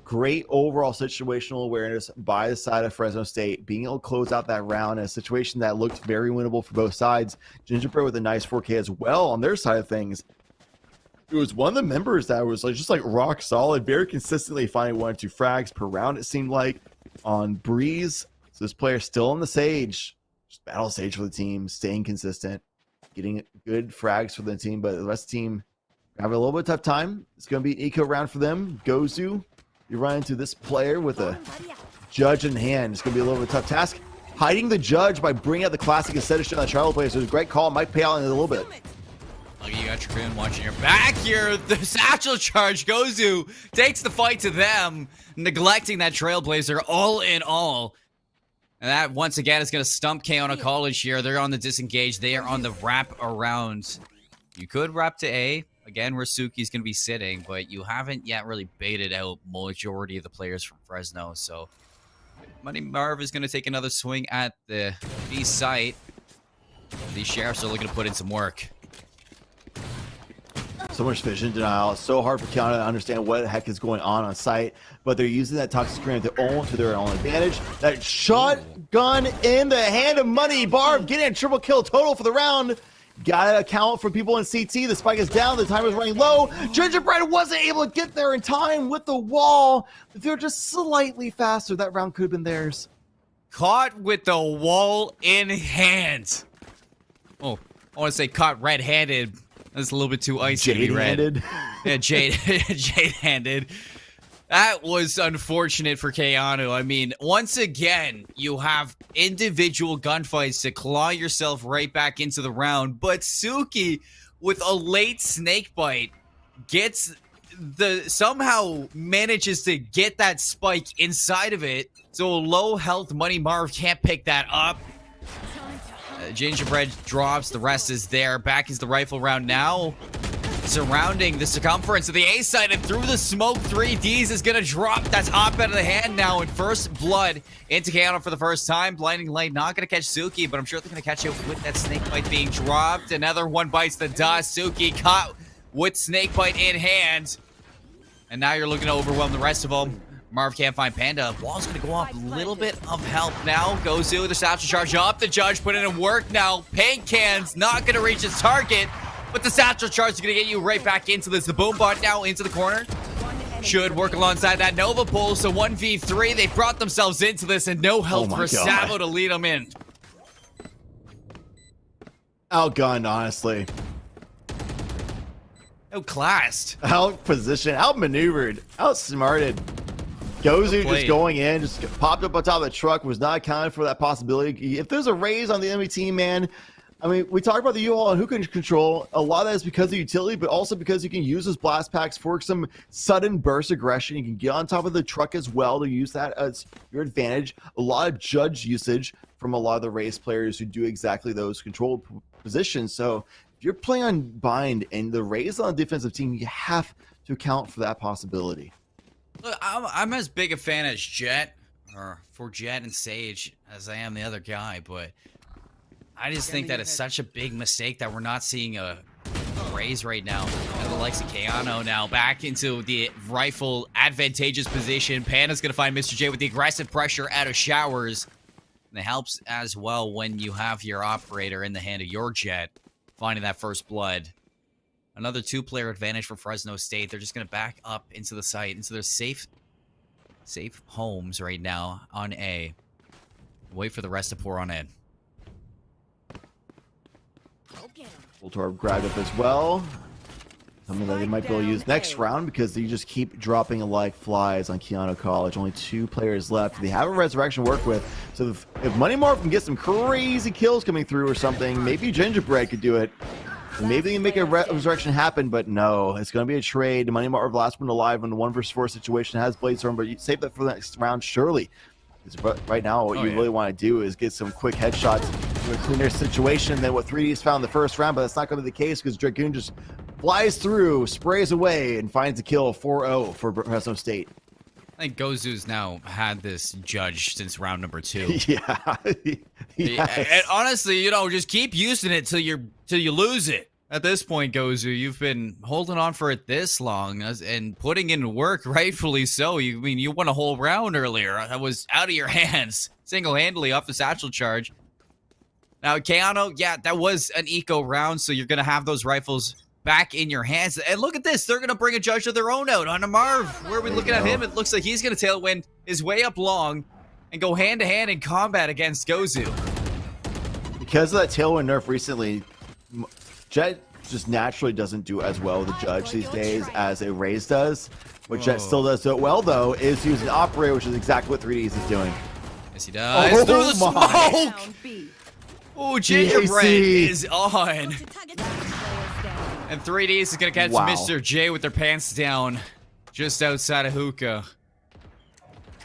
Great overall situational awareness by the side of Fresno State, being able to close out that round in a situation that looked very winnable for both sides. Gingerbread with a nice 4K as well on their side of things. It was one of the members that was just rock solid, very consistently finding 1 or 2 frags per round, it seemed like, on Breeze. So this player still on the Sage, just battle Sage for the team, staying consistent, getting good frags for the team, but the rest of the team having a little bit of tough time. It's going to be an eco round for them. Gozu you run into this player with a judge in hand. It's going to be a little bit of a tough task. Hiding the judge by bringing out the classic instead of showing the Trailblazer. So it was a great call. Might pay out in a little bit. Look, you got Dragoon watching your back here. The satchel charge. Gozu takes the fight to them, neglecting that Trailblazer all in all. And that, once again, is going to stump Keona College here. They're on the disengage. They are on the wrap around. You could wrap to A. Again, where Suki's going to be sitting, but you haven't yet really baited out majority of the players from Fresno. So Money Marv is going to take another swing at the B site. These sheriffs are looking to put in some work. So much vision denial. It's so hard for Keona to understand what the heck is going on site, but they're using that toxic screen to their own advantage. That shotgun in the hand of Money Marv, getting a triple kill total for the round. Gotta account for people in CT. The spike is down. The timer is running low. Gingerbread wasn't able to get there in time with the wall. If they're just slightly faster, that round could have been theirs. Caught with the wall in hand. Oh, I want to say caught red-handed. That's a little bit too icy to be red. Yeah, jade-handed. That was unfortunate for Keanu. I mean, once again, you have individual gunfights to claw yourself right back into the round, but Suki, with a late snake bite, somehow manages to get that spike inside of it, so a low health Money Marv can't pick that up. Gingerbread drops, the rest is there. Back is the rifle round now. Surrounding the circumference of the A side, and through the smoke, 3Ds is going to drop. That's hop out of the hand now, and first blood into Keanu for the first time. Blinding light not going to catch Suki, but I'm sure they're going to catch it with that snake bite being dropped. Another one bites the dust. Suki caught with snake bite in hand, and now you're looking to overwhelm the rest of them. Marv can't find Panda. Wall's going to go up. A little bit of help now. Gozu, the satchel charge up. The judge put in work now. Paint Can's not going to reach its target, but the satchel charge is going to get you right back into this. The boom bot now into the corner. Should work alongside that Nova pull. So 1v3. They brought themselves into this, and no help for Savo to lead them in. Outgunned, honestly. Outclassed. Outpositioned. Outmaneuvered. Outsmarted. Gozu just going in, just popped up on top of the truck, was not accounted for that possibility. If there's a raise on the enemy team, man, I mean, we talked about the U-Haul and who can control. A lot of that is because of utility, but also because you can use those blast packs for some sudden burst aggression. You can get on top of the truck as well to use that as your advantage. A lot of judge usage from a lot of the race players who do exactly those control positions. So if you're playing on bind and the raise on the defensive team, you have to account for that possibility. Look, I'm as big a fan as Jet, or for Jet and Sage, as I am the other guy, but I just think that it's such a big mistake that we're not seeing a raise right now. And the likes of Keanu now back into the rifle advantageous position. Panda's going to find Mr. J with the aggressive pressure out of showers. And it helps as well when you have your operator in the hand of your Jet, finding that first blood. Another two-player advantage for Fresno State. They're just going to back up into the site, into their safe homes right now on A. Wait for the rest to pour on in. Voltorb grabbed up as well. Something that they might be able to use next round because they just keep dropping like flies on Keanu College. Only 2 players left. They have a resurrection to work with. So if Money Marv can get some crazy kills coming through or something, maybe Gingerbread could do it. Maybe they can make a resurrection happen, but no. It's going to be a trade. Money Marv, last one alive in the 1v4 situation, has Bladestorm, but you save that for the next round, surely. Because right now, what you really want to do is get some quick headshots to a cleaner situation than what 3D's found in the first round, but that's not going to be the case because Dragoon just flies through, sprays away, and finds a kill 4-0 for Fresno State. I think Gozu's now had this judge since round number 2. Yeah. Yes. And honestly, just keep using it till you lose it. At this point, Gozu, you've been holding on for it this long and putting in work, rightfully so. You won a whole round earlier. That was out of your hands, single-handedly off the satchel charge. Now, Keanu, yeah, that was an eco round, so you're going to have those rifles back in your hands. And look at this. They're going to bring a judge of their own out on a Marv. Where are we looking at him? It looks like he's going to tailwind his way up long and go hand-to-hand in combat against Gozu. Because of that tailwind nerf recently, Jet just naturally doesn't do as well with the judge these days as a Raze does. What Jet still does so well, though, is use an operator, which is exactly what 3Ds is doing. Yes, he does. Oh, through the my. smoke! Oh, Gingerbread is on. And 3Ds is going to catch Mr. J with their pants down just outside of hookah.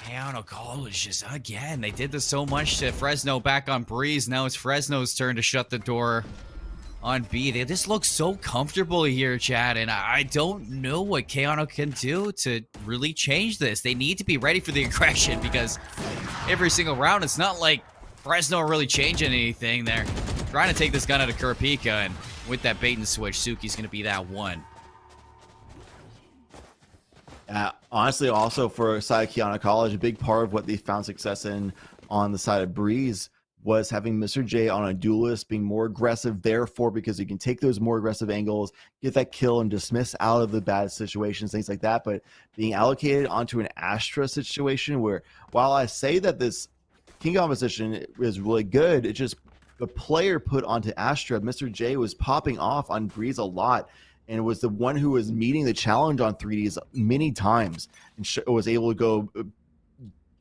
Keanu College just, again, they did this so much to Fresno back on Breeze. Now it's Fresno's turn to shut the door on B. They just look so comfortable here, Chad, and I don't know what Keanu can do to really change this. They need to be ready for the aggression because every single round, it's not like Fresno are really changing anything. They're trying to take this gun out of Kurapika, and with that bait and switch, Suki's going to be that one. Honestly, also for side of Keanu College, a big part of what they found success in on the side of Breeze was having Mr. J on a duelist, being more aggressive, therefore, because you can take those more aggressive angles, get that kill, and dismiss out of the bad situations, things like that. But being allocated onto an Astra situation where, while I say that this King composition is really good, it's just the player put onto Astra, Mr. J was popping off on Breeze a lot, and was the one who was meeting the challenge on 3Ds many times and was able to go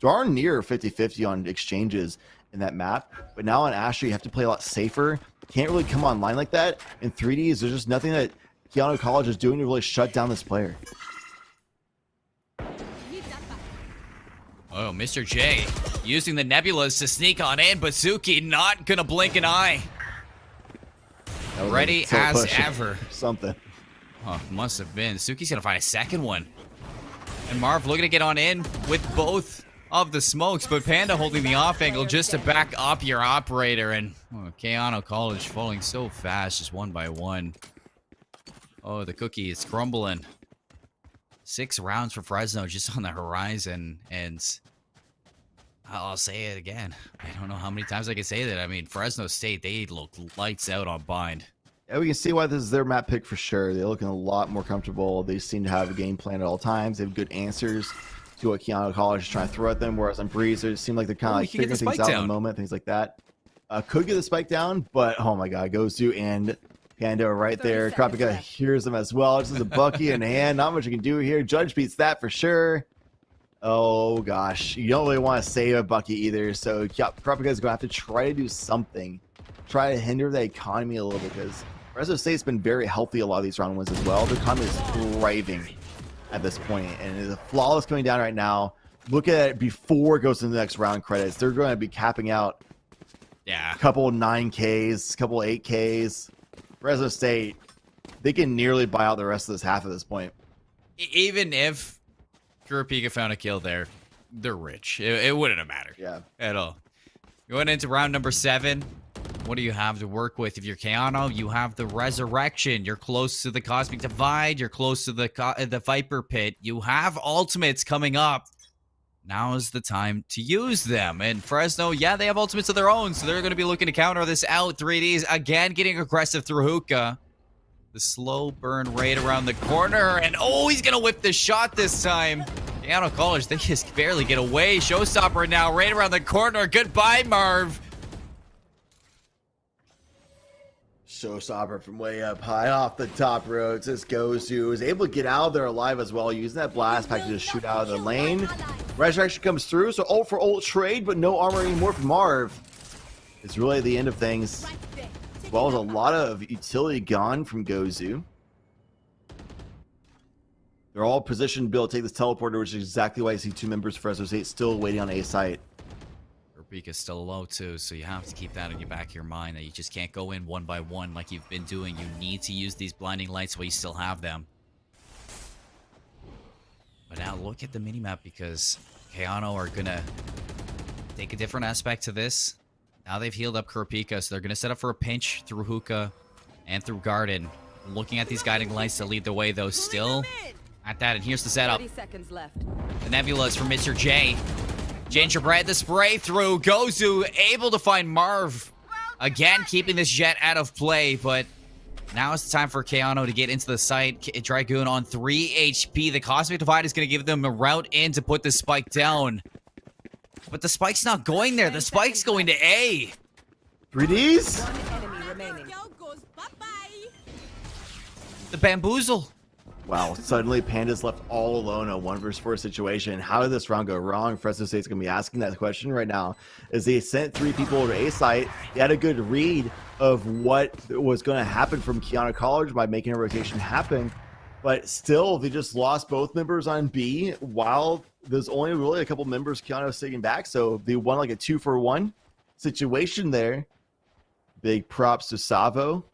darn near 50-50 on exchanges in that map. But now on Astra, you have to play a lot safer. Can't really come online like that. In 3Ds, there's just nothing that Keanu College is doing to really shut down this player. Oh, Mr. J using the Nebulas to sneak on in, but Suki not going to blink an eye. Ready as ever. Something. Oh, must have been. Suki's going to find a second one. And Marv looking to get on in with both of the smokes, but Panda holding the off angle just to back up your operator. And Keanu College falling so fast, just one by one. Oh, the cookie is crumbling. 6 rounds for Fresno just on the horizon. And I'll say it again. I don't know how many times I can say that. I mean, Fresno State, they look lights out on Bind. Yeah, we can see why this is their map pick for sure. They're looking a lot more comfortable. They seem to have a game plan at all times. They have good answers to what Keanu College is trying to throw at them, whereas on Breeze, they seem like they're kind of like figuring things out in the moment, things like that. Could get the spike down, but oh my god, Gozu and Pando right there. Kurapika hears them as well. This is a Bucky in hand. Not much you can do here. Judge beats that for sure. Oh gosh, you don't really want to save a Bucky either, so yeah, Kurapika is going to have to try to do something. Try to hinder the economy a little bit, because Fresno State's been very healthy a lot of these round wins as well. The economy is thriving at this point, and the flawless coming down right now. Look at it before it goes to the next round credits. They're going to be capping out a couple 9Ks, couple 8Ks. Fresno State, they can nearly buy out the rest of this half at this point. Even if Kurapika found a kill there, they're rich. It wouldn't have mattered at all. Going into round number 7, what do you have to work with? If you're Keanu, you have the Resurrection. You're close to the Cosmic Divide. You're close to the Viper Pit. You have ultimates coming up. Now is the time to use them. And Fresno, yeah, they have ultimates of their own, so they're going to be looking to counter this out. 3Ds, again, getting aggressive through hookah. The slow burn raid around the corner. And, oh, he's going to whip the shot this time. Keanu College, they just barely get away. Showstopper now, right around the corner. Goodbye, Marv. Showstopper from way up high off the top ropes. This Gozu is able to get out of there alive as well, using that blast pack to just shoot out of the lane. Resurrection comes through, so ult for ult trade, but no armor anymore from Marv. It's really the end of things, as well as a lot of utility gone from Gozu. They're all positioned to be able to take this teleporter, which is exactly why you see 2 members of Fresno State still waiting on A site. Kurapika's still low too, so you have to keep that in your back of your mind that you just can't go in one by one like you've been doing. You need to use these blinding lights while you still have them. But now look at the minimap, because Keanu are gonna take a different aspect to this. Now they've healed up Kurapika, so they're gonna set up for a pinch through hookah and through garden. Looking at these guiding lights to lead the way, though, still at that. And here's the setup. 30 seconds left. The Nebulas from Mr. J. Gingerbread, the spray through. Gozu able to find Marv. Again, keeping this Jet out of play, but now it's time for Keanu to get into the site. Dragoon on 3 HP. The Cosmic Divide is going to give them a route in to put the spike down. But the spike's not going there. The spike's going to A. 3Ds? The bamboozle. Wow, suddenly Panda's left all alone in a 1v4 situation. How did this round go wrong? Fresno State's going to be asking that question right now. As they sent 3 people over A site, they had a good read of what was going to happen from Keanu College by making a rotation happen. But still, they just lost both members on B while there's only really a couple members Keanu sitting back. So they won like a 2-for-1 situation there. Big props to Savo.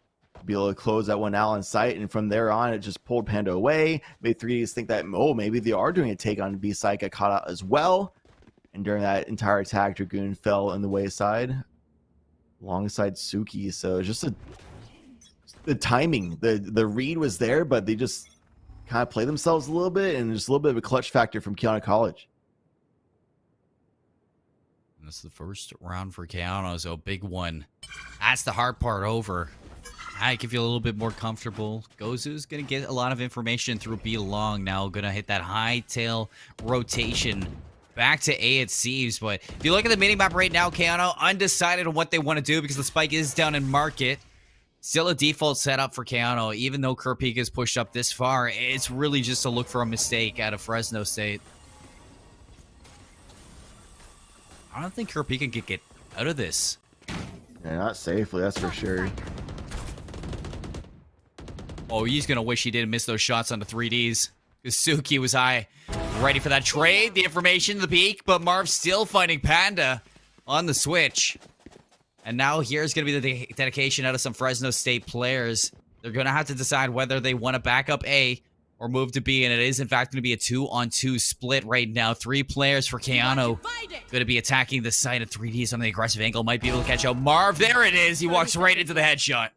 Be able to close that one out on sight, and from there on, it just pulled Panda away. Made 3Ds think that, oh, maybe they are doing a take on B side, got caught out as well. And during that entire attack, Dragoon fell in the wayside alongside Suki. So just the timing, the read was there, but they just kind of play themselves a little bit, and just a little bit of a clutch factor from Keanu College. And this is the first round for Keanu, so big one. That's the hard part over. I can feel a little bit more comfortable. Gozu's going to get a lot of information through B long now. Going to hit that high tail rotation back to A, it seems. But if you look at the minimap right now, Keanu undecided on what they want to do because the spike is down in market. Still a default setup for Keanu. Even though Kurapika is pushed up this far, it's really just a look for a mistake out of Fresno State. I don't think Kurapika can get out of this. Yeah, not safely, that's for sure. Oh, he's going to wish he didn't miss those shots on the 3Ds. Because Suki was high, ready for that trade. The information, the peak, but Marv still finding Panda on the switch. And now here's going to be the dedication out of some Fresno State players. They're going to have to decide whether they want to back up A or move to B. And it is, in fact, going to be a 2-on-2 split right now. 3 players for Keanu. Going to be attacking the site of 3Ds on the aggressive angle. Might be able to catch out Marv. There it is. He walks right into the headshot.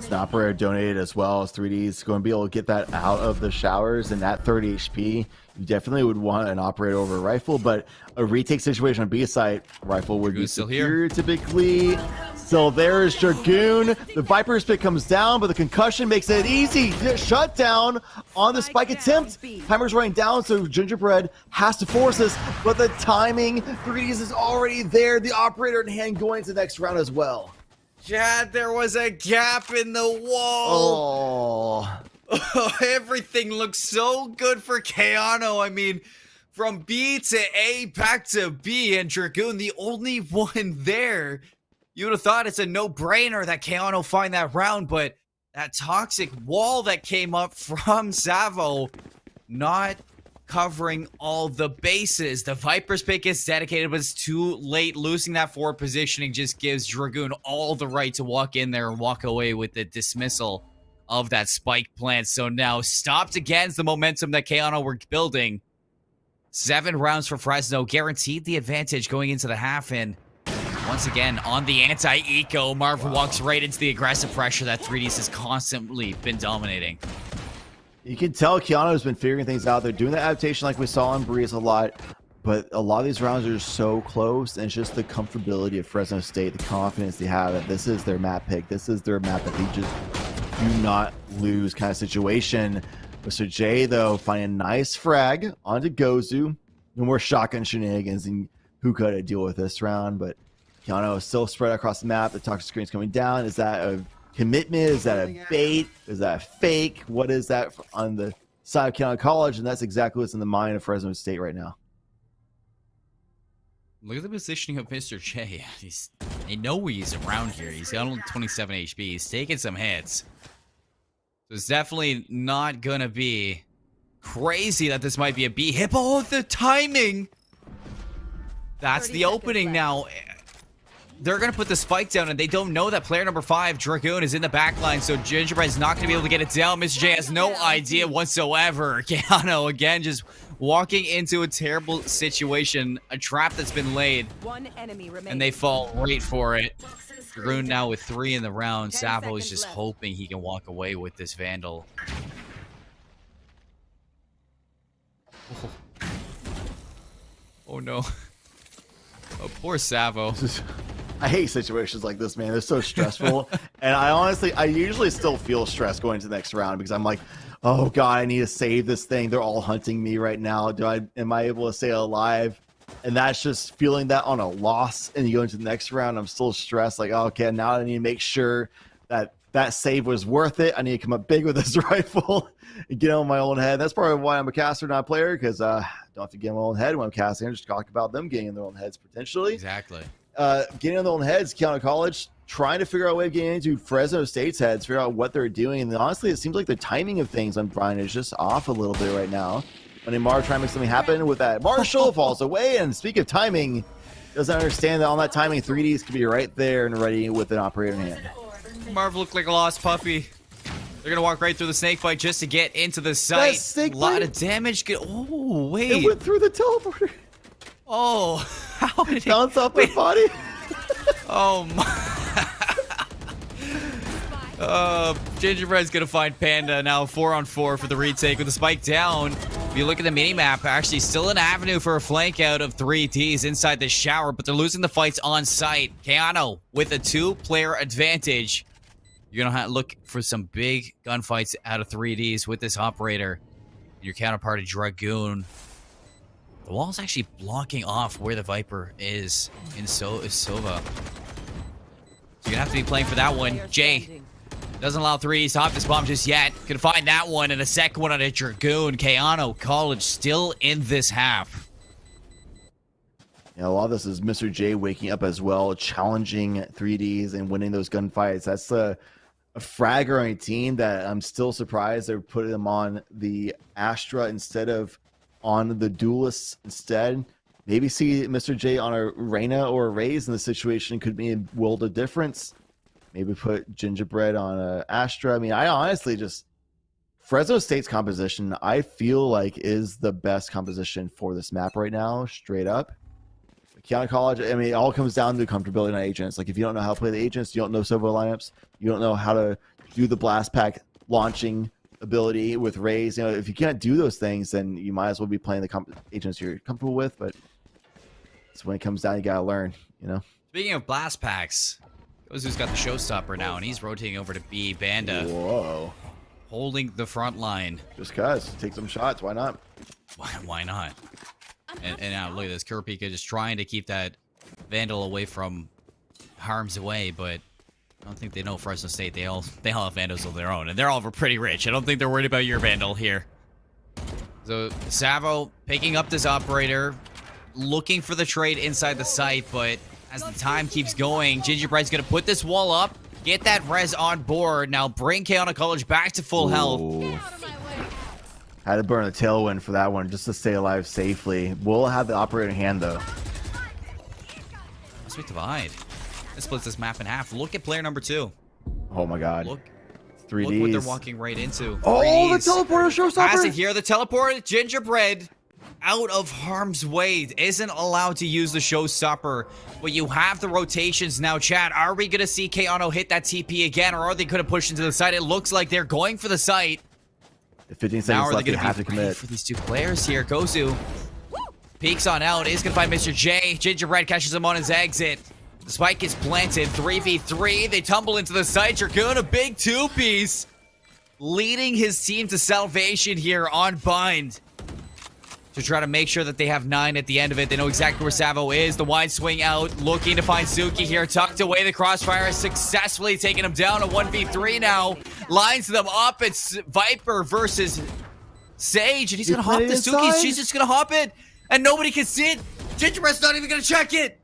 An operator donated as well as 3D's going to be able to get that out of the showers, and at 30 HP, you definitely would want an operator over a rifle, but a retake situation on B site, rifle would be superior typically. Still there's Dragoon. The Viper's pick comes down, but the concussion makes it easy. Shut down on the spike attempt. Timer's running down, so Gingerbread has to force this, but the timing, 3D's is already there. The operator in hand going to the next round as well. Chad, there was a gap in the wall. Oh, everything looks so good for Keanu. I mean, from B to A, back to B, and Dragoon, the only one there. You would have thought it's a no-brainer that Keanu find that round, but that toxic wall that came up from Savo, not covering all the bases. The Viper's pick is dedicated, but it's too late. Losing that forward positioning just gives Dragoon all the right to walk in there and walk away with the dismissal of that spike plant. So now stopped against the momentum that Keanu were building. 7 rounds for Fresno, guaranteed the advantage going into the half. And once again, on the anti-eco, Marv walks right into the aggressive pressure that 3Ds has constantly been dominating. You can tell Keanu's been figuring things out. They're doing the adaptation like we saw on Breeze a lot, but a lot of these rounds are so close, and it's just the comfortability of Fresno State, the confidence they have that this is their map pick. This is their map that they just do not lose kind of situation. Mr. J, though, finding a nice frag onto Gozu. No more shotgun shenanigans and Hookah to deal with this round, but Keanu is still spread across the map. The toxic screen's coming down. Is that a commitment? Is that a bait? Is that a fake? What is that on the side of Keanu College? And that's exactly what's in the mind of Fresno State right now. Look at the positioning of Mr. J. They know he's around here. He's got only 27 HP. He's taking some hits. So it's definitely not going to be crazy that this might be a B hit. Oh, the timing! That's the opening now. They're going to put the spike down, and they don't know that player number 5, Dragoon, is in the back line, so Gingerbread's not going to be able to get it down. Mr. J has no idea whatsoever. Keanu, again, just walking into a terrible situation, a trap that's been laid, and they fall right for it. Dragoon now with 3 in the round. Savo is just hoping he can walk away with this Vandal. Oh no. Oh, poor Savo. I hate situations like this, man. They're so stressful. And I usually still feel stressed going to the next round because I'm like, oh God, I need to save this thing. They're all hunting me right now. Am I able to stay alive? And that's just feeling that on a loss. And you go into the next round, I'm still stressed. Like, oh, okay, now I need to make sure that that save was worth it. I need to come up big with this rifle and get on my own head. That's probably why I'm a caster, not a player, because I don't have to get on my own head when I'm casting. I just talk about them getting in their own heads potentially. Exactly. Getting on their own heads, Keanu College, trying to figure out a way of getting into Fresno State's heads, figure out what they're doing. And honestly, it seems like the timing of things on Brian is just off a little bit right now. When Amar trying to make something happen with that, Marshall falls away. And speak of timing, doesn't understand that on that timing, 3Ds could be right there and ready with an operator in hand. Marv looked like a lost puppy. They're gonna walk right through the snake fight just to get into the site. A lot of damage. Oh wait! It went through the teleporter. Oh, how did it bounce off their body? Oh my! Gingerbread's gonna find Panda now 4-on-4 for the retake with the spike down. If you look at the mini-map, actually still an avenue for a flank out of 3Ds inside the shower, but they're losing the fights on site. Keanu with a 2-player advantage. You're gonna have to look for some big gunfights out of 3Ds with this operator. Your counterpart, Dragoon. The wall's actually blocking off where the Viper is in Sova. So you're gonna have to be playing for that one. Jay doesn't allow 3Ds to hop this bomb just yet. Can find that one and a second one on a Dragoon. Keanu College still in this half. Yeah, a lot of this is Mr. J waking up as well, challenging 3Ds and winning those gunfights. That's a fragger on a team that I'm still surprised they're putting them on the Astra instead of on the Duelists instead. Maybe see Mr. J on a Reyna or a Raze in the situation could be a world of difference. Maybe put Gingerbread on a Astra. I mean, I honestly just... Fresno State's composition, I feel like, is the best composition for this map right now, straight up. Keanu College, I mean, it all comes down to comfortability on agents. Like, if you don't know how to play the agents, you don't know Sova lineups, you don't know how to do the blast pack launching ability with Raze. You know, if you can't do those things, then you might as well be playing the agents you're comfortable with. But it's when it comes down, you gotta learn, you know? Speaking of blast packs, Gozu's got the showstopper now, and he's rotating over to B. Banda. Whoa. Holding the front line. Just cuz. Take some shots. Why not? Why not? And now look at this. Kurapika just trying to keep that Vandal away from harm's way, but I don't think they know Fresno State. They all have Vandals of their own, and they're all pretty rich. I don't think they're worried about your Vandal here. So Savo picking up this operator, looking for the trade inside the site, but as the time keeps going, Gingerbread's gonna put this wall up, get that res on board. Now bring Keanu College back to full health. Had to burn a tailwind for that one just to stay alive safely. We'll have the operator in hand though. Sweet divide. This splits this map in half. Look at player number 2. Oh my god. Look 3Ds. Look what they're walking right into. Oh, 3Ds. the teleporter showstopper! Has it here. The teleport. Gingerbread out of harm's way. Isn't allowed to use the showstopper. But you have the rotations now, Chad. Are we going to see Keanu hit that TP again, or are they going to push into the site? It looks like they're going for the site. The 15 seconds left, you have to commit. For these two players here, Gozu peeks on out. Is going to find Mr. J. Gingerbread catches him on his exit. The spike is planted. 3v3. They tumble into the site. Dragoon, a big 2-piece. Leading his team to salvation here on Bind. To try to make sure that they have 9 at the end of it. They know exactly where Savo is. The wide swing out. Looking to find Suki here. Tucked away. The crossfire is successfully taking him down. A 1v3 now. Lines them up. It's Viper versus Sage. And he's going to hop the Suki. She's just going to hop it. And nobody can see it. Gingerbread's not even going to check it.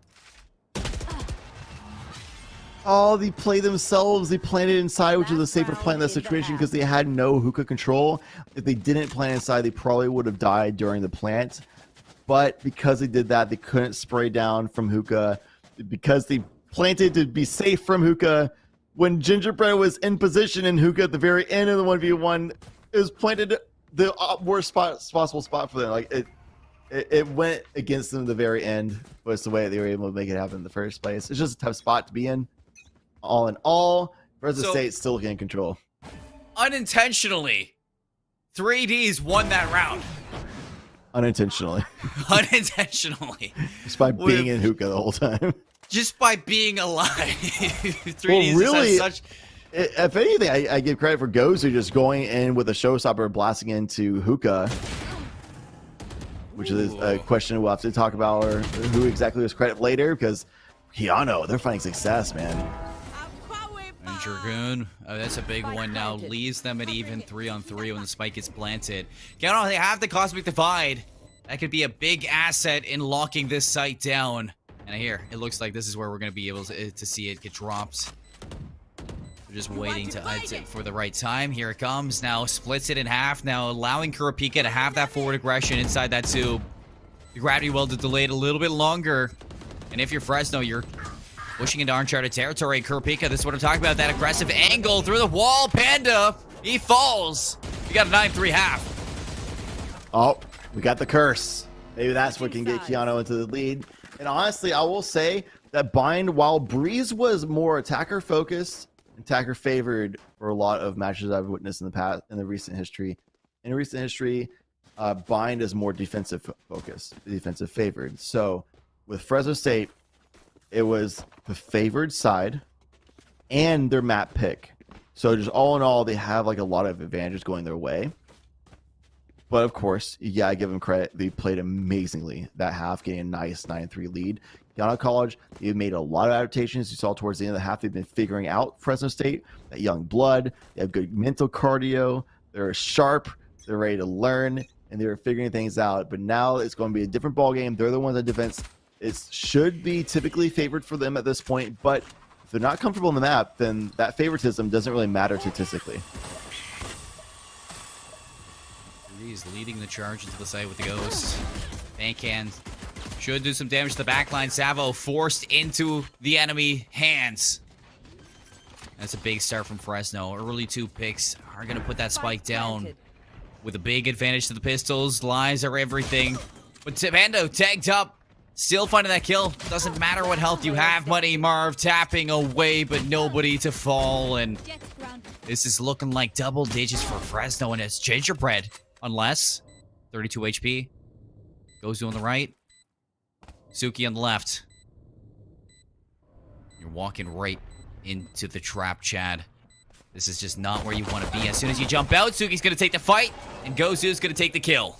Oh, they play themselves. They planted inside, which is a safer plan in that situation because they had no hookah control. If they didn't plant inside, they probably would have died during the plant. But because they did that, they couldn't spray down from hookah. Because they planted to be safe from hookah, when Gingerbread was in position in hookah at the very end of the 1v1, it was planted the worst possible spot for them. Like it went against them at the very end, but it's the way they were able to make it happen in the first place. It's just a tough spot to be in. All in all, Fresno State still in control. Unintentionally, 3Ds won that round. Unintentionally. Unintentionally. Just by being in hookah the whole time. Just by being alive. 3Ds well, really, such... if anything, I give credit for Gozu just going in with a showstopper, blasting into hookah. Which is a question we'll have to talk about, or who exactly was credit later, because Keanu, they're finding success, man. Dragoon. Oh, that's a big one now. Leaves them at even 3-on-3 when the spike gets planted. Count they have the Cosmic Divide. That could be a big asset in locking this site down. And here, it looks like this is where we're going to be able to see it get dropped. We're just waiting for the right time. Here it comes. Now splits it in half. Now allowing Kurapika to have that forward aggression inside that tube. The gravity well to delay it a little bit longer. And if you're Fresno, you're pushing into uncharted territory. Kurapika, this is what I'm talking about. That aggressive angle through the wall. Panda, he falls. You got a 9-3 half. Oh, we got the curse. Maybe that's what can get Keanu into the lead. And honestly, I will say that Bind, while Breeze was more attacker focused, attacker favored for a lot of matches I've witnessed in the past, in recent history. In recent history, Bind is more defensive focused, defensive favored. So with Fresno State, it was the favored side and their map pick. So just all in all, they have like a lot of advantages going their way. But of course, you gotta give them credit. They played amazingly that half, getting a nice 9-3 lead. Keanu College, they've made a lot of adaptations. You saw towards the end of the half, they've been figuring out Fresno State, that young blood. They have good mental cardio. They're sharp. They're ready to learn, and they're figuring things out. But now it's going to be a different ball game. They're the ones on defense. It should be typically favored for them at this point, but if they're not comfortable in the map, then that favoritism doesn't really matter statistically. He's leading the charge into the site with the Ghost. Bankhand should do some damage to the backline. Savo forced into the enemy hands. That's a big start from Fresno. Early 2 picks are going to put that spike down with a big advantage to the pistols. Lies are everything. But Pando tagged up. Still finding that kill. Doesn't matter what health you have. Money Marv tapping away, but nobody to fall. And this is looking like double digits for Fresno, and it's Gingerbread. Unless 32 HP. Gozu on the right. Suki on the left. You're walking right into the trap, Chad. This is just not where you want to be. As soon as you jump out, Suki's going to take the fight, and Gozu's going to take the kill.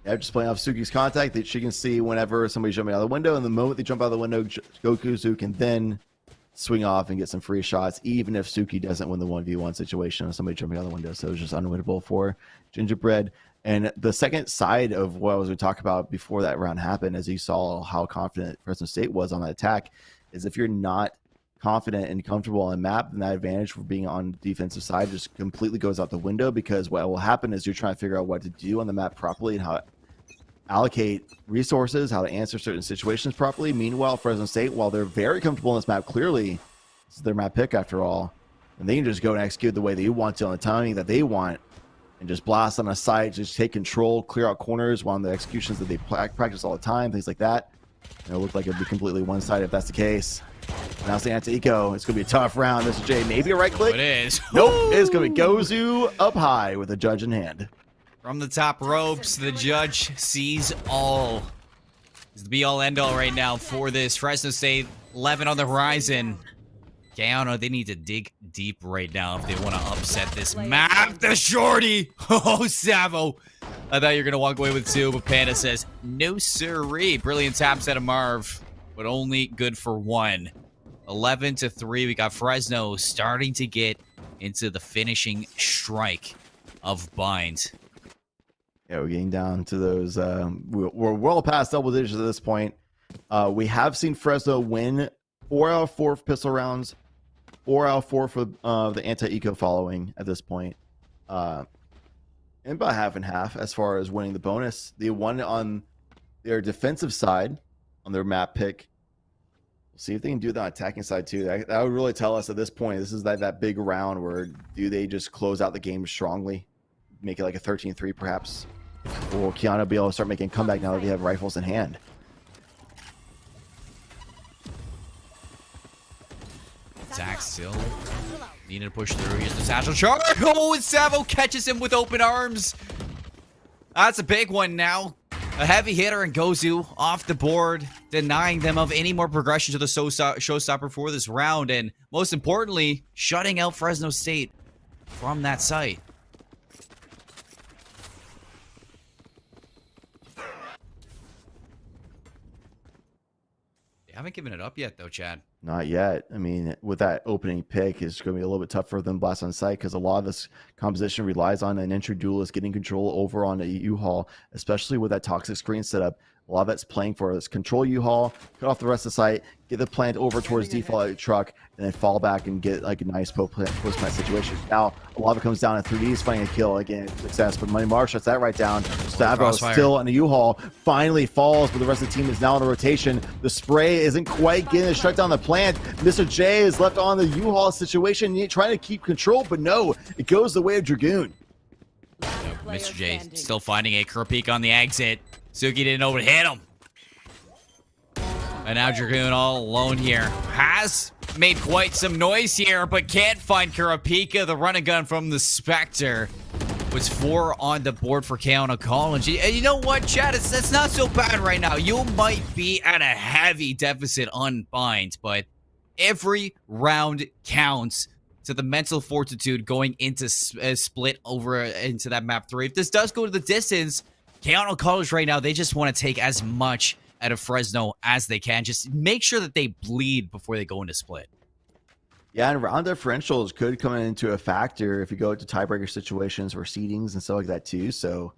Yeah, just playing off Suki's contact that she can see whenever somebody's jumping out of the window, and the moment they jump out of the window, Gozu can then swing off and get some free shots, even if Suki doesn't win the 1v1 situation on somebody jumping out of the window. So it's just unwinnable for Gingerbread. And the second side of what I was going to talk about before that round happened, as you saw how confident Fresno State was on that attack, is if you're not confident and comfortable on the map, then that advantage for being on the defensive side just completely goes out the window, because what will happen is you're trying to figure out what to do on the map properly and how to allocate resources, how to answer certain situations properly. Meanwhile, Fresno State, while they're very comfortable on this map, clearly it's their map pick after all, and they can just go and execute the way they want to on the timing that they want, and just blast on a site, just take control, clear out corners, one of the executions that they practice all the time, things like that. And it looked like it'd be completely one-sided if that's the case. Now it's the anti-eco. It's going to be a tough round. This is Jay. Maybe a right click. It is. Nope. It's going to be Gozu up high with a judge in hand. From the top ropes, the judge sees all. It's the be-all, end-all right now for this. Fresno State, 11 on the horizon. Keanu, they need to dig deep right now if they want to upset this map. The shorty! Oh, Savo! I thought you were going to walk away with 2, but Panda says, no siree. Brilliant taps out of Marv, but only good for 1. 11-3, we got Fresno starting to get into the finishing strike of Bind. Yeah, we're getting down to those. We're well past double digits at this point. We have seen Fresno win 4 out of 4 pistol rounds, 4 out of 4 for the anti-eco following at this point. And about half and half as far as winning the bonus. They won on their defensive side on their map pick. We'll see if they can do that on attacking side too. That would really tell us at this point, this is that big round where do they just close out the game strongly, make it like a 13-3 perhaps, or will Keanu be able to start making a comeback now that they have rifles in hand? Zach still needing to push through. Here's the satchel charge. Oh, and Savo catches him with open arms. That's a big one now. A heavy hitter and Gozu off the board, denying them of any more progression to the showstopper for this round, and most importantly, shutting out Fresno State from that site. They Haven't given it up yet, though, Chad. Not yet. I mean, with that opening pick, it's going to be a little bit tougher than Blast on Sight because a lot of this composition relies on an intro duelist getting control over on a U-Haul, especially with that toxic screen setup. A lot of that's playing for this control U-Haul, cut off the rest of the site, get the plant over towards default truck, and then fall back and get like a nice post-plant situation. Now, a lot of it comes down to 3Ds finding a kill, again, success, but Money Mark shuts that right down. Savo still on the U-Haul, finally falls, but the rest of the team is now in a rotation. The spray isn't quite getting to shut down the plant. Mr. J is left on the U-Haul situation, trying to keep control, but no, it goes the way of Dragoon. Mr. J still finding a Kurapika on the exit. Suki didn't know what hit him. And now Dragoon all alone here. Has made quite some noise here, but can't find Kurapika. The run and gun from the Spectre was 4 on the board for Keanu Collins. And you know what, Chad? That's not so bad right now. You might be at a heavy deficit on binds, but every round counts to the mental fortitude going into split over into that map 3. If this does go to the distance, Keanu College right now, they just want to take as much out of Fresno as they can. Just make sure that they bleed before they go into split. Yeah, and round differentials could come into a factor if you go to tiebreaker situations or seedings and stuff like that too. So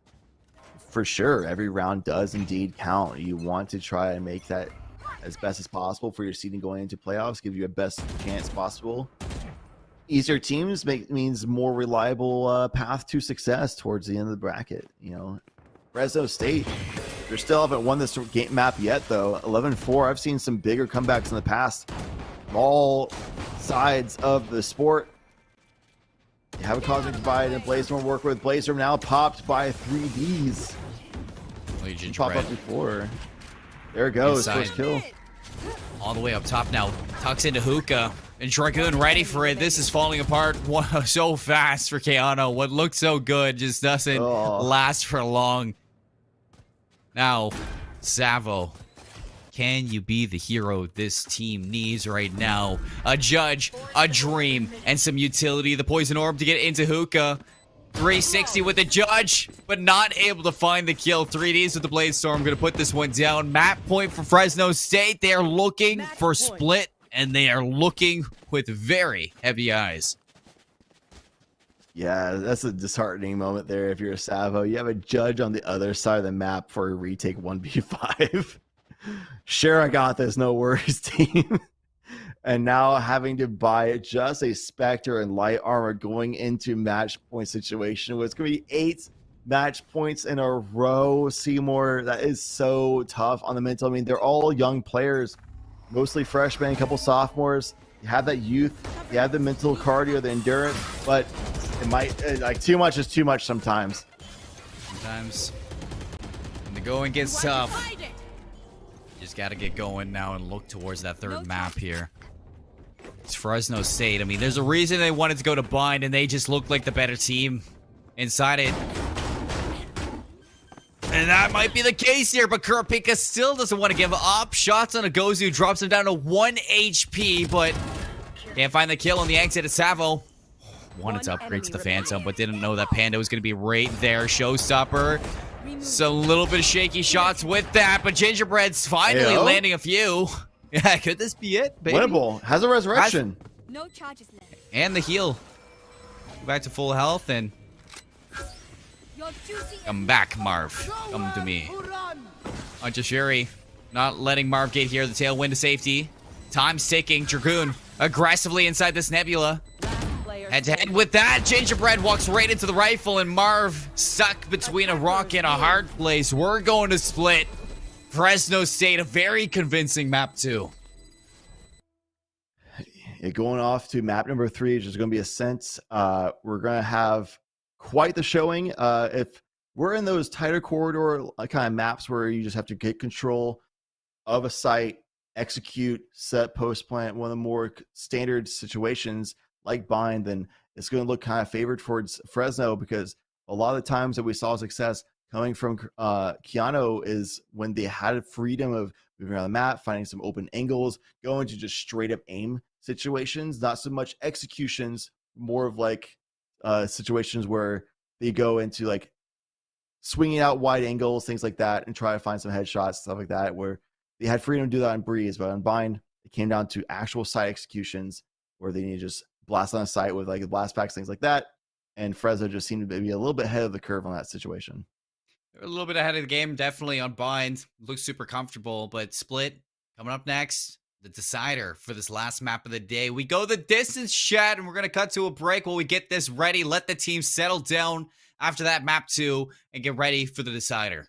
for sure, every round does indeed count. You want to try and make that as best as possible for your seeding going into playoffs, give you a best chance possible. Easier teams means more reliable path to success towards the end of the bracket, you know. Fresno State, they still haven't won this game map yet, though. 11-4. I've seen some bigger comebacks in the past from all sides of the sport. You have a Cosmic Divide and Blazer work with. Blazer now popped by 3Ds. Legion popped up before. There it goes. Inside. First kill. All the way up top now. Tucks into Hookah. And Dragoon ready for it. This is falling apart so fast for Keanu. What looked so good just doesn't last for long. Now, Savo, can you be the hero this team needs right now? A judge, a dream, and some utility. The Poison Orb to get into Hookah. 360 with the judge, but not able to find the kill. 3Ds with the Blade Storm. Going to put this one down. Map point for Fresno State. They are looking for split, and they are looking with very heavy eyes. Yeah, that's a disheartening moment there if you're a Savo. You have a judge on the other side of the map for a retake 1v5. Sure, I got this. No worries, team. And now having to buy just a Spectre and light armor going into match point situation. It's going to be 8 match points in a row. Seymour, that is so tough on the mental. I mean, they're all young players, mostly freshmen, a couple sophomores. You have that youth, you have the mental cardio, the endurance, but it might, like, too much is too much sometimes. Sometimes when the going gets tough, you just got to get going now and look towards that third map here. It's Fresno State. I mean, there's a reason they wanted to go to bind, and they just looked like the better team inside it. And that might be the case here, but Kurapika still doesn't want to give up. Shots on a Gozu drops him down to 1 HP, but can't find the kill on the exit at Savo. Wanted to upgrade to the Phantom, but didn't know that Panda was going to be right there. Showstopper. So a little bit of shaky shots with that, but Gingerbread's finally landing a few. Yeah, could this be it, baby? Winnable. Has a resurrection. No charges left. And the heal. Back to full health and come back, Marv. Come to me. Shuri not letting Marv get here. The tailwind to safety. Time's ticking. Dragoon aggressively inside this Nebula. Head to head with that. Gingerbread walks right into the rifle, and Marv stuck between a rock and a hard place. We're going to split. Fresno State, a very convincing map 2. Going off to map number 3, which is going to be Ascent. We're going to have quite the showing. If we're in those tighter corridor kind of maps where you just have to get control of a site, execute, set, post plant, one of the more standard situations like bind, then it's going to look kind of favored towards Fresno, because a lot of the times that we saw success coming from Keanu is when they had freedom of moving around the map, finding some open angles, going to just straight up aim situations, not so much executions, more of like situations where they go into like swinging out wide angles, things like that, and try to find some headshots, stuff like that, where They had freedom to do that on Breeze, but on Bind, it came down to actual site executions where they need to just blast on a site with like blast packs, things like that. And Frezzo just seemed to be a little bit ahead of the curve on that situation. They're a little bit ahead of the game, definitely on Bind. Looks super comfortable, but Split coming up next. The decider for this last map of the day. We go the distance, chat, and we're going to cut to a break while we get this ready. Let the team settle down after that map 2 and get ready for the decider.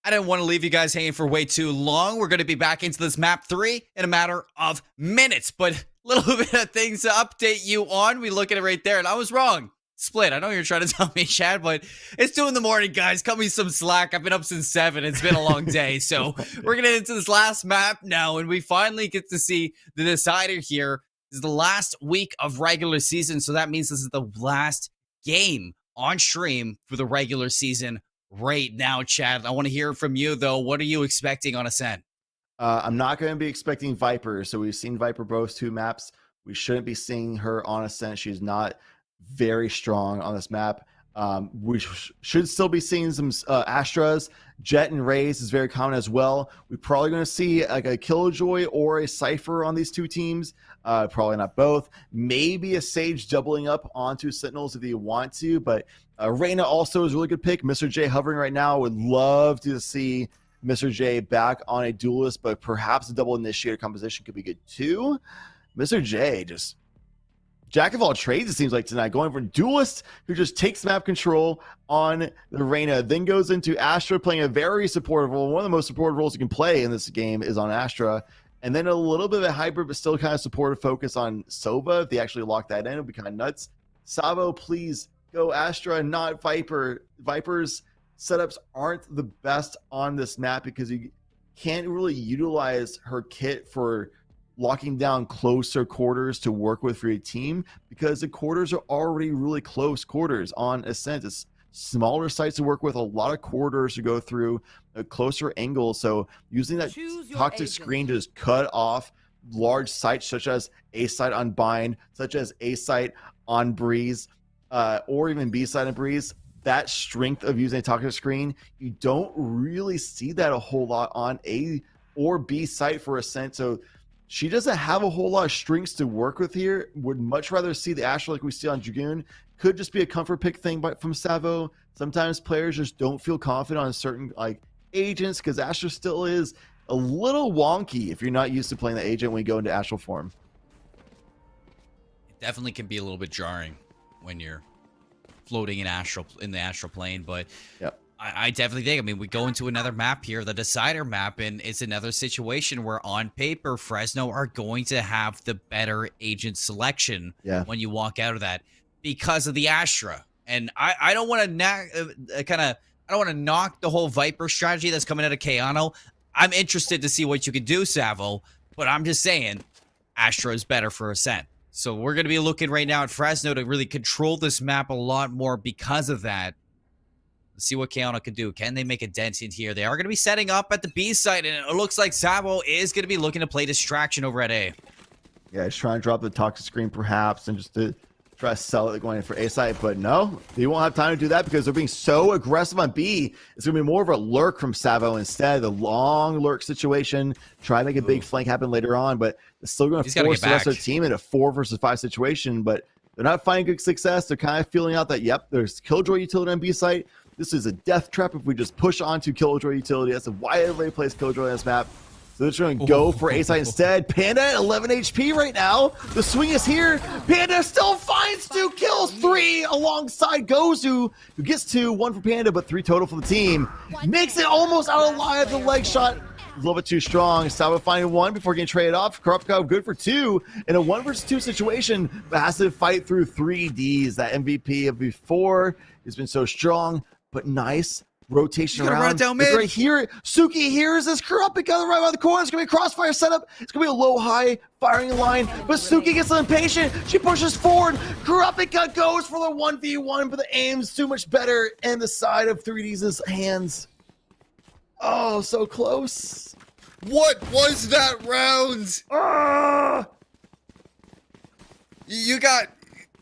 I didn't want to leave you guys hanging for way too long. We're going to be back into this map 3 in a matter of minutes, but a little bit of things to update you on. We look at it right there, and I was wrong. Split. I know you're trying to tell me, Chad, but it's 2 in the morning, guys. Cut me some slack. I've been up since 7. It's been a long day. So we're going to get into this last map now, and we finally get to see the decider here. This is the last week of regular season, so that means this is the last game on stream for the regular season right now, Chad. I want to hear from you, though. What are you expecting on Ascent? I'm not going to be expecting Viper. So we've seen Viper both 2 maps. We shouldn't be seeing her on Ascent. She's not very strong on this map. We should still be seeing some Astras. Jet and Raze is very common as well. We're probably going to see like a Killjoy or a Cypher on these 2 teams. Probably not both. Maybe a Sage doubling up onto Sentinels if you want to, but Reyna also is a really good pick. Mr. J hovering right now. Would love to see Mr. J back on a duelist, but perhaps a double initiator composition could be good too. Mr. J just jack of all trades, it seems like tonight, going for duelist who just takes map control on the Reyna, then goes into Astra playing a very supportive role. One of the most supportive roles you can play in this game is on Astra. And then a little bit of a hybrid, but still kind of supportive focus on Sova. If they actually lock that in, it would be kind of nuts. Savo, please go Astra, not Viper. Viper's setups aren't the best on this map because you can't really utilize her kit for locking down closer quarters to work with for your team because the quarters are already really close quarters on Ascent. It's smaller sites to work with, a lot of corridors to go through, a closer angle. So using that toxic screen to just cut off large sites such as A site on Bind, such as A site on Breeze, or even B site on Breeze, that strength of using a toxic screen, you don't really see that a whole lot on A or B site for Ascent. So she doesn't have a whole lot of strengths to work with here. Would much rather see the Astra like we see on Dragoon. Could just be a comfort pick thing from Savo. Sometimes players just don't feel confident on certain like agents because Astra still is a little wonky if you're not used to playing the agent when you go into Astral form. It definitely can be a little bit jarring when you're floating in the astral plane, but yep. I definitely think, I mean, we go into another map here, the decider map, and it's another situation where on paper, Fresno are going to have the better agent selection when you walk out of that because of the Astra. And I don't want to I don't want to knock the whole Viper strategy that's coming out of Keanu. I'm interested to see what you can do, Savo, but I'm just saying Astra is better for Ascent. So we're going to be looking right now at Fresno to really control this map a lot more because of that. Let's see what Keanu can do. Can they make a dent in here? They are going to be setting up at the B site, and it looks like Sabo is going to be looking to play distraction over at A. Yeah, he's trying to drop the toxic screen perhaps and just to try to sell it going in for A site, but no, they won't have time to do that because they're being so aggressive on B. It's going to be more of a lurk from Sabo instead, the long lurk situation, try to make a big flank happen later on, but it's still going to force the rest of their team in a 4 versus 5 situation, but they're not finding good success. They're kind of feeling out that, yep, there's Killjoy utility on B site. This is a death trap if we just push onto Killjoy utility. That's why everybody plays Killjoy on this map. So they're trying to go for A site instead. Panda at 11 HP right now. The swing is here. Panda still finds 2 kills, 3 alongside Gozu, who gets 2, 1 for Panda, but 3 total for the team. Makes it almost out alive. The leg shot a little bit too strong. Sabo finding 1 before getting traded off. Korupko good for 2 in a 1 versus 2 situation, but has to fight through 3 Ds. That MVP of before has been so strong, but nice rotation around. Run it down mid. Right here, Suki hears this Kurapika right by the corner. It's gonna be a crossfire setup. It's gonna be a low-high firing line, but Suki gets impatient. She pushes forward. Kurapika goes for the 1v1, but the aim's too much better in the side of 3D's hands. Oh, so close. What was that round? You got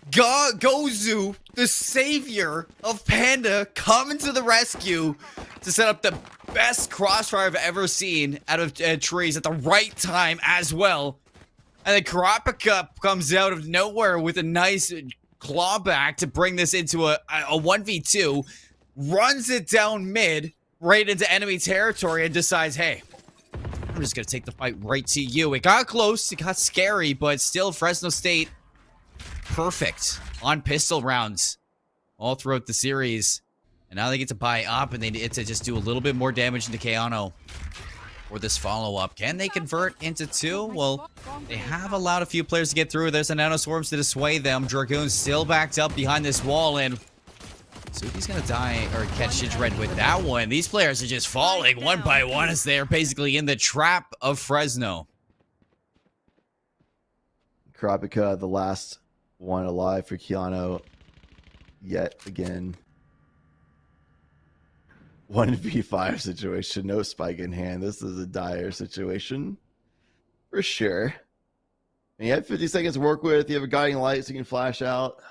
Gozu, the savior of Panda, coming to the rescue to set up the best crossfire I've ever seen out of trees at the right time as well. And then Kurapika comes out of nowhere with a nice clawback to bring this into a 1v2, runs it down mid, right into enemy territory, and decides, hey, I'm just going to take the fight right to you. It got close, it got scary, but still Fresno State perfect on pistol rounds all throughout the series. And now they get to buy up, and they get to just do a little bit more damage into Keanu for this follow-up. Can they convert into 2? Well, they have allowed a few players to get through. There's a Nanoswarms to dissuade them. Dragoon's still backed up behind this wall, and Suki's gonna die or catch Gingerbread with that one. These players are just falling one by one as they're basically in the trap of Fresno. Kurapika, the last one alive for Keanu yet again. 1v5 situation, no spike in hand. This is a dire situation for sure. And you have 50 seconds to work with. You have a guiding light so you can flash out.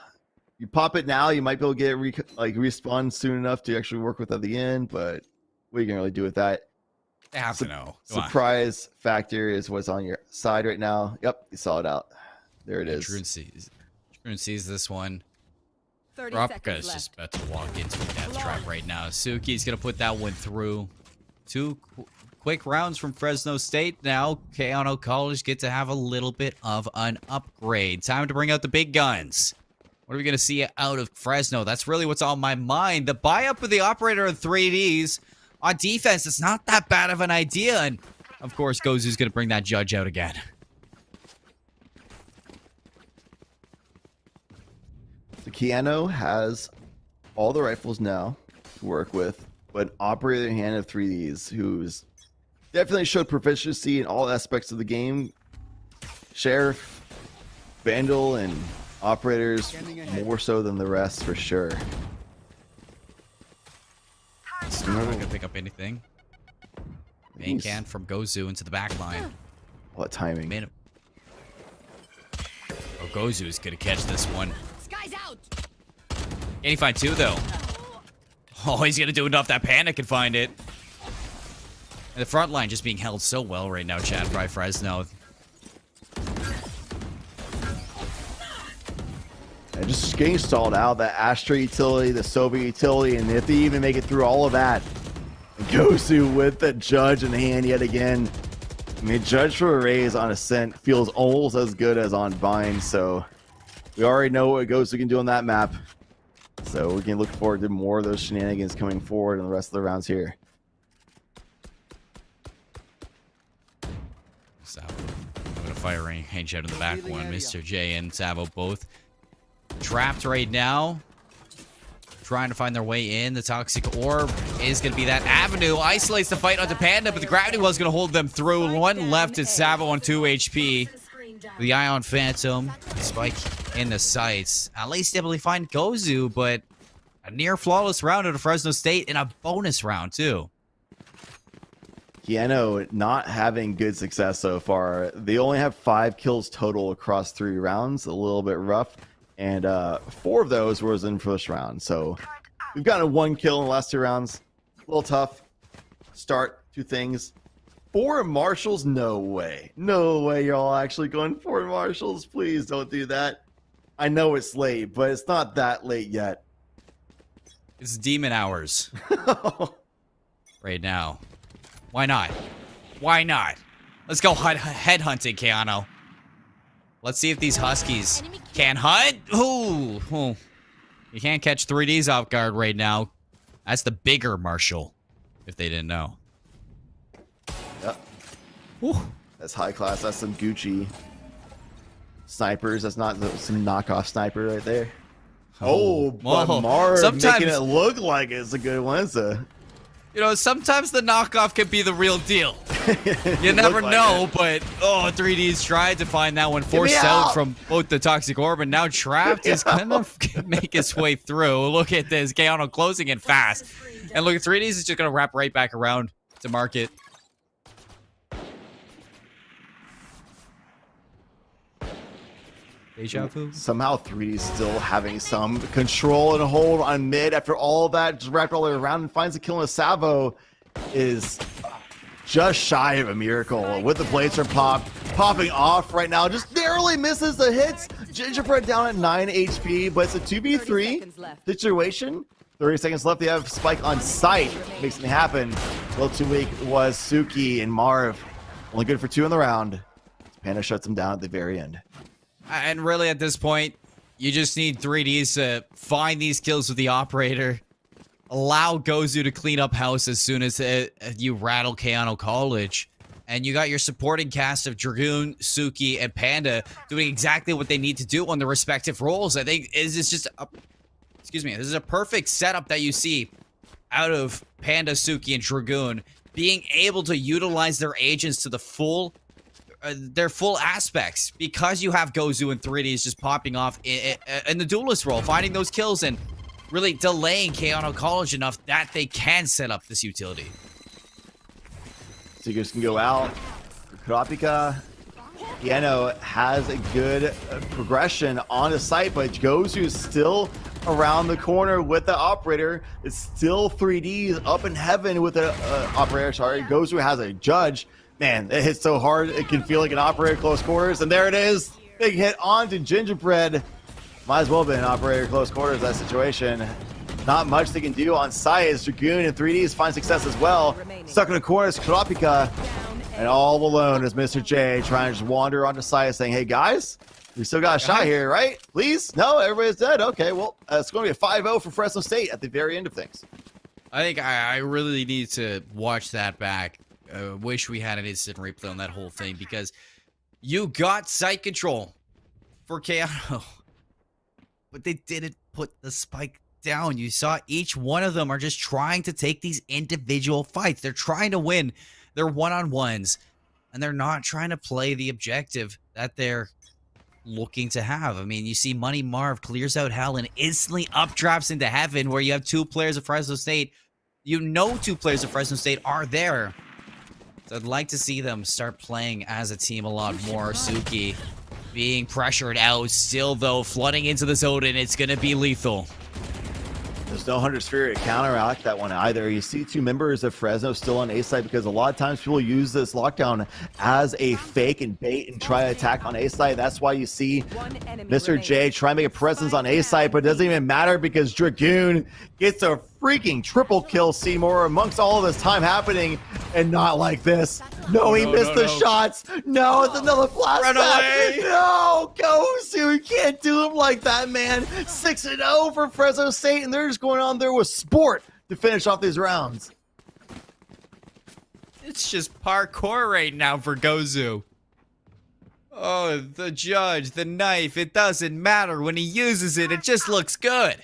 You pop it now, you might be able to get respawn soon enough to actually work with at the end, but what are you gonna really do with that? They have to know. Surprise factor is what's on your side right now. Yep, you saw it out. There it is. Trun sees this one. Kurapika is just about to walk into a death trap right now. Suki's gonna put that one through. 2 quick rounds from Fresno State. Now Keanu College get to have a little bit of an upgrade. Time to bring out the big guns. What are we going to see out of Fresno? That's really what's on my mind. The buy-up of the operator in 3Ds on defense is not that bad of an idea. And, of course, Gozu's going to bring that judge out again. So Keanu has all the rifles now to work with, but operator in hand of 3Ds, who's definitely showed proficiency in all aspects of the game. Sheriff, Vandal, and operators more so than the rest for sure. Still not gonna pick up anything. Main can from Gozu into the back line. What timing? Oh, Gozu's gonna catch this one. Can he find 2 though? Oh, he's gonna do enough that Panda can find it. And the front line just being held so well right now, Chad, by Fresno. And just getting stalled out, that Astra utility, the Soviet utility, and if they even make it through all of that, Gozu with the judge in hand yet again. I mean, judge for a raise on Ascent feels almost as good as on Vine, so we already know what Gozu can do on that map. So we can look forward to more of those shenanigans coming forward in the rest of the rounds here. Savo going to fire range out in the back one. Mr. J and Savo both trapped right now, trying to find their way in. The toxic orb is going to be that avenue. Isolates the fight onto Panda, but the gravity was going to hold them through. 1 left at Savo on 2 HP. The Ion Phantom is spike in the sights. At least able to find Gozu, but a near flawless round out of Fresno State in a bonus round too. Keanu not having good success so far. They only have 5 kills total across 3 rounds, a little bit rough, and 4 of those was in first round. So we've gotten 1 kill in the last 2 rounds. A little tough start to things. 4 marshals? No way. No way you're all actually going 4 marshals. Please don't do that. I know it's late, but it's not that late yet. It's demon hours right now. Why not? Why not? Let's go headhunting, Keanu. Let's see if these Huskies can hunt. Ooh. You can't catch 3Ds off guard right now. That's the bigger Marshall, if they didn't know. Yep. Whew. That's high class. That's some Gucci snipers. That's not some knockoff sniper right there. Oh, but Marv making it look like it's a good one. You know, sometimes the knockoff can be the real deal. You never know, but 3D's tried to find that one, forced out from both the Toxic Orb, and now Trapped is gonna make his way through. Look at this, Keanu closing in fast. And look, 3D's is just gonna wrap right back around to market. Deja vu. Somehow 3D still having some control and hold on mid after all that, just wrapped all the way around and finds a kill in a Savo is just shy of a miracle with the blazer popping off right now. Just narrowly misses the hits. Gingerbread down at 9 HP, but it's a 2v3 situation. 30 seconds left. They have Spike on site. Makes it happen. A little too weak was Suki and Marv. Only good for 2 in the round. Panda shuts them down at the very end. And really, at this point, you just need 3Ds to find these kills with the operator. Allow Gozu to clean up house as soon as you rattle Keanu College. And you got your supporting cast of Dragoon, Suki, and Panda doing exactly what they need to do on their respective roles. I think this is just a, this is a perfect setup that you see out of Panda, Suki, and Dragoon being able to utilize their agents to the full their full aspects, because you have Gozu and 3Ds just popping off in the duelist role, finding those kills and really delaying Keanu College enough that they can set up this utility. Seekers can go out. Kurapika, Keanu has a good progression on the site, but Gozu is still around the corner with the operator. It's still 3Ds up in heaven with the operator. Sorry, Gozu has a judge. Man, it hits so hard, it can feel like an operator close quarters. And there it is. Big hit onto Gingerbread. Might as well have been an operator close quarters, that situation. Not much they can do on site as Dragoon and 3Ds find success as well. Stuck in the corners, Kurapika. And all alone is Mr. J trying to just wander onto site saying, hey guys, we still got a shot here, right? Please? No, everybody's dead. Okay, well, it's going to be a 5-0 for Fresno State at the very end of things. I think I really need to watch that back. Wish we had an instant replay on that whole thing, because you got site control for Keanu, but they didn't put the spike down. You saw each one of them are just trying to take these individual fights. They're trying to win their one-on-ones, and they're not trying to play the objective that they're looking to have. I mean, you see Money Marv clears out hell and instantly updrafts into heaven, where you have 2 players of Fresno State. You know 2 players of Fresno State are there. So I'd like to see them start playing as a team a lot more. Suki being pressured out, still though flooding into the zone, and it's going to be lethal. There's no 100 Spirit to counteract that one either. You see 2 members of Fresno still on A side, because a lot of times people use this lockdown as a fake and bait and try to attack on A side. That's why you see Mr. J try to make a presence on A side, but it doesn't even matter because Dragoon gets a freaking triple kill, Seymour, amongst all of this time happening, and not like this. No, he missed the shots. No, it's another blast. Run away. No, Gozu, you can't do him like that, man. 6-0 for Fresno State, and they're just going on there with sport to finish off these rounds. It's just parkour right now for Gozu. Oh, the judge, the knife, it doesn't matter. When he uses it, it just looks good.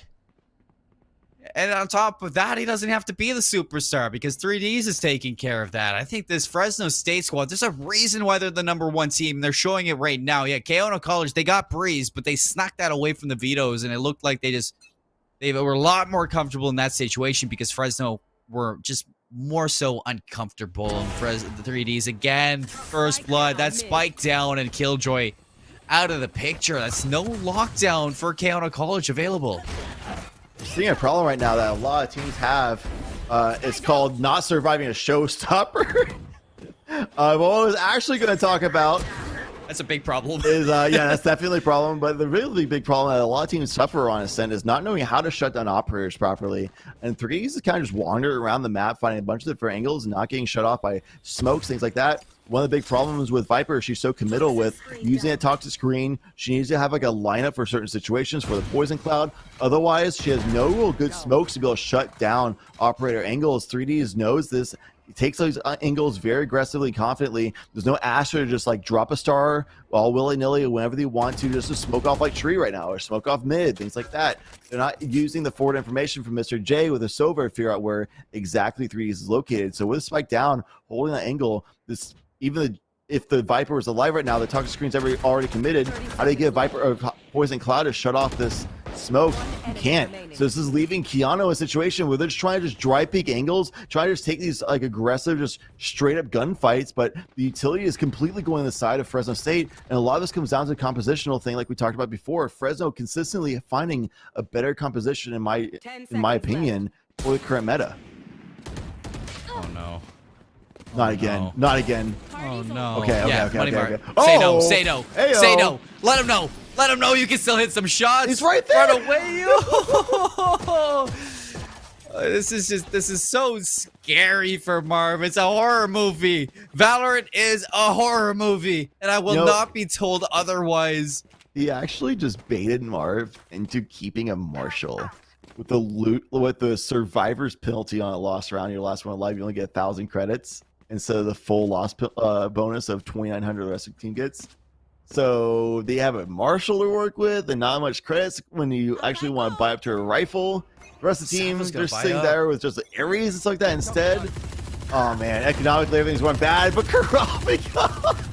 And on top of that, he doesn't have to be the superstar because 3Ds is taking care of that. I think this Fresno State squad, there's a reason why they're the #1 team. They're showing it right now. Yeah, Keona College, they got Breeze, but they snuck that away from the Vitoes, and it looked like they were a lot more comfortable in that situation because Fresno were just more so uncomfortable. And the 3Ds again, first blood, that spike down and Killjoy out of the picture. That's no lockdown for Keona College available. Seeing a problem right now that a lot of teams have. It's called not surviving a showstopper. What I was actually going to talk about, that's a big problem. Is yeah, that's definitely a problem. But the really big problem that a lot of teams suffer on Ascent is not knowing how to shut down operators properly. And 3Ds is kind of just wandering around the map, finding a bunch of different angles and not getting shut off by smokes, things like that. One of the big problems with Viper, she's so committal with using a toxic screen. She needs to have like a lineup for certain situations for the poison cloud. Otherwise, she has no real good smokes to be able to shut down operator angles. 3Ds knows this. He takes those angles very aggressively and confidently. There's no Asher to just like drop a star all willy-nilly whenever they want to, just to smoke off like tree right now or smoke off mid, things like that. They're not using the forward information from Mr. J with a Sova to figure out where exactly 3Ds is located. So with a spike down, holding that angle, this if the Viper was alive right now, the toxic screen's already committed. How do you get Viper or Poison Cloud to shut off this smoke? You can't. So this is leaving Keanu in a situation where they're just trying to just dry peek angles, trying to just take these like aggressive, just straight up gunfights. But the utility is completely going to the side of Fresno State, and a lot of this comes down to a compositional thing, like we talked about before. Fresno consistently finding a better composition, in my opinion, for the current meta. Oh no. Not again. No. Not again. Oh no. Okay. Oh! Say no. Say no. Hey-o. Say no. Let him know. Let him know you can still hit some shots. He's right there. Run away. This is so scary for Marv. It's a horror movie. Valorant is a horror movie, and I will not be told otherwise. He actually just baited Marv into keeping a Marshall. With the survivor's penalty on a lost round, your last one alive, you only get 1,000 credits instead of the full loss bonus of 2,900 the rest of the team gets. So they have a Marshall to work with and not much credits when you actually want to buy up to a rifle. The rest of the team, they're sitting there with just Ares and stuff like that instead. Oh man, economically everything's going bad, but Kurapika,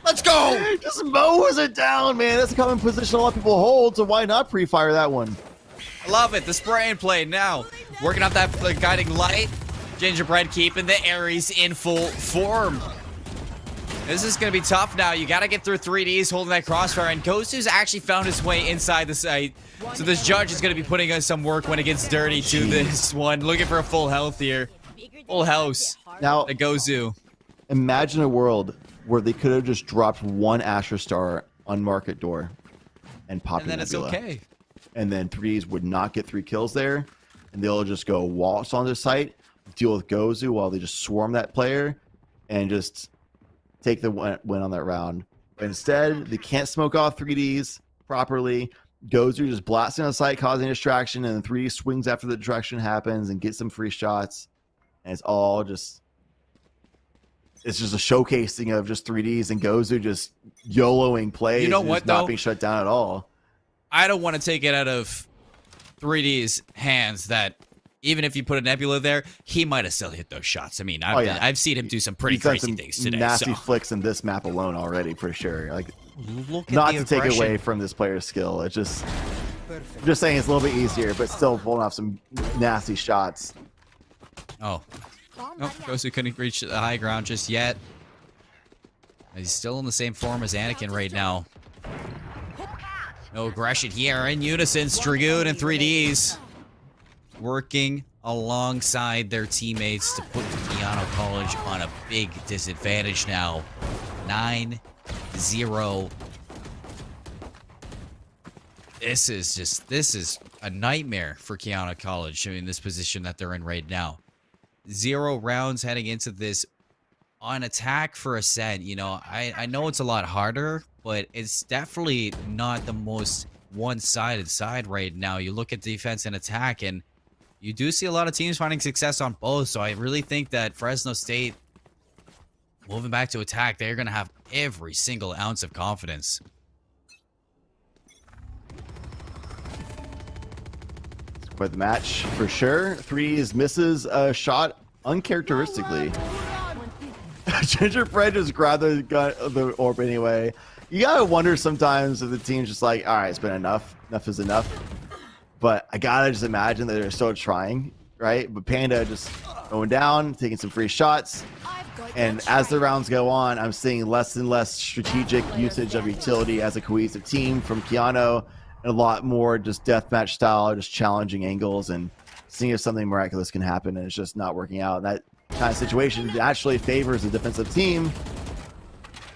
let's go! Just mows it down, man. That's a common position a lot of people hold, so why not pre-fire that one? I love it. The spray and play now. Working off that guiding light. Gingerbread keeping the Ares in full form. This is going to be tough now. You got to get through 3Ds holding that crossfire. And Gosu's actually found his way inside the site. So this judge is going to be putting in some work when it gets dirty to this one. Looking for a full health here. Full house. Now, the Gosu. Imagine a world where they could have just dropped one Asher Star on Market Door and popped And then Nebula. it's okay. And then 3Ds would not get 3 kills there. And they'll just go waltz on their site, deal with Gozu while they just swarm that player and just take the win on that round. But instead, they can't smoke off 3Ds properly. Gozu just blasting on the site, causing a distraction, and then 3D swings after the distraction happens and gets some free shots. And it's all just... It's just a showcasing of just 3Ds and Gozu just YOLOing plays. You know and what, just not though? being shut down at all. I don't want to take it out of 3D's hands that even if you put a Nebula there, he might have still hit those shots. I mean, I've seen him do some pretty He's done crazy some things today. Nasty So. flicks in this map alone already, for sure. Like, Look at not the to take aggression. away from this player's skill. It's just, I'm just saying it's a little bit easier, but still pulling off some nasty shots. Oh. Nope, Gosu couldn't reach the high ground just yet. He's still in the same form as Anakin right now. No aggression here. In unison, Dragoon and 3Ds working alongside their teammates to put Keanu College on a big disadvantage now. 9-0. This is a nightmare for Keanu College. I mean, this position that they're in right now. 0 rounds heading into this. On attack for Ascent, you know, I know it's a lot harder, but it's definitely not the most one-sided side right now. You look at defense and attack, and you do see a lot of teams finding success on both. So I really think that Fresno State, moving back to attack, they're going to have every single ounce of confidence. quite the match for sure. Threes misses a shot uncharacteristically. Gingerbread just grabbed the orb anyway. You gotta wonder sometimes if the team's just like, all right, it's been enough. Enough is enough. But I gotta just imagine that they're still trying, right? But Panda just going down, taking some free shots. And as the rounds go on, I'm seeing less and less strategic usage of utility as a cohesive team from Keanu, and a lot more just deathmatch style, just challenging angles and seeing if something miraculous can happen, and it's just not working out. And that kind of situation actually favors a defensive team,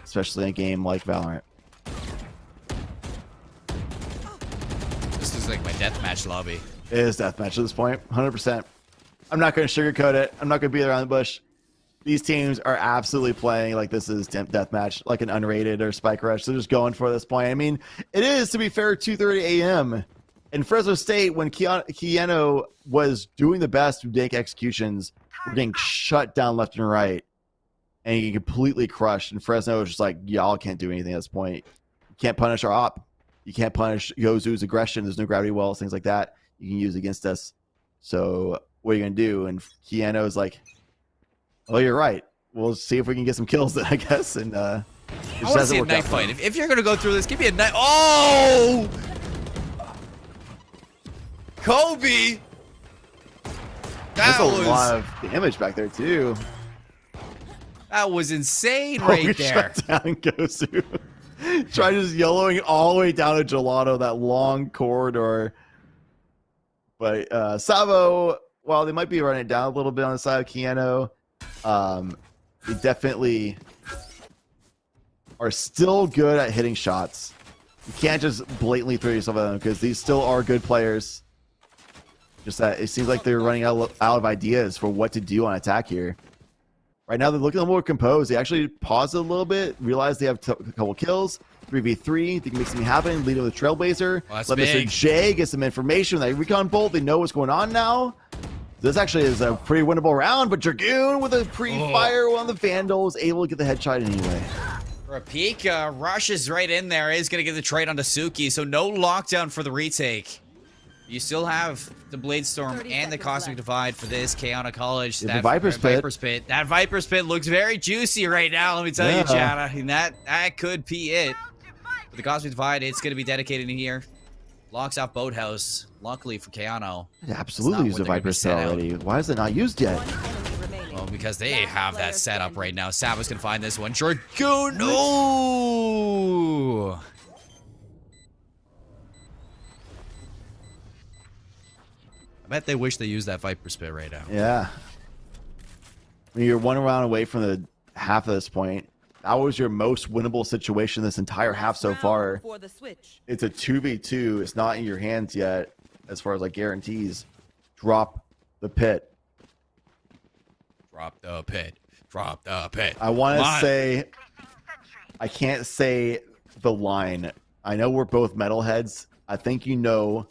especially in a game like Valorant. This is like my deathmatch lobby. It is deathmatch at this point, 100%. I'm not going to sugarcoat it. I'm not going to beat around the bush. These teams are absolutely playing like this is deathmatch, like an unrated or Spike Rush. They're just going for this point. I mean, it is, to be fair, 2:30 a.m. In Fresno State, when Keanu was doing the best to make executions, we're getting shut down left and right, and you completely crushed. And Fresno was just like, y'all can't do anything at this point. You can't punish our op. You can't punish Yozu's aggression. There's no gravity wells, things like that you can use against us. So what are you going to do? And Keanu is like, oh, you're right. We'll see if we can get some kills then, I guess. And I want to see a knife fight. If you're going to go through this, give me a knife. Oh! Kobe! That's a lot of damage back there, too. That was insane right there. Shut down Gozu. Try just yellowing all the way down to Gelato, that long corridor. But Savo, while they might be running it down a little bit on the side of Keanu, they definitely are still good at hitting shots. You can't just blatantly throw yourself at them because these still are good players. Just that it seems like they're running out of ideas for what to do on attack here. Right now, they're looking a little more composed. They actually paused a little bit, realized they have a couple kills. 3v3, they can make something happen, lead with a Trailblazer. Let Mr. J get some information. They recon bolt, they know what's going on now. This actually is a pretty winnable round, but Dragoon with a pre-fire on the Vandal is able to get the headshot anyway. Rapika rushes right in there, is going to get the trade onto Suki, so no lockdown for the retake. You still have the Bladestorm and the Cosmic Divide for this Keanu College. The Viper's Pit. That Viper's Pit looks very juicy right now, let me tell you, Jana. And that could be it. But the Cosmic Divide, it's going to be dedicated in here. Locks off Boathouse. Luckily for Keanu. They absolutely used the Viper's Pit already. Why is it not used yet? Well, because they have that set up right now. Sava's going to find this one. Dragoon! No! I bet they wish they used that Viper Spit right now. Yeah. I mean, you're one round away from the half at this point. That was your most winnable situation this entire half so far. It's a 2v2. It's not in your hands yet as far as like guarantees. Drop the pit. Drop the pit. Drop the pit. I want to say, I can't say the line. I know we're both metalheads. I think you know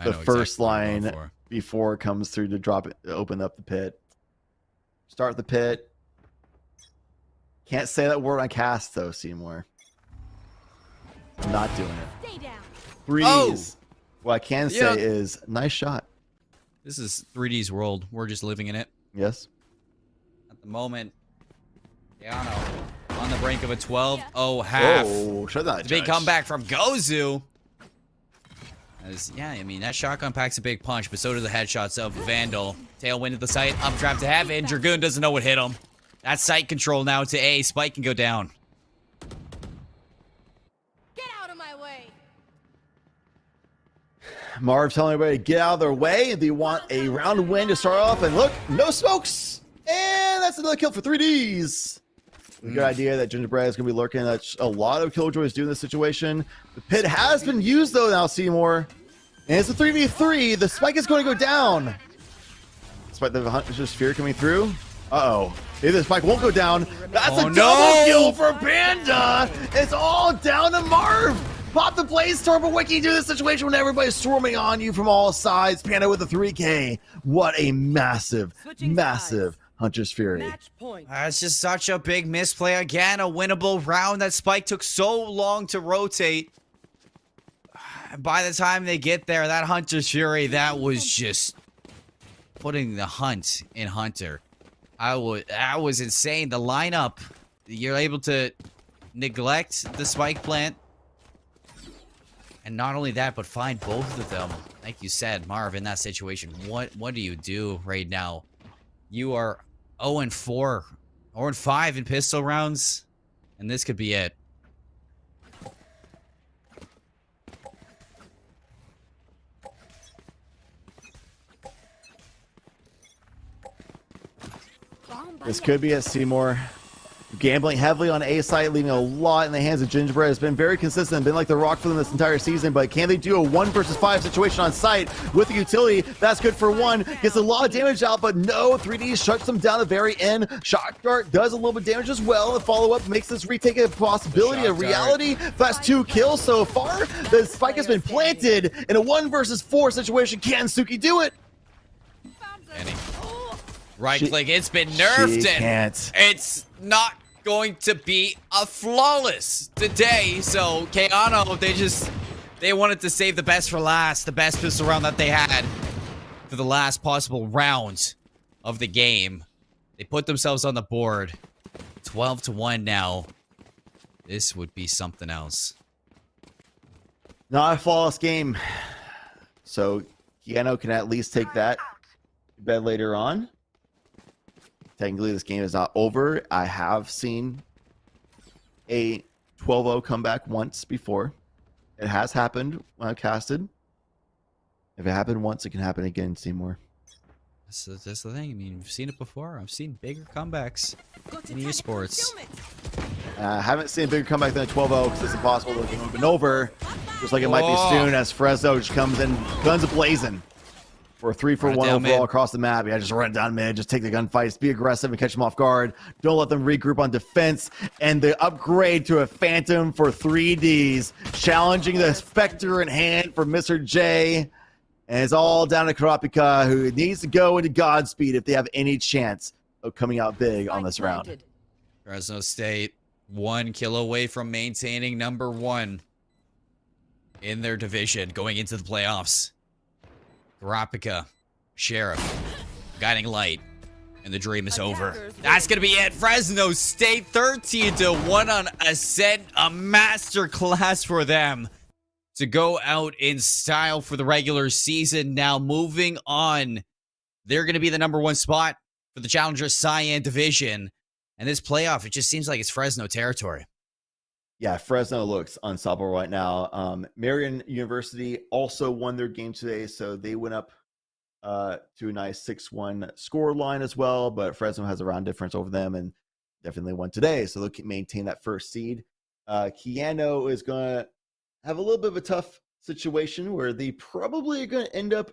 the first line before it comes through to drop it, open up the pit. Start the pit. Can't say that word on cast though, Seymour. I'm not doing it. Freeze. Oh! What I can say is nice shot. This is 3D's world. We're just living in it. Yes. At the moment, Keanu on the brink of a 12-0 half. Oh, shut that. Big comeback from Gozu. Yeah, I mean, that shotgun packs a big punch, but so do the headshots of Vandal. Tailwind to the site, updraft to heaven. Dragoon doesn't know what hit him. That's site control now to A. Spike can go down. Get out of my way. Marv telling everybody to get out of their way. They want a round win to start off. And look, no smokes. And that's another kill for 3Ds. A good idea that Gingerbread is going to be lurking. That's a lot of Killjoys do in this situation. The pit has been used, though, now, Seymour. And it's a 3v3. The spike is going to go down. Despite the Hunter's Sphere coming through. Uh-oh. Maybe the spike won't go down. That's a double kill for Panda. It's all down to Marv. Pop the Bladestorm, but what can you do in this situation when everybody's swarming on you from all sides? Panda with a 3K. What a massive, massive Hunter's Fury. It's just such a big misplay. Again, a winnable round. That spike took so long to rotate. by the time they get there, that Hunter's Fury, that was just putting the hunt in Hunter. That was insane. The lineup, you're able to neglect the spike plant. And not only that, but find both of them. Like you said, Marv, in that situation, what do you do right now? You are 0-4, 0-5 in pistol rounds, and this could be it. This could be it, Seymour. Gambling heavily on A site, leaving a lot in the hands of Gingerbread. It's been very consistent, been like the rock for them this entire season, but can they do a 1 versus 5 situation on site with the utility? That's good for one. Gets a lot of damage out, but no, 3D shuts them down at the very end. Shock Dart does a little bit of damage as well. The follow-up makes this retake a possibility, a reality. That's 2 kills so far. The spike has been planted in a 1 versus 4 situation. Can Suki do it? Right click, it's been nerfed. She can't. It's not going to be a flawless today. So Keanu, they wanted to save the best for last, the best pistol round that they had for the last possible round of the game. They put themselves on the board. 12-1 now. This would be something else. Not a flawless game. So Keanu can at least take that to bed later on. Technically, this game is not over. I have seen a 12-0 comeback once before. It has happened when I've casted. If it happened once, it can happen again, Seymour. That's the thing. I mean, we've seen it before. I've seen bigger comebacks in esports. I haven't seen a bigger comeback than a 12-0 because it's impossible to get open over. Just like it might be soon as Fresno just comes in, guns a-blazing. For a 3-for-1 overall mid. across the map. Yeah, just run it down mid, just take the gunfights, be aggressive and catch them off guard. Don't let them regroup on defense. And the upgrade to a Phantom for 3Ds, challenging the Spectre in hand for Mr. J. And it's all down to Karapika, who needs to go into Godspeed if they have any chance of coming out big on this round. Fresno State, 1 kill away from maintaining number 1 in their division going into the playoffs. Karapika, Sheriff, Guiding Light, and the dream is over. That's going to be it. Fresno State 13-1 on Ascent, a master class for them to go out in style for the regular season. Now moving on, they're going to be the number 1 spot for the Challenger Cyan division. And this playoff, it just seems like it's Fresno territory. Yeah, Fresno looks unstoppable right now. Marion University also won their game today, so they went up to a nice 6-1 score line as well, but Fresno has a round difference over them and definitely won today, so they'll maintain that first seed. Keanu is going to have a little bit of a tough situation where they probably are going to end up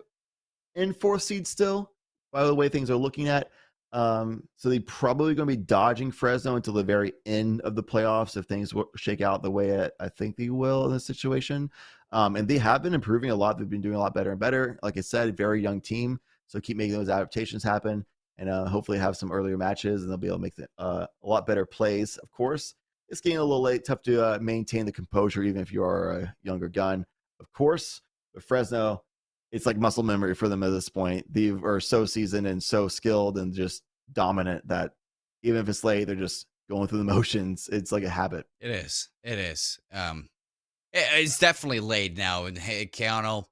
in 4th seed still, by the way things are looking at. So they probably going to be dodging Fresno until the very end of the playoffs if things shake out the way I think they will in this situation. And they have been improving a lot. They've been doing a lot better and better. Like I said, a very young team. So keep making those adaptations happen and hopefully have some earlier matches and they'll be able to make a lot better plays. Of course, it's getting a little late, tough to maintain the composure even if you are a younger gun, of course. But Fresno, it's like muscle memory for them at this point. They are so seasoned and so skilled and just dominant that even if it's late, they're just going through the motions. It's like a habit. It is. It is. It's definitely late now. And hey, Keanu,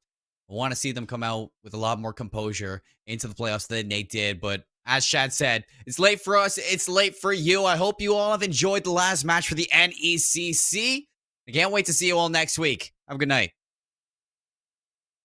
I want to see them come out with a lot more composure into the playoffs than they did. But as Chad said, it's late for us. It's late for you. I hope you all have enjoyed the last match for the NECC. I can't wait to see you all next week. Have a good night.